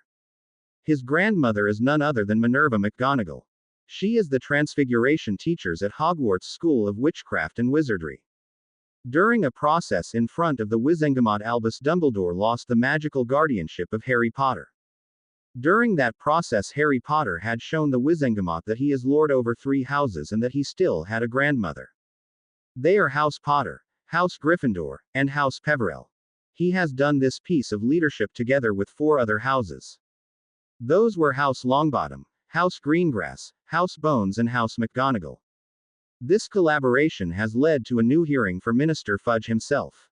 His grandmother is none other than Minerva McGonagall. She is the Transfiguration teachers at Hogwarts School of Witchcraft and Wizardry. During a process in front of the Wizengamot, Albus Dumbledore lost the magical guardianship of Harry Potter. During that process, Harry Potter had shown the Wizengamot that he is lord over 3 houses and that he still had a grandmother. They are House Potter, House Gryffindor, and House Peverell. He has done this piece of leadership together with 4 other houses. Those were House Longbottom, House Greengrass, House Bones, and House McGonagall. This collaboration has led to a new hearing for Minister Fudge himself.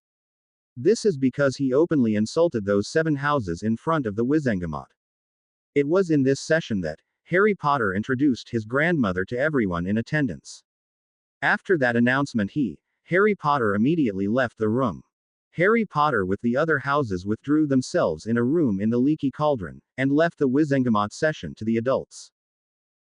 This is because he openly insulted those 7 houses in front of the Wizengamot. It was in this session that Harry Potter introduced his grandmother to everyone in attendance. After that announcement, Harry Potter immediately left the room. Harry Potter with the other houses withdrew themselves in a room in the Leaky Cauldron, and left the Wizengamot session to the adults.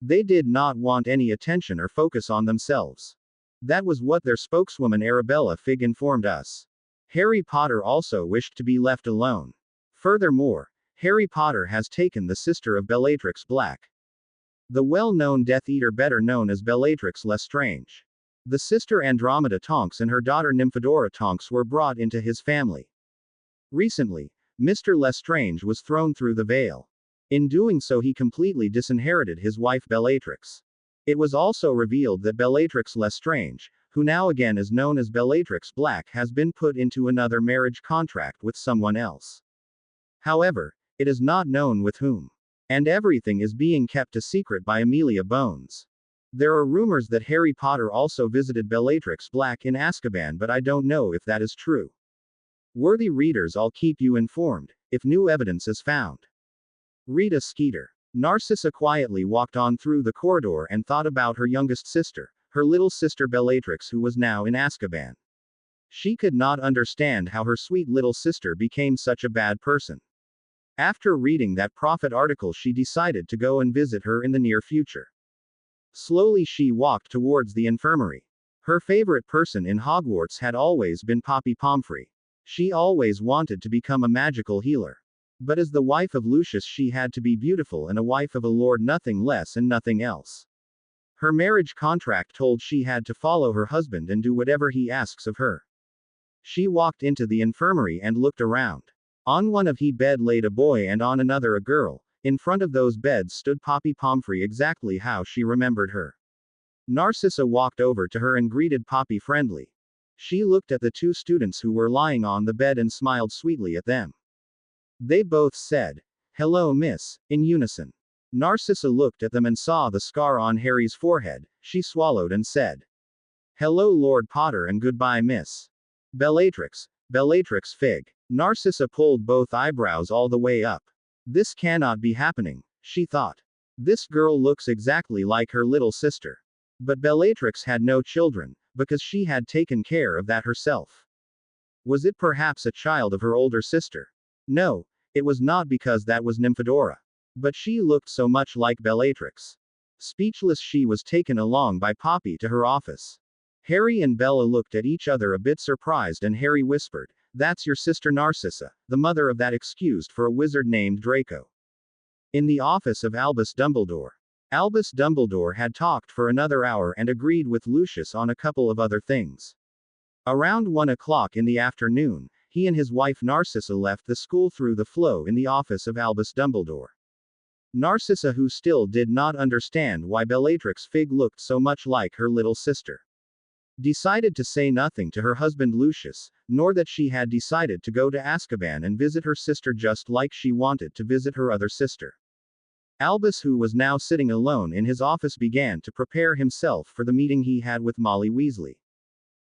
They did not want any attention or focus on themselves. That was what their spokeswoman Arabella Figg informed us. Harry Potter also wished to be left alone. Furthermore, Harry Potter has taken the sister of Bellatrix Black, the well-known Death Eater better known as Bellatrix Lestrange. The sister Andromeda Tonks and her daughter Nymphadora Tonks were brought into his family. Recently, Mr. Lestrange was thrown through the veil. In doing so, he completely disinherited his wife Bellatrix. It was also revealed that Bellatrix Lestrange, who now again is known as Bellatrix Black, has been put into another marriage contract with someone else. However, it is not known with whom. And everything is being kept a secret by Amelia Bones. There are rumors that Harry Potter also visited Bellatrix Black in Azkaban, but I don't know if that is true. Worthy readers, I'll keep you informed if new evidence is found. Rita Skeeter. Narcissa quietly walked on through the corridor and thought about her youngest sister, her little sister Bellatrix, who was now in Azkaban. She could not understand how her sweet little sister became such a bad person. After reading that Prophet article, she decided to go and visit her in the near future. Slowly she walked towards the infirmary. Her favorite person in Hogwarts had always been Poppy Pomfrey. She always wanted to become a magical healer. But as the wife of Lucius, she had to be beautiful and a wife of a lord, nothing less and nothing else. Her marriage contract told she had to follow her husband and do whatever he asks of her. She walked into the infirmary and looked around. On one of the bed laid a boy and on another a girl. In front of those beds stood Poppy Pomfrey, exactly how she remembered her. Narcissa walked over to her and greeted Poppy friendly. She looked at the 2 students who were lying on the bed and smiled sweetly at them. They both said, "Hello, miss," in unison. Narcissa looked at them and saw the scar on Harry's forehead. She swallowed and said, "Hello, Lord Potter, and goodbye, miss." Bellatrix Figg. Narcissa pulled both eyebrows all the way up. This cannot be happening, she thought. This girl looks exactly like her little sister. But Bellatrix had no children, because she had taken care of that herself. Was it perhaps a child of her older sister? No, it was not, because that was Nymphadora. But she looked so much like Bellatrix. Speechless, she was taken along by Poppy to her office. Harry and Bella looked at each other a bit surprised, and Harry whispered, "That's your sister Narcissa, the mother of that excused for a wizard named Draco." In the office of Albus Dumbledore. Albus Dumbledore had talked for another hour and agreed with Lucius on a couple of other things. Around 1 o'clock in the afternoon, he and his wife Narcissa left the school through the flow in the office of Albus Dumbledore. Narcissa, who still did not understand why Bellatrix Figg looked so much like her little sister, decided to say nothing to her husband Lucius, nor that she had decided to go to Azkaban and visit her sister just like she wanted to visit her other sister. Albus, who was now sitting alone in his office, began to prepare himself for the meeting he had with Molly Weasley.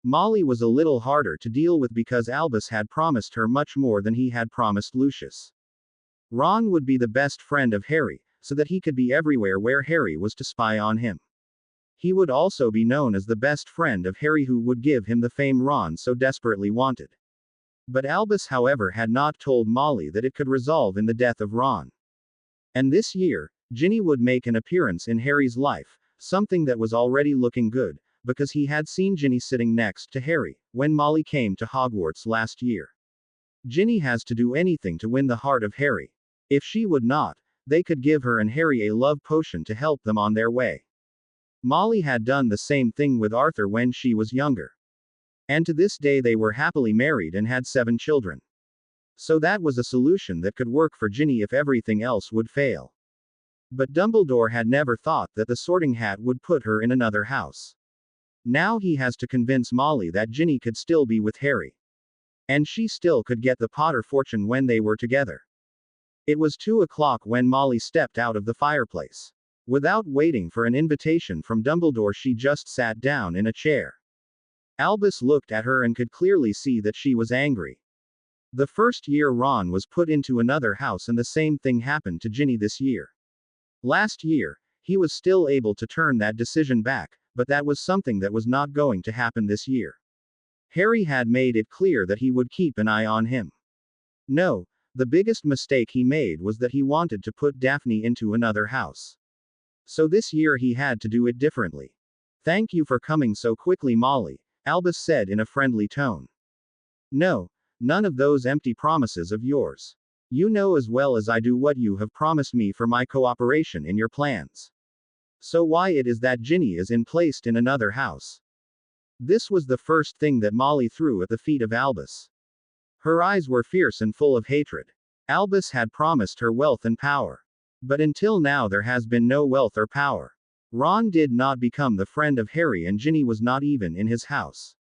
Molly was a little harder to deal with because Albus had promised her much more than he had promised Lucius. Ron would be the best friend of Harry, so that he could be everywhere where Harry was to spy on him. He would also be known as the best friend of Harry, who would give him the fame Ron so desperately wanted. But Albus, however, had not told Molly that it could resolve in the death of Ron. And this year, Ginny would make an appearance in Harry's life, something that was already looking good, because he had seen Ginny sitting next to Harry when Molly came to Hogwarts last year. Ginny has to do anything to win the heart of Harry. If she would not, they could give her and Harry a love potion to help them on their way. Molly had done the same thing with Arthur when she was younger. And to this day they were happily married and had 7 children. So that was a solution that could work for Ginny if everything else would fail. But Dumbledore had never thought that the Sorting Hat would put her in another house. Now he has to convince Molly that Ginny could still be with Harry. And she still could get the Potter fortune when they were together. It was 2 o'clock when Molly stepped out of the fireplace. Without waiting for an invitation from Dumbledore, she just sat down in a chair. Albus looked at her and could clearly see that she was angry. The first year Ron was put into another house, and the same thing happened to Ginny this year. Last year, he was still able to turn that decision back, but that was something that was not going to happen this year. Harry had made it clear that he would keep an eye on him. No, the biggest mistake he made was that he wanted to put Daphne into another house. So this year he had to do it differently. "Thank you for coming so quickly, Molly," Albus said in a friendly tone. "No, none of those empty promises of yours. You know as well as I do what you have promised me for my cooperation in your plans. So why it is that Ginny is placed in another house?" This was the first thing that Molly threw at the feet of Albus. Her eyes were fierce and full of hatred. Albus had promised her wealth and power. But until now there has been no wealth or power. Ron did not become the friend of Harry, and Ginny was not even in his house.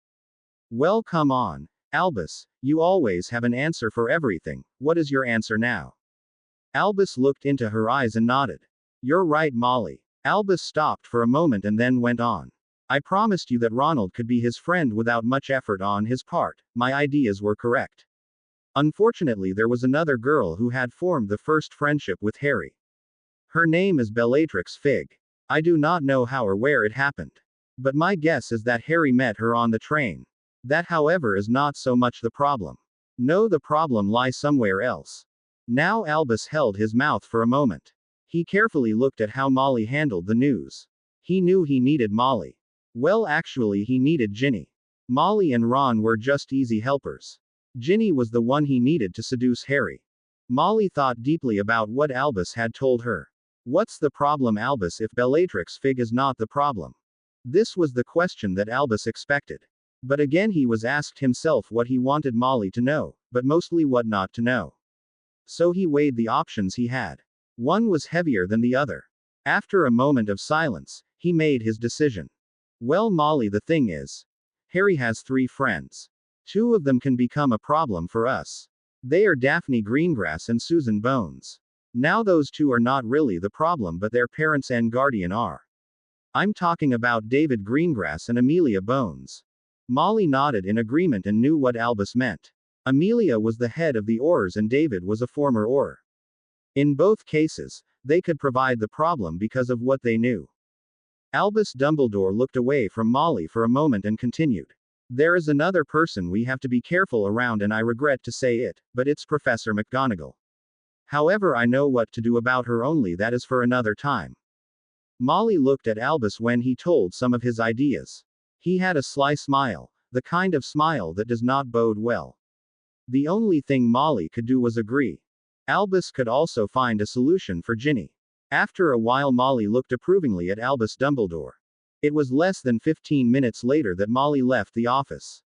"Well, come on, Albus, you always have an answer for everything. What is your answer now?" Albus looked into her eyes and nodded. "You're right, Molly." Albus stopped for a moment and then went on. "I promised you that Ronald could be his friend without much effort on his part. My ideas were correct. Unfortunately, there was another girl who had formed the first friendship with Harry. Her name is Bellatrix Fig. I do not know how or where it happened. But my guess is that Harry met her on the train. That, however, is not so much the problem. No, the problem lies somewhere else." Now Albus held his mouth for a moment. He carefully looked at how Molly handled the news. He knew he needed Molly. Well, actually, he needed Ginny. Molly and Ron were just easy helpers. Ginny was the one he needed to seduce Harry. Molly thought deeply about what Albus had told her. What's the problem, Albus, if Bellatrix Fig is not the problem? This was the question that Albus expected. But again he was asked himself what he wanted Molly to know, but mostly what not to know. So he weighed the options he had. One was heavier than the other. After a moment of silence, he made his decision. "Well, Molly, the thing is, Harry has 3 friends. 2 of them can become a problem for us. They are Daphne Greengrass and Susan Bones. Now those 2 are not really the problem, but their parents and guardian are. I'm talking about David Greengrass and Amelia Bones." Molly nodded in agreement and knew what Albus meant. Amelia was the head of the Aurors and David was a former Auror. In both cases, they could provide the problem because of what they knew. Albus Dumbledore looked away from Molly for a moment and continued. "There is another person we have to be careful around, and I regret to say it, but it's Professor McGonagall. However, I know what to do about her, only that is for another time." Molly looked at Albus when he told some of his ideas. He had a sly smile, the kind of smile that does not bode well. The only thing Molly could do was agree. Albus could also find a solution for Ginny. After a while, Molly looked approvingly at Albus Dumbledore. It was less than 15 minutes later that Molly left the office.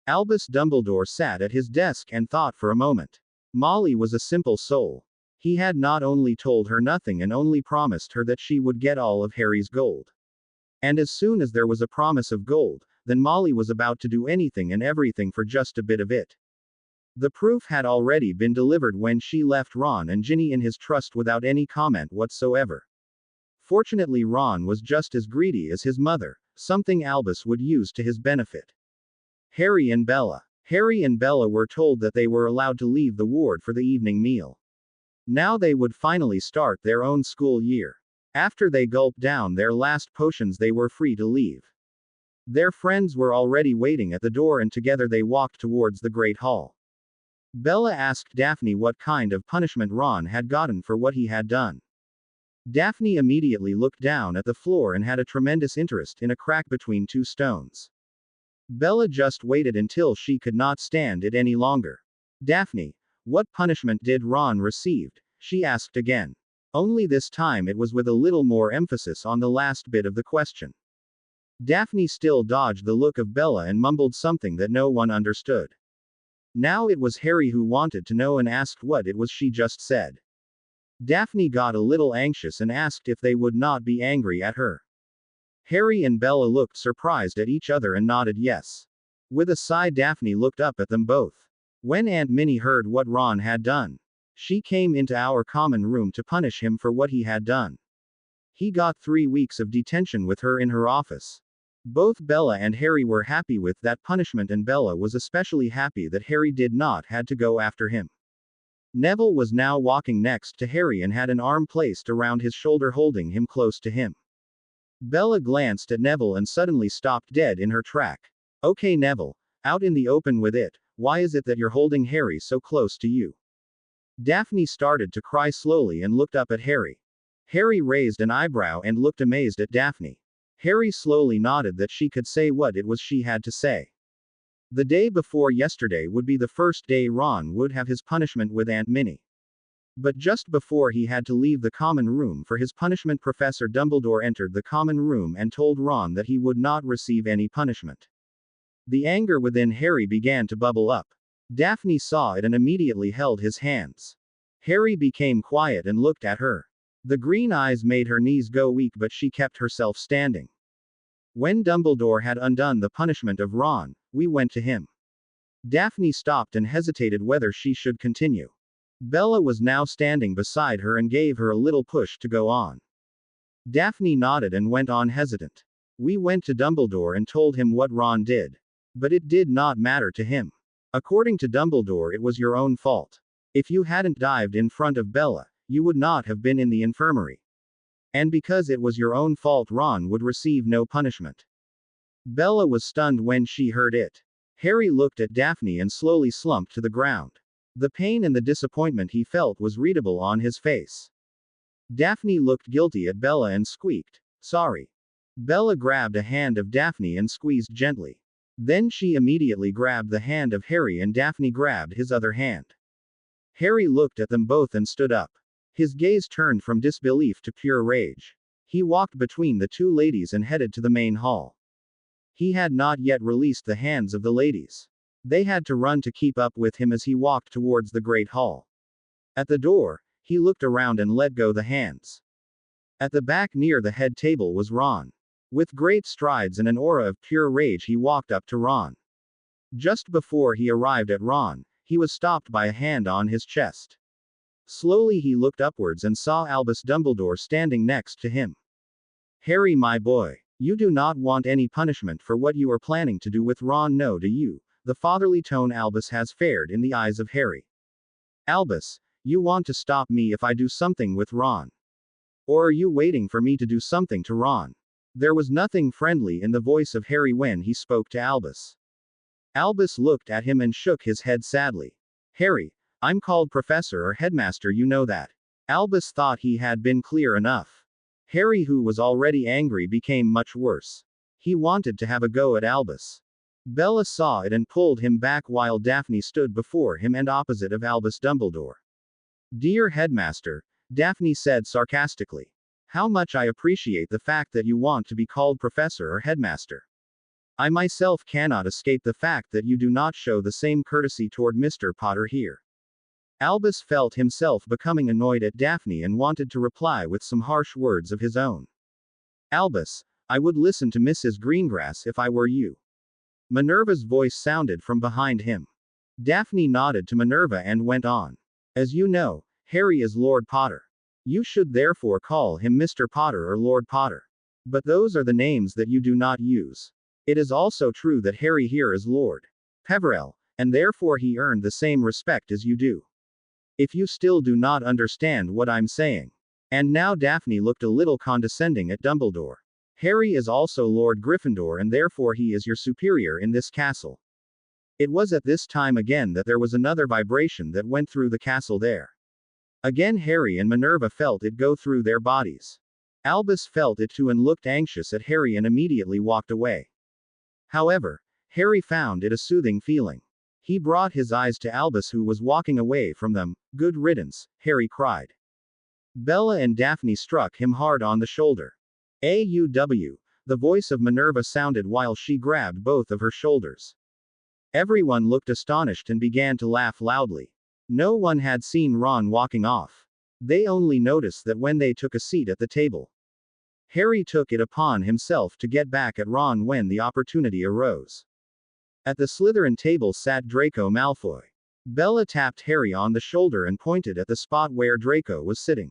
Albus Dumbledore sat at his desk and thought for a moment. Molly was a simple soul. He had not only told her nothing and only promised her that she would get all of Harry's gold. And as soon as there was a promise of gold, then Molly was about to do anything and everything for just a bit of it. The proof had already been delivered when she left Ron and Ginny in his trust without any comment whatsoever. Fortunately, Ron was just as greedy as his mother, something Albus would use to his benefit. Harry and Bella. Harry and Bella were told that they were allowed to leave the ward for the evening meal. Now they would finally start their own school year. After they gulped down their last potions, they were free to leave. Their friends were already waiting at the door, and together they walked towards the Great Hall. Bella asked Daphne what kind of punishment Ron had gotten for what he had done. Daphne immediately looked down at the floor and had a tremendous interest in a crack between 2 stones. Bella just waited until she could not stand it any longer. "Daphne, what punishment did Ron receive?" she asked again. Only this time it was with a little more emphasis on the last bit of the question. Daphne still dodged the look of Bella and mumbled something that no one understood. Now it was Harry who wanted to know and asked what it was she just said. Daphne got a little anxious and asked if they would not be angry at her. Harry and Bella looked surprised at each other and nodded yes. With a sigh, Daphne looked up at them both. When Aunt Minnie heard what Ron had done, she came into our common room to punish him for what he had done. He got 3 weeks of detention with her in her office. Both Bella and Harry were happy with that punishment, and Bella was especially happy that Harry did not had to go after him. Neville was now walking next to Harry and had an arm placed around his shoulder, holding him close to him. Bella glanced at Neville and suddenly stopped dead in her track. Okay, Neville, out in the open with it. Why is it that you're holding Harry so close to you? Daphne started to cry slowly and looked up at Harry. Harry raised an eyebrow and looked amazed at Daphne. Harry slowly nodded that she could say what it was she had to say. The day before yesterday would be the first day Ron would have his punishment with Aunt Minnie. But just before he had to leave the common room for his punishment, Professor Dumbledore entered the common room and told Ron that he would not receive any punishment. The anger within Harry began to bubble up. Daphne saw it and immediately held his hands. Harry became quiet and looked at her. The green eyes made her knees go weak, but she kept herself standing. When Dumbledore had undone the punishment of Ron, we went to him. Daphne stopped and hesitated whether she should continue. Bella was now standing beside her and gave her a little push to go on. Daphne nodded and went on hesitant. We went to Dumbledore and told him what Ron did. But it did not matter to him. According to Dumbledore, it was your own fault. If you hadn't dived in front of Bella, you would not have been in the infirmary. And because it was your own fault, Ron would receive no punishment. Bella was stunned when she heard it. Harry looked at Daphne and slowly slumped to the ground. The pain and the disappointment he felt was readable on his face. Daphne looked guilty at Bella and squeaked, "Sorry." Bella grabbed a hand of Daphne and squeezed gently. Then she immediately grabbed the hand of Harry and Daphne grabbed his other hand. Harry looked at them both and stood up. His gaze turned from disbelief to pure rage. He walked between the two ladies and headed to the main hall. He had not yet released the hands of the ladies. They had to run to keep up with him as he walked towards the Great Hall. At the door, he looked around and let go the hands. At the back near the head table was Ron. With great strides and an aura of pure rage, he walked up to Ron. Just before he arrived at Ron, he was stopped by a hand on his chest. Slowly he looked upwards and saw Albus Dumbledore standing next to him. "Harry, my boy, you do not want any punishment for what you are planning to do with Ron, no, do you?" The fatherly tone Albus has fared in the eyes of Harry. "Albus, you want to stop me if I do something with Ron? Or are you waiting for me to do something to Ron?" There was nothing friendly in the voice of Harry when he spoke to Albus. Albus looked at him and shook his head sadly. "Harry, I'm called Professor or Headmaster, you know that." Albus thought he had been clear enough. Harry, who was already angry, became much worse. He wanted to have a go at Albus. Bella saw it and pulled him back while Daphne stood before him and opposite of Albus Dumbledore. "Dear Headmaster," Daphne said sarcastically, "how much I appreciate the fact that you want to be called Professor or Headmaster. I myself cannot escape the fact that you do not show the same courtesy toward Mr. Potter here." Albus felt himself becoming annoyed at Daphne and wanted to reply with some harsh words of his own. "Albus, I would listen to Mrs. Greengrass if I were you." Minerva's voice sounded from behind him. Daphne nodded to Minerva and went on. "As you know, Harry is Lord Potter. You should therefore call him Mr. Potter or Lord Potter. But those are the names that you do not use. It is also true that Harry here is Lord Peverell, and therefore he earned the same respect as you do. If you still do not understand what I'm saying." And now Daphne looked a little condescending at Dumbledore. "Harry is also Lord Gryffindor and therefore he is your superior in this castle." It was at this time again that there was another vibration that went through the castle there. Again Harry and Minerva felt it go through their bodies. Albus felt it too and looked anxious at Harry and immediately walked away. However, Harry found it a soothing feeling. He brought his eyes to Albus, who was walking away from them. "Good riddance," Harry cried. Bella and Daphne struck him hard on the shoulder. "Auw," the voice of Minerva sounded while she grabbed both of her shoulders. Everyone looked astonished and began to laugh loudly. No one had seen Ron walking off. They only noticed that when they took a seat at the table. Harry took it upon himself to get back at Ron when the opportunity arose. At the Slytherin table sat Draco Malfoy. Bella tapped Harry on the shoulder and pointed at the spot where Draco was sitting.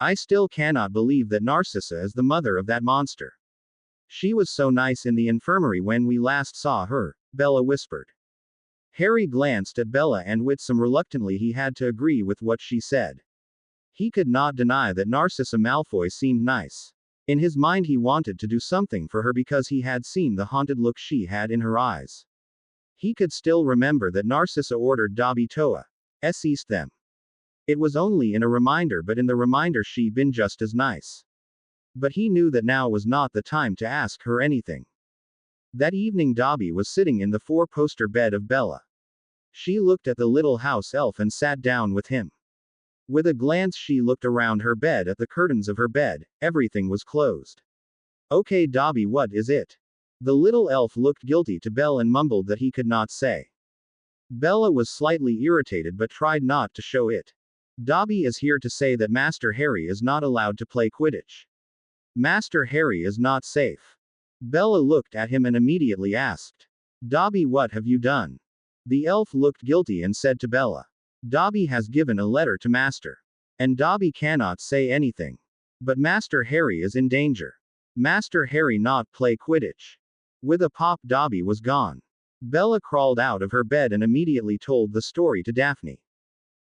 I still cannot believe that Narcissa is the mother of that monster. She was so nice in the infirmary when we last saw her, Bella whispered. Harry glanced at Bella and with some reluctantly he had to agree with what she said. He could not deny that Narcissa Malfoy seemed nice. In his mind he wanted to do something for her because he had seen the haunted look she had in her eyes. He could still remember that Narcissa ordered Dobby Toa east them. It was only in a reminder, but in the reminder she'd been just as nice. But he knew that now was not the time to ask her anything. That evening Dobby was sitting in the four-poster bed of Bella. She looked at the little house elf and sat down with him. With a glance she looked around her bed at the curtains of her bed, everything was closed. Okay Dobby, what is it? The little elf looked guilty to Bella and mumbled that he could not say. Bella was slightly irritated but tried not to show it. Dobby is here to say that Master Harry is not allowed to play Quidditch. Master Harry is not safe. Bella looked at him and immediately asked, Dobby, what have you done? The elf looked guilty and said to Bella, Dobby has given a letter to Master. And Dobby cannot say anything. But Master Harry is in danger. Master Harry not play Quidditch. With a pop Dobby was gone. Bella crawled out of her bed and immediately told the story to Daphne.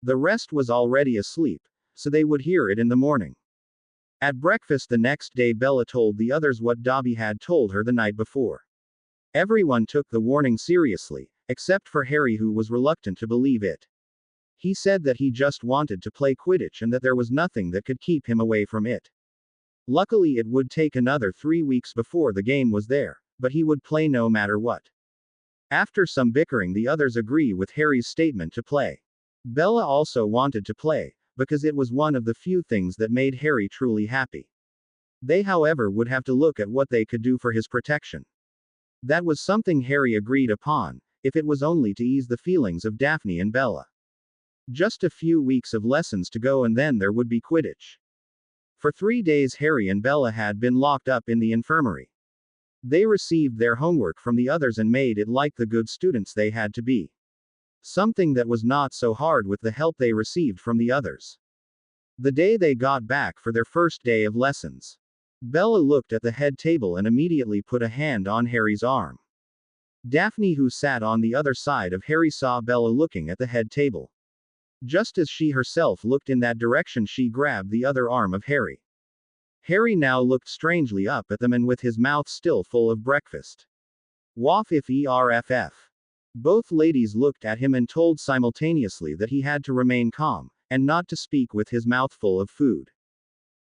The rest was already asleep, so they would hear it in the morning. At breakfast the next day Bella told the others what Dobby had told her the night before. Everyone took the warning seriously, except for Harry, who was reluctant to believe it. He said that he just wanted to play Quidditch and that there was nothing that could keep him away from it. Luckily it would take another 3 weeks before the game was there, but he would play no matter what. After some bickering the others agree with Harry's statement to play. Bella also wanted to play, because it was one of the few things that made Harry truly happy. They however would have to look at what they could do for his protection. That was something Harry agreed upon, if it was only to ease the feelings of Daphne and Bella. Just a few weeks of lessons to go and then there would be Quidditch. For 3 days Harry and Bella had been locked up in the infirmary. They received their homework from the others and made it like the good students they had to be. Something that was not so hard with the help they received from the others. The day they got back for their first day of lessons, Bella looked at the head table and immediately put a hand on Harry's arm. Daphne, who sat on the other side of Harry, saw Bella looking at the head table. Just as she herself looked in that direction, she grabbed the other arm of Harry. Harry now looked strangely up at them and with his mouth still full of breakfast. Waff if ERFF. Both ladies looked at him and told simultaneously that he had to remain calm, and not to speak with his mouth full of food.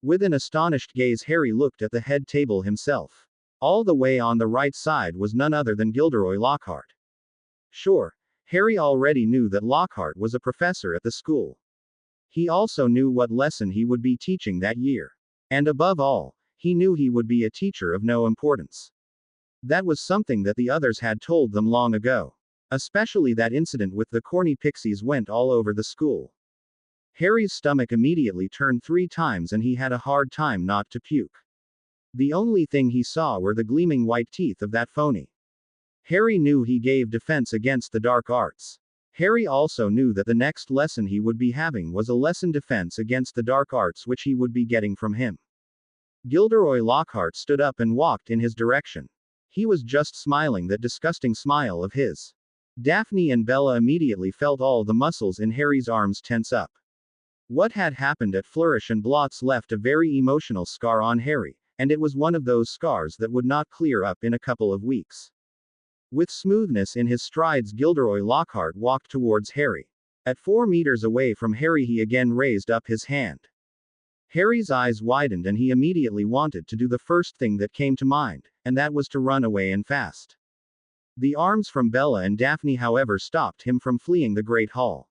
With an astonished gaze Harry looked at the head table himself. All the way on the right side was none other than Gilderoy Lockhart. Sure, Harry already knew that Lockhart was a professor at the school. He also knew what lesson he would be teaching that year. And above all, he knew he would be a teacher of no importance. That was something that the others had told them long ago. Especially that incident with the corny pixies went all over the school. Harry's stomach immediately turned 3 times and he had a hard time not to puke. The only thing he saw were the gleaming white teeth of that phony. Harry knew he gave defense against the dark arts. Harry also knew that the next lesson he would be having was a lesson defense against the dark arts which he would be getting from him. Gilderoy Lockhart stood up and walked in his direction. He was just smiling that disgusting smile of his. Daphne and Bella immediately felt all the muscles in Harry's arms tense up. What had happened at Flourish and Blotts left a very emotional scar on Harry, and it was one of those scars that would not clear up in a couple of weeks. With smoothness in his strides Gilderoy Lockhart walked towards Harry. At 4 meters away from Harry he again raised up his hand. Harry's eyes widened and he immediately wanted to do the first thing that came to mind, and that was to run away and fast. The arms from Bella and Daphne however stopped him from fleeing the Great Hall.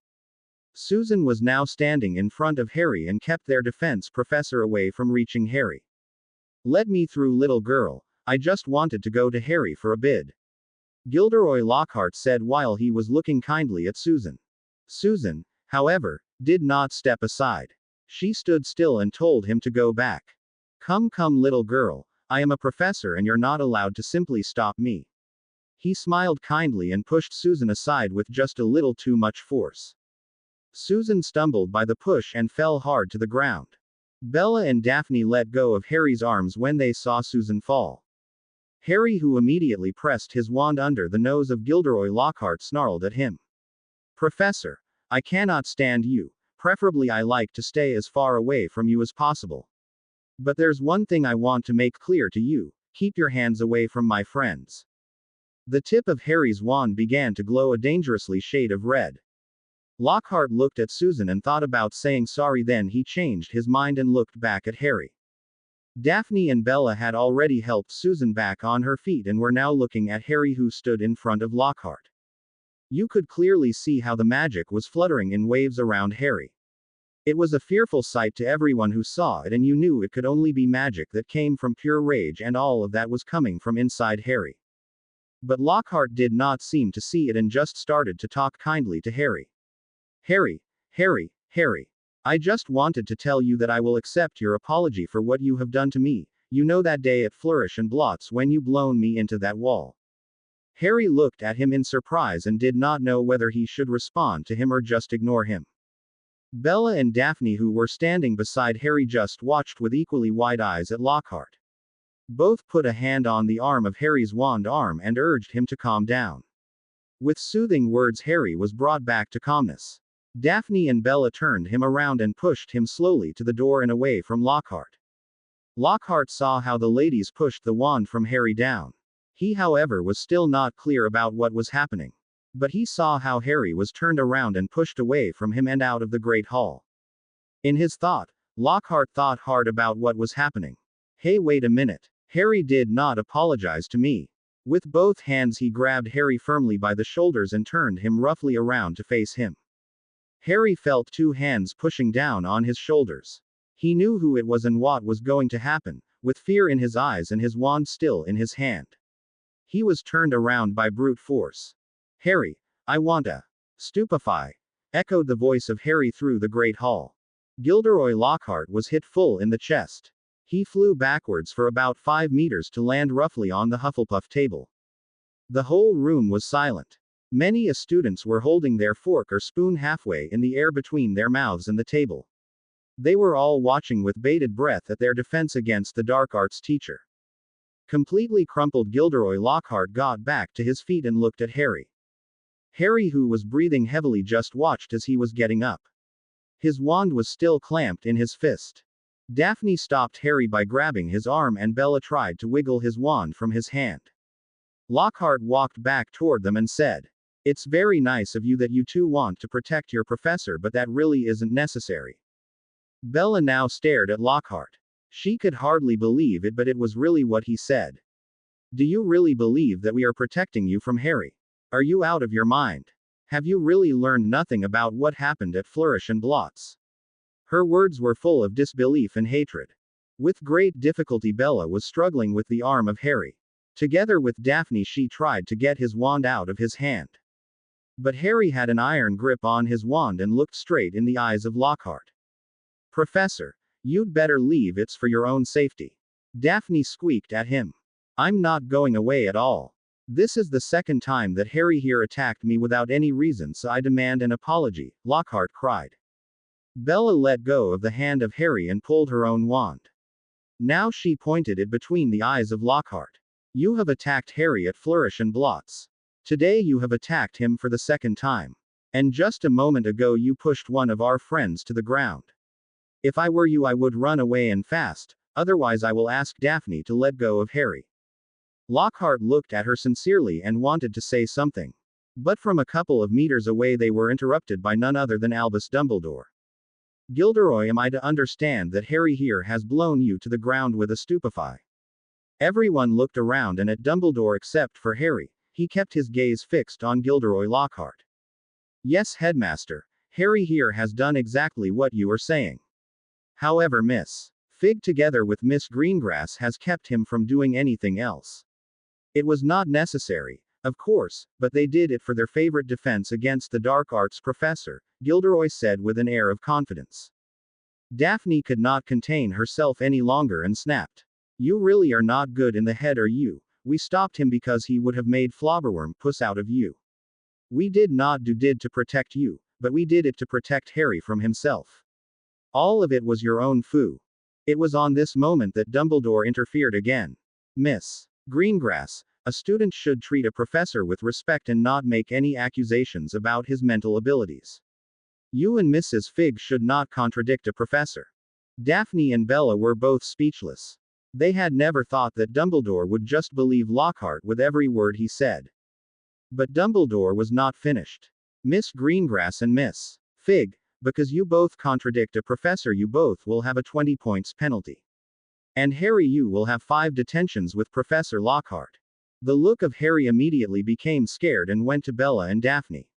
Susan was now standing in front of Harry and kept their defense professor away from reaching Harry. Let me through, little girl, I just wanted to go to Harry for a bid. Gilderoy Lockhart said while he was looking kindly at Susan. Susan, however, did not step aside. She stood still and told him to go back. Come, come, little girl, I am a professor and you're not allowed to simply stop me. He smiled kindly and pushed Susan aside with just a little too much force. Susan stumbled by the push and fell hard to the ground. Bella and Daphne let go of Harry's arms when they saw Susan fall. Harry, who immediately pressed his wand under the nose of Gilderoy Lockhart, snarled at him. Professor, I cannot stand you. Preferably I like to stay as far away from you as possible. But there's one thing I want to make clear to you. Keep your hands away from my friends. The tip of Harry's wand began to glow a dangerously shade of red. Lockhart looked at Susan and thought about saying sorry, then he changed his mind and looked back at Harry. Daphne and Bella had already helped Susan back on her feet and were now looking at Harry, who stood in front of Lockhart. You could clearly see how the magic was fluttering in waves around Harry. It was a fearful sight to everyone who saw it, and you knew it could only be magic that came from pure rage, and all of that was coming from inside Harry. But Lockhart did not seem to see it and just started to talk kindly to Harry. Harry, Harry. I just wanted to tell you that I will accept your apology for what you have done to me. You know that day at Flourish and Blotts when you blown me into that wall. Harry looked at him in surprise and did not know whether he should respond to him or just ignore him. Bella and Daphne, who were standing beside Harry, just watched with equally wide eyes at Lockhart. Both put a hand on the arm of Harry's wand arm and urged him to calm down. With soothing words, Harry was brought back to calmness. Daphne and Bella turned him around and pushed him slowly to the door and away from Lockhart. Lockhart saw how the ladies pushed the wand from Harry down. He, however, was still not clear about what was happening. But he saw how Harry was turned around and pushed away from him and out of the Great Hall. In his thought, Lockhart thought hard about what was happening. Hey, wait a minute. Harry did not apologize to me. With both hands he grabbed Harry firmly by the shoulders and turned him roughly around to face him. Harry felt two hands pushing down on his shoulders. He knew who it was and what was going to happen, with fear in his eyes and his wand still in his hand. He was turned around by brute force. Harry, I want a stupefy, echoed the voice of Harry through the Great Hall. Gilderoy Lockhart was hit full in the chest. He flew backwards for about 5 meters to land roughly on the Hufflepuff table. The whole room was silent. Many students were holding their fork or spoon halfway in the air between their mouths and the table. They were all watching with bated breath at their defense against the dark arts teacher. Completely crumpled, Gilderoy Lockhart got back to his feet and looked at Harry. Harry, who was breathing heavily, just watched as he was getting up. His wand was still clamped in his fist. Daphne stopped Harry by grabbing his arm and Bella tried to wiggle his wand from his hand. Lockhart walked back toward them and said, "It's very nice of you that you two want to protect your professor, but that really isn't necessary." Bella now stared at Lockhart. She could hardly believe it, but it was really what he said. "Do you really believe that we are protecting you from Harry? Are you out of your mind? Have you really learned nothing about what happened at Flourish and Blotts?" Her words were full of disbelief and hatred. With great difficulty, Bella was struggling with the arm of Harry. Together with Daphne, she tried to get his wand out of his hand. But Harry had an iron grip on his wand and looked straight in the eyes of Lockhart. "Professor, you'd better leave, it's for your own safety." Daphne squeaked at him. "I'm not going away at all. This is the second time that Harry here attacked me without any reason, so I demand an apology," Lockhart cried. Bella let go of the hand of Harry and pulled her own wand. Now she pointed it between the eyes of Lockhart. "You have attacked Harry at Flourish and Blotts. Today you have attacked him for the second time. And just a moment ago you pushed one of our friends to the ground. If I were you, I would run away and fast, otherwise I will ask Daphne to let go of Harry." Lockhart looked at her sincerely and wanted to say something. But from a couple of meters away they were interrupted by none other than Albus Dumbledore. "Gilderoy, am I to understand that Harry here has blown you to the ground with a stupefy?" Everyone looked around and at Dumbledore except for Harry. He kept his gaze fixed on Gilderoy Lockhart. "Yes, Headmaster. Harry here has done exactly what you are saying. However, Miss Fig together with Miss Greengrass has kept him from doing anything else. It was not necessary, of course, but they did it for their favorite defense against the dark arts professor," Gilderoy said with an air of confidence. Daphne could not contain herself any longer and snapped. You really are not good in the head, are you? We stopped him because he would have made Flobberworm puss out of you. We did not do did to protect you, but we did it to protect Harry from himself. All of it was your own foo. It was on this moment that Dumbledore interfered again. Miss Greengrass, a student should treat a professor with respect and not make any accusations about his mental abilities. You and Mrs. Fig should not contradict a professor. Daphne and Bella were both speechless. They had never thought that Dumbledore would just believe Lockhart with every word he said. But Dumbledore was not finished. Miss Greengrass and Miss Fig, because you both contradict a professor, you both will have a 20 points penalty. And Harry, you will have 5 detentions with Professor Lockhart. The look of Harry immediately became scared and went to Bella and Daphne.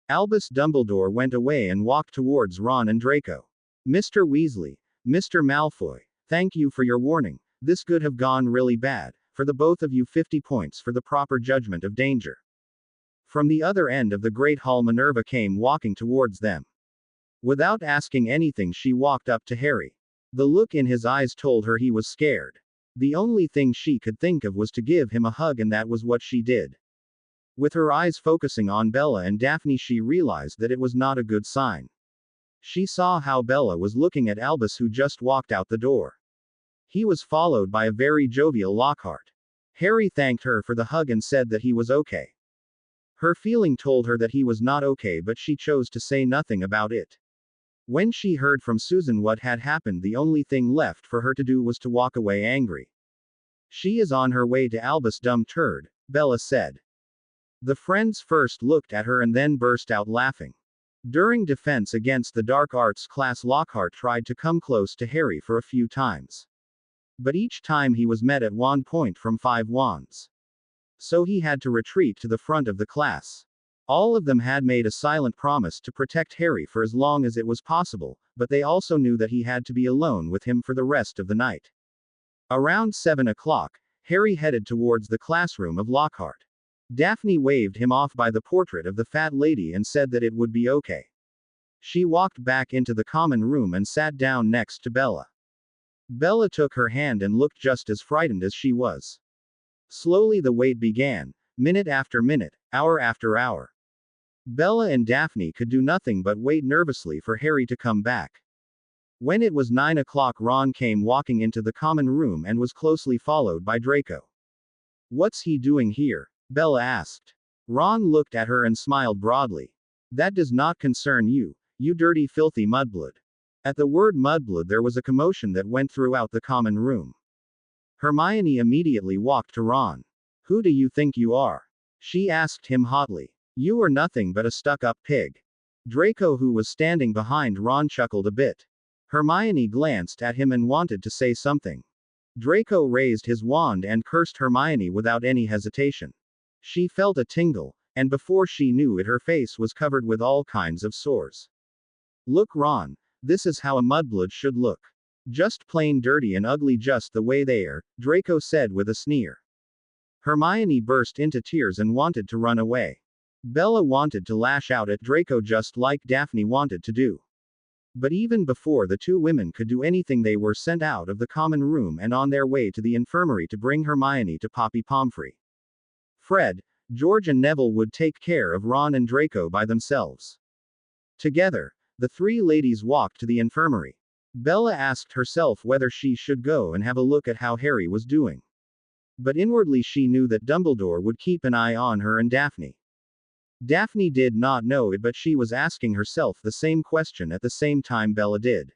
Albus Dumbledore went away and walked towards Ron and Draco. Mr. Weasley, Mr. Malfoy, thank you for your warning. This could have gone really bad. For the both of you 50 points for the proper judgment of danger. From the other end of the Great Hall, Minerva came walking towards them. Without asking anything, she walked up to Harry. The look in his eyes told her he was scared. The only thing she could think of was to give him a hug, and that was what she did. With her eyes focusing on Bella and Daphne, she realized that it was not a good sign. She saw how Bella was looking at Albus, who just walked out the door. He was followed by a very jovial Lockhart. Harry thanked her for the hug and said that he was okay. Her feeling told her that he was not okay, but she chose to say nothing about it. When she heard from Susan what had happened, the only thing left for her to do was to walk away angry. She is on her way to Albus, dumb turd, Bella said. The friends first looked at her and then burst out laughing. During defense against the dark arts class, Lockhart tried to come close to Harry for a few times. But each time he was met at wand point from 5 wands. So he had to retreat to the front of the class. All of them had made a silent promise to protect Harry for as long as it was possible, but they also knew that he had to be alone with him for the rest of the night. Around 7 o'clock, Harry headed towards the classroom of Lockhart. Daphne waved him off by the portrait of the fat lady and said that it would be okay. She walked back into the common room and sat down next to Bella. Bella took her hand and looked just as frightened as she was. Slowly the wait began, minute after minute, hour after hour. Bella and Daphne could do nothing but wait nervously for Harry to come back. When it was 9 o'clock, Ron came walking into the common room and was closely followed by Draco. What's he doing here? Bella asked. Ron looked at her and smiled broadly. That does not concern you, you dirty filthy mudblood. At the word mudblood there was a commotion that went throughout the common room. Hermione immediately walked to Ron. Who do you think you are? She asked him hotly. You are nothing but a stuck-up pig. Draco, who was standing behind Ron, chuckled a bit. Hermione glanced at him and wanted to say something. Draco raised his wand and cursed Hermione without any hesitation. She felt a tingle, and before she knew it, her face was covered with all kinds of sores. Look, Ron, this is how a mudblood should look. Just plain dirty and ugly, just the way they are, Draco said with a sneer. Hermione burst into tears and wanted to run away. Bella wanted to lash out at Draco just like Daphne wanted to do. But even before the two women could do anything, they were sent out of the common room and on their way to the infirmary to bring Hermione to Poppy Pomfrey. Fred, George and Neville would take care of Ron and Draco by themselves. Together, the three ladies walked to the infirmary. Bella asked herself whether she should go and have a look at how Harry was doing. But inwardly she knew that Dumbledore would keep an eye on her and Daphne. Daphne did not know it, but she was asking herself the same question at the same time Bella did.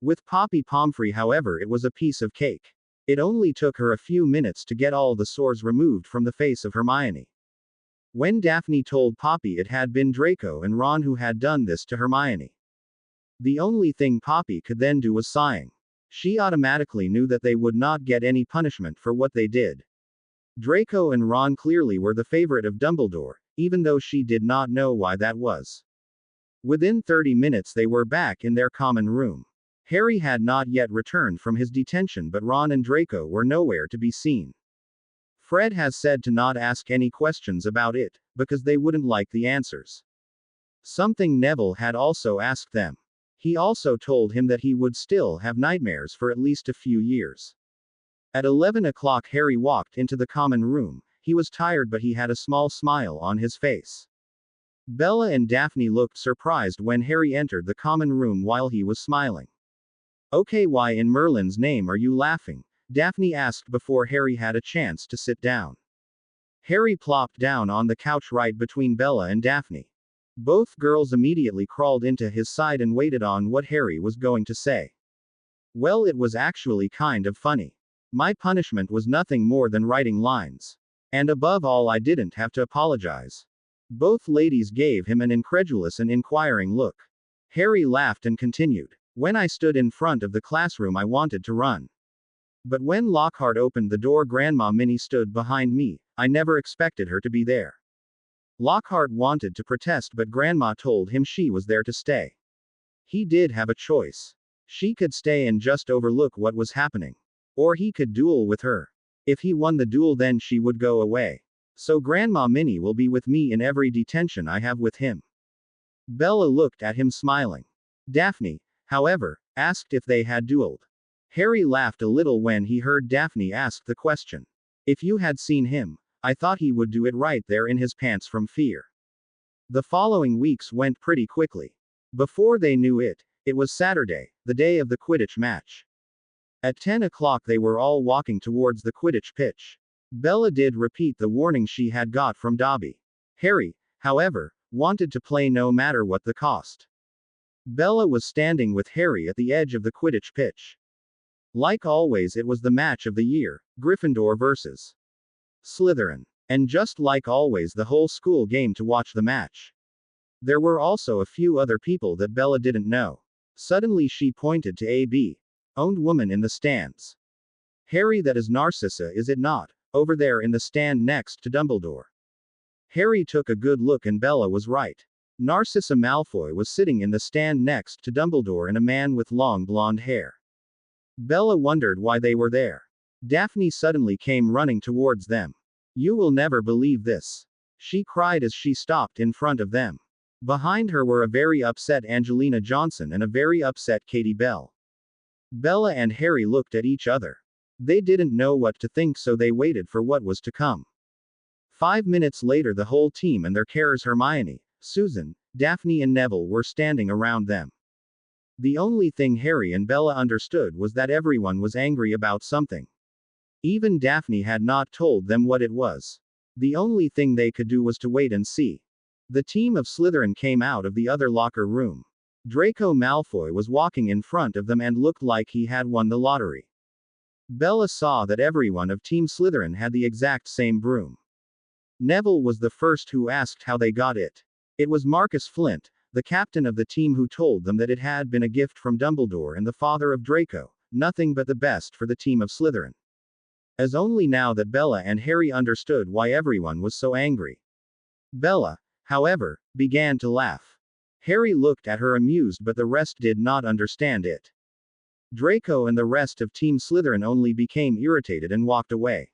With Poppy Pomfrey, however, it was a piece of cake. It only took her a few minutes to get all the sores removed from the face of Hermione. When Daphne told Poppy it had been Draco and Ron who had done this to Hermione, the only thing Poppy could then do was sighing. She automatically knew that they would not get any punishment for what they did. Draco and Ron clearly were the favorite of Dumbledore, even though she did not know why that was. Within 30 minutes they were back in their common room. Harry had not yet returned from his detention, but Ron and Draco were nowhere to be seen. Fred has said to not ask any questions about it, because they wouldn't like the answers. Something Neville had also asked them. He also told him that he would still have nightmares for at least a few years. At 11 o'clock, Harry walked into the common room. He was tired, but he had a small smile on his face. Bella and Daphne looked surprised when Harry entered the common room while he was smiling. Okay, why in Merlin's name are you laughing? Daphne asked before Harry had a chance to sit down. Harry plopped down on the couch right between Bella and Daphne. Both girls immediately crawled into his side and waited on what Harry was going to say. Well, it was actually kind of funny. My punishment was nothing more than writing lines. And above all, I didn't have to apologize. Both ladies gave him an incredulous and inquiring look. Harry laughed and continued. When I stood in front of the classroom, I wanted to run. But when Lockhart opened the door, Grandma Minnie stood behind me. I never expected her to be there. Lockhart wanted to protest, but Grandma told him she was there to stay. He did have a choice. She could stay and just overlook what was happening. Or he could duel with her. If he won the duel, then she would go away. So Grandma Minnie will be with me in every detention I have with him. Bella looked at him smiling. Daphne, however, asked if they had dueled. Harry laughed a little when he heard Daphne ask the question. If you had seen him, I thought he would do it right there in his pants from fear. The following weeks went pretty quickly. Before they knew it, it was Saturday, the day of the Quidditch match. At 10 o'clock they were all walking towards the Quidditch pitch. Bella did repeat the warning she had got from Dobby. Harry, however, wanted to play no matter what the cost. Bella was standing with Harry at the edge of the Quidditch pitch. Like always, it was the match of the year, Gryffindor versus Slytherin. And just like always, the whole school came to watch the match. There were also a few other people that Bella didn't know. Suddenly she pointed to a B-owned woman in the stands. Harry, that is Narcissa, is it not? Over there in the stand next to Dumbledore. Harry took a good look and Bella was right. Narcissa Malfoy was sitting in the stand next to Dumbledore and a man with long blonde hair. Bella wondered why they were there. Daphne suddenly came running towards them. You will never believe this, she cried as she stopped in front of them. Behind her were a very upset Angelina Johnson and a very upset Katie Bell. Bella and Harry looked at each other. They didn't know what to think, so they waited for what was to come. 5 minutes later, the whole team and their carers Hermione, Susan, Daphne and Neville were standing around them. The only thing Harry and Bella understood was that everyone was angry about something. Even Daphne had not told them what it was. The only thing they could do was to wait and see. The team of Slytherin came out of the other locker room. Draco Malfoy was walking in front of them and looked like he had won the lottery. Bella saw that everyone of Team Slytherin had the exact same broom. Neville was the first who asked how they got it. It was Marcus Flint, the captain of the team, who told them that it had been a gift from Dumbledore and the father of Draco, nothing but the best for the team of Slytherin. As only now that Bella and Harry understood why everyone was so angry. Bella, however, began to laugh. Harry looked at her amused, but the rest did not understand it. Draco and the rest of Team Slytherin only became irritated and walked away.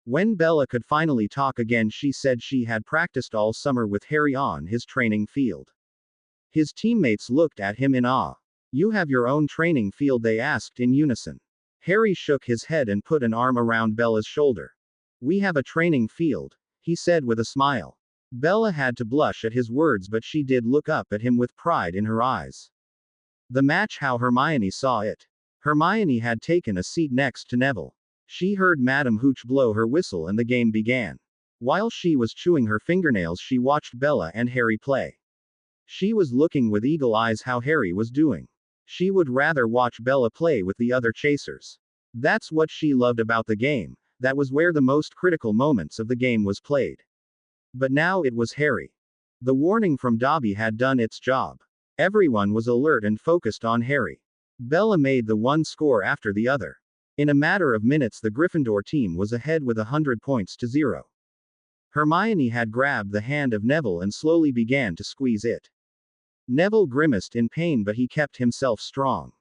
When Bella could finally talk again, she said she had practiced all summer with Harry on his training field. His teammates looked at him in awe. You have your own training field? They asked in unison. Harry shook his head and put an arm around Bella's shoulder. We have a training field, he said with a smile. Bella had to blush at his words, but she did look up at him with pride in her eyes. The match, how Hermione saw it. Hermione had taken a seat next to Neville. She heard Madame Hooch blow her whistle and the game began. While she was chewing her fingernails, she watched Bella and Harry play. She was looking with eagle eyes how Harry was doing. She would rather watch Bella play with the other chasers. That's what she loved about the game. That was where the most critical moments of the game was played. But now it was Harry. The warning from Dobby had done its job. Everyone was alert and focused on Harry. Bella made the one score after the other. In a matter of minutes, the Gryffindor team was ahead with 100 points to 0. Hermione had grabbed the hand of Neville and slowly began to squeeze it. Neville grimaced in pain, but he kept himself strong.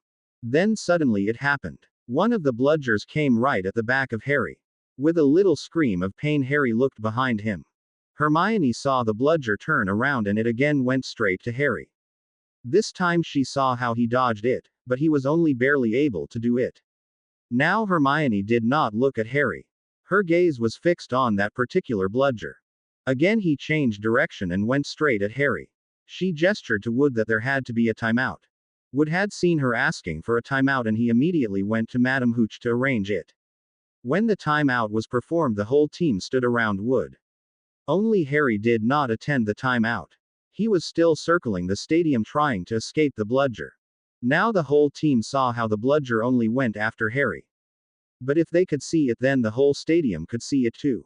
Then suddenly it happened. One of the bludgers came right at the back of Harry. With a little scream of pain, Harry looked behind him. Hermione saw the bludger turn around and it again went straight to Harry. This time she saw how he dodged it, but he was only barely able to do it. Now Hermione did not look at Harry. Her gaze was fixed on that particular bludger. Again he changed direction and went straight at Harry. She gestured to Wood that there had to be a timeout. Wood had seen her asking for a timeout and he immediately went to Madame Hooch to arrange it. When the timeout was performed, the whole team stood around Wood. Only Harry did not attend the timeout. He was still circling the stadium trying to escape the bludger. Now the whole team saw how the bludger only went after Harry. But if they could see it, then the whole stadium could see it too.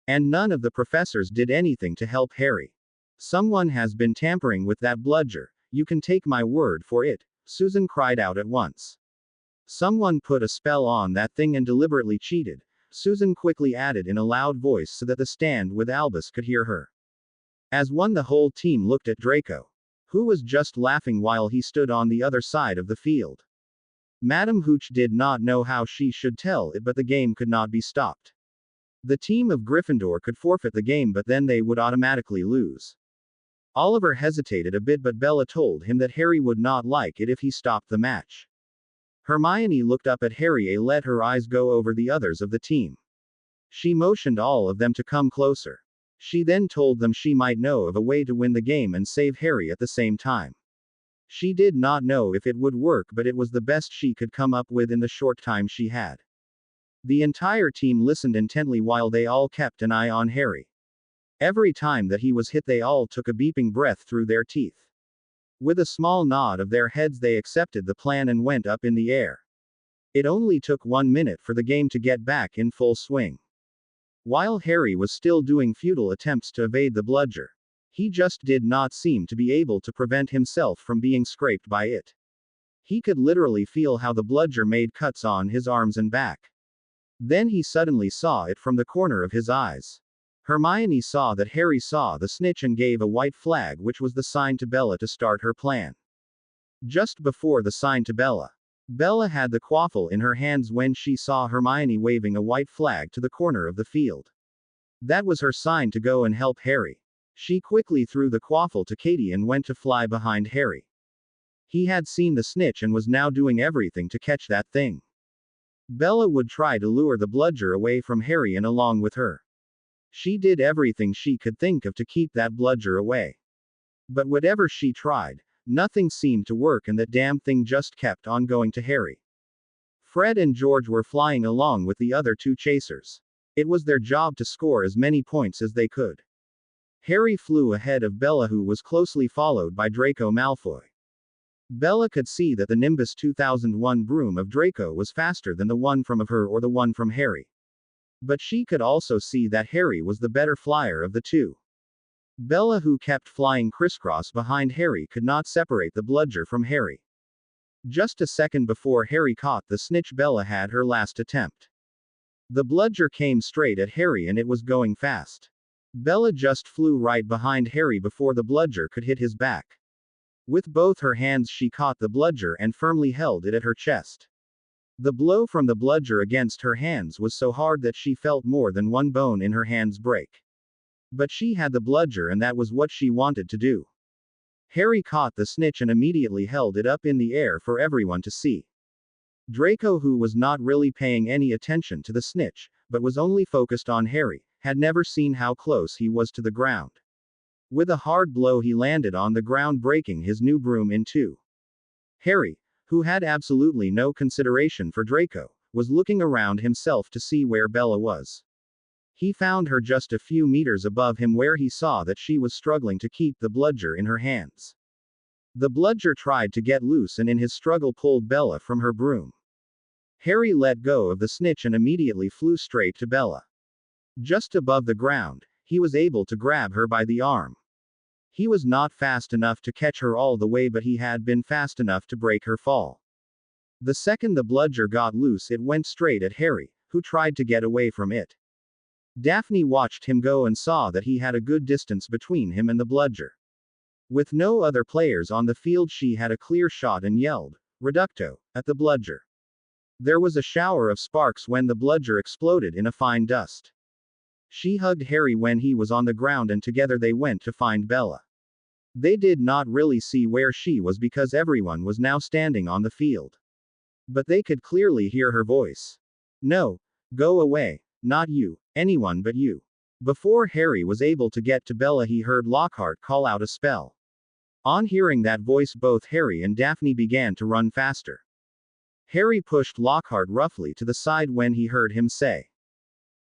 And none of the professors did anything to help Harry. Someone has been tampering with that bludger, you can take my word for it, Susan cried out at once. Someone put a spell on that thing and deliberately cheated, Susan quickly added in a loud voice so that the stand with Albus could hear her. As one, the whole team looked at Draco, who was just laughing while he stood on the other side of the field. Madame Hooch did not know how she should tell it, but the game could not be stopped. The team of Gryffindor could forfeit the game, but then they would automatically lose. Oliver hesitated a bit, but Bella told him that Harry would not like it if he stopped the match. Hermione looked up at Harry and let her eyes go over the others of the team. She motioned all of them to come closer. She then told them she might know of a way to win the game and save Harry at the same time. She did not know if it would work, but it was the best she could come up with in the short time she had. The entire team listened intently while they all kept an eye on Harry. Every time that he was hit, they all took a beeping breath through their teeth. With a small nod of their heads, they accepted the plan and went up in the air. It only took 1 minute for the game to get back in full swing. While Harry was still doing futile attempts to evade the bludger, he just did not seem to be able to prevent himself from being scraped by it. He could literally feel how the bludger made cuts on his arms and back. Then he suddenly saw it from the corner of his eyes. Hermione saw that Harry saw the snitch and gave a white flag, which was the sign to Bella to start her plan. Just before the sign to Bella, Bella had the quaffle in her hands when she saw Hermione waving a white flag to the corner of the field. That was her sign to go and help Harry. She quickly threw the quaffle to Katie and went to fly behind Harry. He had seen the snitch and was now doing everything to catch that thing. Bella would try to lure the bludger away from Harry and along with her. She did everything she could think of to keep that bludger away. But whatever she tried, nothing seemed to work and that damn thing just kept on going to Harry. Fred and George were flying along with the other two chasers. It was their job to score as many points as they could. Harry flew ahead of Bella, who was closely followed by Draco Malfoy. Bella could see that the Nimbus 2001 broom of Draco was faster than the one from her or the one from Harry. But she could also see that Harry was the better flyer of the two. Bella, who kept flying crisscross behind Harry, could not separate the bludger from Harry. Just a second before Harry caught the snitch, Bella had her last attempt. The bludger came straight at Harry and it was going fast. Bella just flew right behind Harry before the bludger could hit his back. With both her hands she caught the bludger and firmly held it at her chest. The blow from the bludger against her hands was so hard that she felt more than one bone in her hands break. But she had the bludger and that was what she wanted to do. Harry caught the snitch and immediately held it up in the air for everyone to see. Draco, who was not really paying any attention to the snitch, but was only focused on Harry, had never seen how close he was to the ground. With a hard blow he landed on the ground, breaking his new broom in two. Harry, who had absolutely no consideration for Draco, was looking around himself to see where Bella was. He found her just a few meters above him, where he saw that she was struggling to keep the bludger in her hands. The bludger tried to get loose and in his struggle pulled Bella from her broom. Harry let go of the snitch and immediately flew straight to Bella. Just above the ground, he was able to grab her by the arm. He was not fast enough to catch her all the way, but he had been fast enough to break her fall. The second the bludger got loose, it went straight at Harry, who tried to get away from it. Daphne watched him go and saw that he had a good distance between him and the bludger. With no other players on the field, she had a clear shot and yelled, "Reducto," at the bludger. There was a shower of sparks when the bludger exploded in a fine dust. She hugged Harry when he was on the ground and together they went to find Bella. They did not really see where she was because everyone was now standing on the field. But they could clearly hear her voice. No, go away, not you, anyone but you. Before Harry was able to get to Bella, he heard Lockhart call out a spell. On hearing that voice, both Harry and Daphne began to run faster. Harry pushed Lockhart roughly to the side when he heard him say,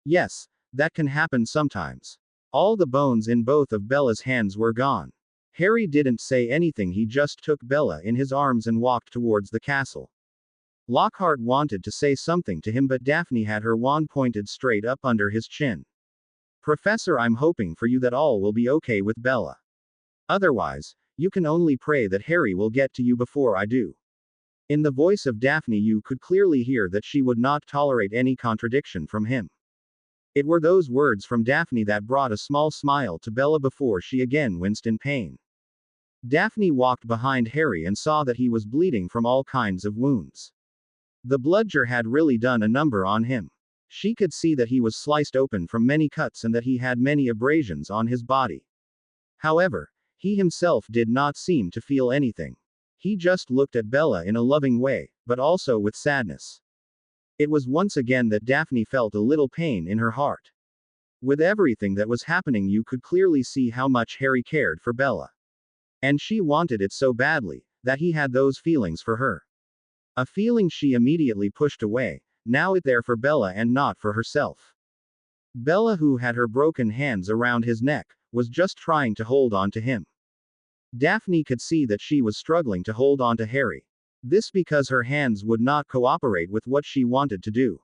"Yes, that can happen sometimes." All the bones in both of Bella's hands were gone. Harry didn't say anything, he just took Bella in his arms and walked towards the castle. Lockhart wanted to say something to him, but Daphne had her wand pointed straight up under his chin. "Professor, I'm hoping for you that all will be okay with Bella. Otherwise, you can only pray that Harry will get to you before I do." In the voice of Daphne, you could clearly hear that she would not tolerate any contradiction from him. It were those words from Daphne that brought a small smile to Bella before she again winced in pain. Daphne walked behind Harry and saw that he was bleeding from all kinds of wounds. The bludger had really done a number on him. She could see that he was sliced open from many cuts and that he had many abrasions on his body. However, he himself did not seem to feel anything. He just looked at Bella in a loving way, but also with sadness. It was once again that Daphne felt a little pain in her heart. With everything that was happening, you could clearly see how much Harry cared for Bella. And she wanted it so badly, that he had those feelings for her. A feeling she immediately pushed away, now it there for Bella and not for herself. Bella, who had her broken hands around his neck, was just trying to hold on to him. Daphne could see that she was struggling to hold on to Harry. This because her hands would not cooperate with what she wanted to do.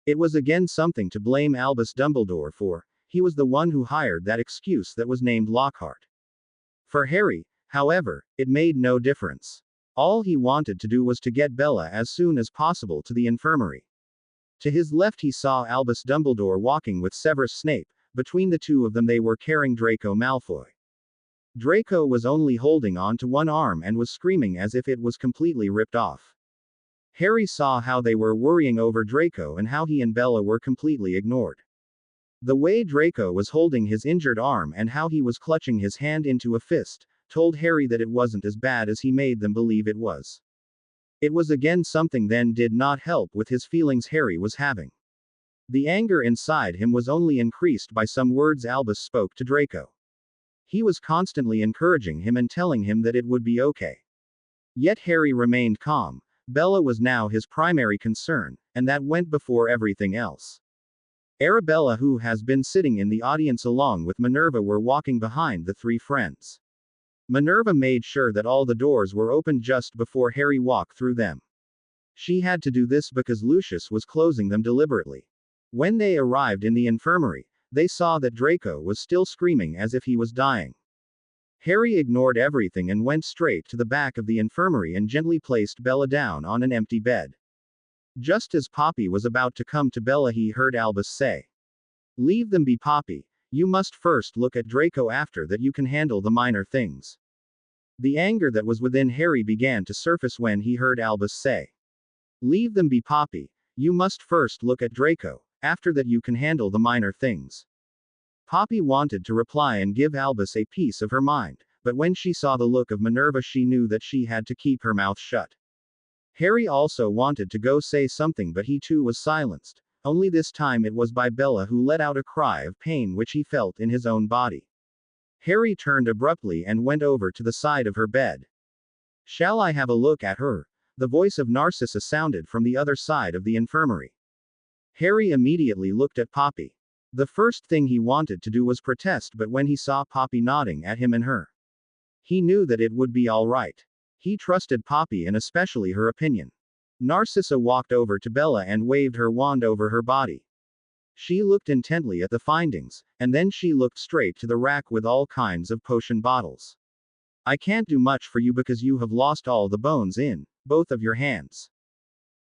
It was again something to blame Albus Dumbledore for. He was the one who hired that excuse that was named Lockhart. For Harry, however, it made no difference. All he wanted to do was to get Bella as soon as possible to the infirmary. To his left he saw Albus Dumbledore walking with Severus Snape. Between the two of them they were carrying Draco Malfoy. Draco was only holding on to one arm and was screaming as if it was completely ripped off. Harry saw how they were worrying over Draco and how he and Bella were completely ignored. The way Draco was holding his injured arm and how he was clutching his hand into a fist, told Harry that it wasn't as bad as he made them believe it was. It was again something then did not help with his feelings Harry was having. The anger inside him was only increased by some words Albus spoke to Draco. He was constantly encouraging him and telling him that it would be okay. Yet Harry remained calm. Bella was now his primary concern, and that went before everything else. Arabella, who has been sitting in the audience along with Minerva, were walking behind the three friends. Minerva made sure that all the doors were open just before Harry walked through them. She had to do this because Lucius was closing them deliberately. When they arrived in the infirmary, they saw that Draco was still screaming as if he was dying. Harry ignored everything and went straight to the back of the infirmary and gently placed Bella down on an empty bed. Just as Poppy was about to come to Bella, he heard Albus say, "Leave them be, Poppy. You must first look at Draco, after that you can handle the minor things." The anger that was within Harry began to surface when he heard Albus say, "Leave them be, Poppy. You must first look at Draco, after that you can handle the minor things." Poppy wanted to reply and give Albus a piece of her mind, but when she saw the look of Minerva she knew that she had to keep her mouth shut. Harry also wanted to go say something, but he too was silenced. Only this time it was by Bella, who let out a cry of pain which he felt in his own body. Harry turned abruptly and went over to the side of her bed. "Shall I have a look at her?" The voice of Narcissa sounded from the other side of the infirmary. Harry immediately looked at Poppy. The first thing he wanted to do was protest, but when he saw Poppy nodding at him and her, he knew that it would be all right. He trusted Poppy and especially her opinion. Narcissa walked over to Bella and waved her wand over her body. She looked intently at the findings, and then she looked straight to the rack with all kinds of potion bottles. "I can't do much for you because you have lost all the bones in both of your hands,"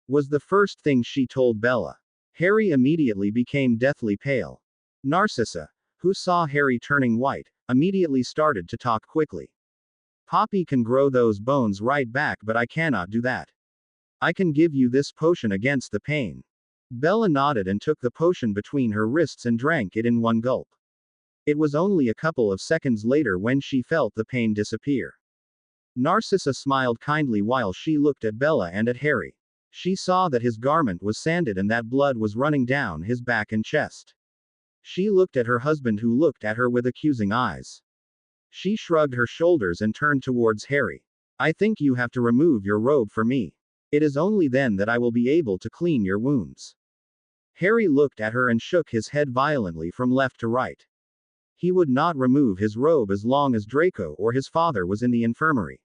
was the first thing she told Bella. Harry immediately became deathly pale. Narcissa, who saw Harry turning white, immediately started to talk quickly. "Poppy can grow those bones right back, but I cannot do that. I can give you this potion against the pain." Bella nodded and took the potion between her wrists and drank it in one gulp. It was only a couple of seconds later when she felt the pain disappear. Narcissa smiled kindly while she looked at Bella and at Harry. She saw that his garment was sanded and that blood was running down his back and chest. She looked at her husband, who looked at her with accusing eyes. She shrugged her shoulders and turned towards Harry. I think you have to remove your robe for me. It is only then that I will be able to clean your wounds. Harry looked at her and shook his head violently from left to right. He would not remove his robe as long as Draco or his father was in the infirmary.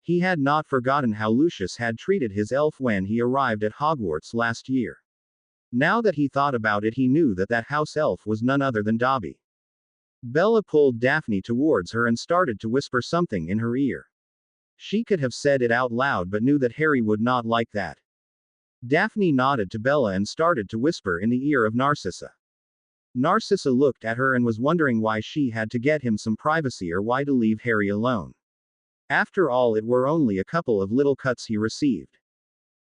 He had not forgotten how Lucius had treated his elf when he arrived at Hogwarts last year. Now that he thought about it, he knew that that house elf was none other than Dobby. Bella pulled Daphne towards her and started to whisper something in her ear. She could have said it out loud but knew that Harry would not like that. Daphne nodded to Bella and started to whisper in the ear of Narcissa. Narcissa looked at her and was wondering why she had to get him some privacy or why to leave Harry alone. After all, it were only a couple of little cuts he received.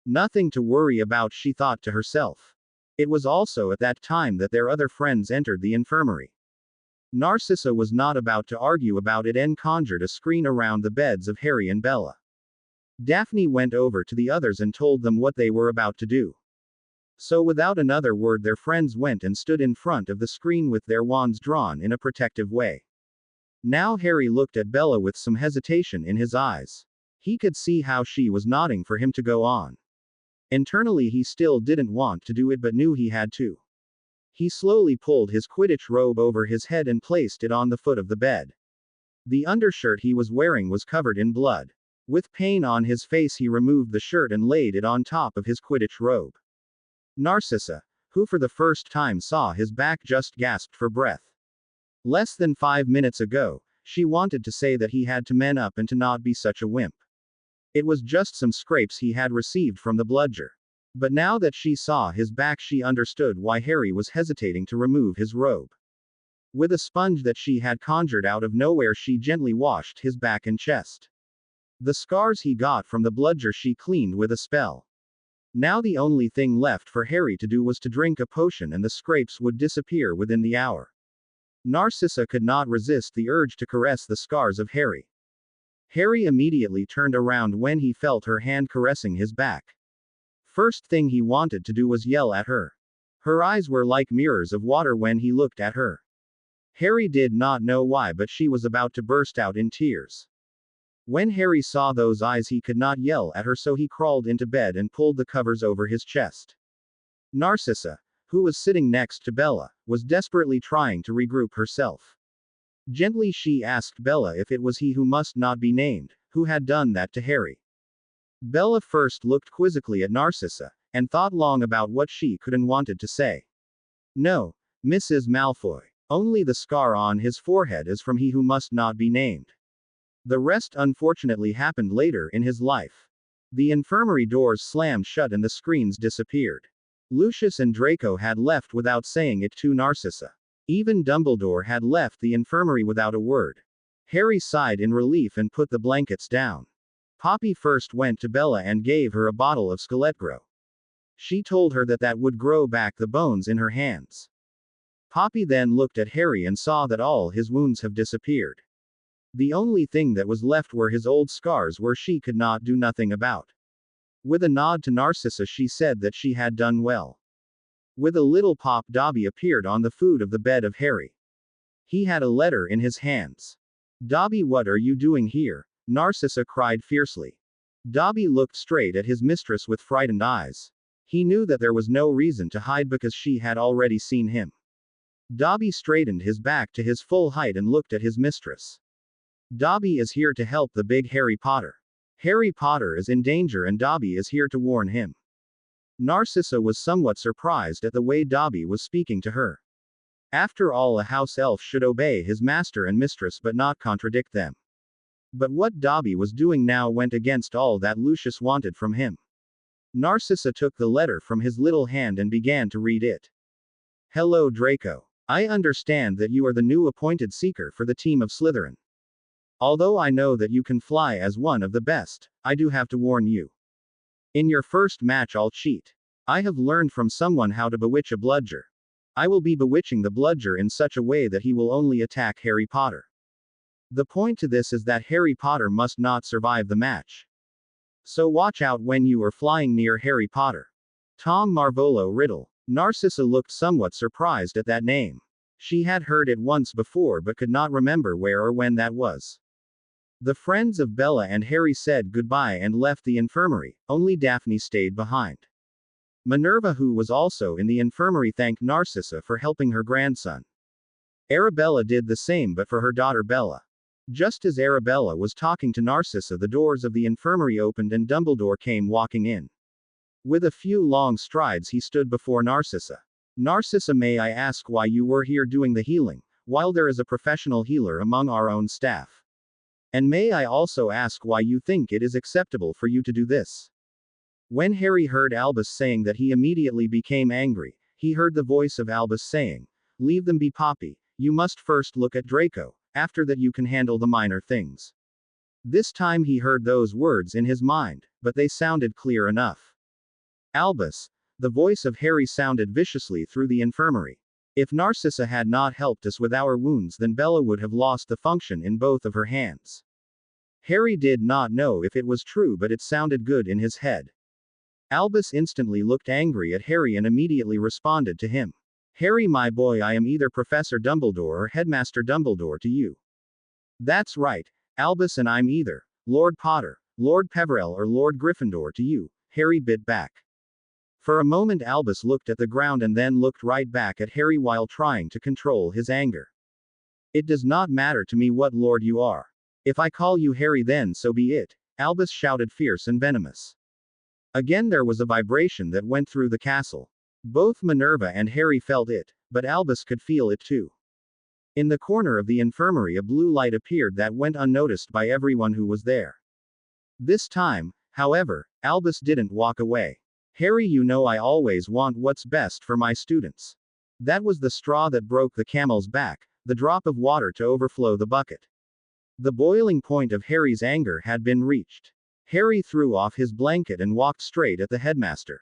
Nothing to worry about, she thought to herself. It was also at that time that their other friends entered the infirmary. Narcissa was not about to argue about it and conjured a screen around the beds of Harry and Bella. Daphne went over to the others and told them what they were about to do. So without another word, their friends went and stood in front of the screen with their wands drawn in a protective way. Now Harry looked at Bella with some hesitation in his eyes. He could see how she was nodding for him to go on. Internally he still didn't want to do it but knew he had to. He slowly pulled his Quidditch robe over his head and placed it on the foot of the bed. The undershirt he was wearing was covered in blood. With pain on his face he removed the shirt and laid it on top of his Quidditch robe. Narcissa, who for the first time saw his back, just gasped for breath. Less than 5 minutes ago, she wanted to say that he had to man up and to not be such a wimp. It was just some scrapes he had received from the bludger. But now that she saw his back, she understood why Harry was hesitating to remove his robe. With a sponge that she had conjured out of nowhere, she gently washed his back and chest. The scars he got from the bludger she cleaned with a spell. Now the only thing left for Harry to do was to drink a potion and the scrapes would disappear within the hour. Narcissa could not resist the urge to caress the scars of Harry. Harry immediately turned around when he felt her hand caressing his back. First thing he wanted to do was yell at her. Her eyes were like mirrors of water when he looked at her. Harry did not know why, but she was about to burst out in tears. When Harry saw those eyes, he could not yell at her, so he crawled into bed and pulled the covers over his chest. Narcissa, who was sitting next to Bella, was desperately trying to regroup herself. Gently she asked Bella if it was he who must not be named, who had done that to Harry. Bella first looked quizzically at Narcissa, and thought long about what she could and wanted to say. No, Mrs. Malfoy. Only the scar on his forehead is from he who must not be named. The rest unfortunately happened later in his life. The infirmary doors slammed shut and the screens disappeared. Lucius and Draco had left without saying it to Narcissa. Even Dumbledore had left the infirmary without a word. Harry sighed in relief and put the blankets down. Poppy first went to Bella and gave her a bottle of Skeletgrow. She told her that would grow back the bones in her hands. Poppy then looked at Harry and saw that all his wounds have disappeared. The only thing that was left were his old scars, where she could not do nothing about. With a nod to Narcissa, she said that she had done well. With a little pop, Dobby appeared on the foot of the bed of Harry. He had a letter in his hands. Dobby, what are you doing here? Narcissa cried fiercely. Dobby looked straight at his mistress with frightened eyes. He knew that there was no reason to hide because she had already seen him. Dobby straightened his back to his full height and looked at his mistress. Dobby is here to help the big Harry Potter. Harry Potter is in danger and Dobby is here to warn him. Narcissa was somewhat surprised at the way Dobby was speaking to her. After all, a house elf should obey his master and mistress but not contradict them. But what Dobby was doing now went against all that Lucius wanted from him. Narcissa took the letter from his little hand and began to read it. Hello, Draco. I understand that you are the new appointed seeker for the team of Slytherin. Although I know that you can fly as one of the best, I do have to warn you. In your first match, I'll cheat. I have learned from someone how to bewitch a bludger. I will be bewitching the bludger in such a way that he will only attack Harry Potter. The point to this is that Harry Potter must not survive the match. So watch out when you are flying near Harry Potter. Tom Marvolo Riddle. Narcissa looked somewhat surprised at that name. She had heard it once before but could not remember where or when that was. The friends of Bella and Harry said goodbye and left the infirmary, only Daphne stayed behind. Minerva, who was also in the infirmary, thanked Narcissa for helping her grandson. Arabella did the same but for her daughter Bella. Just as Arabella was talking to Narcissa, the doors of the infirmary opened and Dumbledore came walking in. With a few long strides he stood before Narcissa. Narcissa, may I ask why you were here doing the healing, while there is a professional healer among our own staff? And may I also ask why you think it is acceptable for you to do this? When Harry heard Albus saying that, he immediately became angry. He heard the voice of Albus saying, "Leave them be, Poppy. You must first look at Draco, after that you can handle the minor things." This time he heard those words in his mind, but they sounded clear enough. Albus. The voice of Harry sounded viciously through the infirmary. If Narcissa had not helped us with our wounds, then Bella would have lost the function in both of her hands. Harry did not know if it was true, but it sounded good in his head. Albus instantly looked angry at Harry and immediately responded to him. "Harry, my boy, I am either Professor Dumbledore or Headmaster Dumbledore to you." "That's right, Albus, and I'm either Lord Potter, Lord Peverell, or Lord Gryffindor to you," Harry bit back. For a moment Albus looked at the ground and then looked right back at Harry while trying to control his anger. "It does not matter to me what lord you are. If I call you Harry, then so be it," Albus shouted, fierce and venomous. Again there was a vibration that went through the castle. Both Minerva and Harry felt it, but Albus could feel it too. In the corner of the infirmary a blue light appeared that went unnoticed by everyone who was there. This time, however, Albus didn't walk away. "Harry, you know I always want what's best for my students." That was the straw that broke the camel's back, the drop of water to overflow the bucket. The boiling point of Harry's anger had been reached. Harry threw off his blanket and walked straight at the headmaster.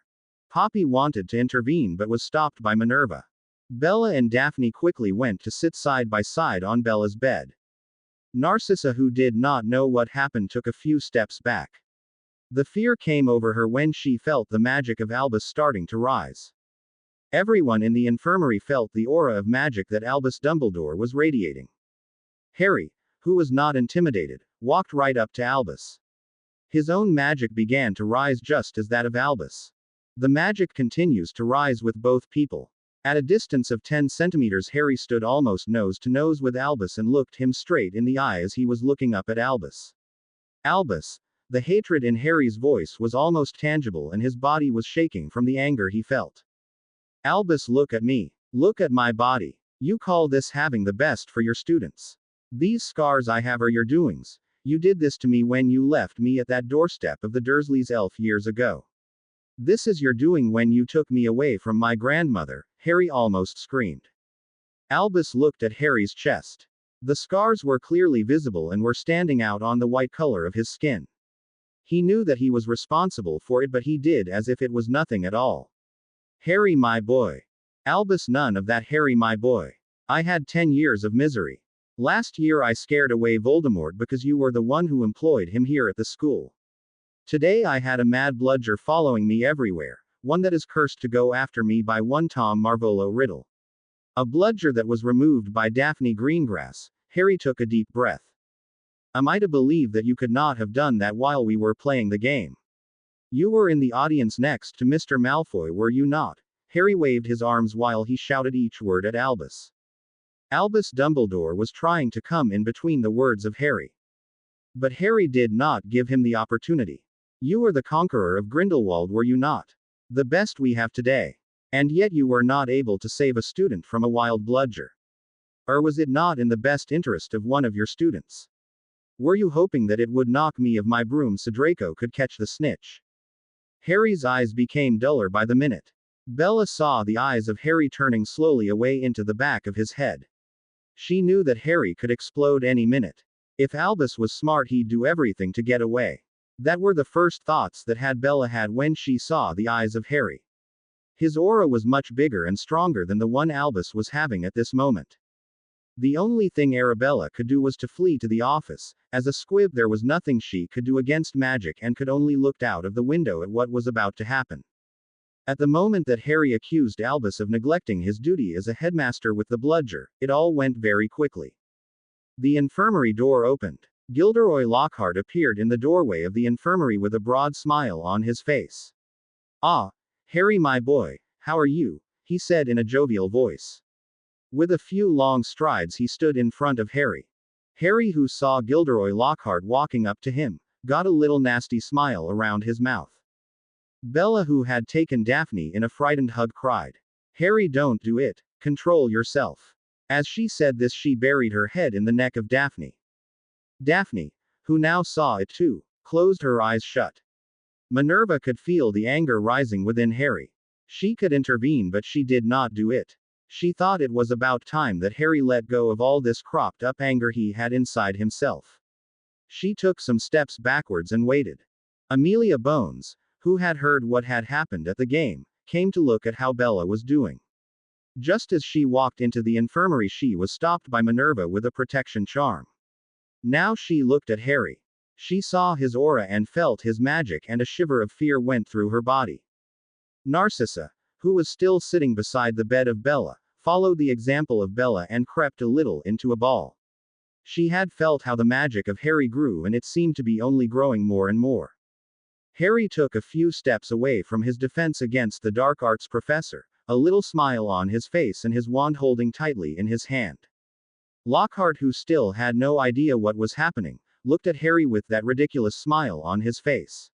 Poppy wanted to intervene but was stopped by Minerva. Bella and Daphne quickly went to sit side by side on Bella's bed. Narcissa, who did not know what happened, took a few steps back. The fear came over her when she felt the magic of Albus starting to rise. Everyone in the infirmary felt the aura of magic that Albus Dumbledore was radiating. Harry, who was not intimidated, walked right up to Albus. His own magic began to rise just as that of Albus. The magic continues to rise with both people. At a distance of 10 centimeters, Harry stood almost nose to nose with Albus and looked him straight in the eye as he was looking up at Albus. "Albus." The hatred in Harry's voice was almost tangible and his body was shaking from the anger he felt. "Albus, look at me. Look at my body. You call this having the best for your students? These scars I have are your doings. You did this to me when you left me at that doorstep of the Dursleys' elf years ago. This is your doing when you took me away from my grandmother," Harry almost screamed. Albus looked at Harry's chest. The scars were clearly visible and were standing out on the white color of his skin. He knew that he was responsible for it, but he did as if it was nothing at all. "Harry, my boy." "Albus, none of that, Harry, my boy. I had 10 years of misery. Last year I scared away Voldemort because you were the one who employed him here at the school. Today I had a mad bludger following me everywhere, one that is cursed to go after me by one Tom Marvolo Riddle. A bludger that was removed by Daphne Greengrass." Harry took a deep breath. "Am I to believe that you could not have done that while we were playing the game? You were in the audience next to Mr. Malfoy, were you not?" Harry waved his arms while he shouted each word at Albus. Albus Dumbledore was trying to come in between the words of Harry. But Harry did not give him the opportunity. "You were the conqueror of Grindelwald, were you not? The best we have today. And yet you were not able to save a student from a wild bludger. Or was it not in the best interest of one of your students? Were you hoping that it would knock me of my broom so Draco could catch the snitch?" Harry's eyes became duller by the minute. Bella saw the eyes of Harry turning slowly away into the back of his head. She knew that Harry could explode any minute. If Albus was smart, he'd do everything to get away. That were the first thoughts that Bella had when she saw the eyes of Harry. His aura was much bigger and stronger than the one Albus was having at this moment. The only thing Arabella could do was to flee to the office. As a squib, there was nothing she could do against magic and could only look out of the window at what was about to happen. At the moment that Harry accused Albus of neglecting his duty as a headmaster with the bludger, it all went very quickly. The infirmary door opened. Gilderoy Lockhart appeared in the doorway of the infirmary with a broad smile on his face. "Ah, Harry, my boy, how are you?" he said in a jovial voice. With a few long strides, he stood in front of Harry. Harry, who saw Gilderoy Lockhart walking up to him, got a little nasty smile around his mouth. Bella, who had taken Daphne in a frightened hug, cried, "Harry, don't do it. Control yourself." As she said this, she buried her head in the neck of Daphne. Daphne, who now saw it too, closed her eyes shut. Minerva could feel the anger rising within Harry. She could intervene, but she did not do it. She thought it was about time that Harry let go of all this cropped up anger he had inside himself. She took some steps backwards and waited. Amelia Bones, who had heard what had happened at the game, came to look at how Bella was doing. Just as she walked into the infirmary, she was stopped by Minerva with a protection charm. Now she looked at Harry. She saw his aura and felt his magic, and a shiver of fear went through her body. Narcissa, who was still sitting beside the bed of Bella, followed the example of Bella and crept a little into a ball. She had felt how the magic of Harry grew, and it seemed to be only growing more and more. Harry took a few steps away from his defense against the dark arts professor, a little smile on his face and his wand holding tightly in his hand. Lockhart, who still had no idea what was happening, looked at Harry with that ridiculous smile on his face.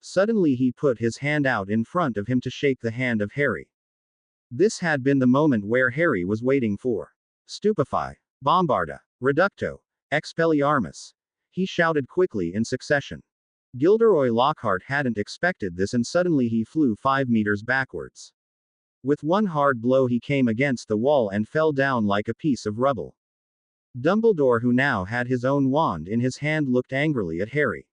Suddenly he put his hand out in front of him to shake the hand of Harry. This had been the moment where Harry was waiting for. "Stupefy, Bombarda, Reducto, Expelliarmus," he shouted quickly in succession. Gilderoy Lockhart hadn't expected this, and suddenly he flew 5 meters backwards. With one hard blow he came against the wall and fell down like a piece of rubble. Dumbledore, who now had his own wand in his hand, looked angrily at Harry.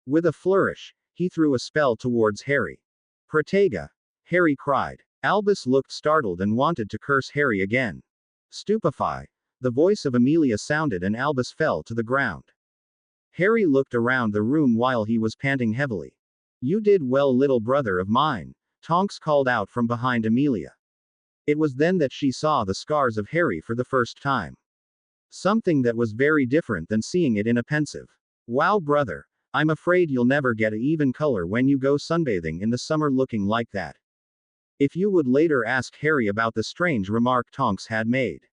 With a flourish, he threw a spell towards Harry. "Protega!" Harry cried. Albus looked startled and wanted to curse Harry again. "Stupefy!" The voice of Amelia sounded, and Albus fell to the ground. Harry looked around the room while he was panting heavily. "You did well, little brother of mine," Tonks called out from behind Amelia. It was then that she saw the scars of Harry for the first time. Something that was very different than seeing it in a pensive. "Wow, brother. I'm afraid you'll never get an even color when you go sunbathing in the summer looking like that." If you would later ask Harry about the strange remark Tonks had made,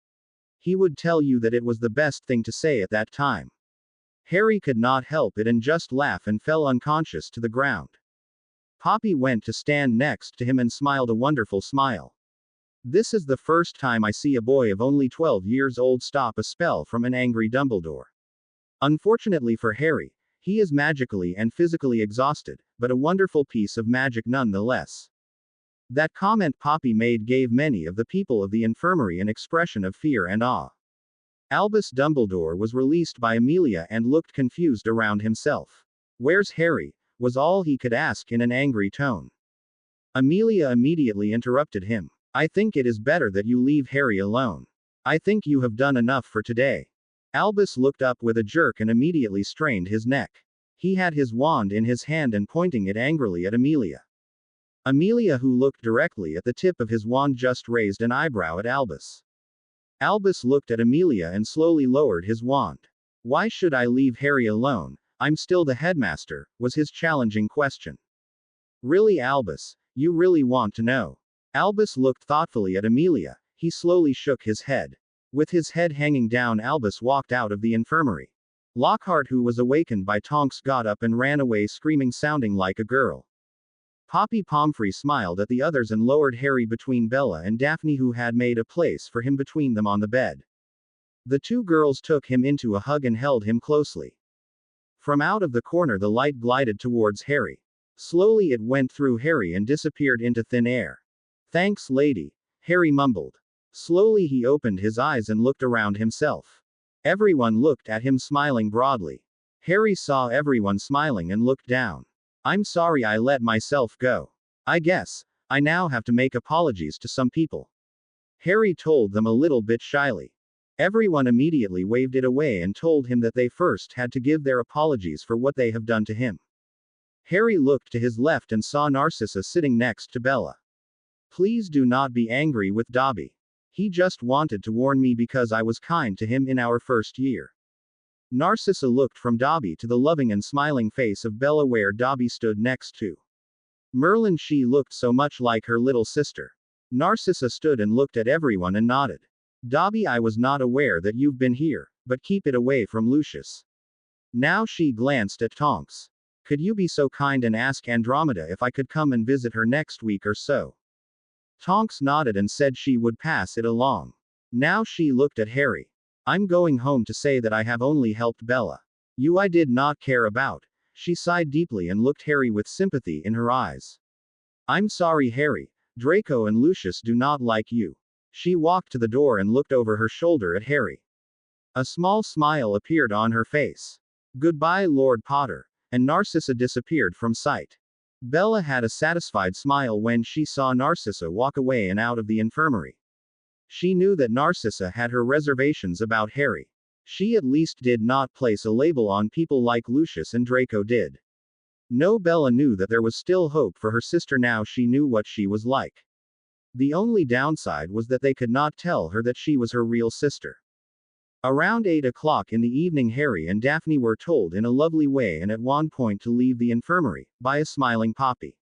he would tell you that it was the best thing to say at that time. Harry could not help it and just laugh and fell unconscious to the ground. Poppy went to stand next to him and smiled a wonderful smile. "This is the first time I see a boy of only 12 years old stop a spell from an angry Dumbledore. Unfortunately for Harry, he is magically and physically exhausted, but a wonderful piece of magic nonetheless." That comment Poppy made gave many of the people of the infirmary an expression of fear and awe. Albus Dumbledore was released by Amelia and looked confused around himself. "Where's Harry?" was all he could ask in an angry tone. Amelia immediately interrupted him. "I think it is better that you leave Harry alone. I think you have done enough for today." Albus looked up with a jerk and immediately strained his neck. He had his wand in his hand and pointing it angrily at Amelia. Amelia, who looked directly at the tip of his wand, just raised an eyebrow at Albus. Albus looked at Amelia and slowly lowered his wand. "Why should I leave Harry alone? I'm still the headmaster," was his challenging question. "Really, Albus? You really want to know?" Albus looked thoughtfully at Amelia. He slowly shook his head. With his head hanging down, Albus walked out of the infirmary. Lockhart, who was awakened by Tonks, got up and ran away screaming, sounding like a girl. Poppy Pomfrey smiled at the others and lowered Harry between Bella and Daphne, who had made a place for him between them on the bed. The two girls took him into a hug and held him closely. From out of the corner the light glided towards Harry. Slowly it went through Harry and disappeared into thin air. "Thanks, lady," Harry mumbled. Slowly he opened his eyes and looked around himself. Everyone looked at him, smiling broadly. Harry saw everyone smiling and looked down. "I'm sorry I let myself go. I guess I now have to make apologies to some people. Harry told them a little bit shyly. Everyone immediately waved it away and told him that they first had to give their apologies for what they have done to him. Harry looked to his left and saw Narcissa sitting next to Bella. Please do not be angry with Dobby. He just wanted to warn me because I was kind to him in our first year. Narcissa looked from Dobby to the loving and smiling face of Bella where Dobby stood next to Merlin. She looked so much like her little sister. Narcissa stood and looked at everyone and nodded. Dobby, I was not aware that you've been here, but keep it away from Lucius. Now she glanced at Tonks. Could you be so kind and ask Andromeda if I could come and visit her next week or so? Tonks nodded and said she would pass it along. Now she looked at Harry. I'm going home to say that I have only helped Bella. You I did not care about. She sighed deeply and looked Harry with sympathy in her eyes. I'm sorry, Harry. Draco and Lucius do not like you. She walked to the door and looked over her shoulder at Harry. A small smile appeared on her face. Goodbye, Lord Potter. And Narcissa disappeared from sight. Bella had a satisfied smile when she saw Narcissa walk away and out of the infirmary. She knew that Narcissa had her reservations about Harry. She at least did not place a label on people like Lucius and Draco did. No, Bella knew that there was still hope for her sister now she knew what she was like. The only downside was that they could not tell her that she was her real sister. Around 8 o'clock in the evening, Harry and Daphne were told in a lovely way and at one point to leave the infirmary, by a smiling Poppy.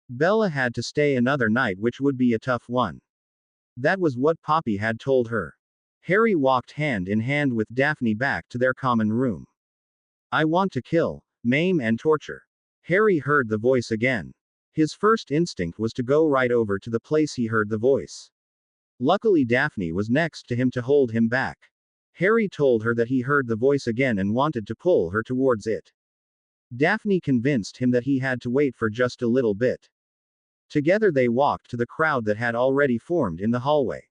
Bella had to stay another night, which would be a tough one. That was what Poppy had told her. Harry walked hand in hand with Daphne back to their common room. I want to kill, maim and torture. Harry heard the voice again. His first instinct was to go right over to the place he heard the voice. Luckily Daphne was next to him to hold him back. Harry told her that he heard the voice again and wanted to pull her towards it. Daphne convinced him that he had to wait for just a little bit. Together they walked to the crowd that had already formed in the hallway.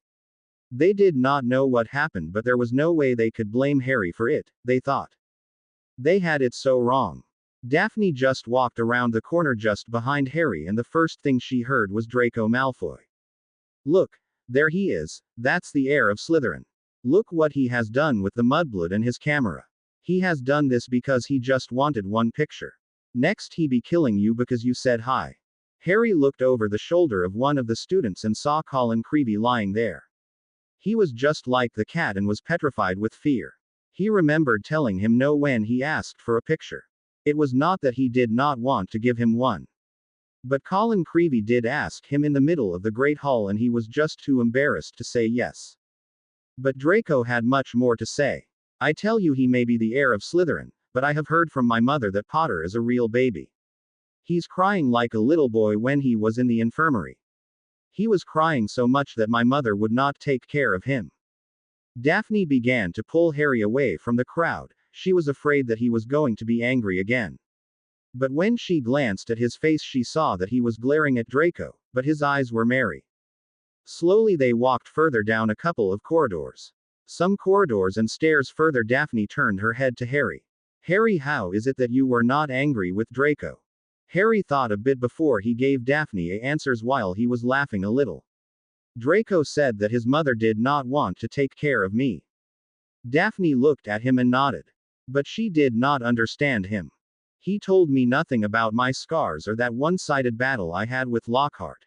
They did not know what happened, but there was no way they could blame Harry for it, they thought. They had it so wrong. Daphne just walked around the corner just behind Harry and the first thing she heard was Draco Malfoy. Look, there he is, that's the heir of Slytherin. Look what he has done with the mudblood and his camera. He has done this because he just wanted one picture. Next he be killing you because you said hi. Harry looked over the shoulder of one of the students and saw Colin Creevey lying there. He was just like the cat and was petrified with fear. He remembered telling him no when he asked for a picture. It was not that he did not want to give him one. But Colin Creevey did ask him in the middle of the Great Hall and he was just too embarrassed to say yes. But Draco had much more to say. I tell you, he may be the heir of Slytherin, but I have heard from my mother that Potter is a real baby. He's crying like a little boy when he was in the infirmary. He was crying so much that my mother would not take care of him. Daphne began to pull Harry away from the crowd. She was afraid that he was going to be angry again. But when she glanced at his face, she saw that he was glaring at Draco, but his eyes were merry. Slowly they walked further down a couple of corridors. Some corridors and stairs further. Daphne turned her head to Harry. Harry, how is it that you were not angry with Draco? Harry thought a bit before he gave Daphne answers while he was laughing a little. Draco said that his mother did not want to take care of me. Daphne looked at him and nodded. But she did not understand him. He told me nothing about my scars or that one-sided battle I had with Lockhart.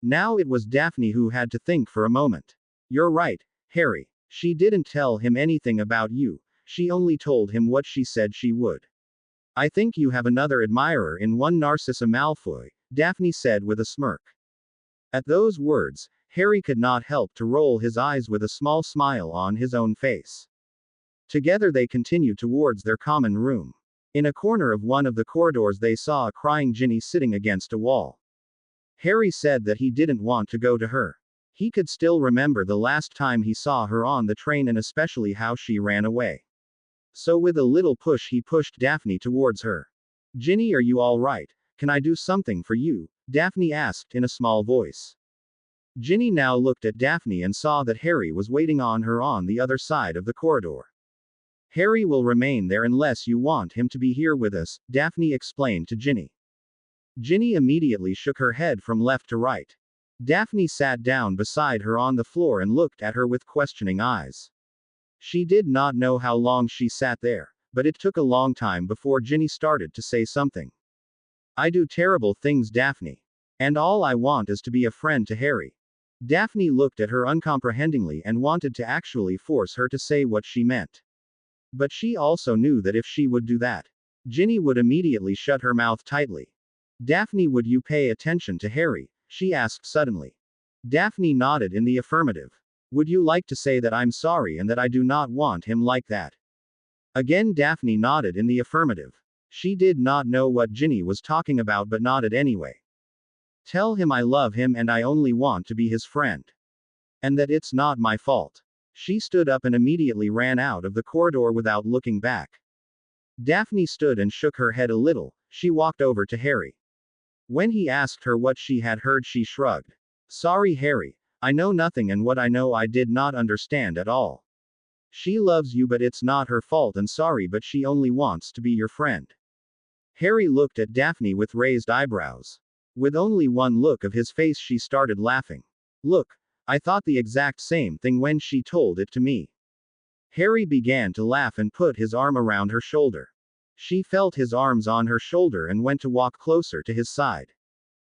Now it was Daphne who had to think for a moment. You're right, Harry. She didn't tell him anything about you, she only told him what she said she would. I think you have another admirer in one Narcissa Malfoy, Daphne said with a smirk. At those words, Harry could not help to roll his eyes with a small smile on his own face. Together they continued towards their common room. In a corner of one of the corridors they saw a crying Ginny sitting against a wall. Harry said that he didn't want to go to her. He could still remember the last time he saw her on the train and especially how she ran away. So with a little push he pushed Daphne towards her. Ginny, are you all right? Can I do something for you? Daphne asked in a small voice. Ginny now looked at Daphne and saw that Harry was waiting on her on the other side of the corridor. Harry will remain there unless you want him to be here with us, Daphne explained to Ginny. Ginny immediately shook her head from left to right. Daphne sat down beside her on the floor and looked at her with questioning eyes. She did not know how long she sat there, but it took a long time before Ginny started to say something. I do terrible things, Daphne. And all I want is to be a friend to Harry. Daphne looked at her uncomprehendingly and wanted to actually force her to say what she meant. But she also knew that if she would do that, Ginny would immediately shut her mouth tightly. Daphne, would you pay attention to Harry? She asked suddenly. Daphne nodded in the affirmative. Would you like to say that I'm sorry and that I do not want him like that? Again, Daphne nodded in the affirmative. She did not know what Ginny was talking about but nodded anyway. Tell him I love him and I only want to be his friend. And that it's not my fault. She stood up and immediately ran out of the corridor without looking back. Daphne stood and shook her head a little. She walked over to Harry. When he asked her what she had heard, she shrugged. Sorry, Harry. I know nothing, and what I know I did not understand at all. She loves you, but it's not her fault, and sorry, but she only wants to be your friend. Harry looked at Daphne with raised eyebrows. With only one look of his face, she started laughing. Look, I thought the exact same thing when she told it to me. Harry began to laugh and put his arm around her shoulder. She felt his arms on her shoulder and went to walk closer to his side.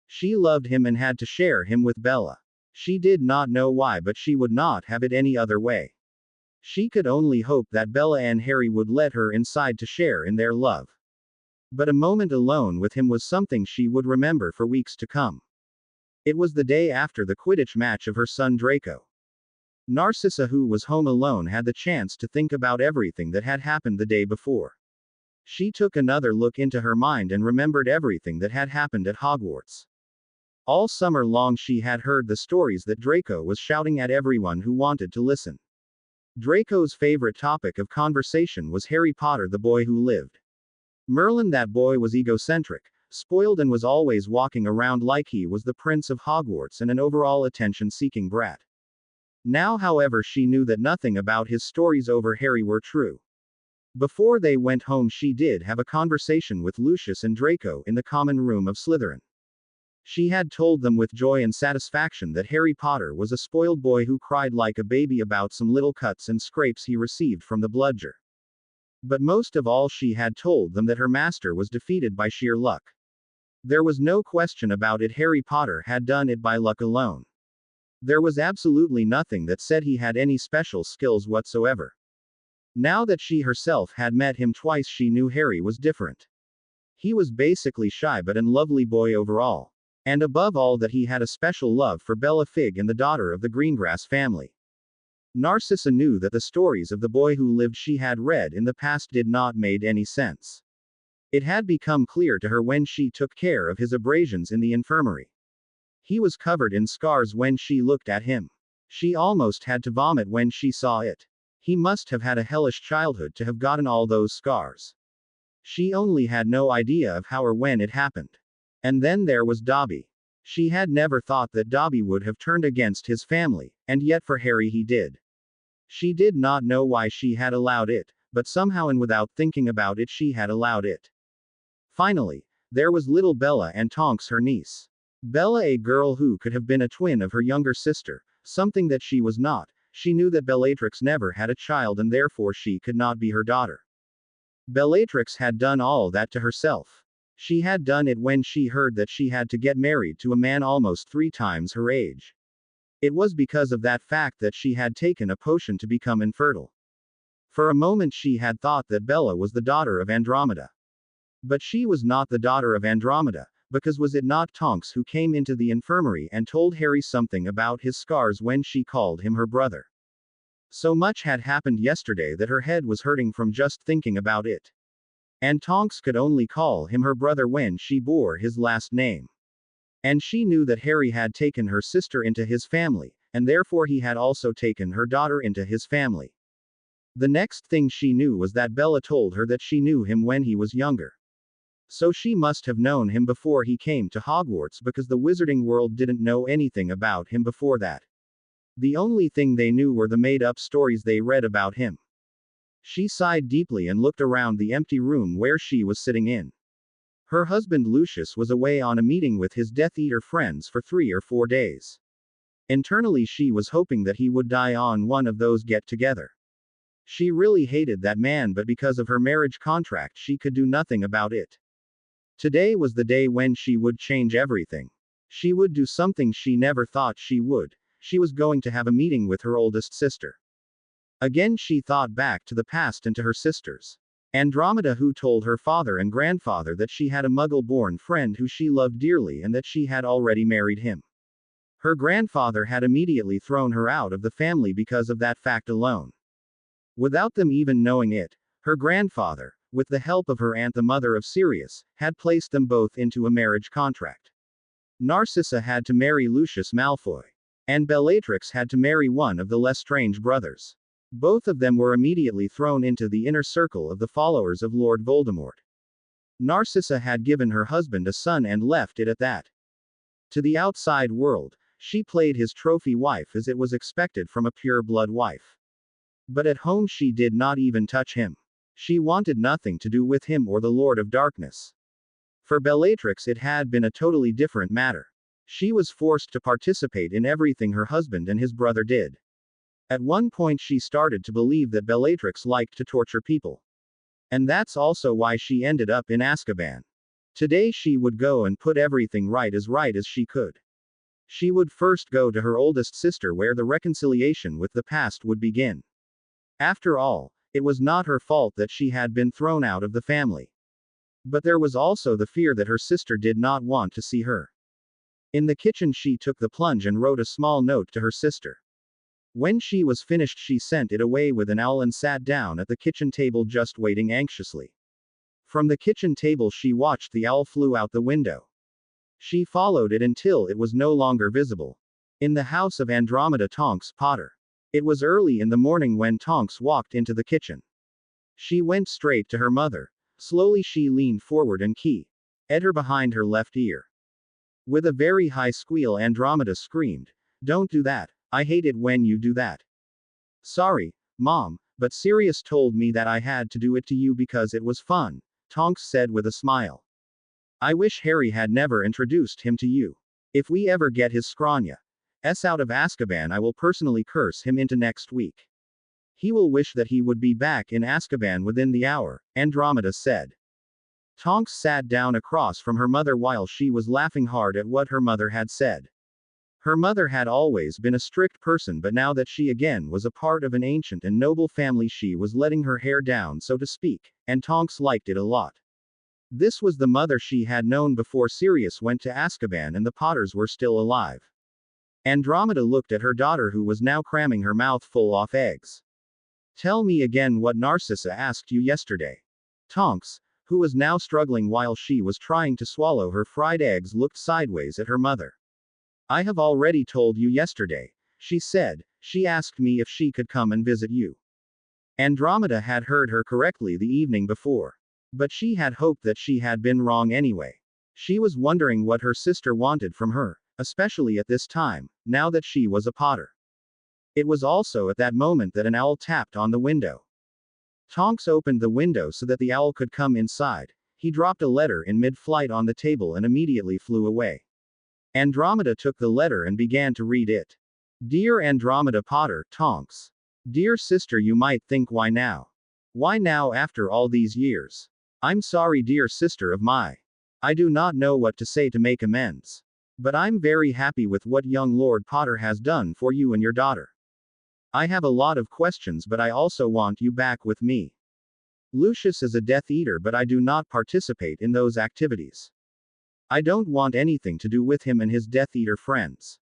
She loved him and had to share him with Bella. She did not know why, but she would not have it any other way. She could only hope that Bella and Harry would let her inside to share in their love. But a moment alone with him was something she would remember for weeks to come. It was the day after the Quidditch match of her son Draco. Narcissa, who was home alone, had the chance to think about everything that had happened the day before. She took another look into her mind and remembered everything that had happened at Hogwarts. All summer long she had heard the stories that Draco was shouting at everyone who wanted to listen. Draco's favorite topic of conversation was Harry Potter, the boy who lived. Merlin, that boy, was egocentric, spoiled, and was always walking around like he was the Prince of Hogwarts and an overall attention-seeking brat. Now, however, she knew that nothing about his stories over Harry were true. Before they went home, she did have a conversation with Lucius and Draco in the common room of Slytherin. She had told them with joy and satisfaction that Harry Potter was a spoiled boy who cried like a baby about some little cuts and scrapes he received from the bludger. But most of all, she had told them that her master was defeated by sheer luck. There was no question about it, Harry Potter had done it by luck alone. There was absolutely nothing that said he had any special skills whatsoever. Now that she herself had met him twice, she knew Harry was different. He was basically shy but an lovely boy overall. And above all, that he had a special love for Bella Fig and the daughter of the Greengrass family. Narcissa knew that the stories of the boy who lived she had read in the past did not make any sense. It had become clear to her when she took care of his abrasions in the infirmary. He was covered in scars when she looked at him. She almost had to vomit when she saw it. He must have had a hellish childhood to have gotten all those scars. She only had no idea of how or when it happened. And then there was Dobby. She had never thought that Dobby would have turned against his family, and yet for Harry he did. She did not know why she had allowed it, but somehow and without thinking about it she had allowed it. Finally, there was little Bella and Tonks, her niece. Bella, a girl who could have been a twin of her younger sister, something that she was not. She knew that Bellatrix never had a child and therefore she could not be her daughter. Bellatrix had done all that to herself. She had done it when she heard that she had to get married to a man almost 3 times her age. It was because of that fact that she had taken a potion to become infertile. For a moment she had thought that Bella was the daughter of Andromeda. But she was not the daughter of Andromeda, because was it not Tonks who came into the infirmary and told Harry something about his scars when she called him her brother? So much had happened yesterday that her head was hurting from just thinking about it. And Tonks could only call him her brother when she bore his last name. And she knew that Harry had taken her sister into his family, and therefore he had also taken her daughter into his family. The next thing she knew was that Bella told her that she knew him when he was younger. So she must have known him before he came to Hogwarts, because the wizarding world didn't know anything about him before that. The only thing they knew were the made-up stories they read about him. She sighed deeply and looked around the empty room where she was sitting in. Her husband Lucius was away on a meeting with his Death Eater friends for 3 or 4 days. Internally, she was hoping that he would die on one of those get-together. She really hated that man, but because of her marriage contract, she could do nothing about it. Today was the day when she would change everything. She would do something she never thought she would. She was going to have a meeting with her oldest sister. Again, she thought back to the past and to her sisters. Andromeda, who told her father and grandfather that she had a Muggle-born friend who she loved dearly and that she had already married him. Her grandfather had immediately thrown her out of the family because of that fact alone. Without them even knowing it, her grandfather, with the help of her aunt the mother of Sirius, had placed them both into a marriage contract. Narcissa had to marry Lucius Malfoy. And Bellatrix had to marry one of the Lestrange brothers. Both of them were immediately thrown into the inner circle of the followers of Lord Voldemort. Narcissa had given her husband a son and left it at that. To the outside world, she played his trophy wife as it was expected from a pure-blood wife. But at home she did not even touch him. She wanted nothing to do with him or the Lord of Darkness. For Bellatrix it had been a totally different matter. She was forced to participate in everything her husband and his brother did. At one point she started to believe that Bellatrix liked to torture people. And that's also why she ended up in Azkaban. Today she would go and put everything right as she could. She would first go to her oldest sister where the reconciliation with the past would begin. After all, it was not her fault that she had been thrown out of the family. But there was also the fear that her sister did not want to see her. In the kitchen she took the plunge and wrote a small note to her sister. When she was finished she sent it away with an owl and sat down at the kitchen table just waiting anxiously. From the kitchen table she watched the owl flew out the window. She followed it until it was no longer visible. In the house of Andromeda Tonks Potter. It was early in the morning when Tonks walked into the kitchen. She went straight to her mother. Slowly she leaned forward and keyed her behind her left ear. With a very high squeal Andromeda screamed, "Don't do that, I hate it when you do that." "Sorry, Mom, but Sirius told me that I had to do it to you because it was fun," Tonks said with a smile. "I wish Harry had never introduced him to you. If we ever get his Scrania S out of Azkaban I will personally curse him into next week. He will wish that he would be back in Azkaban within the hour," Andromeda said. Tonks sat down across from her mother while she was laughing hard at what her mother had said. Her mother had always been a strict person, but now that she again was a part of an ancient and noble family she was letting her hair down, so to speak, and Tonks liked it a lot. This was the mother she had known before Sirius went to Azkaban and the Potters were still alive. Andromeda looked at her daughter who was now cramming her mouth full of eggs. "Tell me again what Narcissa asked you yesterday." Tonks, who was now struggling while she was trying to swallow her fried eggs, looked sideways at her mother. "I have already told you yesterday," she said. "She asked me if she could come and visit you." Andromeda had heard her correctly the evening before. But she had hoped that she had been wrong anyway. She was wondering what her sister wanted from her, especially at this time, now that she was a Potter. It was also at that moment that an owl tapped on the window. Tonks opened the window so that the owl could come inside. He dropped a letter in mid-flight on the table and immediately flew away. Andromeda took the letter and began to read it. "Dear Andromeda Potter, Tonks. Dear sister, you might think, why now? Why now after all these years? I'm sorry, dear sister of my. I do not know what to say to make amends. But I'm very happy with what young Lord Potter has done for you and your daughter. I have a lot of questions, but I also want you back with me. Lucius is a Death Eater, but I do not participate in those activities. I don't want anything to do with him and his Death Eater friends.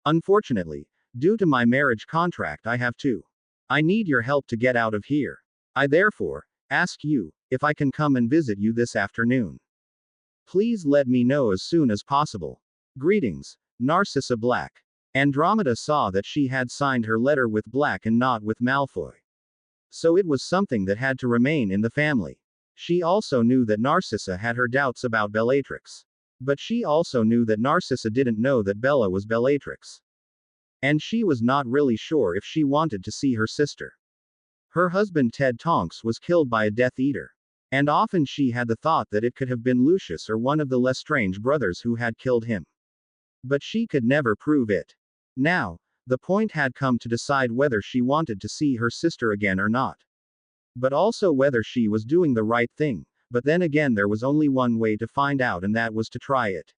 Unfortunately, due to my marriage contract, I have to. I need your help to get out of here. I therefore ask you if I can come and visit you this afternoon. Please let me know as soon as possible. Greetings, Narcissa Black." Andromeda saw that she had signed her letter with Black and not with Malfoy. So it was something that had to remain in the family. She also knew that Narcissa had her doubts about Bellatrix. But she also knew that Narcissa didn't know that Bella was Bellatrix. And she was not really sure if she wanted to see her sister. Her husband Ted Tonks was killed by a Death Eater. And often she had the thought that it could have been Lucius or one of the Lestrange brothers who had killed him. But she could never prove it. Now, the point had come to decide whether she wanted to see her sister again or not. But also whether she was doing the right thing, but then again there was only one way to find out, and that was to try it.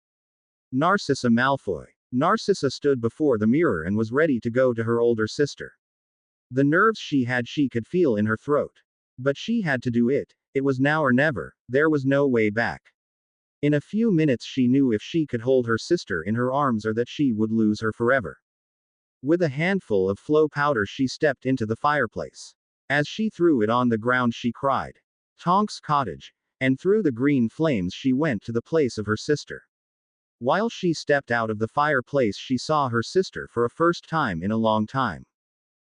Narcissa Malfoy. Narcissa stood before the mirror and was ready to go to her older sister. The nerves she could feel in her throat. But she had to do it. It was now or never. There was no way back. In a few minutes she knew if she could hold her sister in her arms or that she would lose her forever. With a handful of flow powder she stepped into the fireplace. As she threw it on the ground she cried, "Tonks cottage," and through the green flames she went to the place of her sister. While she stepped out of the fireplace she saw her sister for a first time in a long time.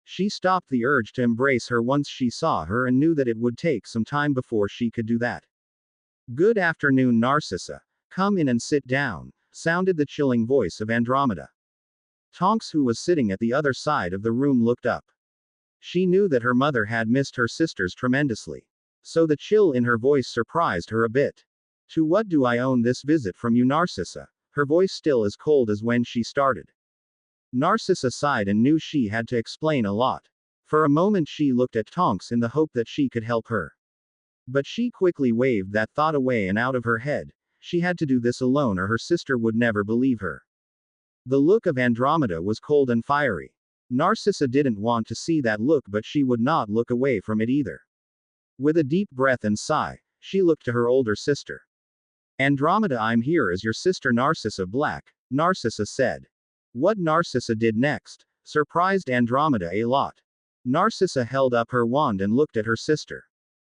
She stopped the urge to embrace her once she saw her and knew that it would take some time before she could do that. "Good afternoon, Narcissa. Come in and sit down," sounded the chilling voice of Andromeda. Tonks, who was sitting at the other side of the room, looked up. She knew that her mother had missed her sisters tremendously. So the chill in her voice surprised her a bit. "To what do I owe this visit from you, Narcissa?" Her voice still as cold as when she started. Narcissa sighed and knew she had to explain a lot. For a moment she looked at Tonks in the hope that she could help her. But she quickly waved that thought away and out of her head. She had to do this alone or her sister would never believe her. The look of Andromeda was cold and fiery. Narcissa didn't want to see that look, but she would not look away from it either. With a deep breath and sigh, she looked to her older sister. "Andromeda, I'm here as your sister Narcissa Black," Narcissa said. What Narcissa did next surprised Andromeda a lot. Narcissa held up her wand and looked at her sister.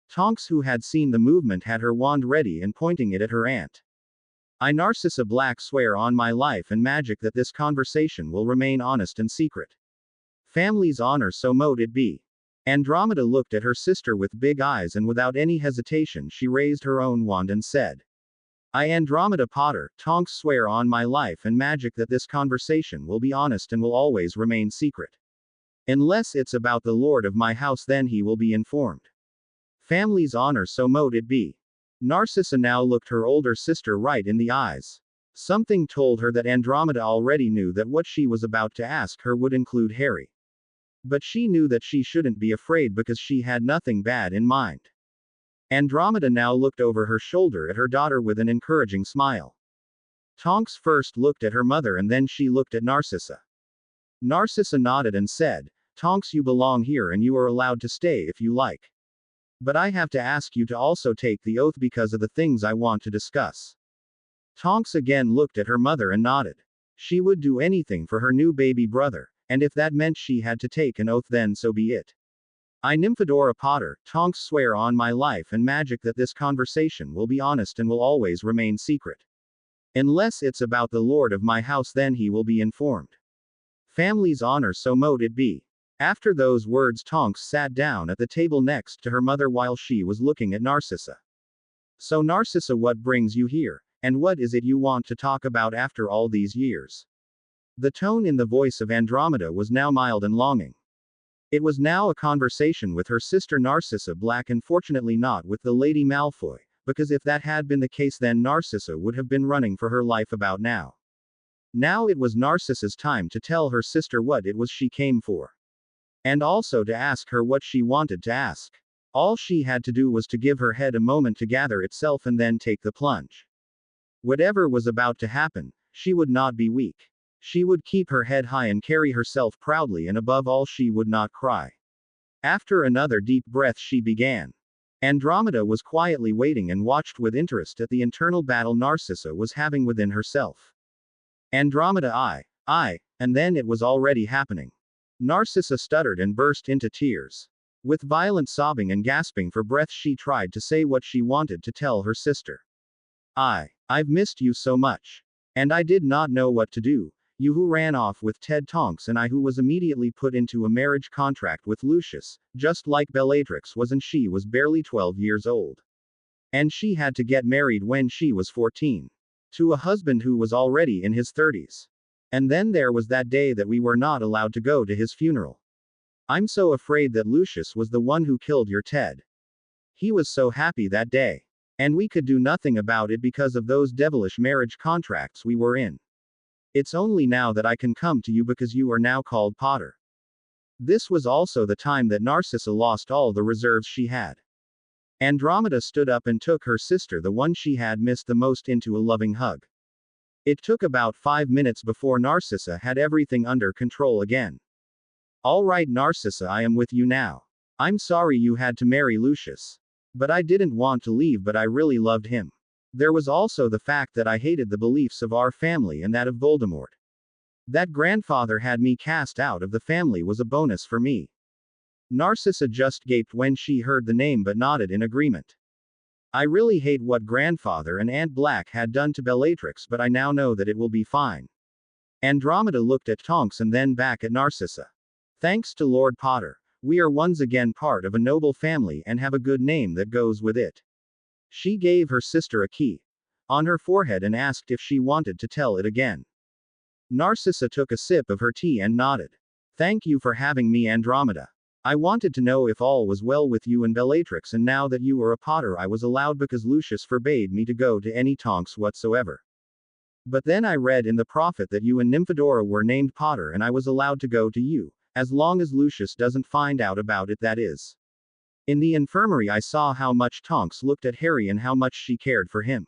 Tonks, who had seen the movement, had her wand ready and pointing it at her aunt. "I, Narcissa Black, swear on my life and magic that this conversation will remain honest and secret. Family's honor, so mote it be." Andromeda looked at her sister with big eyes and without any hesitation she raised her own wand and said, "I, Andromeda Potter, Tonks, swear on my life and magic that this conversation will be honest and will always remain secret. Unless it's about the lord of my house, then he will be informed. Family's honor, so mote it be." Narcissa now looked her older sister right in the eyes. Something told her that Andromeda already knew that what she was about to ask her would include Harry. But she knew that she shouldn't be afraid because she had nothing bad in mind. Andromeda now looked over her shoulder at her daughter with an encouraging smile. Tonks first looked at her mother and then she looked at Narcissa. Narcissa nodded and said, "Tonks, you belong here and you are allowed to stay if you like. But I have to ask you to also take the oath because of the things I want to discuss." Tonks again looked at her mother and nodded. She would do anything for her new baby brother, and if that meant she had to take an oath, then so be it. "I, Nymphadora Potter, Tonks, swear on my life and magic that this conversation will be honest and will always remain secret. Unless it's about the lord of my house, then he will be informed. Family's honor, so mote it be." After those words, Tonks sat down at the table next to her mother while she was looking at Narcissa. "So Narcissa, what brings you here, and what is it you want to talk about after all these years?" The tone in the voice of Andromeda was now mild and longing. It was now a conversation with her sister Narcissa Black, and fortunately not with the Lady Malfoy, because if that had been the case, then Narcissa would have been running for her life about now. Now it was Narcissa's time to tell her sister what it was she came for. And also to ask her what she wanted to ask. All she had to do was to give her head a moment to gather itself and then take the plunge. Whatever was about to happen, she would not be weak. She would keep her head high and carry herself proudly, and above all she would not cry. After another deep breath she began. Andromeda was quietly waiting and watched with interest at the internal battle Narcissa was having within herself. "Andromeda, I, and then it was already happening." Narcissa stuttered and burst into tears. With violent sobbing and gasping for breath she tried to say what she wanted to tell her sister. I've missed you so much. And I did not know what to do. You who ran off with Ted Tonks, and I who was immediately put into a marriage contract with Lucius, just like Bellatrix was, and she was barely 12 years old. And she had to get married when she was 14. To a husband who was already in his 30s. And then there was that day that we were not allowed to go to his funeral. I'm so afraid that Lucius was the one who killed your Ted. He was so happy that day. And we could do nothing about it because of those devilish marriage contracts we were in. It's only now that I can come to you because you are now called Potter. This was also the time that Narcissa lost all the reserves she had. Andromeda stood up and took her sister, the one she had missed the most, into a loving hug. It took about 5 minutes before Narcissa had everything under control again. All right, Narcissa, I am with you now. I'm sorry you had to marry Lucius. But I didn't want to leave, but I really loved him. There was also the fact that I hated the beliefs of our family and that of Voldemort. That grandfather had me cast out of the family was a bonus for me. Narcissa just gaped when she heard the name but nodded in agreement. I really hate what grandfather and Aunt Black had done to Bellatrix, but I now know that it will be fine. Andromeda looked at Tonks and then back at Narcissa. Thanks to Lord Potter, we are once again part of a noble family and have a good name that goes with it. She gave her sister a key on her forehead and asked if she wanted to tell it again. Narcissa took a sip of her tea and nodded. Thank you for having me, Andromeda. I wanted to know if all was well with you and Bellatrix, and now that you are a Potter I was allowed because Lucius forbade me to go to any Tonks whatsoever. But then I read in the prophet that you and Nymphadora were named Potter and I was allowed to go to you, as long as Lucius doesn't find out about it, that is. In the infirmary I saw how much Tonks looked at Harry and how much she cared for him.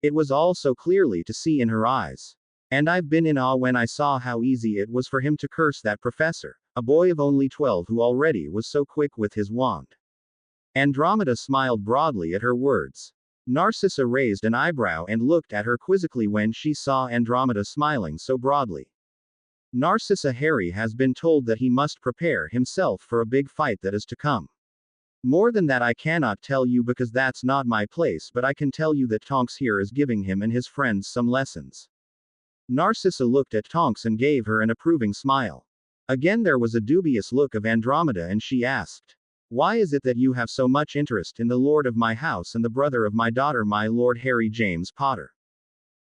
It was all so clearly to see in her eyes. And I've been in awe when I saw how easy it was for him to curse that professor, a boy of only 12 who already was so quick with his wand. Andromeda smiled broadly at her words. Narcissa raised an eyebrow and looked at her quizzically when she saw Andromeda smiling so broadly. Narcissa, Harry has been told that he must prepare himself for a big fight that is to come. More than that I cannot tell you because that's not my place, but I can tell you that Tonks here is giving him and his friends some lessons. Narcissa looked at Tonks and gave her an approving smile. Again there was a dubious look of Andromeda and she asked, "Why is it that you have so much interest in the lord of my house and the brother of my daughter, my Lord Harry James Potter?"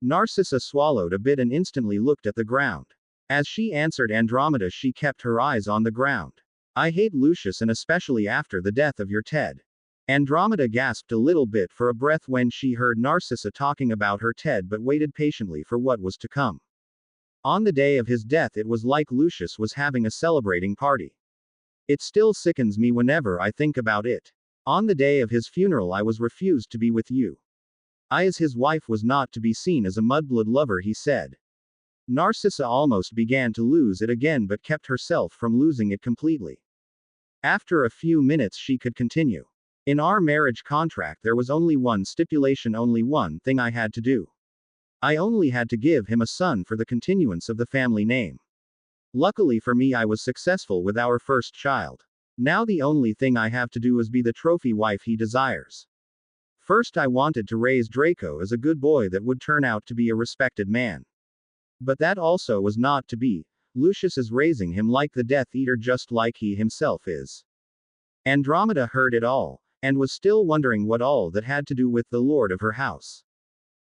Narcissa swallowed a bit and instantly looked at the ground. As she answered Andromeda she kept her eyes on the ground. "I hate Lucius, and especially after the death of your Ted." Andromeda gasped a little bit for a breath when she heard Narcissa talking about her Ted, but waited patiently for what was to come. On the day of his death it was like Lucius was having a celebrating party. It still sickens me whenever I think about it. On the day of his funeral I was refused to be with you. I as his wife was not to be seen as a mudblood lover, he said. Narcissa almost began to lose it again but kept herself from losing it completely. After a few minutes she could continue. In our marriage contract there was only one stipulation, only one thing I had to do. I only had to give him a son for the continuance of the family name. Luckily for me I was successful with our first child. Now the only thing I have to do is be the trophy wife he desires. First I wanted to raise Draco as a good boy that would turn out to be a respected man. But that also was not to be. Lucius is raising him like the Death Eater, just like he himself is. Andromeda heard it all, and was still wondering what all that had to do with the lord of her house.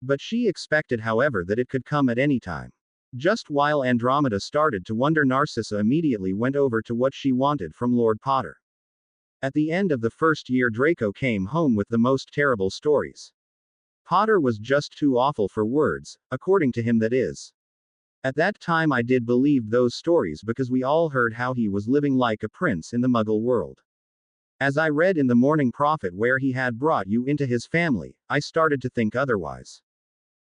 But she expected, however, that it could come at any time. Just while Andromeda started to wonder, Narcissa immediately went over to what she wanted from Lord Potter. At the end of the first year Draco came home with the most terrible stories. Potter was just too awful for words, according to him, that is. At that time I did believe those stories because we all heard how he was living like a prince in the Muggle world. As I read in the Morning Prophet where he had brought you into his family, I started to think otherwise.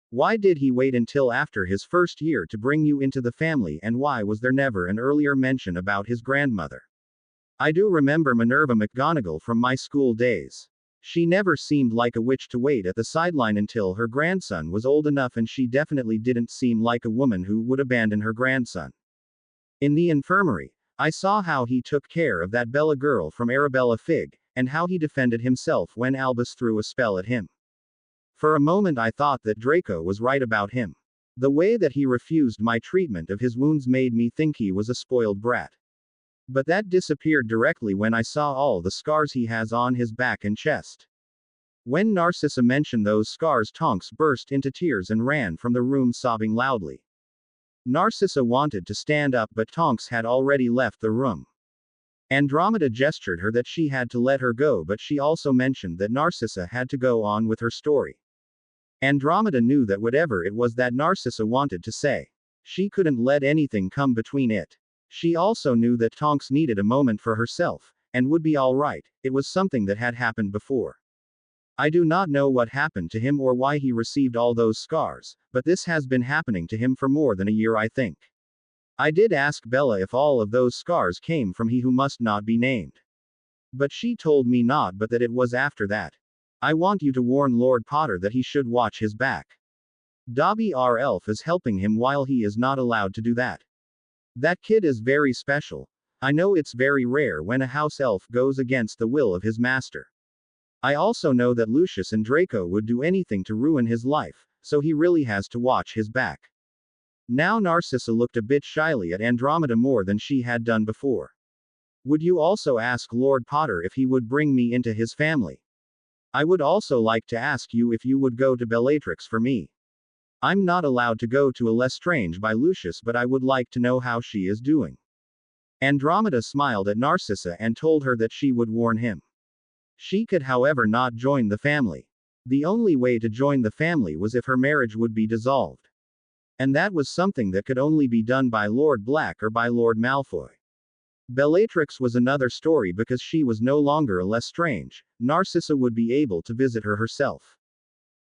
Why did he wait until after his first year to bring you into the family, and why was there never an earlier mention about his grandmother? I do remember Minerva McGonagall from my school days. She never seemed like a witch to wait at the sideline until her grandson was old enough, and she definitely didn't seem like a woman who would abandon her grandson. In the infirmary, I saw how he took care of that Bella girl from Arabella Fig, and how he defended himself when Albus threw a spell at him. For a moment I thought that Draco was right about him. The way that he refused my treatment of his wounds made me think he was a spoiled brat. But that disappeared directly when I saw all the scars he has on his back and chest. When Narcissa mentioned those scars, Tonks burst into tears and ran from the room sobbing loudly. Narcissa wanted to stand up, but Tonks had already left the room. Andromeda gestured her that she had to let her go, but she also mentioned that Narcissa had to go on with her story. Andromeda knew that whatever it was that Narcissa wanted to say, she couldn't let anything come between it. She also knew that Tonks needed a moment for herself, and would be alright. It was something that had happened before. I do not know what happened to him or why he received all those scars, but this has been happening to him for more than a year, I think. I did ask Bella if all of those scars came from he who must not be named. But she told me not, but that it was after that. I want you to warn Lord Potter that he should watch his back. Dobby our elf is helping him while he is not allowed to do that. That kid is very special. I know it's very rare when a house elf goes against the will of his master. I also know that Lucius and Draco would do anything to ruin his life, so he really has to watch his back. Now Narcissa looked a bit shyly at Andromeda more than she had done before. Would you also ask Lord Potter if he would bring me into his family? I would also like to ask you if you would go to Bellatrix for me. I'm not allowed to go to a Lestrange by Lucius, but I would like to know how she is doing. Andromeda smiled at Narcissa and told her that she would warn him. She could, however, not join the family. The only way to join the family was if her marriage would be dissolved. And that was something that could only be done by Lord Black or by Lord Malfoy. Bellatrix was another story because she was no longer a Lestrange. Narcissa would be able to visit her herself.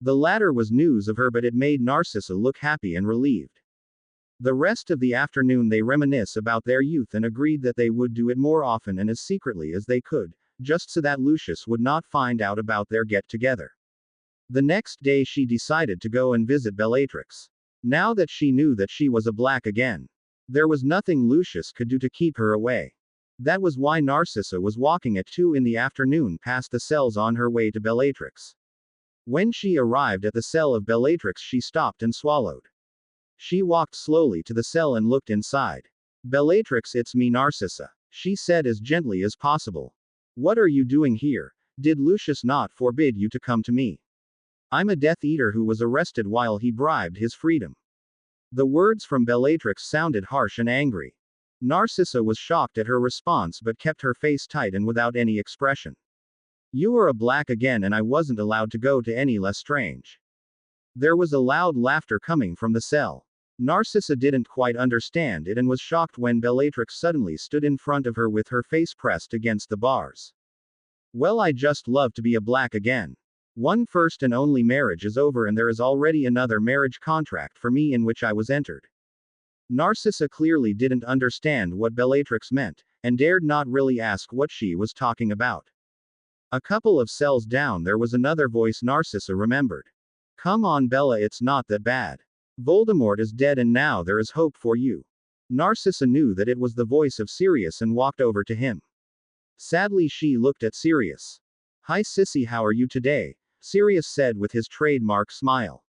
The latter was news of her, but it made Narcissa look happy and relieved. The rest of the afternoon they reminisced about their youth and agreed that they would do it more often and as secretly as they could, just so that Lucius would not find out about their get-together. The next day she decided to go and visit Bellatrix. Now that she knew that she was a black again, there was nothing Lucius could do to keep her away. That was why Narcissa was walking at 2 in the afternoon past the cells on her way to Bellatrix. When she arrived at the cell of Bellatrix, she stopped and swallowed. She walked slowly to the cell and looked inside. Bellatrix, it's me, Narcissa, she said as gently as possible. What are you doing here? Did Lucius not forbid you to come to me? I'm a Death Eater who was arrested while he bribed his freedom. The words from Bellatrix sounded harsh and angry. Narcissa was shocked at her response but kept her face tight and without any expression. You are a black again, and I wasn't allowed to go to any Lestrange. There was a loud laughter coming from the cell. Narcissa didn't quite understand it and was shocked when Bellatrix suddenly stood in front of her with her face pressed against the bars. Well, I just love to be a black again. One first and only marriage is over and there is already another marriage contract for me in which I was entered. Narcissa clearly didn't understand what Bellatrix meant, and dared not really ask what she was talking about. A couple of cells down there was another voice Narcissa remembered. Come on, Bella, it's not that bad. Voldemort is dead and now there is hope for you. Narcissa knew that it was the voice of Sirius and walked over to him. Sadly she looked at Sirius. Hi Sissy, how are you today? Sirius said with his trademark smile.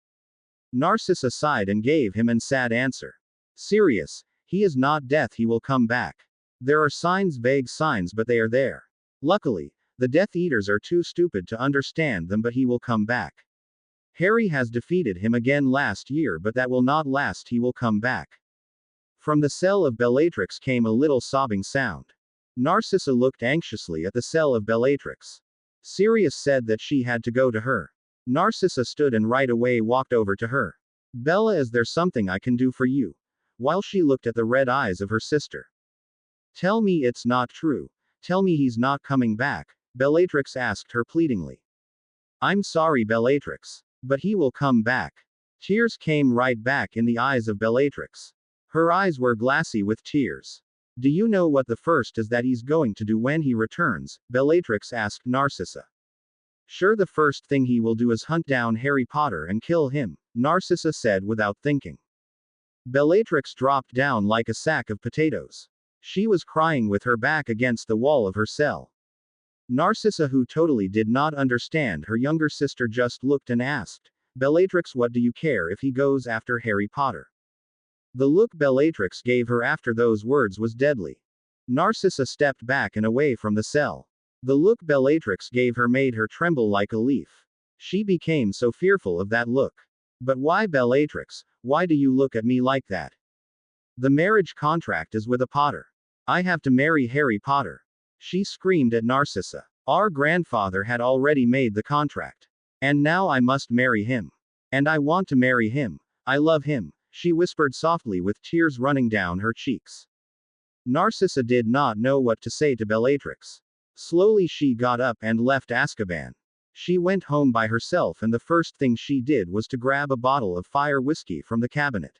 Narcissa sighed and gave him an sad answer. Sirius, he is not death, he will come back. There are signs, vague signs, but they are there. Luckily, the Death Eaters are too stupid to understand them, but he will come back. Harry has defeated him again last year, but that will not last, he will come back. From the cell of Bellatrix came a little sobbing sound. Narcissa looked anxiously at the cell of Bellatrix. Sirius said that she had to go to her. Narcissa stood and right away walked over to her. Bella, is there something I can do for you? While she looked at the red eyes of her sister. Tell me it's not true. Tell me he's not coming back, Bellatrix asked her pleadingly. I'm sorry, Bellatrix. But he will come back. Tears came right back in the eyes of Bellatrix. Her eyes were glassy with tears. Do you know what the first is that he's going to do when he returns? Bellatrix asked Narcissa. Sure, the first thing he will do is hunt down Harry Potter and kill him, Narcissa said without thinking. Bellatrix dropped down like a sack of potatoes. She was crying with her back against the wall of her cell. Narcissa, who totally did not understand her younger sister, just looked and asked, Bellatrix, what do you care if he goes after Harry Potter? The look Bellatrix gave her after those words was deadly. Narcissa stepped back and away from the cell. The look Bellatrix gave her made her tremble like a leaf. She became so fearful of that look. But why, Bellatrix? Why do you look at me like that? The marriage contract is with a Potter. I have to marry Harry Potter. She screamed at Narcissa. Our grandfather had already made the contract. And now I must marry him. And I want to marry him. I love him, she whispered softly with tears running down her cheeks. Narcissa did not know what to say to Bellatrix. Slowly she got up and left Azkaban. She went home by herself, and the first thing she did was to grab a bottle of fire whiskey from the cabinet.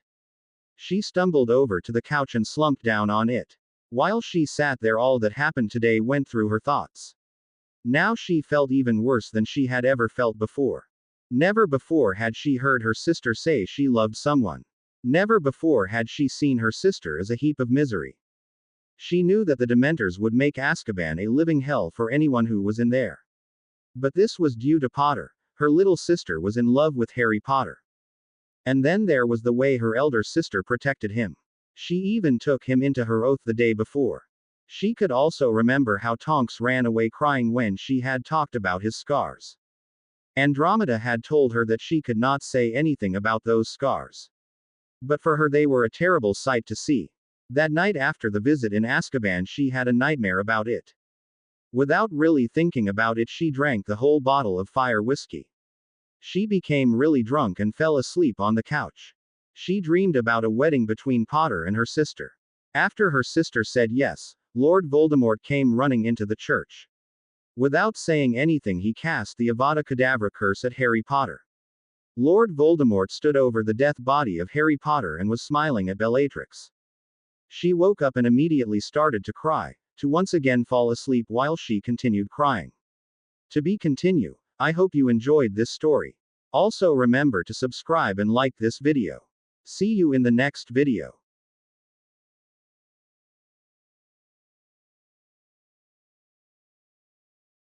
She stumbled over to the couch and slumped down on it. While she sat there, all that happened today went through her thoughts. Now she felt even worse than she had ever felt before. Never before had she heard her sister say she loved someone. Never before had she seen her sister as a heap of misery. She knew that the Dementors would make Azkaban a living hell for anyone who was in there. But this was due to Potter. Her little sister was in love with Harry Potter. And then there was the way her elder sister protected him. She even took him into her oath the day before. She could also remember how Tonks ran away crying when she had talked about his scars. Andromeda had told her that she could not say anything about those scars. But for her they were a terrible sight to see. That night after the visit in Azkaban she had a nightmare about it. Without really thinking about it, she drank the whole bottle of fire whiskey. She became really drunk and fell asleep on the couch. She dreamed about a wedding between Potter and her sister. After her sister said yes, Lord Voldemort came running into the church. Without saying anything, he cast the Avada Kedavra curse at Harry Potter. Lord Voldemort stood over the death body of Harry Potter and was smiling at Bellatrix. She woke up and immediately started to cry, to once again fall asleep while she continued crying. To be continued. I hope you enjoyed this story. Also remember to subscribe and like this video. See you in the next video.